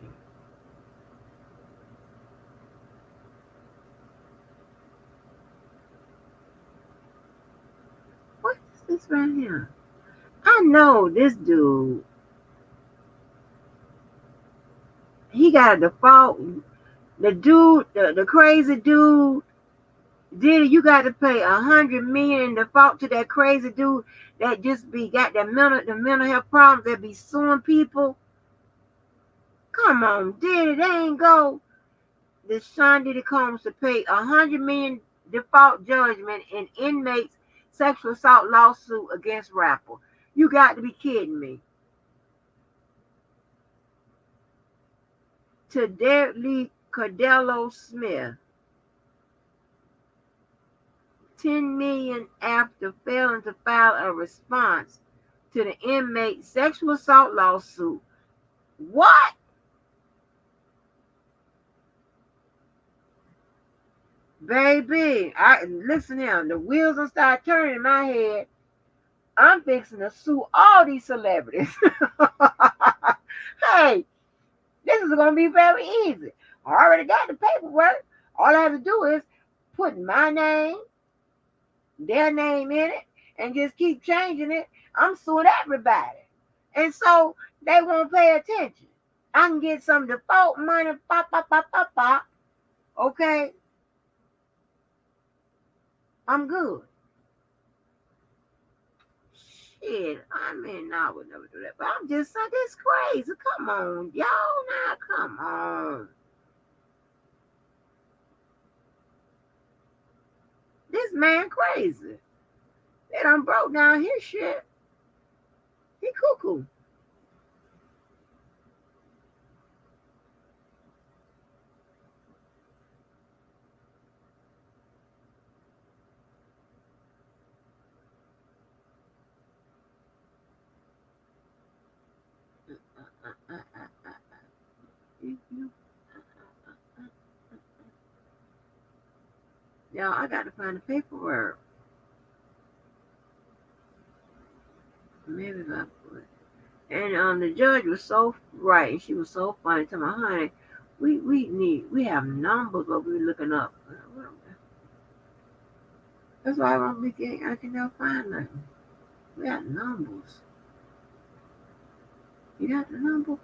What is this right here? I know this dude. He got a default. The dude, the crazy dude, Diddy, you got to pay $100 million in default to that crazy dude that just got the mental health problems that be suing people. Come on, Diddy, they ain't go. The Sean Diddy Combs to pay $100 million default judgment in inmates sexual assault lawsuit against rapper. You got to be kidding me. To Deadly Cordello Smith, $10 million after failing to file a response to the inmate sexual assault lawsuit. What? Baby, listen here. The wheels will start turning in my head. I'm fixing to sue all these celebrities. Hey, this is going to be very easy. I already got the paperwork. All I have to do is put my name, their name in it, and just keep changing it. I'm suing everybody. And so they won't pay attention. I can get some default money, pop, pop, pop, pop, pop. Okay? I'm good. Shit, I mean, I would never do that. But I'm just saying, this crazy. Come on, y'all. Now, come on. this man crazy. They done broke down his shit. He cuckoo. Y'all, I got to find the paperwork. Maybe if I put. And the judge was so right, and she was so funny. To my honey, we have numbers, but we're looking up. That's why I can never find nothing. We got numbers. You got the number?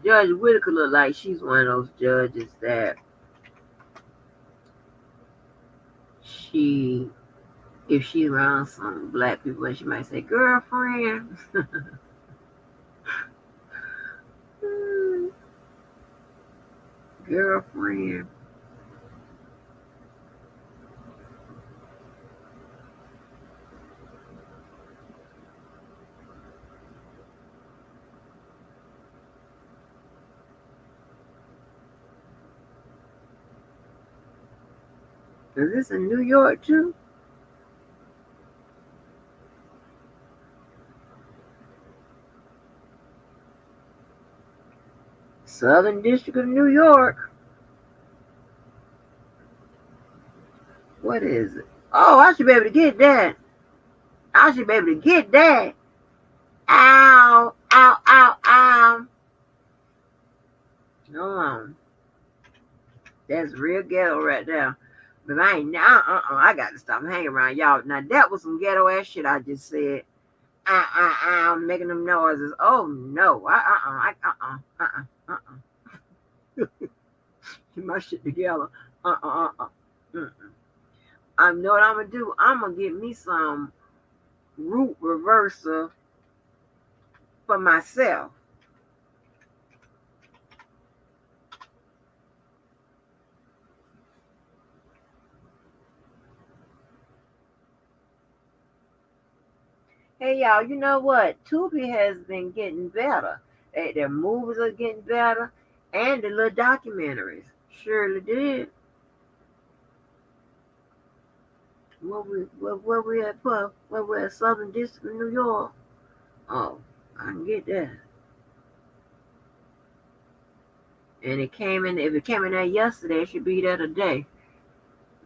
Judge Whitaker look like she's one of those judges that if she around some black people, she might say, girlfriend. Girlfriend. Is this in New York too? Southern District of New York. What is it? Oh, I should be able to get that. I should be able to get that. Ow, ow, ow, ow. No, that's real ghetto right there. But I ain't I got to stop hanging around y'all. Now that was some ghetto ass shit I just said. I'm making them noises. Oh no. Get my shit together. I know what I'm gonna do. I'm gonna get me some root reversal for myself. Hey y'all, you know what? Tubi has been getting better. Their movies are getting better, and the little documentaries surely did. Where we at, Puff? Where we at, Southern District of New York? Oh, I can get that. And it came in. If it came in there yesterday, it should be there today.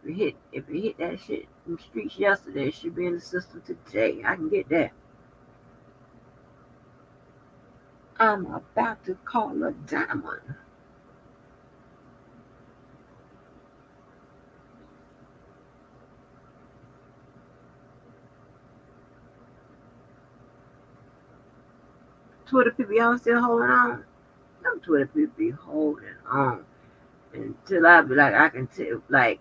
If it hit that shit in the streets yesterday, it should be in the system today. I can get that. I'm about to call a diamond. Twitter people, y'all still holding on? Them Twitter people be holding on until I be like, I can tell, like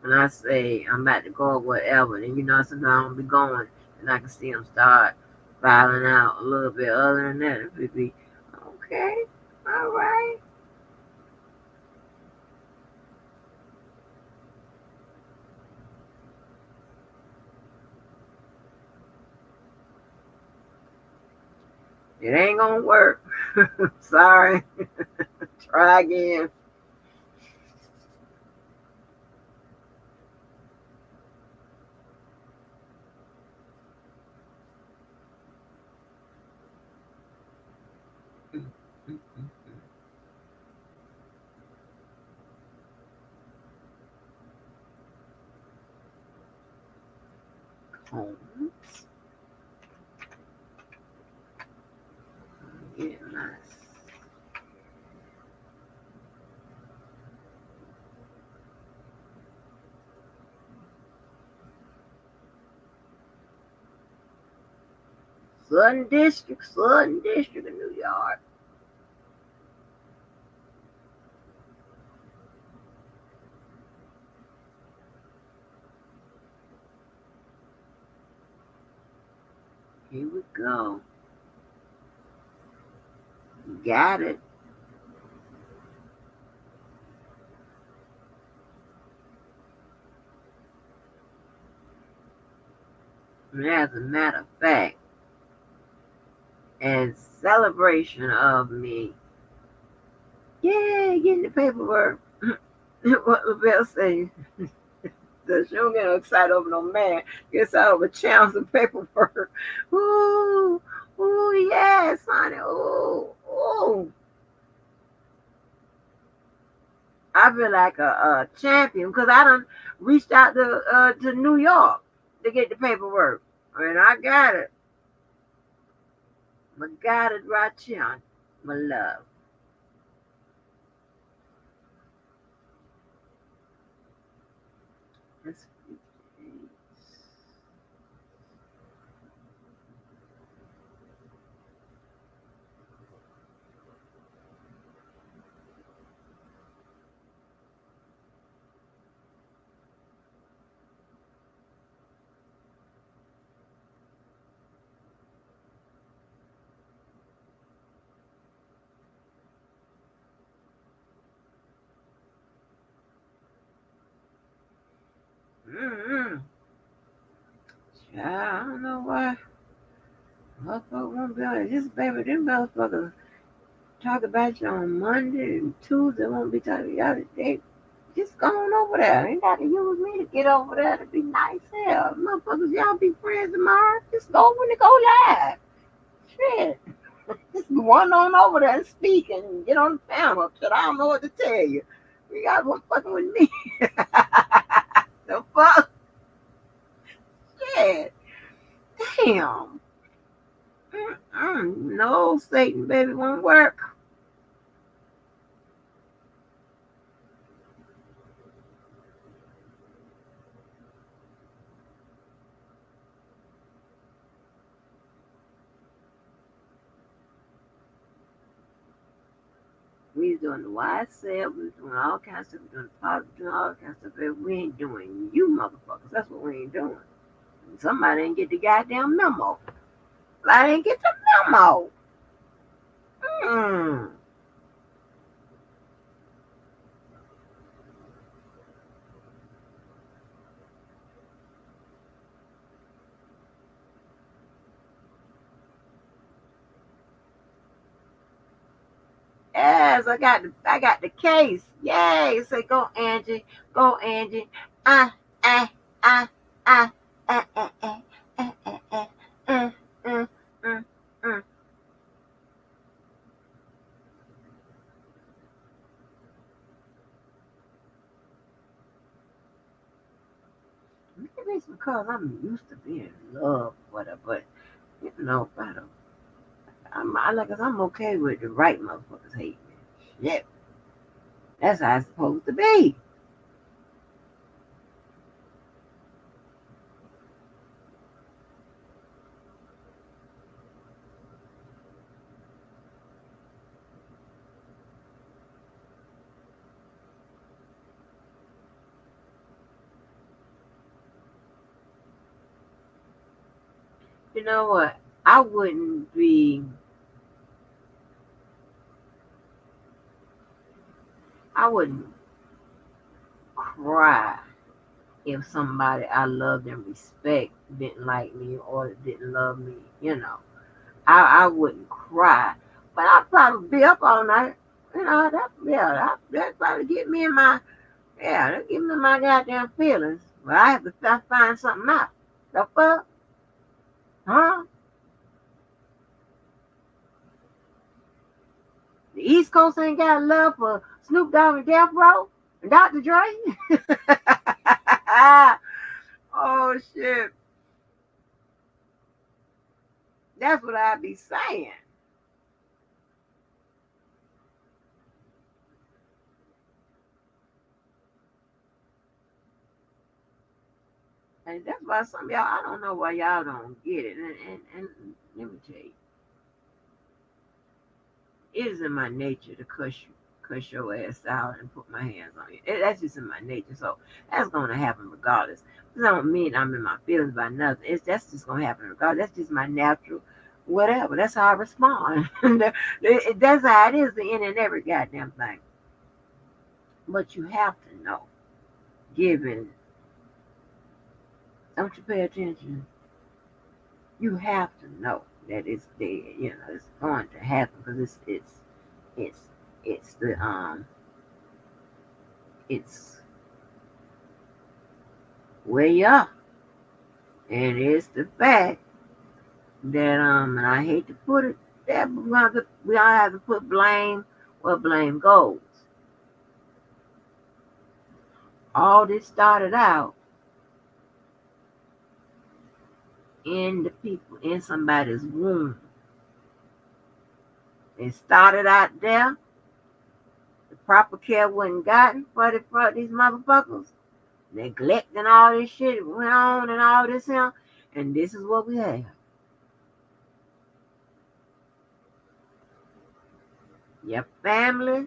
when I say I'm about to go or whatever, and sometimes I don't be going, and I can see them start filing out a little bit. Other than that, it be okay, all right. It ain't gonna work. Sorry. Try again. Combs. Get my Southern District of New York. Here we go. Got it. And as a matter of fact, in celebration of me, yay, getting the paperwork. What LaBelle say? So she don't get excited over no man. Gets out of a chance of paperwork. Ooh, ooh, yes, honey. Ooh, ooh. I feel like a champion because I done reached out to New York to get the paperwork. And I got it. I got it right here, my love. That's mm-hmm. I don't know why motherfuckers won't be on it. This baby, them motherfuckers talk about you on Monday and Tuesday. Won't be talking y'all today. Just go on over there. Ain't got to use me to get over there to be nice. Hell, motherfuckers, y'all be friends tomorrow. Just go when it go live. Shit. Just run on over there and speak and get on the panel. Shit, I don't know what to tell you. You guys want fucking with me. The fuck? Shit. Damn. No, Satan, baby, won't work. We was doing the wide sale, we was doing all kinds of stuff, we doing the politics, doing all kinds of stuff, but we ain't doing you motherfuckers. That's what we ain't doing. Somebody didn't get the goddamn memo. I didn't get the memo. Yes, I got the case. Yay. Say go Angie. Go Angie. Ah ah ah ah ah ah ah ah ah ah ah ah ah ah. Maybe it's because I'm used to being loved, whatever, but you know, I'm okay with the right motherfuckers hate me. Shit. That's how it's supposed to be. You know what? I wouldn't be. I wouldn't cry if somebody I loved and respect didn't like me or didn't love me. You know, I wouldn't cry, but I'd probably be up all night. You know, that probably get me in my that get me in my goddamn feelings. But I have to find something out. The fuck, huh? The East Coast ain't got love for Snoop Dogg and Death Row and Dr. Dre. Oh shit. That's what I be saying. And that's why some of y'all, I don't know why y'all don't get it. And let me tell you, it is in my nature to cuss your ass out and put my hands on you. That's just in my nature. So that's going to happen regardless. It don't mean I'm in my feelings about nothing. That's just going to happen regardless. That's just my natural whatever. That's how I respond. That's how it is in and every goddamn thing. But you have to know, given, don't you pay attention? You have to know that it's there. It's going to happen because it's it's the it's where you are, and it's the fact that and I hate to put it there, but we all have to put blame where blame goes. All this started out in somebody's womb. It started out there. The proper care wasn't gotten for these motherfuckers. Neglecting all this shit went on and all this here. And this is what we have. Your family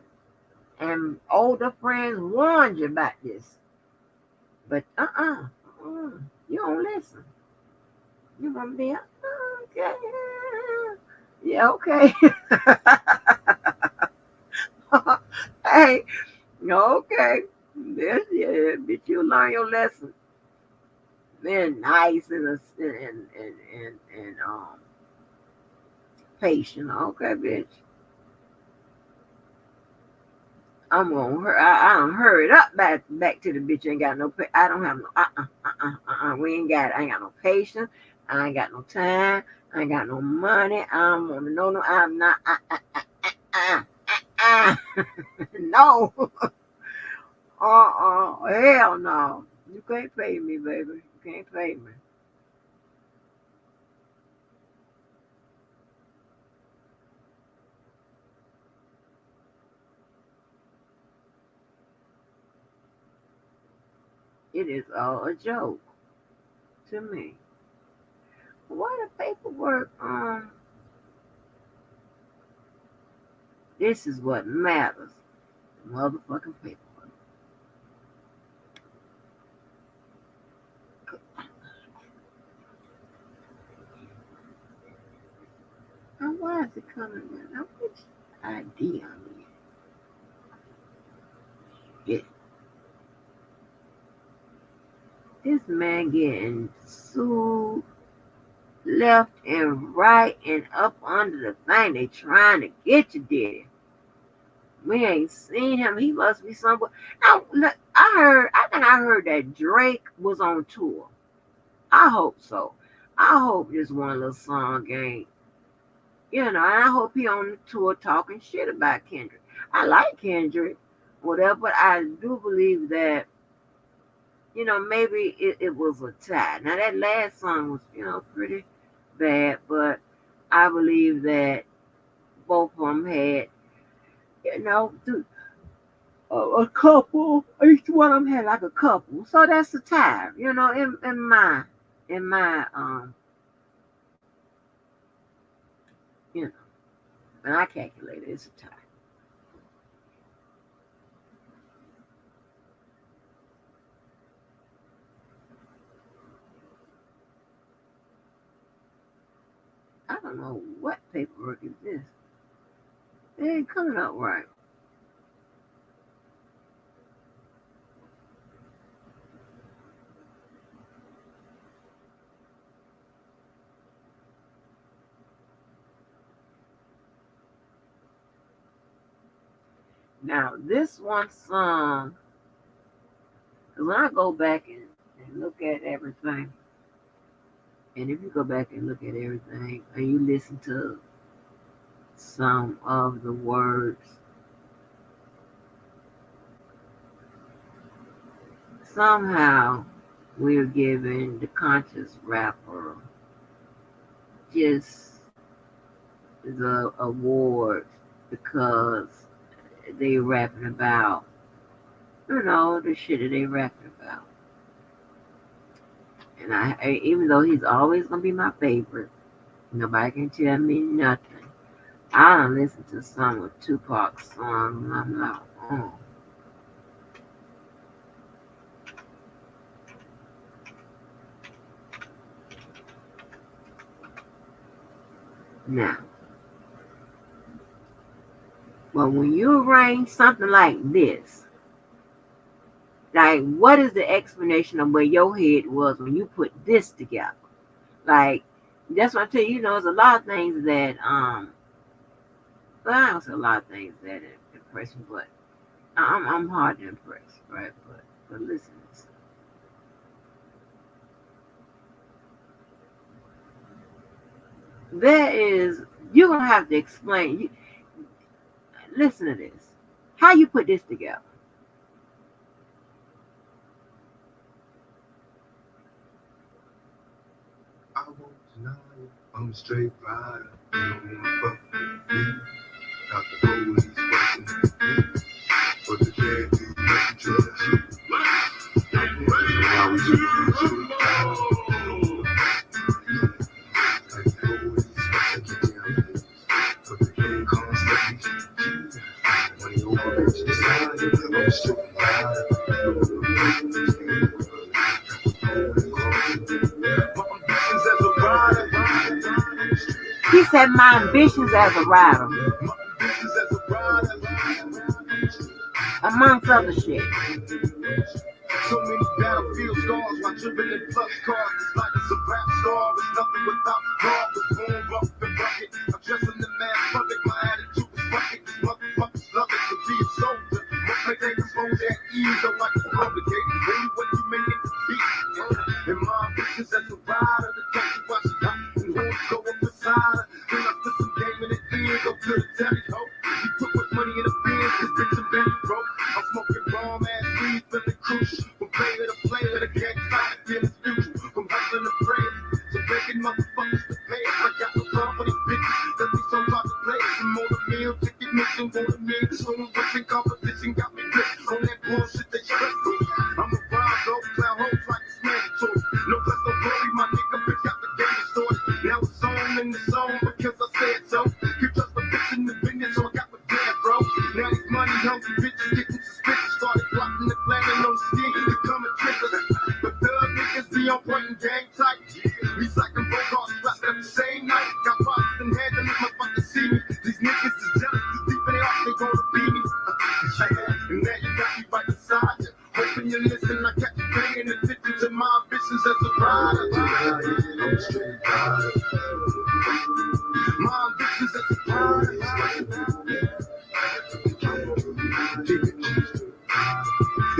and older friends warned you about this. But you don't listen. You want to be okay. Yeah, okay. Hey, okay. Bitch, you learn your lesson. Being nice and patient. Okay, bitch. I'm gonna hurry. I don't hurry up back to the bitch. Ain't got no. I don't have no. We ain't got. I ain't got no patience. I ain't got no time. I ain't got no money. I don't want to know. No, I'm not. No. Hell no. You can't pay me, baby. You can't pay me. It is all a joke to me. Why the paperwork? This is what matters. Motherfucking paperwork. Now, why is it coming in? Now, which ID I mean? Yeah. This man getting sued left and right and up under the thing. They trying to get you, Diddy. We ain't seen him. He must be somewhere. Now, look, I think I heard that Drake was on tour. I hope so. I hope this one little song ain't, and I hope he on the tour talking shit about Kendrick. I like Kendrick, whatever, but I do believe that, maybe it was a tie. Now, that last song was, pretty bad, but I believe that both of them had, a couple. Each one of them had like a couple. So that's a tie, in my and I calculated it's a tie. I don't know what paperwork is this. It ain't coming out right. Now, this one song, when I go back and look at everything, and if you go back and look at everything, and you listen to some of the words, somehow we're giving the conscious rapper just the award because they rapping about, the shit that they rapping about. And even though he's always gonna be my favorite, nobody can tell me nothing. I done listened to some of Tupac's songs, and I'm like, oh. Now, well, when you arrange something like this, like, what is the explanation of where your head was when you put this together? Like, that's what I tell you, there's a lot of things that, well, I don't say a lot of things that impress me, but I'm hard to impress, right? But listen to this. There is, you're going to have to explain, listen to this. How you put this together? I won't deny it. I'm a straight rider. You don't wanna fuck with me. Got the police fucking with me. But they can't do nothing to you. How we do you? Like the police fucking get down. But they can't constantly shoot you. When you overreach the side, I'm a straight rider. He said, my ambitions as a rider. Amongst other shit. So many battlefield scars, my driven in plus cars. It's like it's a rap star, it's nothing without God. Was born rough and rugged, I'm dressing the man public. My attitude is rugged, these motherfuckers love it to be a soldier. Most make they expose at ease, don't like to complicate. Only when you make it to beat. And my ambitions as a rider, the country watch it out. And horns go up beside her. Then I put some game in the ear, go to the telly, ho. He put with money in the bins, this bitch and baby broke. I'm smoking bomb ass weed, feeling crucial. From player to player, the gang fight against future. From hustling to praying, so begging motherfuckers to pay. I got no time for these bitches, cause these songs hard to play. Some on the meal, ticket missing, want a meal. Soon rushing competition got me gripped on that bullshit they stress me. I'm a wild dog, clown hoes like it's mandatory. No plus no glory, my nigga bitch got the game distorted. Now it's on in the zone because I said so. You trust the bitch in the business, so I got my dad, bro. Now these money hungry bitches getting suspicious. Started plotting the planning on skin to come and trick us. But thug niggas be on point and gang tight. Recycling Bogarts slapped at the same night. Got pops and heads and motherfuckers see me. These niggas is jealous, cause deep in their heart they gonna be me. And now you got me right beside you. Hoping you listen, I got you paying attention to my ambitions as a rider. I'm a straight rider. My ambitions as a rider.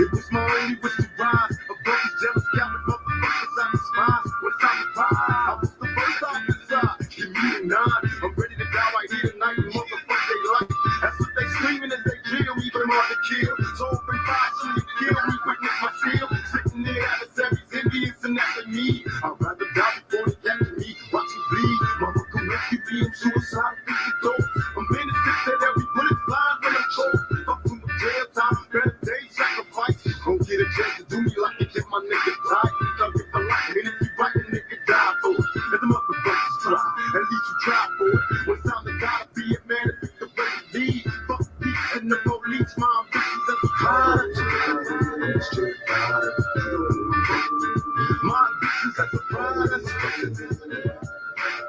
It was my only wish to rise above these jealous counting motherfuckers I despise. When it's time to ride, I was the first officer. Give me a 9. I'm ready to die right here tonight. Motherfuck they like. That's what they screaming as they drill me, even hard to kill. So open fire, soon you kill me. Witness my seal. Sitting there, adversaries, Indians, and after me. I'd rather die before they capture me. Watch me bleed. Mama come rescue me. I'm suicide, beat the door. I'm innocent that every bullet flies when I'm cold. Up to my jail time, better days, sacrifice. Don't get a chance to do me like they get my nigga tight. Thug it for life, and if you right, the nigga die for it. Let the motherfuckers try, at least you try for it. When it's time to gotta be a man to pick the way to lead. Fuck peace and the police, my ambitions as a rider. I'm a straight rider. My ambitions as a rider.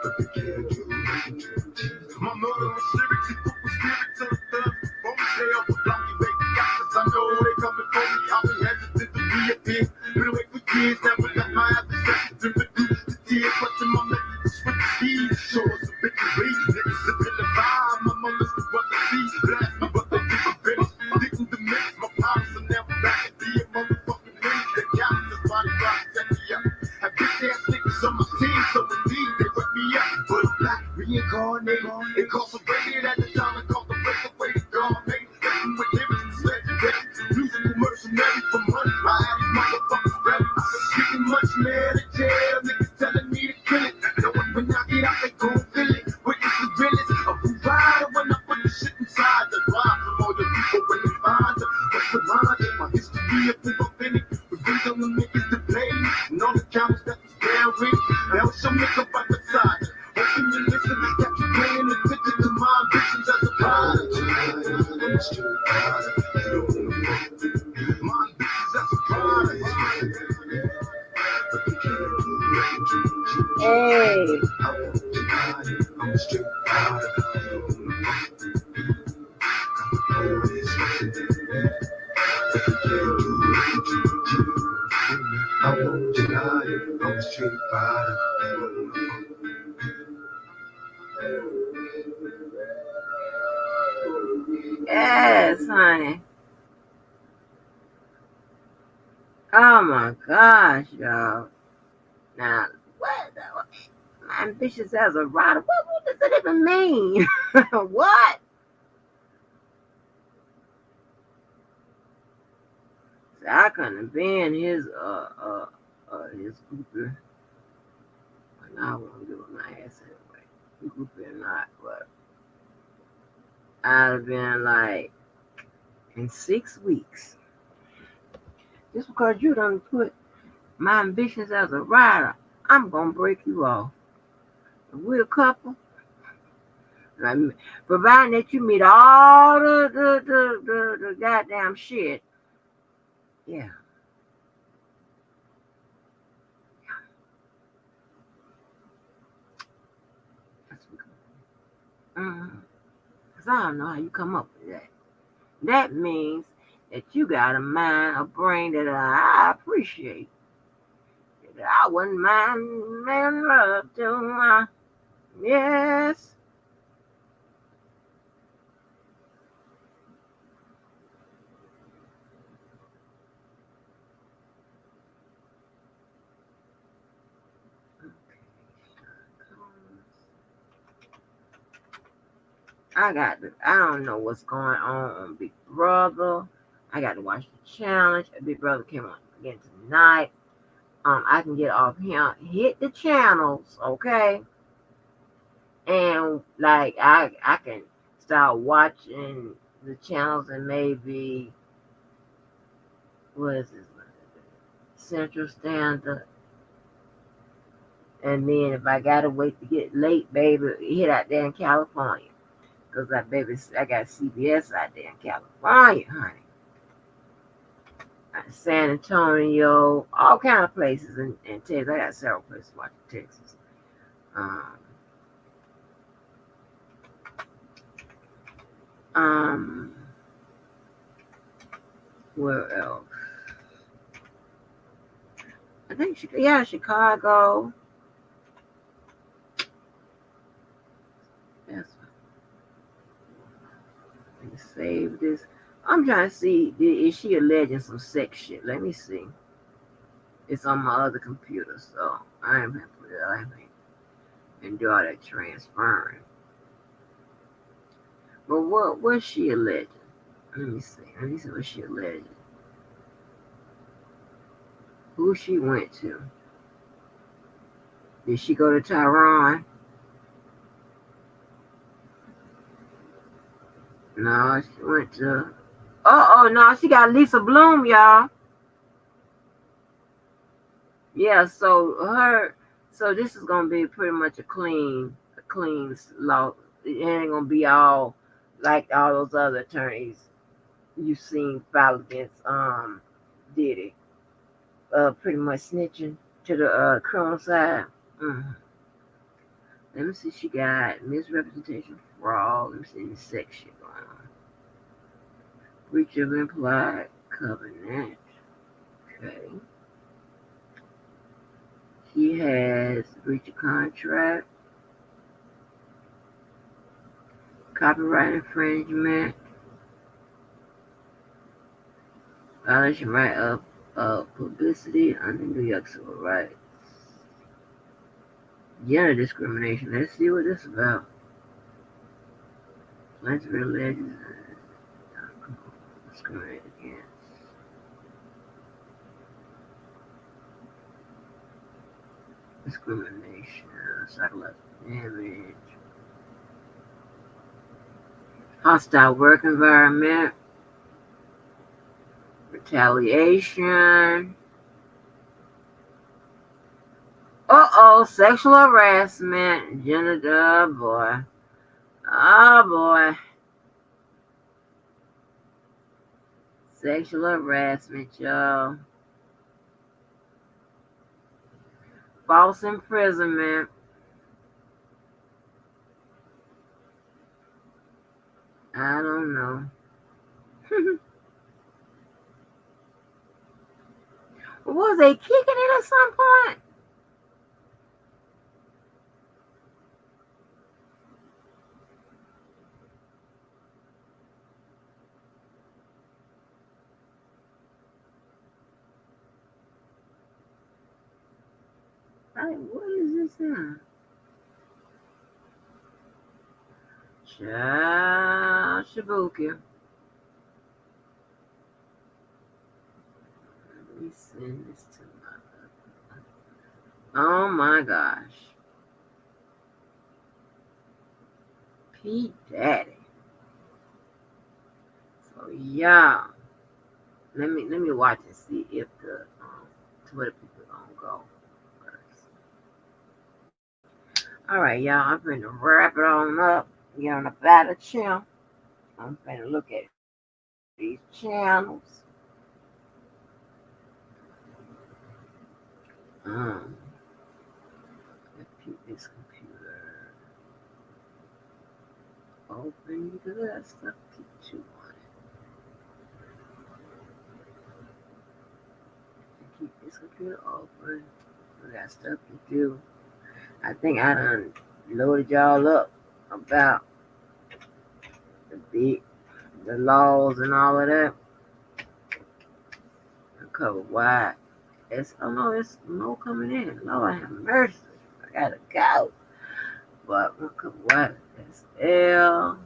But they can't do nothing to me. My murderous lyrics and cook with spirit to the thug. Won't stay off the block, you baby got this. I know they coming for me. I've been hesitant to be a bitch. Been away for years, never got my adversaries to reduce the tears. Clutching my methods with the speed. Show us a bit of bleed. Niggas have been the vibe. My mother's the brother see. Blast me, but they didn't finish. Didn't diminish my powers, so now I'm back to be a motherfucking minute. They got this body rock, set me up. Have bitch ass niggas on my team, so indeed they wet me up. But I'm back, reincarnated, incarcerated at the time I called the break away to God, mate. Living with lyrics, legendary, musical mercenary for money. I had these motherfuckers ready. Getting much mad at jail, niggas telling me to kill it. Knowing when I get out, they gon' feel it. Witness the realest of who rider when I put the shit inside the drive from all your people when they find them. That's the line, my history of who authentic. Revenge on the niggas to play, and all the counts that was buried. Now it's your nigga right beside you. Hoping you listen, got you paying attention to my Hey. Yes, honey. Oh my gosh, y'all. Now, what? I'm ambitious as a rider. What does that even mean? What? So I couldn't have been his grouper. And I won't give him my ass anyway. Grouper or not, but I'd have been like in 6 weeks. Just because you done put my ambitions as a rider, I'm gonna break you off. If we're a couple, providing that you meet all the goddamn shit. Yeah. That's because I don't know how you come up with that. That means that you got a mind, a brain that I appreciate. That I wouldn't mind making love to. Yes. I don't know what's going on Big Brother. I got to watch the challenge. Big Brother came on again tonight. I can get off here, hit the channels, okay? And like I can start watching the channels and maybe what is this? Central Standard. And then if I gotta wait to get late, baby, hit out there in California. Because I got CBS out there in California, honey. San Antonio, all kind of places in Texas. I got several places watching Texas. Where else? I think Chicago. Yes. Let me save this. I'm trying to see, is she alleging some sex shit? Let me see. It's on my other computer, so I ain't gonna put it. I ain't and do all that transferring. But what was she alleging? Let me see. What she alleging. Who she went to? Did she go to Taiwan? No, she went to. Oh no, she got Lisa Bloom, y'all. Yeah, so this is gonna be pretty much a clean law. It ain't gonna be all like all those other attorneys you've seen file against Diddy. Pretty much snitching to the criminal side. Let me see, she got misrepresentation, fraud. Let me see the section going on. Breach of implied covenant. Okay. She has breach of contract, copyright infringement, violation right of publicity under New York civil rights, gender discrimination. Let's see what this is about. Plaintiff alleges discriminated against. Discrimination, psychological damage, hostile work environment, retaliation. Sexual harassment, gender, boy. Oh boy. Sexual harassment, y'all. False imprisonment. I don't know. Was they kicking it at some point? What is this now? Child Shibuki. Let me send this to my. Oh my gosh. Pete Daddy. So yeah. Let me watch and see if the Twitter people gonna go first. Alright, y'all, I'm gonna wrap it on up. Get on the battle channel. I'm gonna look at these channels. Let's keep this computer open because I got stuff to chew on it. Keep this computer open. We got stuff to do. I think I done loaded y'all up about the laws and all of that. I covered why. Oh no, there's more coming in. Lord have mercy. I gotta go. But I covered why SL.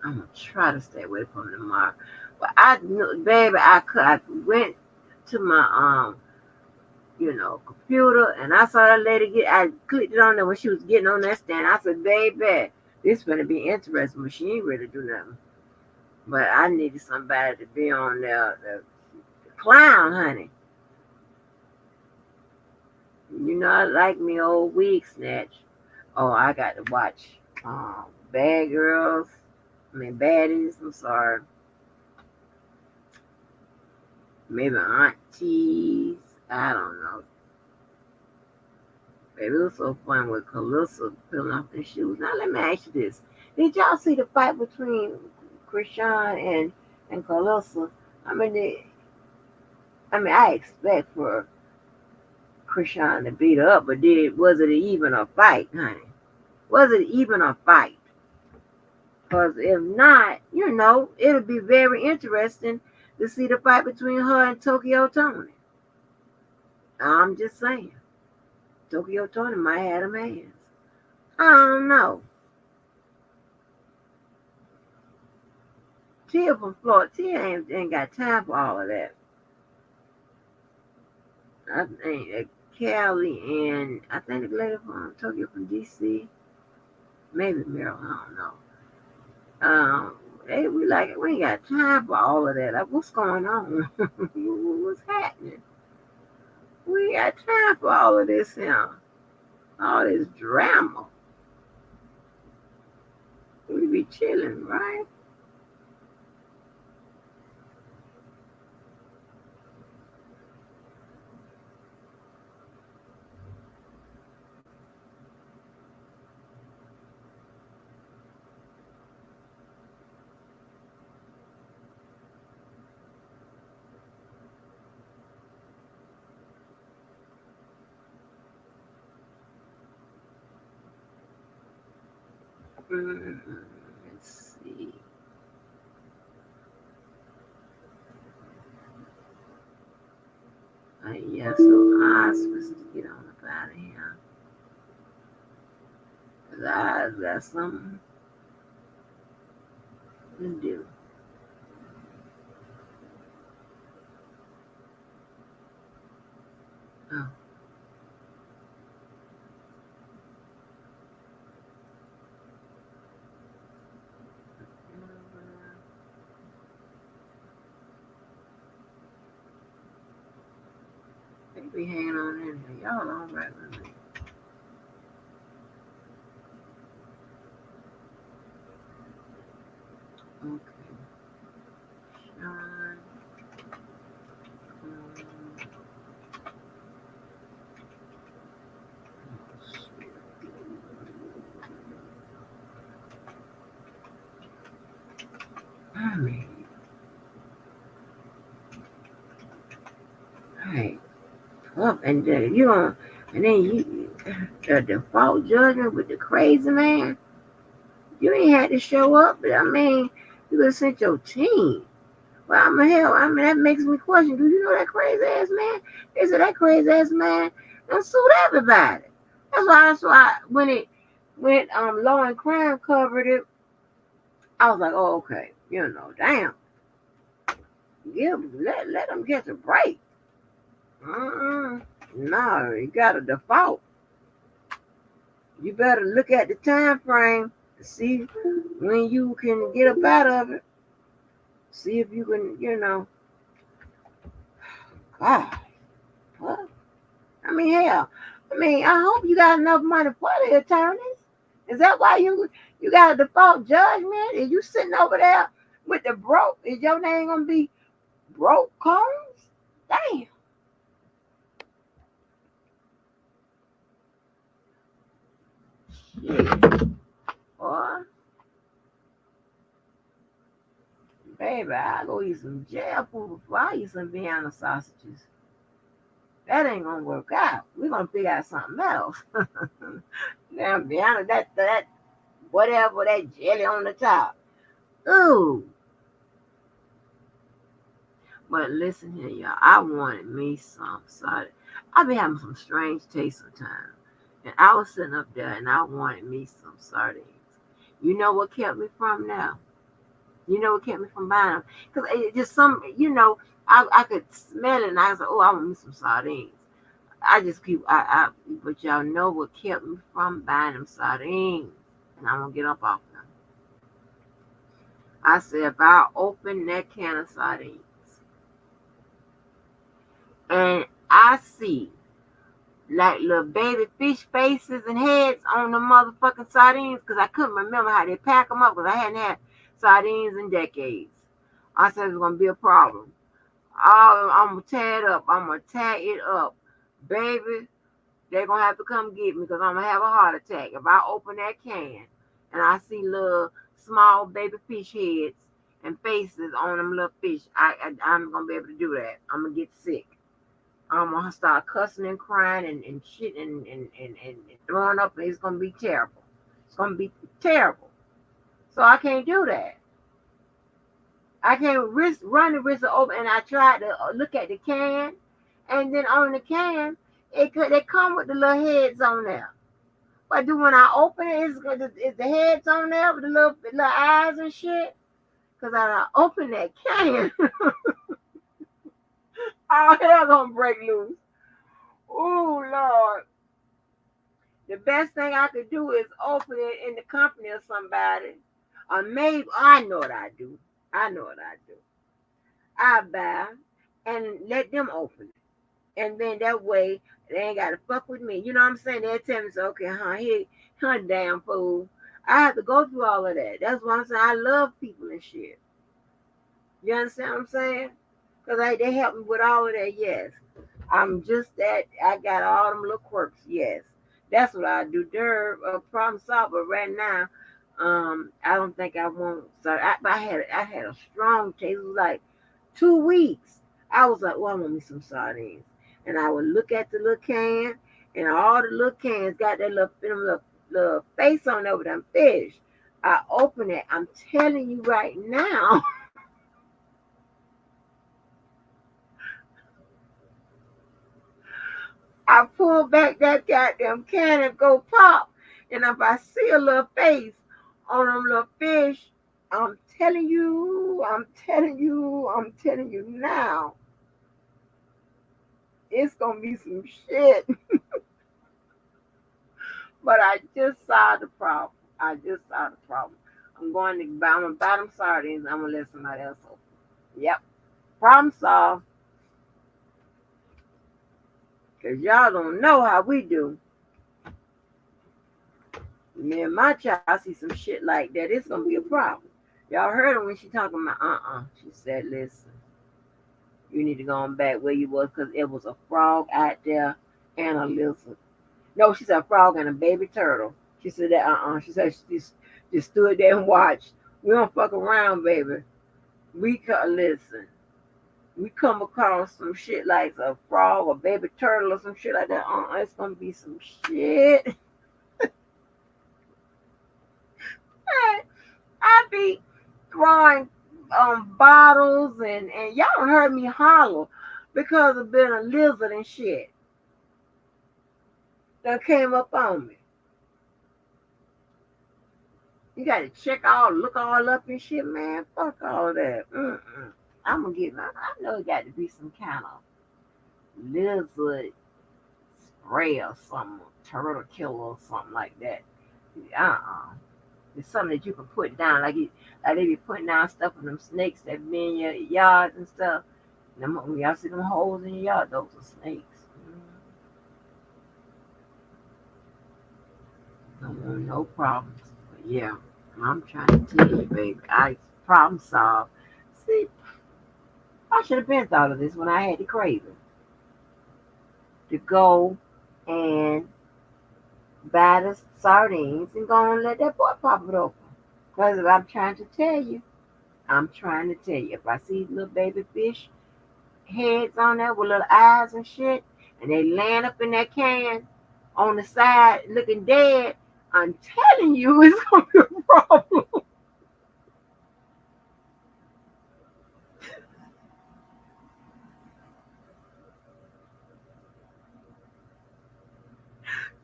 I'm gonna try to stay away from the mark. But I went to my computer and I saw that lady I clicked it on there when she was getting on that stand. I said, baby, this is gonna be interesting, but she ain't ready to do nothing. But I needed somebody to be on there, the clown, honey. You know, I like me old wig snatch. Oh, I got to watch Baddies, I'm sorry. Maybe Aunties, I don't know. Baby, it was so fun with Calissa peeling off the shoes. Now let me ask you this. Did y'all see the fight between Krishan and Calissa? I expect for Krishan to beat her up, but was it even a fight, honey? Was it even a fight? Because if not, it'll be very interesting to see the fight between her and Tokyo Tony. I'm just saying. Tokyo Tony might have them hands. I don't know. Tia from Florida, Tia ain't got time for all of that. I think Callie and I think the lady from Tokyo from DC, maybe Maryland, I don't know. We ain't got time for all of that. Like, what's going on? What's happening? We ain't got time for all of this here. All this drama. We be chilling, right? Let's see. Yeah, so I'm supposed to get on up out of here. Because I got something to do. Oh. They be hanging on in there. Y'all don't right with me. Okay. Sean. I mean, hey, up and then you on, and then you the default judgment with the crazy man. You ain't had to show up, but I mean, you could have sent your team. Well, I'm a hell. I mean, that makes me question. Do you know that crazy ass man? They said that crazy ass man done sued everybody. That's why when Law and Crime covered it, I was like, oh okay, damn, let them get a break. No, you got a default. You better look at the time frame to see when you can get up out of it. See if you can, God, what? I mean, hell, I hope you got enough money for the attorneys. Is that why you got a default judgment? Is you sitting over there with the broke? Is your name gonna be Broke Combs? Damn. Shit. Boy, baby, I go eat some jail food before I eat some Vienna sausages. That ain't gonna work out. We're gonna figure out something else. Now, Vienna, that whatever, that jelly on the top. Ooh. But listen here, y'all. I wanted me some sardine. I be having some strange taste sometimes. And I was sitting up there and I wanted me some sardines. You know what kept me from now? You know what kept me from buying them? Because it just I could smell it and I was like, oh, I want me some sardines. I just but y'all know what kept me from buying them sardines. And I'm going to get up off them. I said, if I open that can of sardines and I see like little baby fish faces and heads on the motherfucking sardines, because I couldn't remember how they pack them up because I hadn't had sardines in decades. I said it's going to be a problem. I'm going to tear it up. I'm going to tear it up. Baby, they're going to have to come get me because I'm going to have a heart attack. If I open that can and I see little small baby fish heads and faces on them little fish, I'm going to be able to do that. I'm going to get sick. I'm going to start cussing and crying and shit and throwing up. It's going to be terrible. It's going to be terrible. So I can't do that. I can't run the risk of open. And I tried to look at the can. And then on the can, they come with the little heads on there. But when I open it, is the heads on there with the little eyes and shit? Because I open that can. All hell gonna break loose. Oh, Lord. The best thing I could do is open it in the company of somebody. Or maybe, I know what I do. I buy and let them open it. And then that way, they ain't got to fuck with me. You know what I'm saying? They'll tell me, okay, huh, damn fool. I have to go through all of that. That's why I'm saying I love people and shit. You understand what I'm saying? Because they help me with all of that, yes. I'm just that, I got all them little quirks, yes. That's what I do. They're a problem solver right now. I don't think I won't. So I had a strong taste. It was like 2 weeks. I was like, well, I want me some sardines. And I would look at the little can, and all the little cans got that little face on there with them fish. I open it. I'm telling you right now. I pull back that goddamn can and go pop. And if I see a little face on them little fish, I'm telling you now, it's gonna be some shit. But I just saw the problem. I'm gonna buy them sardines. I'm gonna let somebody else open. Yep. Problem solved. Cause y'all don't know how we do. Me and my child see some shit like that, it's gonna be a problem. Y'all heard her when she talking about She said, listen, you need to go on back where you was because it was a frog out there and a lizard. No, she said a frog and a baby turtle. She said that She said she just stood there and watched. We don't fuck around, baby. Listen. We come across some shit like a frog or baby turtle or some shit like that. It's gonna be some shit. I be throwing bottles and y'all done heard me holler because of being a lizard and shit that came up on me. You gotta look all up and shit, man. Fuck all that. Mm-mm. I'm gonna get. I know it got to be some kind of lizard spray or something, turtle killer or something like that. It's something that you can put down, like they be putting down stuff on them snakes that be in your yard and stuff. When y'all see them holes in your yard, those are snakes. Don't want no problems. But yeah, I'm trying to tell you, baby, I problem solved. See, I should have been thought of this when I had the craving to go and buy the sardines and go and let that boy pop it open. Because I'm trying to tell you, if I see little baby fish heads on there with little eyes and shit, and they laying up in that can on the side looking dead, I'm telling you it's gonna be a problem.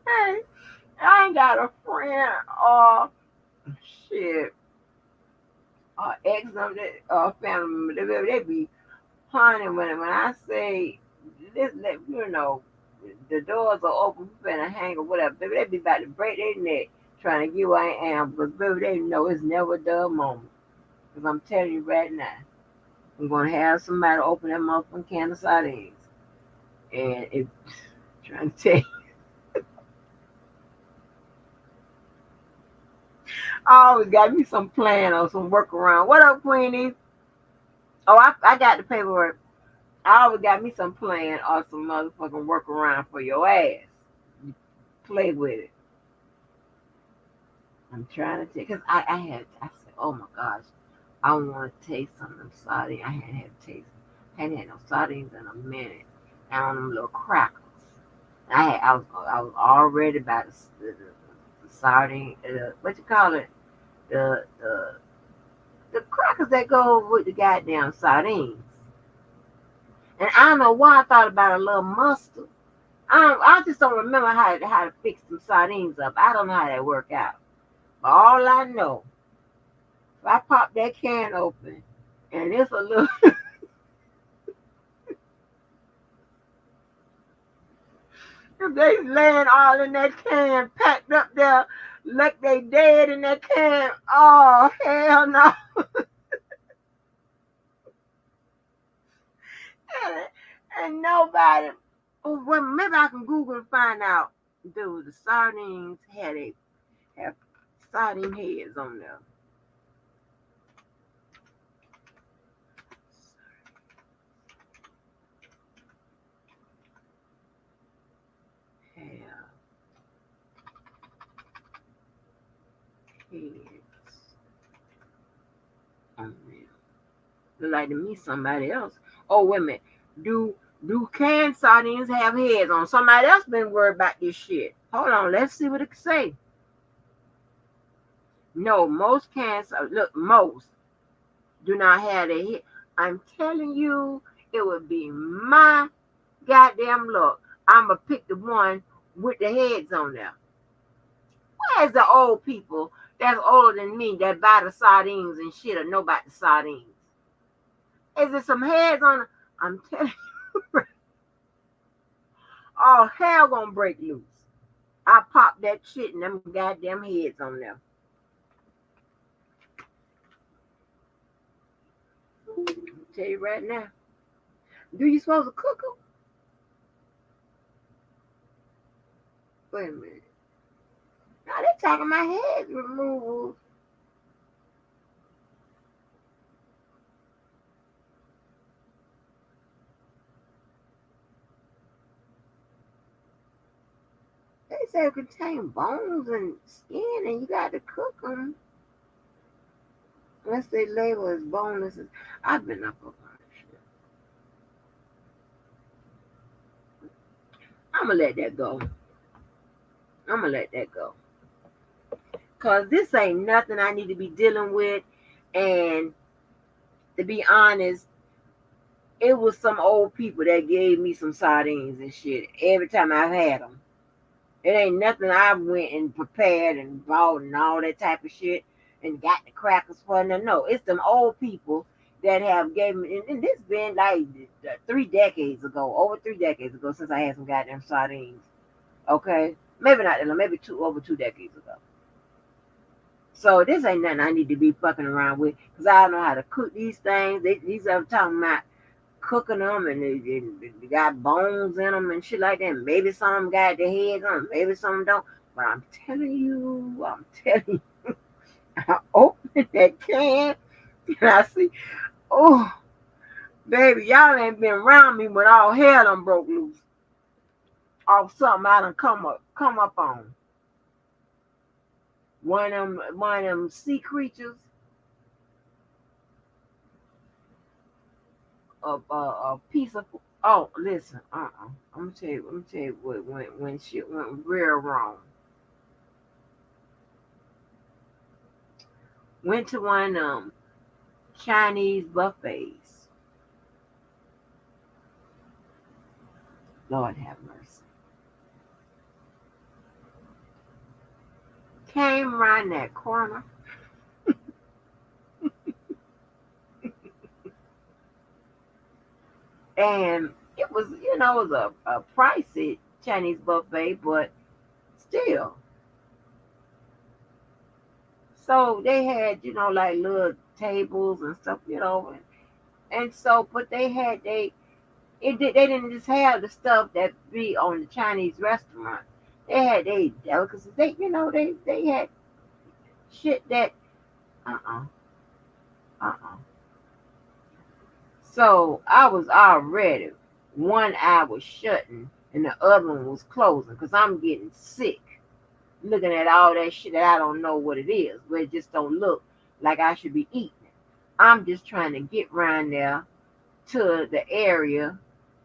Hey, I ain't got a friend or shit or ex of that or family member. They be honey when I say this, the doors are open, we finna hang or whatever. Baby, they be about to break their neck trying to get where I am because baby, they know it's never a dull moment. Because I'm telling you right now, I'm gonna have somebody open that motherfucking can of sardines, and it trying to tell you, I always got me some plan or some workaround. What up, Queenie? Oh, I got the paperwork. I always got me some plan or some motherfucking workaround for your ass. You play with it. I'm trying to take, because I said, oh my gosh, I want to taste some of them sardines. Hadn't had no sardines in a minute. And on them little crackers. I was already about the sardine, what you call it? The the crackers that go with the goddamn sardines. And I don't know why I thought about a little mustard. I just don't remember how to fix some sardines up. I don't know how that work out. But all I know, if I pop that can open and it's a little, if they laying all in that can, packed up there like they dead in that can, oh hell no. and, and nobody. Oh, well, maybe I can Google and find out. Dude, the sardines have sardine heads on them. Have heads on them. Look like to me somebody else. Oh, wait a minute. Do canned sardines have heads on? Somebody else been worried about this shit. Hold on, let's see what it can say. No, most cans, look, most do not have their head. I'm telling you, it would be my goddamn luck. I'ma pick the one with the heads on there. Where's the old people that's older than me that buy the sardines and shit or know about the sardines? Is there some heads on? I'm telling you, all hell gonna break loose. I pop that shit and them goddamn heads on there. I'll tell you right now. Do you supposed to cook them? Wait a minute. Now they talking my head removal. They say it contain bones and skin and you got to cook them. Unless they label as bonuses. I've been up on that shit. I'm gonna let that go. I'm gonna let that go. Cause this ain't nothing I need to be dealing with. And to be honest, it was some old people that gave me some sardines and shit every time I've had them. It ain't nothing I went and prepared and bought and all that type of shit and got the crackers for them. No, it's them old people that have gave me, and this been like 3 decades ago, over 3 decades ago since I had some goddamn sardines. Okay, maybe not that long, maybe over 2 decades ago. So this ain't nothing I need to be fucking around with because I don't know how to cook these things. These are talking about cooking them and they got bones in them and shit like that. Maybe some got the heads on them, maybe some don't. But I'm telling you, I opened that can and I see, oh, baby, y'all ain't been around me when all hell done broke loose off something I done come up on. One of them sea creatures, a piece of. Oh, listen, I'm gonna tell you what when shit went real wrong. Went to one Chinese buffets. Lord have mercy. Came around that corner. And it was a pricey Chinese buffet, but still. So they had, like little tables and stuff, and so, but they didn't just have the stuff that be on the Chinese restaurant. They had they delicacies. They had shit that uh uh uh. So I was already one eye was shutting and the other one was closing because I'm getting sick looking at all that shit that I don't know what it is, but it just don't look like I should be eating it. I'm just trying to get around there to the area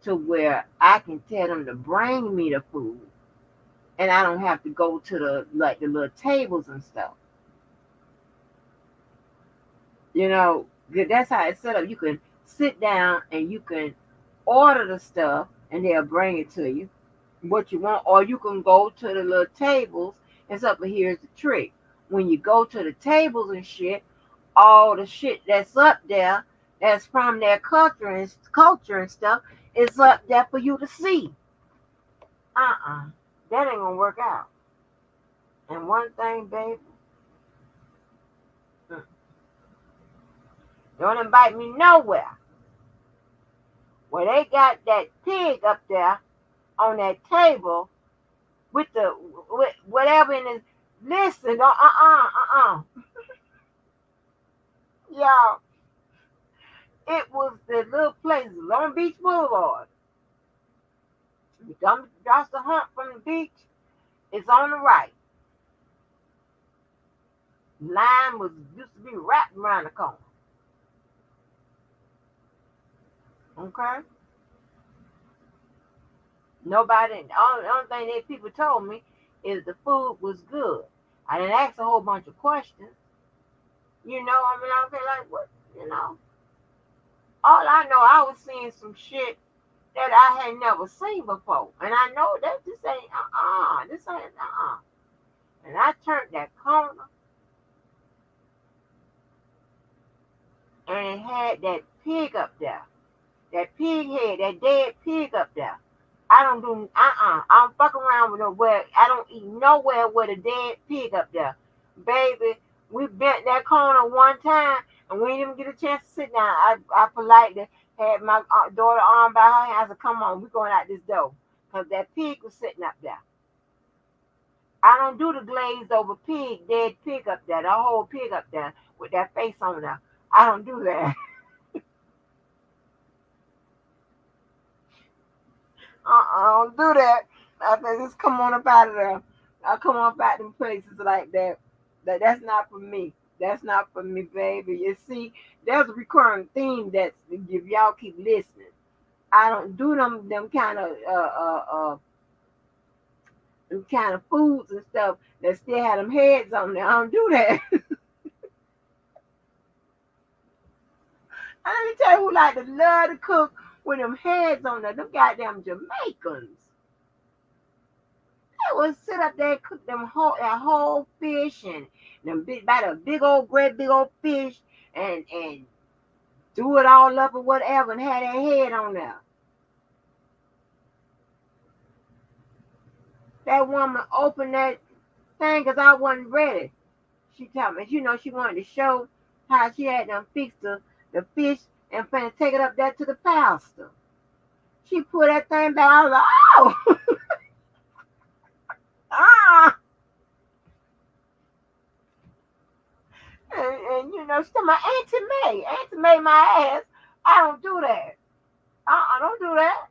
to where I can tell them to bring me the food and I don't have to go to the little tables and stuff. That's how it's set up. You can sit down and you can order the stuff and they'll bring it to you what you want, or you can go to the little tables and stuff. But here's the trick: when you go to the tables and shit, all the shit that's up there, that's from their culture and stuff, is up there for you to see. That ain't gonna work out. And one thing, baby, mm, don't invite me nowhere where they got that pig up there on that table with whatever in his. Listen, y'all. It was the little place, Long Beach Boulevard. You come across the hump from the beach, it's on the right. Line was used to be wrapped around the corner. Okay? Nobody, the only thing that people told me is the food was good. I didn't ask a whole bunch of questions. I feel like, what, all I know, I was seeing some shit that I had never seen before. And I know that this ain't. And I turned that corner and it had that pig up there. That pig head, that dead pig up there. I don't do I don't fuck around with nowhere. I don't eat nowhere with a dead pig up there. Baby, we bent that corner one time and we didn't even get a chance to sit down. I politely had my daughter arm by her hand. I said, come on, we're going out this door. Because that pig was sitting up there. I don't do the glazed over pig, dead pig up there, the whole pig up there with that face on there. I don't do that. I don't do that. I said, just come on up out of there. I come on up out them places like that. That's not for me. That's not for me, baby. You see, there's a recurring theme that's if y'all keep listening. I don't do them kind of foods and stuff that still have them heads on there. I don't do that. And let me tell you who like to love to cook with them heads on there. Them goddamn Jamaicans. They will sit up there and cook that whole fish and them about a big old great big old fish and do it all up or whatever and have that head on there. That woman opened that thing because I wasn't ready. She told me, she wanted to show how she had them fixed the fish and finna take it up there to the pastor. She put that thing back. I was like, oh, ah. And she told my Auntie May my ass. I don't do that. I don't do that.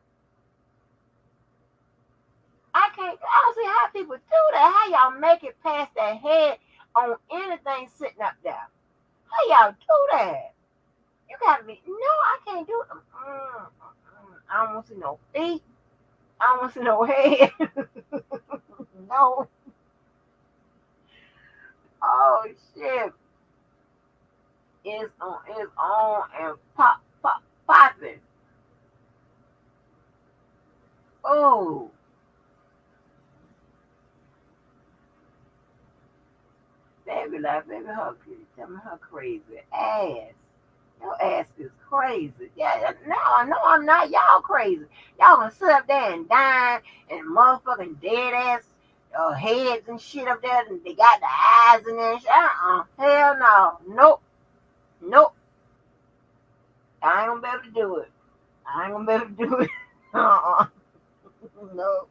I don't see how people do that. How y'all make it past that head on anything sitting up there? How y'all do that? You gotta be, no, I can't do it. I don't want to see no feet. I don't want to see no head. No. Oh, shit. It's on and popping. Oh. They be like, baby, tell me her crazy ass. Your ass is crazy. Yeah, no, I know I'm not. Y'all crazy. Y'all gonna sit up there and dine and motherfucking dead ass heads and shit up there, and they got the eyes in there. Hell no. Nope. Nope. I ain't gonna be able to do it. I ain't gonna be able to do it. uh-uh. No.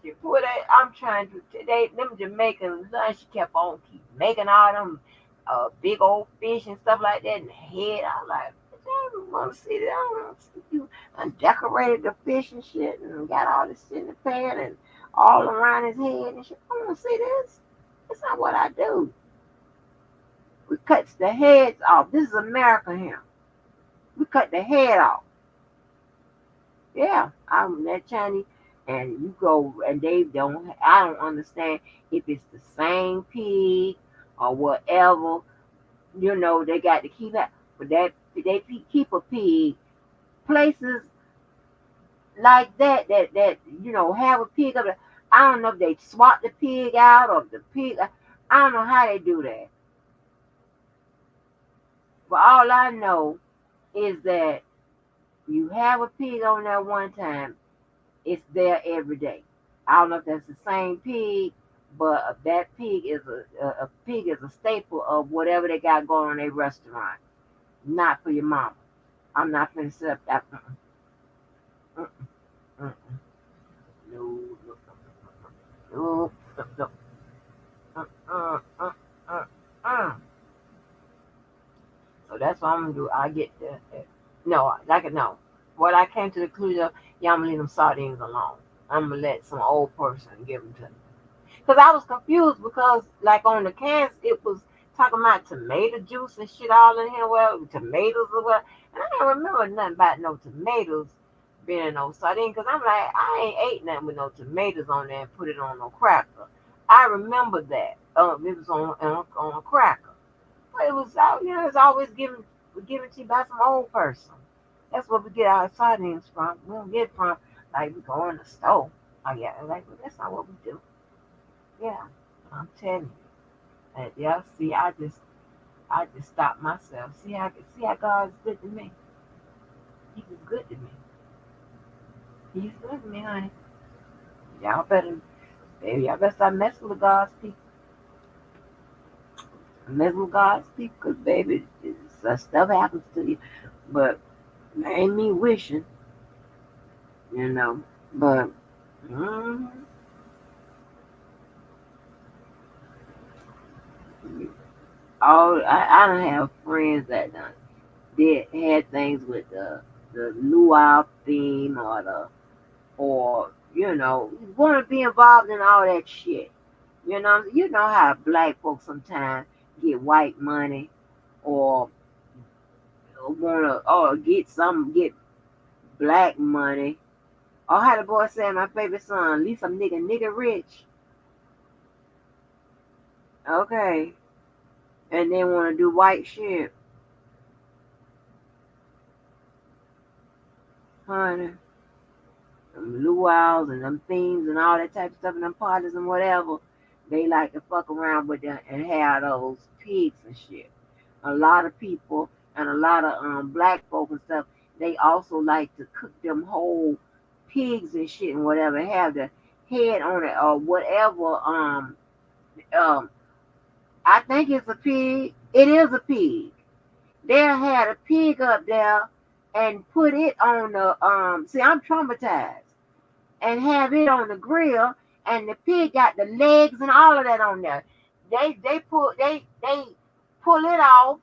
She put it. I'm trying to today. Them Jamaicans, she keep making all them big old fish and stuff like that in the head. I was like, I don't want to see that. I don't want to see you decorated the fish and shit and got all this shit in the pan and all around his head and shit. I don't want to see this. That's not what I do. We cut the heads off. This is America here. We cut the head off. Yeah, I'm that Chinese. And you go and I don't understand if it's the same pig or whatever, they got to keep that. But they keep a pig, places like that, have a pig up there. I don't know if they swap the pig out or the pig, I don't know how they do that. But all I know is that you have a pig on there one time, it's there every day. I don't know if that's the same pig, but that pig is a pig is a staple of whatever they got going on in their restaurant. Not for your mama. I'm not gonna sit up that. Mm-mm, mm-mm. No, no, no, no. So that's what I'm gonna do. I get the no, like no. What I came to the conclusion of, yeah, I'm gonna leave them sardines alone. I'm gonna let some old person give them to me. Because I was confused because, like, on the cans, it was talking about tomato juice and shit all in here. Well, tomatoes or what. And I don't remember nothing about no tomatoes being in no sardine because I'm like, I ain't ate nothing with no tomatoes on there and put it on no cracker. I remember that. It was on a cracker. But it was, it's always given to you by some old person. That's where we get our sardines from. We don't get it from, like, we go in the store. Oh, yeah, like, well, that's not what we do. Yeah, I'm telling you. And yeah, see, I just stopped myself. See how God's good to me. He's good to me. He's good to me, honey. Y'all better stop messing with God's people. Messing with God's people, because baby, stuff happens to you. But it ain't me wishing, you know. But mm, I don't have friends that done did had things with the luau theme or want to be involved in all that shit. You know how black folks sometimes get white money or get black money. Or how the boy said, my favorite song, at least I'm nigga rich. Okay. And they want to do white shit. Honey. Them luau's and them themes and all that type of stuff and them parties and whatever. They like to fuck around with them and have those pigs and shit. A lot of people and a lot of black folk and stuff, they also like to cook them whole pigs and shit and whatever, have the head on it or whatever. Um I think it's a pig. It is a pig. They had a pig up there and put it on the see I'm traumatized and have it on the grill and the pig got the legs and all of that on there. They pull it off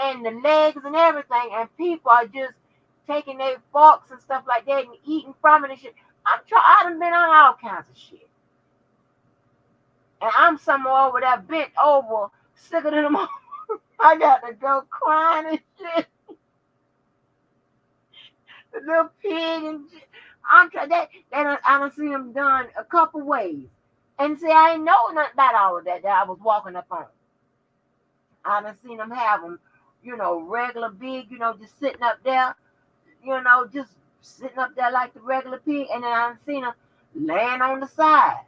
and the legs and everything and people are just taking their forks and stuff like that and eating from it and shit. I done been on all kinds of shit. And I'm somewhere over there bent over, sicker than them. I got to go crying and shit. The little pig and shit. I'm trying I done seen them done a couple ways. And see, I ain't know nothing about all of that I was walking up on. I done seen them have them, regular big, just sitting up there, just sitting up there like the regular pig. And then I done seen them laying on the side.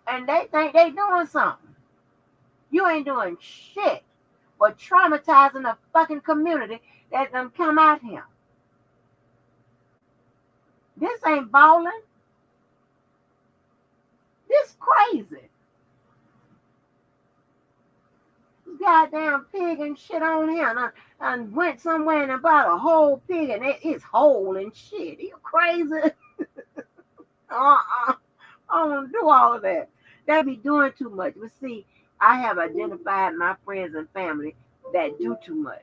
And they think they doing something. You ain't doing shit but traumatizing the fucking community that done come out here. This ain't balling. This crazy. Goddamn pig and shit on here. And went somewhere and bought a whole pig and it's whole and shit. You crazy? I don't do all of that. They be doing too much. But see, I have identified my friends and family that do too much.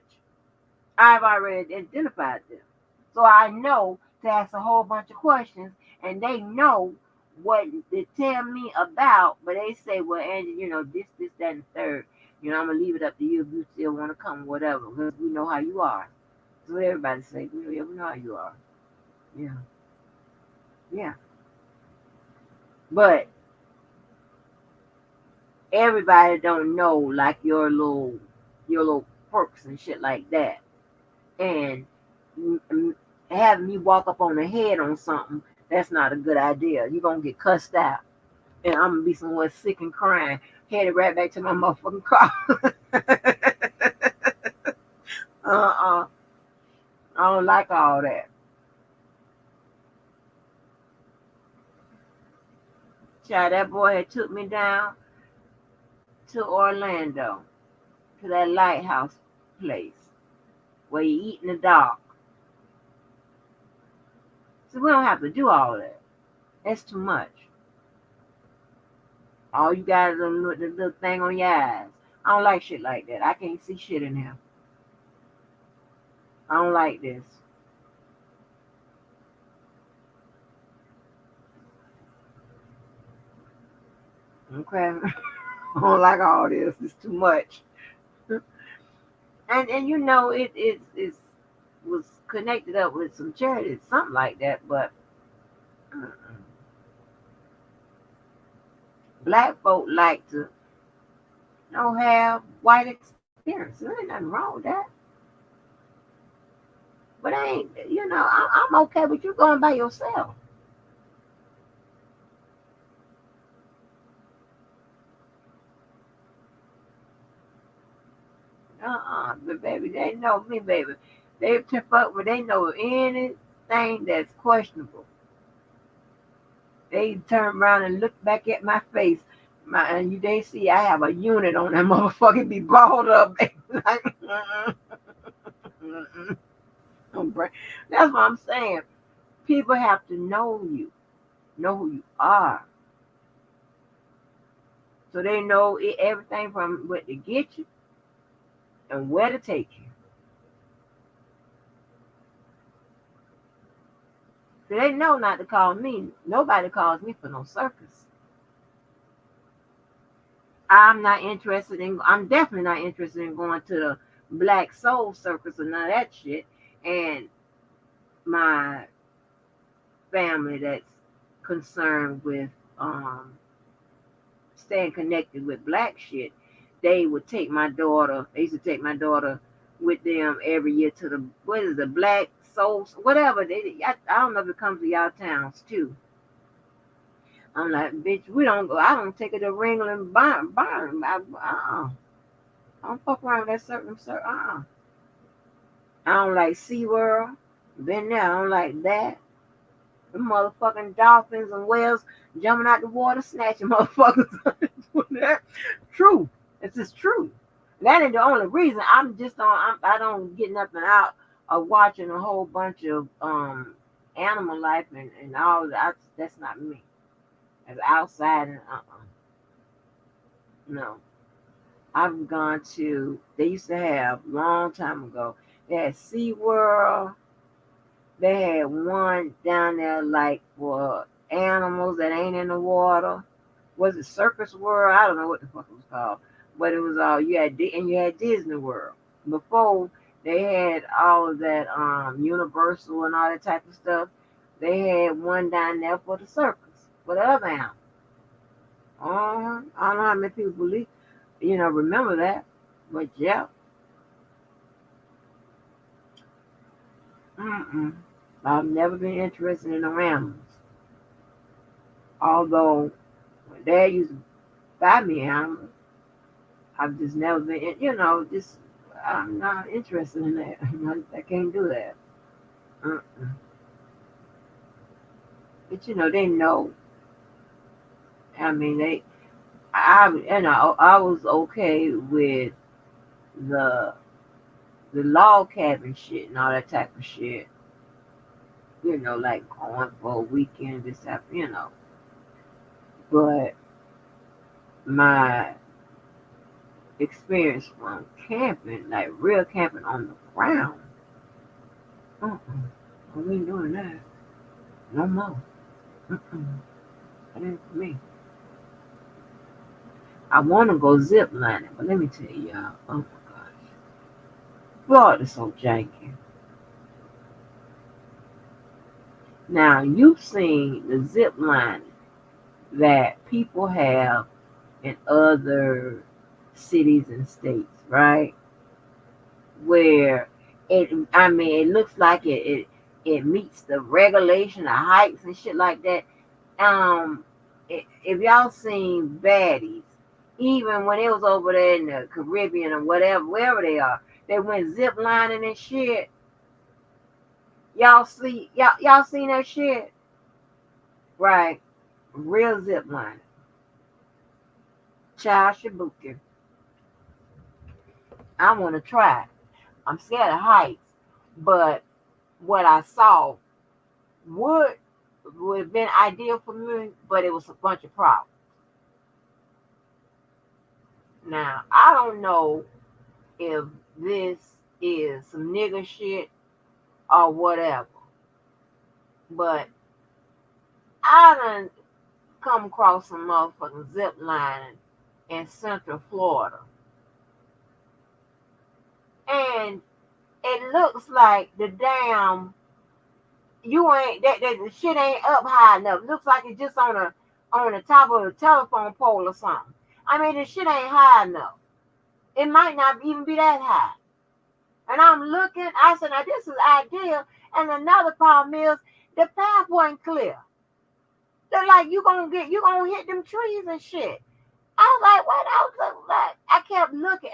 I've already identified them. So I know to ask a whole bunch of questions and they know what they tell me about, but they say, well, Angie, this, that, and the third. I'm going to leave it up to you if you still want to come, whatever, because we know how you are. So everybody say, we know how you are. Yeah. Yeah. But everybody don't know like your little perks and shit like that. And having you walk up on the head on something, that's not a good idea. You're going to get cussed out. And I'm going to be somewhere sick and crying, headed right back to my motherfucking car. I don't like all that. Child, that boy had took me down to Orlando, to that lighthouse place where you eat in the dark. So we don't have to do all that. That's too much. All you guys are the little thing on your eyes. I don't like shit like that. I can't see shit in here. I don't like this. Okay. I don't like all this. It's too much. And it was connected up with some charities, something like that, but black folk like to have white experience. There ain't nothing wrong with that. But I ain't, I'm okay with you going by yourself. But baby, they know me, baby. They trip up when they know anything that's questionable. They turn around and look back at my face. They see I have a unit on that motherfucker, be balled up. Like, that's what I'm saying. People have to know you, know who you are. So they know everything from what to get you and where to take you. So they know not to call me. Nobody calls me for no circus. I'm definitely not interested in going to the Black Soul Circus or none of that shit. And my family that's concerned with staying connected with black shit, they would take my daughter. They used to take my daughter with them every year to the what is the Black Souls, whatever. I don't know if it comes to y'all towns too. I'm like, bitch, we don't go. I don't take her to Ringling Barn. I don't fuck around with that certain. I don't like SeaWorld. Been there. I don't like that. The motherfucking dolphins and whales jumping out the water, snatching motherfuckers. True. It's just true. That ain't the only reason. I'm just on. I don't get nothing out of watching a whole bunch of animal life and all that. That's not me. As outside and no. I've gone to. They used to have long time ago. They had SeaWorld. They had one down there like for animals that ain't in the water. Was it Circus World? I don't know what the fuck it was called, but it was all you had Disney World. Before they had all of that Universal and all that type of stuff. They had one down there for the circus for the other animals. I don't know how many people remember that, but yeah. I've never been interested in no animals. Although my dad used to buy me animals, I've just never been, just I'm not interested in that. I can't do that. Mm-mm. But they know. I mean, I was okay with the log cabin shit and all that type of shit. Like going for a weekend, this type, But my experience from camping, like real camping on the ground, we ain't doing that no more. That ain't for me. I want to go zip lining, but let me tell y'all, oh my gosh, Florida's so janky. Now you've seen the zip lining that people have in other cities and states, right? Where it looks like it meets the regulation of heights and shit like that. If y'all seen baddies, even when it was over there in the Caribbean or whatever, wherever they are, they went zip lining and shit. Y'all seen that shit, right? Real zip lining, child Shibuki. I want to try it. I'm scared of heights, but what I saw would have been ideal for me, but it was a bunch of problems. Now I don't know if this is some nigger shit or whatever, but I done come across some motherfucking zip lining in Central Florida, and it looks like the damn you ain't that the shit ain't up high enough. Looks like it's just on the top of a telephone pole or something. I mean, the shit ain't high enough. It might not even be that high. And I'm looking. I said, now this is ideal. And another problem is the path wasn't clear. They're like you gonna hit them trees and shit. I was like, what? I was like, I kept looking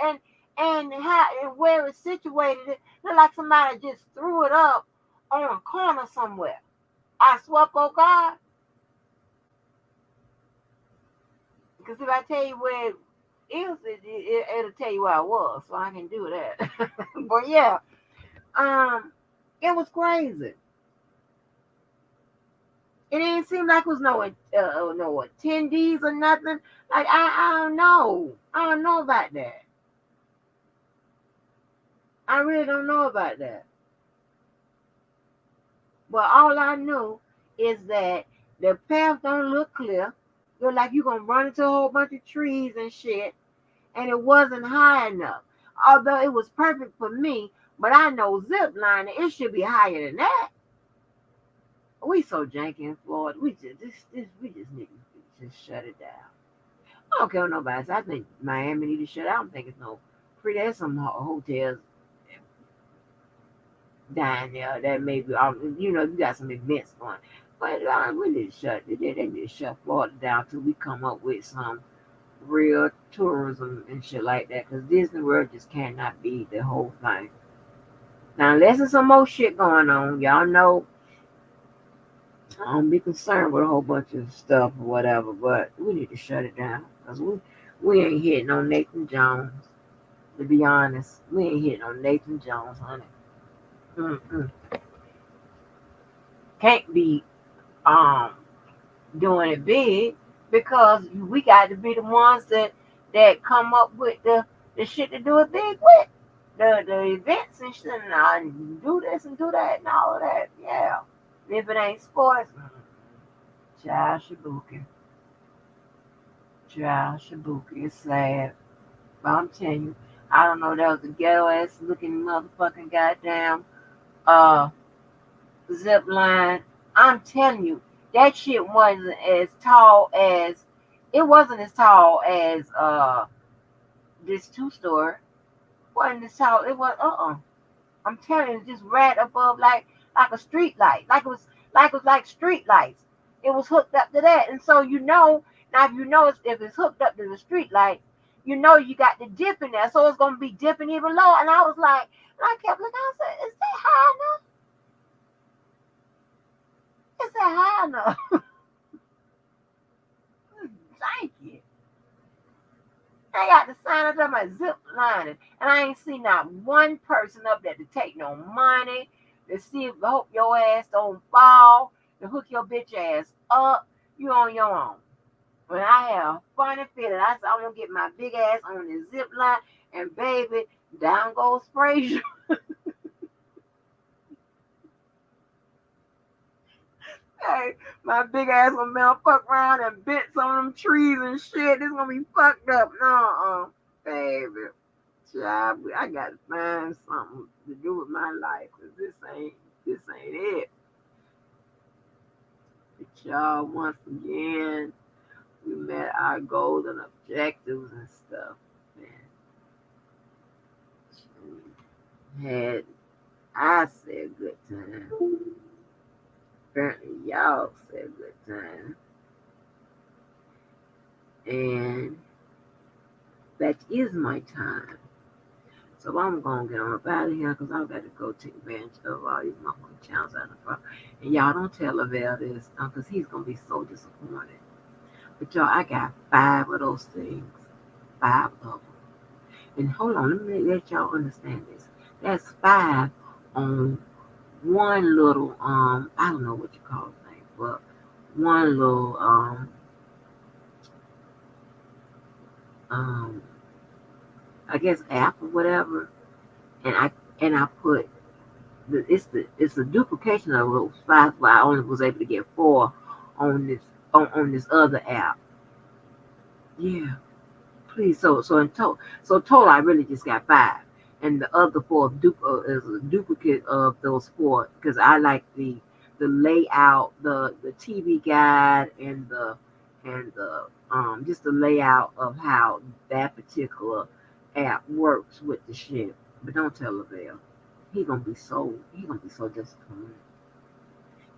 and how and where it's situated. It looked like somebody just threw it up on a corner somewhere. I swear, oh God, because if I tell you where it is, it'll tell you where I was, so I can do that. But yeah, it was crazy. It didn't seem like it was no attendees or nothing. Like I don't know. I don't know about that. I really don't know about that. But all I know is that the path don't look clear. You're like you're gonna run into a whole bunch of trees and shit, and it wasn't high enough. Although it was perfect for me, but I know zip lining, it should be higher than that. We so janky in Florida. We just need to just shut it down. I don't care what nobody says. I think Miami need to shut down. I don't think it's no free. There's some hotels down there that maybe you got some events going. But we need to shut. They need to shut Florida down till we come up with some real tourism and shit like that. Because Disney World just cannot be the whole thing. Now, unless there's some more shit going on, y'all know I don't be concerned with a whole bunch of stuff or whatever, but we need to shut it down because we ain't hitting on Nathan Jones. To be honest, we ain't hitting on Nathan Jones, honey. Mm-mm. Can't be doing it big because we got to be the ones that come up with the shit to do it big with. The events and shit and do this and do that and all of that. Yeah. If it ain't sports, child Shibuki. Child Shibuki. It's sad. But I'm telling you, I don't know, that was a ghetto ass looking motherfucking goddamn uh zip line. I'm telling you, that shit wasn't as tall as this two-story. Wasn't as tall. It was I'm telling you, just right above like a street light. Like street lights. It was hooked up to that. And so now if if it's hooked up to the street light, you got the dip in there. So it's gonna be dipping even lower. And I was like, and I kept looking, I said, is that high enough? Is that high enough? Thank you. I got the sign up there my zip lining, and I ain't seen not one person up there to take no money, to see if hope your ass don't fall, to hook your bitch ass up. You on your own. When I have a funny feeling, I said I'm gonna get my big ass on the zip line, and baby, down goes Frazier. Hey, my big ass gonna fuck around and bent some of them trees and shit. This gonna be fucked up. No, baby. Child, I gotta find something to do with my life because this ain't it. But y'all, once again, we met our goals and objectives and stuff. Man, I said good time. Apparently, y'all said good time. And that is my time. So I'm going to get on up out of here because I've got to go take advantage of all these motherfucking channels out in the front. And y'all don't tell Lavelle this because he's going to be so disappointed. But y'all, I got 5 of those things. 5 of them. And hold on, let me let y'all understand this. That's 5 on one little, I don't know what you call it, thing, but one little, I guess app or whatever. And I put it's a duplication of those 5, but I only was able to get 4 on this other app. Yeah, please. So total I really just got 5, and the other 4 is a duplicate of those 4 because I like the layout, the TV guide, and the just the layout of how that particular app works with the shit. But don't tell Lavelle. He gonna be so disappointed.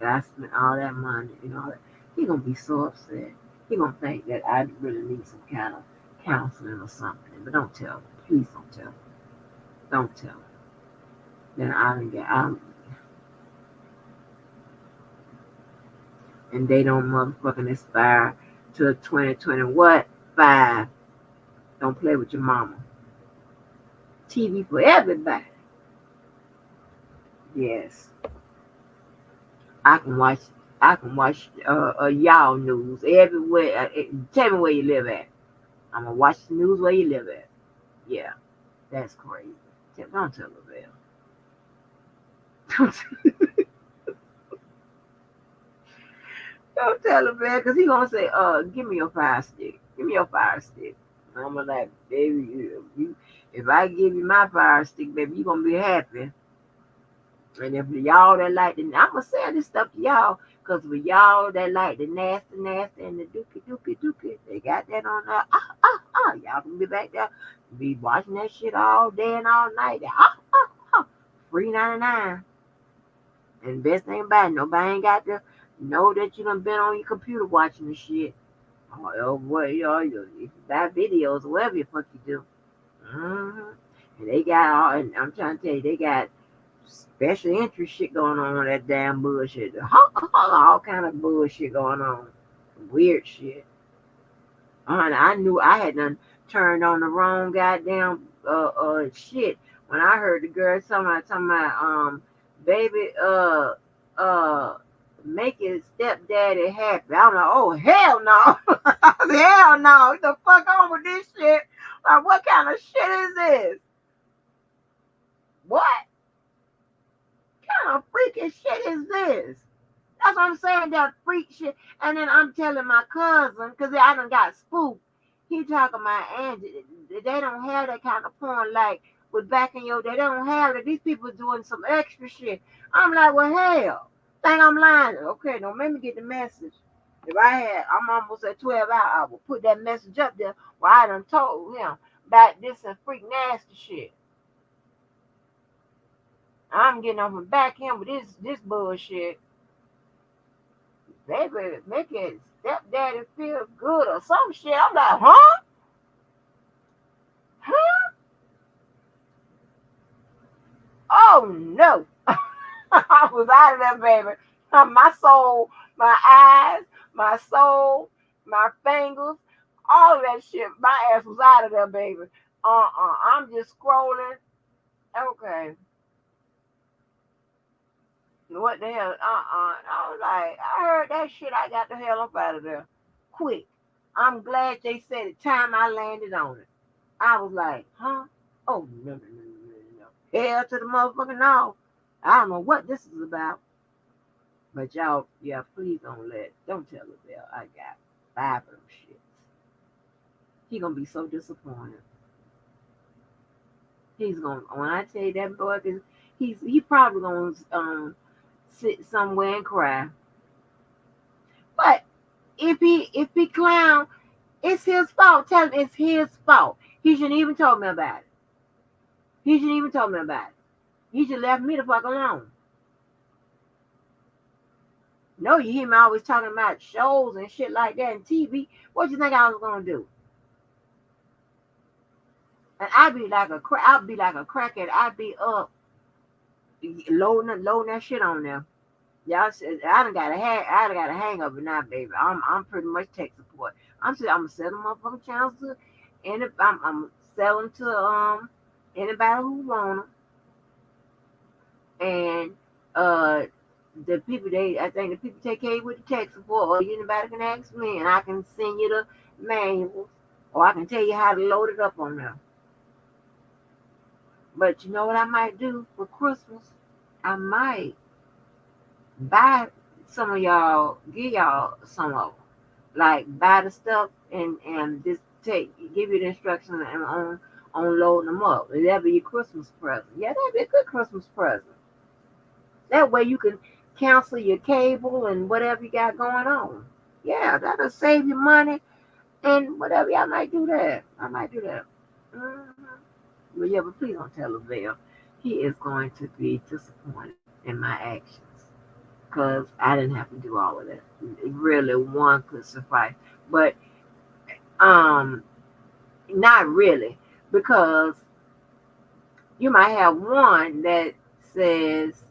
That I spent all that money and all that. He gonna be so upset. He gonna think that I really need some kind of counseling or something. But don't tell him. Please don't tell him. Don't tell him. Then and they don't motherfucking aspire to 2020 what? 5. Don't play with your mama. TV for everybody. Yes. I can watch y'all news everywhere. Tell me where you live at. I'm gonna watch the news where you live at. Yeah, that's crazy. Don't tell Lavelle. Don't tell him, man, because he gonna say, give me your fire stick. Give me your fire stick. I'm gonna like, baby, if I give you my fire stick, baby, you gonna be happy. And if y'all that like the, I'm gonna say this stuff to y'all, cause for y'all that like the nasty, nasty and the dookie, they got that on there. Y'all can be back there, be watching that shit all day and all night. Free 99. And best thing about it, nobody ain't got to know that you done been on your computer watching the shit. Oh, boy, if you buy videos or whatever the fuck you do. And they got all, and I'm trying to tell you, they got special interest shit going on with that damn bullshit. All kind of bullshit going on. Weird shit. I knew I had done turned on the wrong goddamn shit when I heard the girl talking about baby uh make his stepdaddy happy. I'm like, oh hell no. Hell no. What the fuck on with this shit? Like, what kind of shit is this? What kind of freaking shit is this? That's what I'm saying, that freak shit. And then I'm telling my cousin, because I done got spooked. He talking about Angie. They don't have that kind of porn like with back in your day. They don't have it. These people doing some extra shit. I'm like, well, hell. Think I'm lying. Okay, don't make me get the message. If I'm almost at 12 hours, I will put that message up there where I done told him about this and freak nasty shit. I'm getting off my back end with this bullshit. Baby, make it stepdaddy feel good or some shit. I'm like, huh? Huh? Oh no. I was out of there, baby. My soul, my eyes, my soul, my fingers, all of that shit. My ass was out of there, baby. I'm just scrolling. Okay. What the hell? I was like, I heard that shit. I got the hell up out of there. Quick. I'm glad they said the time I landed on it. I was like, huh? Oh, no. Hell to the motherfucker, no. I don't know what this is about. But y'all, yeah, please don't tell the bell. I got 5 of them shits. He gonna be so disappointed. He's gonna, when I tell you that boy, he probably gonna sit somewhere and cry. But if he clown, it's his fault. Tell him it's his fault. He shouldn't even told me about it. He shouldn't even told me about it. He should left me the fuck alone. No, you hear me always talking about shows and shit like that and TV. What you think I was gonna do? And I'd be like a crackhead. I'd be up loading that shit on there. Y'all said I done got a hang of it now, baby. I'm pretty much tech support. I'm gonna sell them motherfucking channels to, and I'm selling to anybody who want them. And the people I think the people take care with the tech support, or anybody can ask me, and I can send you the manuals, or I can tell you how to load it up on there. But you know what I might do for Christmas? I might buy some of y'all, give y'all some of them. Like buy the stuff and just give you the instructions on loading them up. That'll be your Christmas present. Yeah, that'd be a good Christmas present. That way you can cancel your cable and whatever you got going on. Yeah, that'll save you money and whatever. I might do that. But yeah, but please don't tell Lavelle. He is going to be disappointed in my actions because I didn't have to do all of that. Really, one could suffice, but not really, because you might have one that says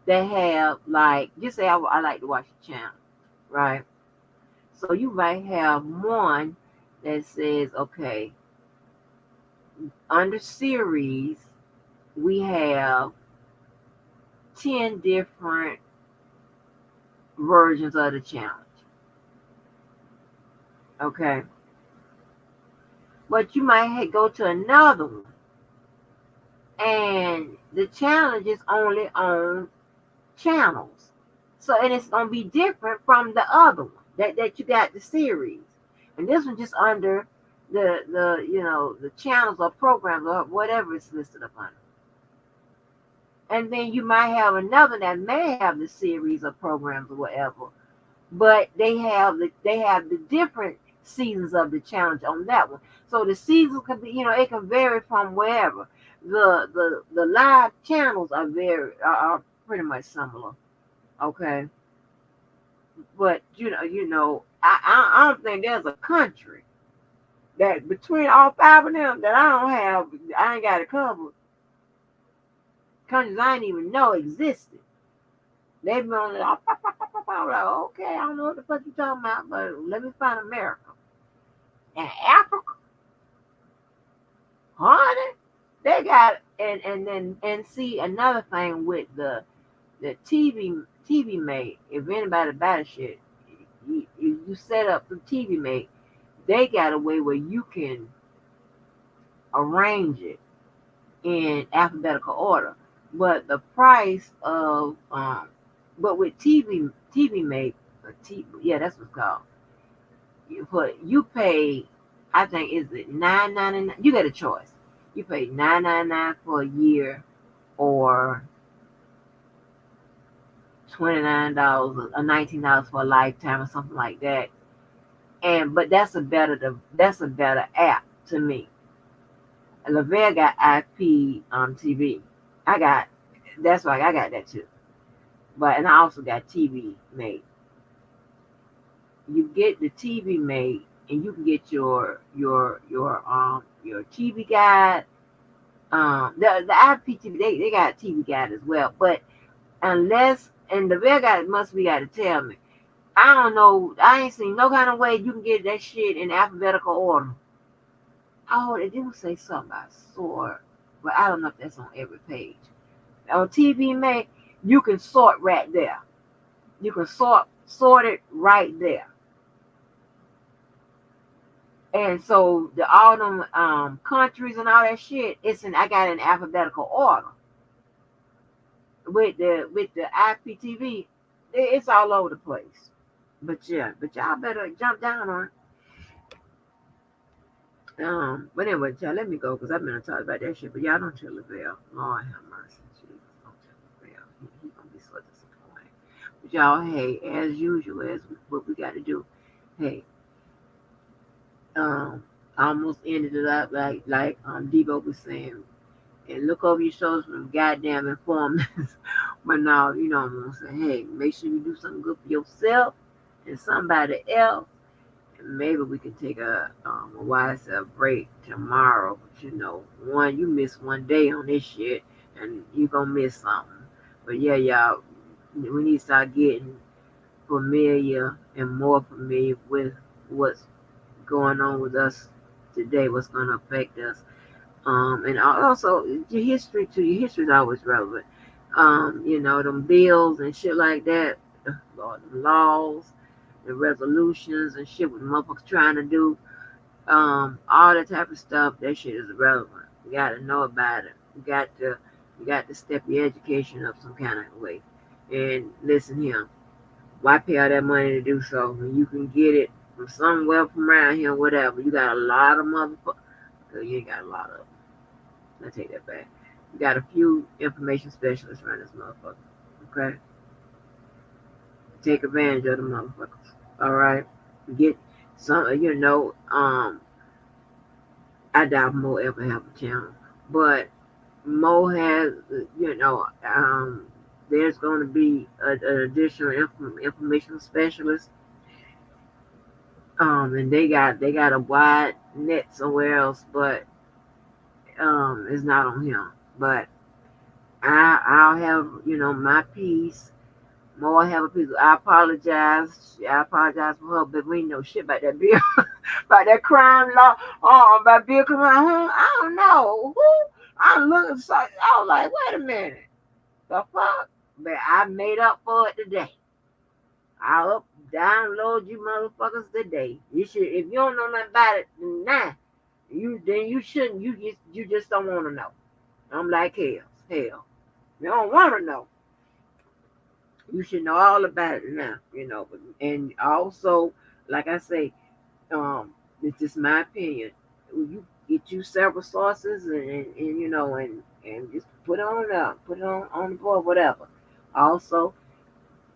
they have like just say I like to watch the channel, right? So you might have one that says, okay, under series we have 10 different versions of the challenge. Okay. But you might go to another one and the challenge is only on channels. So, and it's gonna be different from the other one that you got the series, and this one just under the channels or programs or whatever it's listed up under. And then you might have another that may have the series of programs or whatever, but they have the different seasons of the challenge on that one. So the seasons can be, it can vary from wherever. The live channels are pretty much similar. Okay. But I don't think there's a country that between all five of them that I ain't got it covered. Countries I didn't even know existed. They've been on it. I'm like, okay, I don't know what the fuck you talking about, but let me find America. And Africa, honey, they got and see another thing with the TV mate. If anybody buy the shit, you set up the TV mate. They got a way where you can arrange it in alphabetical order, but the price of but with TV mate, yeah, that's what's called. You pay, I think is it $9.99. You get a choice. You pay $9.99 for a year, or $29 or $19 for a lifetime or something like that. But that's a better app to me. Lavelle got IP TV. I got That's why I got that too. And I also got TV Mate. You get the TV Mate, and you can get your TV guide. The IPTV, they got a TV guide as well. But unless, and the Lavelle guy must be got to tell me. I don't know. I ain't seen no kind of way you can get that shit in alphabetical order. Oh, they do say something about sort, but I don't know if that's on every page. On TV Mate, you can sort right there. You can sort it right there. And so all them countries and all that shit, I got it in alphabetical order. With the IPTV, it's all over the place. But y'all better jump down on it. But anyway, y'all, let me go because I've been talking about that shit. But y'all don't tell Lavelle. Lord have mercy. Jesus, don't tell Lavelle. He gonna be so disappointed. But y'all, hey, as usual, as what we got to do. Hey, almost ended it up like Debo was saying, and look over your shoulders from goddamn informants. But now, I'm gonna say, hey, make sure you do something good for yourself and somebody else. Maybe we can take a wise break tomorrow. But you miss one day on this shit, and you gonna miss something. But yeah, y'all, we need to start getting familiar and more familiar with what's going on with us today, what's gonna affect us. And also your history too. Your history is always relevant. Them bills and shit like that, the laws, the resolutions and shit what the motherfuckers trying to do, all that type of stuff, that shit is irrelevant. You gotta know about it. You got to step your education up some kind of way. And listen here, why pay all that money to do so when you can get it from somewhere from around here, whatever? You got a lot of motherfuckers. You ain't got a lot of them. I take that back. You got a few information specialists around this motherfucker. Okay? Take advantage of the motherfuckers. Alright? Get some, I doubt Mo ever have a channel. But Mo has, there's going to be an additional information specialist. And they got a wide net somewhere else, but it's not on him. But I'll have, my piece. More have a piece. I apologize. For her, but we ain't know shit about that bill, about that crime law. About Bill coming home. I don't know. I'm looking. So I was like, wait a minute, the fuck? But I made up for it today. I'll download you motherfuckers today. You should, if you don't know nothing about it, nah. You shouldn't. You just don't want to know. I'm like hell. You don't want to know. You should know all about it now, And also, like I say, it's just my opinion. You get you several sources and and just put it on up, put it on the board, whatever. Also,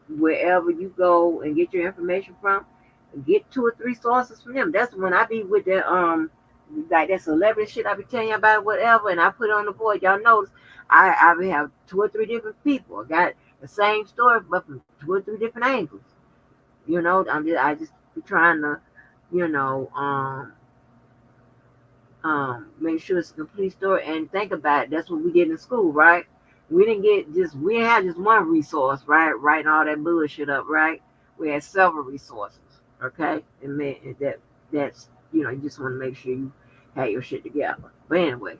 wherever you go and get your information from, get 2 or 3 sources from them. That's when I be with the like that celebrity shit I be telling you about, whatever, and I put it on the board. Y'all notice I be have 2 or 3 different people got the same story, but from 2 or 3 different angles. I just be trying to, you know, make sure it's a complete story and think about it. That's what we did in school, right? We didn't have just one resource, right? Writing all that bullshit up, right? We had several resources, okay? That's you just want to make sure you have your shit together. But anyway,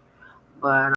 but